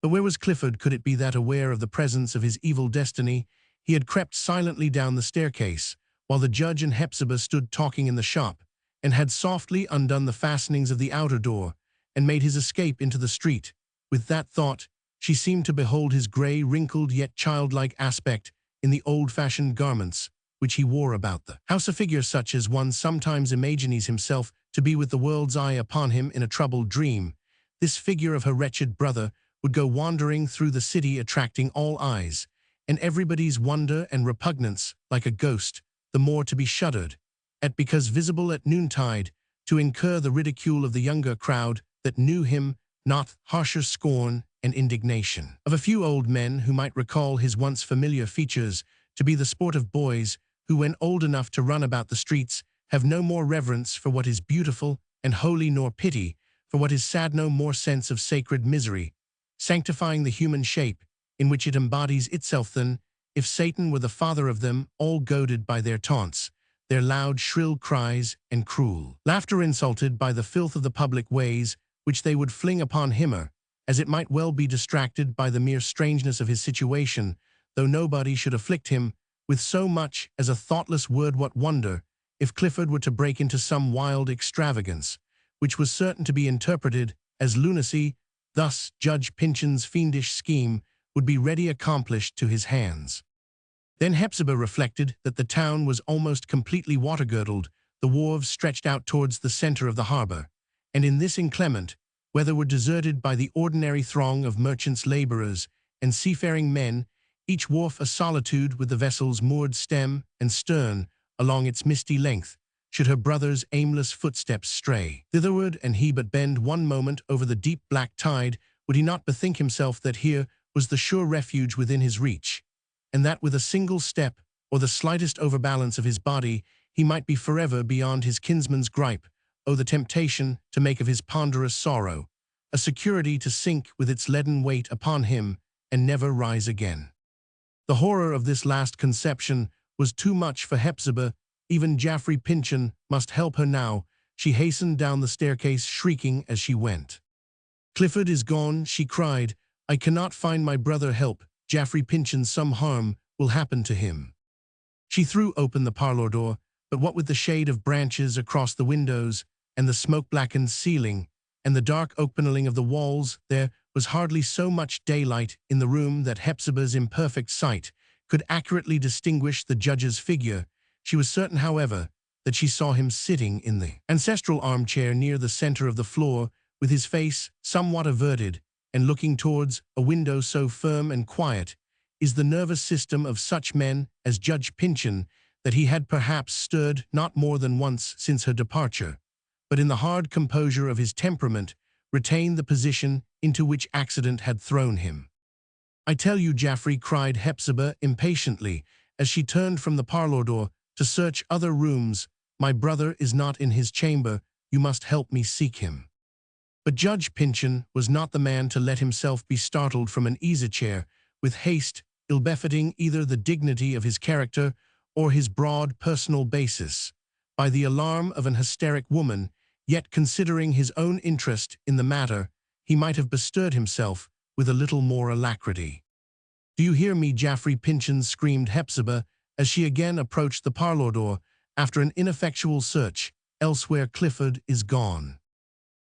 [SPEAKER 1] But where was Clifford? Could it be that, aware of the presence of his evil destiny, he had crept silently down the staircase, while the judge and Hepzibah stood talking in the shop, and had softly undone the fastenings of the outer door, and made his escape into the street? With that thought, she seemed to behold his grey, wrinkled, yet childlike aspect in the old-fashioned garments which he wore about the house, a figure such as one sometimes imagines himself to be with the world's eye upon him in a troubled dream. This figure of her wretched brother would go wandering through the city, attracting all eyes, and everybody's wonder and repugnance, like a ghost, the more to be shuddered at because visible at noontide, to incur the ridicule of the younger crowd that knew him not, harsher scorn and indignation of a few old men who might recall his once familiar features, to be the sport of boys who, when old enough to run about the streets, have no more reverence for what is beautiful and holy, nor pity for what is sad, no more sense of sacred misery, sanctifying the human shape in which it embodies itself, than if Satan were the father of them all, goaded by their taunts, their loud shrill cries and cruel laughter, insulted by the filth of the public ways which they would fling upon him, as it might well be distracted by the mere strangeness of his situation, though nobody should afflict him with so much as a thoughtless word. What wonder if Clifford were to break into some wild extravagance, which was certain to be interpreted as lunacy? Thus Judge Pyncheon's fiendish scheme would be ready accomplished to his hands. Then Hepzibah reflected that the town was almost completely water-girdled. The wharves stretched out towards the center of the harbor, and in this inclement weather were deserted by the ordinary throng of merchants, laborers, and seafaring men, each wharf a solitude, with the vessels moored stem and stern along its misty length, should her brother's aimless footsteps stray thitherward, and he but bend one moment over the deep black tide, would he not bethink himself that here was the sure refuge within his reach, and that with a single step, or the slightest overbalance of his body, he might be forever beyond his kinsman's gripe? Oh, the temptation to make of his ponderous sorrow a security to sink with its leaden weight upon him and never rise again. The horror of this last conception was too much for Hepzibah. Even Geoffrey Pyncheon must help her now. She hastened down the staircase, shrieking as she went. "Clifford is gone," she cried. "I cannot find my brother. Help, Geoffrey Pyncheon, some harm will happen to him." She threw open the parlor door, But what with the shade of branches across the windows, and the smoke-blackened ceiling, and the dark oak paneling of the walls, there was hardly so much daylight in the room that Hepzibah's imperfect sight could accurately distinguish the judge's figure. She was certain, however, that she saw him sitting in the ancestral armchair near the center of the floor, with his face somewhat averted, and looking towards a window so firm and quiet is the nervous system of such men as Judge Pyncheon that he had perhaps stirred not more than once since her departure, but in the hard composure of his temperament retained the position into which accident had thrown him. "I tell you, Jaffrey," cried Hepzibah impatiently, as she turned from the parlor door to search other rooms, "my brother is not in his chamber. You must help me seek him." But Judge Pyncheon was not the man to let himself be startled from an easy-chair with haste ill-befitting either the dignity of his character or his broad personal basis, by the alarm of an hysteric woman. Yet, considering his own interest in the matter, he might have bestirred himself with a little more alacrity. "Do you hear me, Jaffrey Pyncheon?" screamed Hepzibah, as she again approached the parlor door after an ineffectual search elsewhere. "Clifford is gone."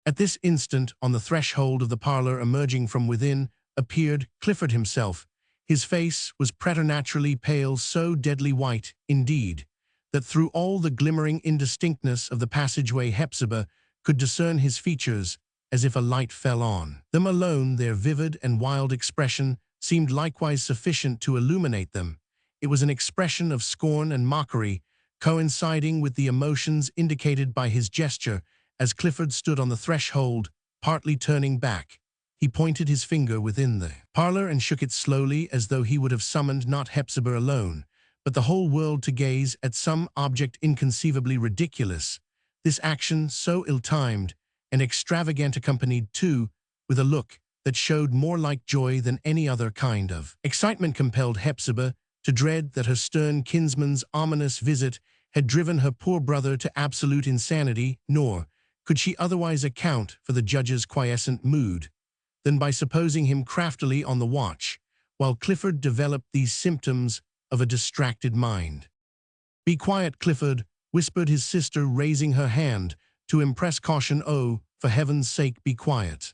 [SPEAKER 1] At this instant, on the threshold of the parlor, emerging from within, appeared Clifford himself. His face was preternaturally pale, so deadly white, indeed, that through all the glimmering indistinctness of the passageway Hepzibah could discern his features as if a light fell on them alone. Their vivid and wild expression seemed likewise sufficient to illuminate them. It was an expression of scorn and mockery, coinciding with the emotions indicated by his gesture as Clifford stood on the threshold, partly turning back. He pointed his finger within the parlor and shook it slowly as though he would have summoned not Hepzibah alone, but the whole world to gaze at some object inconceivably ridiculous. This action, so ill-timed and extravagant, accompanied, too, with a look that showed more like joy than any other kind of excitement, compelled Hepzibah to dread that her stern kinsman's ominous visit had driven her poor brother to absolute insanity, nor could she otherwise account for the judge's quiescent mood than by supposing him craftily on the watch, while Clifford developed these symptoms of a distracted mind. "Be quiet, Clifford," whispered his sister, raising her hand to impress caution. "Oh, for heaven's sake, be quiet."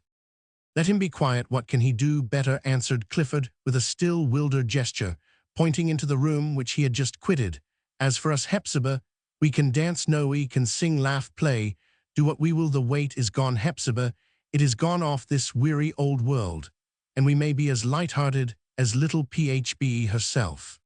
[SPEAKER 1] "Let him be quiet. What can he do better?" answered Clifford with a still wilder gesture, pointing into the room which he had just quitted. "As for us, Hepzibah, we can dance, no, we can sing, laugh, play, do what we will. The weight is gone, Hepzibah. It is gone off this weary old world, and we may be as light-hearted as little Phoebe herself."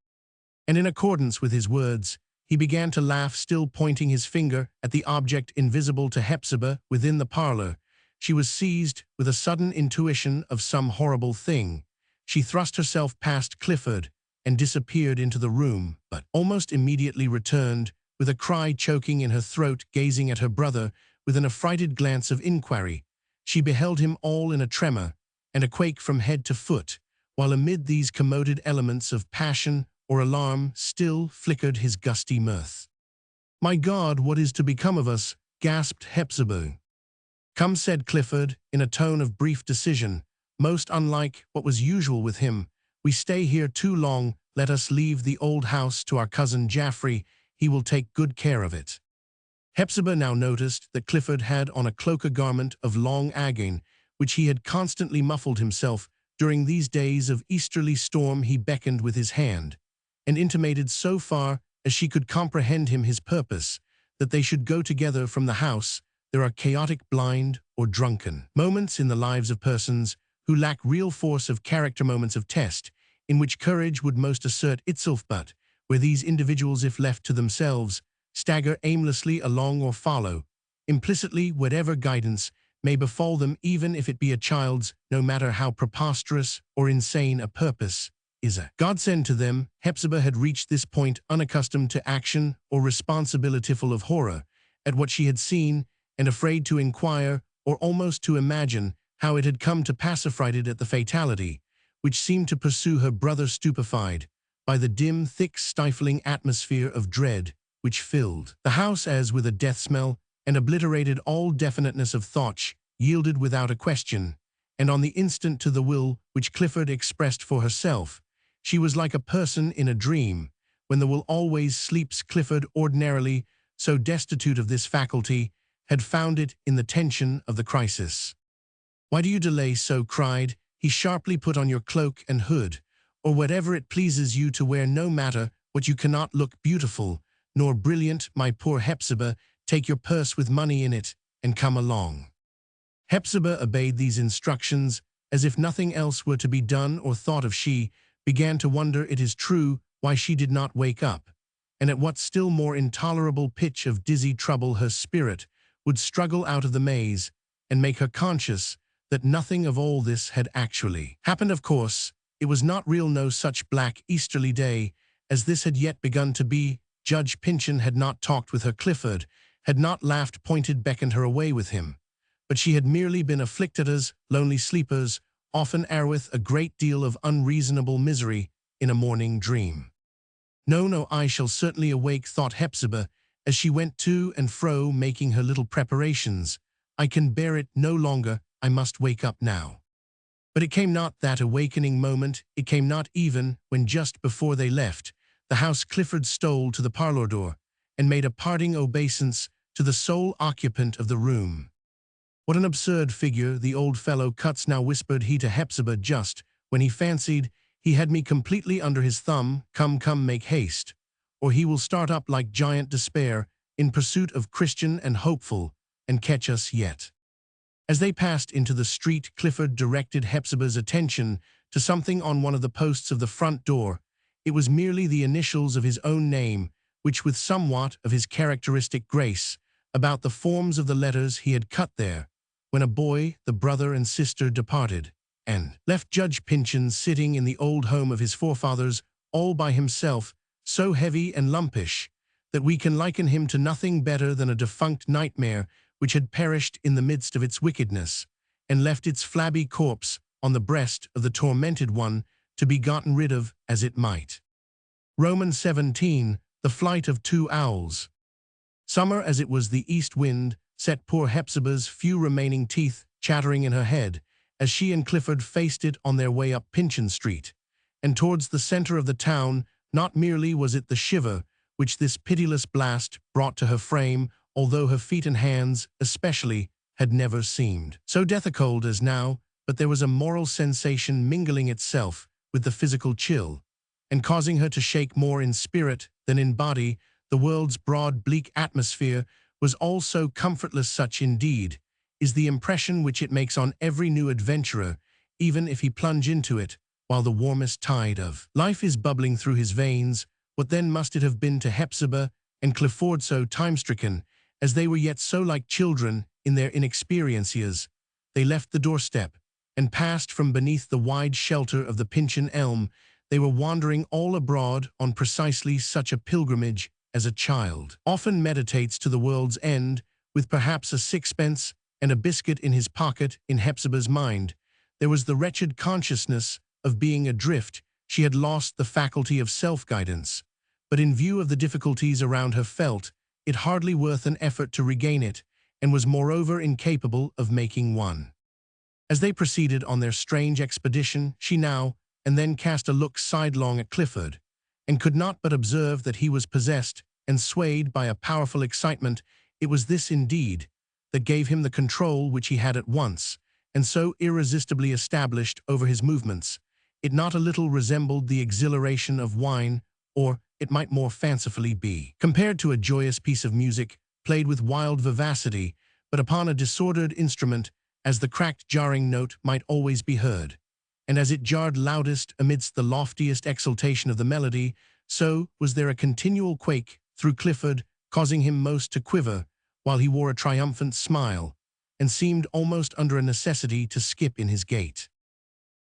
[SPEAKER 1] And in accordance with his words, he began to laugh, still pointing his finger at the object invisible to Hepzibah within the parlor. She was seized with a sudden intuition of some horrible thing. She thrust herself past Clifford and disappeared into the room, but almost immediately returned, with a cry choking in her throat, gazing at her brother with an affrighted glance of inquiry. She beheld him all in a tremor and a quake from head to foot, while amid these commoded elements of passion or alarm still flickered his gusty mirth. "My God, what is to become of us?" gasped Hepzibah. "Come," said Clifford, in a tone of brief decision, most unlike what was usual with him. "We stay here too long. Let us leave the old house to our cousin Jaffrey. He will take good care of it." Hepzibah now noticed that Clifford had on a cloak, a garment of long again, which he had constantly muffled himself during these days of easterly storm. He beckoned with his hand, and intimated, so far as she could comprehend him, his purpose, that they should go together from the house. There are chaotic, blind, or drunken moments in the lives of persons who lack real force of character, moments of test, in which courage would most assert itself, but where these individuals, if left to themselves, stagger aimlessly along or follow implicitly whatever guidance may befall them, even if it be a child's. No matter how preposterous or insane a purpose is a godsend to them. Hepzibah had reached this point unaccustomed to action or responsibility, full of horror at what she had seen, and afraid to inquire or almost to imagine how it had come to pass, affrighted at the fatality which seemed to pursue her brother, stupefied by the dim, thick, stifling atmosphere of dread which filled the house as with a death smell, and obliterated all definiteness of thought. Yielded without a question, and on the instant, to the will which Clifford expressed for herself. She was like a person in a dream, when the will always sleeps. Clifford, ordinarily so destitute of this faculty, had found it in the tension of the crisis. "Why do you delay so?" cried he sharply. "Put on your cloak and hood, or whatever it pleases you to wear. No matter what, you cannot look beautiful nor brilliant. My poor Hepzibah, take your purse with money in it and come along." Hepzibah obeyed these instructions as if nothing else were to be done or thought of. She began to wonder, it is true, why she did not wake up, and at what still more intolerable pitch of dizzy trouble her spirit would struggle out of the maze and make her conscious that nothing of all this had actually happened. Of course, it was not real. No such black easterly day as this had yet begun to be. Judge Pyncheon had not talked with her. Clifford had not laughed, pointed, beckoned her away with him. But she had merely been afflicted, as lonely sleepers often are, with a great deal of unreasonable misery in a morning dream. No, I shall certainly awake," thought Hepzibah, as she went to and fro making her little preparations. "I can bear it no longer. I must wake up now." But it came not, that awakening moment. It came not even when, just before they left the house, Clifford stole to the parlor door and made a parting obeisance to the sole occupant of the room. "What an absurd figure the old fellow cuts now," whispered he to Hepzibah, "just when he fancied he had me completely under his thumb. Come, make haste, or he will start up like giant despair in pursuit of Christian and hopeful, and catch us yet." As they passed into the street, Clifford directed Hepzibah's attention to something on one of the posts of the front door. It was merely the initials of his own name, which, with somewhat of his characteristic grace about the forms of the letters, he had cut there when a boy. The brother and sister departed and left Judge Pyncheon sitting in the old home of his forefathers, all by himself, so heavy and lumpish that we can liken him to nothing better than a defunct nightmare which had perished in the midst of its wickedness, and left its flabby corpse on the breast of the tormented one, to be gotten rid of as it might. Roman 17, the flight of two owls. Summer as it was, the east wind set poor Hepzibah's few remaining teeth chattering in her head as she and Clifford faced it on their way up Pyncheon Street, and towards the center of the town. Not merely was it the shiver which this pitiless blast brought to her frame, although her feet and hands, especially, had never seemed so death-cold as now, but there was a moral sensation mingling itself with the physical chill, and causing her to shake more in spirit than in body. The world's broad, bleak atmosphere was all so comfortless. Such, indeed, is the impression which it makes on every new adventurer, even if he plunge into it while the warmest tide of life is bubbling through his veins. What then must it have been to Hepzibah and Clifford, so time-stricken as they were, yet so like children in their inexperiences? They left the doorstep and passed from beneath the wide shelter of the Pyncheon elm. They were wandering all abroad on precisely such a pilgrimage as a child often meditates to the world's end, with perhaps a sixpence and a biscuit in his pocket. In Hepzibah's mind there was the wretched consciousness of being adrift. She had lost the faculty of self-guidance, but in view of the difficulties around her felt it hardly worth an effort to regain it, and was moreover incapable of making one. As they proceeded on their strange expedition, she now and then cast a look sidelong at Clifford, and could not but observe that he was possessed and swayed by a powerful excitement. It was this, indeed, that gave him the control which he had at once, and so irresistibly established over his movements. It not a little resembled the exhilaration of wine, or it might more fancifully be compared to a joyous piece of music played with wild vivacity, but upon a disordered instrument, as the cracked, jarring note might always be heard, and as it jarred loudest amidst the loftiest exultation of the melody, so was there a continual quake through Clifford, causing him most to quiver, while he wore a triumphant smile, and seemed almost under a necessity to skip in his gait.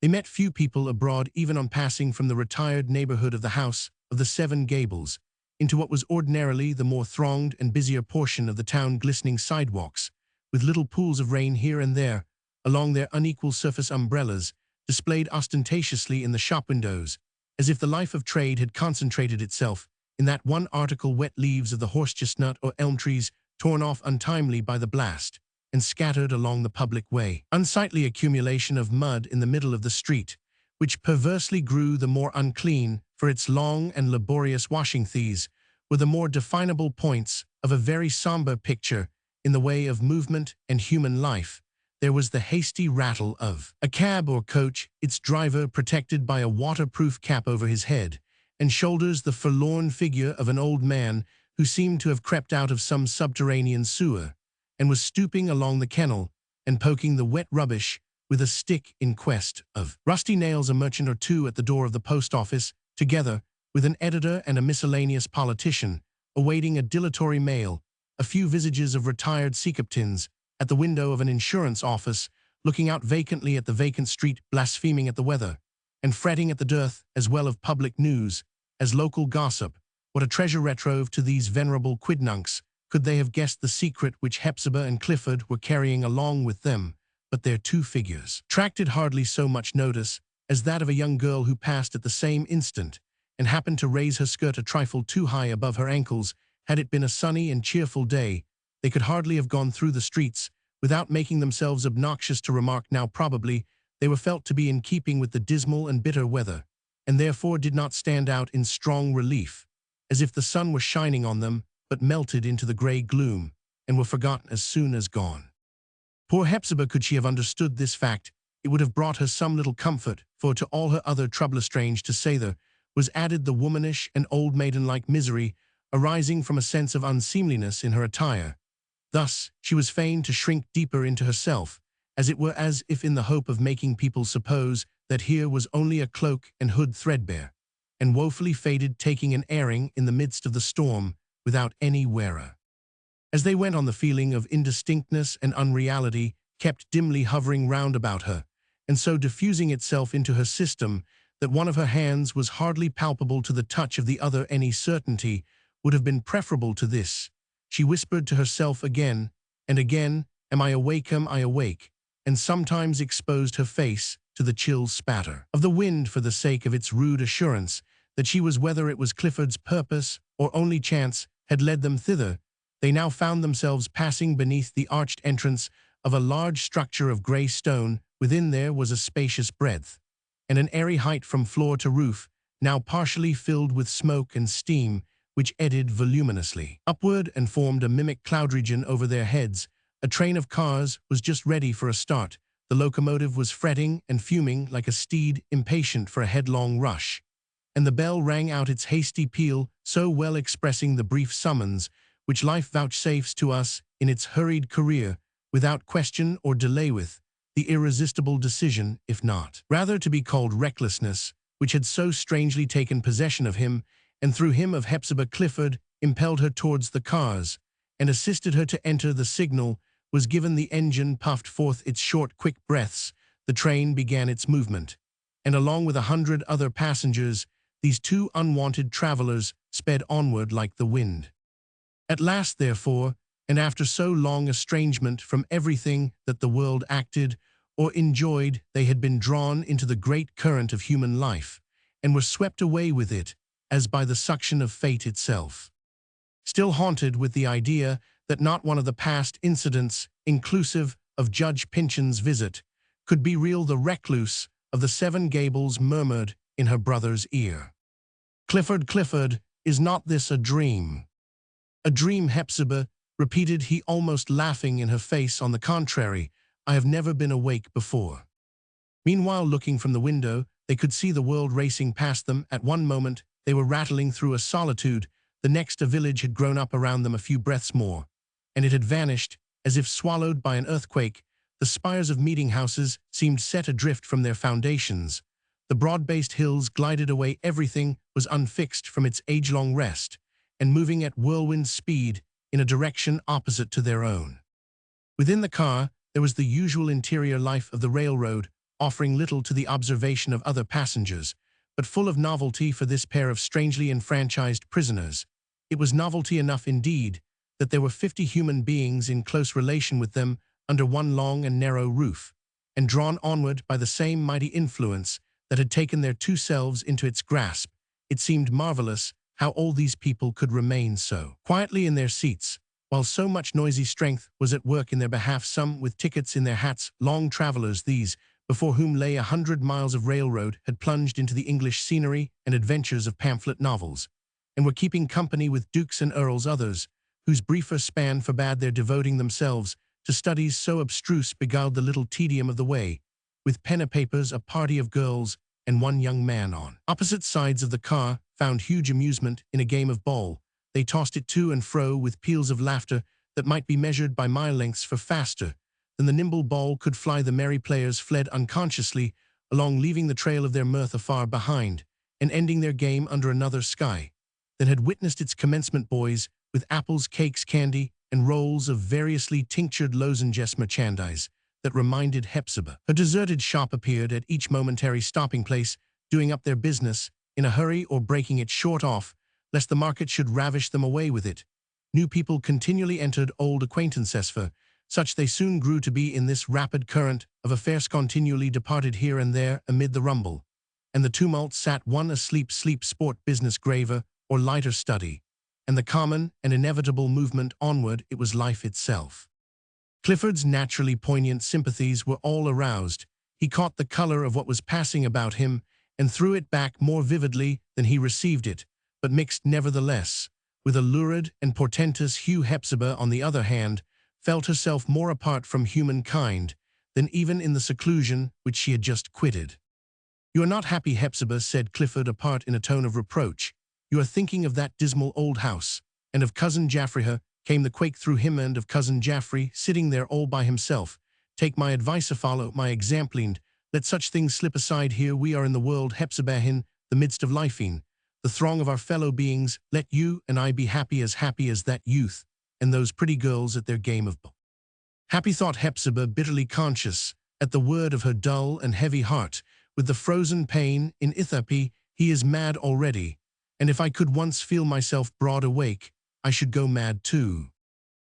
[SPEAKER 1] They met few people abroad, even on passing from the retired neighborhood of the house of the Seven Gables into what was ordinarily the more thronged and busier portion of the town. Glistening sidewalks, with little pools of rain here and there along their unequal surface, umbrellas displayed ostentatiously in the shop windows, as if the life of trade had concentrated itself in that one article. Wet leaves of the horse-chestnut or elm trees, torn off untimely by the blast and scattered along the public way. Unsightly accumulation of mud in the middle of the street, which perversely grew the more unclean for its long and laborious washing. These were the more definable points of a very somber picture in the way of movement and human life. There was the hasty rattle of a cab or coach, its driver protected by a waterproof cap over his head, and shoulders the forlorn figure of an old man who seemed to have crept out of some subterranean sewer, and was stooping along the kennel and poking the wet rubbish with a stick in quest of rusty nails. A merchant or two at the door of the post office, together with an editor and a miscellaneous politician, awaiting a dilatory mail. A few visages of retired sea captains at the window of an insurance office, looking out vacantly at the vacant street, blaspheming at the weather, and fretting at the dearth as well of public news as local gossip. What a treasure trove to these venerable quidnuncs! Could they have guessed the secret which Hepzibah and Clifford were carrying along with them? But their two figures attracted hardly so much notice as that of a young girl who passed at the same instant, and happened to raise her skirt a trifle too high above her ankles. Had it been a sunny and cheerful day, they could hardly have gone through the streets without making themselves obnoxious to remark. Now probably they were felt to be in keeping with the dismal and bitter weather, and therefore did not stand out in strong relief, as if the sun were shining on them, but melted into the grey gloom, and were forgotten as soon as gone. Poor Hepzibah, could she have understood this fact, it would have brought her some little comfort, for to all her other trouble, strange to say, there was added the womanish and old maiden-like misery arising from a sense of unseemliness in her attire. Thus she was fain to shrink deeper into herself, as it were, as if in the hope of making people suppose that here was only a cloak and hood threadbare, and woefully faded, taking an airing in the midst of the storm, without any wearer. As they went on, the feeling of indistinctness and unreality kept dimly hovering round about her, and so diffusing itself into her system that one of her hands was hardly palpable to the touch of the other. Any certainty would have been preferable to this. She whispered to herself again and again, "Am I awake? Am I awake?" and sometimes exposed her face to the chill spatter of the wind for the sake of its rude assurance that she was. Whether it was Clifford's purpose or only chance had led them thither, they now found themselves passing beneath the arched entrance of a large structure of grey stone. Within there was a spacious breadth and an airy height from floor to roof, now partially filled with smoke and steam, which eddied voluminously upward and formed a mimic cloud region over their heads. A train of cars was just ready for a start. The locomotive was fretting and fuming like a steed impatient for a headlong rush, and the bell rang out its hasty peal, so well expressing the brief summons which life vouchsafes to us in its hurried career, without question or delay, with the irresistible decision, if not rather to be called recklessness, which had so strangely taken possession of him, and through him of Hepzibah. Clifford impelled her towards the cars, and assisted her to enter. The signal was given, the engine puffed forth its short, quick breaths, the train began its movement, and along with 100 other passengers, these two unwanted travelers sped onward like the wind. At last, therefore, and after so long estrangement from everything that the world acted or enjoyed, they had been drawn into the great current of human life, and were swept away with it, as by the suction of fate itself. Still haunted with the idea that not one of the past incidents, inclusive of Judge Pyncheon's visit, could be real, the recluse of the Seven Gables murmured in her brother's ear, "Clifford, Clifford, is not this a dream?" "A dream, Hepzibah," repeated he, almost laughing in her face. "On the contrary, I have never been awake before." Meanwhile, looking from the window, they could see the world racing past them. At one moment they were rattling through a solitude, the next a village had grown up around them. A few breaths more, and it had vanished, as if swallowed by an earthquake. The spires of meeting-houses seemed set adrift from their foundations. The broad-based hills glided away. Everything was unfixed from its age-long rest, and moving at whirlwind speed in a direction opposite to their own. Within the car there was the usual interior life of the railroad, offering little to the observation of other passengers, but full of novelty for this pair of strangely enfranchised prisoners. It was novelty enough, indeed, that there were 50 human beings in close relation with them under one long and narrow roof, and drawn onward by the same mighty influence that had taken their two selves into its grasp. It seemed marvelous how all these people could remain so quietly in their seats, while so much noisy strength was at work in their behalf. Some with tickets in their hats, long travelers these, before whom lay 100 miles of railroad, had plunged into the English scenery and adventures of pamphlet novels, and were keeping company with dukes and earls others, whose briefer span forbade their devoting themselves to studies so abstruse beguiled the little tedium of the way, with pen and papers a party of girls and one young man on opposite sides of the car found huge amusement in a game of ball. They tossed it to and fro with peals of laughter that might be measured by mile lengths, for faster than the nimble ball could fly the merry players fled unconsciously along, leaving the trail of their mirth afar behind, and ending their game under another sky that had witnessed its commencement. Boys with apples, cakes, candy, and rolls of variously tinctured lozenges merchandise that reminded Hepzibah. A deserted shop appeared at each momentary stopping place, doing up their business in a hurry or breaking it short off, lest the market should ravish them away with it. New people continually entered old acquaintances, for such they soon grew to be in this rapid current of affairs. Continually departed here and there amid the rumble and the tumult sat one asleep, sleep, sport, business, graver, or lighter study, and the common and inevitable movement onward, it was life itself. Clifford's naturally poignant sympathies were all aroused. He caught the color of what was passing about him and threw it back more vividly than he received it, but mixed nevertheless with a lurid and portentous hue. Hepzibah, on the other hand, felt herself more apart from humankind than even in the seclusion which she had just quitted. "You are not happy, Hepzibah," said Clifford apart in a tone of reproach. "You are thinking of that dismal old house, and of cousin Jaffrey." Her came the quake through him, and of cousin Jaffrey, sitting there all by himself. "Take my advice, follow my example, and let such things slip aside. Here we are in the world, Hepzibah, in the midst of life, in the throng of our fellow beings. Let you and I be happy as that youth and those pretty girls at their game of ball." Happy, thought Hepzibah, bitterly conscious, at the word of her dull and heavy heart, with the frozen pain in Ithape, "He is mad already, and if I could once feel myself broad awake, I should go mad too."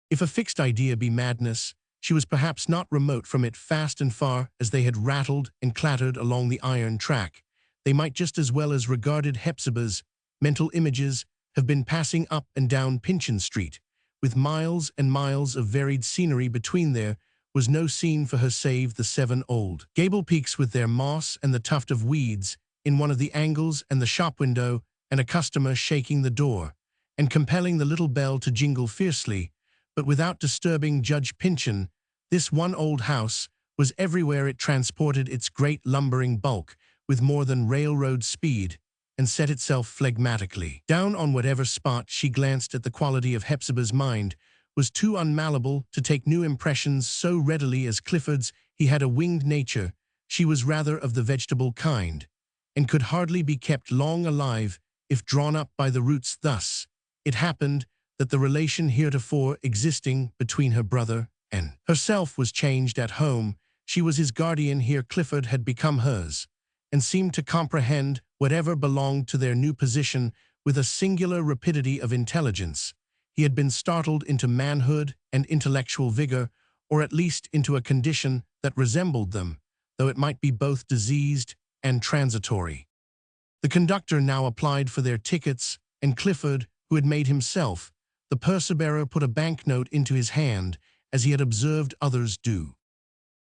[SPEAKER 1] If a fixed idea be madness, she was perhaps not remote from it. Fast and far as they had rattled and clattered along the iron track, they might just as well as regarded Hepzibah's mental images have been passing up and down Pyncheon Street, with miles and miles of varied scenery between. There was no scene for her save the 7 old gable peaks with their moss and the tuft of weeds in one of the angles, and the shop window, and a customer shaking the door and compelling the little bell to jingle fiercely, but without disturbing Judge Pyncheon. This one old house was everywhere. It transported its great lumbering bulk with more than railroad speed, and set itself phlegmatically down on whatever spot she glanced. At the quality of Hepzibah's mind was too unmalleable to take new impressions so readily as Clifford's. He had a winged nature. She was rather of the vegetable kind, and could hardly be kept long alive if drawn up by the roots. Thus it happened that the relation heretofore existing between her brother and herself was changed. At home she was his guardian. Here Clifford had become hers, and seemed to comprehend whatever belonged to their new position with a singular rapidity of intelligence. He had been startled into manhood and intellectual vigor, or at least into a condition that resembled them, though it might be both diseased and transitory. The conductor now applied for their tickets, and Clifford, who had made himself the purse-bearer, put a banknote into his hand, as he had observed others do.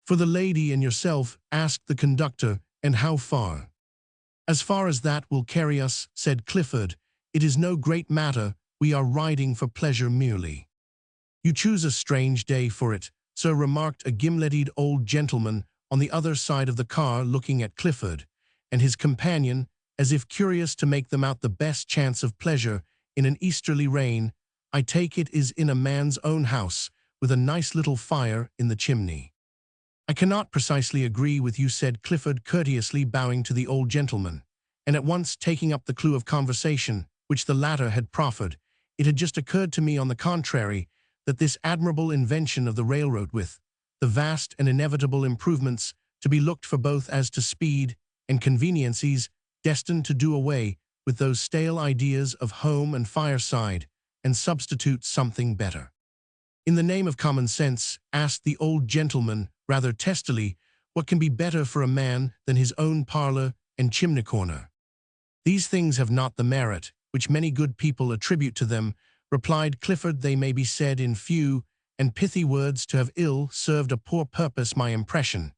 [SPEAKER 1] "For the lady and yourself?" asked the conductor. "And how far?" "As far as that will carry us," said Clifford. "It is no great matter. We are riding for pleasure merely." "You choose a strange day for it, sir," remarked a gimleted old gentleman on the other side of the car, looking at Clifford and his companion as if curious to make them out the best chance of pleasure in an easterly rain. "I take it is in a man's own house, with a nice little fire in the chimney." "I cannot precisely agree with you," said Clifford, courteously bowing to the old gentleman, and at once taking up the clue of conversation which the latter had proffered. "It had just occurred to me, on the contrary, that this admirable invention of the railroad, with the vast and inevitable improvements to be looked for both as to speed and conveniencies, destined to do away with those stale ideas of home and fireside, and substitute something better." "In the name of common sense," asked the old gentleman rather testily, "what can be better for a man than his own parlor and chimney corner?" "These things have not the merit which many good people attribute to them," replied Clifford. "They may be said in few and pithy words to have ill served a poor purpose. My impression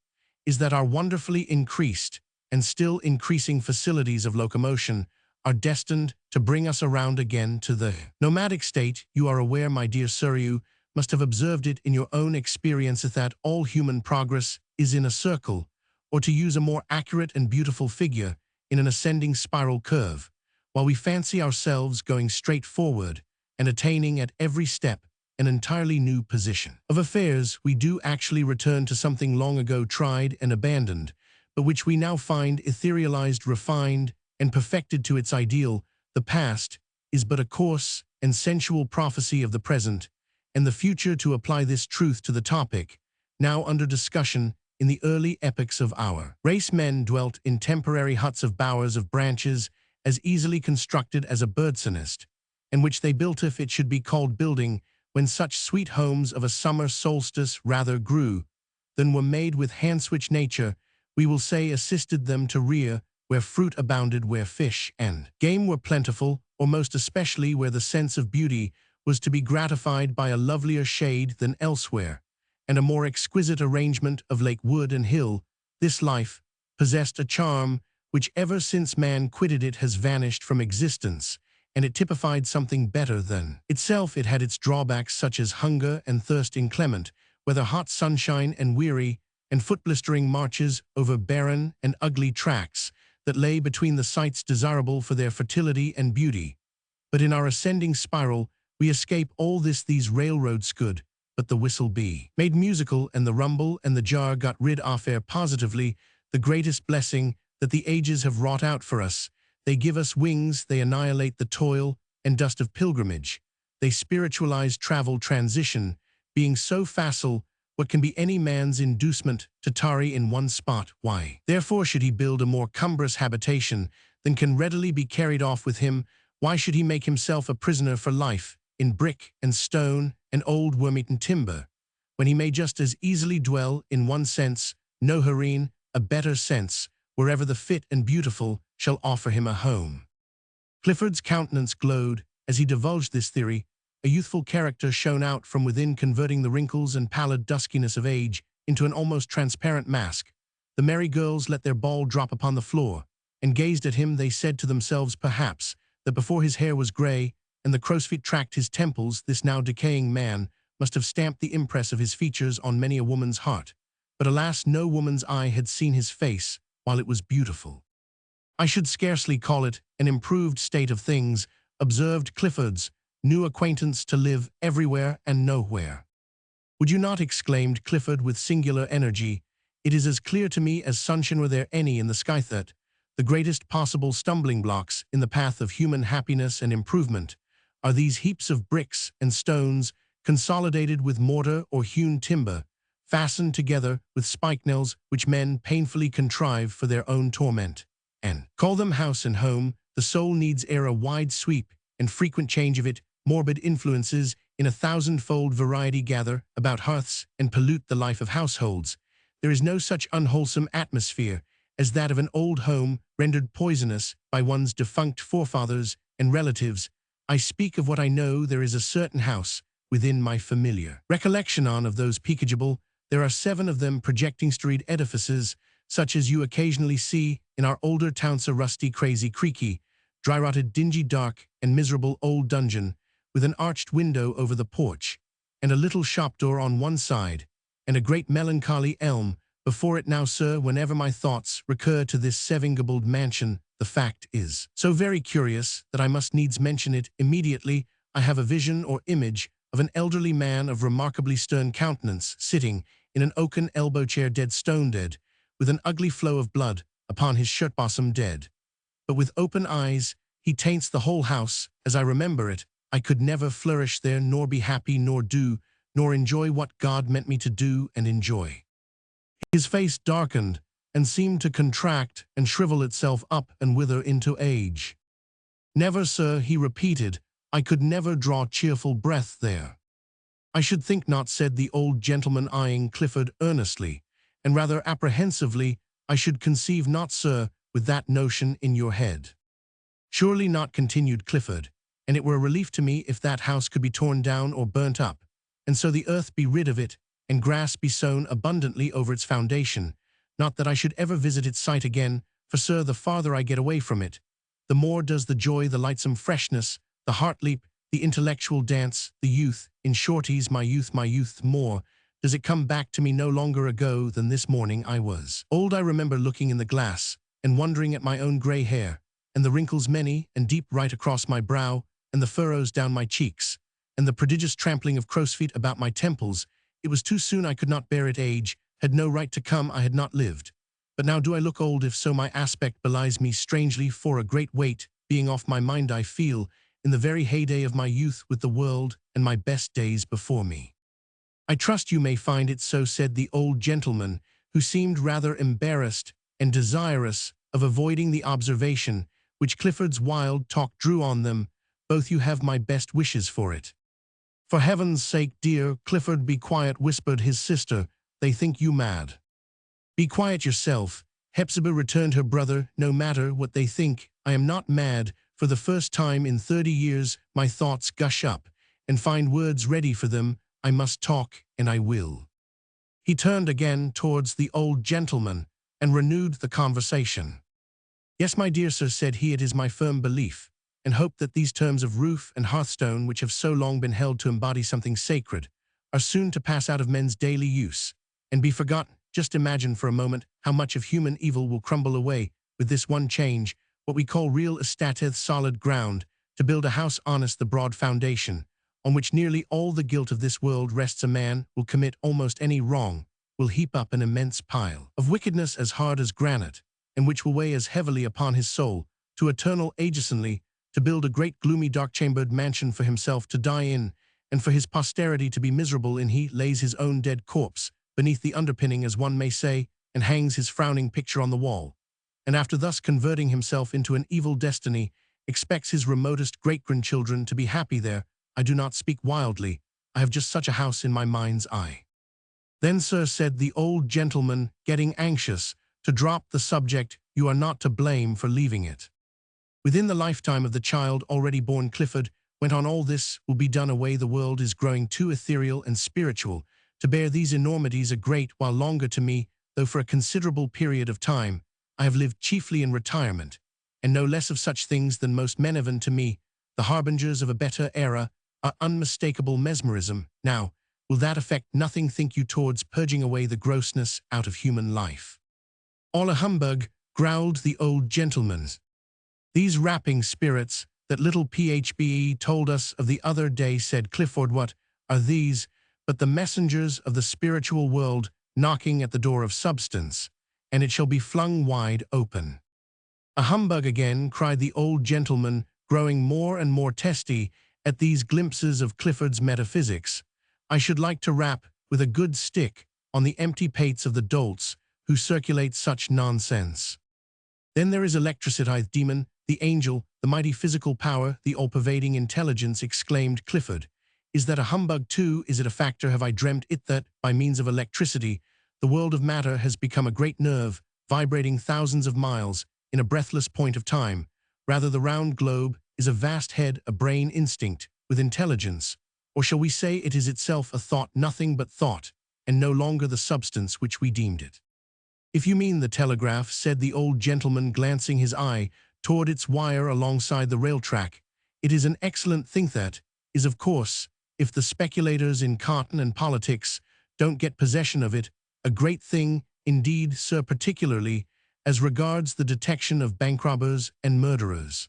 [SPEAKER 1] is that our wonderfully increased and still increasing facilities of locomotion are destined to bring us around again to the nomadic state. You are aware, my dear sir, you must have observed it in your own experience, that all human progress is in a circle, or to use a more accurate and beautiful figure, in an ascending spiral curve, while we fancy ourselves going straight forward and attaining at every step an entirely new position of affairs. We do actually return to something long ago tried and abandoned, but which we now find etherealized, refined, and perfected to its ideal. The past is but a coarse and sensual prophecy of the present, and the future to apply this truth to the topic, now under discussion. In the early epochs of our race, men dwelt in temporary huts of bowers of branches as easily constructed as a bird's nest, and which they built, if it should be called building, when such sweet homes of a summer solstice rather grew than were made with hands which nature, we will say, assisted them to rear, where fruit abounded, where fish and game were plentiful, or most especially where the sense of beauty was to be gratified by a lovelier shade than elsewhere, and a more exquisite arrangement of lake, wood, and hill. This life possessed a charm which ever since man quitted it has vanished from existence, and it typified something better than itself. It had its drawbacks, such as hunger and thirst, inclement weather, hot sunshine and weary and foot-blistering marches over barren and ugly tracts that lay between the sites desirable for their fertility and beauty. But in our ascending spiral we escape all this. These railroads could but the whistle be made musical, and the rumble and the jar got rid of air. Positively the greatest blessing that the ages have wrought out for us. They give us wings, they annihilate the toil and dust of pilgrimage, they spiritualize travel transition, being so facile. What can be any man's inducement to tarry in one spot? Why, therefore, should he build a more cumbrous habitation than can readily be carried off with him? Why should he make himself a prisoner for life in brick and stone and old worm-eaten timber, when he may just as easily dwell, in one sense, no harem, a better sense, wherever the fit and beautiful shall offer him a home? Clifford's countenance glowed as he divulged this theory. A youthful character shone out from within, converting the wrinkles and pallid duskiness of age into an almost transparent mask. The merry girls let their ball drop upon the floor, and gazed at him. They said to themselves, perhaps, that before his hair was gray and the crow's feet tracked his temples, this now decaying man must have stamped the impress of his features on many a woman's heart. But alas, no woman's eye had seen his face while it was beautiful. I should scarcely call it an improved state of things, observed Clifford's new acquaintance, to live everywhere and nowhere. Would you not? Exclaimed Clifford with singular energy. It is as clear to me as sunshine, were there any in the sky, that the greatest possible stumbling blocks in the path of human happiness and improvement are these heaps of bricks and stones, consolidated with mortar or hewn timber, fastened together with spikenels, which men painfully contrive for their own torment, and call them house and home. The soul needs ere a wide sweep and frequent change of it. Morbid influences in a thousand-fold variety gather about hearths and pollute the life of households. There is no such unwholesome atmosphere as that of an old home rendered poisonous by one's defunct forefathers and relatives. I speak of what I know. There is a certain house within my familiar recollection on of those peakageable. There are 7 of them, projecting storied edifices, such as you occasionally see in our older towns. A rusty, crazy, creaky, dry-rotted, dingy, dark, and miserable old dungeon, with an arched window over the porch, and a little shop door on one side, and a great melancholy elm before it. Now, sir, whenever my thoughts recur to this Seven Gables mansion, the fact is so very curious that I must needs mention it immediately. I have a vision or image of an elderly man of remarkably stern countenance, sitting in an oaken elbow chair, dead stone dead, with an ugly flow of blood upon his shirt bosom, dead, but with open eyes. He taints the whole house, as I remember it. I could never flourish there, nor be happy, nor do, nor enjoy what God meant me to do and enjoy. His face darkened, and seemed to contract and shrivel itself up and wither into age. Never, sir, he repeated, I could never draw cheerful breath there. I should think not, said the old gentleman, eyeing Clifford earnestly, and rather apprehensively. I should conceive not, sir, with that notion in your head. Surely not, continued Clifford, and it were a relief to me if that house could be torn down or burnt up, and so the earth be rid of it, and grass be sown abundantly over its foundation. not that I should ever visit its site again, for sir, the farther I get away from it, the more does the joy, the lightsome freshness, the heart leap, the intellectual dance, the youth, in shorties, my youth more, does it come back to me no longer ago than this morning I was old. I remember looking in the glass, and wondering at my own grey hair, and the wrinkles many and deep right across my brow, and the furrows down my cheeks, and the prodigious trampling of crow's feet about my temples. It was too soon, I could not bear it, age had no right to come, I had not lived. But now do I look old, if so my aspect belies me strangely, for a great weight, being off my mind, I feel, in the very heyday of my youth with the world, and my best days before me. I trust you may find it so, said the old gentleman, who seemed rather embarrassed and desirous of avoiding the observation which Clifford's wild talk drew on them. Both you have my best wishes for it. For heaven's sake, dear Clifford, be quiet, whispered his sister, they think you mad. Be quiet yourself, Hepzibah, returned her brother, no matter what they think, I am not mad. For the first time in 30 years my thoughts gush up, and find words ready for them. I must talk, and I will. He turned again towards the old gentleman, and renewed the conversation. Yes, my dear sir, said he, it is my firm belief, and hope that these terms of roof and hearthstone, which have so long been held to embody something sacred, are soon to pass out of men's daily use, and be forgotten. Just imagine for a moment how much of human evil will crumble away with this one change, what we call real estate, solid ground, to build a house honest, the broad foundation, on which nearly all the guilt of this world rests. A man will commit almost any wrong, will heap up an immense pile of wickedness as hard as granite, and which will weigh as heavily upon his soul, to eternal agency, to build a great gloomy dark-chambered mansion for himself to die in, and for his posterity to be miserable in. He lays his own dead corpse beneath the underpinning, as one may say, and hangs his frowning picture on the wall, and after thus converting himself into an evil destiny, expects his remotest great-grandchildren to be happy there. I do not speak wildly, I have just such a house in my mind's eye. Then, sir, said the old gentleman, getting anxious to drop the subject, you are not to blame for leaving it. Within the lifetime of the child already born, Clifford went on, all this will be done away. The world is growing too ethereal and spiritual to bear these enormities a great while longer. To me, though for a considerable period of time, I have lived chiefly in retirement, and know less of such things than most men have, and to me, the harbingers of a better era are unmistakable mesmerism. Now, will that affect nothing, think you, towards purging away the grossness out of human life? All a humbug, growled the old gentleman. These rapping spirits that little Phbe told us of the other day, said Clifford, what are these but the messengers of the spiritual world knocking at the door of substance, and it shall be flung wide open. A humbug again, cried the old gentleman, growing more and more testy at these glimpses of Clifford's metaphysics. I should like to rap with a good stick on the empty pates of the dolts who circulate such nonsense. Then there is electricity, demon, the angel, the mighty physical power, the all-pervading intelligence, exclaimed Clifford. Is that a humbug too? Is it a factor? Have I dreamt it that, by means of electricity, the world of matter has become a great nerve, vibrating thousands of miles in a breathless point of time? Rather, the round globe is a vast head, a brain instinct with intelligence, or shall we say it is itself a thought, nothing but thought, and no longer the substance which we deemed it? If you mean the telegraph, said the old gentleman, glancing his eye toward its wire alongside the rail track, it is an excellent thing. That is, of course, if the speculators in cotton and politics don't get possession of it, a great thing indeed, sir, particularly as regards the detection of bank robbers and murderers.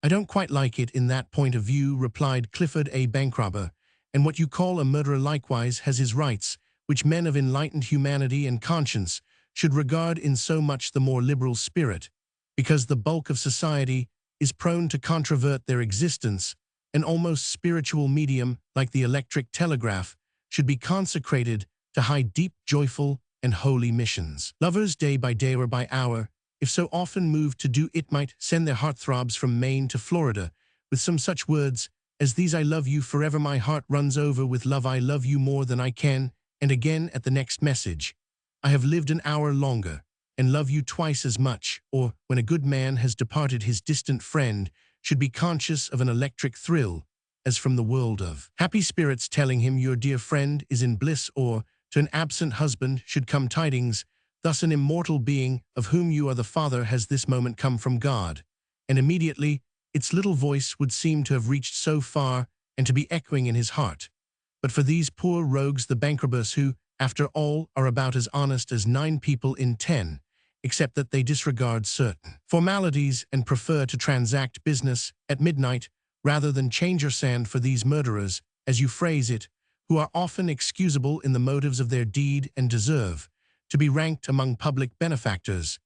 [SPEAKER 1] I don't quite like it in that point of view, replied Clifford. A bank robber, and what you call a murderer, likewise has his rights, which men of enlightened humanity and conscience should regard in so much the more liberal spirit, because the bulk of society is prone to controvert their existence. An almost spiritual medium like the electric telegraph should be consecrated to high, deep, joyful, and holy missions. Lovers, day by day or by hour, if so often moved to do it, might send their heartthrobs from Maine to Florida with some such words as these: I love you forever, my heart runs over with love, I love you more than I can, and again at the next message, I have lived an hour longer and love you twice as much. Or, when a good man has departed, his distant friend should be conscious of an electric thrill, as from the world of happy spirits, telling him your dear friend is in bliss. Or, to an absent husband should come tidings Thus an immortal being, of whom you are the father, has this moment come from God. And immediately its little voice would seem to have reached so far and to be echoing in his heart. But for these poor rogues the bankrupters who, after all, are about as honest as 9 people in 10, except that they disregard certain formalities and prefer to transact business at midnight rather than change your sand, for these murderers, as you phrase it, who are often excusable in the motives of their deed and deserve to be ranked among public benefactors.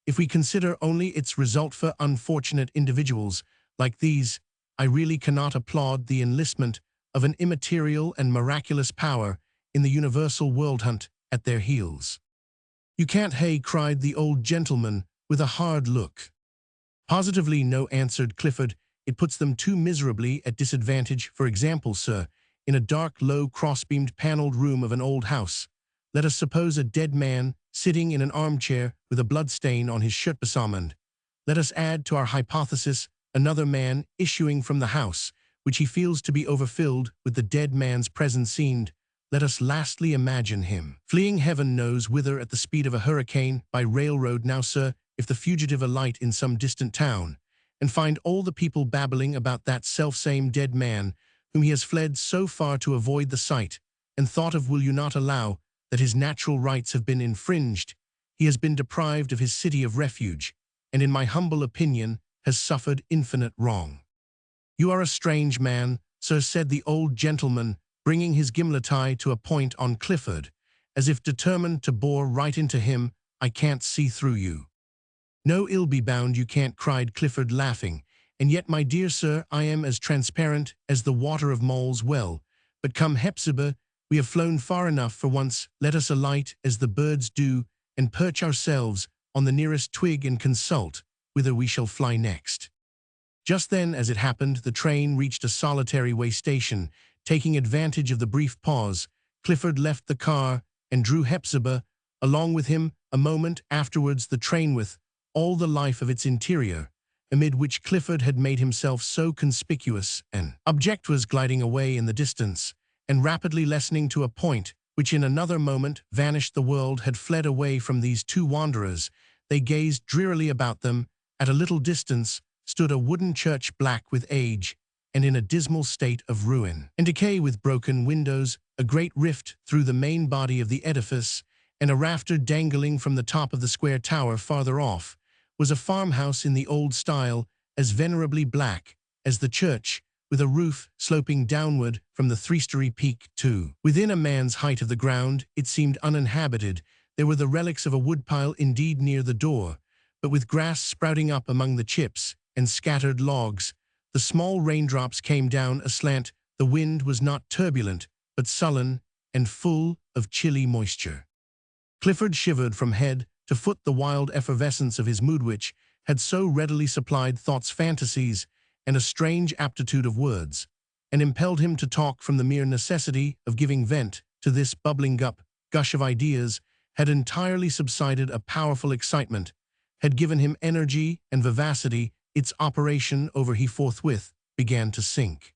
[SPEAKER 1] If we consider only its result for unfortunate individuals like these, I really cannot applaud the enlistment of an immaterial and miraculous power in the universal world hunt at their heels. You can't, hey, cried the old gentleman with a hard look. Positively no, answered Clifford. It puts them too miserably at disadvantage. For example, sir, in a dark, low, cross-beamed, paneled room of an old house, let us suppose a dead man sitting in an armchair with a blood-stain on his shirt besamend. Let us add to our hypothesis another man issuing from the house, which he feels to be overfilled with the dead man's presence seen. Let us lastly imagine him fleeing heaven knows whither at the speed of a hurricane by railroad. Now, sir, if the fugitive alight in some distant town, and find all the people babbling about that selfsame dead man, whom he has fled so far to avoid the sight and thought of, will you not allow that his natural rights have been infringed? He has been deprived of his city of refuge, and in my humble opinion has suffered infinite wrong. You are a strange man, sir, said the old gentleman, bringing his gimlet eye to a point on Clifford, as if determined to bore right into him. I can't see through you. No, ill be bound you can't, cried Clifford, laughing. And yet, my dear sir, I am as transparent as the water of Mole's well. But come, Hepzibah, we have flown far enough for once. Let us alight as the birds do, and perch ourselves on the nearest twig and consult whither we shall fly next. Just then, as it happened, the train reached a solitary way station. Taking advantage of the brief pause, Clifford left the car and drew Hepzibah along with him. A moment afterwards the train, with all the life of its interior, amid which Clifford had made himself so conspicuous an object, was gliding away in the distance, and rapidly lessening to a point which in another moment vanished. The world had fled away from these 2 wanderers. They gazed drearily about them. At a little distance stood a wooden church, black with age and in a dismal state of ruin and decay, with broken windows, a great rift through the main body of the edifice, and a rafter dangling from the top of the square tower. Farther off was a farmhouse in the old style, as venerably black as the church, with a roof sloping downward from the 3-story peak to within a man's height of the ground. It seemed uninhabited. There were the relics of a woodpile indeed near the door, but with grass sprouting up among the chips and scattered logs. The small raindrops came down aslant. The wind was not turbulent, but sullen and full of chilly moisture. Clifford shivered from head to foot. The wild effervescence of his mood, which had so readily supplied thoughts, fantasies, and a strange aptitude of words, and impelled him to talk from the mere necessity of giving vent to this bubbling up gush of ideas, had entirely subsided. A powerful excitement had given him energy and vivacity. Its operation over he forthwith began to sink.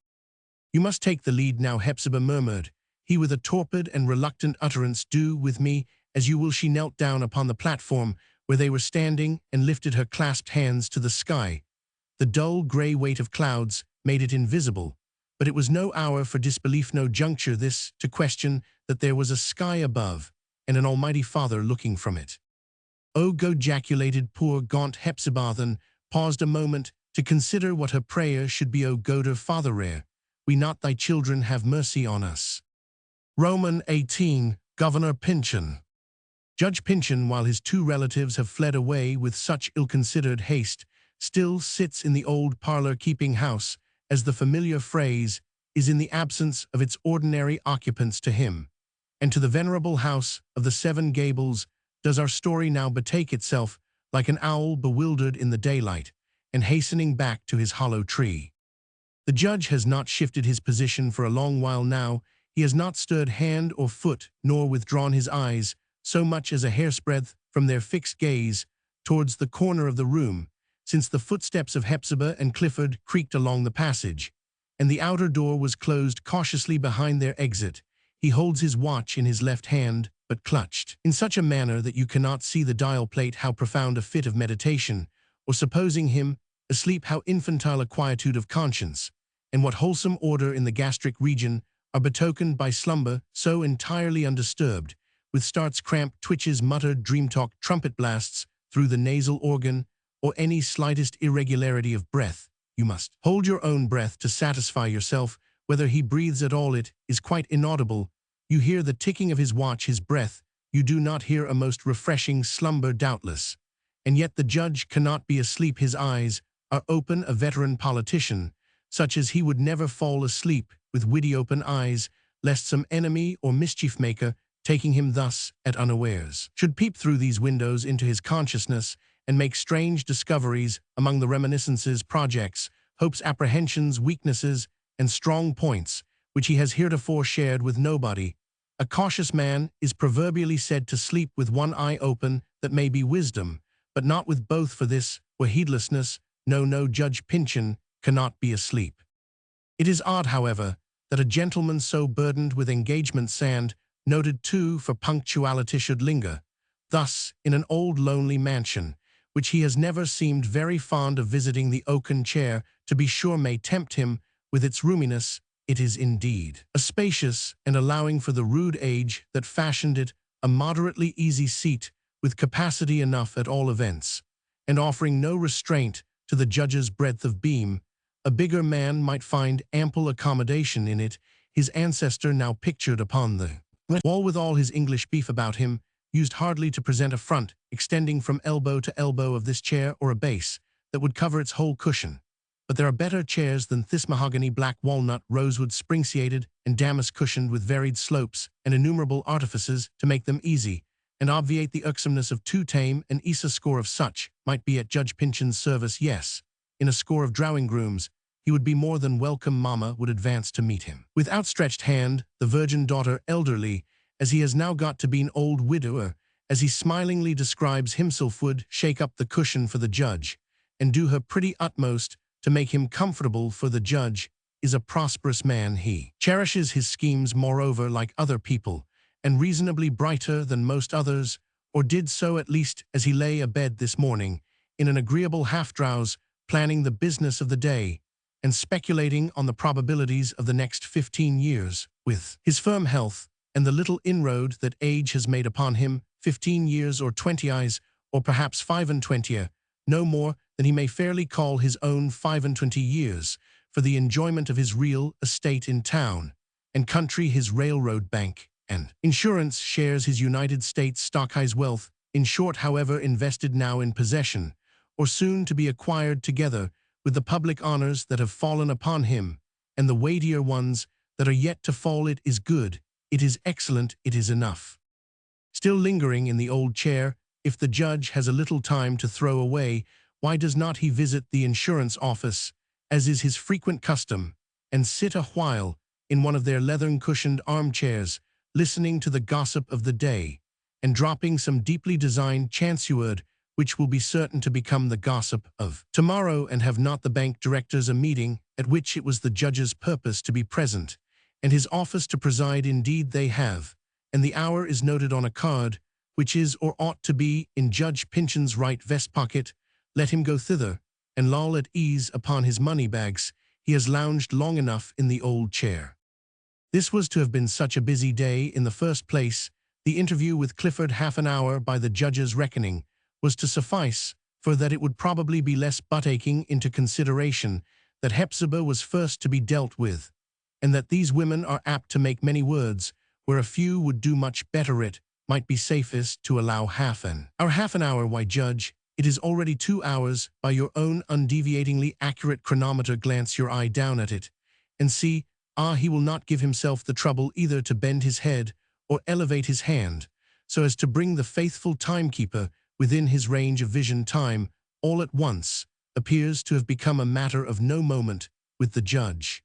[SPEAKER 1] You must take the lead now, Hepzibah murmured he with a torpid and reluctant utterance. Do with me as you will. She knelt down upon the platform where they were standing and lifted her clasped hands to the sky. The dull grey weight of clouds made it invisible, but it was no hour for disbelief, no juncture this, to question that there was a sky above and an Almighty Father looking from it. Oh, go, ejaculated poor gaunt Hepzibah, then paused a moment to consider what her prayer should be. O God, Father rare, we not thy children, have mercy on us. Roman 18, Governor Pyncheon. Judge Pyncheon, while his 2 relatives have fled away with such ill-considered haste, still sits in the old parlor-keeping house, as the familiar phrase is in the absence of its ordinary occupants. To him, and to the venerable house of the 7 Gables, does our story now betake itself, like an owl bewildered in the daylight, and hastening back to his hollow tree. The judge has not shifted his position for a long while now. He has not stirred hand or foot, nor withdrawn his eyes so much as a hair's breadth from their fixed gaze towards the corner of the room, since the footsteps of Hepzibah and Clifford creaked along the passage, and the outer door was closed cautiously behind their exit. He holds his watch in his left hand, but clutched, in such a manner that you cannot see the dial plate how profound a fit of meditation, or supposing him asleep how infantile a quietude of conscience, and what wholesome order in the gastric region are betokened by slumber so entirely undisturbed, with starts, cramped twitches, muttered dream-talk, trumpet blasts through the nasal organ, or any slightest irregularity of breath. You must hold your own breath to satisfy yourself whether he breathes at all. It is quite inaudible. You hear the ticking of his watch, his breath. You do not hear a most refreshing slumber, doubtless. And yet the judge cannot be asleep. His eyes are open, a veteran politician, such as he would never fall asleep, with witty open eyes, lest some enemy or mischief-maker, taking him thus at unawares, should peep through these windows into his consciousness and make strange discoveries among the reminiscences, projects, hopes, apprehensions, weaknesses, and strong points, which he has heretofore shared with nobody. A cautious man is proverbially said to sleep with one eye open. That may be wisdom, but not with both, for this were heedlessness. No, Judge Pyncheon cannot be asleep. It is odd, however, that a gentleman so burdened with engagement sand, noted too for punctuality, should linger thus in an old lonely mansion, which he has never seemed very fond of visiting. The oaken chair, to be sure, may tempt him with its roominess. It is indeed a spacious, and allowing for the rude age that fashioned it, a moderately easy seat, with capacity enough at all events, and offering no restraint to the judge's breadth of beam. A bigger man might find ample accommodation in it. His ancestor, now pictured upon the wall with all his English beef about him, used hardly to present a front extending from elbow to elbow of this chair, or a base that would cover its whole cushion. But there are better chairs than this: mahogany, black walnut, rosewood, spring-seated, and damask cushioned, with varied slopes and innumerable artifices to make them easy and obviate the irksomeness of too tame and ease. A score of such might be at Judge Pyncheon's service. Yes, in a score of drawing-rooms he would be more than welcome. Mamma would advance to meet him with outstretched hand, the virgin daughter, elderly as he has now got to be, an old widower, as he smilingly describes himself, would shake up the cushion for the judge and do her pretty utmost to make him comfortable, for the judge is a prosperous man. He cherishes his schemes, moreover, like other people, and reasonably brighter than most others, or did so at least as he lay abed this morning, in an agreeable half-drowse, planning the business of the day, and speculating on the probabilities of the next 15 years, with his firm health, and the little inroad that age has made upon him. 15 years, or 20 eyes, or perhaps 25, no more than he may fairly call his own 25 years, for the enjoyment of his real estate in town and country, his railroad bank and insurance shares, his United States stock, his wealth, in short, however, invested now in possession, or soon to be acquired, together with the public honors that have fallen upon him, and the weightier ones that are yet to fall. It is good, it is excellent, it is enough. Still lingering in the old chair, if the judge has a little time to throw away, why does not he visit the insurance office, as is his frequent custom, and sit a while in one of their leather-cushioned armchairs, listening to the gossip of the day, and dropping some deeply designed chance-word which will be certain to become the gossip of tomorrow? And have not the bank directors a meeting at which it was the judge's purpose to be present, and his office to preside? Indeed they have, and the hour is noted on a card, which is, or ought to be, in Judge Pyncheon's right vest pocket. Let him go thither, and loll at ease upon his money-bags. He has lounged long enough in the old chair. This was to have been such a busy day. In the first place, the interview with Clifford, half an hour by the judge's reckoning, was to suffice, for that it would probably be less, but taking into consideration that Hepzibah was first to be dealt with, and that these women are apt to make many words, where a few would do much better, it might be safest to allow half an hour. Why, Judge, it is already 2 hours by your own undeviatingly accurate chronometer. Glance your eye down at it, and see, he will not give himself the trouble either to bend his head or elevate his hand, so as to bring the faithful timekeeper within his range of vision. Time, all at once, appears to have become a matter of no moment with the judge.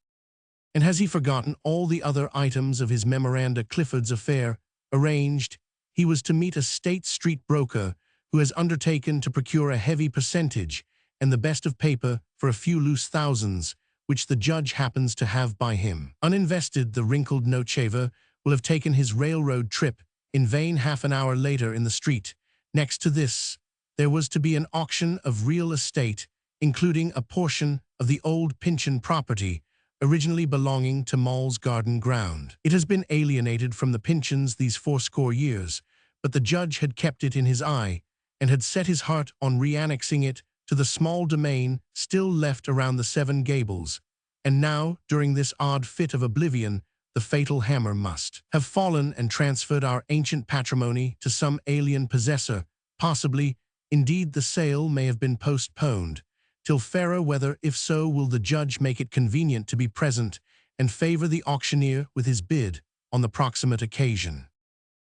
[SPEAKER 1] And has he forgotten all the other items of his memoranda? Clifford's affair arranged, he was to meet a State Street broker who has undertaken to procure a heavy percentage and the best of paper for a few loose thousands, which the judge happens to have by him uninvested. The wrinkled note-shaver will have taken his railroad trip in vain half an hour later in the street. Next to this, there was to be an auction of real estate, including a portion of the old Pyncheon property, originally belonging to Mall's garden ground. It has been alienated from the Pyncheons these fourscore years, but the judge had kept it in his eye, and had set his heart on reannexing it to the small domain still left around the Seven Gables. And now, during this odd fit of oblivion, the fatal hammer must have fallen and transferred our ancient patrimony to some alien possessor. Possibly, indeed, the sale may have been postponed till fairer weather. If so, will the judge make it convenient to be present and favor the auctioneer with his bid on the proximate occasion.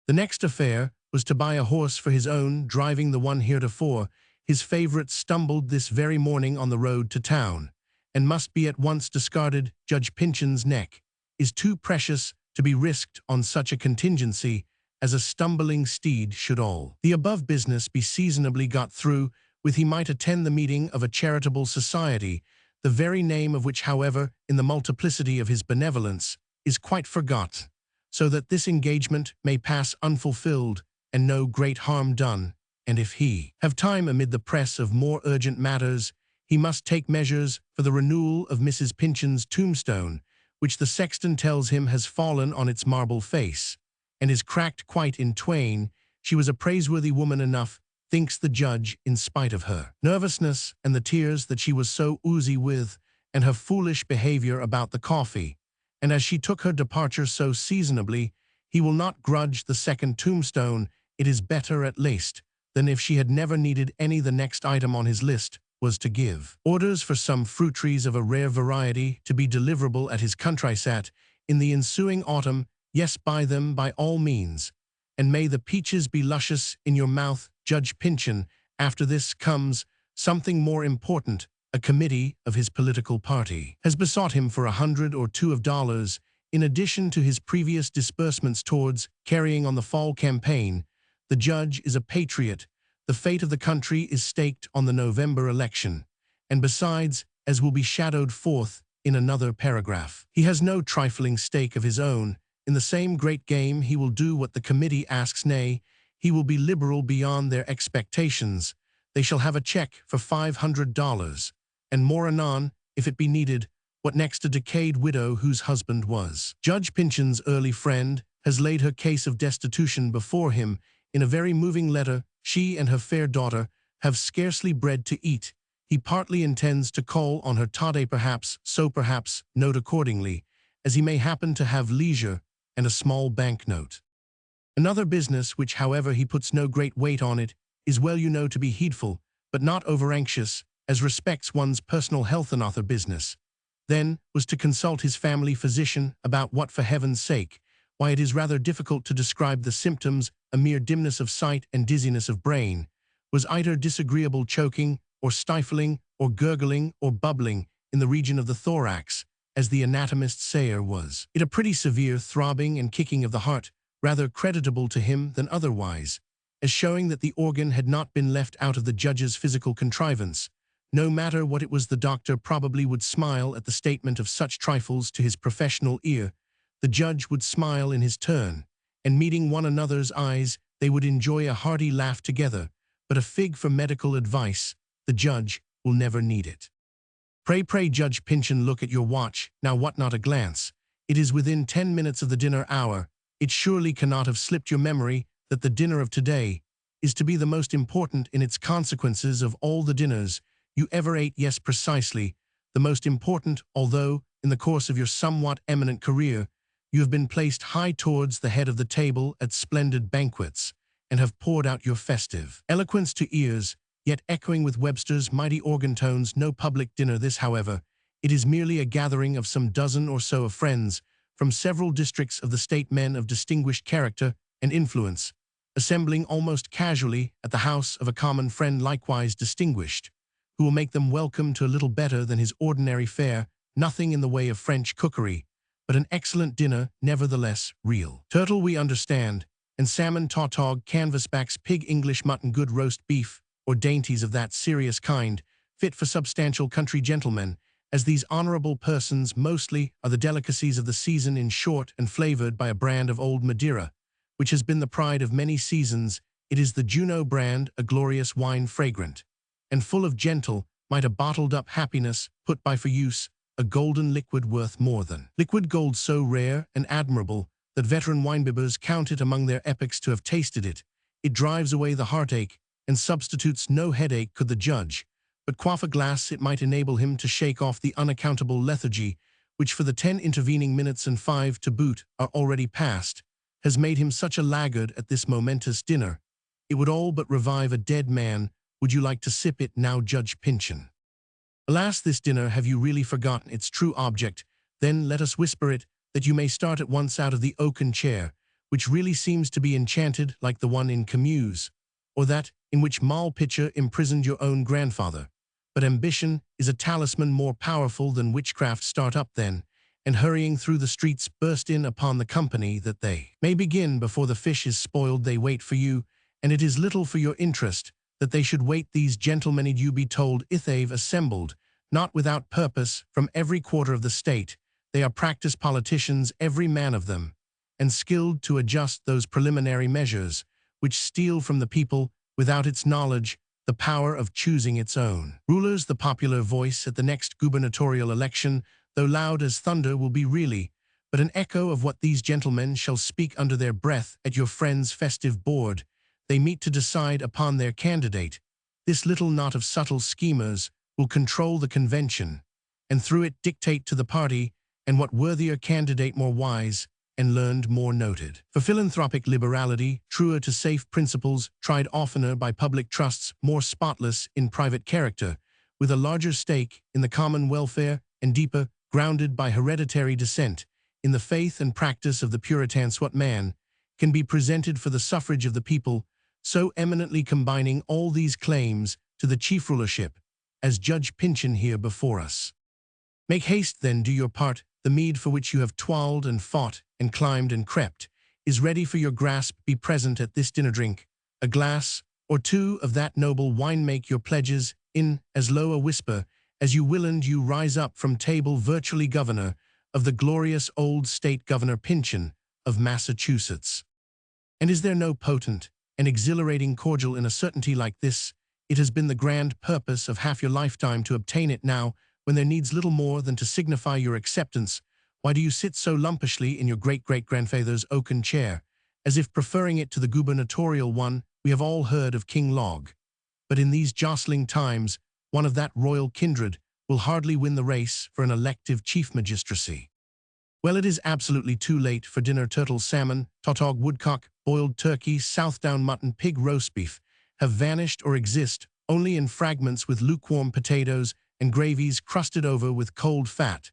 [SPEAKER 1] The next affair was to buy a horse for his own, driving the one heretofore. His favorite stumbled this very morning on the road to town, and must be at once discarded. Judge Pyncheon's neck is too precious to be risked on such a contingency as a stumbling steed should. All the above business be seasonably got through with, he might attend the meeting of a charitable society, the very name of which, however, in the multiplicity of his benevolence, is quite forgot, so that this engagement may pass unfulfilled and no great harm done. And if he have time amid the press of more urgent matters, he must take measures for the renewal of Mrs. Pyncheon's tombstone, which the sexton tells him has fallen on its marble face, and is cracked quite in twain. She was a praiseworthy woman enough, thinks the judge, in spite of her nervousness and the tears that she was so oozy with, and her foolish behavior about the coffee. And as she took her departure so seasonably, he will not grudge the second tombstone. It is better, at least, than if she had never needed any. The next item on his list was to give orders for some fruit trees of a rare variety to be deliverable at his countrysat in the ensuing autumn. Yes, buy them by all means, and may the peaches be luscious in your mouth, Judge Pyncheon. After this comes something more important. A committee of his political party has besought him for $100 or $200, in addition to his previous disbursements towards carrying on the fall campaign. The judge is a patriot. The fate of the country is staked on the November election, and besides, as will be shadowed forth in another paragraph, he has no trifling stake of his own. In the same great game he will do what the committee asks, nay, he will be liberal beyond their expectations. They shall have a check for $500, and more anon, if it be needed. What next? A decayed widow whose husband was Judge Pyncheon's early friend has laid her case of destitution before him in a very moving letter. She and her fair daughter have scarcely bread to eat. He partly intends to call on her today, perhaps, so perhaps note accordingly, as he may happen to have leisure and a small banknote. Another business which, however, he puts no great weight on it, is well to be heedful, but not over-anxious, as respects one's personal health. Another business, then, was to consult his family physician about what, for heaven's sake, why it is rather difficult to describe the symptoms. A mere dimness of sight and dizziness of brain, was either disagreeable choking, or stifling, or gurgling, or bubbling, in the region of the thorax, as the anatomist Sayer was. It a pretty severe throbbing and kicking of the heart, rather creditable to him than otherwise, as showing that the organ had not been left out of the judge's physical contrivance. No matter what it was, the doctor probably would smile at the statement of such trifles to his professional ear. The judge would smile in his turn, and meeting one another's eyes, they would enjoy a hearty laugh together. But a fig for medical advice, the judge will never need it. Pray, Judge Pyncheon, look at your watch. Now, what? Not a glance. It is within 10 minutes of the dinner hour. It surely cannot have slipped your memory that the dinner of today is to be the most important in its consequences of all the dinners you ever ate. Yes, precisely, the most important, although, in the course of your somewhat eminent career, you have been placed high towards the head of the table at splendid banquets, and have poured out your festive eloquence to ears, yet echoing with Webster's mighty organ tones. No public dinner this, however. It is merely a gathering of some dozen or so of friends from several districts of the state, men of distinguished character and influence, assembling almost casually at the house of a common friend, likewise distinguished, who will make them welcome to a little better than his ordinary fare. Nothing in the way of French cookery, but an excellent dinner, nevertheless. Real turtle, we understand, and salmon, tautog, canvasbacks, pig, English mutton, good roast beef, or dainties of that serious kind, fit for substantial country gentlemen, as these honorable persons mostly are the delicacies of the season, in short, and flavored by a brand of old Madeira, which has been the pride of many seasons. It is the Juno brand, a glorious wine fragrant, and full of gentle, might a bottled-up happiness, put by for use, a golden liquid worth more than liquid gold, so rare and admirable that veteran winebibbers count it among their epics to have tasted it. It drives away the heartache, and substitutes no headache could the judge, but quaff a glass it might enable him to shake off the unaccountable lethargy, which for the 10 intervening minutes and 5 to boot are already past, has made him such a laggard at this momentous dinner. It would all but revive a dead man. Would you like to sip it now, Judge Pyncheon? Alas, this dinner, have you really forgotten its true object? Then let us whisper it, that you may start at once out of the oaken chair, which really seems to be enchanted like the one in Camus, or that in which Moll Pitcher imprisoned your own grandfather. But ambition is a talisman more powerful than witchcraft. Start up then, and hurrying through the streets burst in upon the company, that they may begin before the fish is spoiled. They wait for you, and it is little for your interest that they should wait. These gentlemen, you be told, they've assembled, not without purpose, from every quarter of the state. They are practiced politicians, every man of them, and skilled to adjust those preliminary measures, which steal from the people, without its knowledge, the power of choosing its own rulers. The popular voice at the next gubernatorial election, though loud as thunder, will be really but an echo of what these gentlemen shall speak under their breath at your friend's festive board. They meet to decide upon their candidate. This little knot of subtle schemers will control the convention, and through it dictate to the party, and what worthier candidate more wise and learned, more noted for philanthropic liberality, truer to safe principles, tried oftener by public trusts, more spotless in private character, with a larger stake in the common welfare, and deeper grounded by hereditary descent in the faith and practice of the Puritans. What man can be presented for the suffrage of the people, so eminently combining all these claims to the chief rulership, as Judge Pyncheon here before us? Make haste then, do your part. The mead for which you have toiled and fought and climbed and crept is ready for your grasp. Be present at this dinner. Drink a glass or two of that noble wine. Make your pledges in as low a whisper as you will, and you rise up from table, virtually governor of the glorious old state, Governor Pyncheon of Massachusetts. And is there no potent and exhilarating cordial in a certainty like this? It has been the grand purpose of half your lifetime to obtain it. Now, when there needs little more than to signify your acceptance, why do you sit so lumpishly in your great-great-grandfather's oaken chair, as if preferring it to the gubernatorial one? We have all heard of King Log, but in these jostling times, one of that royal kindred will hardly win the race for an elective chief magistracy. Well, it is absolutely too late for dinner. Turtle, salmon, tautog, woodcock, boiled turkey, Southdown mutton, pig, roast beef have vanished or exist only in fragments, with lukewarm potatoes and gravies crusted over with cold fat.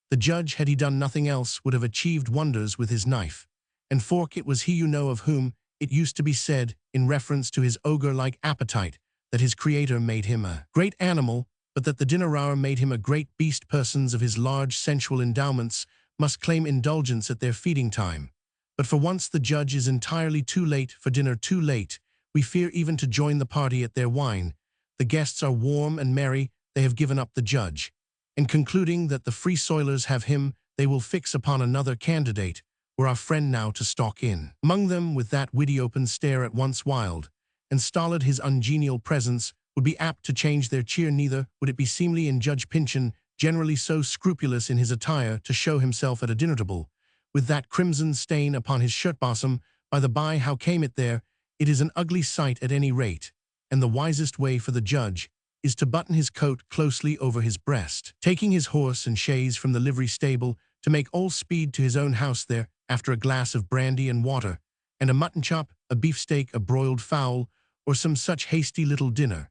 [SPEAKER 1] The judge, had he done nothing else, would have achieved wonders with his knife and fork. It was he, you know, of whom it used to be said, in reference to his ogre-like appetite, that his creator made him a great animal, but that the dinner hour made him a great beast. Persons of his large sensual endowments must claim indulgence at their feeding time. But for once the judge is entirely too late for dinner. Too late, we fear, even to join the party at their wine. The guests are warm and merry. They have given up the judge, and concluding that the free soilers have him, they will fix upon another candidate. Were our friend now to stalk in among them with that witty open stare, at once wild and stolid, his ungenial presence would be apt to change their cheer. Neither would it be seemly in Judge Pyncheon, generally so scrupulous in his attire, to show himself at a dinner table with that crimson stain upon his shirt-bosom. By the by, how came it there? It is an ugly sight at any rate, and the wisest way for the judge is to button his coat closely over his breast, taking his horse and chaise from the livery stable, to make all speed to his own house there, after a glass of brandy and water, and a mutton chop, a beefsteak, a broiled fowl, or some such hasty little dinner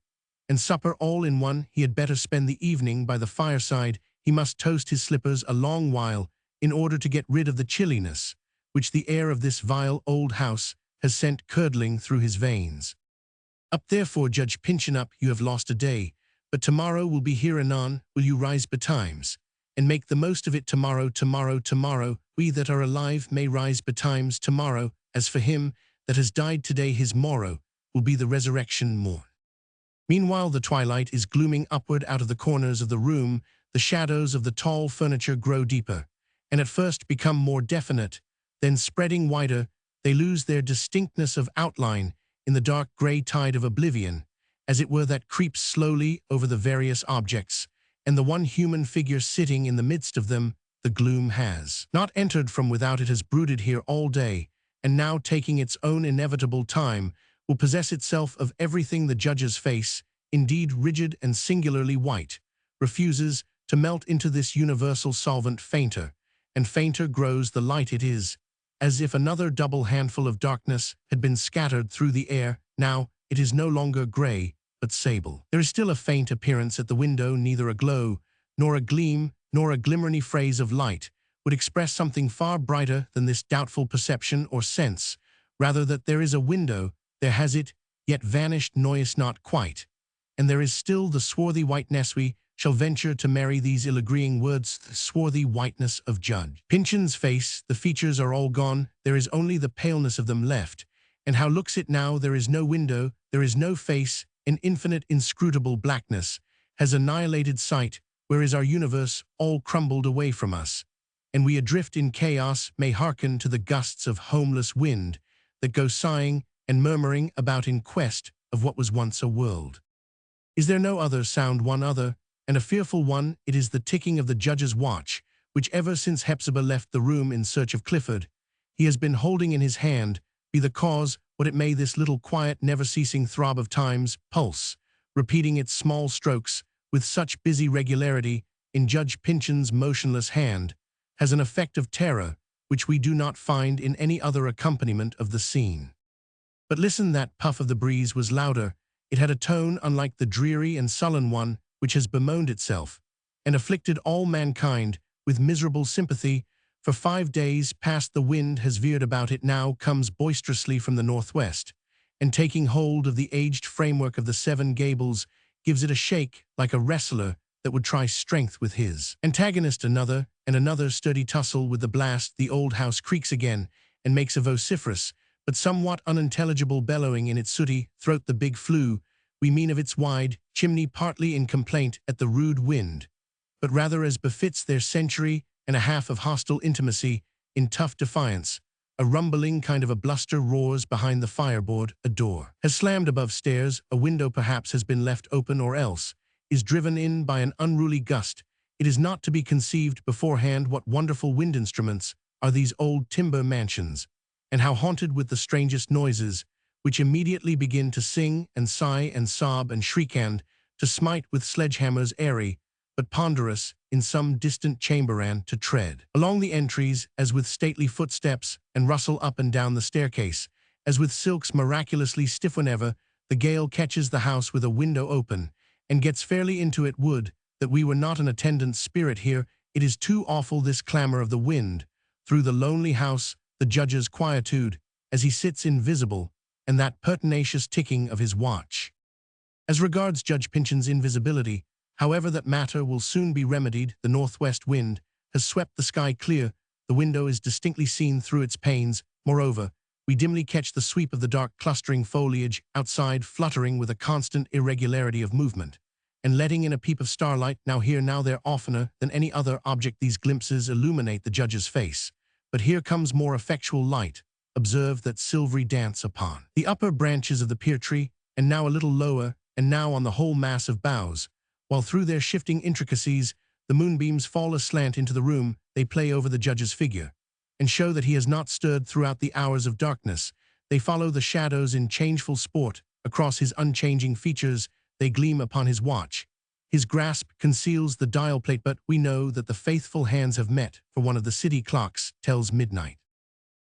[SPEAKER 1] and supper all in one. He had better spend the evening by the fireside. He must toast his slippers a long while, in order to get rid of the chilliness which the air of this vile old house has sent curdling through his veins. Up therefore, Judge Pyncheon, up. You have lost a day, but tomorrow will be here anon. Will you rise betimes, and make the most of it? Tomorrow, tomorrow, tomorrow, we that are alive may rise betimes tomorrow. As for him that has died today, his morrow will be the resurrection morn. Meanwhile the twilight is glooming upward out of the corners of the room. The shadows of the tall furniture grow deeper, and at first become more definite, then spreading wider, they lose their distinctness of outline in the dark gray tide of oblivion, as it were, that creeps slowly over the various objects, and the one human figure sitting in the midst of them, the gloom has not entered from without. It has brooded here all day, and now, taking its own inevitable time, will possess itself of everything. The judge's face, indeed rigid and singularly white, refuses to melt into this universal solvent. Fainter and fainter grows the light. It is as if another double handful of darkness had been scattered through the air. Now it is no longer gray, but sable. There is still a faint appearance at the window. Neither a glow, nor a gleam, nor a glimmering phrase of light would express something far brighter than this doubtful perception or sense, rather that there is a window, there has it, yet vanished, noise not quite, and there is still the swarthy whiteness. We shall venture to marry these ill-agreeing words, the swarthy whiteness of Judge Pyncheon's face. The features are all gone, there is only the paleness of them left. And how looks it now? There is no window, there is no face, an infinite inscrutable blackness has annihilated sight, where is our universe, all crumbled away from us, and we adrift in chaos, may hearken to the gusts of homeless wind that go sighing and murmuring about in quest of what was once a world. Is there no other sound? One other, and a fearful one. It is the ticking of the judge's watch, which ever since Hepzibah left the room in search of Clifford, he has been holding in his hand. Be the cause what it may, this little quiet, never-ceasing throb of time's pulse, repeating its small strokes with such busy regularity in Judge Pyncheon's motionless hand, has an effect of terror which we do not find in any other accompaniment of the scene. But listen, that puff of the breeze was louder. It had a tone unlike the dreary and sullen one which has bemoaned itself, and afflicted all mankind with miserable sympathy. For 5 days past the wind has veered about. It now comes boisterously from the northwest, and taking hold of the aged framework of the Seven Gables, gives it a shake like a wrestler that would try strength with his antagonist. Another and another sturdy tussle with the blast. The old house creaks again and makes a vociferous but somewhat unintelligible bellowing in its sooty throat. The big flue, we mean of its wide chimney, partly in complaint at the rude wind, but rather as befits their century and a half of hostile intimacy, in tough defiance. A rumbling kind of a bluster roars behind the fireboard. A door has slammed above stairs, a window perhaps has been left open, or else is driven in by an unruly gust. It is not to be conceived beforehand what wonderful wind instruments are these old timber mansions, and how haunted with the strangest noises, which immediately begin to sing and sigh and sob and shriek, and to smite with sledgehammers, airy but ponderous, in some distant chamber, and to tread along the entries as with stately footsteps, and rustle up and down the staircase as with silks miraculously stiff. Whenever the gale catches the house with a window open and gets fairly into it, would that we were not an attendant spirit here. It is too awful, this clamor of the wind through the lonely house, the judge's quietude as he sits invisible, and that pertinacious ticking of his watch. As regards Judge Pyncheon's invisibility, however, that matter will soon be remedied. The northwest wind has swept the sky clear. The window is distinctly seen through its panes. Moreover, we dimly catch the sweep of the dark clustering foliage outside, fluttering with a constant irregularity of movement, and letting in a peep of starlight, now here, now there. Oftener than any other object these glimpses illuminate the judge's face, but here comes more effectual light. Observe that silvery dance upon the upper branches of the pear tree, and now a little lower, and now on the whole mass of boughs, while through their shifting intricacies the moonbeams fall aslant into the room. They play over the judge's figure, and show that he has not stirred throughout the hours of darkness. They follow the shadows in changeful sport across his unchanging features. They gleam upon his watch. His grasp conceals the dial plate, but we know that the faithful hands have met, for one of the city clocks tells midnight.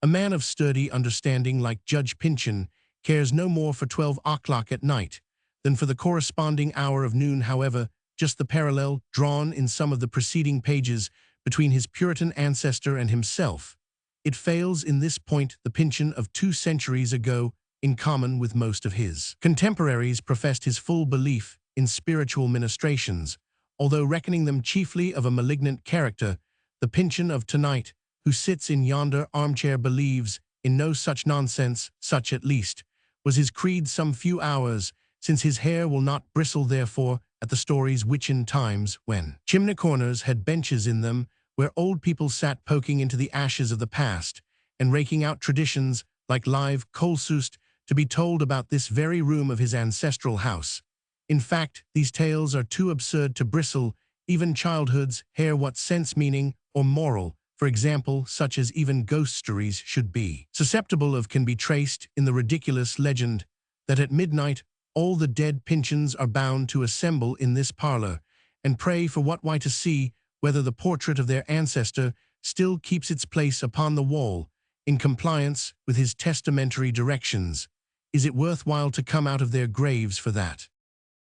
[SPEAKER 1] A man of sturdy understanding like Judge Pyncheon cares no more for 12 o'clock at night than for the corresponding hour of noon. However, just the parallel drawn in some of the preceding pages between his Puritan ancestor and himself, it fails in this point. The Pyncheon of 2 centuries ago, in common with most of his contemporaries, professed his full belief in spiritual ministrations, although reckoning them chiefly of a malignant character. The Pyncheon of tonight, who sits in yonder armchair, believes in no such nonsense. Such, at least, was his creed some few hours since. His hair will not bristle, therefore, at the stories which in times when chimney corners had benches in them, where old people sat poking into the ashes of the past and raking out traditions like live kohlsust, to be told about this very room of his ancestral house. In fact, these tales are too absurd to bristle, even childhood's hair what sense meaning or moral, for example, such as even ghost stories should be. Susceptible of can be traced in the ridiculous legend that at midnight all the dead Pyncheons are bound to assemble in this parlor and pray for what why to see whether the portrait of their ancestor still keeps its place upon the wall in compliance with his testamentary directions. Is it worthwhile to come out of their graves for that?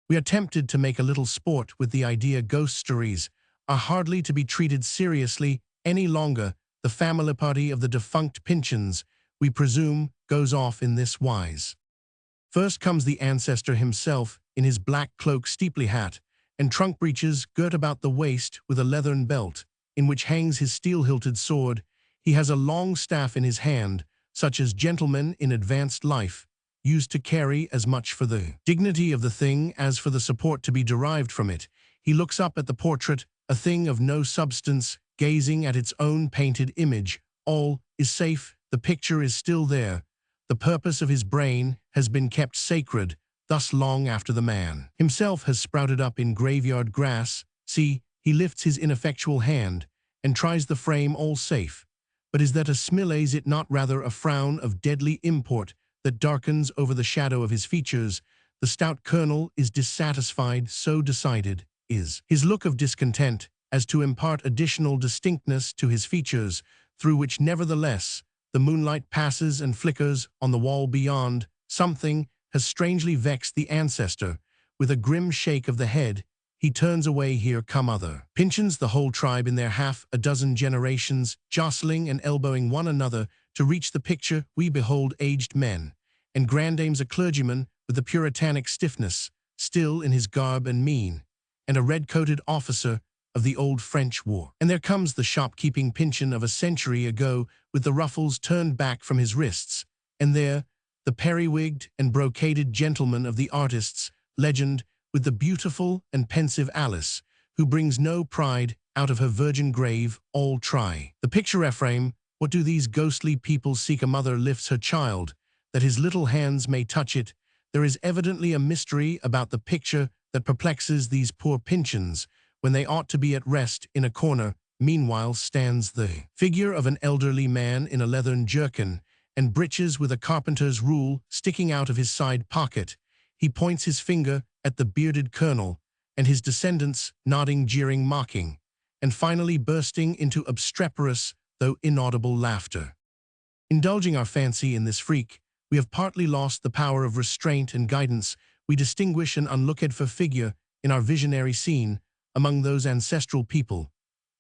[SPEAKER 1] We are tempted to make a little sport with the idea ghost stories are hardly to be treated seriously any longer. The family party of the defunct Pyncheons, we presume, goes off in this wise. First comes the ancestor himself in his black cloak, steeply hat, and trunk breeches girt about the waist with a leathern belt, in which hangs his steel-hilted sword. He has a long staff in his hand, such as gentlemen in advanced life used to carry, as much for the dignity of the thing as for the support to be derived from it. He looks up at the portrait, a thing of no substance, gazing at its own painted image. All is safe, the picture is still there. The purpose of his brain has been kept sacred, thus long after the man himself has sprouted up in graveyard grass. See, he lifts his ineffectual hand and tries the frame, all safe. But is that a smile? Is it not rather a frown of deadly import that darkens over the shadow of his features? The stout colonel is dissatisfied, so decided is his look of discontent as to impart additional distinctness to his features, through which nevertheless the moonlight passes and flickers on the wall beyond. Something has strangely vexed the ancestor. With a grim shake of the head, he turns away. Here come other Pyncheons, the whole tribe in their half a dozen generations, jostling and elbowing one another to reach the picture. We behold aged men and grandames, a clergyman with the puritanic stiffness still in his garb and mien, and a red-coated officer of the old French war. And there comes the shopkeeping Pyncheon of a century ago with the ruffles turned back from his wrists, and there the periwigged and brocaded gentleman of the artist's legend with the beautiful and pensive Alice, who brings no pride out of her virgin grave. All try the picture Ephraim. What do these ghostly people seek? A mother lifts her child, that his little hands may touch it. There is evidently a mystery about the picture that perplexes these poor Pyncheons when they ought to be at rest in a corner. Meanwhile stands the figure of an elderly man in a leathern jerkin and breeches with a carpenter's rule sticking out of his side pocket. He points his finger at the bearded colonel and his descendants, nodding, jeering, mocking, and finally bursting into obstreperous, though inaudible, laughter. Indulging our fancy in this freak, we have partly lost the power of restraint and guidance. We distinguish an unlooked-for figure in our visionary scene. Among those ancestral people,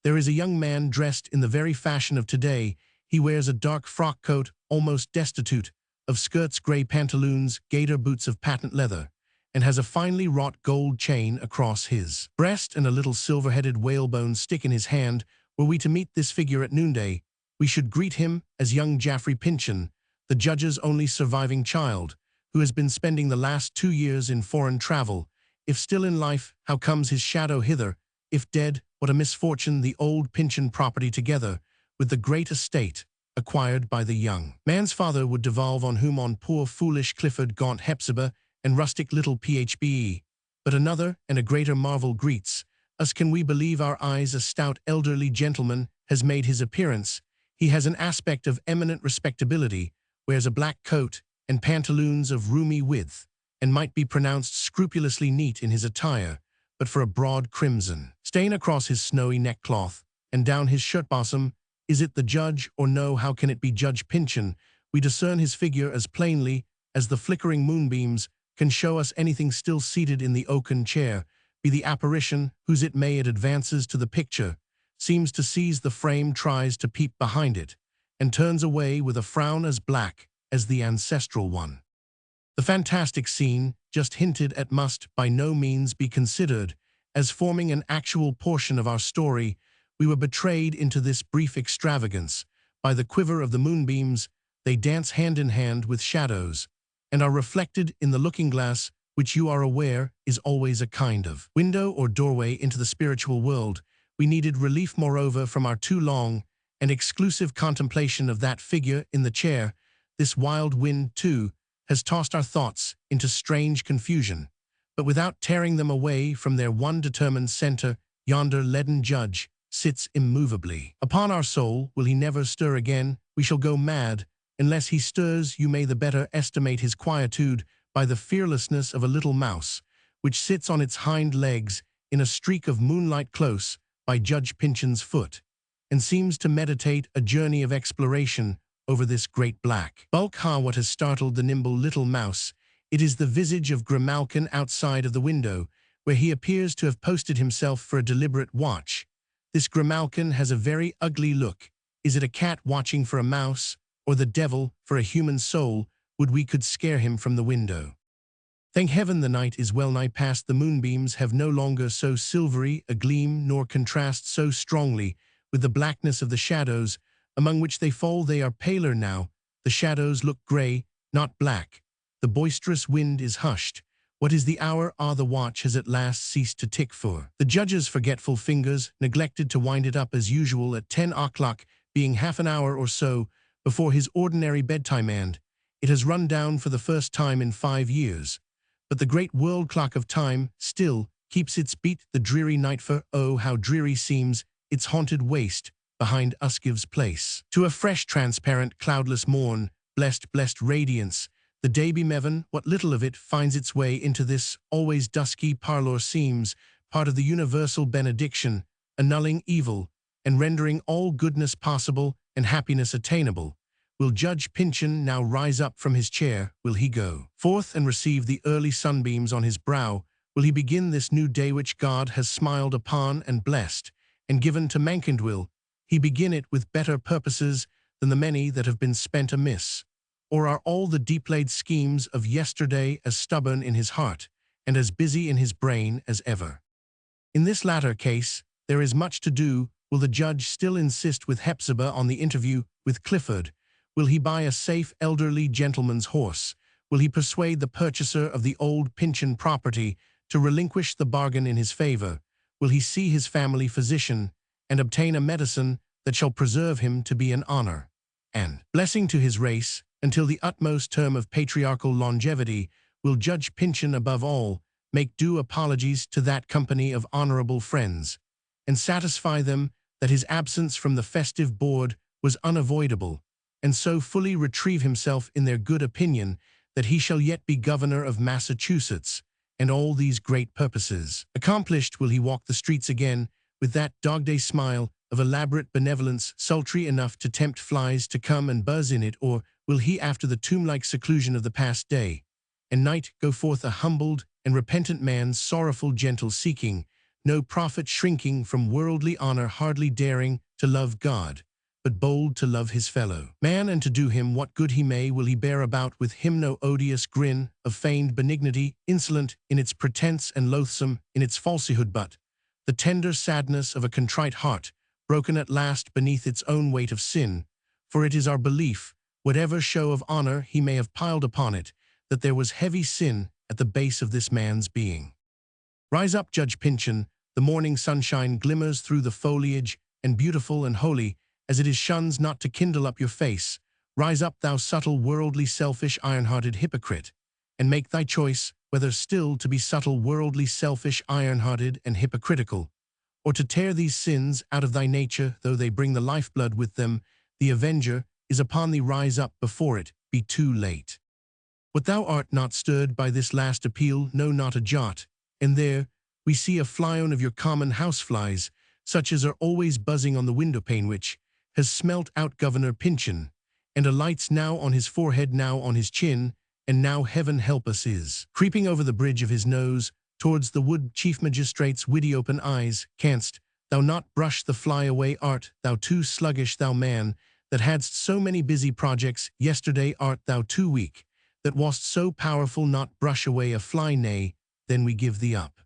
[SPEAKER 1] there is a young man dressed in the very fashion of today. He wears a dark frock coat, almost destitute of skirts, gray pantaloons, gaiter boots of patent leather, and has a finely wrought gold chain across his breast and a little silver-headed whalebone stick in his hand. Were we to meet this figure at noonday, we should greet him as young Geoffrey Pyncheon, the judge's only surviving child, who has been spending the last 2 years in foreign travel. If still in life, how comes his shadow hither? If dead, what a misfortune! The old Pyncheon property, together with the great estate acquired by the young man's father, would devolve on whom? On poor foolish Clifford, gaunt Hepzibah, and rustic little Phbe. But another and a greater marvel greets us. Can we believe our eyes? A stout elderly gentleman has made his appearance. He has an aspect of eminent respectability, wears a black coat and pantaloons of roomy width, and might be pronounced scrupulously neat in his attire, but for a broad crimson stain across his snowy neckcloth and down his shirt-bosom. Is it the judge, or no? How can it be Judge Pyncheon? We discern his figure as plainly as the flickering moonbeams can show us anything. Still seated in the oaken chair, be the apparition whose it may, it advances to the picture, seems to seize the frame, tries to peep behind it, and turns away with a frown as black as the ancestral one. The fantastic scene just hinted at must by no means be considered as forming an actual portion of our story. We were betrayed into this brief extravagance by the quiver of the moonbeams. They dance hand in hand with shadows, and are reflected in the looking-glass, which, you are aware, is always a kind of window or doorway into the spiritual world. We needed relief, moreover, from our too long and exclusive contemplation of that figure in the chair. this wild wind, too, has tossed our thoughts into strange confusion. But without tearing them away from their one determined center, yonder leaden judge sits immovably. Upon our soul will he never stir again, we shall go mad. Unless he stirs, you may the better estimate his quietude by the fearlessness of a little mouse, which sits on its hind legs in a streak of moonlight close by Judge Pyncheon's foot, and seems to meditate a journey of exploration over this great black bulk. What has startled the nimble little mouse? It is the visage of Grimalkin outside of the window, where he appears to have posted himself for a deliberate watch. This Grimalkin has a very ugly look. Is it a cat watching for a mouse, or the devil for a human soul? Would we could scare him from the window. Thank heaven the night is well nigh past. The moonbeams have no longer so silvery a gleam, nor contrast so strongly with the blackness of the shadows, among which they fall. They are paler now. The shadows look grey, not black. The boisterous wind is hushed. What is the hour? The watch has at last ceased to tick for. The judge's forgetful fingers neglected to wind it up as usual at 10 o'clock, being half an hour or so before his ordinary bedtime, and it has run down for the first time in 5 years. But the great world clock of time still keeps its beat. The dreary night, for oh, how dreary seems its haunted waste behind Usgive's place. To a fresh, transparent, cloudless morn, blessed radiance, the day be meven. What little of it finds its way into this always dusky parlour seems part of the universal benediction, annulling evil and rendering all goodness possible and happiness attainable. Will Judge Pyncheon now rise up from his chair? Will he go forth and receive the early sunbeams on his brow? Will he begin this new day which God has smiled upon and blessed and given to mankind? Will he begin it with better purposes than the many that have been spent amiss? Or are all the deep-laid schemes of yesterday as stubborn in his heart and as busy in his brain as ever? In this latter case, there is much to do. Will the judge still insist with Hepzibah on the interview with Clifford? Will he buy a safe elderly gentleman's horse? Will he persuade the purchaser of the old Pyncheon property to relinquish the bargain in his favor? Will he see his family physician and obtain a medicine that shall preserve him to be an honor and blessing to his race until the utmost term of patriarchal longevity? Will Judge Pyncheon, above all, make due apologies to that company of honorable friends, and satisfy them that his absence from the festive board was unavoidable, and so fully retrieve himself in their good opinion that he shall yet be governor of Massachusetts, and all these great purposes accomplished, will he walk the streets again with that dog-day smile of elaborate benevolence sultry enough to tempt flies to come and buzz in it? Or will he, after the tomb-like seclusion of the past day and night, go forth a humbled and repentant man, sorrowful, gentle, seeking no profit, shrinking from worldly honor, hardly daring to love God, but bold to love his fellow man and to do him what good he may? Will he bear about with him no odious grin of feigned benignity, insolent in its pretense and loathsome in its falsehood, but the tender sadness of a contrite heart, broken at last beneath its own weight of sin? For it is our belief, whatever show of honor he may have piled upon it, that there was heavy sin at the base of this man's being. Rise up, Judge Pyncheon. The morning sunshine glimmers through the foliage, and beautiful and holy as it is shuns not to kindle up your face. Rise up, thou subtle, worldly, selfish, iron-hearted hypocrite, and make thy choice, whether still to be subtle, worldly, selfish, iron-hearted, and hypocritical, or to tear these sins out of thy nature, though they bring the lifeblood with them. The avenger is upon thee. Rise up before it be too late. What, thou art not stirred by this last appeal? No, not a jot. And there we see a flyon of your common houseflies, such as are always buzzing on the window-pane, which has smelt out Governor Pyncheon, and alights now on his forehead, now on his chin, and now, heaven help us, is creeping over the bridge of his nose towards the wood chief magistrate's witty open eyes. Canst thou not brush the fly away? Art thou too sluggish, thou man that hadst so many busy projects yesterday? Art thou too weak, that wast so powerful, not brush away a fly? Nay, then we give thee up.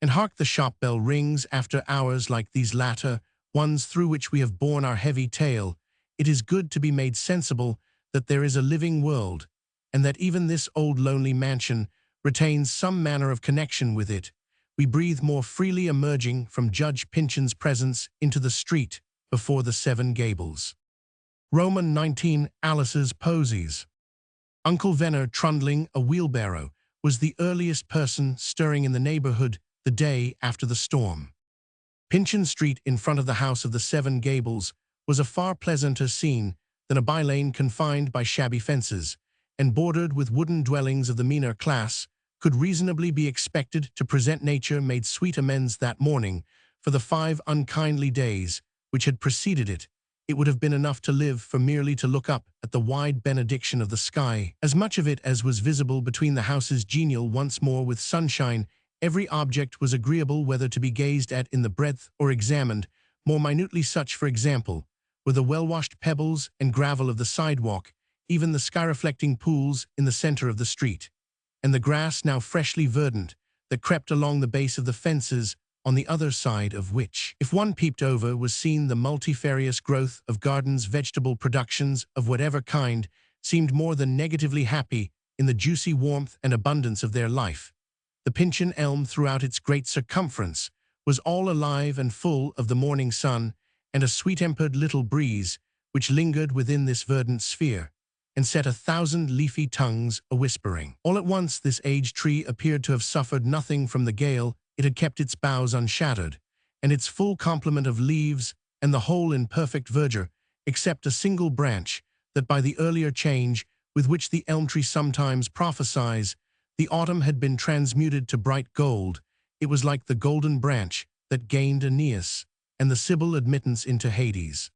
[SPEAKER 1] And hark, the shop bell rings after hours like these latter ones through which we have borne our heavy tale. It is good to be made sensible that there is a living world, and that even this old lonely mansion retains some manner of connection with it. We breathe more freely emerging from Judge Pyncheon's presence into the street before the Seven Gables. Roman 19 Alice's Posies. Uncle Venner trundling a wheelbarrow was the earliest person stirring in the neighborhood the day after the storm. Pyncheon Street in front of the house of the Seven Gables was a far pleasanter scene than a by-lane confined by shabby fences, and bordered with wooden dwellings of the meaner class, could reasonably be expected to present nature made sweet amends that morning for the 5 unkindly days which had preceded it. It would have been enough to live for merely to look up at the wide benediction of the sky. As much of it as was visible between the houses genial once more with sunshine, every object was agreeable whether to be gazed at in the breadth or examined more minutely. Such, for example, were the well-washed pebbles and gravel of the sidewalk, even the sky-reflecting pools in the center of the street, and the grass now freshly verdant that crept along the base of the fences, on the other side of which, if one peeped over, was seen the multifarious growth of gardens. Vegetable productions of whatever kind seemed more than negatively happy in the juicy warmth and abundance of their life. The Pyncheon elm throughout its great circumference was all alive and full of the morning sun and a sweet-tempered little breeze which lingered within this verdant sphere and set 1,000 leafy tongues a-whispering. All at once this aged tree appeared to have suffered nothing from the gale. It had kept its boughs unshattered, and its full complement of leaves, and the whole in perfect verdure, except a single branch, that by the earlier change with which the elm tree sometimes prophesies, the autumn had been transmuted to bright gold. It was like the golden branch that gained Aeneas and the Sibyl admittance into Hades.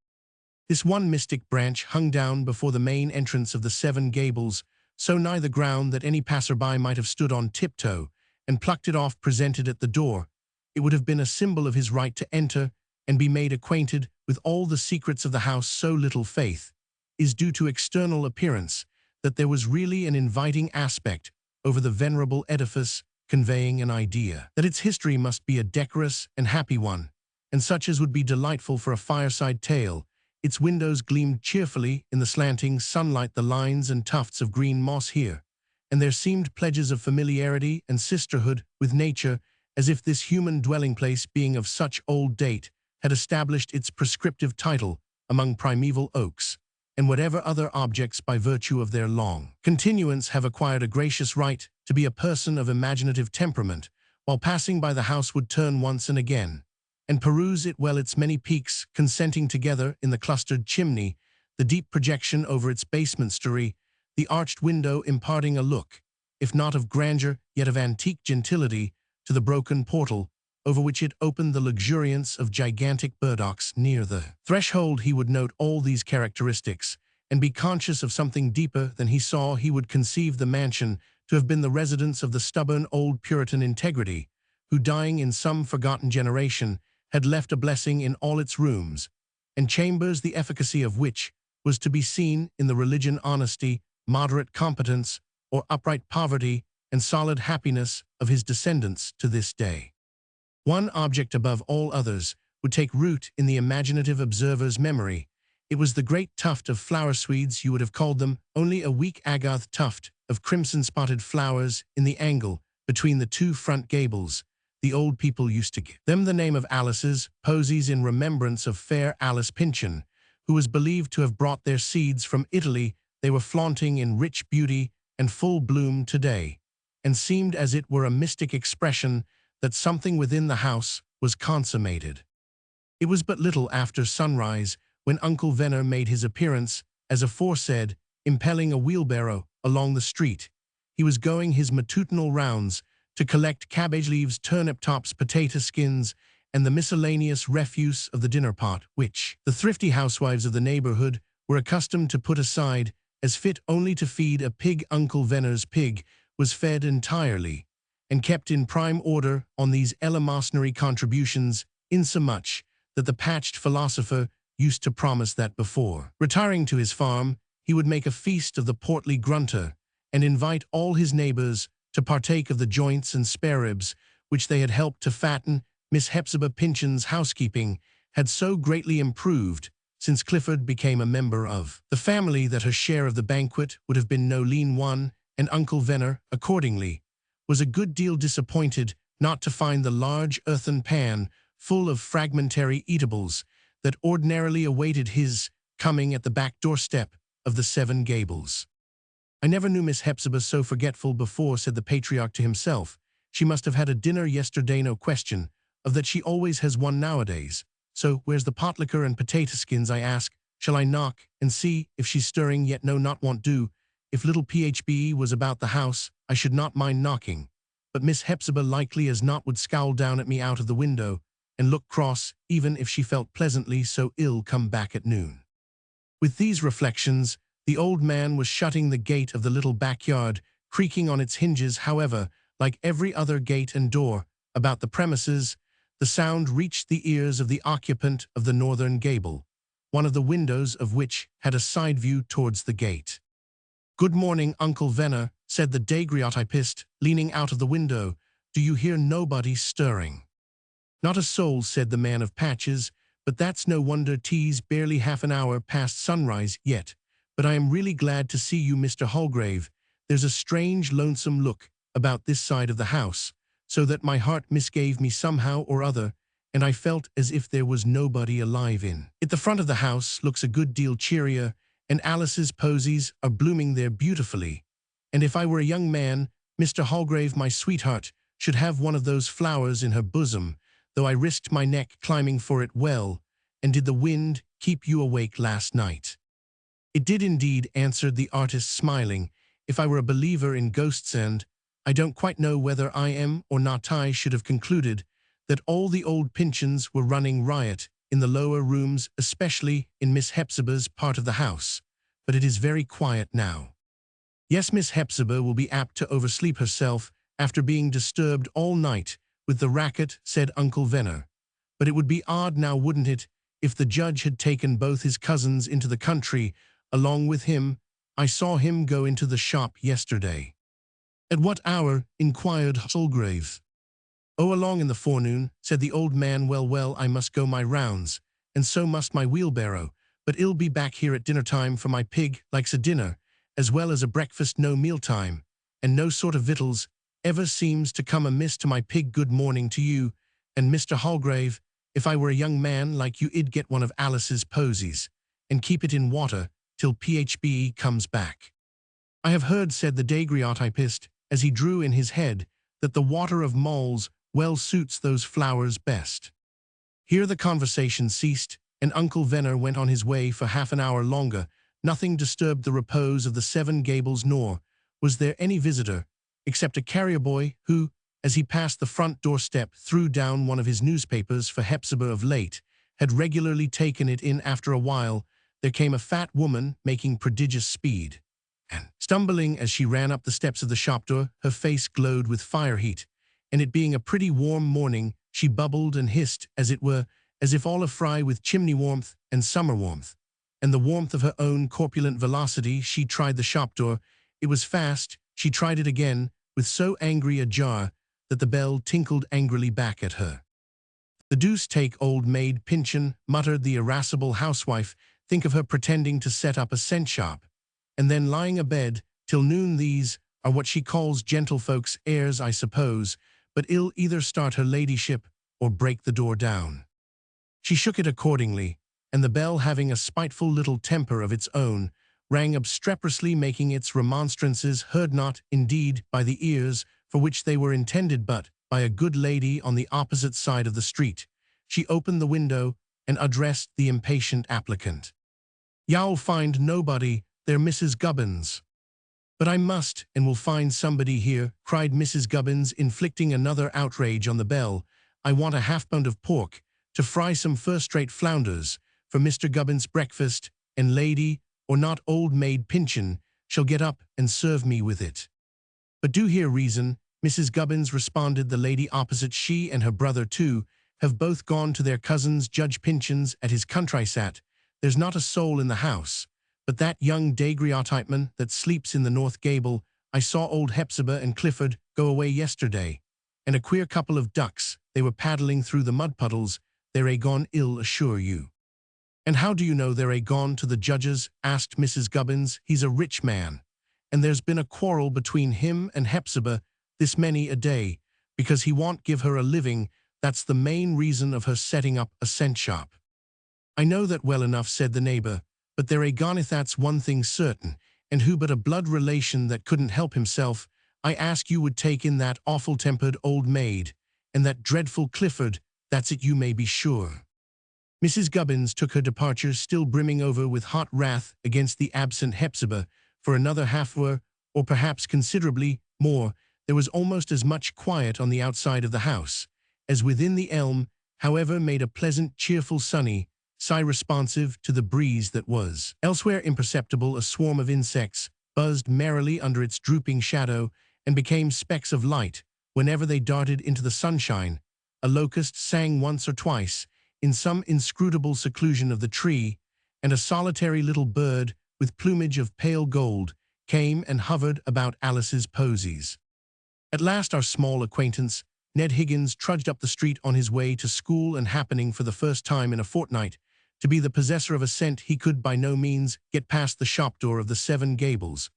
[SPEAKER 1] This one mystic branch hung down before the main entrance of the Seven Gables, so nigh the ground that any passer-by might have stood on tiptoe and plucked it off. Presented at the door, it would have been a symbol of his right to enter and be made acquainted with all the secrets of the house. So little faith is due to external appearance that there was really an inviting aspect over the venerable edifice, conveying an idea that its history must be a decorous and happy one, and such as would be delightful for a fireside tale. Its windows gleamed cheerfully in the slanting sunlight, the lines and tufts of green moss here, and there seemed pledges of familiarity and sisterhood with nature, as if this human dwelling-place, being of such old date, had established its prescriptive title among primeval oaks, and whatever other objects by virtue of their long continuance have acquired a gracious right to be. A person of imaginative temperament, while passing by the house, would turn once and again, and peruse it well, its many peaks consenting together in the clustered chimney, the deep projection over its basement story, the arched window imparting a look, if not of grandeur, yet of antique gentility, to the broken portal, over which it opened. The luxuriance of gigantic burdocks near the threshold. He would note all these characteristics, and be conscious of something deeper than he saw. He would conceive the mansion to have been the residence of the stubborn old Puritan integrity, who, dying in some forgotten generation, had left a blessing in all its rooms and chambers, the efficacy of which was to be seen in the religion, honesty, moderate competence, or upright poverty, and solid happiness of his descendants to this day. One object above all others would take root in the imaginative observer's memory. It was the great tuft of flower-swedes. You would have called them only a weak agath tuft of crimson-spotted flowers in the angle between the 2 front gables. The old people used to give them the name of Alice's Posies in remembrance of fair Alice Pyncheon, who was believed to have brought their seeds from Italy. They were flaunting in rich beauty and full bloom today, and seemed as it were a mystic expression that something within the house was consummated. It was but little after sunrise when Uncle Venner made his appearance, as aforesaid, impelling a wheelbarrow along the street. He was going his matutinal rounds to collect cabbage leaves, turnip tops, potato skins, and the miscellaneous refuse of the dinner pot, which the thrifty housewives of the neighborhood were accustomed to put aside as fit only to feed a pig. Uncle Venner's pig was fed entirely and kept in prime order on these eleemosynary contributions, insomuch that the patched philosopher used to promise that before retiring to his farm he would make a feast of the portly grunter and invite all his neighbors to partake of the joints and spare ribs which they had helped to fatten. Miss Hepzibah Pyncheon's housekeeping had so greatly improved since Clifford became a member of the family that her share of the banquet would have been no lean one, and Uncle Venner, accordingly, was a good deal disappointed not to find the large earthen pan full of fragmentary eatables that ordinarily awaited his coming at the back doorstep of the Seven Gables. "I never knew Miss Hepzibah so forgetful before," said the patriarch to himself. "She must have had a dinner yesterday, no question, of that she always has one nowadays. So, where's the pot liquor and potato skins, I ask? Shall I knock, and see if she's stirring? Yet no, not won't do. If little Phbe was about the house, I should not mind knocking. But Miss Hepzibah likely as not would scowl down at me out of the window, and look cross, even if she felt pleasantly so ill come back at noon." With these reflections, the old man was shutting the gate of the little backyard, creaking on its hinges. However, like every other gate and door about the premises, the sound reached the ears of the occupant of the northern gable, one of the windows of which had a side view towards the gate. "Good morning, Uncle Venner," said the daguerreotypist, leaning out of the window. "Do you hear nobody stirring?" "Not a soul," said the man of patches, "but that's no wonder. 'Tis barely half an hour past sunrise yet. But I am really glad to see you, Mr. Holgrave. There's a strange, lonesome look about this side of the house, so that my heart misgave me somehow or other, and I felt as if there was nobody alive in it. The front of the house looks a good deal cheerier, and Alice's posies are blooming there beautifully. And if I were a young man, Mr. Holgrave, my sweetheart should have one of those flowers in her bosom, though I risked my neck climbing for it. Well, and did the wind keep you awake last night?" "It did indeed," answered the artist, smiling. "If I were a believer in ghosts, and I don't quite know whether I am or not, I should have concluded that all the old Pyncheons were running riot in the lower rooms, especially in Miss Hepzibah's part of the house. But it is very quiet now." "Yes, Miss Hepzibah will be apt to oversleep herself after being disturbed all night with the racket," said Uncle Venner. "But it would be odd now, wouldn't it, if the judge had taken both his cousins into the country along with him? I saw him go into the shop yesterday." "At what hour?" inquired Holgrave. "Oh, along in the forenoon," said the old man. Well, I must go my rounds, and so must my wheelbarrow, but I'll be back here at dinner time, for my pig likes a dinner, as well as a breakfast. No mealtime, and no sort of victuals ever seems to come amiss to my pig. Good morning to you, and Mr. Holgrave. If I were a young man like you, I'd get one of Alice's posies, and keep it in water till Phbe comes back." "I have heard," said the daguerreotypist, as he drew in his head, "that the water of moles well suits those flowers best." Here the conversation ceased, and Uncle Venner went on his way for half an hour longer. Nothing disturbed the repose of the Seven Gables, nor was there any visitor, except a carrier boy who, as he passed the front doorstep, threw down one of his newspapers. For Hepzibah of late had regularly taken it in. After a while, there came a fat woman making prodigious speed, and stumbling as she ran up the steps of the shop door. Her face glowed with fire heat, and it being a pretty warm morning, she bubbled and hissed, as it were, as if all afry with chimney warmth and summer warmth, and the warmth of her own corpulent velocity. She tried the shop door. It was fast. She tried it again, with so angry a jar that the bell tinkled angrily back at her. "The deuce take old maid Pyncheon," muttered the irascible housewife. "Think of her pretending to set up a cent shop, and then lying abed till noon. These are what she calls gentlefolk's airs, I suppose, but it'll either start her ladyship or break the door down." She shook it accordingly, and the bell, having a spiteful little temper of its own, rang obstreperously, making its remonstrances heard, not, indeed, by the ears for which they were intended, but by a good lady on the opposite side of the street. She opened the window and addressed the impatient applicant. "You'll find nobody there, Mrs. Gubbins." "But I must, and will find somebody here," cried Mrs. Gubbins, inflicting another outrage on the bell. "I want a half-pound of pork to fry some first-rate flounders for Mr. Gubbins' breakfast, and lady or not, old maid Pyncheon shall get up and serve me with it." "But do hear reason," Mrs. Gubbins responded the lady opposite. "She and her brother, too, have both gone to their cousin's, Judge Pyncheon's, at his countrysat. There's not a soul in the house but that young daguerreotypist that sleeps in the north gable. I saw old Hepzibah and Clifford go away yesterday, and a queer couple of ducks. They were paddling through the mud puddles. They're gone, I'll assure you." "And how do you know they're gone to the judge's?" asked Mrs. Gubbins. "He's a rich man, and there's been a quarrel between him and Hepzibah this many a day, because he won't give her a living. That's the main reason of her setting up a cent shop." "I know that well enough," said the neighbor, But there agoneth that's one thing certain, and who but a blood relation that couldn't help himself, I ask you would take in that awful-tempered old maid, and that dreadful Clifford, that's it you may be sure." Mrs. Gubbins took her departure still brimming over with hot wrath against the absent Hepzibah. For another half-hour, or perhaps considerably more, there was almost as much quiet on the outside of the house as within. The elm, however, made a pleasant, cheerful, sunny sigh responsive to the breeze that was elsewhere imperceptible. A swarm of insects buzzed merrily under its drooping shadow and became specks of light whenever they darted into the sunshine. A locust sang once or twice in some inscrutable seclusion of the tree, and a solitary little bird with plumage of pale gold came and hovered about Alice's posies. At last our small acquaintance, Ned Higgins, trudged up the street on his way to school, and happening for the first time in a fortnight to be the possessor of a scent, he could by no means get past the shop door of the Seven Gables.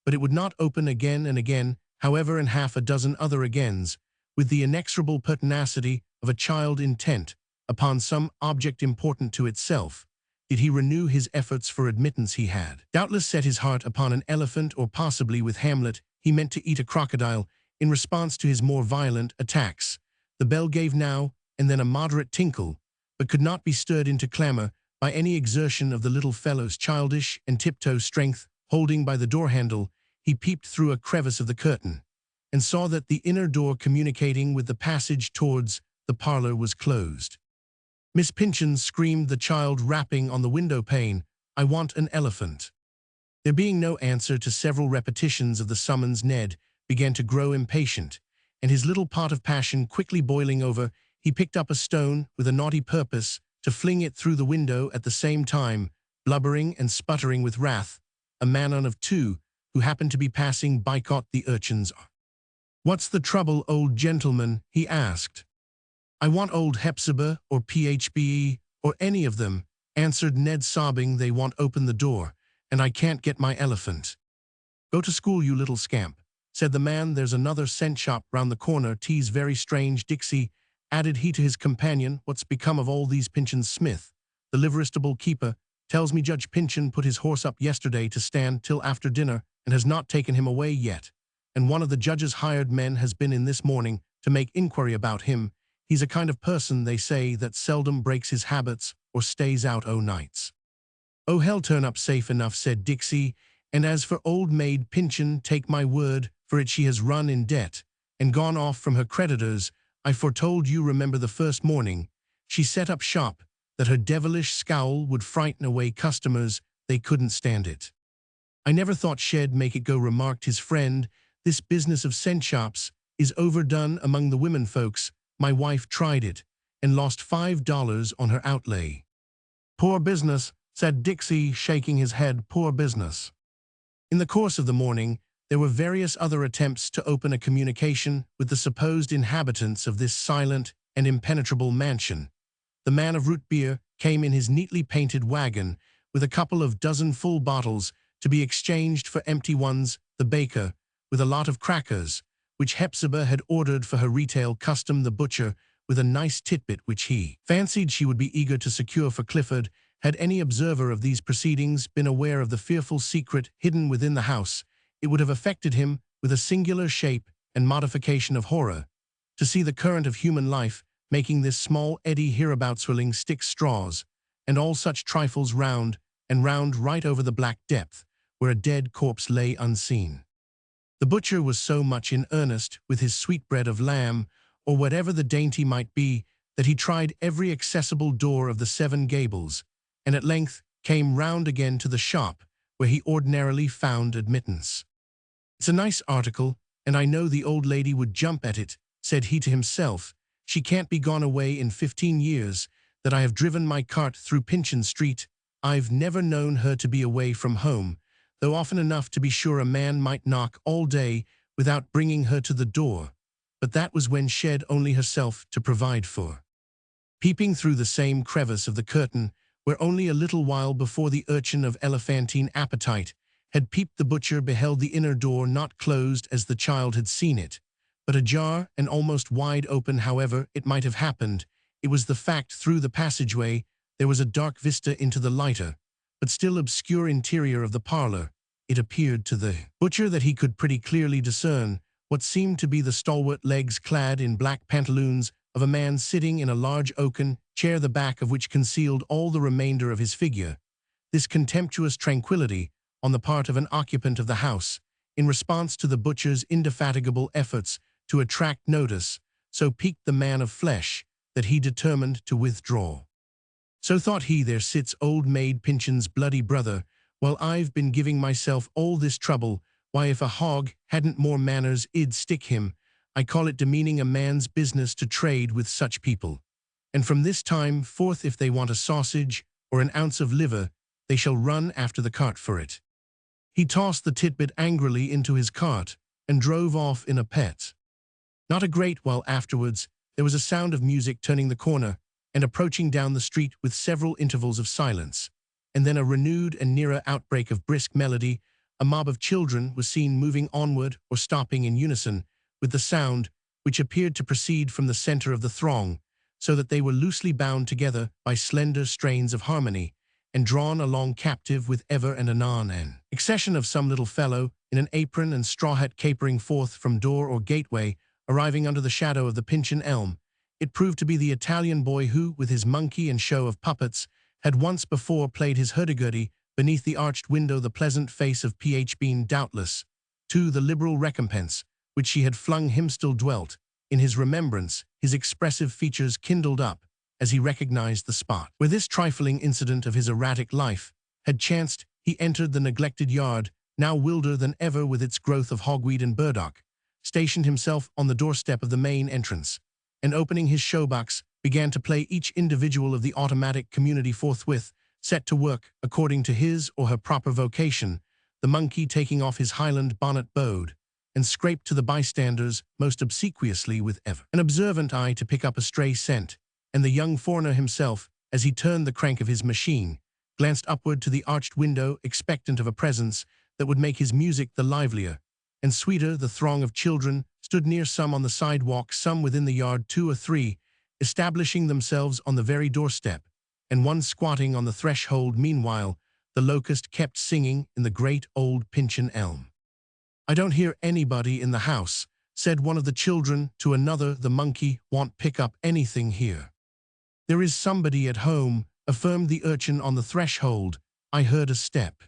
[SPEAKER 1] But it would not open again and again, however, and half a dozen other agains, with the inexorable pertinacity of a child intent upon some object important to itself, did he renew his efforts for admittance. He had doubtless set his heart upon an elephant, or possibly with Hamlet he meant to eat a crocodile in response to his more violent attacks. The bell gave now and then a moderate tinkle, but could not be stirred into clamor by any exertion of the little fellow's childish and tiptoe strength. Holding by the door-handle, he peeped through a crevice of the curtain, and saw that the inner door communicating with the passage towards the parlor was closed. "Miss Pyncheon," screamed the child, rapping on the window-pane, "I want an elephant." There being no answer to several repetitions of the summons, Ned began to grow impatient, and his little pot of passion quickly boiling over, he picked up a stone with a naughty purpose to fling it through the window, at the same time blubbering and sputtering with wrath. A man of two, who happened to be passing by, caught the urchin's arm. "What's the trouble, old gentleman?" he asked. "I want old Hepzibah, or Phbe, or any of them," answered Ned, sobbing. "They won't open the door, and I can't get my elephant." "Go to school, you little scamp," said the man. "There's another cent shop round the corner. Tea's very strange, Dixie," added he to his companion. "What's become of all these Pyncheon? Smith, the livery-stable keeper, tells me Judge Pyncheon put his horse up yesterday to stand till after dinner, and has not taken him away yet. And one of the judge's hired men has been in this morning to make inquiry about him. He's a kind of person, they say, that seldom breaks his habits or stays out o' nights." "Oh, he'll turn up safe enough," said Dixie. "And as for old maid Pyncheon, take my word for it, she has run in debt and gone off from her creditors. I foretold you, remember, the first morning she set up shop, that her devilish scowl would frighten away customers. They couldn't stand it." "I never thought she'd make it go," remarked his friend. "This business of cent shops is overdone among the women folks. My wife tried it, and lost $5 on her outlay." "Poor business," said Dixie, shaking his head, "poor business." In the course of the morning, there were various other attempts to open a communication with the supposed inhabitants of this silent and impenetrable mansion. The man of root beer came in his neatly painted wagon, with a couple of dozen full bottles to be exchanged for empty ones. The baker, with a lot of crackers, which Hepzibah had ordered for her retail custom. The butcher, with a nice titbit which he fancied she would be eager to secure for Clifford. Had any observer of these proceedings been aware of the fearful secret hidden within the house, it would have affected him with a singular shape and modification of horror, to see the current of human life making this small eddy hereabouts, swirling sticks, straws, and all such trifles round and round right over the black depth, where a dead corpse lay unseen. The butcher was so much in earnest with his sweetbread of lamb, or whatever the dainty might be, that he tried every accessible door of the Seven Gables, and at length came round again to the shop where he ordinarily found admittance. "It's a nice article, and I know the old lady would jump at it," said he to himself. "She can't be gone away in 15 years that I have driven my cart through Pyncheon Street. I've never known her to be away from home, though often enough to be sure a man might knock all day without bringing her to the door, but that was when she'd only herself to provide for." Peeping through the same crevice of the curtain, where only a little while before the urchin of elephantine appetite had peeped, the butcher beheld the inner door not closed as the child had seen it, but ajar and almost wide open. However it might have happened, it was the fact. Through the passageway there was a dark vista into the lighter, but still obscure interior of the parlor, it appeared to the butcher that he could pretty clearly discern what seemed to be the stalwart legs clad in black pantaloons of a man sitting in a large oaken chair, the back of which concealed all the remainder of his figure. This contemptuous tranquility on the part of an occupant of the house, in response to the butcher's indefatigable efforts to attract notice, so piqued the man of flesh that he determined to withdraw. So thought he, there sits old maid Pyncheon's bloody brother, while I've been giving myself all this trouble. Why, if a hog hadn't more manners, it'd stick him. I call it demeaning a man's business to trade with such people. And from this time forth, if they want a sausage or an ounce of liver, they shall run after the cart for it. He tossed the titbit angrily into his cart and drove off in a pet. Not a great while afterwards, there was a sound of music turning the corner and approaching down the street with several intervals of silence, and then a renewed and nearer outbreak of brisk melody. A mob of children was seen moving onward or stopping in unison with the sound, which appeared to proceed from the center of the throng, so that they were loosely bound together by slender strains of harmony, and drawn along captive with ever and anon an accession of some little fellow in an apron and straw hat capering forth from door or gateway, arriving under the shadow of the Pyncheon elm. It proved to be the Italian boy who, with his monkey and show of puppets, had once before played his hurdy-gurdy beneath the arched window. The pleasant face of Pyncheon, doubtless, to the liberal recompense which she had flung him, still dwelt in his remembrance. His expressive features kindled up as he recognized the spot where this trifling incident of his erratic life had chanced. He entered the neglected yard, now wilder than ever with its growth of hogweed and burdock, stationed himself on the doorstep of the main entrance, and opening his showbox, began to play each individual of the automatic community. Forthwith set to work according to his or her proper vocation, the monkey taking off his Highland bonnet, bowed and scraped to the bystanders most obsequiously with ever an observant eye to pick up a stray scent, and the young foreigner himself, as he turned the crank of his machine, glanced upward to the arched window, expectant of a presence that would make his music the livelier and sweeter. The throng of children stood near, some on the sidewalk, some within the yard, 2 or 3 establishing themselves on the very doorstep, and one squatting on the threshold. Meanwhile, the locust kept singing in the great old Pyncheon elm. "I don't hear anybody in the house," said one of the children to another. "The monkey won't pick up anything here." "There is somebody at home," affirmed the urchin on the threshold. "I heard a step."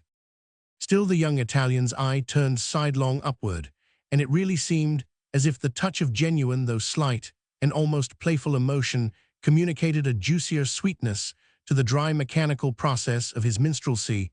[SPEAKER 1] Still the young Italian's eye turned sidelong upward, and it really seemed as if the touch of genuine, though slight, and almost playful emotion communicated a juicier sweetness to the dry mechanical process of his minstrelsy.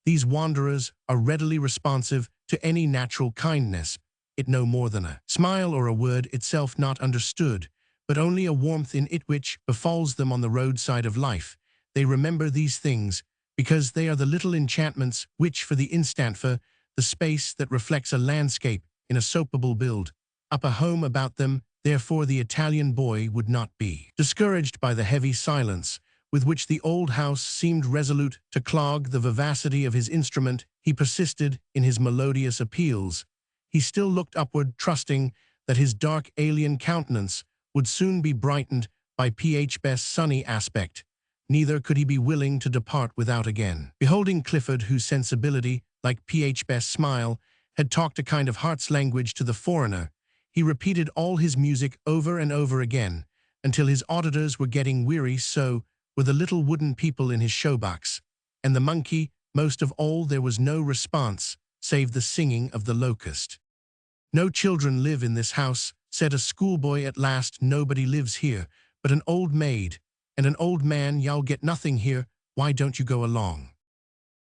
[SPEAKER 1] These wanderers are readily responsive to any natural kindness, it no more than a smile or a word itself not understood, but only a warmth in it which befalls them on the roadside of life. They remember these things because they are the little enchantments which, for the instant, for the space that reflects a landscape in a soapable build up a home about them. Therefore the Italian boy would not be discouraged by the heavy silence with which the old house seemed resolute to clog the vivacity of his instrument. He persisted in his melodious appeals. He still looked upward, trusting that his dark alien countenance would soon be brightened by Phb's sunny aspect. Neither could he be willing to depart without again beholding Clifford, whose sensibility, like Phb's smile, had talked a kind of heart's language to the foreigner. He repeated all his music over and over again, until his auditors were getting weary. So were the little wooden people in his showbox, and the monkey. Most of all, there was no response, save the singing of the locust. "No children live in this house," said a schoolboy at last. "Nobody lives here but an old maid and an old man. Y'all get nothing here. Why don't you go along?"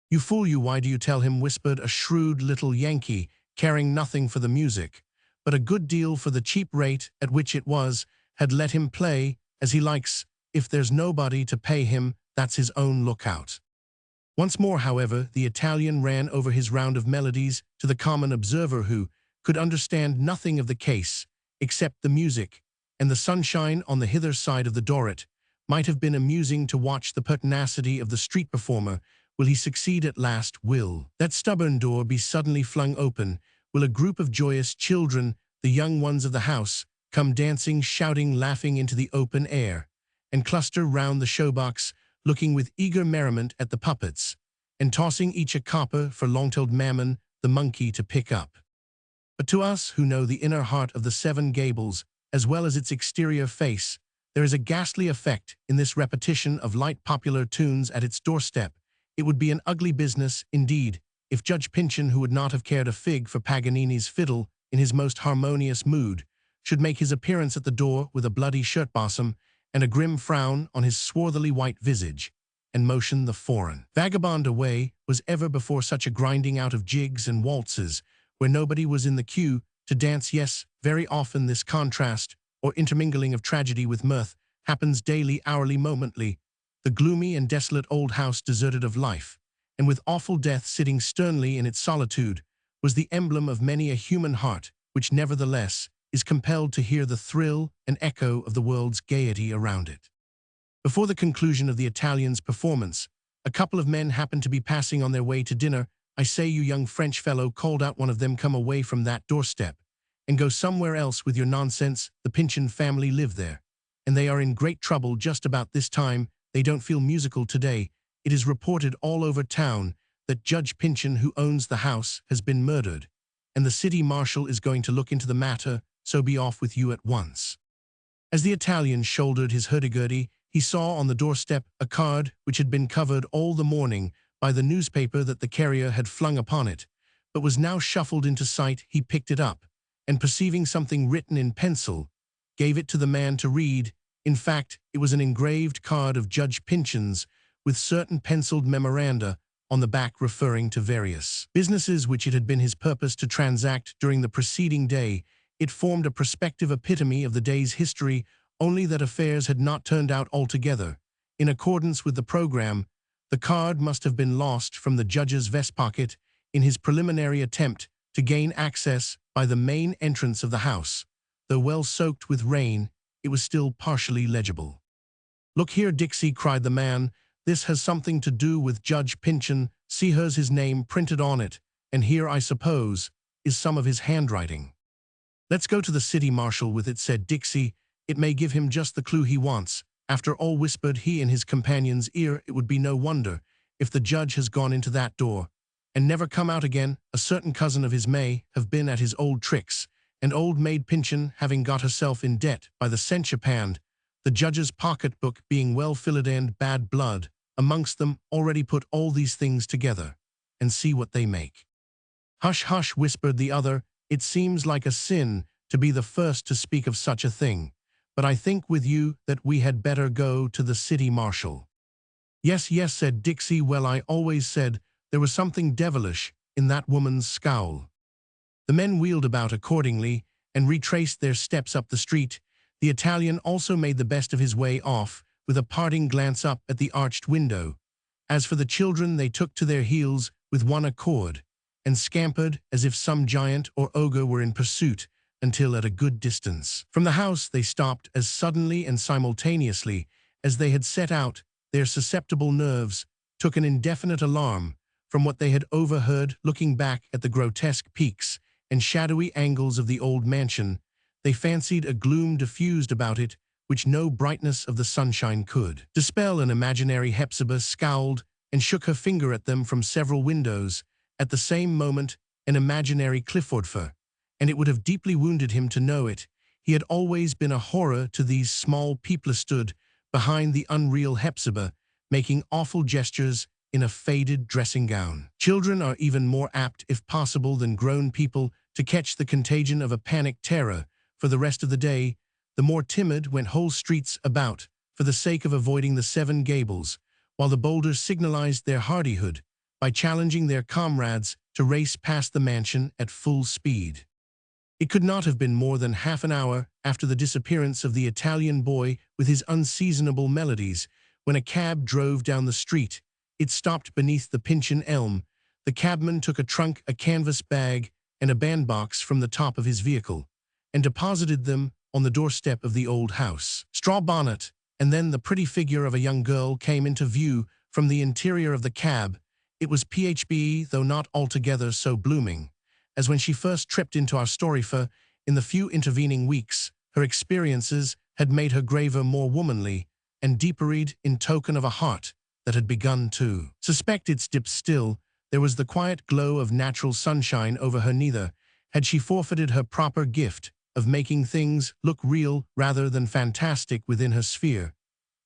[SPEAKER 1] "You fool you, why do you tell him?" whispered a shrewd little Yankee, caring nothing for the music, but a good deal for the cheap rate at which it was. "Had let him play as he likes. If there's nobody to pay him, that's his own lookout." Once more, however, the Italian ran over his round of melodies to the common observer, who could understand nothing of the case except the music, and the sunshine on the hither side of the Dorrit. Might have been amusing to watch the pertinacity of the street performer. Will he succeed at last? Will that stubborn door be suddenly flung open? Will a group of joyous children, the young ones of the house, come dancing, shouting, laughing into the open air, and cluster round the showbox, looking with eager merriment at the puppets? and tossing each a copper for long-tailed Mammon, the monkey, to pick up. But to us who know the inner heart of the Seven Gables, as well as its exterior face, there is a ghastly effect in this repetition of light popular tunes at its doorstep. It would be an ugly business, indeed, if Judge Pyncheon, who would not have cared a fig for Paganini's fiddle in his most harmonious mood, should make his appearance at the door with a bloody shirt-bosom and a grim frown on his swarthily white visage, and motion the foreign vagabond away. Was ever before such a grinding out of jigs and waltzes, where nobody was in the queue to dance? Yes, very often this contrast, or intermingling of tragedy with mirth, happens daily, hourly, momently. The gloomy and desolate old house, deserted of life, and with awful death sitting sternly in its solitude, was the emblem of many a human heart, which nevertheless is compelled to hear the thrill and echo of the world's gaiety around it. Before the conclusion of the Italian's performance, a couple of men happened to be passing on their way to dinner. "I say, you young French fellow," called out one of them, "come away from that doorstep and go somewhere else with your nonsense. The Pyncheon family live there, and they are in great trouble just about this time. They don't feel musical today. It is reported all over town that Judge Pyncheon, who owns the house, has been murdered, and the city marshal is going to look into the matter, so be off with you at once." As the Italian shouldered his hurdy-gurdy, he saw on the doorstep a card which had been covered all the morning by the newspaper that the carrier had flung upon it, but was now shuffled into sight. He picked it up, and perceiving something written in pencil, gave it to the man to read. In fact, it was an engraved card of Judge Pyncheon's, with certain penciled memoranda on the back referring to various businesses which it had been his purpose to transact during the preceding day. It formed a prospective epitome of the day's history, only that affairs had not turned out altogether in accordance with the program. The card must have been lost from the judge's vest pocket in his preliminary attempt to gain access by the main entrance of the house. Though well soaked with rain, it was still partially legible. "Look here, Dixie," cried the man, "this has something to do with Judge Pyncheon. See, here's his name printed on it, and here, I suppose, is some of his handwriting." "Let's go to the city marshal with it," said Dixie. "It may give him just the clue he wants. After all," whispered he in his companion's ear, "it would be no wonder if the judge has gone into that door and never come out again. A certain cousin of his may have been at his old tricks, and old maid Pyncheon having got herself in debt by the censure pan, the judge's pocketbook being well filled, and bad blood amongst them. Already put all these things together, and see what they make." "Hush, hush," whispered the other. "It seems like a sin to be the first to speak of such a thing, but I think with you that we had better go to the city marshal." "Yes, yes," said Dixie. "Well, I always said there was something devilish in that woman's scowl." The men wheeled about accordingly and retraced their steps up the street. The Italian also made the best of his way off, with a parting glance up at the arched window. As for the children, they took to their heels with one accord, and scampered as if some giant or ogre were in pursuit, until at a good distance from the house they stopped as suddenly and simultaneously as they had set out. Their susceptible nerves took an indefinite alarm from what they had overheard. Looking back at the grotesque peaks and shadowy angles of the old mansion, they fancied a gloom diffused about it which no brightness of the sunshine could dispel. An imaginary Hepzibah scowled and shook her finger at them from several windows. At the same moment, an imaginary Clifford, and it would have deeply wounded him to know it. He had always been a horror to these small people, stood behind the unreal Hepzibah, making awful gestures in a faded dressing gown. Children are even more apt, if possible, than grown people to catch the contagion of a panic terror. For the rest of the day, the more timid went whole streets about for the sake of avoiding the Seven Gables, while the bolder signalized their hardihood by challenging their comrades to race past the mansion at full speed. It could not have been more than half an hour after the disappearance of the Italian boy with his unseasonable melodies when a cab drove down the street. It stopped beneath the Pyncheon elm. The cabman took a trunk, a canvas bag, and a bandbox from the top of his vehicle, and deposited them on the doorstep of the old house. Straw bonnet, and then the pretty figure of a young girl came into view from the interior of the cab. It was Phoebe, though not altogether so blooming as when she first tripped into our story, for in the few intervening weeks her experiences had made her graver, more womanly, and deeper-read in token of a heart that had begun to suspect its dip still. There was the quiet glow of natural sunshine over her. Neither had she forfeited her proper gift of making things look real rather than fantastic within her sphere.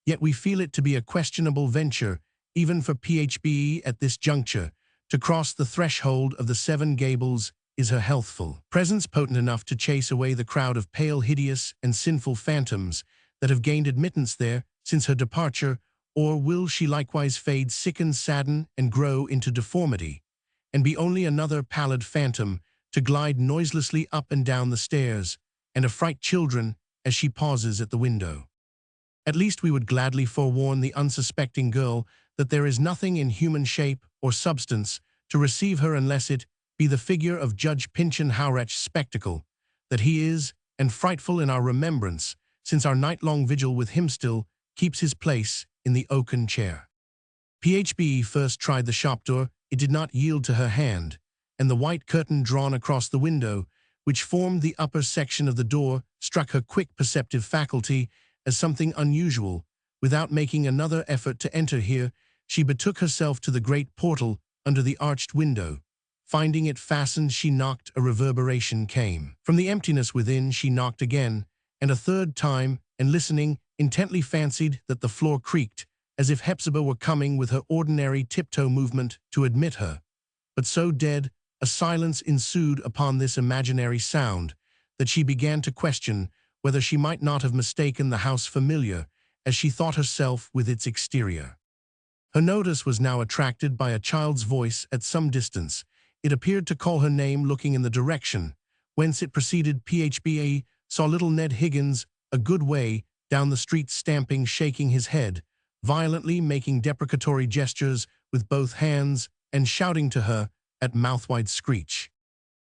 [SPEAKER 1] Yet we feel it to be a questionable venture, even for Phoebe at this juncture, to cross the threshold of the Seven Gables. Is her healthful presence potent enough to chase away the crowd of pale, hideous, and sinful phantoms that have gained admittance there since her departure, or will she likewise fade, sicken, sadden, and grow into deformity, and be only another pallid phantom to glide noiselessly up and down the stairs, and affright children as she pauses at the window? At least we would gladly forewarn the unsuspecting girl that there is nothing in human shape or substance to receive her unless it be the figure of Judge Pyncheon. How wretched spectacle that he is, and frightful in our remembrance, since our night-long vigil with him still keeps his place in the oaken chair. Phoebe first tried the shop door. It did not yield to her hand, and the white curtain drawn across the window, which formed the upper section of the door, struck her quick perceptive faculty as something unusual. Without making another effort to enter here, she betook herself to the great portal under the arched window. Finding it fastened, she knocked. A reverberation came from the emptiness within. She knocked again, and a third time, and listening intently fancied that the floor creaked, as if Hepzibah were coming with her ordinary tiptoe movement to admit her. But so dead a silence ensued upon this imaginary sound that she began to question whether she might not have mistaken the house familiar as she thought herself with its exterior. Her notice was now attracted by a child's voice at some distance. It appeared to call her name. Looking in the direction whence it proceeded, Phoebe saw little Ned Higgins a good way down the street, stamping, shaking his head violently, making deprecatory gestures with both hands, and shouting to her at mouth-wide screech.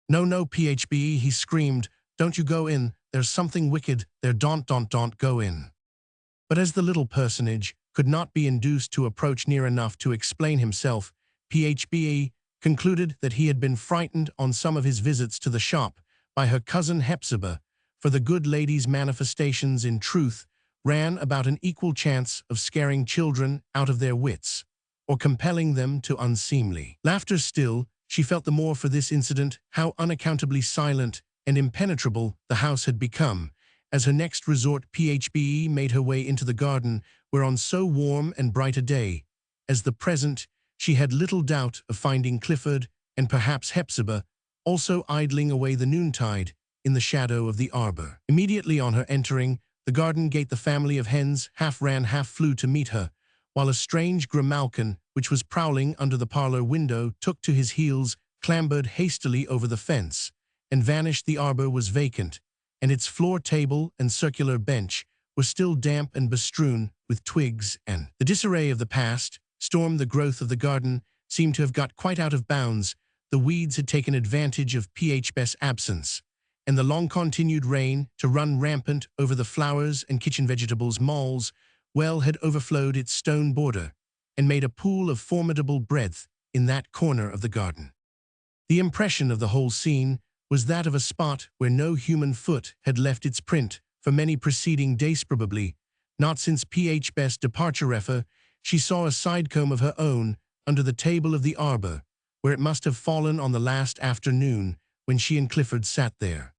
[SPEAKER 1] "No, no, Phoebe," he screamed, "don't you go in. There's something wicked there. Don't go in." But as the little personage could not be induced to approach near enough to explain himself, Phoebe concluded that he had been frightened on some of his visits to the shop by her cousin Hepzibah, for the good lady's manifestations in truth ran about an equal chance of scaring children out of their wits, or compelling them to unseemly laughter. Still, she felt the more for this incident how unaccountably silent and impenetrable the house had become. As her next resort, Phoebe made her way into the garden, where on so warm and bright a day as the present, she had little doubt of finding Clifford, and perhaps Hepzibah, also idling away the noontide in the shadow of the arbor. Immediately on her entering the garden gate, the family of hens half ran, half flew to meet her, while a strange grimalkin, which was prowling under the parlor window, took to his heels, clambered hastily over the fence, and vanished. The arbor was vacant, and its floor table and circular bench were still damp and bestrewn with twigs, and the disarray of the past storm. The growth of the garden seemed to have got quite out of bounds. The weeds had taken advantage of Phoebe's absence, and the long-continued rain to run rampant over the flowers and kitchen vegetables. Moles well had overflowed its stone border, and made a pool of formidable breadth in that corner of the garden. The impression of the whole scene was that of a spot where no human foot had left its print for many preceding days, probably not since Phoebe's departure. She saw a sidecomb of her own under the table of the arbor, where it must have fallen on the last afternoon when she and Clifford sat there.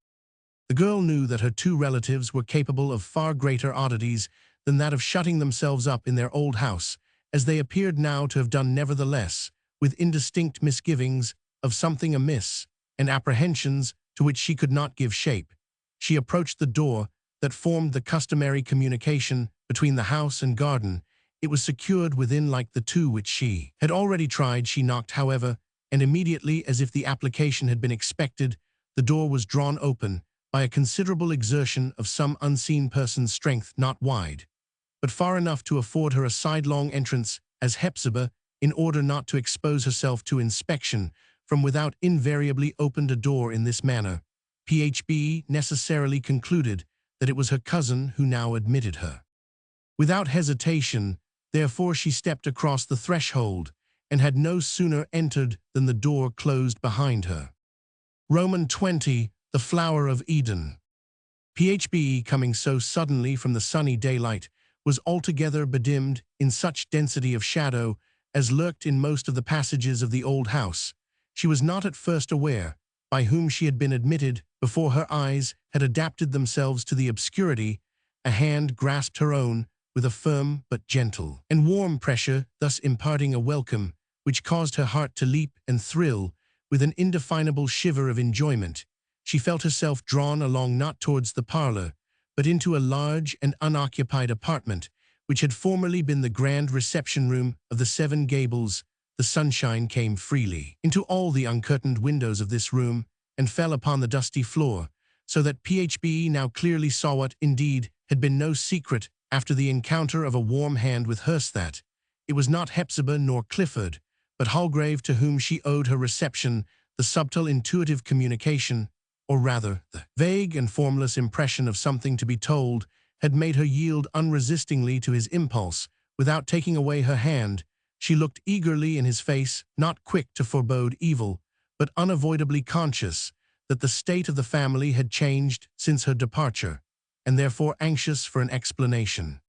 [SPEAKER 1] The girl knew that her two relatives were capable of far greater oddities than that of shutting themselves up in their old house, as they appeared now to have done. Nevertheless, with indistinct misgivings of something amiss, and apprehensions to which she could not give shape, she approached the door that formed the customary communication between the house and garden. It was secured within like the two which she had already tried. She knocked, however, and immediately, as if the application had been expected, the door was drawn open by a considerable exertion of some unseen person's strength, not wide, but far enough to afford her a sidelong entrance, as Hepzibah, in order not to expose herself to inspection from without, invariably opened a door in this manner. Phoebe necessarily concluded that it was her cousin who now admitted her. Without hesitation, therefore, she stepped across the threshold, and had no sooner entered than the door closed behind her. Roman 20, the Flower of Eden. Phoebe, coming so suddenly from the sunny daylight, was altogether bedimmed in such density of shadow as lurked in most of the passages of the old house. She was not at first aware by whom she had been admitted. Before her eyes had adapted themselves to the obscurity, a hand grasped her own with a firm but gentle and warm pressure, thus imparting a welcome which caused her heart to leap and thrill with an indefinable shiver of enjoyment. She felt herself drawn along not towards the parlor, but into a large and unoccupied apartment, which had formerly been the grand reception room of the Seven Gables. The sunshine came freely into all the uncurtained windows of this room and fell upon the dusty floor, so that Phbe now clearly saw what, indeed, had been no secret after the encounter of a warm hand with hers, that it was not Hepzibah nor Clifford, but Holgrave to whom she owed her reception. The subtle intuitive communication, or rather, the vague and formless impression of something to be told, had made her yield unresistingly to his impulse. Without taking away her hand, she looked eagerly in his face, not quick to forebode evil, but unavoidably conscious that the state of the family had changed since her departure, and therefore anxious for an explanation.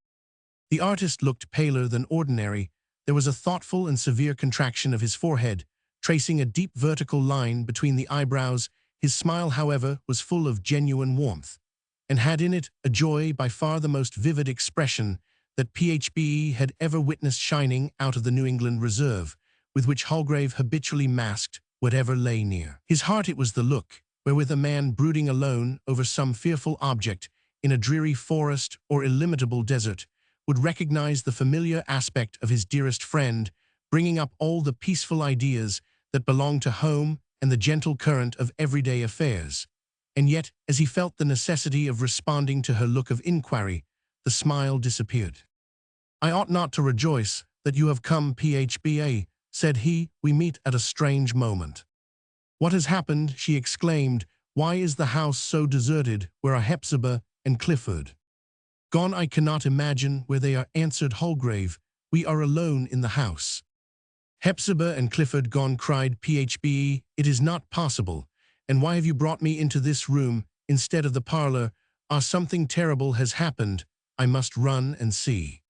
[SPEAKER 1] The artist looked paler than ordinary. There was a thoughtful and severe contraction of his forehead, tracing a deep vertical line between the eyebrows. His smile, however, was full of genuine warmth, and had in it a joy by far the most vivid expression that Phbe had ever witnessed shining out of the New England reserve, with which Holgrave habitually masked whatever lay near his heart. It was the look wherewith a man brooding alone over some fearful object in a dreary forest or illimitable desert would recognize the familiar aspect of his dearest friend, bringing up all the peaceful ideas that belong to home and the gentle current of everyday affairs. And yet, as he felt the necessity of responding to her look of inquiry, the smile disappeared. "I ought not to rejoice that you have come, Phbe," said he. "We meet at a strange moment." "What has happened?" she exclaimed. "Why is the house so deserted? Where are Hepzibah and Clifford?" "Gone, I cannot imagine where they are," answered Holgrave. "We are alone in the house." "Hepzibah and Clifford gone!" cried Phbe. "It is not possible. And why have you brought me into this room instead of the parlor? Ah, something terrible has happened. I must run and see."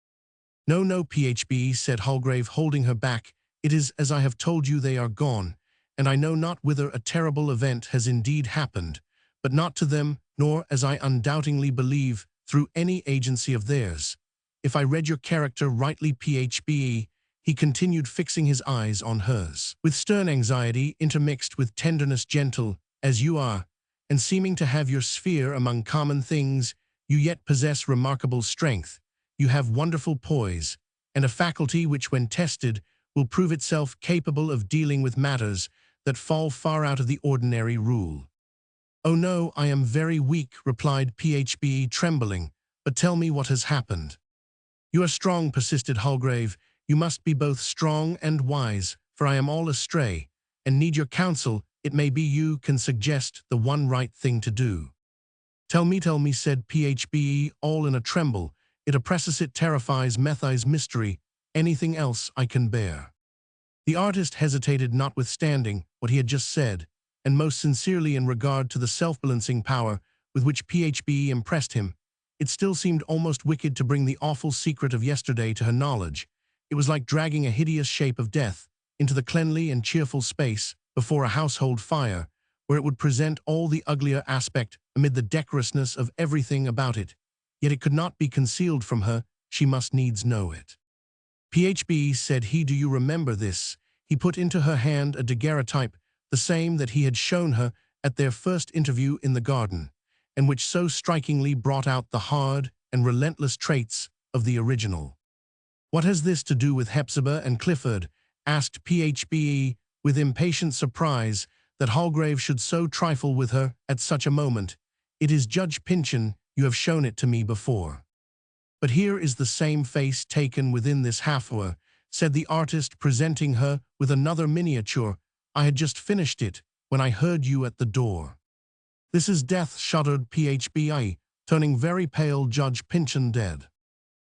[SPEAKER 1] "No, no, Phbe," said Holgrave, holding her back. "It is as I have told you, they are gone, and I know not whither. A terrible event has indeed happened, but not to them, nor, as I undoubtingly believe, through any agency of theirs. If I read your character rightly, Phbe," he continued, fixing his eyes on hers, "with stern anxiety intermixed with tenderness, gentle as you are, and seeming to have your sphere among common things, you yet possess remarkable strength. You have wonderful poise, and a faculty which, when tested, will prove itself capable of dealing with matters that fall far out of the ordinary rule." "Oh no, I am very weak," replied Phbe, trembling. "But tell me what has happened." "You are strong," persisted Holgrave. "You must be both strong and wise, for I am all astray, and need your counsel. It may be you can suggest the one right thing to do." Tell me," said Phbe, all in a tremble. "It oppresses, it terrifies, methies mystery. Anything else I can bear." The artist hesitated, notwithstanding what he had just said, and most sincerely in regard to the self-balancing power with which Phbe impressed him. It still seemed almost wicked to bring the awful secret of yesterday to her knowledge. It was like dragging a hideous shape of death into the cleanly and cheerful space before a household fire, where it would present all the uglier aspect amid the decorousness of everything about it. Yet it could not be concealed from her. She must needs know it. "Phbe," said he, "do you remember this?" He put into her hand a daguerreotype, the same that he had shown her at their first interview in the garden, and which so strikingly brought out the hard and relentless traits of the original. "What has this to do with Hepzibah and Clifford?" asked Phbe, with impatient surprise that Holgrave should so trifle with her at such a moment. "It is Judge Pyncheon. You have shown it to me before." "But here is the same face taken within this half-hour," said the artist, presenting her with another miniature. "I had just finished it when I heard you at the door." "This is death," shuddered Phbe, turning very pale. "Judge Pyncheon dead."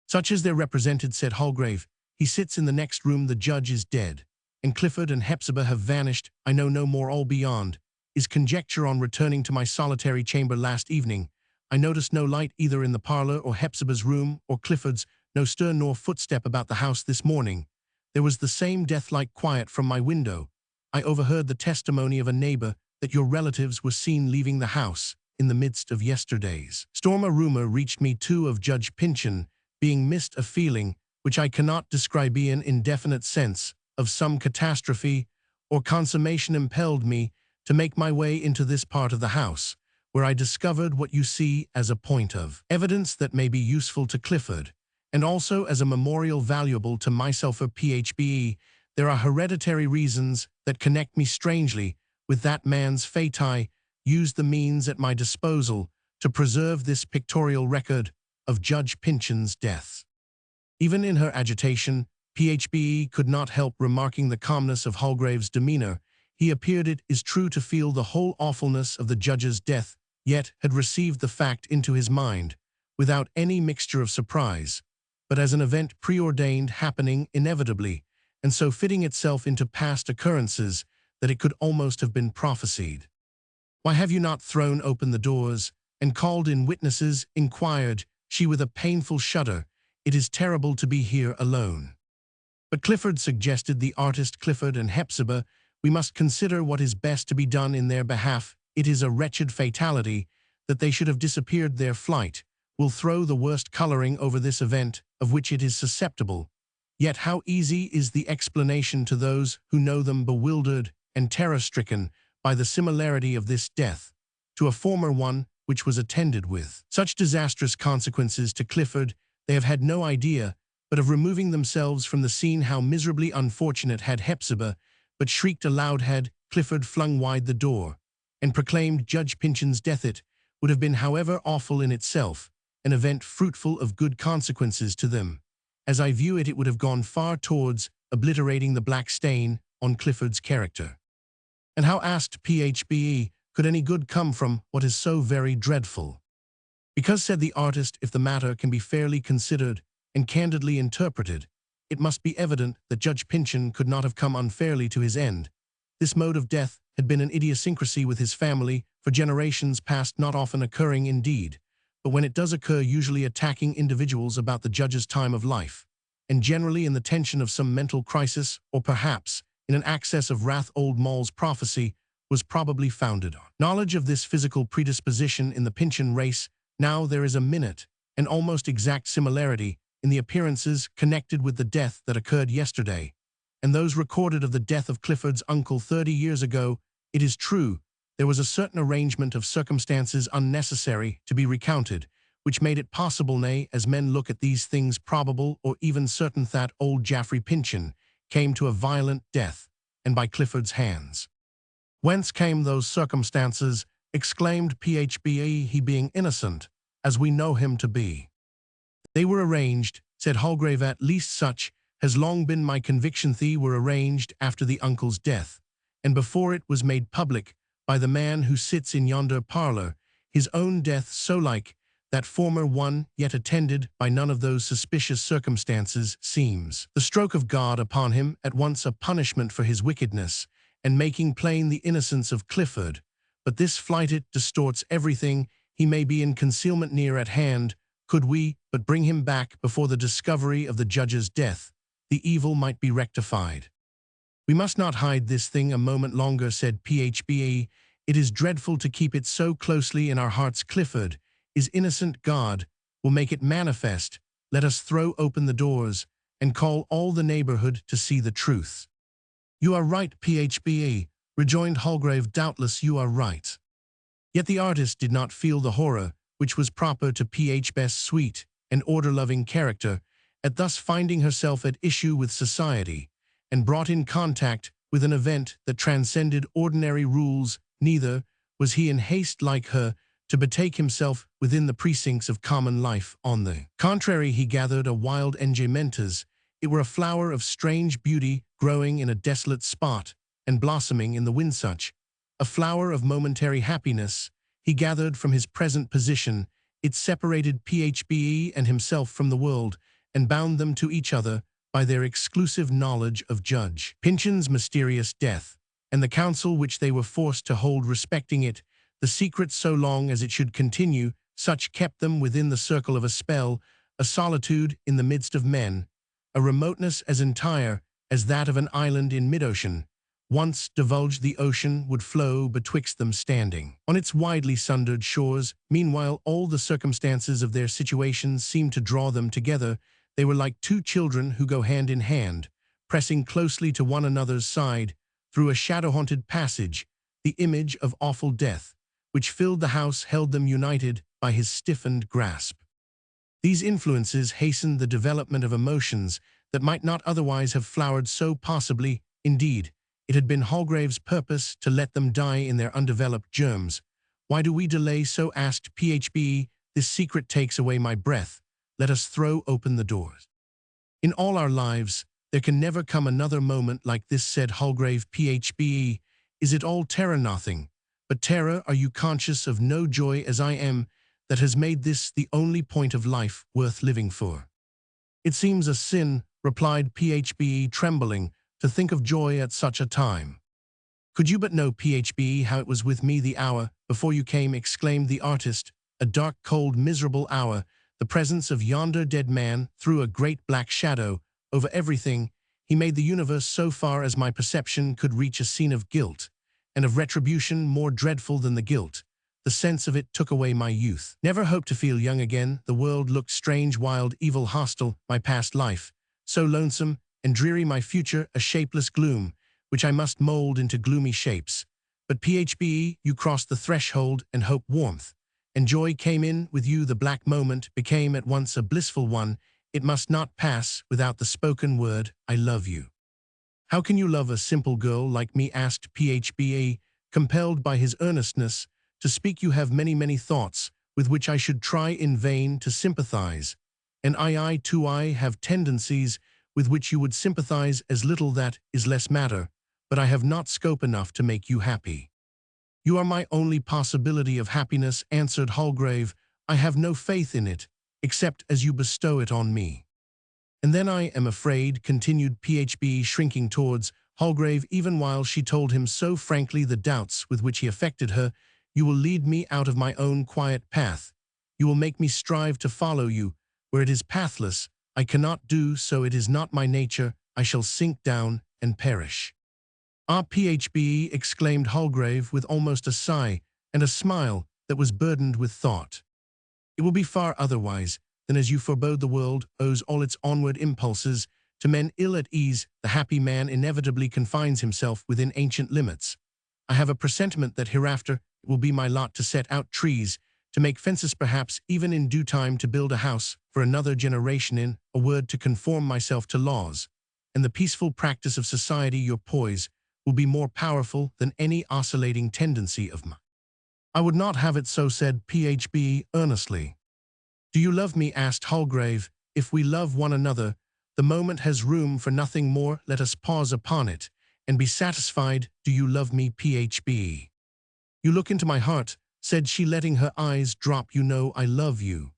[SPEAKER 1] "Such as they're represented," said Holgrave. "He sits in the next room. The judge is dead, and Clifford and Hepzibah have vanished. I know no more. All beyond is conjecture. On returning to my solitary chamber last evening, I noticed no light either in the parlor or Hepzibah's room or Clifford's, no stir nor footstep about the house this morning. There was the same death-like quiet from my window. I overheard the testimony of a neighbor that your relatives were seen leaving the house in the midst of yesterday's storm. A rumor reached me too of Judge Pyncheon being missed, a feeling which I cannot describe in indefinite sense of some catastrophe or consummation impelled me to make my way into this part of the house, where I discovered what you see as a point of evidence that may be useful to Clifford, and also as a memorial valuable to myself. For Phbe, there are hereditary reasons that connect me strangely with that man's fate. I used the means at my disposal to preserve this pictorial record of Judge Pyncheon's death. Even in her agitation, Phbe could not help remarking the calmness of Holgrave's demeanor. He appeared, it is true, to feel the whole awfulness of the judge's death, yet had received the fact into his mind without any mixture of surprise, but as an event preordained, happening inevitably, and so fitting itself into past occurrences that it could almost have been prophesied. "Why have you not thrown open the doors and called in witnesses?" inquired she with a painful shudder. "It is terrible to be here alone." "But Clifford," suggested the artist, "Clifford and Hepzibah, we must consider what is best to be done in their behalf. It is a wretched fatality that they should have disappeared. Their flight will throw the worst coloring over this event of which it is susceptible. Yet how easy is the explanation to those who know them, bewildered and terror-stricken by the similarity of this death to a former one which was attended with such disastrous consequences. To Clifford, they have had no idea but of removing themselves from the scene. How miserably unfortunate!" Had Hepzibah but shrieked aloud, had Clifford flung wide the door and proclaimed Judge Pyncheon's death, it would have been, however awful in itself, an event fruitful of good consequences to them. As I view it, it would have gone far towards obliterating the black stain on Clifford's character. "And how," asked Phbe, "could any good come from what is so very dreadful?" "Because," said the artist, "if the matter can be fairly considered and candidly interpreted, it must be evident that Judge Pyncheon could not have come unfairly to his end. This mode of death had been an idiosyncrasy with his family for generations past, not often occurring indeed, but when it does occur, usually attacking individuals about the judge's time of life, and generally in the tension of some mental crisis, or perhaps in an access of wrath. Old Moll's prophecy was probably founded on knowledge of this physical predisposition in the Pyncheon race. Now there is a minute, an almost exact similarity in the appearances connected with the death that occurred yesterday, and those recorded of the death of Clifford's uncle 30 years ago. It is true, there was a certain arrangement of circumstances unnecessary to be recounted, which made it possible, nay, as men look at these things, probable or even certain, that old Jaffrey Pyncheon came to a violent death, and by Clifford's hands. "Whence came those circumstances?" exclaimed Phbe, "he being innocent, as we know him to be." "They were arranged," said Holgrave, "at least such has long been my conviction. They were arranged after the uncle's death, and before it was made public by the man who sits in yonder parlor, his own death so like that former one, yet attended by none of those suspicious circumstances, seems the stroke of God upon him, at once a punishment for his wickedness, and making plain the innocence of Clifford. But this flight, it distorts everything. He may be in concealment near at hand. Could we but bring him back before the discovery of the judge's death, the evil might be rectified." "We must not hide this thing a moment longer," said Phbe. "It is dreadful to keep it so closely in our hearts. Clifford is innocent. God will make it manifest. Let us throw open the doors and call all the neighborhood to see the truth." "You are right, Phbe," rejoined Holgrave. "Doubtless you are right." Yet the artist did not feel the horror which was proper to Phbe's sweet and order-loving character at thus finding herself at issue with society and brought in contact with an event that transcended ordinary rules. Neither was he in haste, like her, to betake himself within the precincts of common life. On the contrary, he gathered a wild enjaymentas. It were a flower of strange beauty growing in a desolate spot and blossoming in the wind, such a flower of momentary happiness he gathered from his present position. It separated Phbe and himself from the world and bound them to each other by their exclusive knowledge of Judge Pyncheon's mysterious death, and the counsel which they were forced to hold respecting it. The secret, so long as it should continue, such kept them within the circle of a spell a solitude in the midst of men, a remoteness as entire as that of an island in mid-ocean. Once divulged the ocean would flow betwixt them standing. On its widely sundered shores, meanwhile all the circumstances of their situations seemed to draw them together. They were like two children who go hand in hand, pressing closely to one another's side, through a shadow-haunted passage. The image of awful death, which filled the house, held them united by his stiffened grasp. These influences hastened the development of emotions that might not otherwise have flowered so possibly. Indeed, it had been Holgrave's purpose to let them die in their undeveloped germs. "Why do we delay so?" asked Phbe. "This secret takes away my breath. Let us throw open the doors." "In all our lives, there can never come another moment like this," said Holgrave. "Phbe, is it all terror?" "Nothing but terror. Are you conscious of no joy as I am, that has made this the only point of life worth living for?" "It seems a sin," replied Phbe, trembling, "to think of joy at such a time." "Could you but know, Phbe, how it was with me the hour before you came," exclaimed the artist, "a dark, cold, miserable hour. The presence of yonder dead man threw a great black shadow over everything. He made the universe, so far as my perception could reach, a scene of guilt, and of retribution more dreadful than the guilt. The sense of it took away my youth. Never hope to feel young again. The world looked strange, wild, evil, hostile. My past life, so lonesome and dreary. My future, a shapeless gloom, which I must mold into gloomy shapes. But Phbe, you crossed the threshold, and hope, warmth, and joy came in with you. The black moment became at once a blissful one. It must not pass without the spoken word, 'I love you.'" "How can you love a simple girl like me?" asked Phbe, compelled by his earnestness to speak. "You have many, many thoughts with which I should try in vain to sympathize. And I, too, I have tendencies with which you would sympathize as little. That is less matter, but I have not scope enough to make you happy." "You are my only possibility of happiness," answered Holgrave. "I have no faith in it, except as you bestow it on me." "And then I am afraid," continued Phbe, shrinking towards Holgrave, even while she told him so frankly the doubts with which he affected her, "you will lead me out of my own quiet path. You will make me strive to follow you where it is pathless. I cannot do so. It is not my nature. I shall sink down and perish." "Ah, Phbe," exclaimed Holgrave with almost a sigh and a smile that was burdened with thought. "It will be far otherwise than as you forebode. The world owes all its onward impulses to men ill at ease. The happy man inevitably confines himself within ancient limits. I have a presentiment that hereafter it will be my lot to set out trees, to make fences, perhaps even in due time to build a house for another generation. In a word, to conform myself to laws, and the peaceful practice of society. Your poise will be more powerful than any oscillating tendency of mine." "I would not have it so," said Phbe earnestly. "Do you love me?" asked Holgrave. "If we love one another, the moment has room for nothing more. Let us pause upon it, and be satisfied. Do you love me, Phbe?" "You look into my heart," said she, letting her eyes drop. "You know I love you."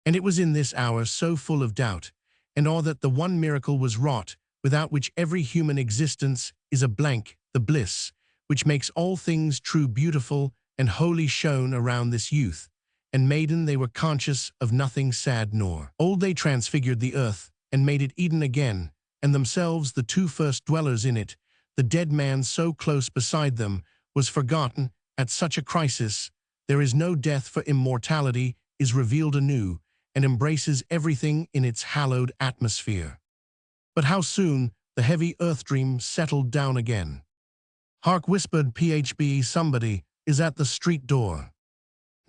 [SPEAKER 1] And it was in this hour, so full of doubt and awe, that the one miracle was wrought, without which every human existence is a blank. The bliss which makes all things true, beautiful, and holy shone around this youth and maiden. They were conscious of nothing sad nor old. They transfigured the earth and made it Eden again, and themselves the two first dwellers in it. The dead man, so close beside them, was forgotten. At such a crisis, there is no death, for immortality is revealed anew and embraces everything in its hallowed atmosphere. But how soon the heavy earth dream settled down again. "Hark," whispered Phbe, "somebody is at the street door."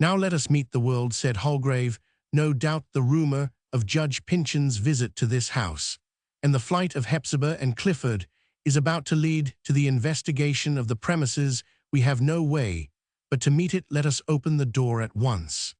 [SPEAKER 1] "Now let us meet the world," said Holgrave. "No doubt the rumor of Judge Pyncheon's visit to this house, and the flight of Hepzibah and Clifford, is about to lead to the investigation of the premises. We have no way but to meet it. Let us open the door at once."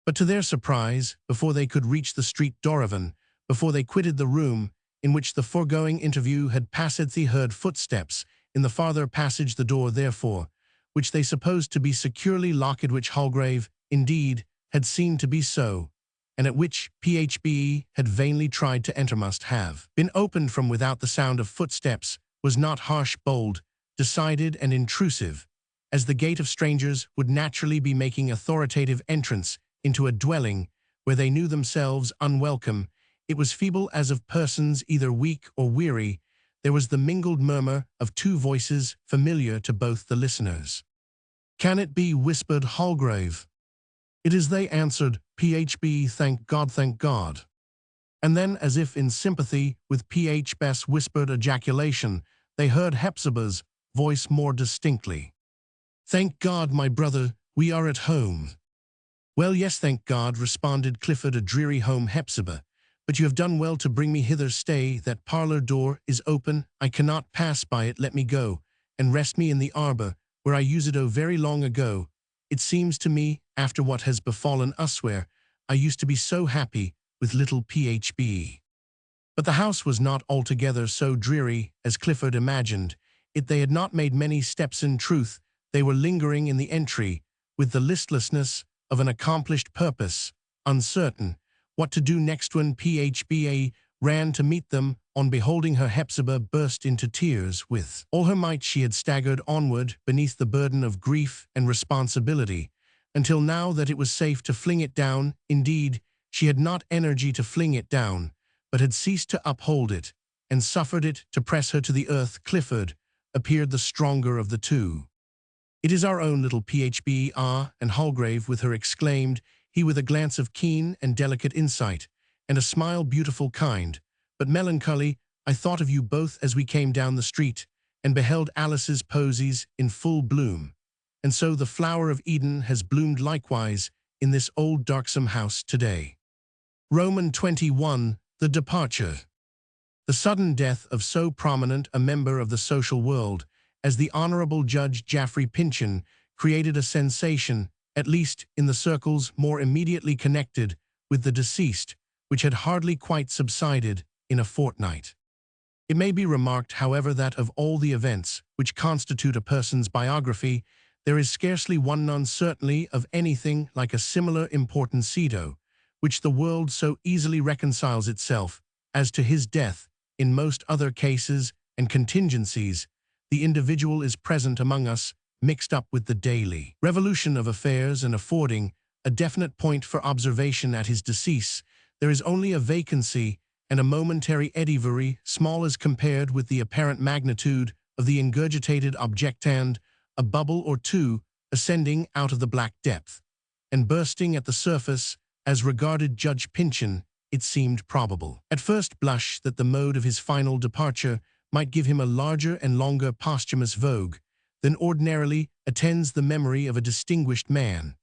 [SPEAKER 1] But to their surprise, before they could reach the street door, even before they quitted the room in which the foregoing interview had passed, they heard footsteps in the farther passage. The door, therefore, which they supposed to be securely locked, which Holgrave, indeed, had seen to be so, and at which Phbe had vainly tried to enter, must have been opened from without. The sound of footsteps was not harsh, bold, decided, and intrusive, as the gait of strangers would naturally be making authoritative entrance into a dwelling, where they knew themselves unwelcome. It was feeble as of persons either weak or weary. There was the mingled murmur of two voices familiar to both the listeners. "Can it be?" whispered Holgrave. "It is," they answered. "PHB, thank God, thank God." And then, as if in sympathy with PHB's whispered ejaculation, they heard Hepzibah's voice more distinctly. "Thank God, my brother, we are at home." "Well, yes, thank God," responded Clifford, "a dreary home, Hepzibah. But you have done well to bring me hither. Stay, that parlor door is open. I cannot pass by it. Let me go, and rest me in the arbor, where I used it very long ago. It seems to me, after what has befallen us, where I used to be so happy with little PHB." But the house was not altogether so dreary as Clifford imagined. They had not made many steps in truth. They were lingering in the entry, with the listlessness of an accomplished purpose, uncertain what to do next, when PHBA ran to meet them. On beholding her, Hepzibah burst into tears. With all her might she had staggered onward beneath the burden of grief and responsibility, until now that it was safe to fling it down. Indeed, she had not energy to fling it down, but had ceased to uphold it, and suffered it to press her to the earth. Clifford appeared the stronger of the two. "It is our own little PHB, and Holgrave with her," exclaimed he, with a glance of keen and delicate insight, and a smile beautiful, kind, but melancholy. "I thought of you both as we came down the street, and beheld Alice's posies in full bloom. And so the flower of Eden has bloomed likewise in this old darksome house today." Roman 21, the departure. The sudden death of so prominent a member of the social world as the Honorable Judge Geoffrey Pyncheon created a sensation, at least in the circles more immediately connected with the deceased, which had hardly quite subsided in a fortnight. It may be remarked, however, that of all the events which constitute a person's biography, there is scarcely one, none certainly, of anything like a similar importancito, which the world so easily reconciles itself as to his death. In most other cases and contingencies, the individual is present among us, mixed up with the daily revolution of affairs and affording a definite point for observation. At his decease, there is only a vacancy and a momentary eddy, small as compared with the apparent magnitude of the ingurgitated object, and a bubble or two ascending out of the black depth, and bursting at the surface. As regarded Judge Pyncheon, it seemed probable, at first blush, that the mode of his final departure might give him a larger and longer posthumous vogue than ordinarily attends the memory of a distinguished man.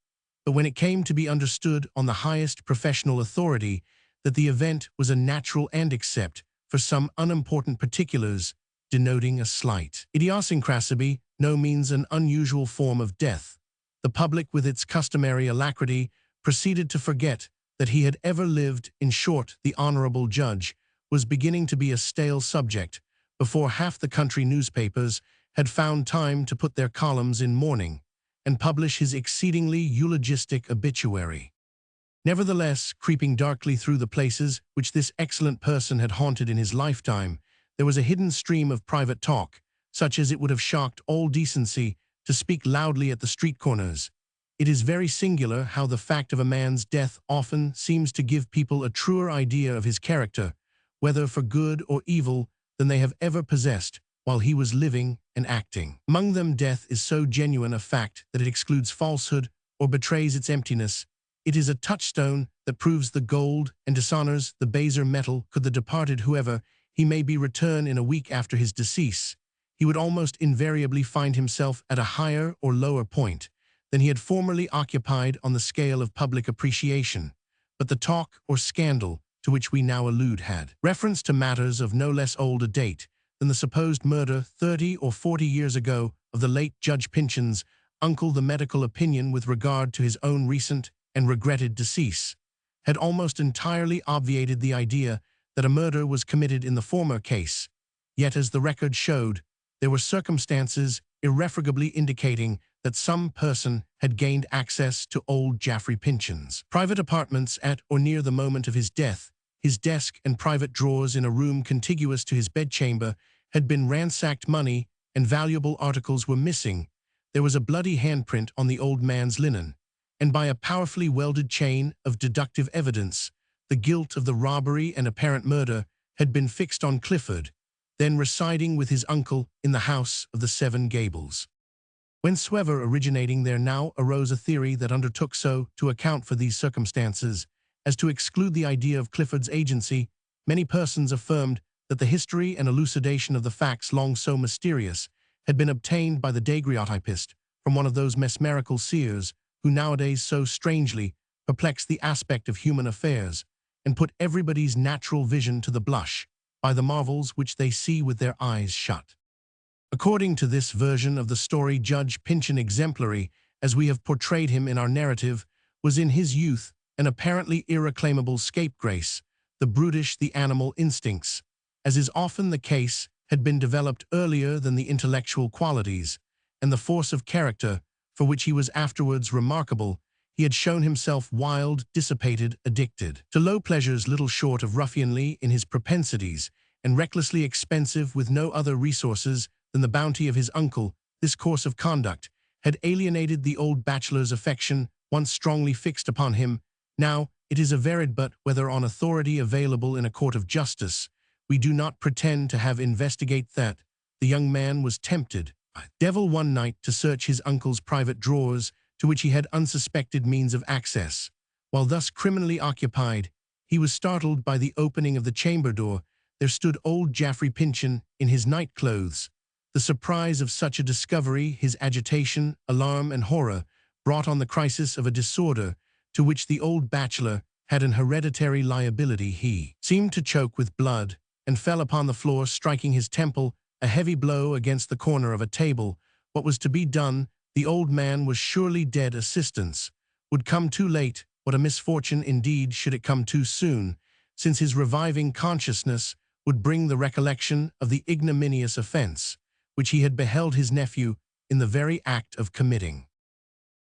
[SPEAKER 1] But when it came to be understood on the highest professional authority that the event was a natural and, except for some unimportant particulars denoting a slight idiosyncrasy, no means an unusual form of death, the public, with its customary alacrity, proceeded to forget that he had ever lived. In short, the Honorable Judge was beginning to be a stale subject before half the country newspapers had found time to put their columns in mourning and publish his exceedingly eulogistic obituary. Nevertheless, creeping darkly through the places which this excellent person had haunted in his lifetime, there was a hidden stream of private talk, such as it would have shocked all decency to speak loudly at the street corners. It is very singular how the fact of a man's death often seems to give people a truer idea of his character, whether for good or evil, than they have ever possessed while he was living and acting. Among them, death is so genuine a fact that it excludes falsehood or betrays its emptiness. It is a touchstone that proves the gold and dishonors the baser metal. Could the departed, whoever he may be, return in a week after his decease, he would almost invariably find himself at a higher or lower point than he had formerly occupied on the scale of public appreciation. But the talk or scandal to which we now allude had reference to matters of no less old a date than the supposed murder 30 or 40 years ago of the late Judge Pyncheon's uncle. The medical opinion with regard to his own recent and regretted decease had almost entirely obviated the idea that a murder was committed in the former case. Yet, as the record showed, there were circumstances irrefragably indicating that some person had gained access to old Geoffrey Pyncheon's private apartments at or near the moment of his death. His desk and private drawers in a room contiguous to his bedchamber had been ransacked. Money and valuable articles were missing. There was a bloody handprint on the old man's linen, and by a powerfully welded chain of deductive evidence, the guilt of the robbery and apparent murder had been fixed on Clifford, then residing with his uncle in the house of the Seven Gables. Whensoever originating there now arose a theory that undertook so to account for these circumstances as to exclude the idea of Clifford's agency, many persons affirmed that the history and elucidation of the facts long so mysterious had been obtained by the daguerreotypist from one of those mesmerical seers who nowadays so strangely perplex the aspect of human affairs and put everybody's natural vision to the blush by the marvels which they see with their eyes shut. According to this version of the story, Judge Pyncheon, exemplary as we have portrayed him in our narrative, was in his youth an apparently irreclaimable scapegrace. The brutish, the animal instincts, as is often the case, had been developed earlier than the intellectual qualities, and the force of character, for which he was afterwards remarkable. He had shown himself wild, dissipated, addicted to low pleasures, little short of ruffianly in his propensities, and recklessly expensive with no other resources than the bounty of his uncle. This course of conduct had alienated the old bachelor's affection, once strongly fixed upon him. Now it is averred, but whether on authority available in a court of justice, we do not pretend to have investigate, that the young man was tempted by the devil one night to search his uncle's private drawers, to which he had unsuspected means of access. While thus criminally occupied, he was startled by the opening of the chamber door. There stood old Jaffrey Pyncheon in his night clothes. The surprise of such a discovery, his agitation, alarm, and horror, brought on the crisis of a disorder to which the old bachelor had an hereditary liability. He seemed to choke with blood, and fell upon the floor, striking his temple, a heavy blow against the corner of a table. What was to be done? The old man was surely dead. Assistance would come too late. What a misfortune indeed should it come too soon, since his reviving consciousness would bring the recollection of the ignominious offense which he had beheld his nephew in the very act of committing.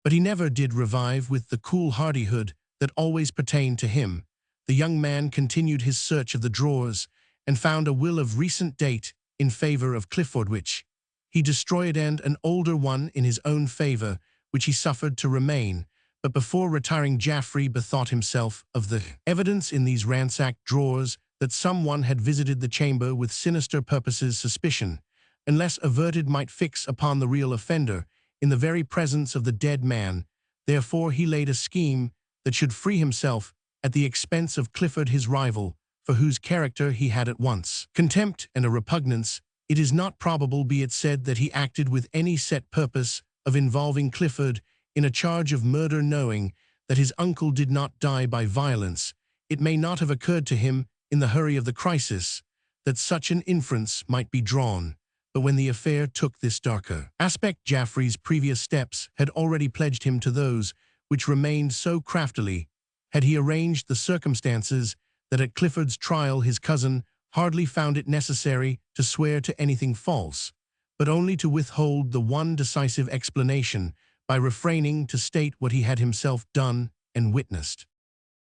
[SPEAKER 1] But he never did revive with the cool hardihood that always pertained to him. The young man continued his search of the drawers, and found a will of recent date in favor of Clifford, which he destroyed, and an older one in his own favor, which he suffered to remain. But before retiring, Jaffrey bethought himself of the evidence in these ransacked drawers, that someone had visited the chamber with sinister purposes. Suspicion, unless averted, might fix upon the real offender in the very presence of the dead man. Therefore he laid a scheme that should free himself at the expense of Clifford, his rival, for whose character he had at once contempt and a repugnance. It is not probable, be it said, that he acted with any set purpose of involving Clifford in a charge of murder, knowing that his uncle did not die by violence. It may not have occurred to him, in the hurry of the crisis, that such an inference might be drawn. But when the affair took this darker aspect, Jaffrey's previous steps had already pledged him to those which remained. So craftily had he arranged the circumstances that at Clifford's trial his cousin hardly found it necessary to swear to anything false, but only to withhold the one decisive explanation by refraining to state what he had himself done and witnessed.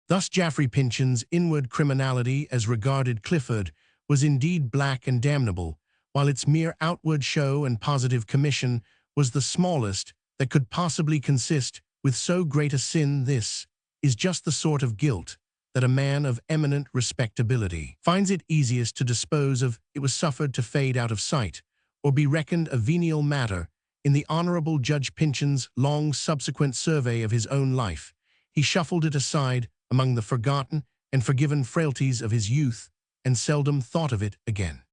[SPEAKER 1] Thus Jaffrey Pyncheon's inward criminality as regarded Clifford was indeed black and damnable, while its mere outward show and positive commission was the smallest that could possibly consist with so great a sin. This is just the sort of guilt that a man of eminent respectability finds it easiest to dispose of. It was suffered to fade out of sight, or be reckoned a venial matter. In the Honorable Judge Pyncheon's long subsequent survey of his own life, he shuffled it aside among the forgotten and forgiven frailties of his youth, and seldom thought of it again.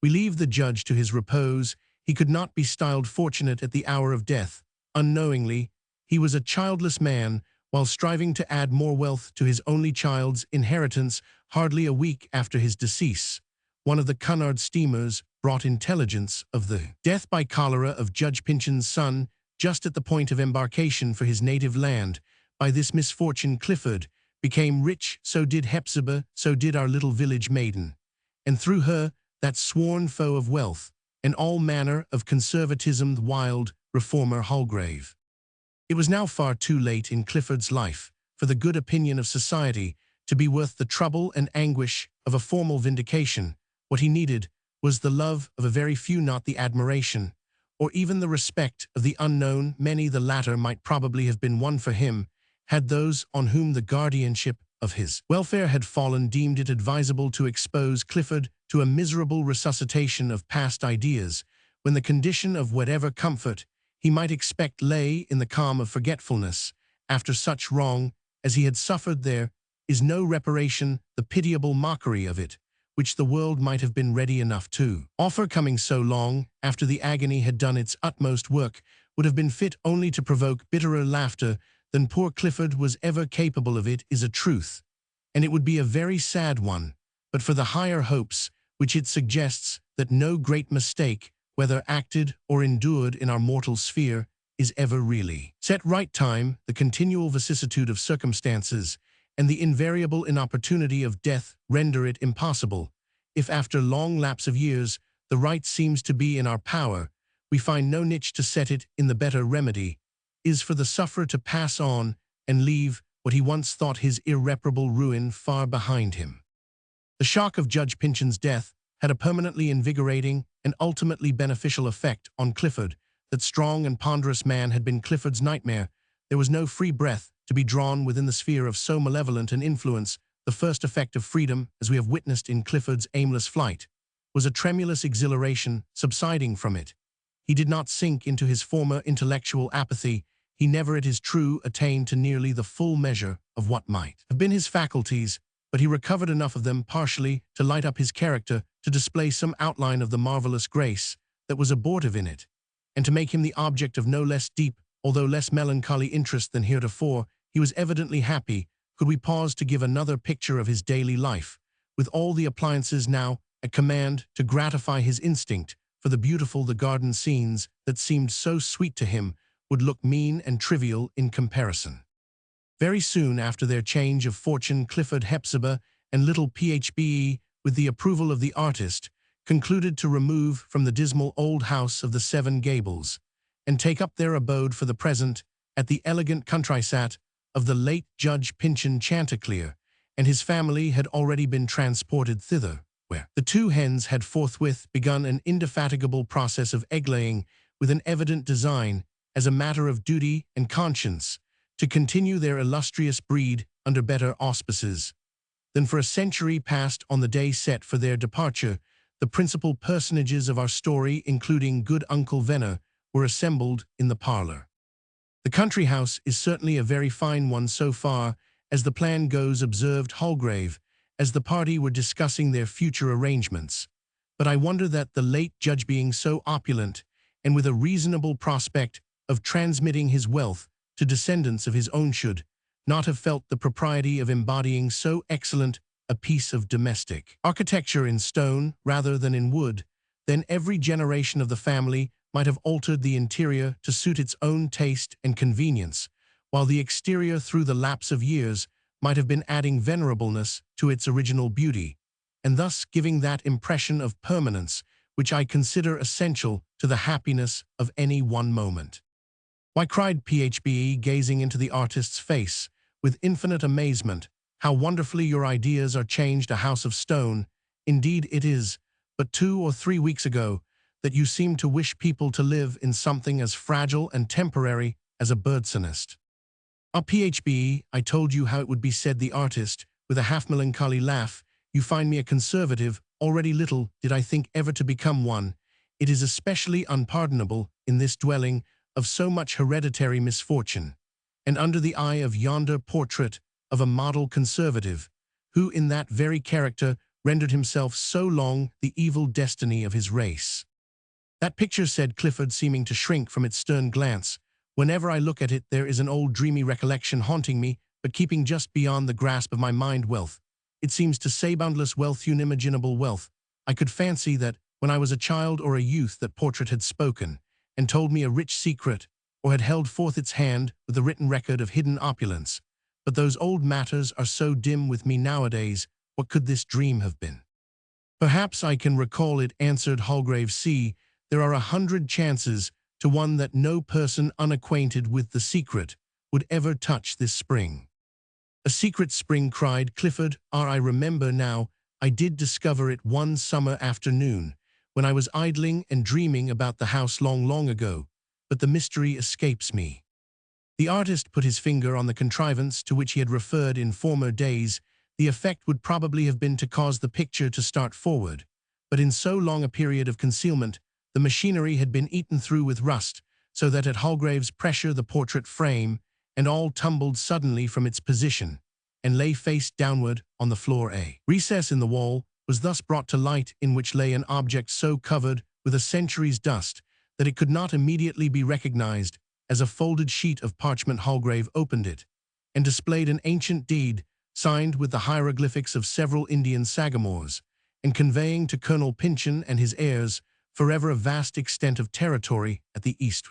[SPEAKER 1] We leave the judge to his repose. He could not be styled fortunate at the hour of death. Unknowingly, he was a childless man, while striving to add more wealth to his only child's inheritance. Hardly a week after his decease, one of the Cunard steamers brought intelligence of the death by cholera of Judge Pyncheon's son, just at the point of embarkation for his native land. By this misfortune Clifford became rich, so did Hepzibah, so did our little village maiden, and through her that sworn foe of wealth and all manner of conservatism, the wild reformer Holgrave. It was now far too late in Clifford's life for the good opinion of society to be worth the trouble and anguish of a formal vindication. What he needed was the love of a very few, not the admiration or even the respect of the unknown, many the latter might probably have been won for him, had those on whom the guardianship of his welfare had fallen deemed it advisable to expose Clifford to a miserable resuscitation of past ideas, when the condition of whatever comfort he might expect lay in the calm of forgetfulness. After such wrong as he had suffered, there is no reparation, the pitiable mockery of it, which the world might have been ready enough to offer, coming so long after the agony had done its utmost work, would have been fit only to provoke bitterer laughter than poor Clifford was ever capable of. It is a truth, and it would be a very sad one, but for the higher hopes which it suggests, that no great mistake, whether acted or endured in our mortal sphere, is ever really set right. Time, the continual vicissitude of circumstances, and the invariable inopportunity of death render it impossible, if after long lapse of years the right seems to be in our power, we find no niche to set it in. The better remedy is for the sufferer to pass on and leave what he once thought his irreparable ruin far behind him. The shock of Judge Pyncheon's death had a permanently invigorating and ultimately beneficial effect on Clifford. That strong and ponderous man had been Clifford's nightmare. There was no free breath to be drawn within the sphere of so malevolent an influence. The first effect of freedom, as we have witnessed in Clifford's aimless flight, was a tremulous exhilaration subsiding from it. He did not sink into his former intellectual apathy. He never, it is true, attained to nearly the full measure of what might have been his faculties, but he recovered enough of them partially to light up his character, to display some outline of the marvelous grace that was abortive in it, and to make him the object of no less deep, although less melancholy interest than heretofore. He was evidently happy. Could we pause to give another picture of his daily life, with all the appliances now at command to gratify his instinct for the beautiful, the garden scenes that seemed so sweet to him would look mean and trivial in comparison. Very soon after their change of fortune, Clifford, Hepzibah, and little Phoebe, with the approval of the artist, concluded to remove from the dismal old house of the Seven Gables, and take up their abode for the present at the elegant countryside of the late Judge Pyncheon. Chanticleer and his family had already been transported thither, where the two hens had forthwith begun an indefatigable process of egg-laying, with an evident design, as a matter of duty and conscience, to continue their illustrious breed under better auspices than for a century past. On the day set for their departure, the principal personages of our story, including good Uncle Venner, were assembled in the parlor. The country house is certainly a very fine one so far as the plan goes, observed Holgrave, as the party were discussing their future arrangements. But I wonder that the late judge, being so opulent, and with a reasonable prospect of transmitting his wealth to descendants of his own, should not have felt the propriety of embodying so excellent a piece of domestic architecture in stone rather than in wood. Then every generation of the family might have altered the interior to suit its own taste and convenience, while the exterior, through the lapse of years, might have been adding venerableness to its original beauty, and thus giving that impression of permanence which I consider essential to the happiness of any one moment. Why, cried Phoebe, gazing into the artist's face with infinite amazement, how wonderfully your ideas are changed! A house of stone, indeed it is, but 2 or 3 weeks ago that you seemed to wish people to live in something as fragile and temporary as a bird's nest. Ah, Phoebe, I told you how it would be, said the artist, with a half-melancholy laugh. You find me a conservative already. Little did I think ever to become one. It is especially unpardonable in this dwelling of so much hereditary misfortune, and under the eye of yonder portrait of a model conservative, who in that very character rendered himself so long the evil destiny of his race. That picture, said Clifford, seeming to shrink from its stern glance. Whenever I look at it, there is an old dreamy recollection haunting me, but keeping just beyond the grasp of my mind. Wealth, it seems to say, boundless wealth, unimaginable wealth. I could fancy that, when I was a child or a youth, that portrait had spoken, and told me a rich secret, or had held forth its hand with a written record of hidden opulence. But those old matters are so dim with me nowadays. What could this dream have been? Perhaps I can recall it, answered Holgrave. See, there are 100 chances to 1 that no person unacquainted with the secret would ever touch this spring. A secret spring, cried Clifford. Ah, I remember now. I did discover it one summer afternoon, when I was idling and dreaming about the house long, long ago, but the mystery escapes me." The artist put his finger on the contrivance to which he had referred in former days. The effect would probably have been to cause the picture to start forward, but in so long a period of concealment, the machinery had been eaten through with rust, so that at Holgrave's pressure the portrait frame and all tumbled suddenly from its position, and lay face downward on the floor. A recess in the wall was thus brought to light, in which lay an object so covered with a century's dust that it could not immediately be recognized as a folded sheet of parchment. Holgrave opened it, and displayed an ancient deed, signed with the hieroglyphics of several Indian sagamores, and conveying to Colonel Pyncheon and his heirs forever a vast extent of territory at the east.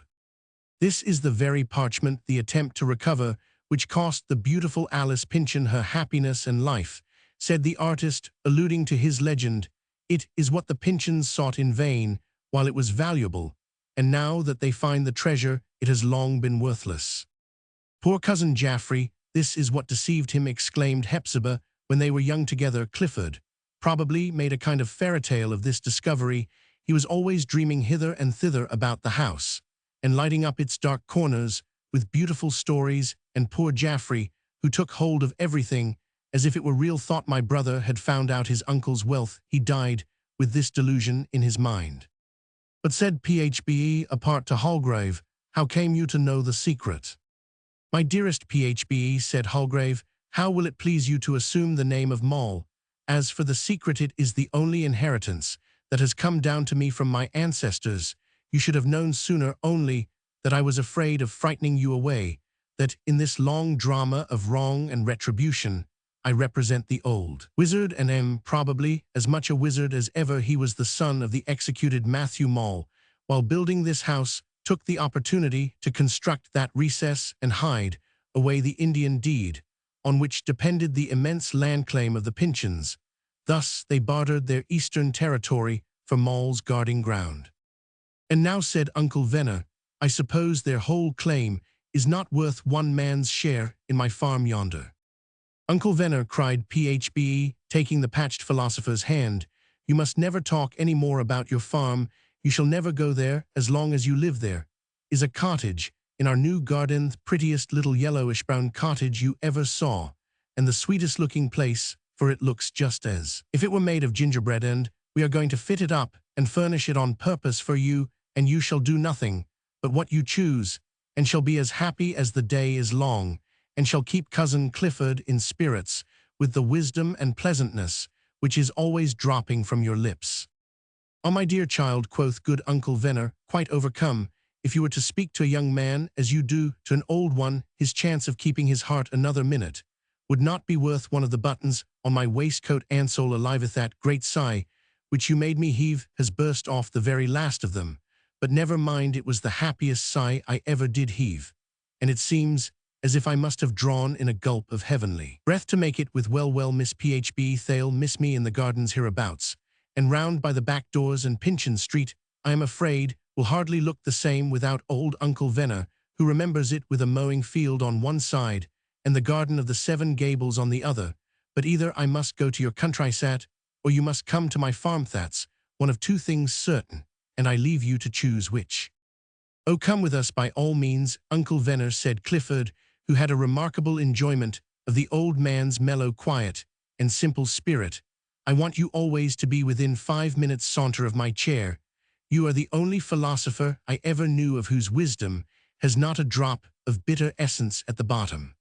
[SPEAKER 1] "This is the very parchment the attempt to recover which cost the beautiful Alice Pyncheon her happiness and life," said the artist, alluding to his legend. "It is what the Pyncheons sought in vain while it was valuable, and now that they find the treasure, it has long been worthless." "Poor cousin Jaffrey, this is what deceived him," exclaimed Hepzibah. "When they were young together, Clifford probably made a kind of fairy tale of this discovery. He was always dreaming hither and thither about the house, and lighting up its dark corners with beautiful stories, and poor Jaffrey, who took hold of everything as if it were real, thought my brother had found out his uncle's wealth. He died with this delusion in his mind." "But," said Phbe, apart to Holgrave, "how came you to know the secret?" "My dearest Phbe," said Holgrave, "how will it please you to assume the name of Moll? As for the secret, it is the only inheritance that has come down to me from my ancestors. You should have known sooner, only that I was afraid of frightening you away, that in this long drama of wrong and retribution, I represent the old wizard, and am probably as much a wizard as ever. He was the son of the executed Matthew Moll. While building this house, took the opportunity to construct that recess and hide away the Indian deed, on which depended the immense land claim of the Pyncheons. Thus they bartered their eastern territory for Moll's guarding ground. And now," said Uncle Venner, "I suppose their whole claim is not worth one man's share in my farm yonder." "Uncle Venner," cried Phbe, taking the patched philosopher's hand, "you must never talk any more about your farm. You shall never go there as long as you live there. Is a cottage in our new garden, the prettiest little yellowish-brown cottage you ever saw, and the sweetest looking place, for it looks just as if it were made of gingerbread, and we are going to fit it up and furnish it on purpose for you, and you shall do nothing but what you choose, and shall be as happy as the day is long, and shall keep cousin Clifford in spirits with the wisdom and pleasantness which is always dropping from your lips." "Oh, my dear child," quoth good Uncle Venner, quite overcome, "if you were to speak to a young man as you do to an old one, his chance of keeping his heart another minute would not be worth one of the buttons on my waistcoat ansole alive. That great sigh which you made me heave has burst off the very last of them. But never mind, it was the happiest sigh I ever did heave, and it seems as if I must have drawn in a gulp of heavenly breath to make it. With well, Miss Phbe, they'll miss me in the gardens hereabouts, and round by the back doors, and Pyncheon Street, I am afraid, will hardly look the same without old Uncle Venner, who remembers it with a mowing field on one side, and the garden of the Seven Gables on the other. But either I must go to your countryside, or you must come to my farm. That's one of two things certain, and I leave you to choose which." "Oh, come with us by all means, Uncle Venner," said Clifford, who had a remarkable enjoyment of the old man's mellow quiet and simple spirit. "I want you always to be within 5 minutes' saunter of my chair. You are the only philosopher I ever knew of whose wisdom has not a drop of bitter essence at the bottom."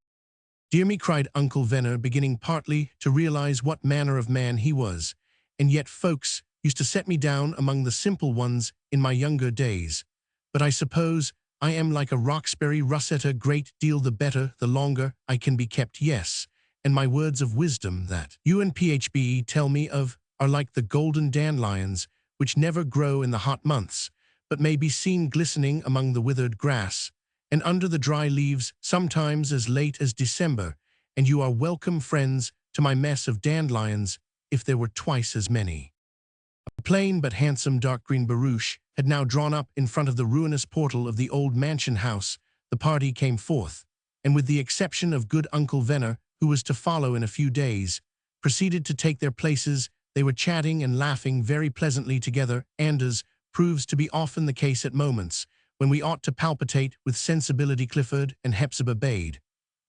[SPEAKER 1] "Dear me," cried Uncle Venner, beginning partly to realize what manner of man he was, "and yet folks used to set me down among the simple ones in my younger days. But I suppose I am like a Roxbury Rosetta, great deal the better the longer I can be kept. Yes, and my words of wisdom that you and Phbe tell me of are like the golden dandelions, which never grow in the hot months, but may be seen glistening among the withered grass, and under the dry leaves sometimes as late as December, and you are welcome friends to my mess of dandelions if there were twice as many." A plain but handsome dark green barouche had now drawn up in front of the ruinous portal of the old mansion house. The party came forth, and with the exception of good Uncle Venner, who was to follow in a few days, proceeded to take their places They were chatting and laughing very pleasantly together, and as proves to be often the case at moments when we ought to palpitate with sensibility, Clifford and Hepzibah bade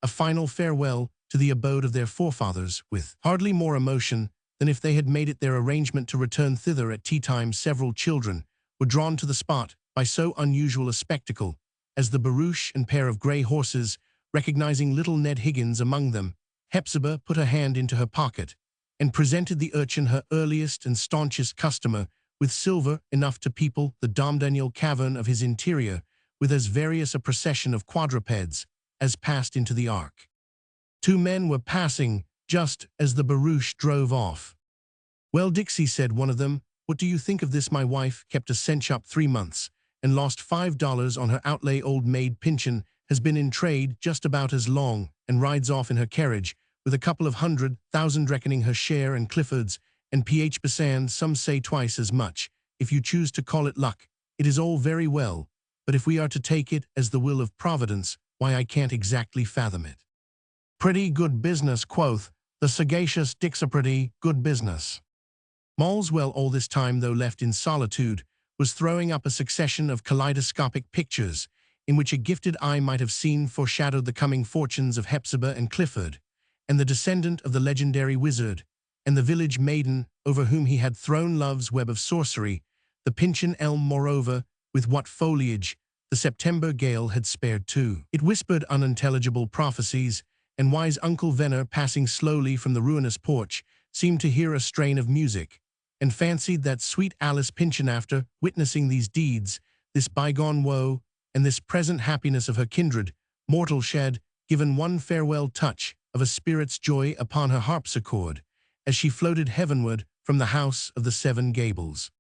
[SPEAKER 1] a final farewell to the abode of their forefathers with hardly more emotion than if they had made it their arrangement to return thither at tea-time. Several children were drawn to the spot by so unusual a spectacle as the barouche and pair of grey horses. Recognizing little Ned Higgins among them, Hepzibah put her hand into her pocket and presented the urchin, her earliest and staunchest customer, with silver enough to people the Nathaniel cavern of his interior with as various a procession of quadrupeds as passed into the ark. Two men were passing just as the barouche drove off. "Well, Dixie," said one of them, "what do you think of this? My wife kept a cent shop 3 months and lost $5 on her outlay. Old maid Pyncheon has been in trade just about as long and rides off in her carriage with a couple of 100,000, reckoning her share and Clifford's and P.H. Bessan's. Some say twice as much, if you choose to call it luck. It is all very well, but if we are to take it as the will of Providence, why, I can't exactly fathom it." "Pretty good business," quoth the sagacious Dix, "a pretty good business." Moleswell, all this time, though left in solitude, was throwing up a succession of kaleidoscopic pictures in which a gifted eye might have seen foreshadowed the coming fortunes of Hepzibah and Clifford, and the descendant of the legendary wizard, and the village maiden over whom he had thrown love's web of sorcery, the Pyncheon elm. Moreover, with what foliage the September gale had spared too. It whispered unintelligible prophecies, and wise Uncle Venner, passing slowly from the ruinous porch, seemed to hear a strain of music, and fancied that sweet Alice Pyncheon, after witnessing these deeds, this bygone woe, and this present happiness of her kindred, mortal shed, given one farewell touch of a spirit's joy upon her harpsichord, as she floated heavenward from the house of the Seven Gables.